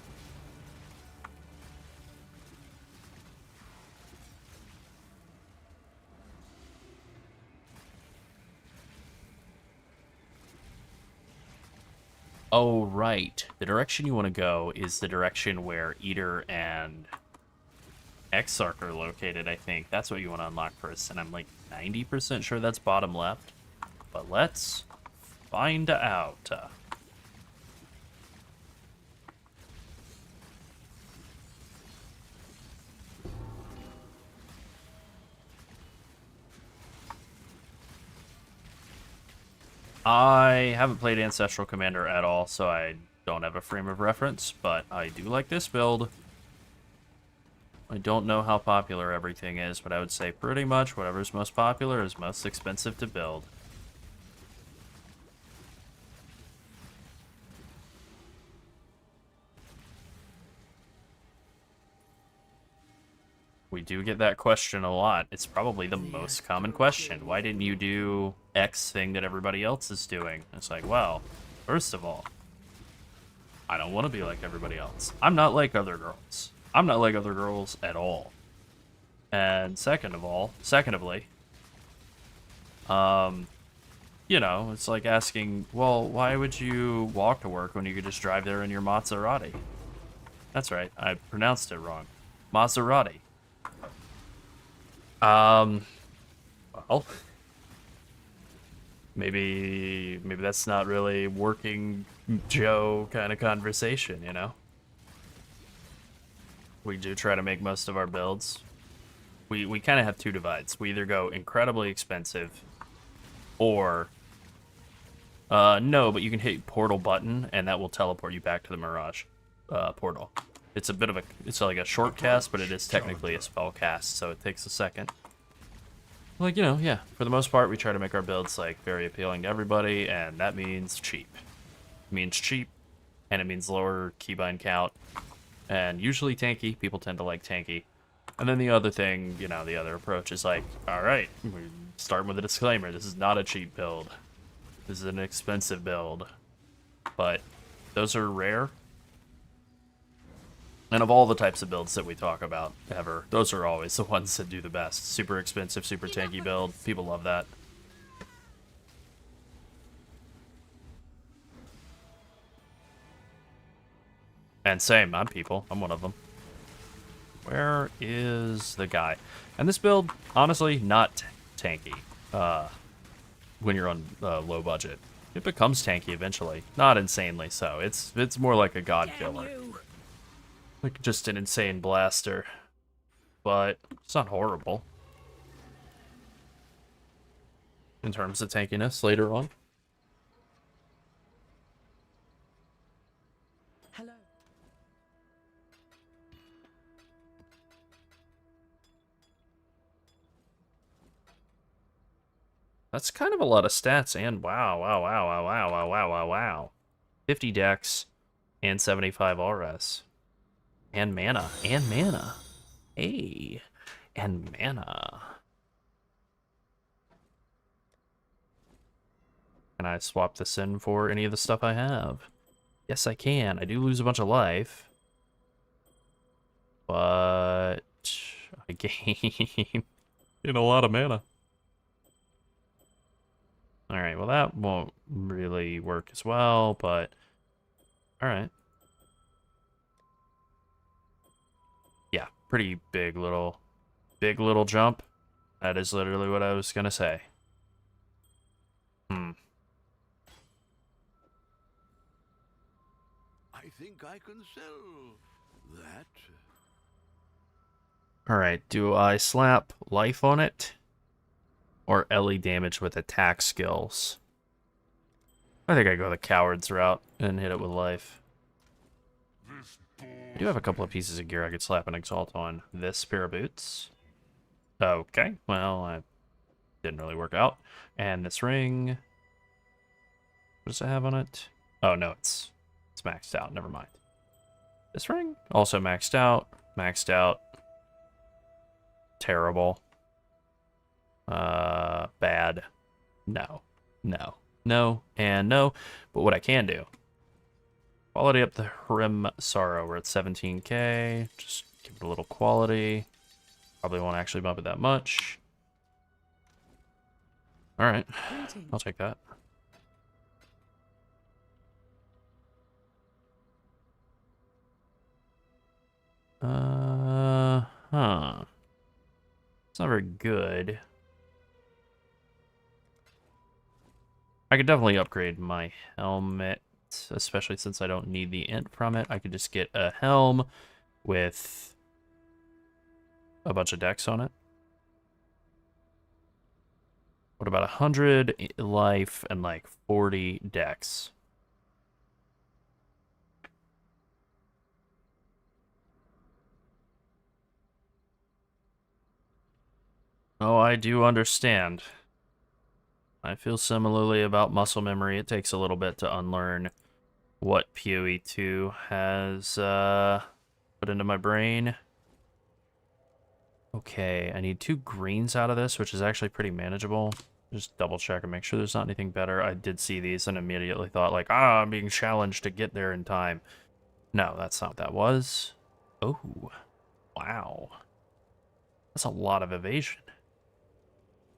Oh, right. The direction you want to go is the direction where Eater and Exarch are located, I think. That's what you want to unlock first, and I'm like 90% sure that's bottom left. But let's find out. I haven't played Ancestral Commander at all, so I don't have a frame of reference, but I do like this build. I don't know how popular everything is, but I would say pretty much whatever's most popular is most expensive to build. We do get that question a lot. It's probably the most common question. Why didn't you do X thing that everybody else is doing? It's like, well, first of all, I don't want to be like everybody else. I'm not like other girls. I'm not like other girls at all. And secondly, you know, it's like asking, well, why would you walk to work when you could just drive there in your Maserati? That's right, I pronounced it wrong. Maserati. Well, maybe that's not really working Joe kind of conversation, you know? We do try to make most of our builds. We kind of have two divides. We either go incredibly expensive, or no, but you can hit portal button and that will teleport you back to the Mirage portal. It's a bit of a, it's like a short cast, but it is technically a spell cast, so it takes a second. Like, you know, yeah, for the most part, we try to make our builds, like, very appealing to everybody, and that means cheap. It means cheap, and it means lower keybind count, and usually tanky. People tend to like tanky. And then the other thing, you know, the other approach is like, alright, we're starting with a disclaimer. This is not a cheap build. This is an expensive build. But those are rare. And of all the types of builds that we talk about ever, those are always the ones that do the best. Super expensive, super tanky build. People love that. And same, I'm people. I'm one of them. Where is the guy? And this build, honestly, not tanky when you're on low budget. It becomes tanky eventually, not insanely so. It's more like a god killer, like just an insane blaster, but it's not horrible in terms of tankiness later on. Hello. That's kind of a lot of stats, and wow. 50 dex and 75 RS. And mana. Hey. And mana. Can I swap this in for any of the stuff I have? Yes, I can. I do lose a bunch of life. But I gain a lot of mana. Alright, well that won't really work as well, but alright. Yeah, pretty big little jump. That is literally what I was gonna say. I think I can sell that. Alright, do I slap life on it? Or LE damage with attack skills? I think I go the coward's route and hit it with life. I do have a couple of pieces of gear I could slap an exalt on. This pair of boots. Okay, well, I didn't really work out. And this ring. What does it have on it? Oh no, it's maxed out. Never mind. This ring also maxed out. Maxed out. Terrible. Bad. No, and no. But what I can do, quality up the Hrim Sorrow. We're at 17k. Just give it a little quality. Probably won't actually bump it that much. All right, I'll take that. It's not very good. I could definitely upgrade my helmet, especially since I don't need the int from it. I could just get a helm with a bunch of dex on it. What about 100 life and like 40 dex? Oh, I do understand. I feel similarly about muscle memory. It takes a little bit to unlearn what PoE 2 has put into my brain. Okay, I need 2 greens out of this, which is actually pretty manageable. Just double check and make sure there's not anything better. I did see these and immediately thought like, I'm being challenged to get there in time. No, that's not what that was. Oh, wow. That's a lot of evasion.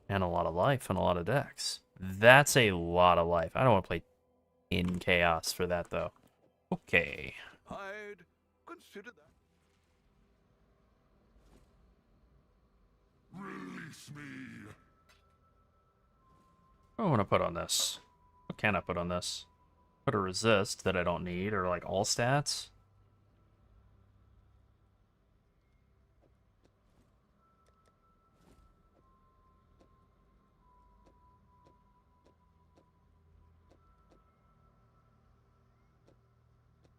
And a lot of life and a lot of dex. That's a lot of life. I don't want to play in chaos for that, though. Okay. I'd consider that. Release me. What do I want to put on this? What can I put on this? Put a resist that I don't need, or like all stats?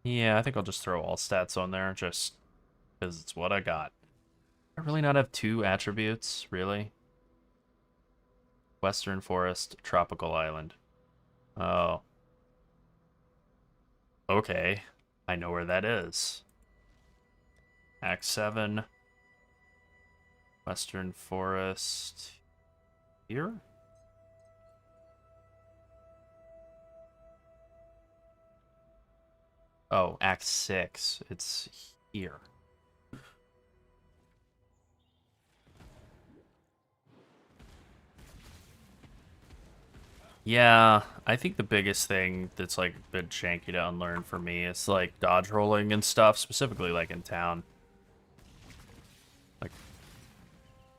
Yeah, I think I'll just throw all stats on there, just because it's what I got. I really not have 2 attributes, really? Western Forest, Tropical Island. Oh. Okay. I know where that is. Act 7. Western Forest. Here? Oh, Act 6. It's here. Yeah, I think the biggest thing that's like a bit janky to unlearn for me is like dodge rolling and stuff, specifically like in town. Like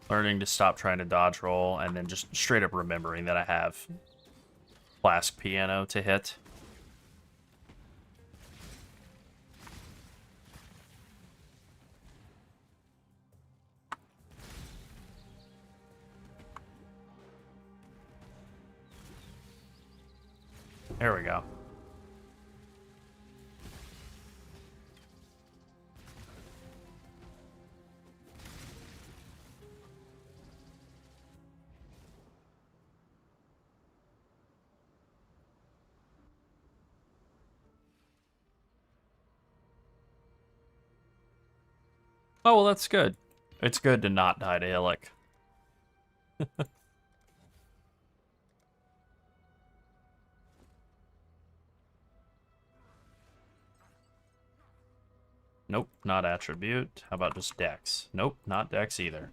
Learning to stop trying to dodge roll, and then just straight up remembering that I have Flask Piano to hit. There we go. Oh, well, that's good. It's good to not die to Illic. Nope, not attribute. How about just dex? Nope, not dex either.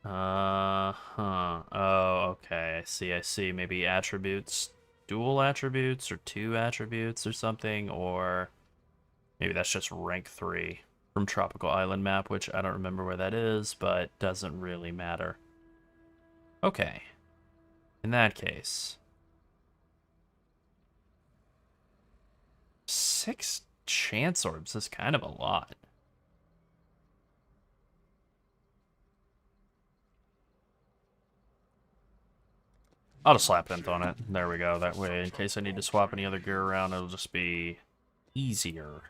Huh. Oh, okay. I see. Maybe attributes, dual attributes, or 2 attributes or something, or maybe that's just rank 3 from Tropical Island map, which I don't remember where that is, but doesn't really matter. Okay. In that case. 6 chance orbs is kind of a lot. I'll just slap Nth on it. There we go. That way, in case I need to swap any other gear around, it'll just be easier.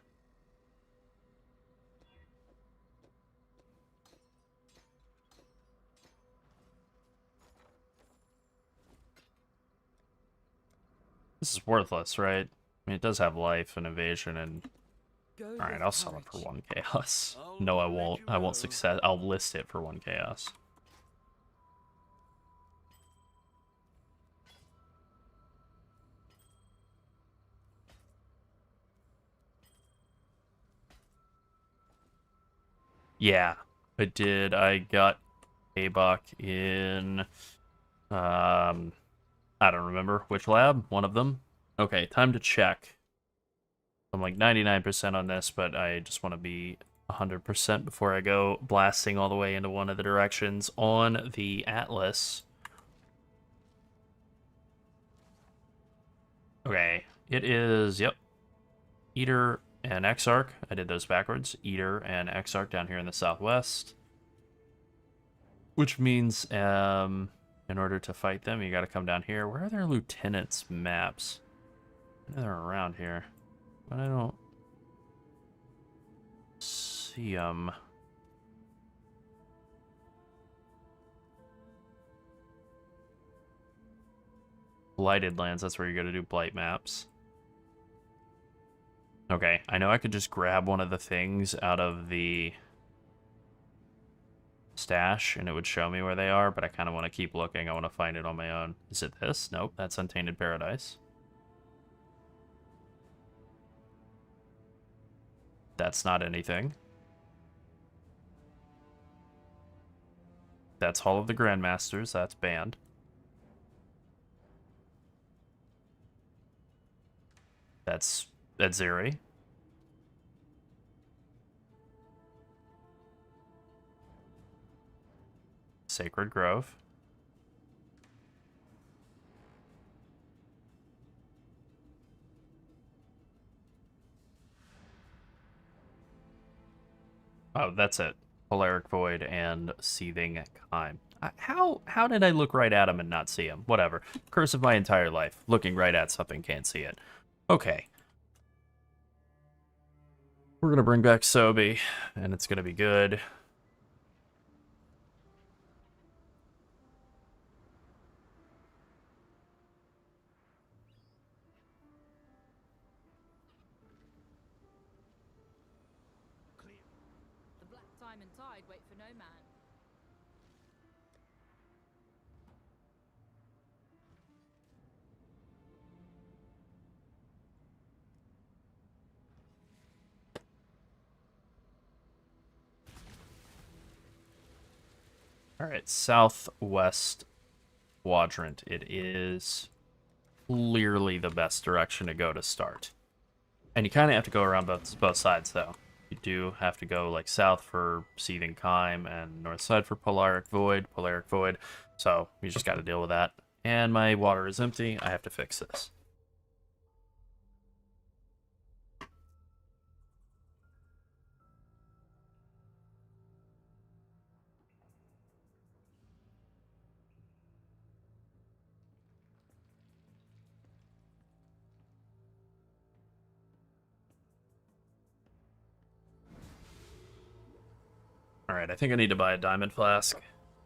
This is worthless, right? I mean, it does have life and evasion and... Alright, I'll sell it for 1 chaos. No, I won't. I won't success. I'll list it for 1 chaos. Yeah, I did. I got KBoC in... I don't remember which lab. One of them. Okay, time to check. I'm like 99% on this, but I just want to be 100% before I go blasting all the way into one of the directions on the Atlas. Okay, it is, yep, Eater and Exarch. I did those backwards. Eater and Exarch down here in the southwest. Which means, in order to fight them, you gotta come down here. Where are their lieutenants' maps? I know they're around here, but I don't see them. Blighted lands, that's where you gotta do blight maps. Okay, I know I could just grab one of the things out of the stash and it would show me where they are, but I kind of want to keep looking. I want to find it on my own. Is it this? Nope, that's Untainted Paradise. That's not anything. That's Hall of the Grandmasters. That's banned. That's Zeri. Sacred Grove. Oh, that's it. Polaric Void and Seething Kime. How did I look right at him and not see him? Whatever. Curse of my entire life. Looking right at something, can't see it. Okay. We're going to bring back Sobi, and it's going to be good. The black time and tide wait for no man. All right, southwest quadrant. It is clearly the best direction to go to start. And you kind of have to go around both sides, though. You do have to go like south for Seething Kime and north side for Polaric Void. So you just got to deal with that. And my water is empty. I have to fix this. Alright, I think I need to buy a diamond flask.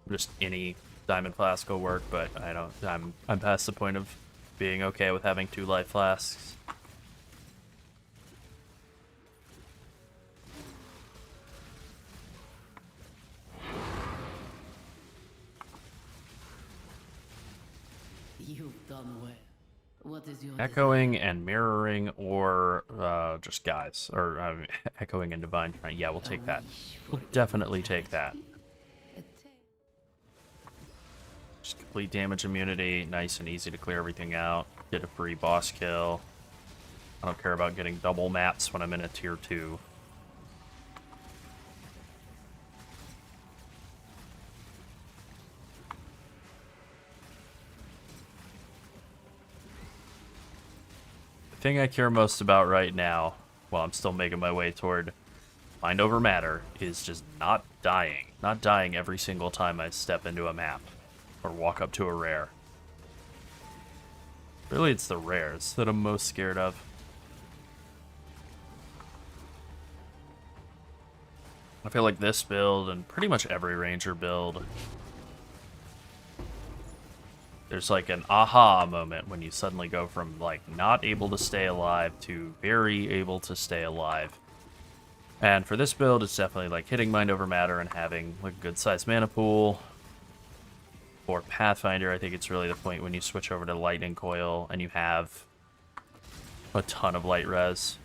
Just any diamond flask will work, but I'm past the point of being okay with having 2 life flasks. You've done well. What is your Echoing and mirroring, or just guys, or echoing and divine. Yeah, we'll take that. We'll definitely take that. Just complete damage immunity, nice and easy to clear everything out. Get a free boss kill. I don't care about getting double maps when I'm in a tier 2. The thing I care most about right now, while I'm still making my way toward Mind Over Matter, is just not dying. Not dying every single time I step into a map or walk up to a rare. Really, it's the rares that I'm most scared of. I feel like this build, and pretty much every ranger build, there's like an aha moment when you suddenly go from like not able to stay alive to very able to stay alive. And for this build, it's definitely like hitting Mind Over Matter and having like a good sized mana pool. For Pathfinder, I think it's really the point when you switch over to Lightning Coil and you have a ton of light res.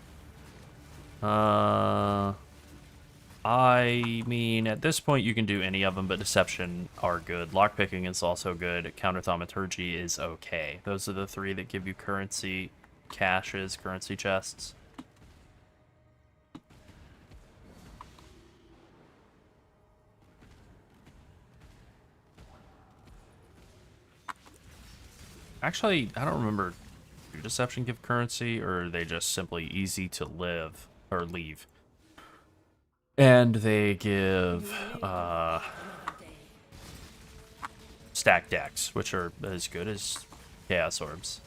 I mean, at this point, you can do any of them, but Deception are good. Lockpicking is also good. Counter Thaumaturgy is okay. Those are the 3 that give you currency caches, currency chests. Actually, I don't remember. Do Deception give currency, or are they just simply easy to live or leave? And they give stack decks, which are as good as Chaos Orbs.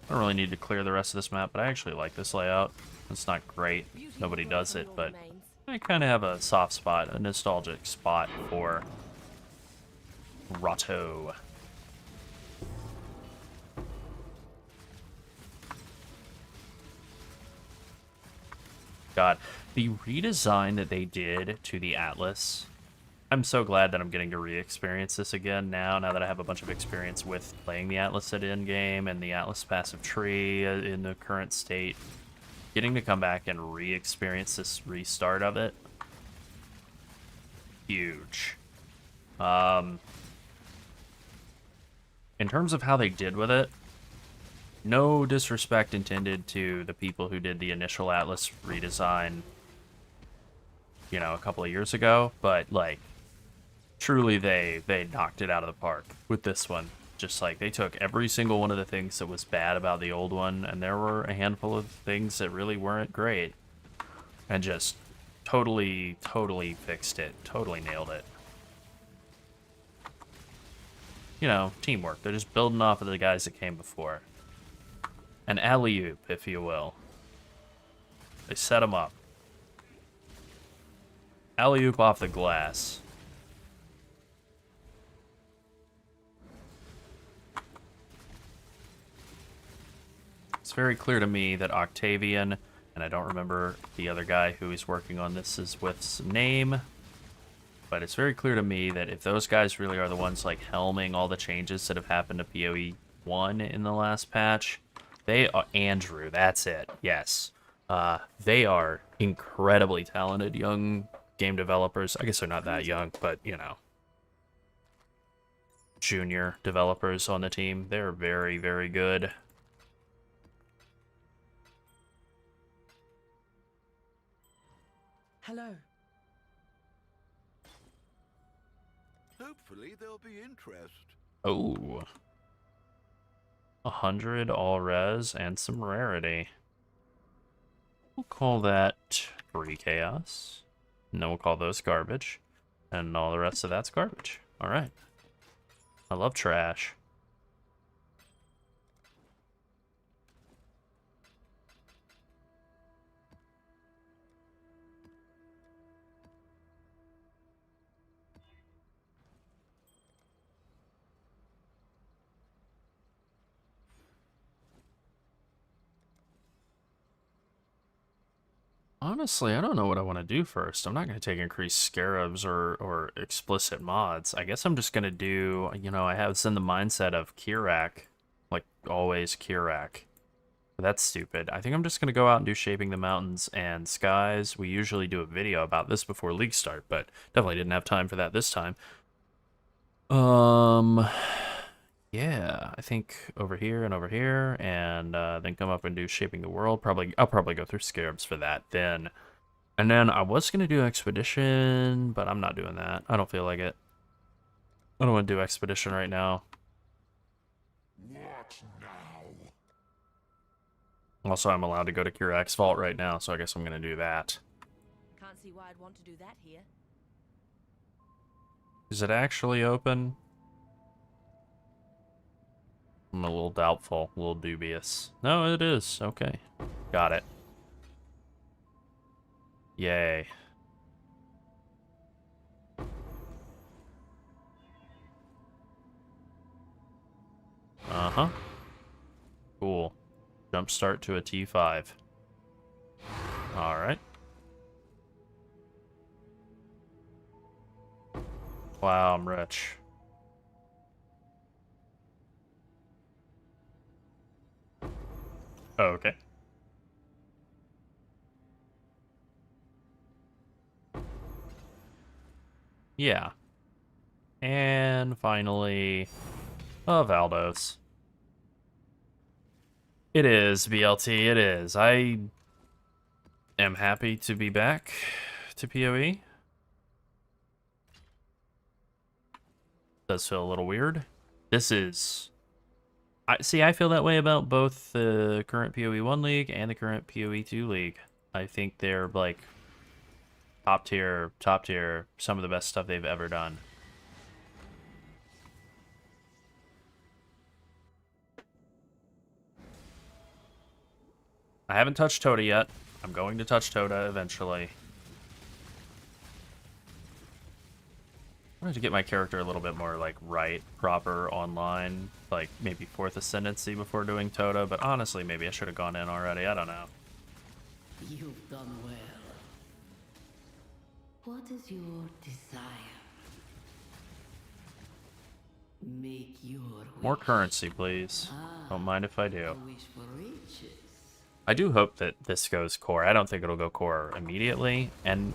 I don't really need to clear the rest of this map, but I actually like this layout. It's not great. Nobody does it, but I kind of have a soft spot, a nostalgic spot for Rotto. God, the redesign that they did to the Atlas, I'm so glad that I'm getting to re-experience this again now that I have a bunch of experience with playing the Atlas at endgame and the Atlas passive tree in the current state. Getting to come back and re-experience this restart of it, huge. In terms of how they did with it, no disrespect intended to the people who did the initial Atlas redesign, you know, a couple of years ago, but like truly they knocked it out of the park with this one. Just like they took every single one of the things that was bad about the old one, and there were a handful of things that really weren't great, and just totally fixed it, totally nailed it. You know, teamwork. They're just building off of the guys that came before. An alley-oop, if you will. They set them up. Alley-oop off the glass. It's very clear to me that Octavian, and I don't remember the other guy who he's working on this is with's name, but it's very clear to me that if those guys really are the ones like helming all the changes that have happened to PoE 1 in the last patch, they are Andrew, that's it, yes. They are incredibly talented young game developers. I guess they're not that young, but you know. junior developers on the team. They're very, very good. Hello. Hopefully there'll be interest. Oh. 100 all res and some rarity. We'll call that free chaos. And then we'll call those garbage. And all the rest of that's garbage. Alright. I love trash. Honestly, I don't know what I want to do first. I'm not going to take increased scarabs or explicit mods. I guess I'm just going to do, you know, I have this in the mindset of Kirak. Like, always Kirak. But that's stupid. I think I'm just going to go out and do Shaping the Mountains and Skies. We usually do a video about this before League start, but definitely didn't have time for that this time. Yeah, I think over here, and then come up and do Shaping the World. I'll probably go through Scarabs for that then. And then I was going to do Expedition, but I'm not doing that. I don't feel like it. I don't want to do Expedition right now. What now? Also, I'm allowed to go to Kirak's Vault right now, so I guess I'm going to do that. Can't see why I'd want to do that here. Is it actually open? I'm a little doubtful, a little dubious. No, it is. Okay. Got it. Yay. Uh-huh. Cool. Jump start to a T5. Alright. Wow, I'm rich. Oh, okay. Yeah. And finally, Valdos. It is, BLT, it is. I am happy to be back to PoE. Does feel a little weird. This is... I feel that way about both the current PoE 1 League and the current PoE 2 League. I think they're, like, top tier, some of the best stuff they've ever done. I haven't touched TotA yet. I'm going to touch TotA eventually. I wanted to get my character a little bit more, like, proper online, like, maybe 4th Ascendancy before doing TotA, but honestly, maybe I should have gone in already, I don't know. You've done well. What is your desire? Make your More currency, please. Don't mind if I do. wish for riches. I do hope that this goes core. I don't think it'll go core immediately, and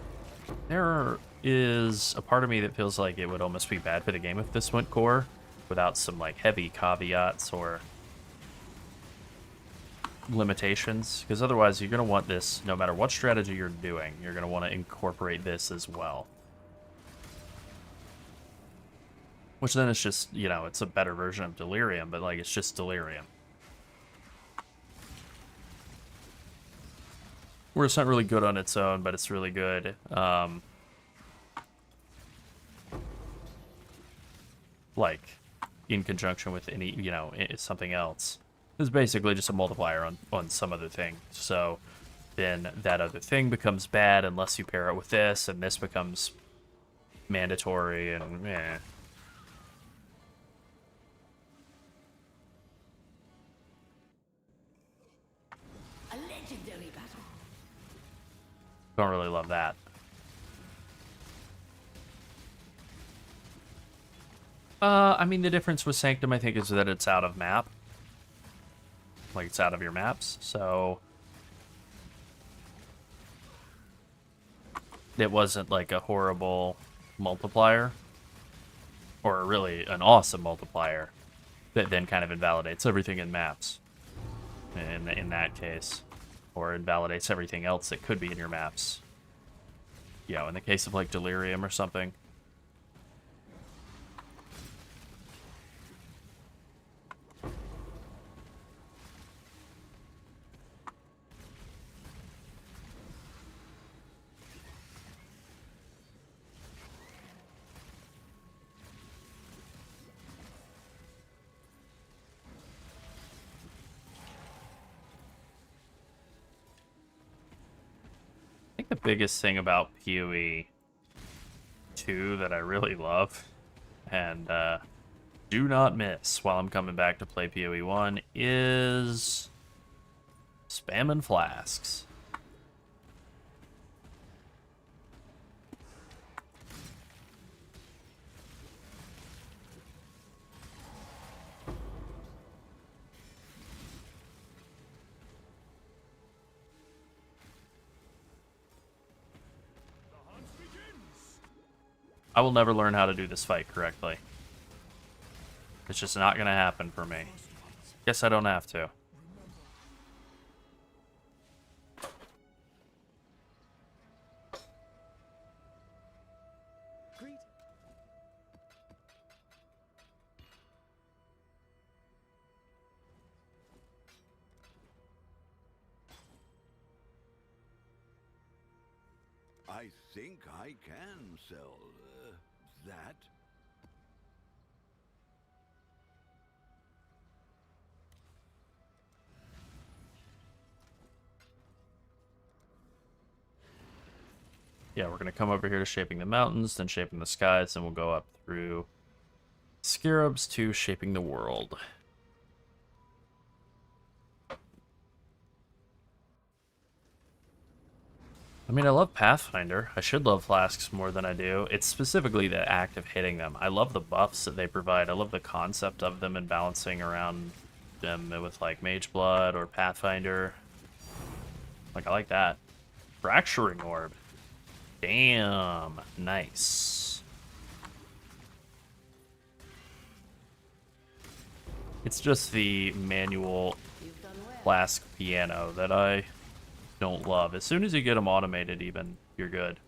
there is a part of me that feels like it would almost be bad for the game if this went core without some like heavy caveats or limitations, because otherwise you're going to want this no matter what strategy you're doing. You're going to want to incorporate this as well, which then it's just, you know, it's a better version of Delirium, but like it's just Delirium, where it's not really good on its own, but it's really good like in conjunction with any, you know, something else. It's basically just a multiplier on some other thing. So then that other thing becomes bad unless you pair it with this, and this becomes mandatory, and eh. A legendary battle. Don't really love that. I mean, the difference with Sanctum, I think, is that it's out of map. Like, it's out of your maps, so... it wasn't, like, a horrible multiplier. or really an awesome multiplier that then kind of invalidates everything in maps in that case, or invalidates everything else that could be in your maps. You know, in the case of like Delirium or something. I think the biggest thing about PoE 2 that I really love, and do not miss while I'm coming back to play PoE 1, is spamming flasks. I will never learn how to do this fight correctly. It's just not gonna happen for me. Guess I don't have to. I think I can sell that. Yeah, we're gonna come over here to shaping the mountains, then shaping the skies, and we'll go up through Scarabs to shaping the world. I mean, I love Pathfinder. I should love flasks more than I do. It's specifically the act of hitting them. I love the buffs that they provide. I love the concept of them and balancing around them with like Mage Blood or Pathfinder. Like, I like that. Fracturing Orb. Damn. Nice. It's just the manual flask piano that I don't love. As soon as you get them automated, even, you're good.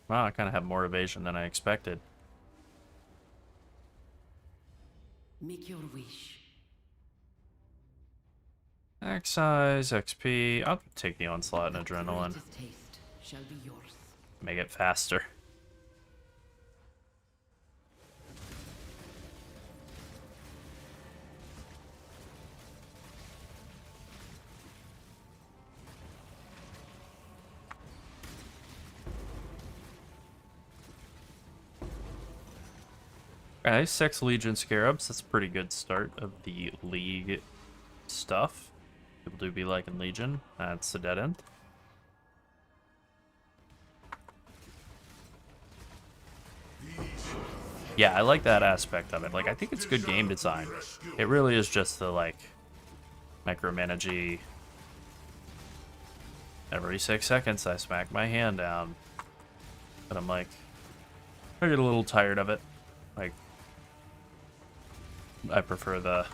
Wow, I kind of have more evasion than I expected. Make your wish. Excise, XP. I'll take the Onslaught and Adrenaline. Taste shall be yours. Make it faster. Okay, 6 Legion Scarabs. That's a pretty good start of the League stuff. People do be liking Legion. That's the dead end. Yeah, I like that aspect of it. Like, I think it's good game design. It really is just the, like, micromanagey. Every 6 seconds, I smack my hand down. But I'm like, I get a little tired of it. Like, I prefer the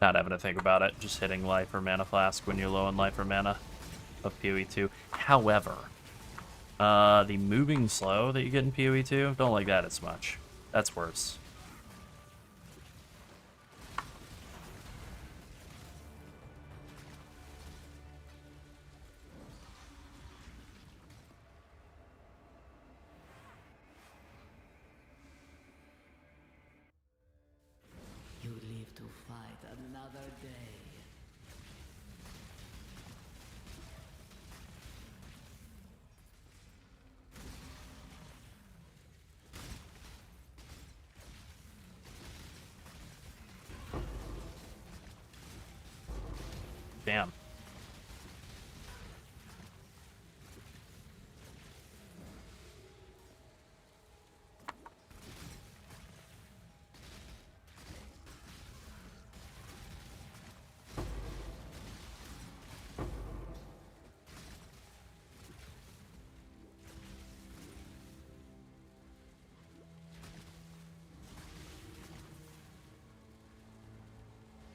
not having to think about it, just hitting life or mana flask when you're low on life or mana of PoE 2. However, the moving slow that you get in PoE 2, don't like that as much. That's worse. You live to fight another day. Damn.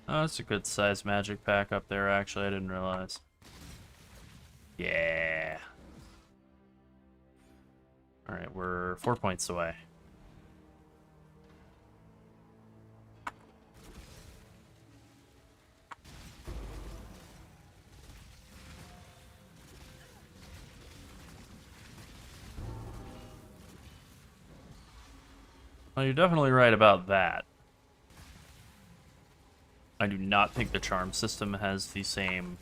Oh, that's a good size magic pack up there, actually. I didn't realize. Yeah. Alright, we're 4 points away. Well, you're definitely right about that. I do not think the charm system has the same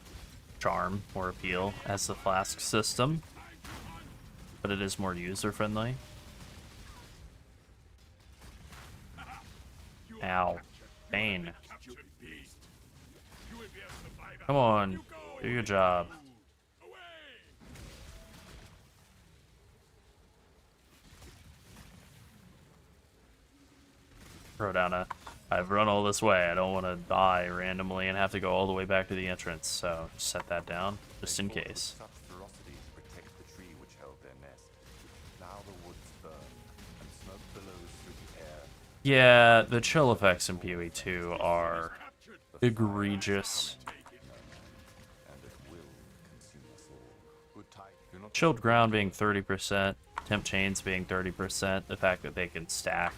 charm or appeal as the flask system, but it is more user-friendly. Ow. Pain. Come on. Do your job. Throw down a... I've run all this way. I don't want to die randomly and have to go all the way back to the entrance, so set that down, just in case. Such ferocity to protect the tree which held their nest. Now the woods burn, and smoke billows through the air. Yeah, the chill effects in PoE 2 are egregious. Chilled ground being 30%, temp chains being 30%, the fact that they can stack.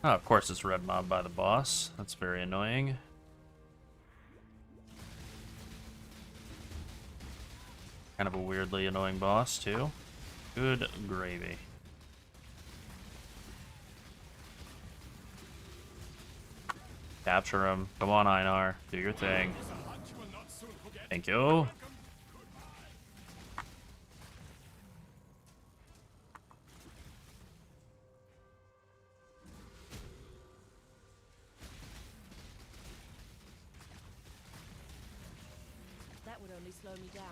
Oh, of course it's red mob by the boss. That's very annoying. Kind of a weirdly annoying boss, too. Good gravy. Capture him. Come on, Einar. Do your thing. Thank you. That would only slow me down.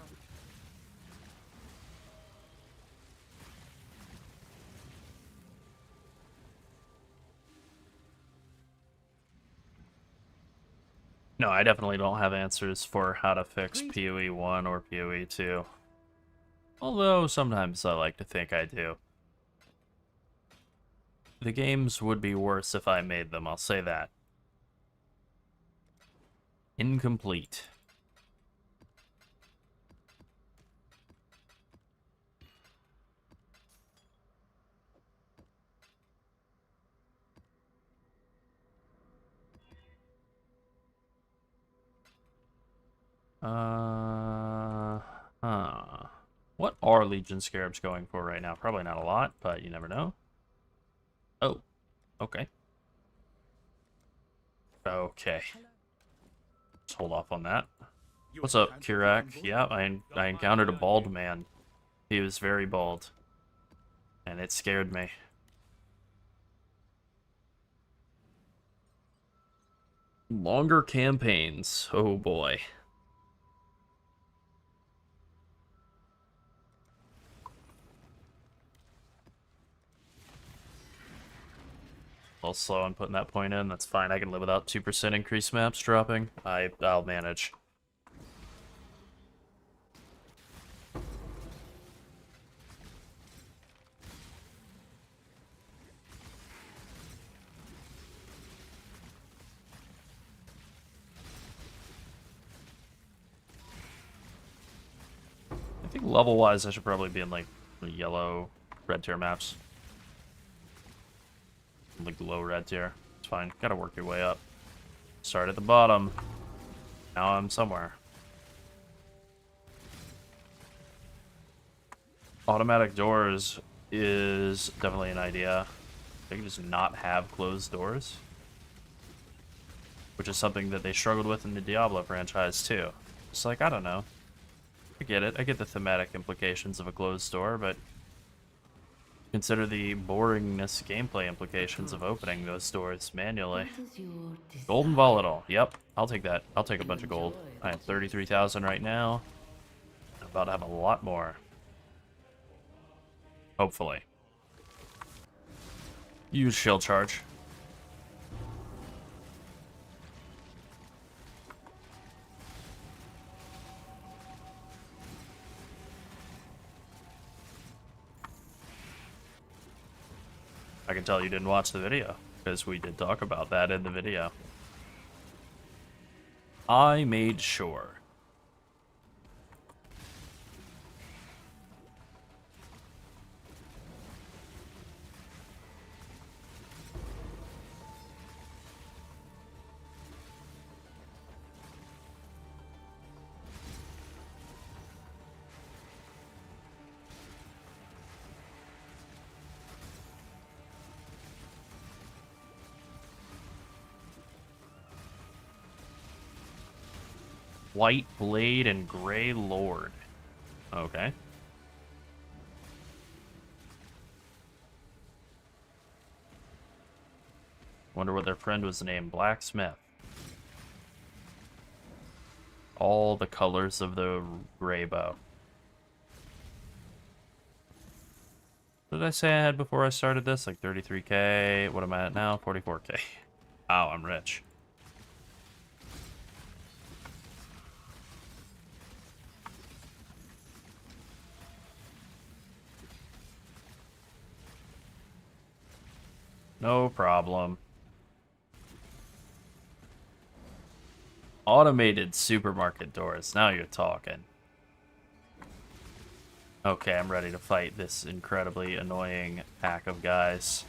No, I definitely don't have answers for how to fix PoE 1 or PoE 2. Although, sometimes I like to think I do. The games would be worse if I made them, I'll say that. Incomplete. What are Legion Scarabs going for right now? Probably not a lot, but you never know. Oh, okay. Okay. Let's hold off on that. What's up, Kirak? Yeah, I encountered a bald man. He was very bald. And it scared me. Longer campaigns. Oh boy. A little slow on putting that point in. That's fine. I can live without 2% increased maps dropping. I'll manage. I think level-wise, I should probably be in, like, the yellow, red tier maps. Like, low red tier. It's fine. Gotta work your way up. Start at the bottom. Now I'm somewhere. Automatic doors is definitely an idea. They can just not have closed doors. Which is something that they struggled with in the Diablo franchise, too. It's like, I don't know. I get it. I get the thematic implications of a closed door, but consider the boringness gameplay implications of opening those doors manually. Golden volatile. Yep, I'll take that. I'll take a bunch of gold. I have 33,000 right now. I'm about to have a lot more. Hopefully. Use shield charge. I can tell you didn't watch the video, because we did talk about that in the video. I made sure. White Blade and Gray Lord. Okay. Wonder what their friend was named. Blacksmith. All the colors of the gray bow. What did I say I had before I started this? Like 33k. What am I at now? 44k. Wow, I'm rich. No problem. Automated supermarket doors. Now you're talking. Okay, I'm ready to fight this incredibly annoying pack of guys.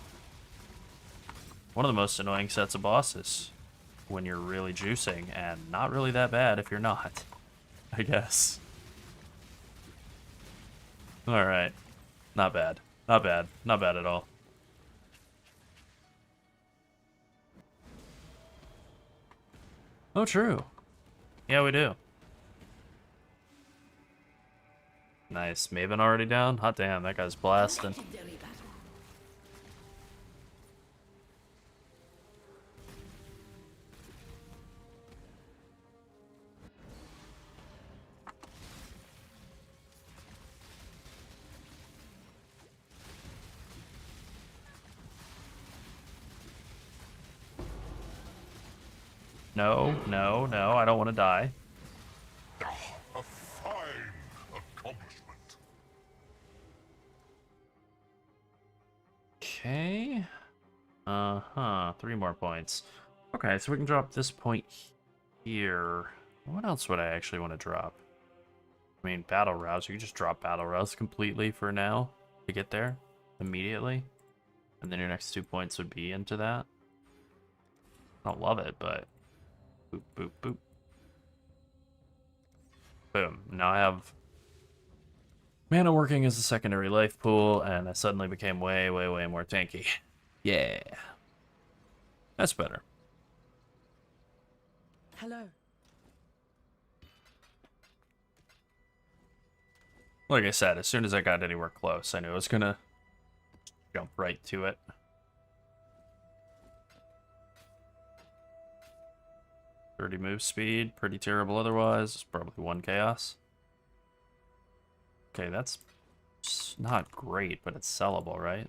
One of the most annoying sets of bosses when you're really juicing, and not really that bad if you're not, I guess. Alright. Not bad. Not bad. Not bad at all. Oh, true. Yeah, we do. Nice. Maven already down? Hot damn, that guy's blasting. No, no, no, I don't want to die. A fine accomplishment. Okay. Uh-huh. 3 more points. Okay, so we can drop this point here. What else would I actually want to drop? I mean, Battle Rouse. You can just drop Battle Rouse completely for now to get there immediately. And then your next 2 points would be into that. I don't love it, but... Boop, boop, boop. Boom. Now I have mana working as a secondary life pool, and I suddenly became way, way, way more tanky. Yeah. That's better. Hello. Like I said, as soon as I got anywhere close, I knew I was gonna jump right to it. .30 move speed, pretty terrible otherwise. It's probably 1 chaos. Okay, that's not great, but it's sellable, right?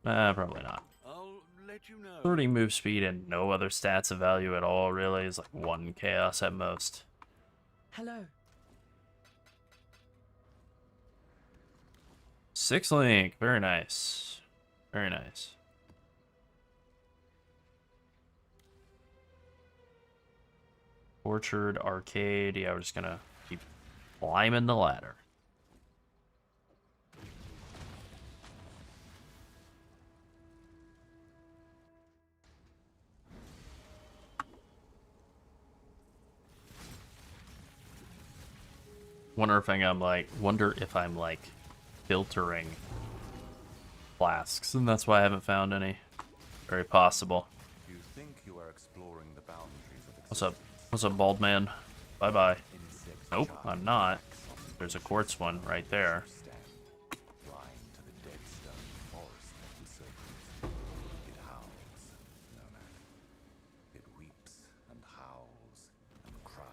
Probably not. I'll let you know. 30 move speed and no other stats of value at all, really, is like 1 chaos at most. Hello. 6 link, very nice. Very nice. Orchard, Arcade, yeah, we're just gonna keep climbing the ladder. Wonder if I'm like filtering flasks, and that's why I haven't found any. Very possible. You think you are exploring the boundaries of What's up? What's up, bald man? Bye-bye. Nope, I'm not. There's a quartz one right there. blind to the dead stone forest that encircles. It howls, no man. It weeps and howls and cries.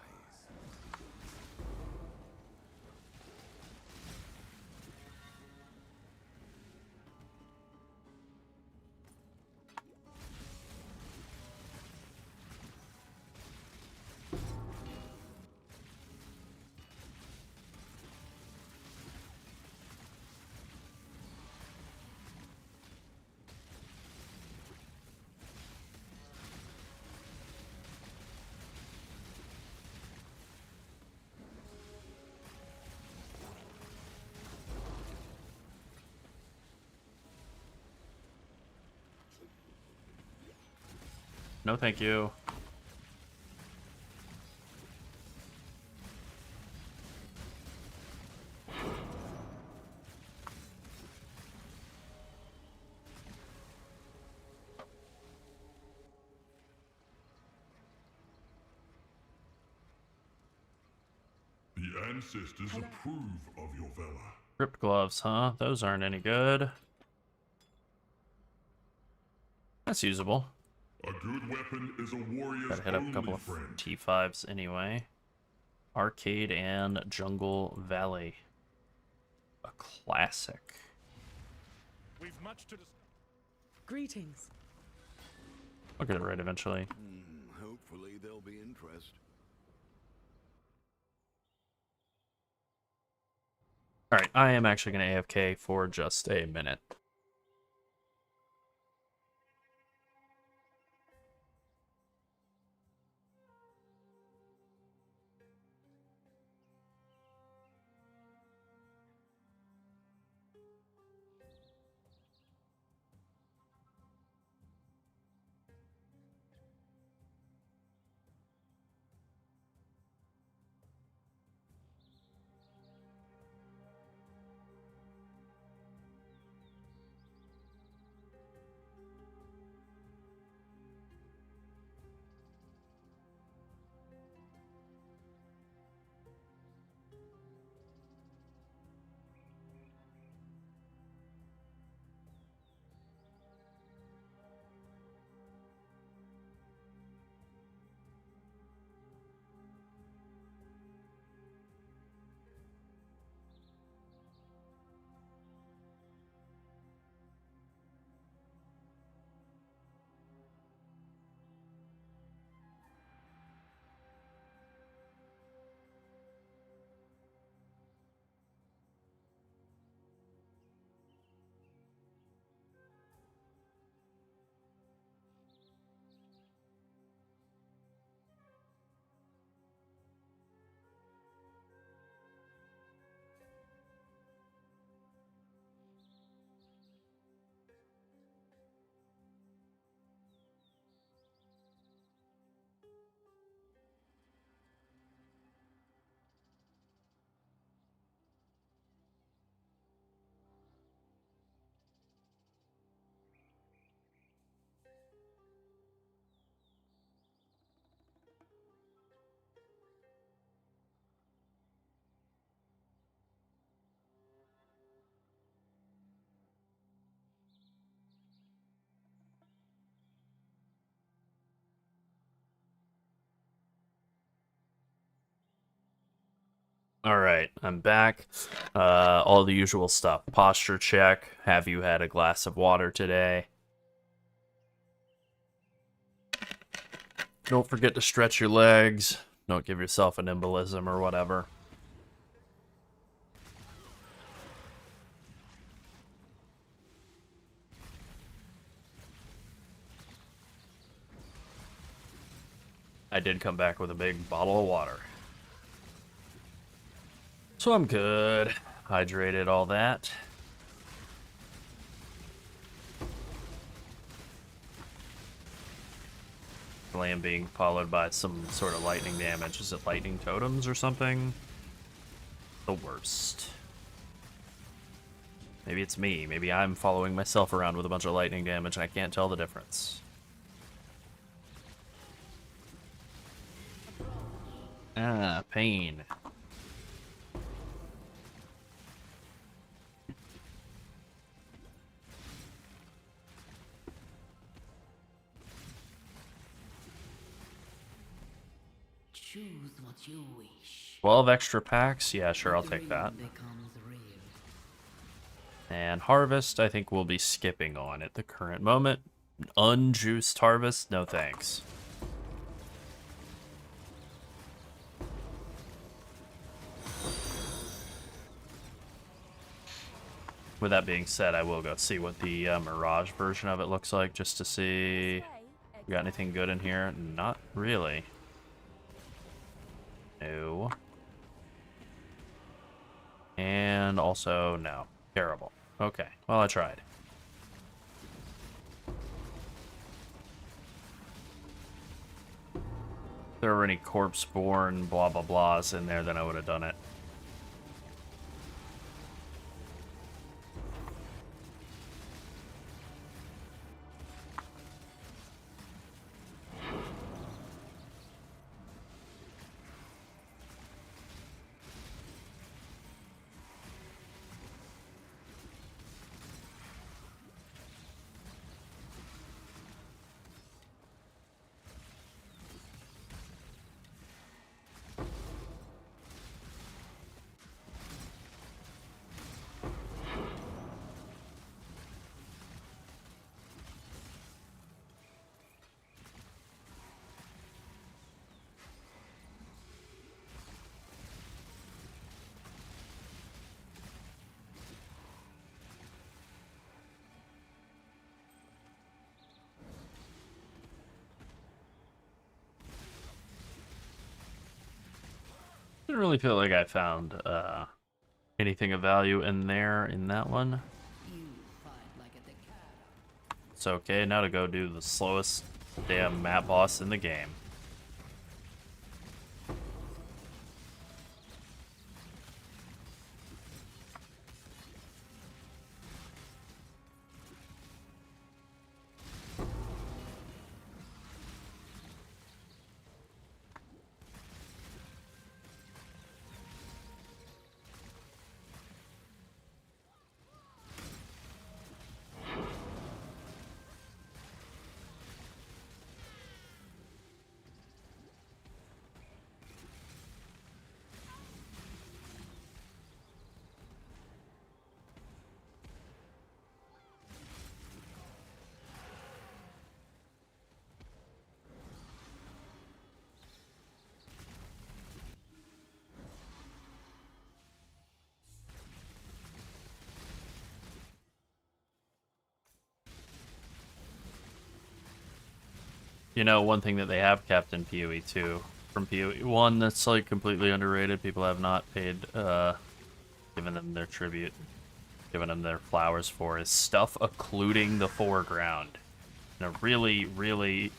No, thank you. The ancestors approve of your valor. Grip gloves, huh? Those aren't any good. That's usable. A good weapon is a warrior's Gotta hit up a couple of T5s anyway. Arcade and Jungle Valley. A classic. We've much to discuss. Greetings. I'll get it right eventually. Hopefully there'll be interest. Alright, I am actually going to AFK for just a minute. Alright, I'm back. All the usual stuff. Posture check. Have you had a glass of water today? Don't forget to stretch your legs. Don't give yourself an embolism or whatever. I did come back with a big bottle of water. So I'm good. Hydrated, all that. Land being followed by some sort of lightning damage. Is it lightning totems or something? The worst. Maybe it's me. Maybe I'm following myself around with a bunch of lightning damage and I can't tell the difference. Ah, pain. Choose what you wish. 12 extra packs? Yeah, sure, I'll take that. And Harvest, I think we'll be skipping on at the current moment. Unjuiced Harvest? No thanks. With that being said, I will go see what the Mirage version of it looks like, just to see... We got anything good in here? Not really. No. And also, no. Terrible. Okay, well, I tried. If there were any corpse-born blah blah blahs in there, then I would have done it. Didn't really feel like I found anything of value in there in that one. It's okay, now to go do the slowest damn map boss in the game. You know, one thing that they have kept in PoE 2 from PoE 1 that's like completely underrated, people have not paid, given them their tribute, given them their flowers for, is stuff occluding the foreground in a really, really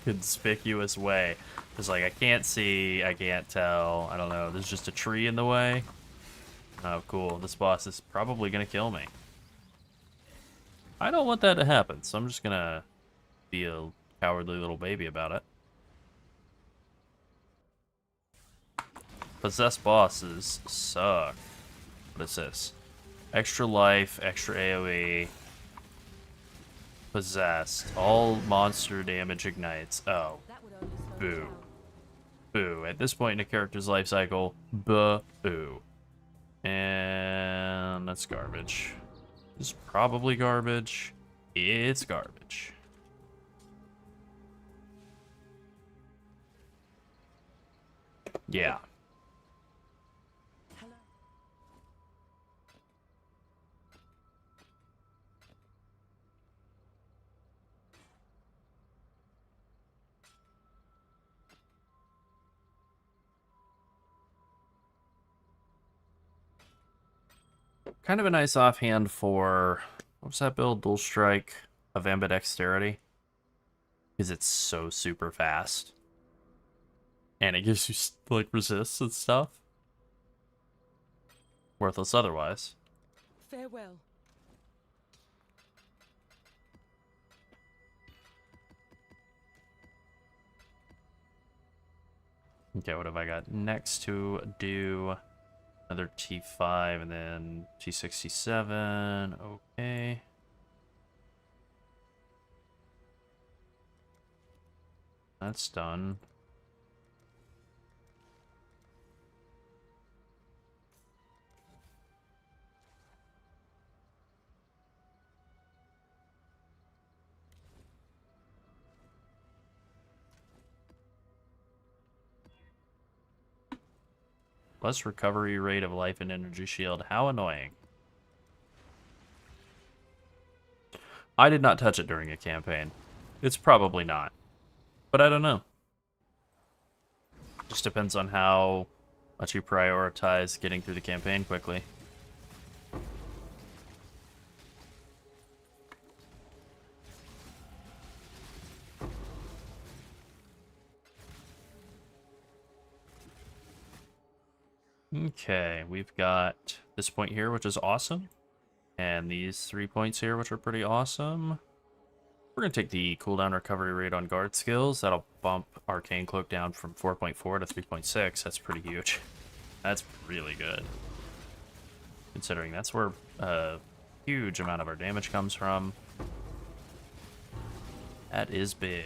conspicuous way. It's like, I can't see, I can't tell, I don't know, there's just a tree in the way. Oh, cool, this boss is probably gonna kill me. I don't want that to happen, so I'm just gonna be a cowardly little baby about it. Possessed bosses suck. What is this? Extra life, extra AoE. Possessed. All monster damage ignites. Oh. Boo. Boo. At this point in a character's life cycle, boo. And that's garbage. This is probably garbage. It's garbage. Yeah. Kind of a nice offhand for, what was that build? Dual Strike of Ambidexterity. Because it's so super fast. And it gives you, like, resists and stuff. Worthless otherwise. Farewell. Okay, what have I got next to do? Another T5 and then T67. Okay. That's done. Less recovery rate of life and energy shield. How annoying. I did not touch it during a campaign. It's probably not. But I don't know. Just depends on how much you prioritize getting through the campaign quickly. Okay, we've got this point here, which is awesome. And these 3 points here, which are pretty awesome. We're going to take the cooldown recovery rate on guard skills. That'll bump Arcane Cloak down from 4.4 to 3.6. That's pretty huge. That's really good. Considering that's where a huge amount of our damage comes from. That is big.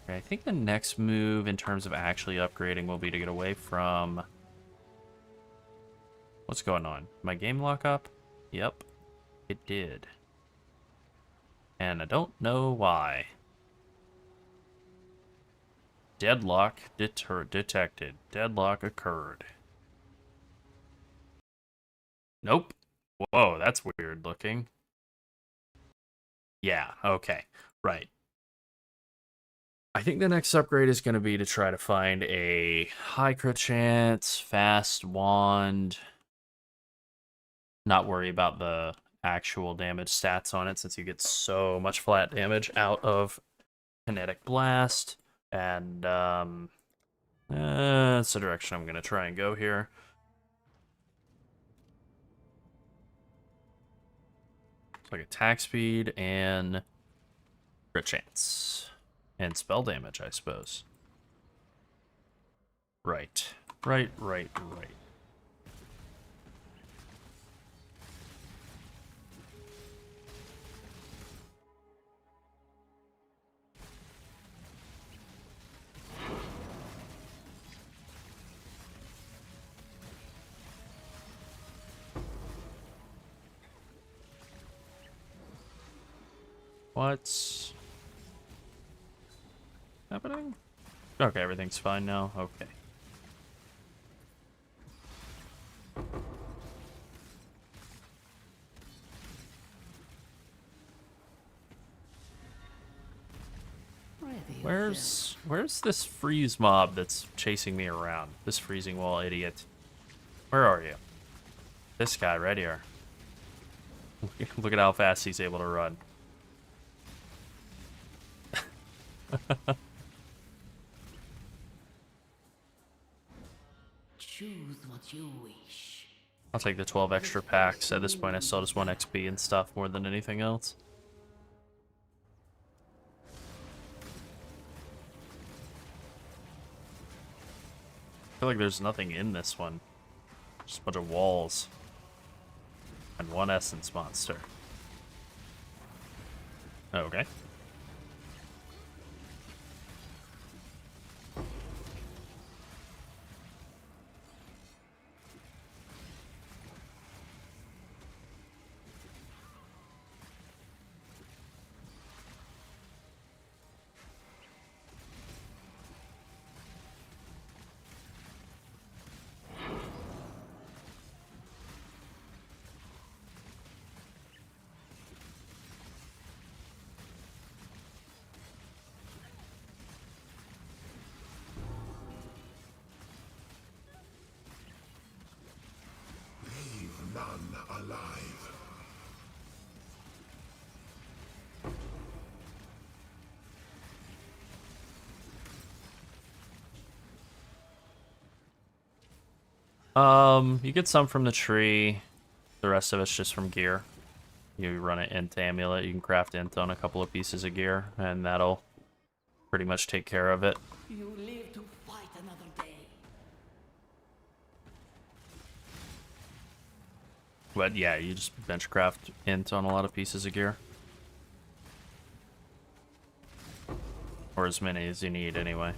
Okay, I think the next move in terms of actually upgrading will be to get away from... What's going on? My game lock up? Yep, it did. And I don't know why. Deadlock detected. Deadlock occurred. Nope. Whoa, that's weird looking. Yeah, okay. Right. I think the next upgrade is going to be to try to find a high crit chance, fast wand. Not worry about the actual damage stats on it since you get so much flat damage out of Kinetic Blast. And that's the direction I'm going to try and go here. It's like attack speed and crit chance. And spell damage, I suppose. Right. Right. What's happening? Okay, everything's fine now. Okay. Where's this freeze mob that's chasing me around? This freezing wall idiot. Where are you? This guy right here. Look at how fast he's able to run. Choose what you wish. I'll take the 12 extra packs. At this point, I still just want XP and stuff more than anything else. I feel like there's nothing in this one. Just a bunch of walls. And one essence monster. Okay. None alive. You get some from the tree. The rest of it's just from gear. You run it into amulet. You can craft int on a couple of pieces of gear, and that'll pretty much take care of it. You live to fight another day. But yeah, you just benchcraft int on a lot of pieces of gear. Or as many as you need, anyway.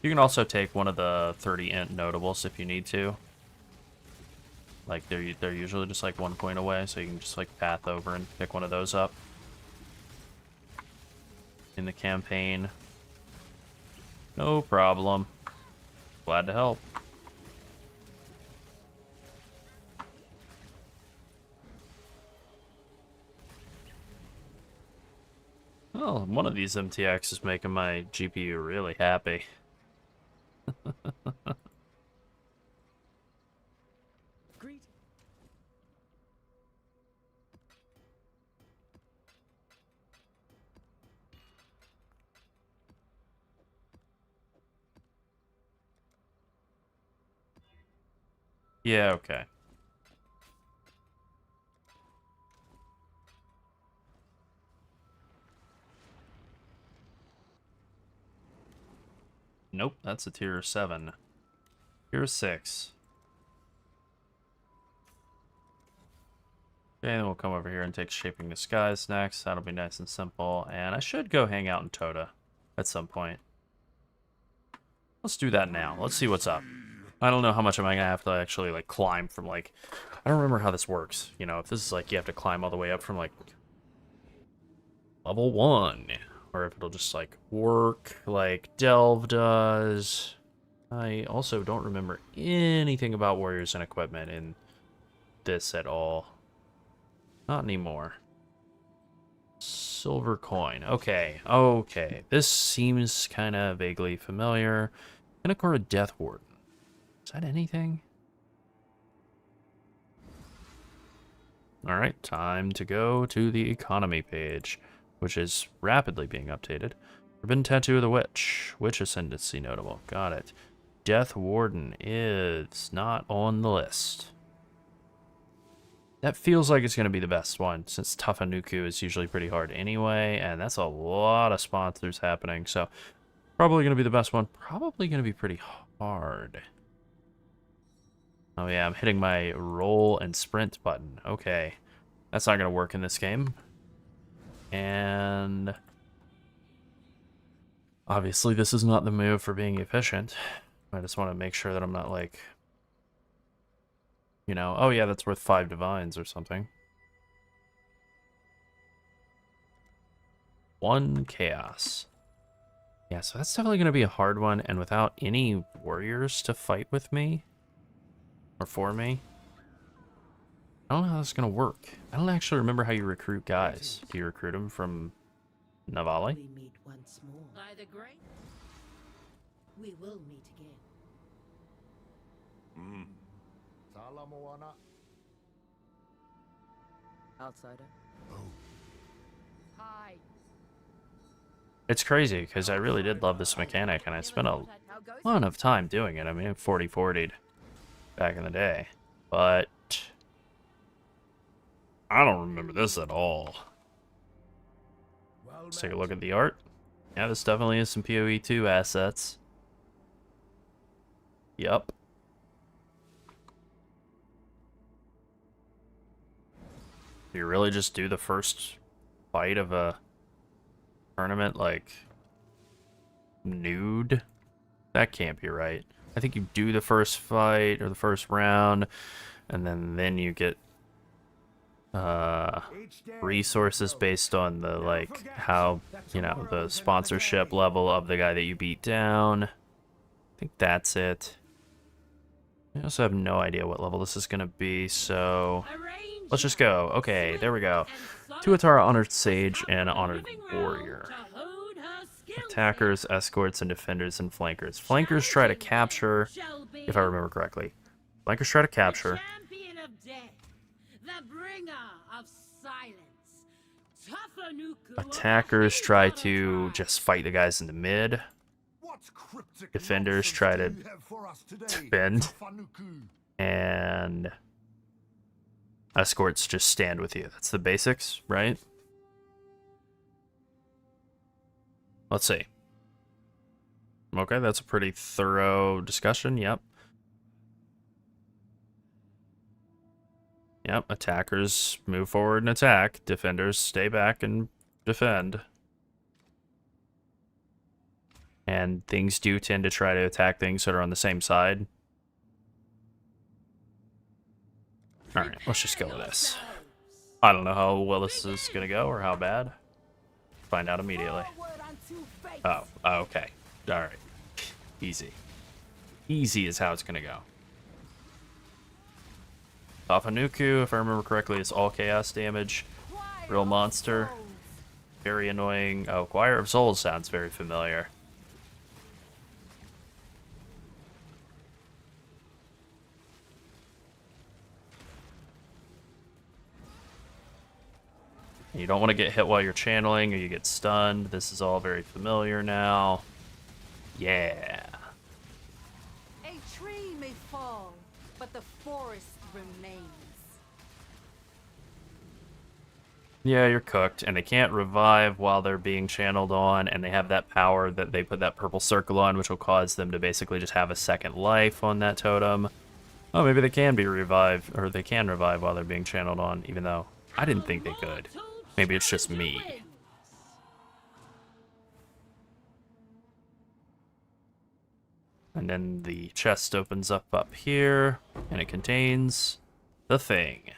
You can also take one of the 30 int notables if you need to. Like, they're usually just like 1 point away, so you can just like path over and pick one of those up in the campaign. No problem. Glad to help. Oh, one of these MTX is making my GPU really happy. Greet. Yeah, okay. Nope, that's a tier 7. Tier 6. Okay, then we'll come over here and take Shaping the Skies next. That'll be nice and simple. And I should go hang out in TotA at some point. Let's do that now. Let's see what's up. I don't know how much am I going to have to actually, like, climb from, like... I don't remember how this works. You know, if this is, like, you have to climb all the way up from, like... level 1. Or if it'll just, like, work like Delve does. I also don't remember anything about warriors and equipment in this at all. Not anymore. Silver coin. Okay, okay. This seems kind of vaguely familiar. Inacora Death Warden. Is that anything? Alright, time to go to the economy page, which is rapidly being updated. Forbidden Tattoo of the Witch. Witch Ascendancy notable. Got it. Death Warden is not on the list. That feels like it's going to be the best one, since Tafanuku is usually pretty hard anyway, and that's a lot of sponsors happening, so probably going to be the best one. Probably going to be pretty hard. Oh yeah, I'm hitting my roll and sprint button. Okay, that's not going to work in this game. And obviously this is not the move for being efficient. I just want to make sure that I'm not like... You know, oh yeah, that's worth 5 divines or something. 1 chaos. Yeah, so that's definitely going to be a hard one, and without any warriors to fight with me, or for me, I don't know how this is going to work. I don't actually remember how you recruit guys. Do you recruit them from Navali? We meet once more. By the great. We will meet again. Outsider. Hi. It's crazy, because I really did love this mechanic, and I spent a ton of time doing it. I mean, 40-40'd back in the day. But I don't remember this at all. Let's take a look at the art. Yeah, this definitely is some PoE 2 assets. Yup. You really just do the first fight of a tournament, like, nude? That can't be right. I think you do the first fight, or the first round, and then you get resources based on the, like, how, you know, the sponsorship level of the guy that you beat down. I think that's it. I also have no idea what level this is going to be, so let's just go. Okay, there we go. Tuatara, Honored Sage, and Honored Warrior. Attackers, escorts, and defenders and flankers. Flankers try to capture, if I remember correctly. Flankers try to capture. Attackers try to just fight the guys in the mid. Defenders try to defend. And escorts just stand with you. That's the basics, right? Let's see. Okay, that's a pretty thorough discussion. Yep. Yep, attackers move forward and attack. Defenders stay back and defend. And things do tend to try to attack things that are on the same side. Alright, let's just go with this. I don't know how well this is going to go or how bad. Find out immediately. Oh, okay. Alright. Easy. Easy is how it's going to go. Tafanuku, if I remember correctly, is all chaos damage. Real monster. Very annoying. Oh, Choir of Souls sounds very familiar. You don't want to get hit while you're channeling or you get stunned. This is all very familiar now. Yeah. A tree may fall, but the forest remains. Yeah, you're cooked, and they can't revive while they're being channeled on, and they have that power that they put that purple circle on, which will cause them to basically just have a second life on that totem. Oh, maybe they can be revived, or they can revive while they're being channeled on, even though I didn't think they could. Maybe it's just me. And then the chest opens up here, and it contains the thing.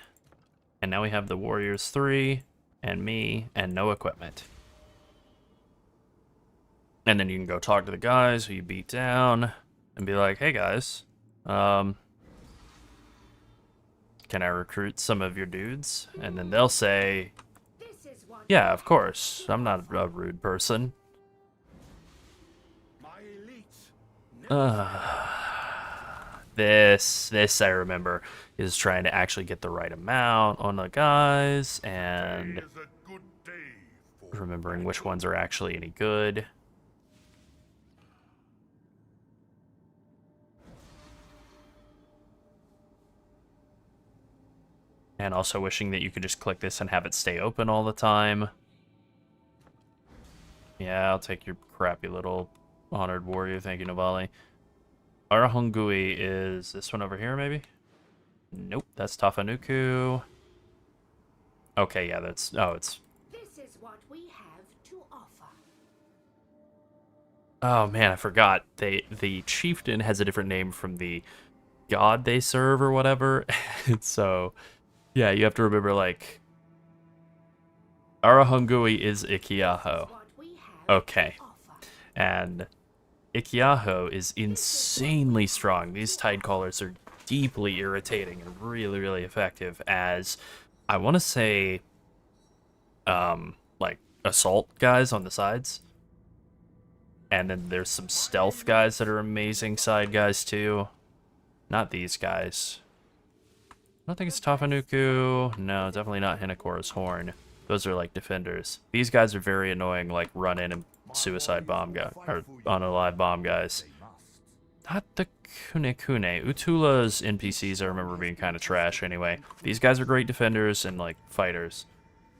And now we have the Warriors 3, and me, and no equipment. And then you can go talk to the guys who you beat down, and be like, hey guys, can I recruit some of your dudes? And then they'll say, yeah, of course, I'm not a rude person. This I remember is trying to actually get the right amount on the guys and remembering which ones are actually any good. And also wishing that you could just click this and have it stay open all the time. Yeah, I'll take your crappy little honored warrior. Thank you, Navali. Arahungui is this one over here, maybe? Nope, that's Tafanuku. Okay, yeah, that's... Oh, it's... This is what we have to offer. Oh, man, I forgot. The chieftain has a different name from the god they serve or whatever. So, yeah, you have to remember, like... Arahungui is Ikiaho. Okay. And Ikiaho is insanely strong. These Tide Callers are deeply irritating and really, really effective as, I want to say, like, assault guys on the sides. And then there's some stealth guys that are amazing side guys, too. Not these guys. I don't think it's Tafanuku. No, definitely not Hinakora's Horn. Those are, like, defenders. These guys are very annoying, like, run in and suicide bomb guy, or unalive bomb guys. Not the Kune. Utula's NPCs I remember being kind of trash anyway. These guys are great defenders and like fighters.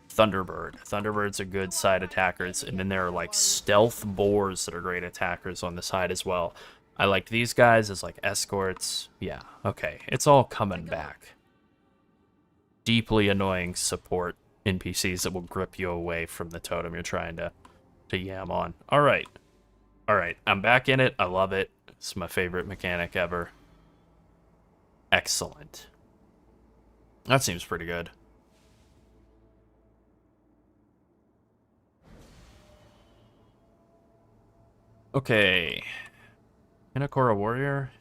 Thunderbird. Thunderbirds are good side attackers, and then there are like stealth boars that are great attackers on the side as well. I liked these guys as like escorts. Yeah, okay. It's all coming back. Deeply annoying support NPCs that will grip you away from the totem you're trying to yam on. Alright. Alright, I'm back in it. I love it. It's my favorite mechanic ever. Excellent. That seems pretty good. Okay. Hinakora Warrior.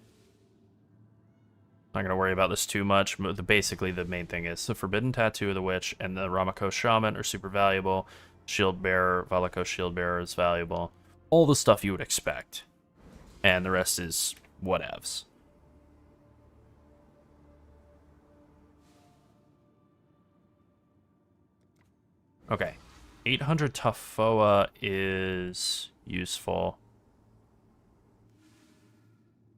Not going to worry about this too much. Basically, the main thing is the Forbidden Tattoo of the Witch and the Ramako Shaman are super valuable. Shield Bearer, Valako Shield Bearer is valuable. All the stuff you would expect. And the rest is whatevs. Okay. 800 Tafoa is useful.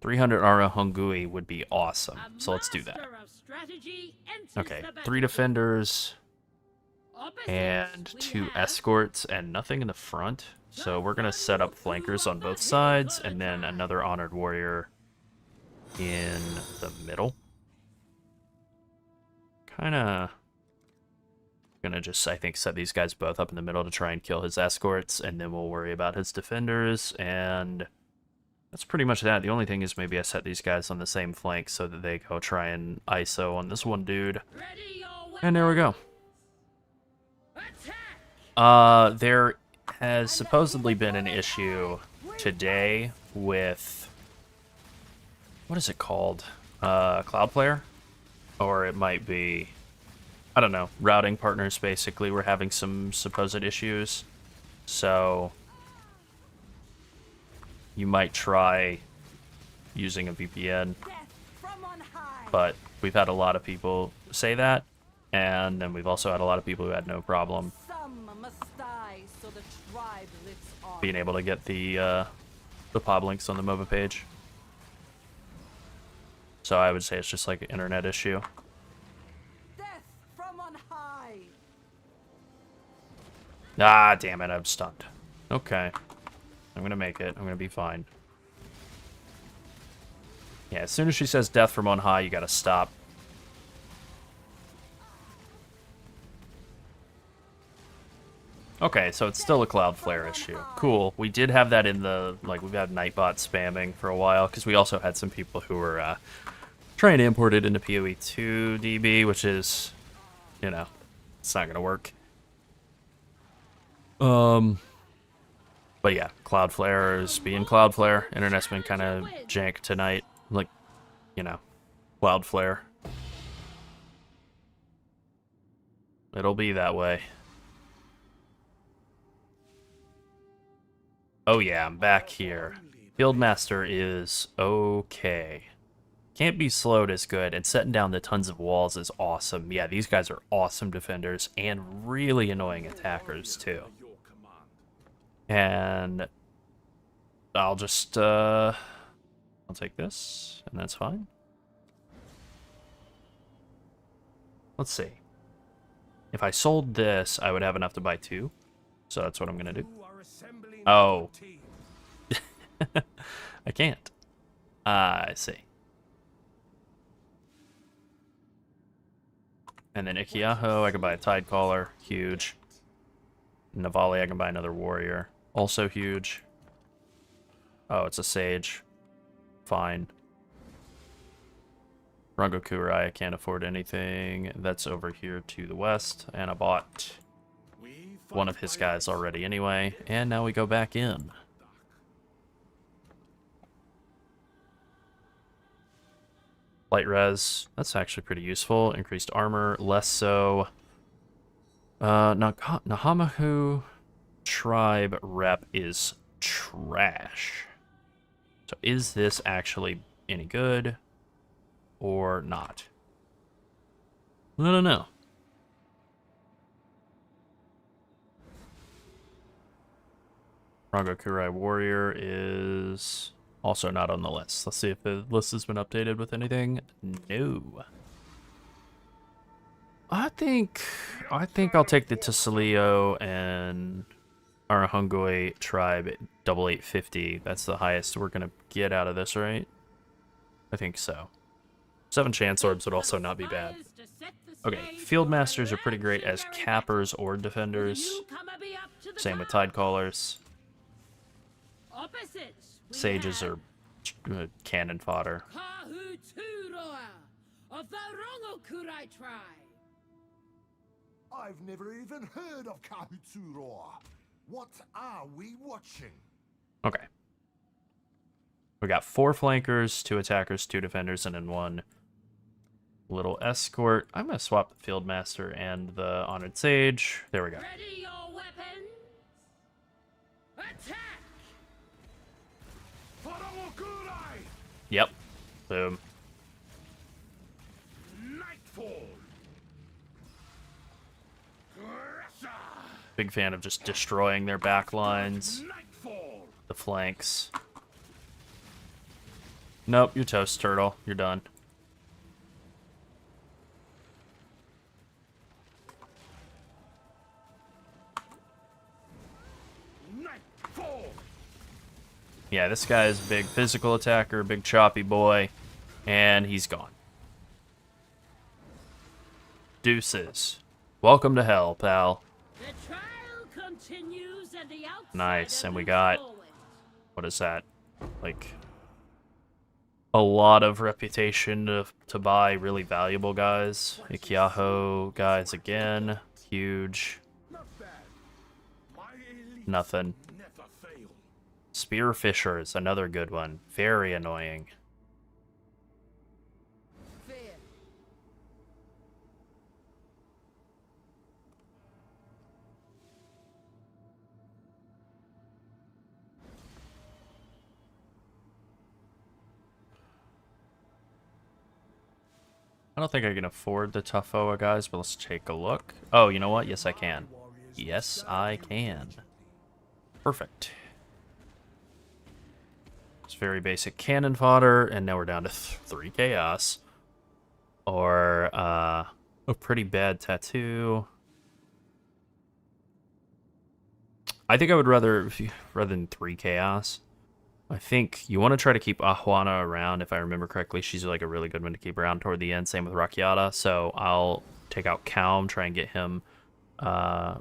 300 Arahungui would be awesome. So let's do that. Okay, 3 defenders and 2 escorts and nothing in the front. So we're going to set up flankers on both sides and then another honored warrior in the middle. Kind of going to just, I think, set these guys both up in the middle to try and kill his escorts, and then we'll worry about his defenders, and that's pretty much that. The only thing is maybe I set these guys on the same flank so that they go try and ISO on this one dude. And there we go. There has supposedly been an issue today with, what is it called? Cloudflare? Or it might be, I don't know, routing partners basically were having some supposed issues. So you might try using a VPN, but we've had a lot of people say that, and then we've also had a lot of people who had no problem. being able to get the pod links on the MOBA page. So I would say it's just like an internet issue. Death from on high. Ah, damn it, I'm stunned. Okay. I'm gonna make it. I'm gonna be fine. Yeah, as soon as she says death from on high, you gotta stop. Okay, so it's still a Cloudflare issue. Cool. We did have that in the, like, we've had Nightbot spamming for a while, because we also had some people who were trying to import it into PoE2 DB, which is, you know, it's not gonna work. But yeah, Cloudflare is being Cloudflare. Internet's been kind of jank tonight. Like, you know, Cloudflare. It'll be that way. Oh yeah, I'm back here. Fieldmaster is okay. Can't be slowed as good, and setting down the tons of walls is awesome. Yeah, these guys are awesome defenders and really annoying attackers too. And I'll just I'll take this, and that's fine. Let's see. If I sold this, I would have enough to buy 2. So that's what I'm gonna do. Oh. I can't. I see. And then Ikiaho, I can buy a Tidecaller. Huge. Navali, I can buy another Warrior. Also huge. Oh, it's a Sage. Fine. Rangokurai, I can't afford anything. That's over here to the west. And I bought one of his guys already anyway. And now we go back in. Light res, that's actually pretty useful. Increased armor, less so. Nahamahu tribe rep is trash. So is this actually any good or not? I don't know. Rangokurai Warrior is also not on the list. Let's see if the list has been updated with anything. No. I think I'll take the Tsilio and Arahungoi tribe at 8850. That's the highest we're gonna get out of this, right? I think so. 7 chance orbs would also not be bad. Okay, Fieldmasters are pretty great as cappers or defenders. Same with Tidecallers. Sages are cannon fodder. Of the Rangokurai tribe. I've never even heard of Kahutsuroa. What are we watching? Okay. We got 4 flankers, 2 attackers, 2 defenders, and then 1 little escort. I'm going to swap the Fieldmaster and the Honored Sage. There we go. Ready your weapons. Attack! Yep. Boom. Nightfall. Big fan of just destroying their back lines. The flanks. Nope, you're toast, Turtle. You're done. Yeah, this guy is a big physical attacker, big choppy boy, and he's gone. Deuces. Welcome to hell, pal. The trial continues and the Nice, and we got, what is that? Like, a lot of reputation to buy really valuable guys. Ikiaho guys again, huge. Nothing. Spearfishers, another good one. Very annoying. I don't think I can afford the TotA guys, but let's take a look. Oh, you know what? Yes, I can. Yes, I can. Perfect. It's very basic cannon fodder, and now we're down to 3 chaos. Or a pretty bad tattoo. I think I would rather than 3 chaos. I think you want to try to keep Ahuana around. If I remember correctly, she's like a really good one to keep around toward the end. Same with Rakiata. So I'll take out Calm, try and get him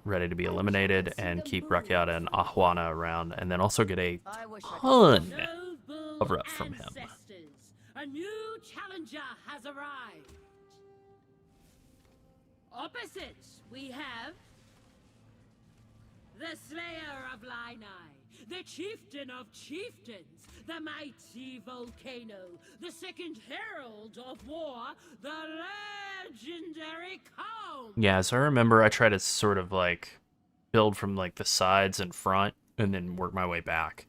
ready to be eliminated, and keep Rakiata and Ahuana around, and then also get a ton of reps from him. A new challenger has arrived. Opposite, we have the Slayer of Linai, the Chieftain of Chieftains, the mighty Volcano, the second Herald of War, the legendary Calm. Yeah, so I remember I tried to sort of like build from like the sides and front and then work my way back.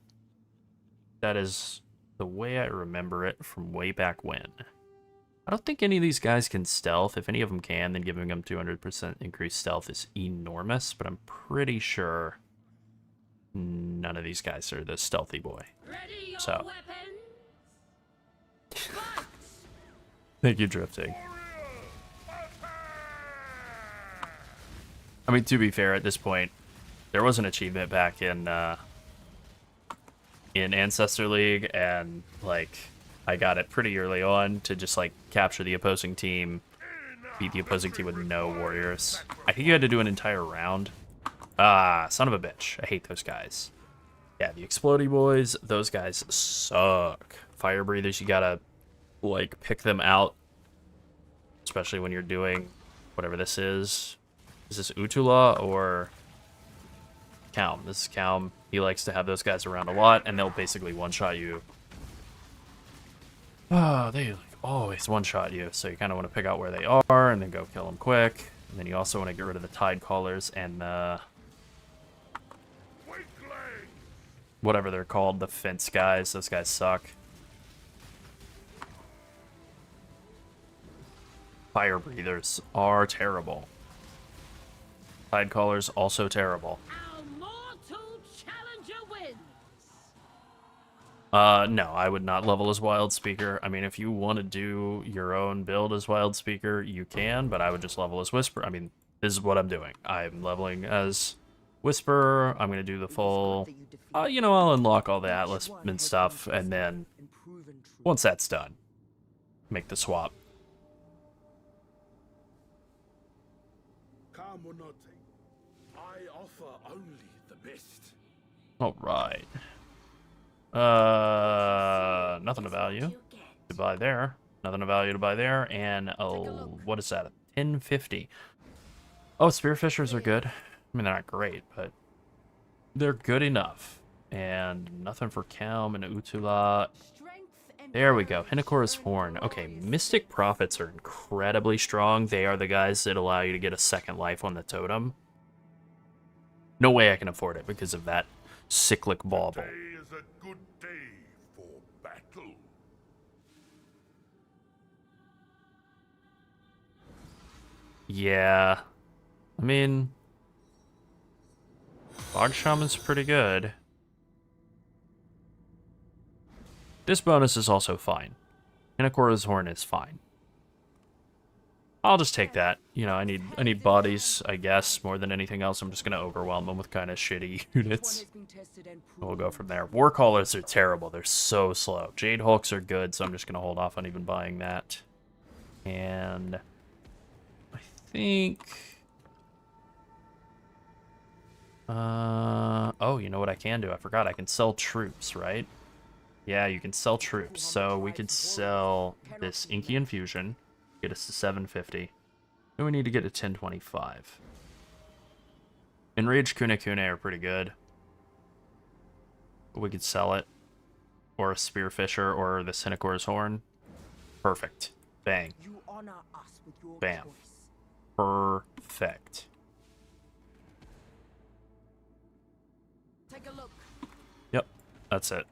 That is the way I remember it from way back when. I don't think any of these guys can stealth. If any of them can, then giving them 200% increased stealth is enormous, but I'm pretty sure none of these guys are the stealthy boy. So. Thank you, Drifting. I mean, to be fair, at this point, there was an achievement back in Ancestor League, and like I got it pretty early on to just like capture the opposing team, beat the opposing team with no warriors. I think you had to do an entire round. Ah, son of a bitch. I hate those guys. Yeah, the Explodey boys, those guys suck. Fire breathers, you gotta like pick them out, especially when you're doing whatever this is. Is this Utula or Calm? This is Calm. He likes to have those guys around a lot, and they'll basically one-shot you. Oh, they like always one-shot you, so you kind of want to pick out where they are and then go kill them quick. And then you also want to get rid of the Tide Callers and whatever they're called, the fence guys. Those guys suck. Fire breathers are terrible. Tide Callers also terrible. Our mortal challenger wins. No, I would not level as Wild Speaker. I mean, if you want to do your own build as Wild Speaker, you can, but I would just level as Whisper. I mean, this is what I'm doing. I'm leveling as Whisper. I'm going to do the full, you know, I'll unlock all the Atlas and stuff, and then once that's done, make the swap. I offer only the best. All right. Nothing of value to buy there. Nothing of value to buy there. And, oh, what is that? 1050. Oh, Spearfishers are good. I mean, they're not great, but they're good enough. And nothing for Calm and Utula. There we go. Hinakora's Horn. Okay, Mystic Prophets are incredibly strong. They are the guys that allow you to get a second life on the totem. No way I can afford it because of that cyclic bauble. Today is a good day for battle. Yeah. I mean, Bog Shaman's pretty good. This bonus is also fine. Hinakora's Horn is fine. I'll just take that. You know, I need bodies, I guess, more than anything else. I'm just gonna overwhelm them with kind of shitty units. We'll go from there. War Callers are terrible. They're so slow. Jade Hulks are good, so I'm just gonna hold off on even buying that. And I think oh, you know what I can do? I forgot. I can sell troops, right? Yeah, you can sell troops. So we could sell this Inky Infusion, get us to 750. Then we need to get to 1025. Enraged Kune are pretty good. We could sell it. Or a Spearfisher or the Hinakora's Horn. Perfect. Bang. Bam. Perfect. Take a look. Yep, that's it.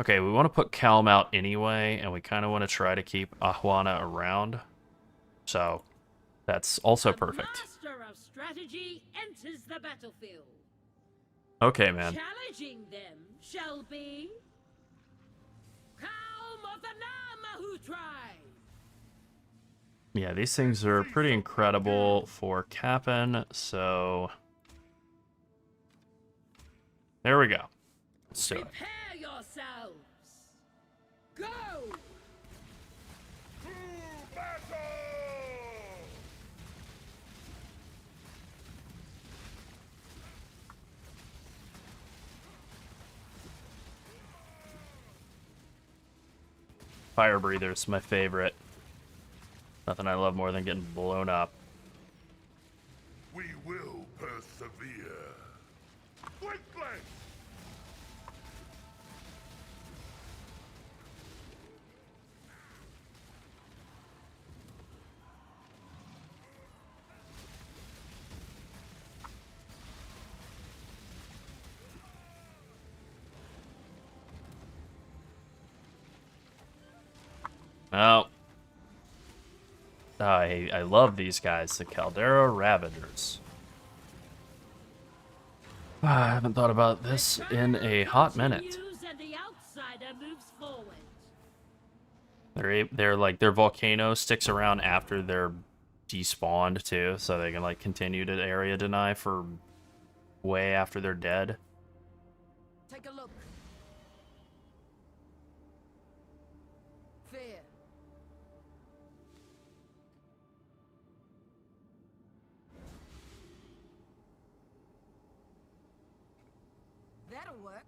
Okay, we want to put Calm out anyway, and we kind of want to try to keep Ahuana around. So, that's also perfect. Master of strategy enters the battlefield. Okay, man. Challenging them shall be Calm of the Namahutri. Yeah, these things are pretty incredible for capping, so there we go. Let's do it. Prepare yourselves. Go. Fire breathers, my favorite. Nothing I love more than getting blown up. We will persevere. Quickly! Oh. I love these guys, the Caldera Ravagers. I haven't thought about this in a hot minute. And the outsider moves forward. Their volcano sticks around after they're despawned too, so they can like continue to area deny for way after they're dead. Take a look. Fear. That'll work.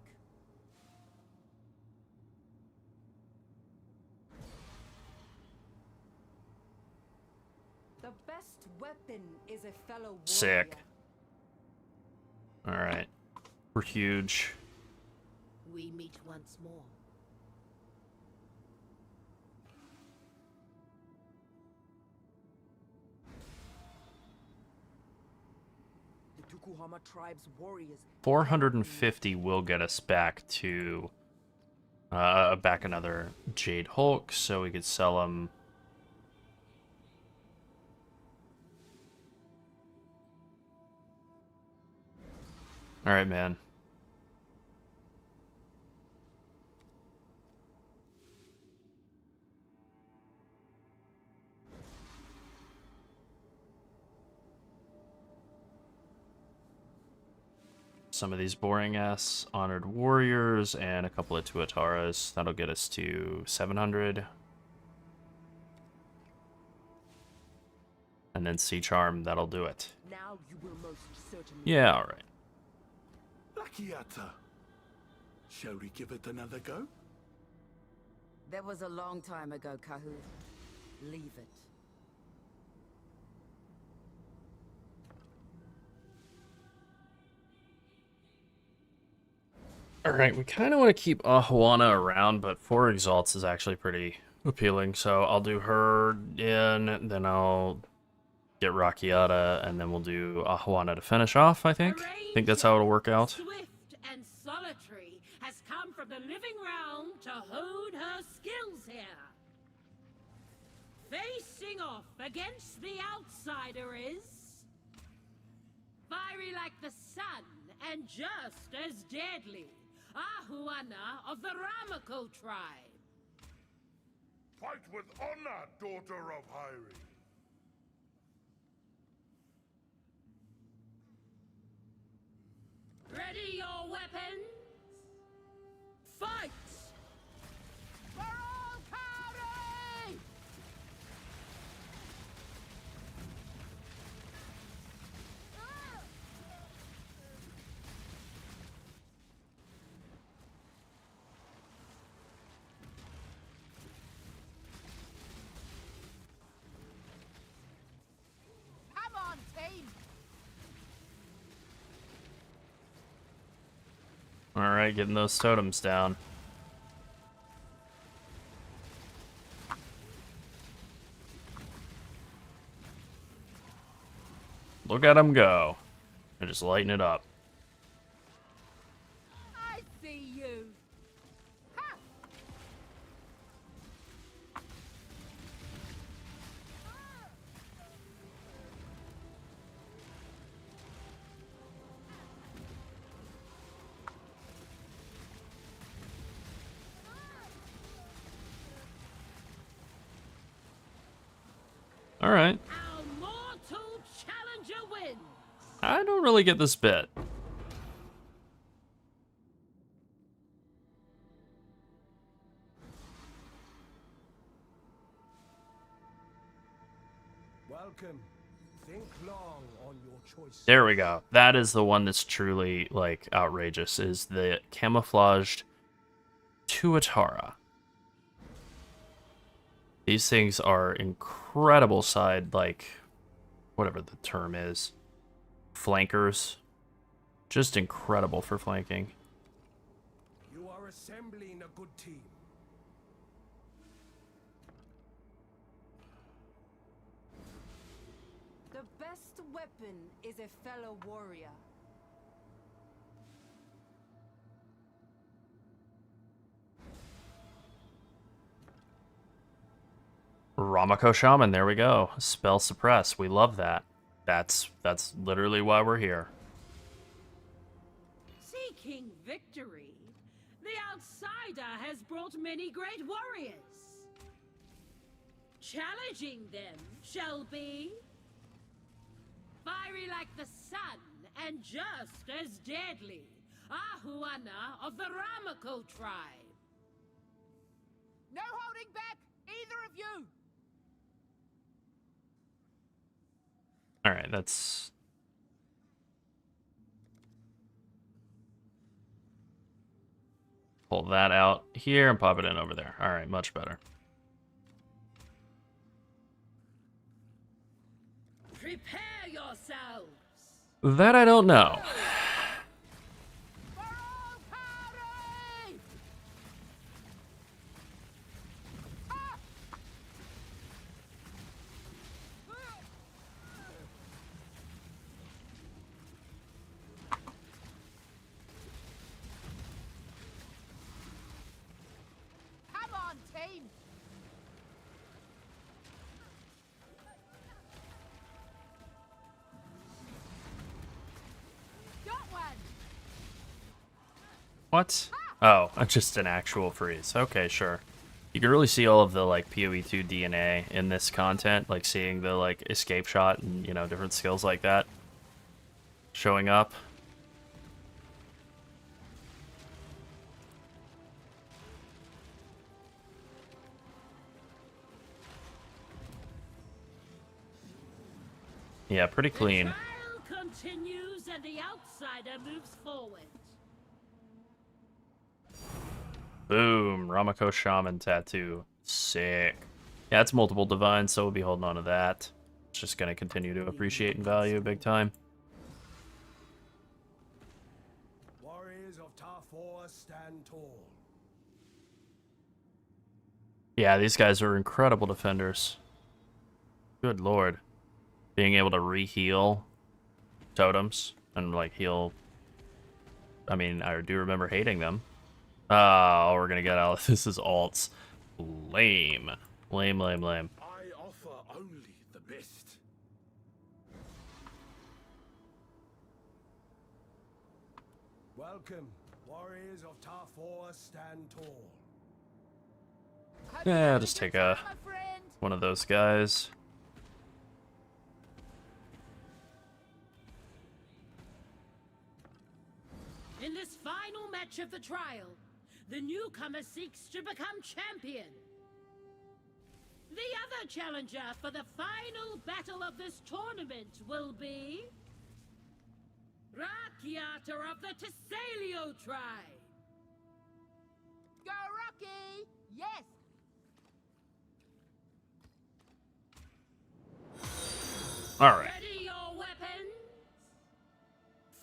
The best weapon is a fellow warrior. Sick. Alright. We're huge. We meet once more. The Tukuhama tribe's warriors. 450 will get us back to back another Jade Hulk, so we could sell them. All right, man. Some of these boring ass honored warriors and a couple of Tuataras. That'll get us to 700. And then Sea Charm, that'll do it. Now you will most certainly. Yeah, all right. Lakiata. Shall we give it another go? That was a long time ago, Kahu. Leave it. Alright, we kind of want to keep Ahuana around, but 4 Exalts is actually pretty appealing, so I'll do her in, then I'll get Rakiata, and then we'll do Ahuana to finish off, I think. I think that's how it'll work out. Swift and solitary has come from the living realm to hone her skills here. Facing off against the outsider is fiery like the sun and just as deadly. Ahuana of the Ramako tribe. Fight with honor, daughter of Hyri. Ready your weapons. Fight! For all Kauri! Come on, team. Alright, getting those totems down. Look at them go. They're just lighting it up. I see you. Ha! All right. Our mortal challenger wins. I don't really get this bit. Welcome. Think long on your choice. There we go. That is the one that's truly, like, outrageous, is the camouflaged TotA. These things are incredible side, like, whatever the term is, flankers. Just incredible for flanking. You are assembling a good team. The best weapon is a fellow warrior. Ramako Shaman, there we go. Spell suppress. We love that. That's literally why we're here. Seeking victory, the outsider has brought many great warriors. Challenging them shall be fiery like the sun and just as deadly. Ahuana of the Ramako tribe. No holding back, either of you. All right, that's... Pull that out here and pop it in over there. All right, much better. Prepare yourselves. That I don't know. Come on, team. Got one. What? Oh, just an actual freeze. Okay, sure. You can really see all of the, like, PoE2 DNA in this content, like seeing the, like, escape shot and, you know, different skills like that showing up. Yeah, pretty clean. The trial continues and the outsider moves forward. Boom, Ramako Shaman tattoo. Sick. Yeah, it's multiple divines, so we'll be holding on to that. It's just going to continue to appreciate and value big time. Warriors of Tarfor stand tall. Yeah, these guys are incredible defenders. Good lord. Being able to re-heal totems and, like, heal... I mean, I do remember hating them. Oh, we're gonna get out. This is alts. Lame. Lame, lame, lame. I offer only the best. Welcome. Warriors of Tarfor stand tall. Yeah, I'll just take one of those guys. In this final match of the trial, the newcomer seeks to become champion. The other challenger for the final battle of this tournament will be Rakiata of the Tessalio tribe. Go Rocky! Yes! Alright. Ready your weapons?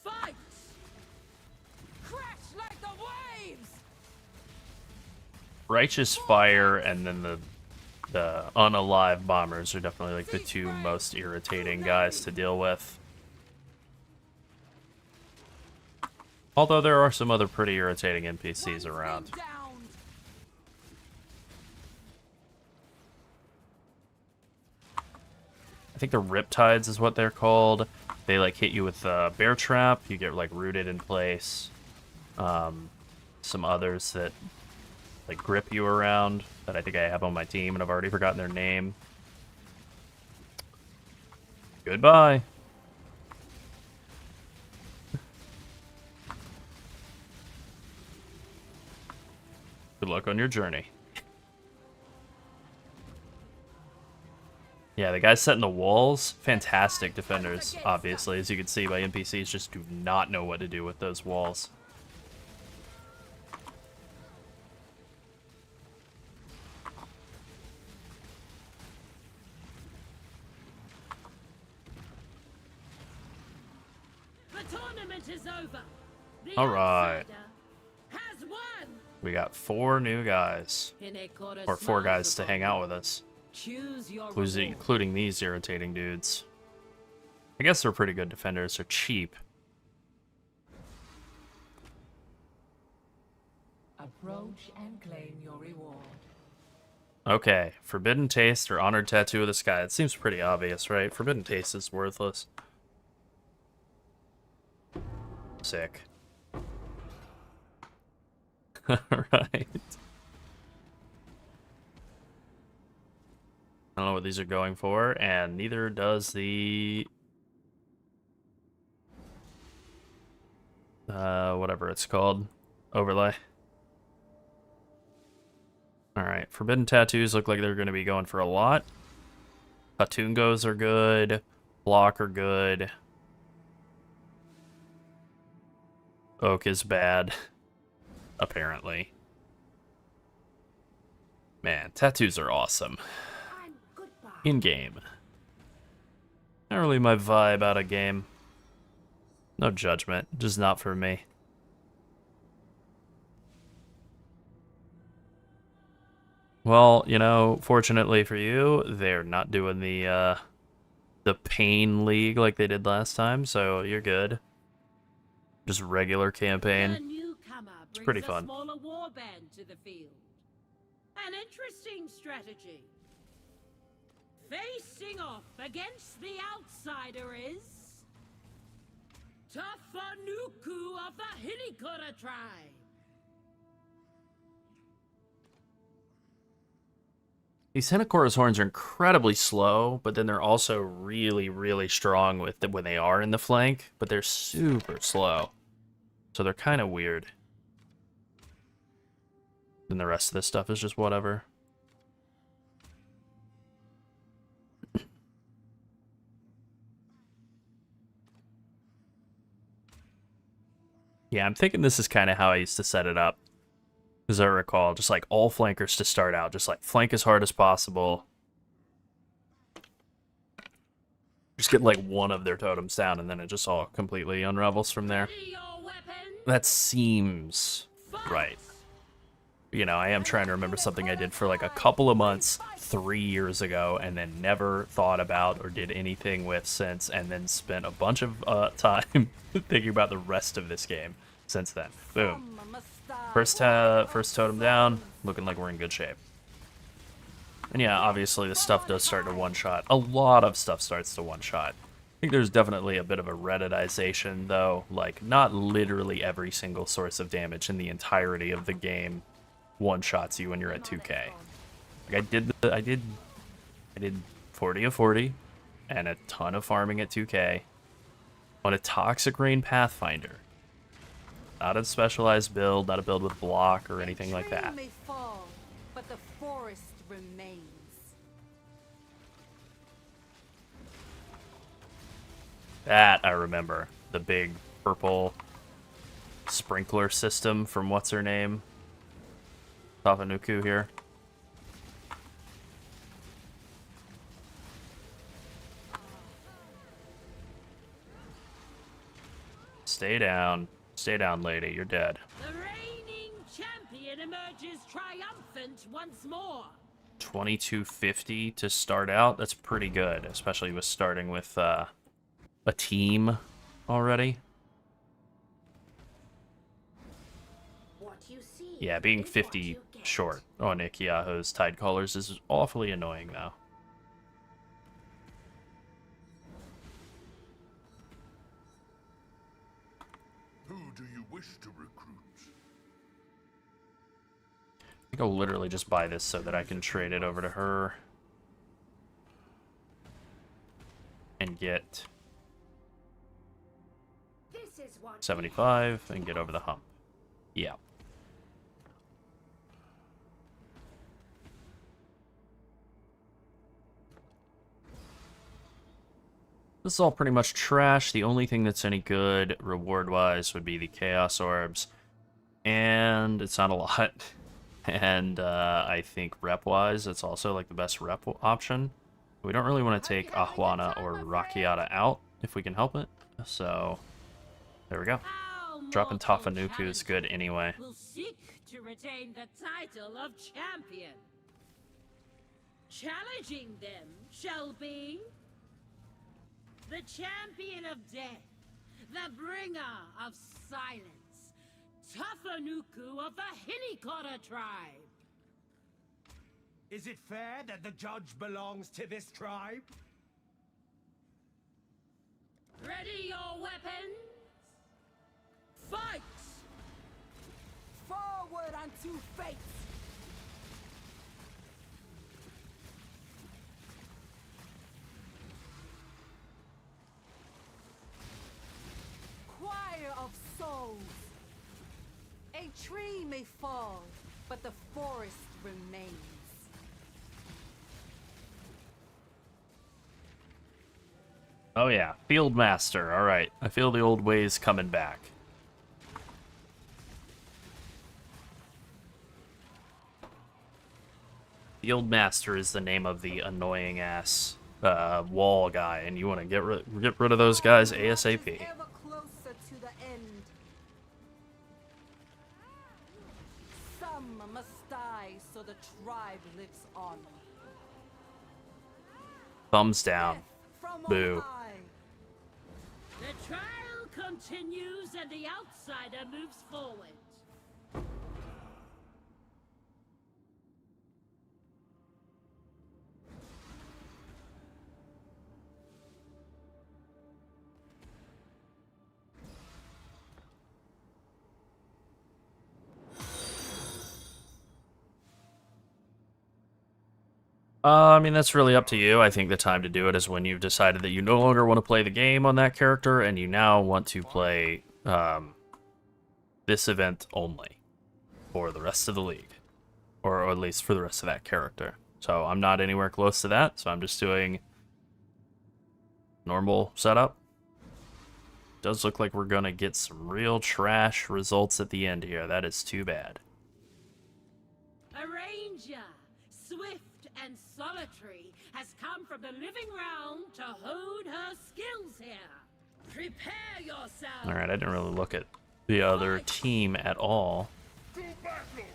Fight! Crash like the waves! Righteous Fire and then the unalive bombers are definitely, like, the two most irritating guys to deal with. Although there are some other pretty irritating NPCs around. I think the Riptides is what they're called. They, like, hit you with a bear trap. You get, like, rooted in place. Some others that, like, grip you around that I think I have on my team and I've already forgotten their name. Goodbye. Good luck on your journey. Yeah, the guys setting the walls, fantastic defenders, obviously. As you can see by NPCs, just do not know what to do with those walls. The tournament is over. The All right. outsider has won. We got 4 new guys. Or 4 guys to hang out with us. Choose your Including these irritating dudes. I guess they're pretty good defenders. They're cheap. Approach and claim your reward. Okay, Forbidden Taste or Honored Tattoo of the Sky. It seems pretty obvious, right? Forbidden Taste is worthless. Sick. Alright. I don't know what these are going for, and neither does the... whatever it's called. Overlay. Alright, Forbidden Tattoos look like they're going to be going for a lot. Patungos are good. Block are good. Oak is bad. Apparently. Man, tattoos are awesome. In-game. Not really my vibe out of game. No judgment, just not for me. Well, you know, fortunately for you, they're not doing the Pain League like they did last time, so you're good. Just regular campaign. It's pretty fun. A smaller warband to the field. An interesting strategy. Facing off against the outsider is Tafanuku of the Hinikura tribe. These Hinokura's horns are incredibly slow, but then they're also really, really strong with them when they are in the flank, but they're super slow. So they're kind of weird. Then the rest of this stuff is just whatever. Yeah, I'm thinking this is kind of how I used to set it up. As I recall, just like all flankers to start out. Just like flank as hard as possible. Just get like one of their totems down and then it just all completely unravels from there. That seems right. You know, I am trying to remember something I did for like a couple of months 3 years ago and then never thought about or did anything with since, and then spent a bunch of time thinking about the rest of this game since then. Boom. First totem down, looking like we're in good shape. And yeah, obviously the stuff does start to one-shot. A lot of stuff starts to one-shot. I think there's definitely a bit of a Redditization, though. Like, not literally every single source of damage in the entirety of the game one-shots you when you're at 2K. Like, I did 40 of 40, and a ton of farming at 2K on a Toxic Rain Pathfinder. Not a specialized build, not a build with block or anything like that. May fall, but the forest remains. That I remember. The big purple sprinkler system from what's her name? Tafanuku here. Stay down. Stay down, lady. You're dead. The reigning champion emerges triumphant once more. 2250 to start out. That's pretty good, especially with starting with a team already. Yeah, being 50 short on Ikiaho's Tide Callers is awfully annoying, though. Who do you wish to recruit? I think I'll literally just buy this so that I can trade it over to her. And get This is what 75 and get over the hump. Yeah. This is all pretty much trash. The only thing that's any good reward-wise would be the Chaos Orbs. And it's not a lot. And I think rep-wise, it's also like the best rep option. We don't really want to take Ahuana or Rakiata out if we can help it. So, there we go. Dropping Tafanuku is good anyway. Will seek to retain the title of champion. Challenging them shall be the champion of death, the bringer of silence, Tafanuku of the Hinikota tribe. Is it fair that the judge belongs to this tribe? Ready your weapons. Fight! Forward unto fate! Choir of souls! A tree may fall, but the forest remains. Oh yeah, Field Master. All right, I feel the old ways coming back. Field Master is the name of the annoying ass wall guy, and you want to get rid of those guys ASAP. Ever closer to the end. Some must die so the tribe lives on. Thumbs down. Boo. The trial continues and the outsider moves forward. I mean, that's really up to you. I think the time to do it is when you've decided that you no longer want to play the game on that character, and you now want to play this event only for the rest of the league, or at least for the rest of that character. So I'm not anywhere close to that, so I'm just doing normal setup. Does look like we're going to get some real trash results at the end here. That is too bad. A ranger, swift and solitary, has come from the living realm to hone her skills here. Prepare yourself. Alright, I didn't really look at the other team at all. Quickly!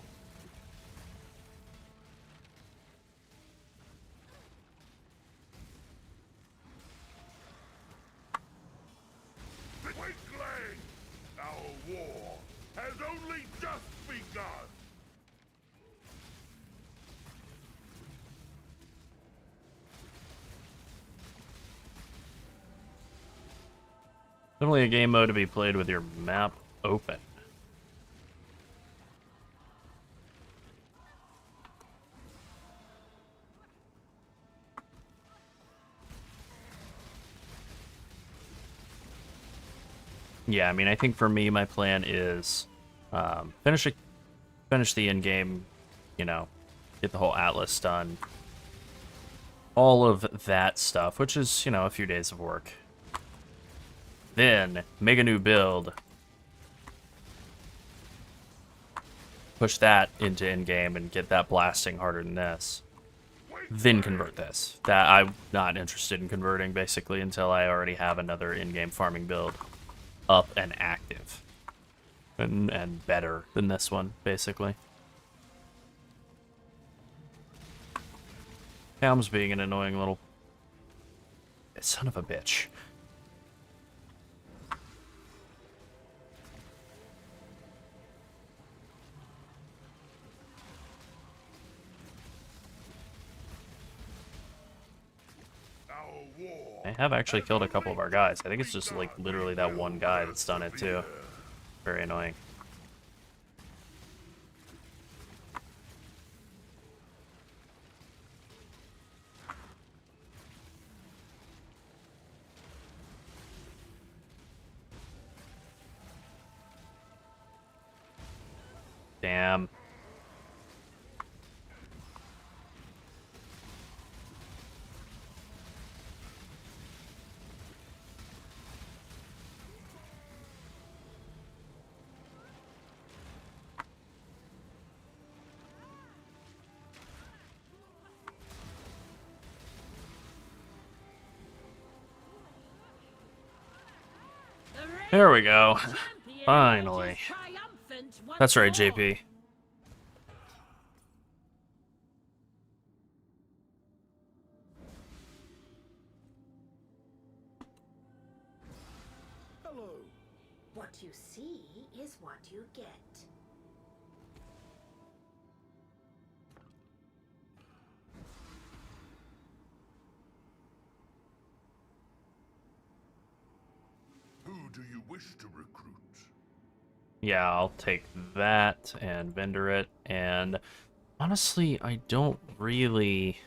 Our war has only just begun! Definitely a game mode to be played with your map open. Yeah, I mean, I think for me, my plan is finish the end game, you know, get the whole Atlas done, all of that stuff, which is, you know, a few days of work. Then make a new build, push that into end game, and get that blasting harder than this. Then convert this. That I'm not interested in converting basically until I already have another in-game farming build up and active, and better than this one basically. Cam's being an annoying little son of a bitch. I have actually killed a couple of our guys. I think it's just like literally that one guy that's done it too. Very annoying. Damn. There we go. Finally. That's right, JP. Hello. What you see is what you get. Who do you wish to recruit? Yeah, I'll take that and vendor it. And honestly, I don't really...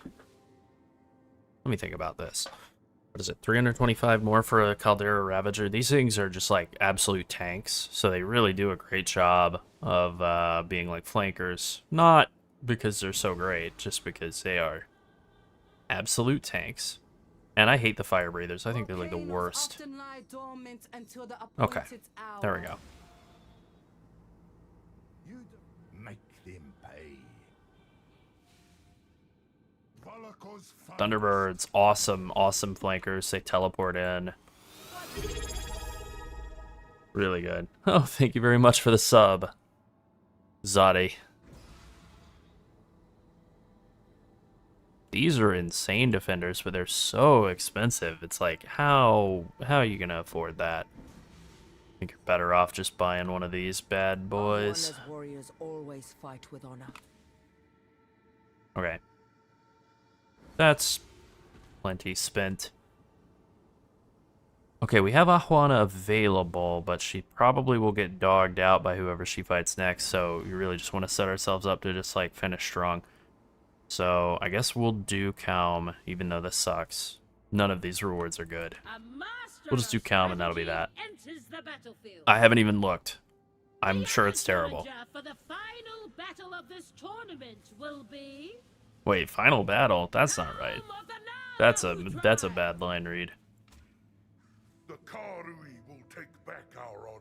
Let me think about this. What is it, 325 more for a Caldera Ravager? These things are just like absolute tanks, so they really do a great job of being like flankers. Not because they're so great, just because they are absolute tanks. And I hate the fire breathers. I think they're like the worst. Okay, there we go. Make them pay. Thunderbirds, awesome, awesome flankers. They teleport in. Really good. Oh, thank you very much for the sub, Zadi. These are insane defenders, but they're so expensive. It's like, how are you gonna afford that? I think you're better off just buying one of these bad boys. Warriors always fight with honor. Okay. That's plenty spent. Okay, we have Ahuana available, but she probably will get dogged out by whoever she fights next, so we really just want to set ourselves up to just, like, finish strong. So, I guess we'll do Calm, even though this sucks. None of these rewards are good. We'll just do Calm, and that'll be that. I haven't even looked. I'm sure it's terrible. For the final battle of this tournament will be... Wait, final battle? That's not right. That's a bad line read. The Karui will take back our honor.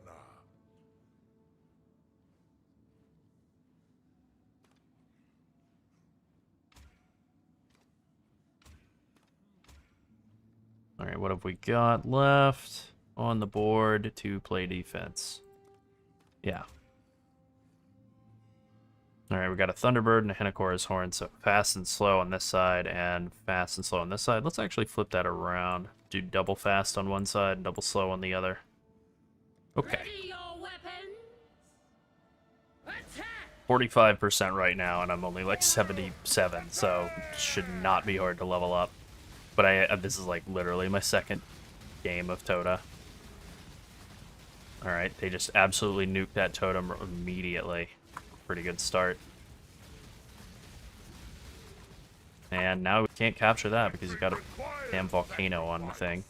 Alright, what have we got left on the board to play defense? Yeah. Alright, we got a Thunderbird and a Hinokora's Horn, so fast and slow on this side and fast and slow on this side. Let's actually flip that around. Do double fast on one side and double slow on the other. Okay. 45% right now, and I'm only like 77, so should not be hard to level up. But this is like literally my second game of TotA. Alright, they just absolutely nuked that totem immediately. Pretty good start. And now we can't capture that because you got a damn volcano on the thing.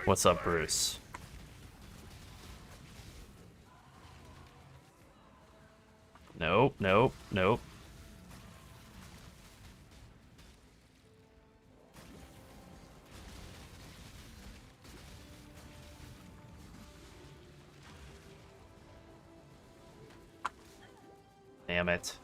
What's up, Bruce? Nope, nope, nope. Damn it.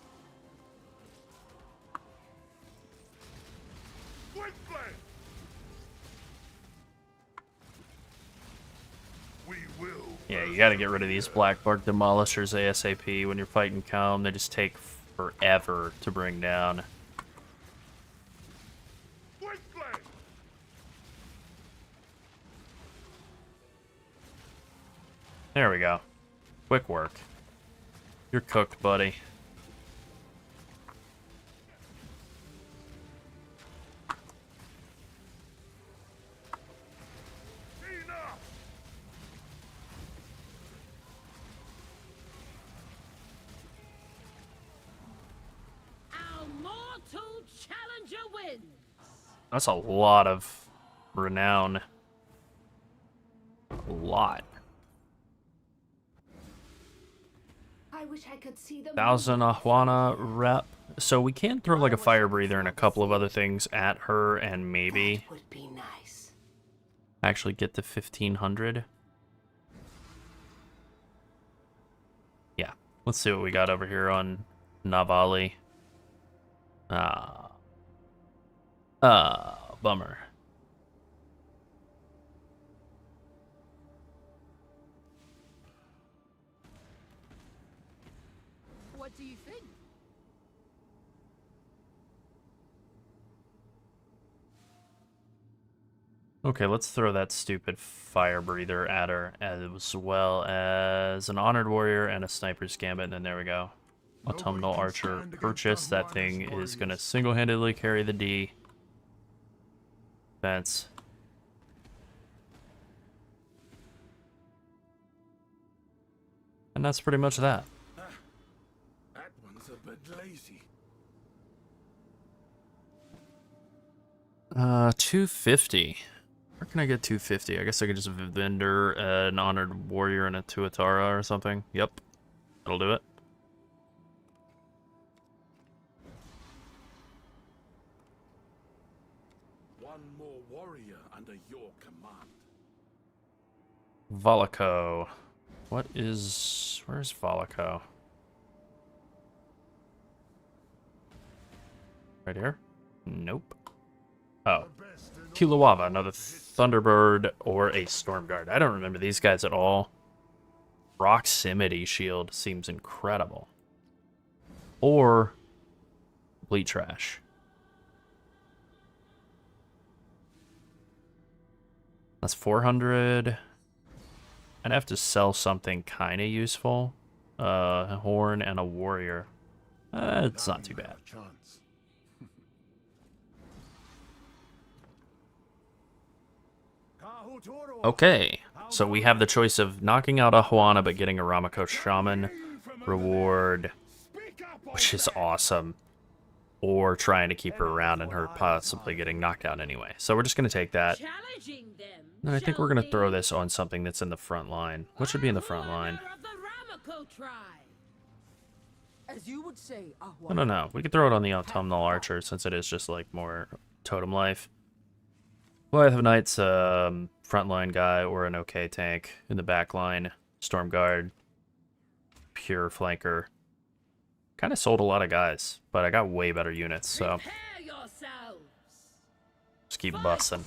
Yeah, you gotta get rid of these Black Bark Demolishers ASAP when you're fighting Calm. They just take forever to bring down. There we go. Quick work. You're cooked, buddy. That's a lot of renown. lot. I wish I could see them. 1,000 Ahuana rep. So we can throw like a fire breather and a couple of other things at her and maybe Would be nice. actually get to 1,500. Yeah, let's see what we got over here on Navali. Bummer. What do you think? Okay, let's throw that stupid fire breather at her, as well as an honored warrior and a sniper's gambit, and then there we go. Autumnal archer purchase. That thing is gonna single-handedly carry the D. Fence. And that's pretty much that. That one's a bit lazy. 250. Where can I get 250? I guess I could just vendor an honored warrior and a Tuatara or something. Yep, that'll do it. One more warrior under your command. Volaco. Where's Volaco? Right here? Nope. Oh. Kilowava, another Thunderbird or a Stormguard. I don't remember these guys at all. Proximity Shield seems incredible. Or Bleed Trash. That's 400. I'd have to sell something kind of useful. A horn and a warrior. It's not too bad. Okay, so we have the choice of knocking out a Huana but getting a Ramako Shaman reward, which is awesome, or trying to keep her around and her possibly getting knocked out anyway. So we're just going to take that. And I think we're going to throw this on something that's in the front line. What should be in the front line? As you would say, I don't know. We could throw it on the Autumnal Archer since it is just like more totem life. Goliath of Knights, frontline guy or an okay tank in the back line. Storm Guard, pure flanker. Kind of sold a lot of guys, but I got way better units, so just keep busting.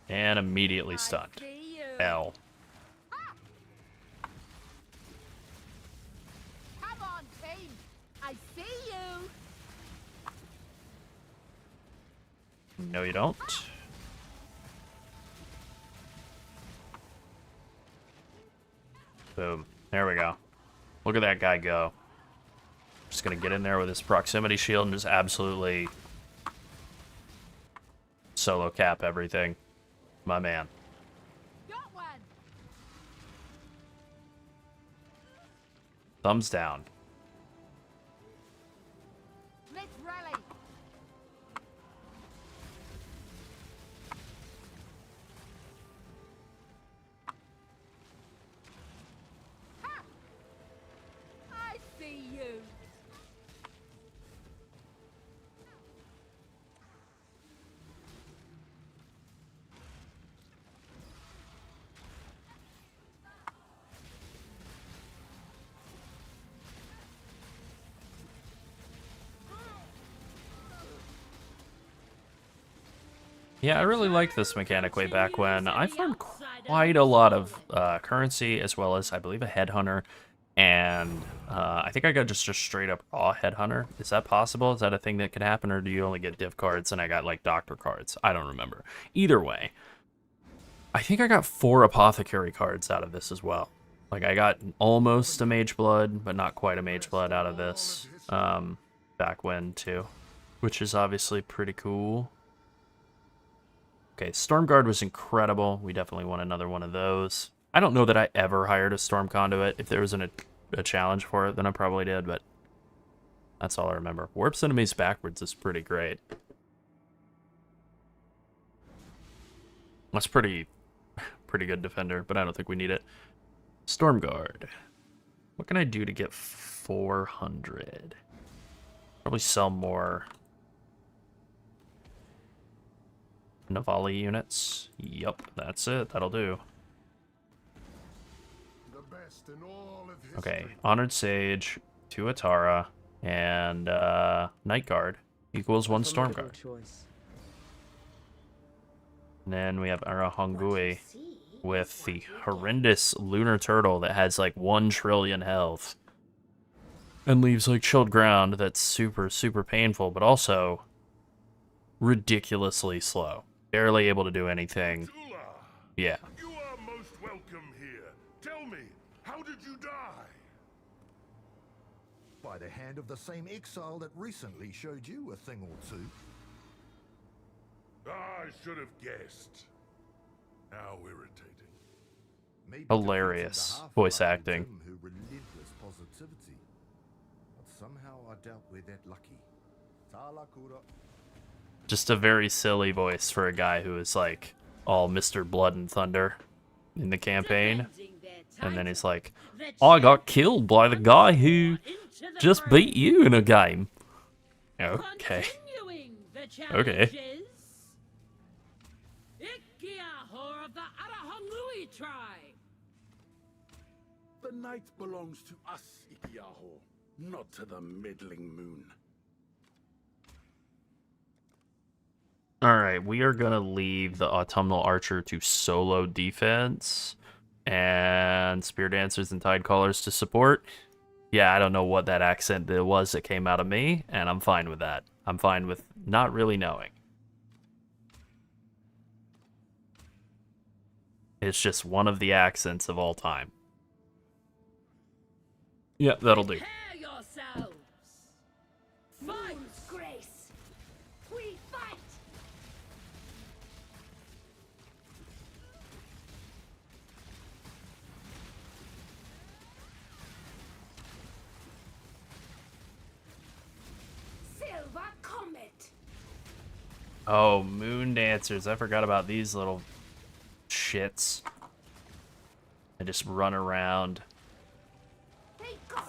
And immediately stunned. L. Come on, team. I see you. No, you don't. Boom. There we go. Look at that guy go. Just gonna get in there with his proximity shield and just absolutely solo cap everything. My man. Got one. Thumbs down. Let's rally. Ha! I see you. Yeah, I really liked this mechanic way back when. I farmed quite a lot of currency, as well as, I believe, a headhunter. And I think I got just a straight up raw headhunter. Is that possible? Is that a thing that could happen? Or do you only get div cards and I got like doctor cards? I don't remember. Either way, I think I got 4 apothecary cards out of this as well. Like I got almost a mage blood, but not quite a mage blood out of this back when too, which is obviously pretty cool. Okay, Stormguard was incredible. We definitely want another one of those. I don't know that I ever hired a Storm Conduit. If there was a challenge for it than I probably did, but that's all I remember. Warps enemies backwards is pretty great. That's pretty good defender, but I don't think we need it. Stormguard. What can I do to get 400? Probably sell more Navali units. Yup, that's it. That'll do. The best in all of history. Okay, Honored Sage, 2 Atara, and Night Guard equals 1 Stormguard. And then we have Arahangui with the horrendous lunar turtle that has like 1 trillion health. And leaves like chilled ground that's super, super painful, but also ridiculously slow. Barely able to do anything. Yeah. You are most welcome here. Tell me, how did you die? By the hand of the same exile that recently showed you a thing or two. I should have guessed. How irritating. Maybe Hilarious voice acting. who relentless positivity. But somehow I doubt we're that lucky. Talakura. Just a very silly voice for a guy who is like all Mr. Blood and Thunder in the campaign. And then he's like, I got killed by the guy who just beat you in a game. Okay. Okay. Of the Arahangui tribe. The night belongs to us, Ikiaho, not to the meddling moon. Alright, we are gonna leave the Autumnal Archer to solo defense and Spear Dancers and Tide Callers to support. Yeah, I don't know what that accent was that came out of me, and I'm fine with that. I'm fine with not really knowing. It's just one of the accents of all time. Yep, that'll do. Prepare yourselves. Fight! Grace. We fight. Silver Comet. Oh, Moon Dancers. I forgot about these little shits. I just run around.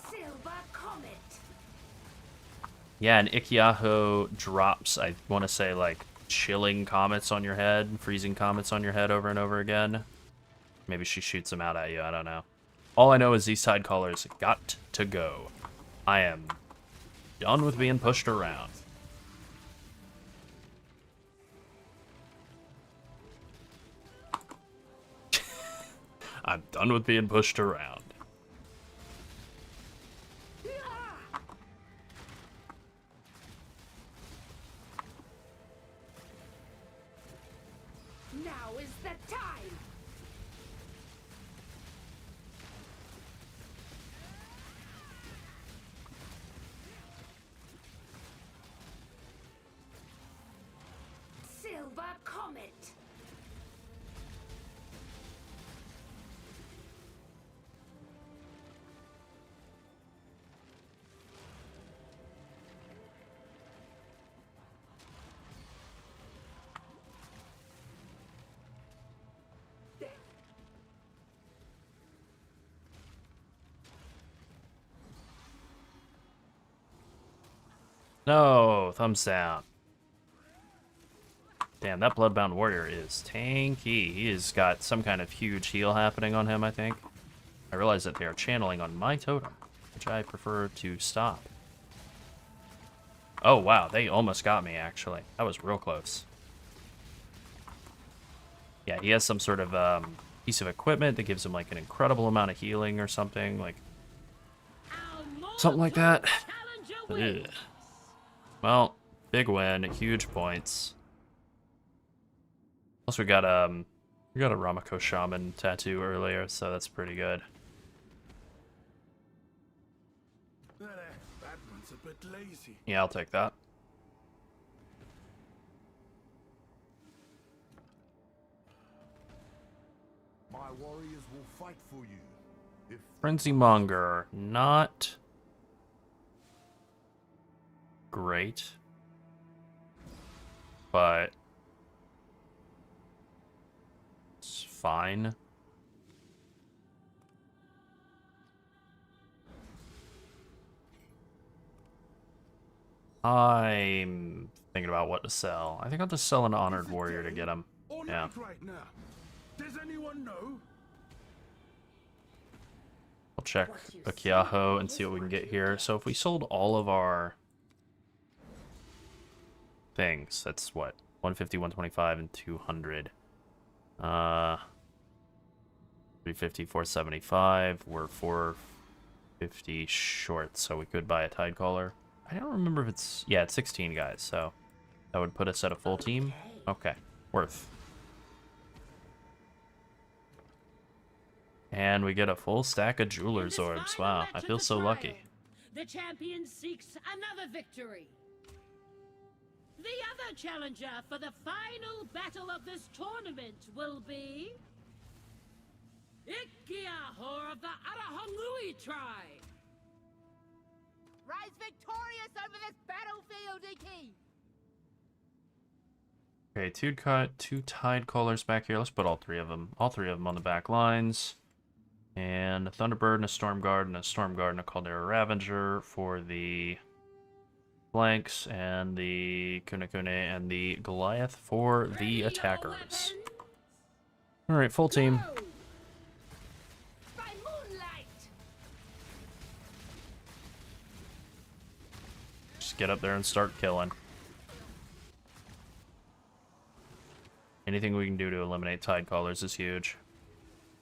Silver Comet. Yeah, and Ikiaho drops, I want to say, like, chilling comets on your head, freezing comets on your head over and over again. Maybe she shoots them out at you, I don't know. All I know is these Tide Callers got to go. I am done with being pushed around. I'm done with being pushed around. Now is the time. Silver Comet. No, thumbs down. Damn, that Bloodbound Warrior is tanky. He has got some kind of huge heal happening on him, I think. I realize that they are channeling on my totem, which I prefer to stop. Oh, wow, they almost got me, actually. That was real close. Yeah, he has some sort of piece of equipment that gives him, like, an incredible amount of healing or something, like... something like that. Ugh. Well, big win, huge points. Plus we got a Ramako Shaman tattoo earlier, so that's pretty good. That one's a bit lazy. Yeah, I'll take that. My warriors will fight for you. Frenzy Monger, not great, but it's fine. I'm thinking about what to sell. I think I'll just sell an Honored Warrior to get him. Or Yeah. not right now? Does anyone know? I'll check Akiaho and see what we can get here. So if we sold all of our things, that's what? 150, 125, and 200. 350, 475. We're 450 short, so we could buy a Tidecaller. I don't remember if it's... Yeah, it's 16 guys, so that would put us at a full team. Okay, worth. And we get a full stack of Jeweler's Orbs. Wow, I feel so lucky. The champion seeks another victory. The other challenger for the final battle of this tournament will be Ikiaho of the Arahangui tribe. Rise victorious over this battlefield, Iki! Okay, two Tidecallers back here. Let's put all three of them on the back lines. And a Thunderbird and a Stormguard and a Stormguard and a Caldera Ravager for the flanks, and the Kunekune and the Goliath for the attackers. Alright, full team. By moonlight. Just get up there and start killing. Anything we can do to eliminate Tidecallers is huge.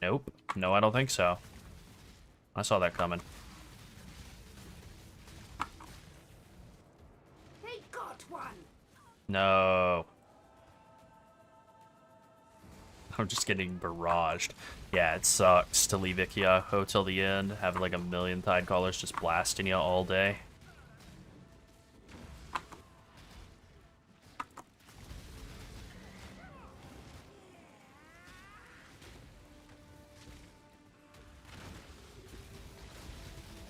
Nope. No, I don't think so. I saw that coming. They got one. No. I'm just getting barraged. Yeah, it sucks to leave Ikiaho till the end, have like a million Tidecallers just blasting you all day.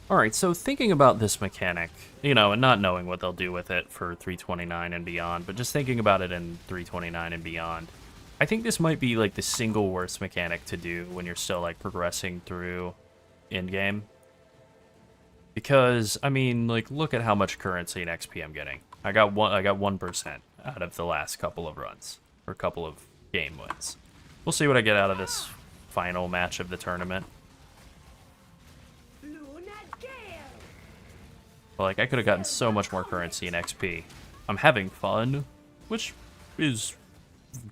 Alright, so thinking about this mechanic, you know, and not knowing what they'll do with it for 329 and beyond, but just thinking about it in 329 and beyond, I think this might be like the single worst mechanic to do when you're still like progressing through endgame. Because, I mean, like, look at how much currency and XP I'm getting. I got 1% out of the last couple of runs, or couple of game wins. We'll see what I get out of this final match of the tournament. Like, I could have gotten so much more currency and XP. I'm having fun, which is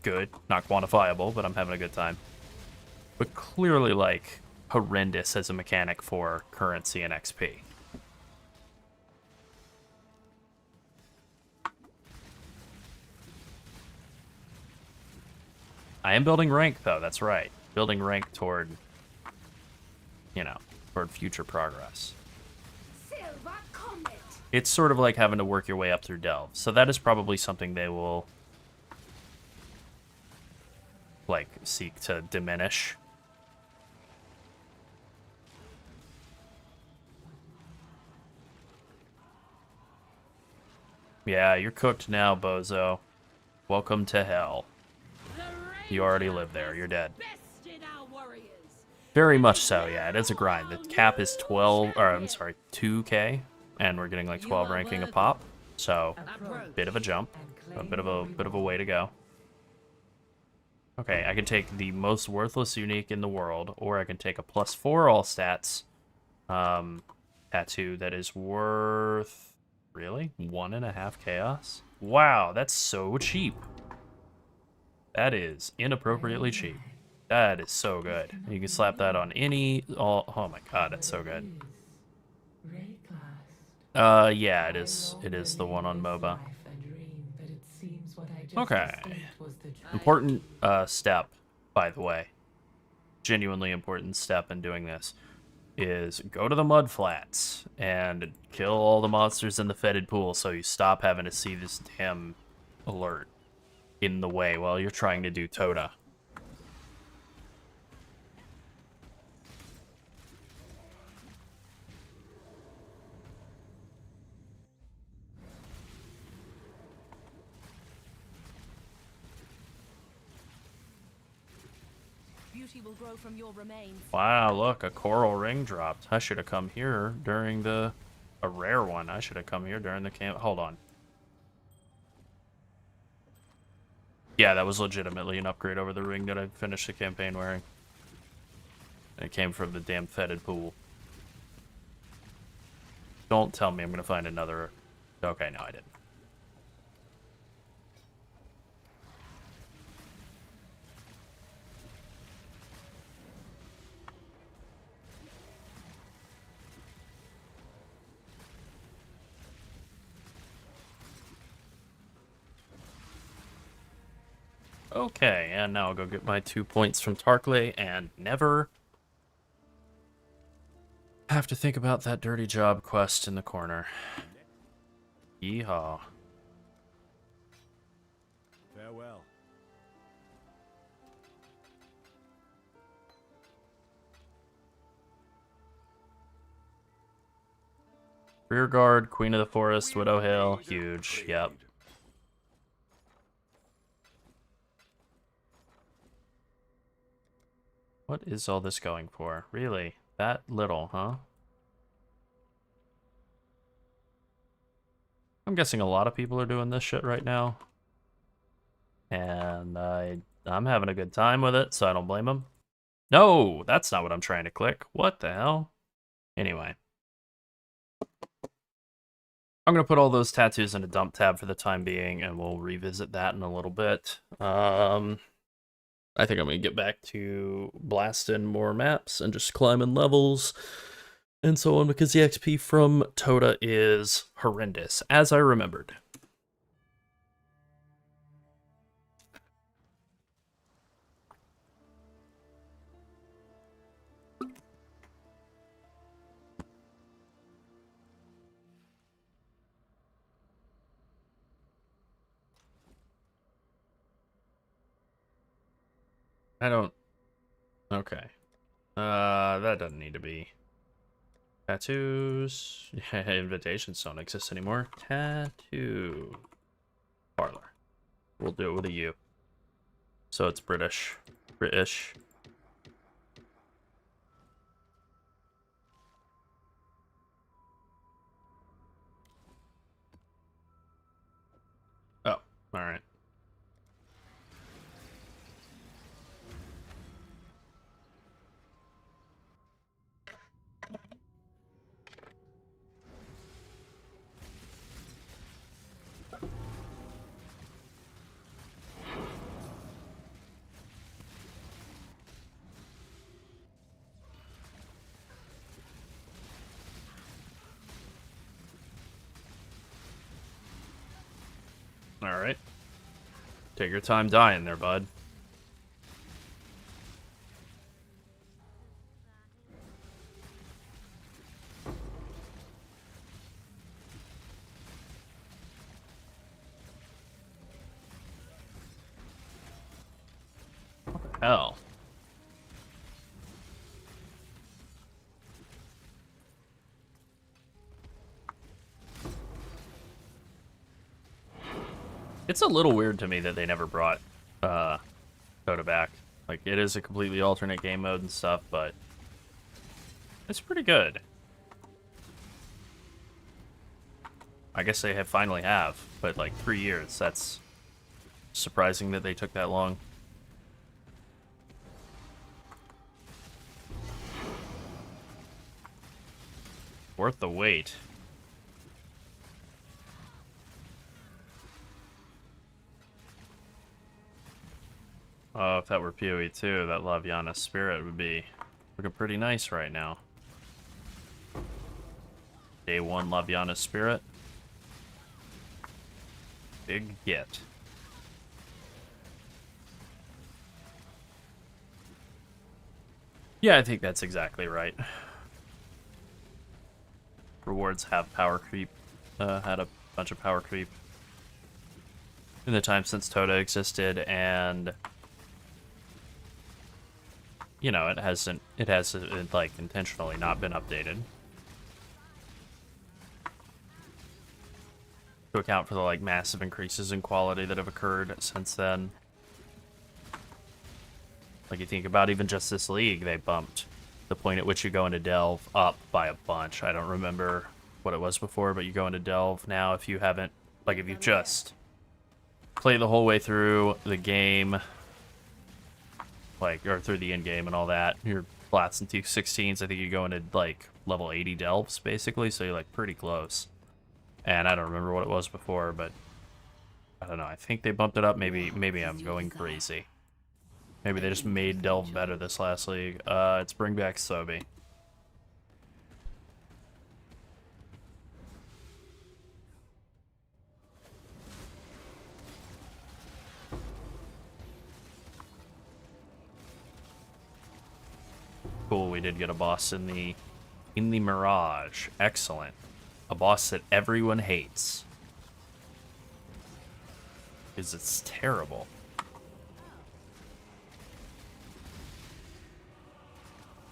good. Not quantifiable, but I'm having a good time. But clearly, like, horrendous as a mechanic for currency and XP. I am building rank, though, that's right. Building rank toward, you know, toward future progress. It's sort of like having to work your way up through Delve. So that is probably something they will, like, seek to diminish. Yeah, you're cooked now, bozo. Welcome to hell. You already live there. You're dead. Very much so, yeah. It is a grind. The cap is 2K. And we're getting like 12 ranking a pop, so bit of a jump, a bit of a way to go. Okay, I can take the most worthless unique in the world, or I can take a +4 all stats tattoo that is worth really 1.5 chaos. Wow, that's so cheap. That is inappropriately cheap. That is so good. You can slap that on any. Oh my god, that's so good. Yeah, it is. It is the one on MOBA. Okay. Important step, by the way. Genuinely important step in doing this is go to the mud flats and kill all the monsters in the fetid pool so you stop having to see this damn alert in the way while you're trying to do TotA. beauty will grow from your remains. Wow, look, a coral ring dropped. I should have come here during the... A rare one. I should have come here during the camp. Hold on. Yeah, that was legitimately an upgrade over the ring that I finished the campaign wearing. And it came from the damn fetid pool. Don't tell me I'm gonna find another... Okay, no, I didn't. Okay, and now I'll go get my 2 points from Tarkley and never have to think about that dirty job quest in the corner. Yeehaw. Farewell. Rear guard, Queen of the Forest, Widow Hill, huge, yep. What is all this going for? Really? That little, huh? I'm guessing a lot of people are doing this shit right now. And I'm having a good time with it, so I don't blame them. No, that's not what I'm trying to click. What the hell? Anyway. I'm going to put all those tattoos in a dump tab for the time being, and we'll revisit that in a little bit. I think I'm going to get back to blasting more maps and just climbing levels and so on, because the XP from TotA is horrendous, as I remembered. I don't... Okay. That doesn't need to be. Tattoos. Invitations don't exist anymore. Tattoo. Parlor. We'll do it with a U. So it's British. British. Oh, alright. Alright. Take your time dying there, bud. What the hell? It's a little weird to me that they never brought TotA back. Like, it is a completely alternate game mode and stuff, but it's pretty good. I guess they finally have, but like 3 years. That's surprising that they took that long. Worth the wait. Oh, if that were PoE 2, that Laviana spirit would be looking pretty nice right now. Day 1 Laviana spirit. Big get. Yeah, I think that's exactly right. Rewards have power creep. Had a bunch of power creep in the time since TotA existed, and you know, it hasn't like intentionally not been updated to account for the like massive increases in quality that have occurred since then. Like, you think about even just this league, they bumped the point at which you go into Delve up by a bunch. I don't remember what it was before, but you go into Delve now if you haven't, like, if you've just played the whole way through the game, like, or through the end game and all that, you're flats and 216s, I think you go into, like, level 80 Delves, basically, so you're, like, pretty close. And I don't remember what it was before, but I don't know. I think they bumped it up. Maybe I'm going crazy. Maybe they just made Delve better this last league. It's bring back Sobi. Cool, we did get a boss in the Mirage. Excellent. A boss that everyone hates. Because it's terrible.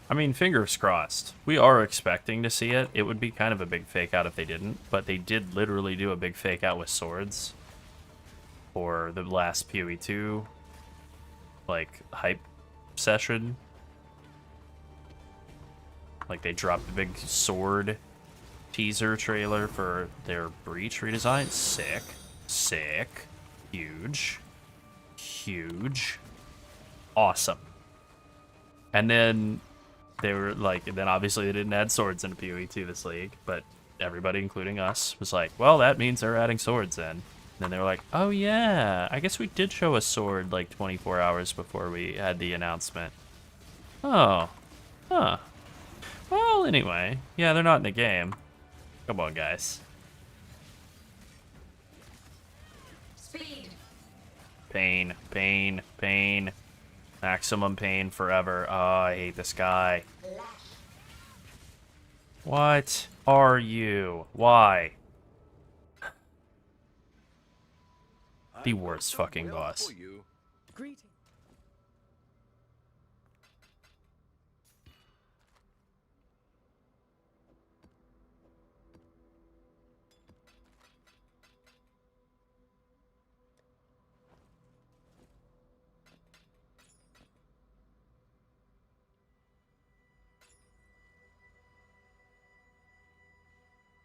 I mean, fingers crossed. We are expecting to see it. It would be kind of a big fake out if they didn't, but they did literally do a big fake out with swords for the last PoE2 like hype session. Like, they dropped a big sword teaser trailer for their Breach redesign. Sick. Sick. Huge. Huge. Awesome. And then they were like, and then obviously they didn't add swords into PoE2 this league, but everybody, including us, was like, well, that means they're adding swords in. And then they were like, oh yeah, I guess we did show a sword like 24 hours before we had the announcement. Oh. Huh. Well, anyway, yeah, they're not in the game. Come on, guys. Speed. Pain, pain, pain. Maximum pain forever. Oh, I hate this guy. What are you? Why? The worst fucking boss. Greetings.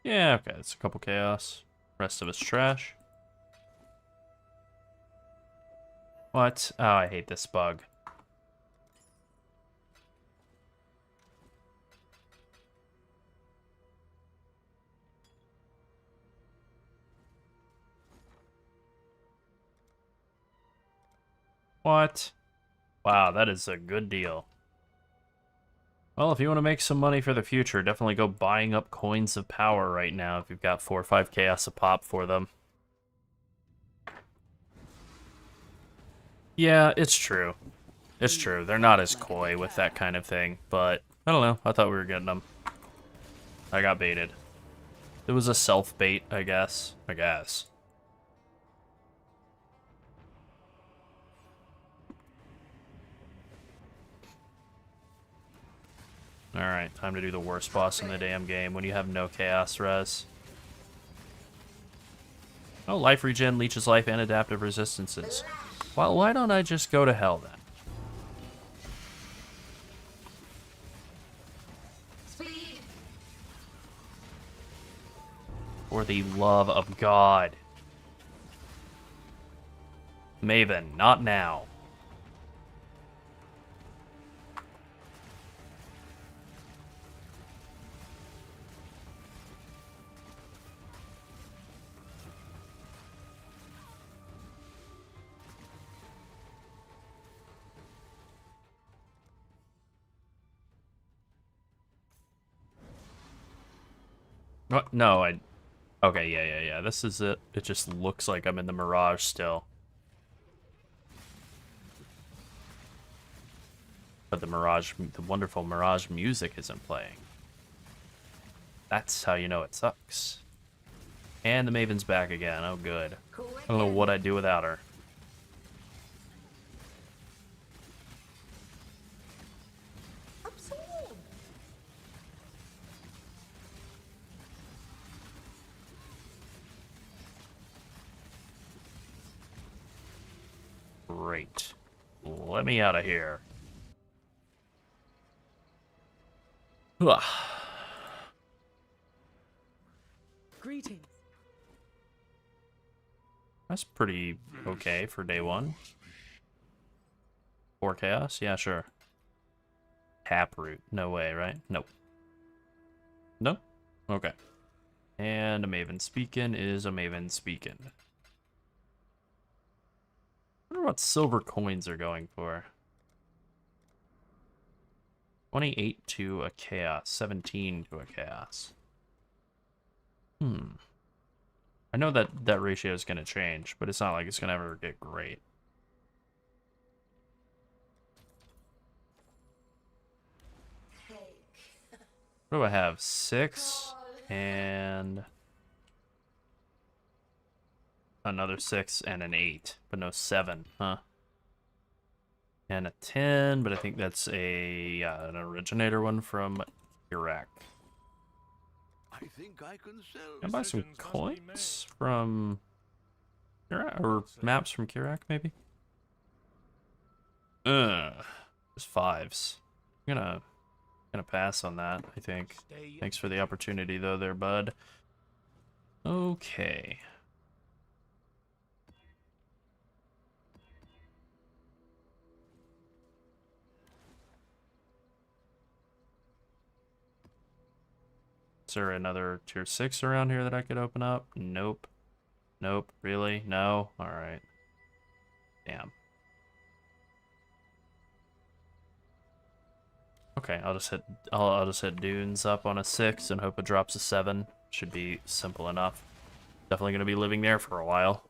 Yeah, okay, it's a couple chaos. Rest of it's trash. What? Oh, I hate this bug. What? Wow, that is a good deal. Well, if you want to make some money for the future, definitely go buying up coins of power right now if you've got 4 or 5 chaos a pop for them. Yeah, it's true. It's true. They're not as coy with that kind of thing, but I don't know. I thought we were getting them. I got baited. It was a self-bait, I guess. Alright, time to do the worst boss in the damn game when you have no chaos res. Oh, life regen, leeches life, and adaptive resistances. Well, why don't I just go to hell then? Speed. For the love of God. Maven, not now. What? No, Okay, yeah. This is it. It just looks like I'm in the Mirage still. But the wonderful Mirage music isn't playing. That's how you know it sucks. And the Maven's back again. Oh, good. I don't know what I'd do without her. Great. Let me out of here. Greetings. That's pretty okay for day 1. 4 chaos? Yeah, sure. Taproot. No way, right? Nope. No? Okay. And a Maven Speakin' is a Maven Speakin'. I wonder what silver coins are going for. 28 to a chaos, 17 to a chaos. I know that ratio is going to change, but it's not like it's going to ever get great. What do I have? 6 and another 6 and an 8, but no 7, huh? And a 10, but I think that's an originator one from Iraq. I think I can sell. Can I buy some coins from Kirak, or maps from Kirak, maybe? Just 5s. I'm gonna pass on that, I think. Thanks for the opportunity though there, bud. Okay. Is there another tier 6 around here that I could open up? Nope. Nope. Really? No? Alright. Damn. Okay, I'll just hit Dunes up on a 6 and hope it drops a 7. Should be simple enough. Definitely gonna be living there for a while.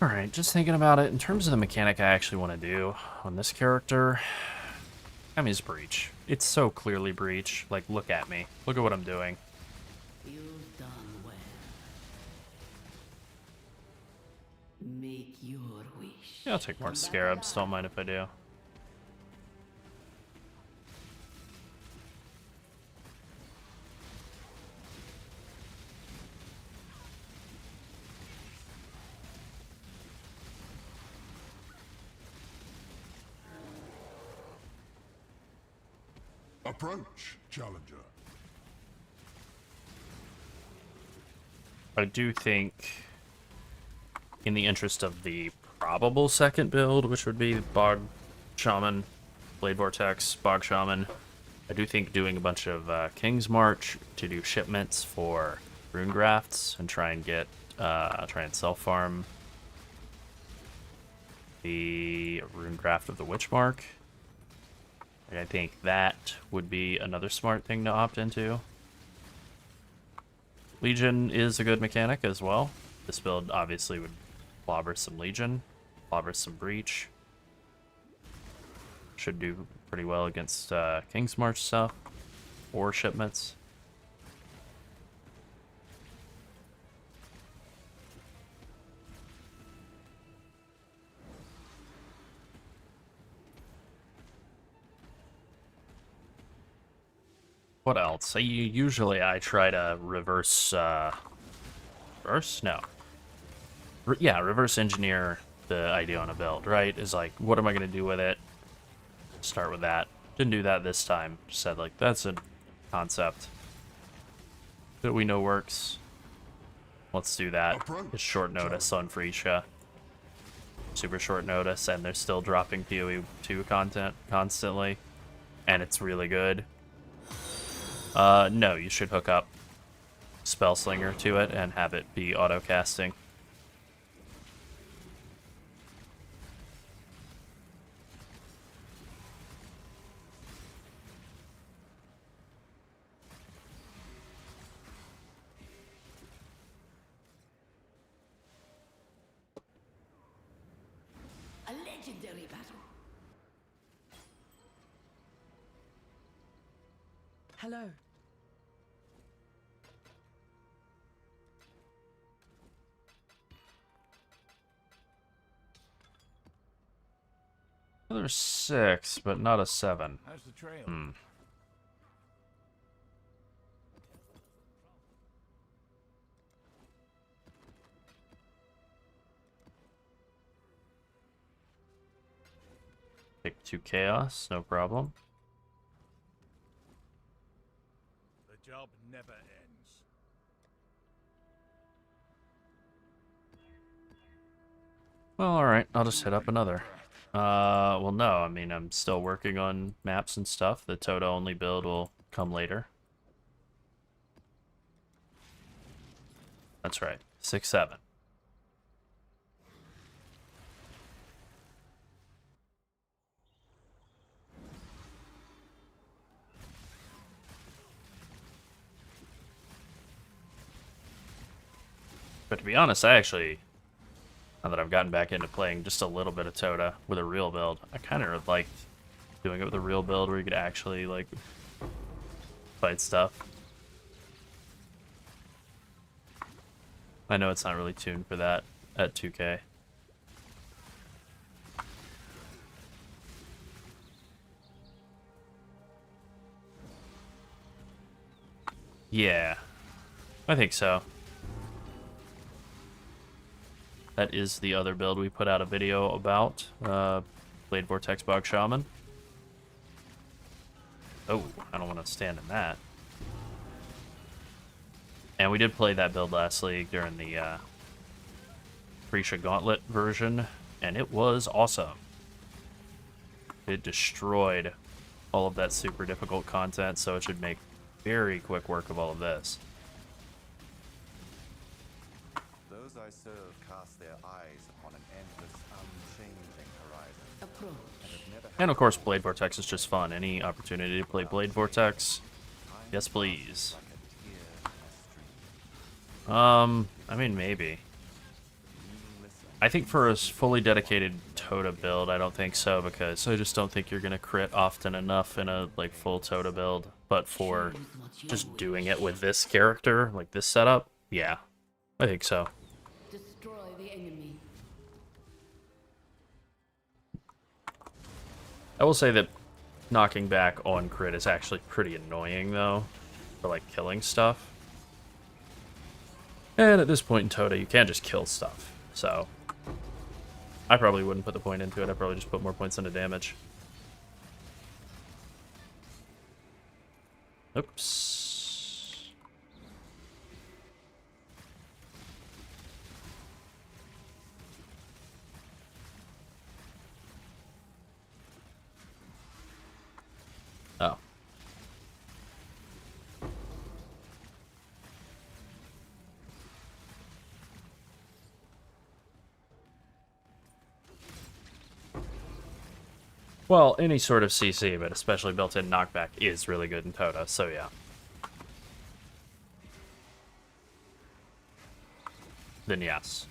Alright, just thinking about it, in terms of the mechanic I actually want to do on this character, I mean, it's Breach. It's so clearly Breach. Like, look at me. Look at what I'm doing. You've done well. Make your wish. Yeah, I'll take more Scarabs, don't mind if I do. Approach, challenger. I do think, in the interest of the probable second build, which would be Bog Shaman, Blade Vortex, Bog Shaman, I do think doing a bunch of King's March to do shipments for rune grafts and try and self-farm the rune graft of the Witch Mark. I think that would be another smart thing to opt into. Legion is a good mechanic as well. This build obviously would clobber some Legion, clobber some Breach. Should do pretty well against King's March stuff or shipments. What else? Usually I try to reverse engineer the idea on a build, right? Is like, what am I going to do with it? Start with that. Didn't do that this time. Just said, like, that's a concept that we know works. Let's do that. It's short notice on Phrecia. Super short notice, and they're still dropping PoE 2 content constantly. And it's really good. No, you should hook up Spellslinger to it and have it be auto-casting. legendary battle. Hello. Well, there's 6, but not a 7. How's the trail? Hmm. Pick 2 chaos, no problem. The job never ends. Well, alright, I'll just hit up another. Well, no, I mean, I'm still working on maps and stuff. The TotA only build will come later. That's right, 6-7. But to be honest, I actually, now that I've gotten back into playing just a little bit of TotA with a real build, I kind of liked doing it with a real build where you could actually, like, fight stuff. I know it's not really tuned for that at 2K. Yeah, I think so. That is the other build we put out a video about. Blade Vortex Bog Shaman. Oh, I don't want to stand in that. And we did play that build last league during the Phrecia Gauntlet version, and it was awesome. It destroyed all of that super difficult content, so it should make very quick work of all of this. Those I serve cast their eyes upon an endless, unchanging horizon. And of course, Blade Vortex is just fun. Any opportunity to play Blade Vortex, yes please. I mean, maybe. I think for a fully dedicated TotA build, I don't think so, because I just don't think you're gonna crit often enough in a like full TotA build. But for just doing it with this character, like this setup, yeah, I think so. Destroy the enemy. I will say that knocking back on crit is actually pretty annoying, though, for like killing stuff. And at this point in TotA, you can't just kill stuff, so I probably wouldn't put the point into it. I'd probably just put more points into damage. Oops. Oh. Well, any sort of CC, but especially built-in knockback is really good in TotA, so yeah. Then yes.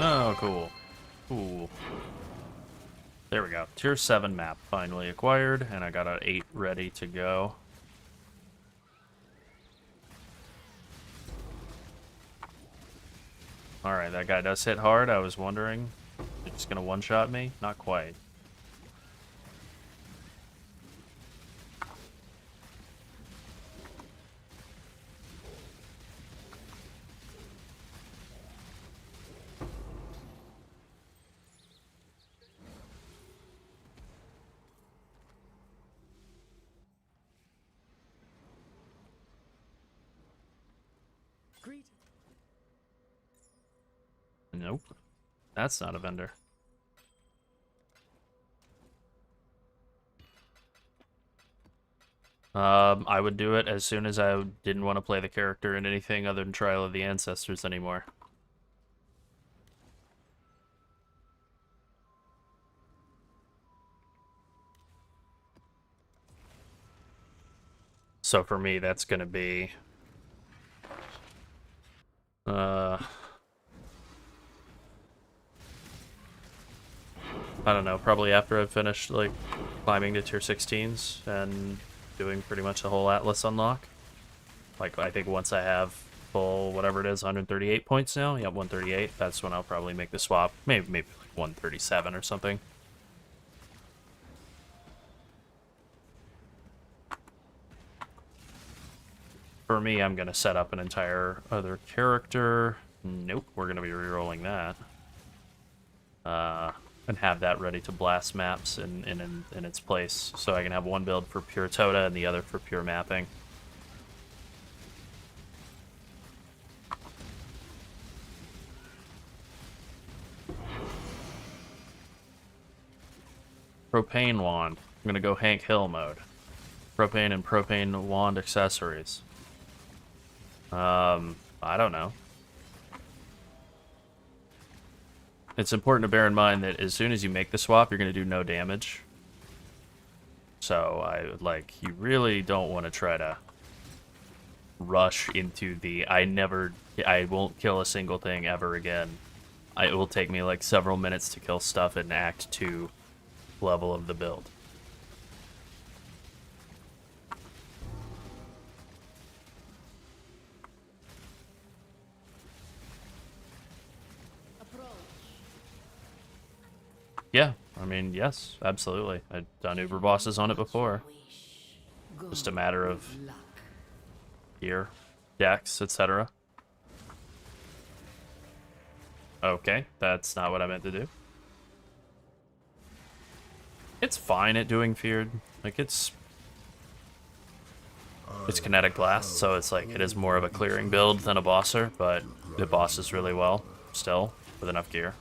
Oh, cool. Cool. There we go. Tier 7 map finally acquired, and I got an 8 ready to go. Alright, that guy does hit hard. I was wondering, is just gonna one-shot me? Not quite. Greet. Nope. That's not a vendor. I would do it as soon as I didn't want to play the character in anything other than Trial of the Ancestors anymore. So for me, that's going to be... I don't know, probably after I've finished, like, climbing to tier 16s and doing pretty much the whole Atlas unlock. Like, I think once I have full, whatever it is, 138 points now, yeah, 138, that's when I'll probably make the swap. Maybe like 137 or something. For me, I'm going to set up an entire other character. Nope, we're going to be rerolling that. And have that ready to blast maps in its place. So I can have one build for pure TotA and the other for pure mapping. Propane wand. I'm going to go Hank Hill mode. Propane and propane wand accessories. I don't know. It's important to bear in mind that as soon as you make the swap, you're going to do no damage. So, you really don't want to try to rush into the, I won't kill a single thing ever again. It will take me, like, several minutes to kill stuff in Act 2 level of the build. Yeah, I mean, yes, absolutely. I've done Uber bosses on it before. Just a matter of gear, decks, etc. Okay, that's not what I meant to do. It's fine at doing feared. Like, it's kinetic blast, so it's like, it is more of a clearing build than a bosser, but it bosses really well, still, with enough gear.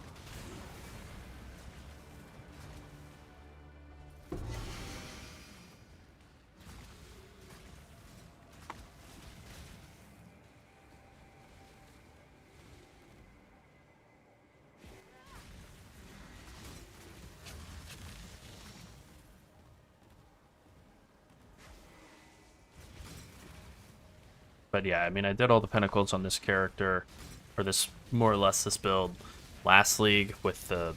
But yeah, I mean, I did all the pinnacles on this character, or this, more or less this build, last league with the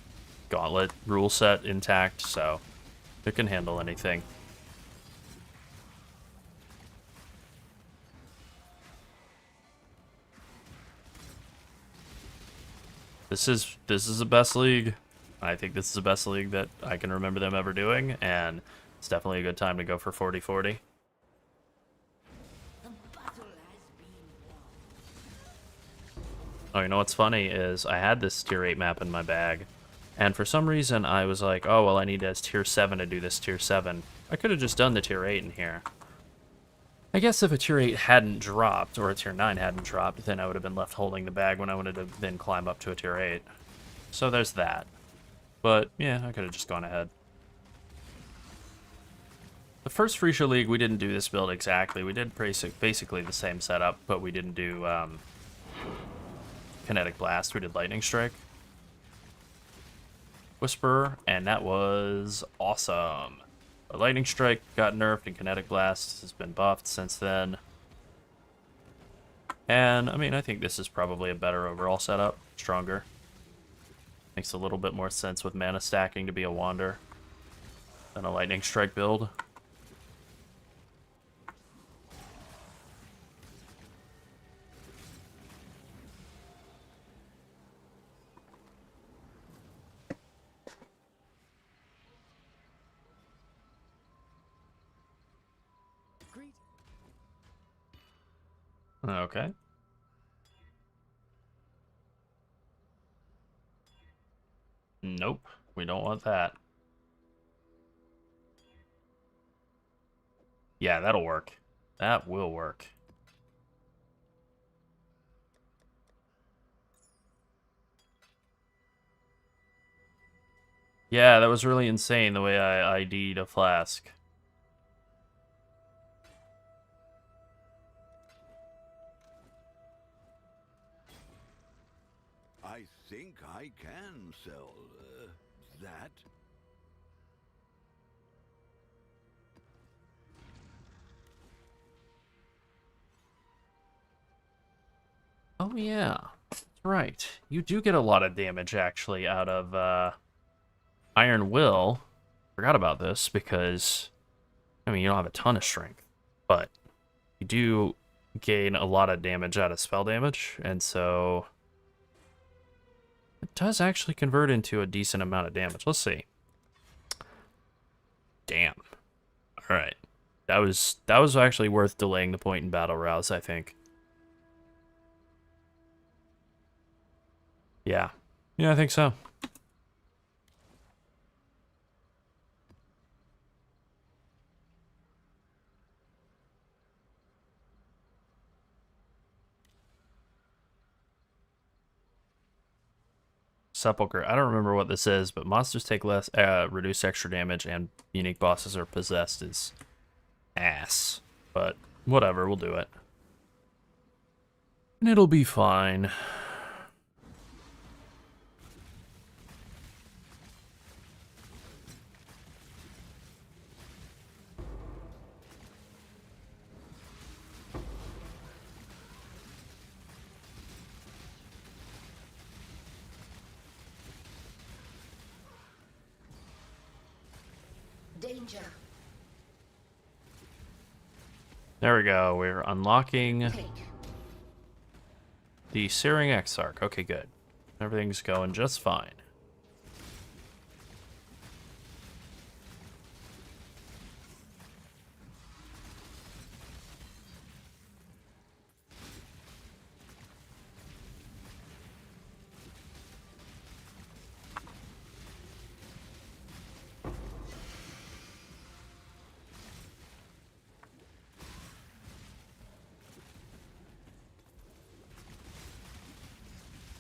gauntlet rule set intact, so it can handle anything. This is the best league. I think this is the best league that I can remember them ever doing, and it's definitely a good time to go for 40-40. Oh, you know what's funny is I had this tier 8 map in my bag, and for some reason I was like, oh, well, I need as tier 7 to do this tier 7. I could have just done the tier 8 in here. I guess if a tier 8 hadn't dropped, or a tier 9 hadn't dropped, then I would have been left holding the bag when I wanted to then climb up to a tier 8. So there's that. But, yeah, I could have just gone ahead. The first Phrecia League, we didn't do this build exactly. We did basically the same setup, but we didn't do Kinetic Blast. We did Lightning Strike. Whisperer, and that was awesome. But Lightning Strike got nerfed, and Kinetic Blast has been buffed since then. And, I mean, I think this is probably a better overall setup. Stronger. Makes a little bit more sense with mana stacking to be a Wander than a Lightning Strike build. Okay. Nope, we don't want that. Yeah, that'll work. That will work. Yeah, that was really insane the way I ID'd a flask. think I can sell that. Oh yeah, that's right. You do get a lot of damage actually out of Iron Will. Forgot about this because, I mean, you don't have a ton of strength, but you do gain a lot of damage out of spell damage, and so it does actually convert into a decent amount of damage. Let's see. Damn. All right. That was actually worth delaying the point in Battle Rouse, I think. Yeah. Yeah, I think so. Sepulcher. I don't remember what this is, but monsters take less, reduce extra damage, and unique bosses are possessed is ass. But whatever, we'll do it. And it'll be fine. Danger. There we go. We're unlocking Take. the Searing Exarch. Okay, good. Everything's going just fine.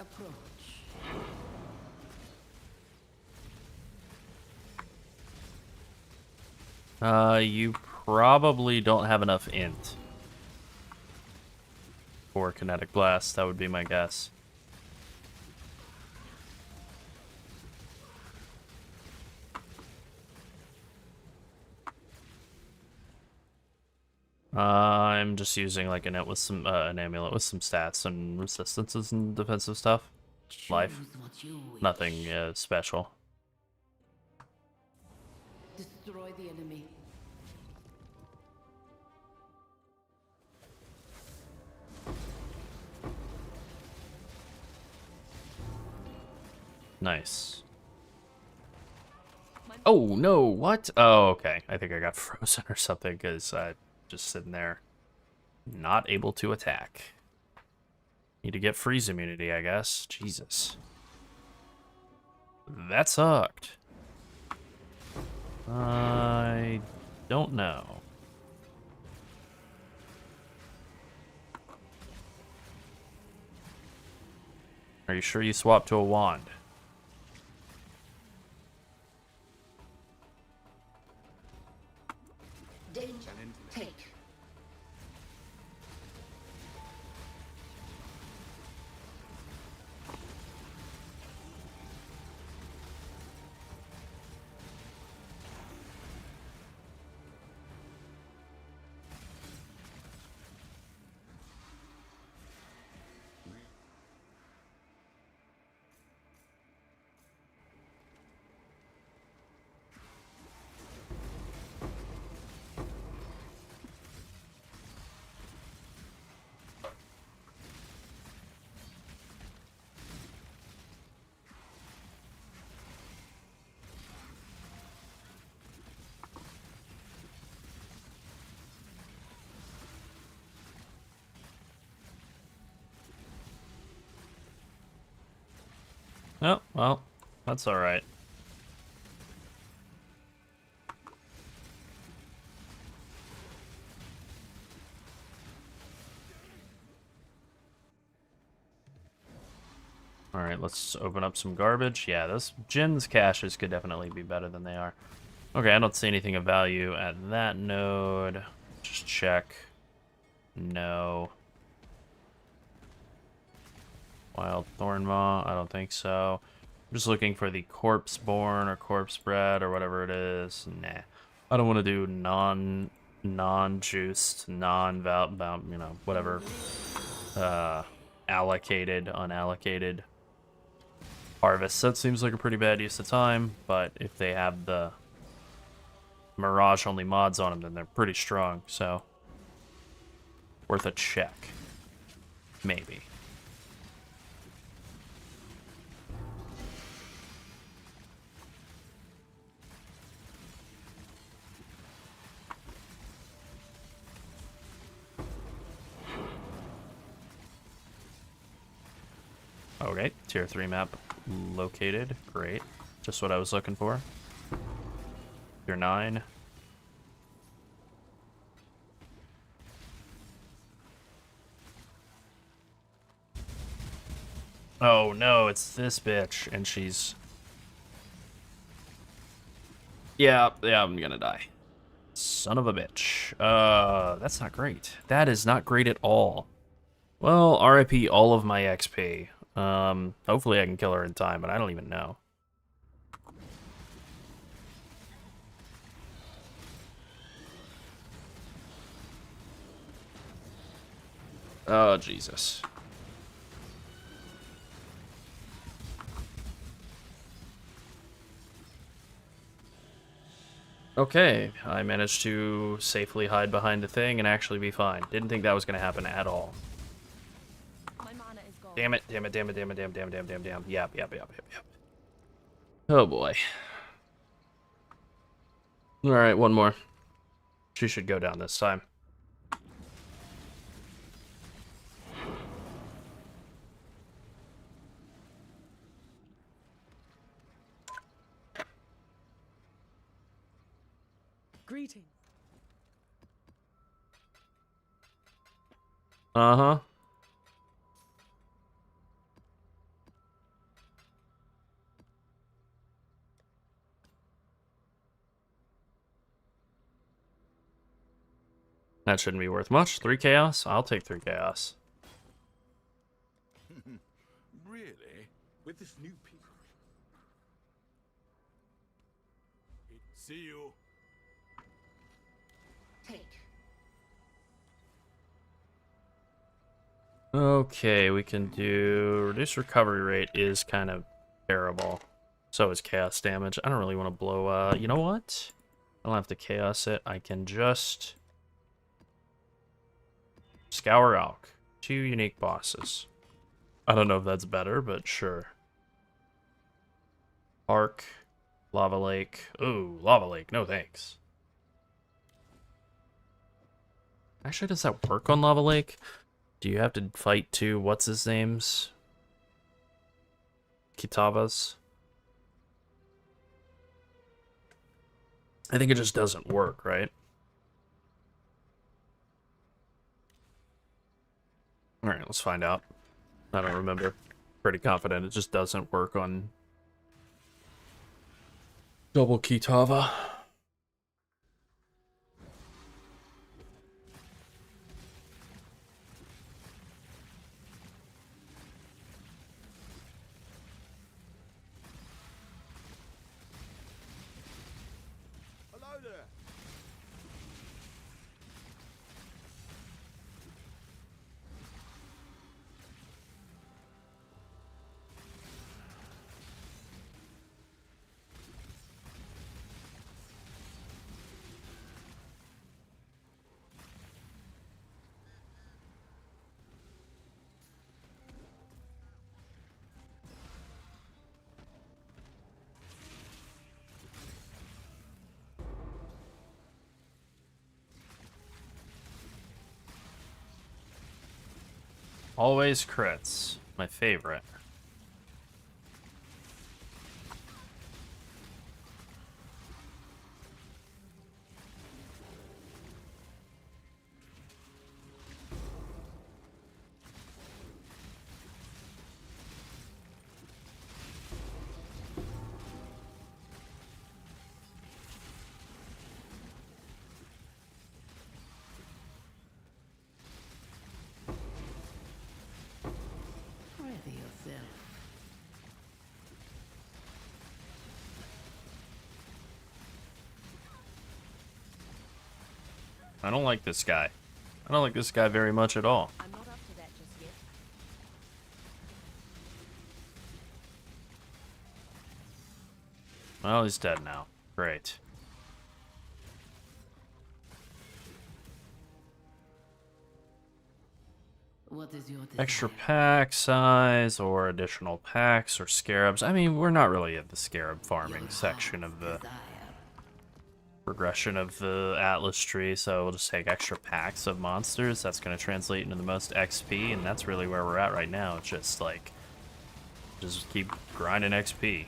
Approach. You probably don't have enough int for Kinetic Blast. That would be my guess. I'm just using like an amulet with some stats and resistances and defensive stuff. Life. Nothing special. Destroy the enemy. Nice. Oh, no, what? Oh, okay. I think I got frozen or something because I'm just sitting there not able to attack. Need to get freeze immunity, I guess. Jesus. That sucked. I don't know. Are you sure you swapped to a wand? Danger. Take. Oh, well, that's alright. Alright, let's open up some garbage. Yeah, those Jin's caches could definitely be better than they are. Okay, I don't see anything of value at that node. Just check. No. Wild Thornmaw, I don't think so. I'm just looking for the corpse born or corpse bred or whatever it is. Nah. I don't want to do non-juiced, non-val, you know, whatever. Allocated, unallocated harvest. That seems like a pretty bad use of time, but if they have the Mirage only mods on them, then they're pretty strong, so worth a check. Maybe. Okay, tier 3 map located. Great. Just what I was looking for. Tier 9. Oh no, it's this bitch, and she's... Yeah, I'm gonna die. Son of a bitch. That's not great. That is not great at all. Well, RIP all of my XP. Hopefully I can kill her in time, but I don't even know. Oh, Jesus. Okay, I managed to safely hide behind the thing and actually be fine. Didn't think that was going to happen at all. Damn it, damn it, damn it, damn it, damn, damn, damn, damn, damn. Yep. Oh boy. Alright, one more. She should go down this time. Greeting. Uh-huh. That shouldn't be worth much. 3 chaos? I'll take 3 chaos. Really? With this new piece? See you. Take. Okay, we can do... Reduce recovery rate is kind of terrible. So is chaos damage. I don't really want to blow... you know what? I don't have to chaos it. I can just... Scour Alk. 2 unique bosses. I don't know if that's better, but sure. Arc. Lava Lake. Ooh, Lava Lake. No thanks. Actually, does that work on Lava Lake? Do you have to fight 2 what's-his-names? Kitavas? I think it just doesn't work, right? Alright, let's find out. I don't remember. Pretty confident it just doesn't work on double Kitava. Hello there. Always crits. My favorite. I don't like this guy. I don't like this guy very much at all. I'm not up to that just yet. Well, he's dead now. Great. What is your Extra pack size or additional packs or scarabs. I mean, we're not really at the scarab farming section of the progression of the Atlas tree, so we'll just take extra packs of monsters. That's going to translate into the most XP, and that's really where we're at right now. It's just like, just keep grinding XP.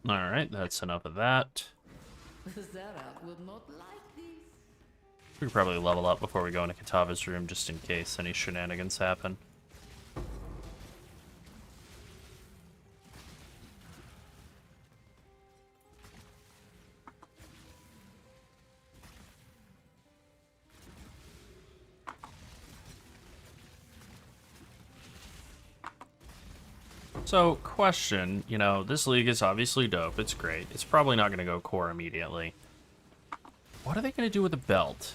Alright, that's enough of that. Zara will not like this. We could probably level up before we go into Katava's room just in case any shenanigans happen. So, question, you know, this league is obviously dope, it's great. It's probably not going to go core immediately. What are they going to do with the belt?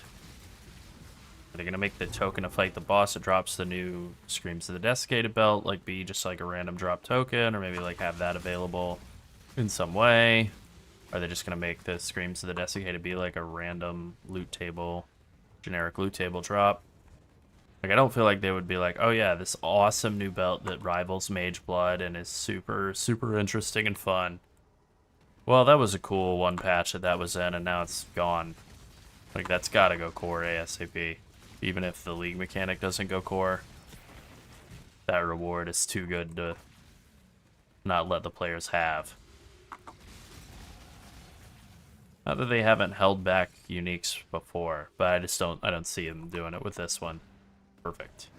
Are they going to make the token to fight the boss that drops the new Screams of the Desiccated belt, like be just like a random drop token, or maybe like have that available in some way? Are they just going to make the Screams of the Desiccated be like a random loot table, generic loot table drop? Like, I don't feel like they would be like, oh yeah, this awesome new belt that rivals Mage Blood and is super, super interesting and fun. Well, that was a cool one patch that was in, and now it's gone. Like, that's gotta go core ASAP. Even if the league mechanic doesn't go core, that reward is too good to not let the players have. Not that they haven't held back uniques before, but I don't see them doing it with this one. Perfect.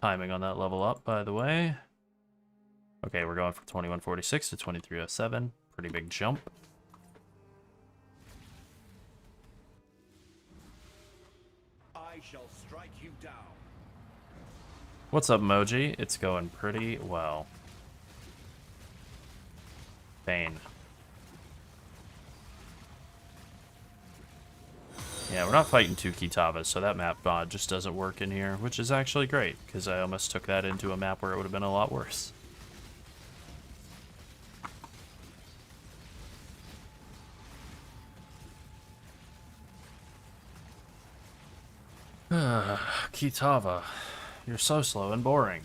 Timing on that level up, by the way. Okay, we're going from 2146 to 2307. Pretty big jump. I shall strike you down. What's up, Moji? It's going pretty well. Bane. Yeah, we're not fighting two Kitavas, so that map mod just doesn't work in here, which is actually great, because I almost took that into a map where it would have been a lot worse. Kitava, you're so slow and boring.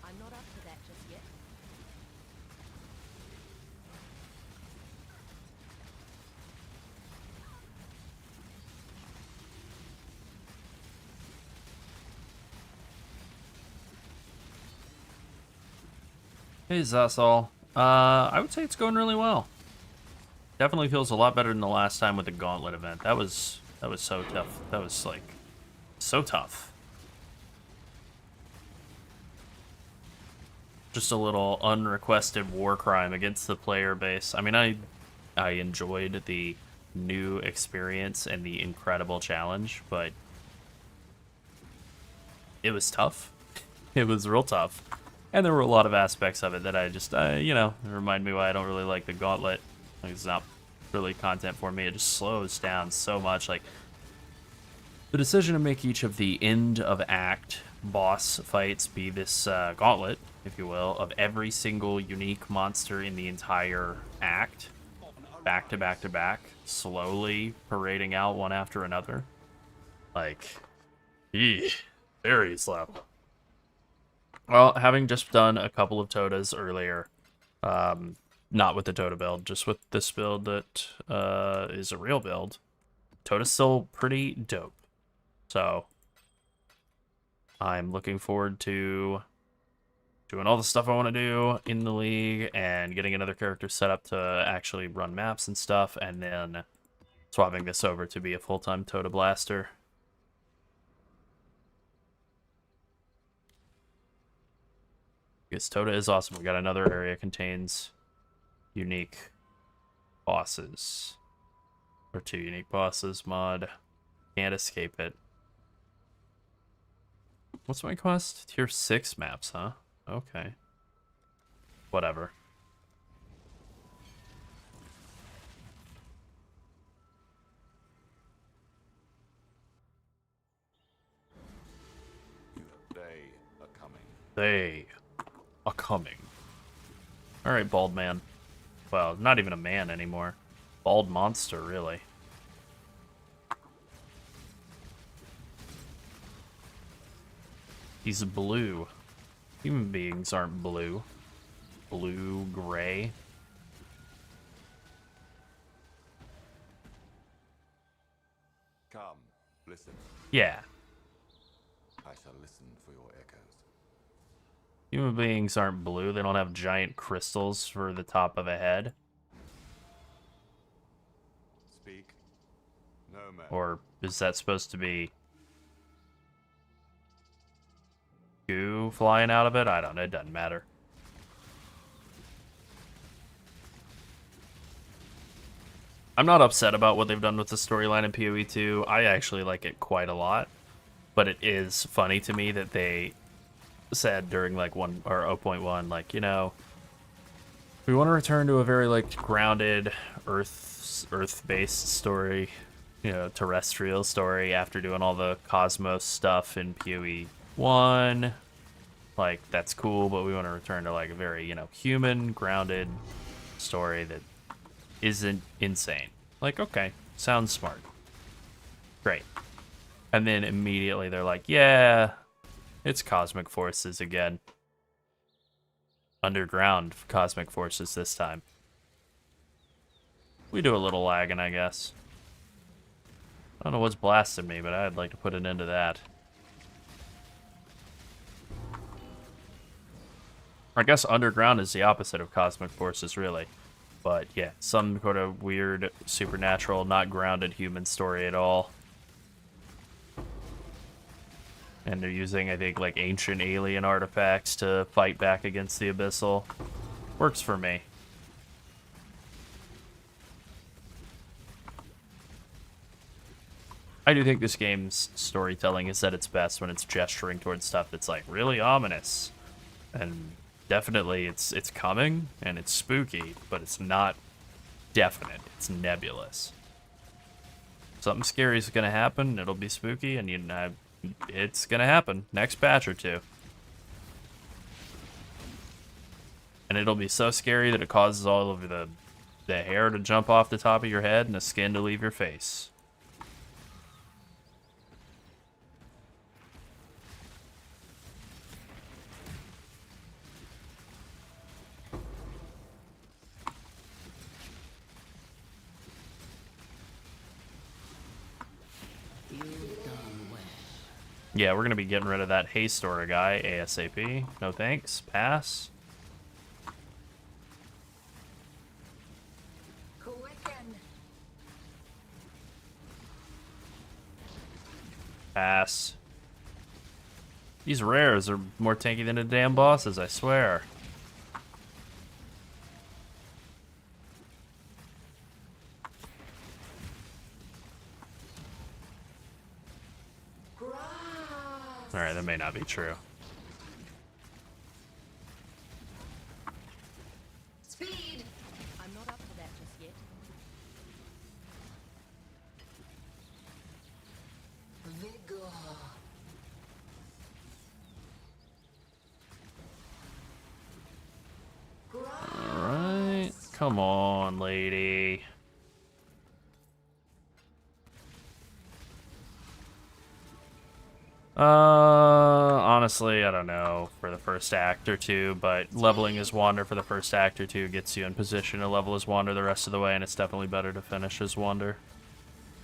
I'm not up to that just yet. Hey, Zasol. I would say it's going really well. Definitely feels a lot better than the last time with the Gauntlet event. That was so tough. That was like so tough. Just a little unrequested war crime against the player base. I mean, I enjoyed the new experience and the incredible challenge, but it was tough. It was real tough. And there were a lot of aspects of it that I just, you know, remind me why I don't really like the Gauntlet. Like, it's not really content for me. It just slows down so much. Like, the decision to make each of the end of act boss fights be this gauntlet, if you will, of every single unique monster in the entire act, back to back to back, slowly parading out one after another. Like, very slow. Well, having just done a couple of TotAs earlier, not with the TotA build, just with this build that is a real build, TotA's still pretty dope. So, I'm looking forward to doing all the stuff I want to do in the league and getting another character set up to actually run maps and stuff, and then swapping this over to be a full-time TotA blaster. Because TotA is awesome. We got another area contains unique bosses. Or 2 unique bosses mod. Can't escape it. What's my quest? Tier 6 maps, huh? Okay. Whatever. They are coming. They are coming. Alright, bald man. Well, not even a man anymore. Bald monster, really. He's blue. Human beings aren't blue. Blue, gray. Come, listen. Yeah. I shall listen for your echoes. Human beings aren't blue. They don't have giant crystals for the top of a head. Speak. No man. Or is that supposed to be goo flying out of it? I don't know. It doesn't matter. I'm not upset about what they've done with the storyline in PoE 2. I actually like it quite a lot. But it is funny to me that they said during like 0.1, like, you know, we want to return to a very like grounded Earth-based story, you know, terrestrial story after doing all the Cosmos stuff in PoE 1. Like, that's cool, but we want to return to like a very, you know, human, grounded story that isn't insane. Like, okay, sounds smart. Great. And then immediately they're like, yeah, it's cosmic forces again. Underground cosmic forces this time. We do a little lagging, I guess. I don't know what's blasting me, but I'd like to put an end to that. I guess underground is the opposite of cosmic forces, really. But yeah, some sort of weird, supernatural, not grounded human story at all. And they're using, I think, like ancient alien artifacts to fight back against the Abyssal. Works for me. I do think this game's storytelling is at its best when it's gesturing towards stuff that's like really ominous. And definitely it's coming and it's spooky, but it's not definite. It's nebulous. Something scary is gonna happen, it'll be spooky, and it's gonna happen. Next patch or two. And it'll be so scary that it causes all of the hair to jump off the top of your head and the skin to leave your face. Yeah, we're gonna be getting rid of that Haystora guy ASAP. No thanks. Pass. Pass. These rares are more tanky than the damn bosses, I swear. Alright, that may not be true. Come on, lady. Honestly, I don't know for the first act or two, but leveling as Wander for the first act or two gets you in position to level as Wander the rest of the way, and it's definitely better to finish as Wander.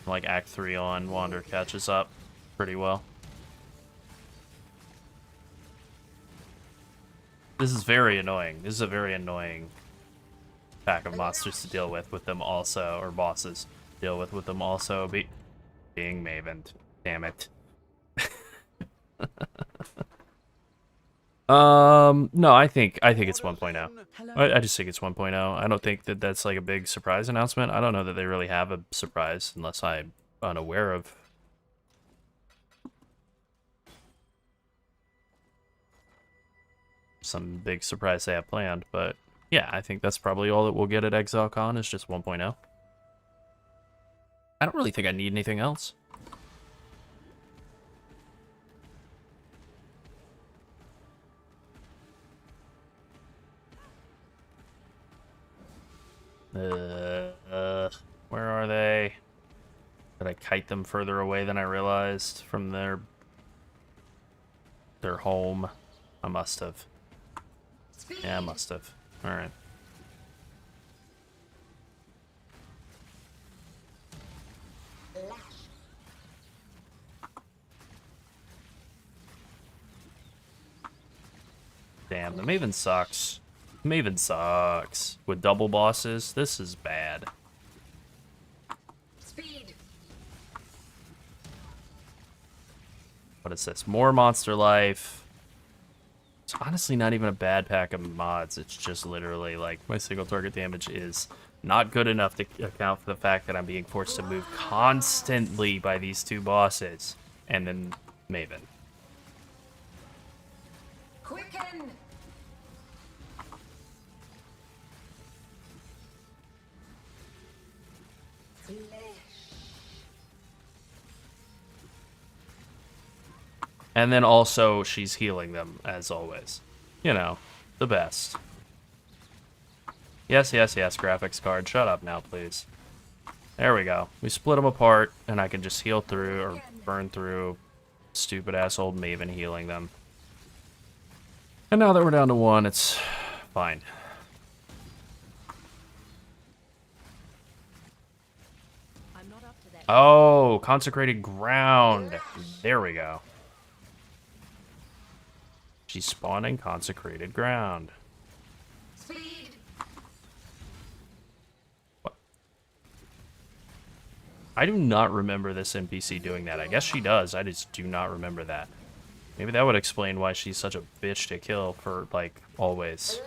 Like Act 3 on, Wander catches up pretty well. This is very annoying. This is a very annoying pack of monsters to deal with them also, or bosses deal with them also being Mavened. Damn it. No, I think it's 1.0. I just think it's 1.0. I don't think that that's like a big surprise announcement. I don't know that they really have a surprise unless I'm unaware of some big surprise they have planned, but yeah, I think that's probably all that we'll get at ExileCon is just 1.0. I don't really think I need anything else. Where are they? Did I kite them further away than I realized from their home? I must have. Yeah, I must have. All right. Damn, the Maven sucks. Maven sucks. With double bosses, this is bad. Speed. What is this? More monster life. It's honestly not even a bad pack of mods. It's just literally like my single target damage is not good enough to account for the fact that I'm being forced to move constantly by these two bosses. And then Maven. Quicken. And then also, she's healing them, as always. You know, the best. Yes, yes, yes, graphics card. Shut up now, please. There we go. We split them apart, and I can just heal through, or burn through stupid-ass old Maven healing them. And now that we're down to one, it's fine. Oh, consecrated ground. There we go. She's spawning consecrated ground. Speed. What? I do not remember this NPC doing that. I guess she does. I just do not remember that. Maybe that would explain why she's such a bitch to kill for, like, always.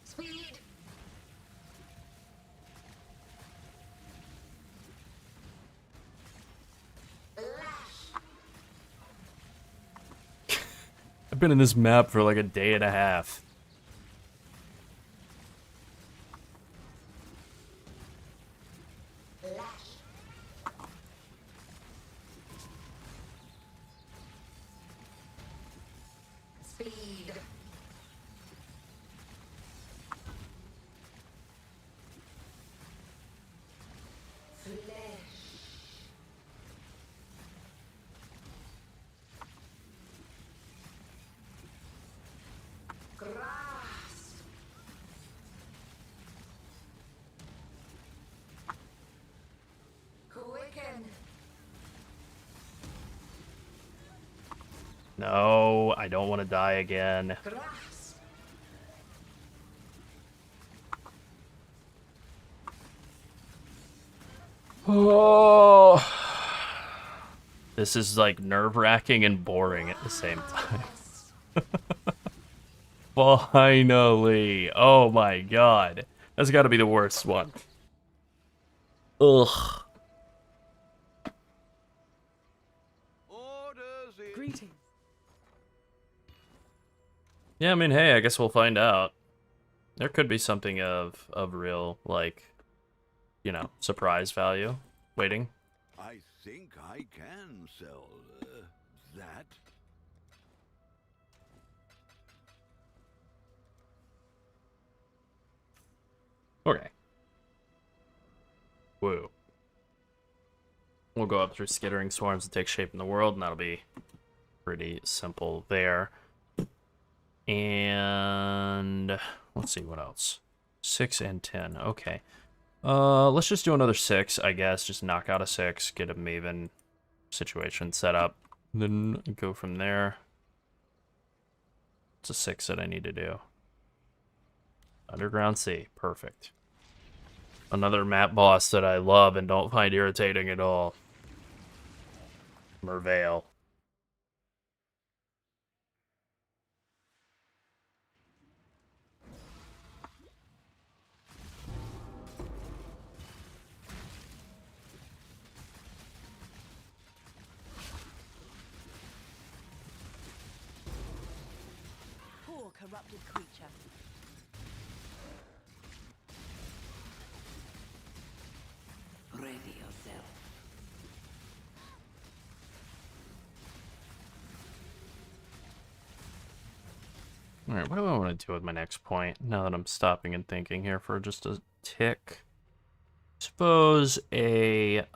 Speed. I've been in this map for like a day and a half. Speed. Grass. Quicken. No, I don't want to die again. Grass. Oh. This is like nerve-wracking and boring at the same time. Finally. Oh my god. That's got to be the worst one. Ugh. Greetings. Yeah, I mean, hey, I guess we'll find out. There could be something of real, like, you know, surprise value waiting. I think I can sell that. Okay. Woo. We'll go up through skittering swarms that take shape in the world, and that'll be pretty simple there. And let's see what else. 6 and 10. Okay. Let's just do another 6, I guess. Just knock out a 6, get a Maven situation set up, then go from there. It's a 6 that I need to do. Underground Sea. Perfect. Another map boss that I love and don't find irritating at all. Merveil. Poor corrupted creature. Ready yourself. Alright, what do I want to do with my next point? Now that I'm stopping and thinking here for just a tick. Suppose a,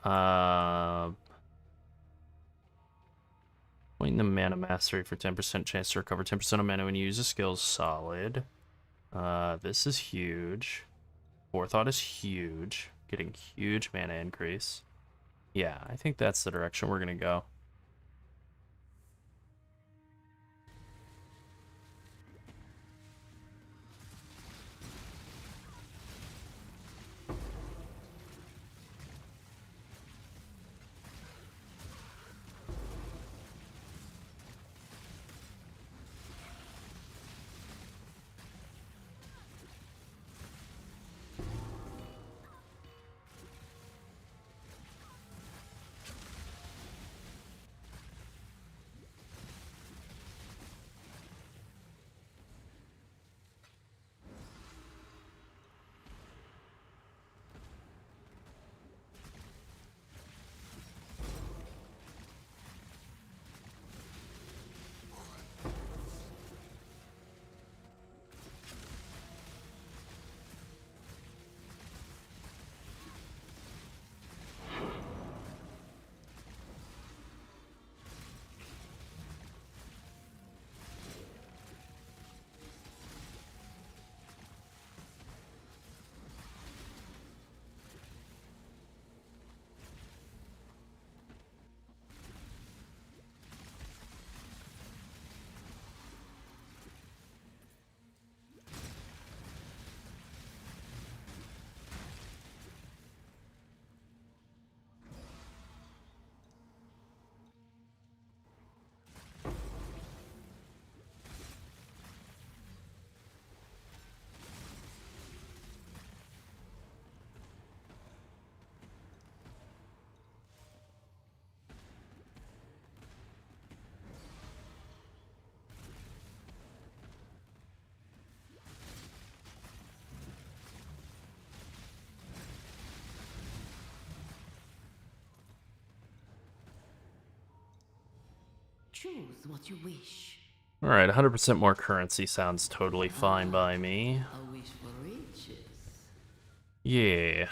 point in the mana mastery for 10% chance to recover 10% of mana when you use a skill is solid. This is huge. Forethought is huge. Getting huge mana increase. Yeah, I think that's the direction we're gonna go. Choose what you wish. Alright, 100% more currency sounds totally fine by me. A wish for riches. Yeah.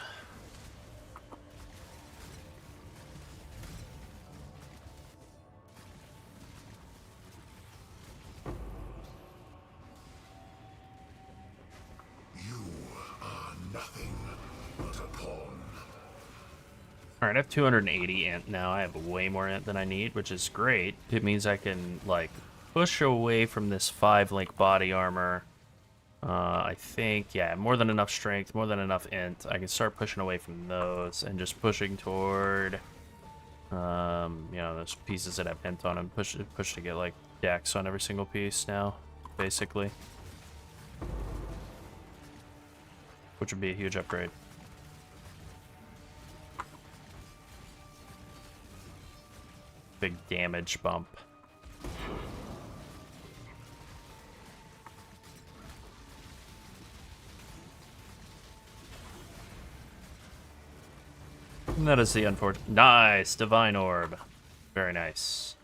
Nothing but a pawn. Alright, I have 280 int now. I have way more int than I need, which is great. It means I can, like, push away from this 5-link body armor. I think, yeah, more than enough strength, more than enough int. I can start pushing away from those and just pushing toward, you know, those pieces that have int on them. Push to get, like, dex on every single piece now, basically. Which would be a huge upgrade. Big damage bump. And that is the unfortunate. Nice! Divine Orb. Very nice.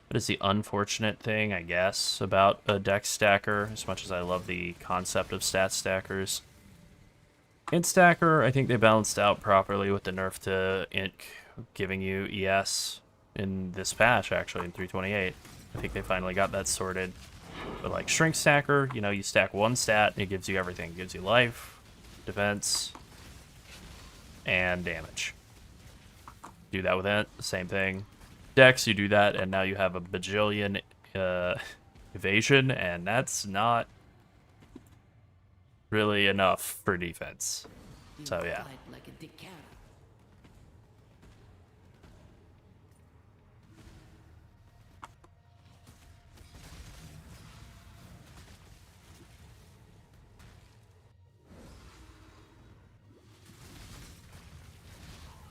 That is the unfortunate thing, I guess, about a dex stacker, as much as I love the concept of stat stackers. Int Stacker, I think they balanced out properly with the nerf to Ink giving you ES in this patch, actually, in 328. I think they finally got that sorted. But like Shrink Stacker, you know, you stack one stat and it gives you everything. It gives you life, defense, and damage. Do that with Int, same thing. Dex, you do that, and now you have a bajillion evasion, and that's not really enough for defense. So yeah. Like a dick cat.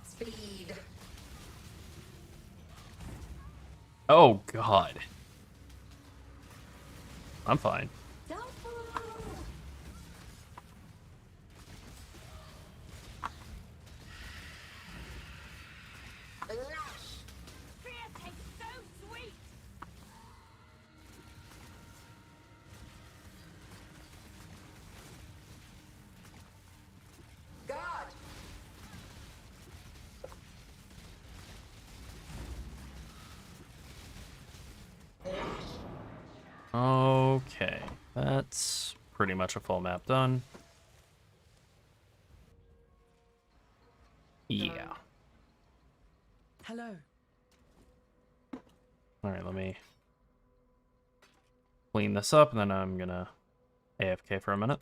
Speed. Oh god. I'm fine. Beer tastes so sweet. God. Okay. That's pretty much a full map done. Yeah. Hello. Alright, let me clean this up, and then I'm gonna AFK for a minute.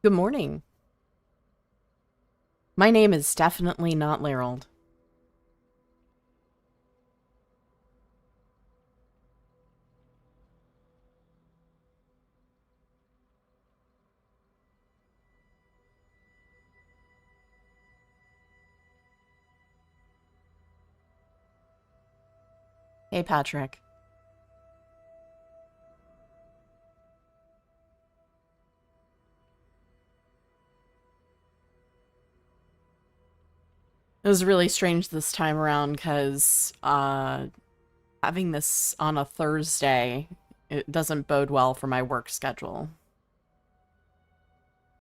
Good morning. My name is definitely not Larold. Hey, Patrick. It was really strange this time around because having this on a Thursday, it doesn't bode well for my work schedule.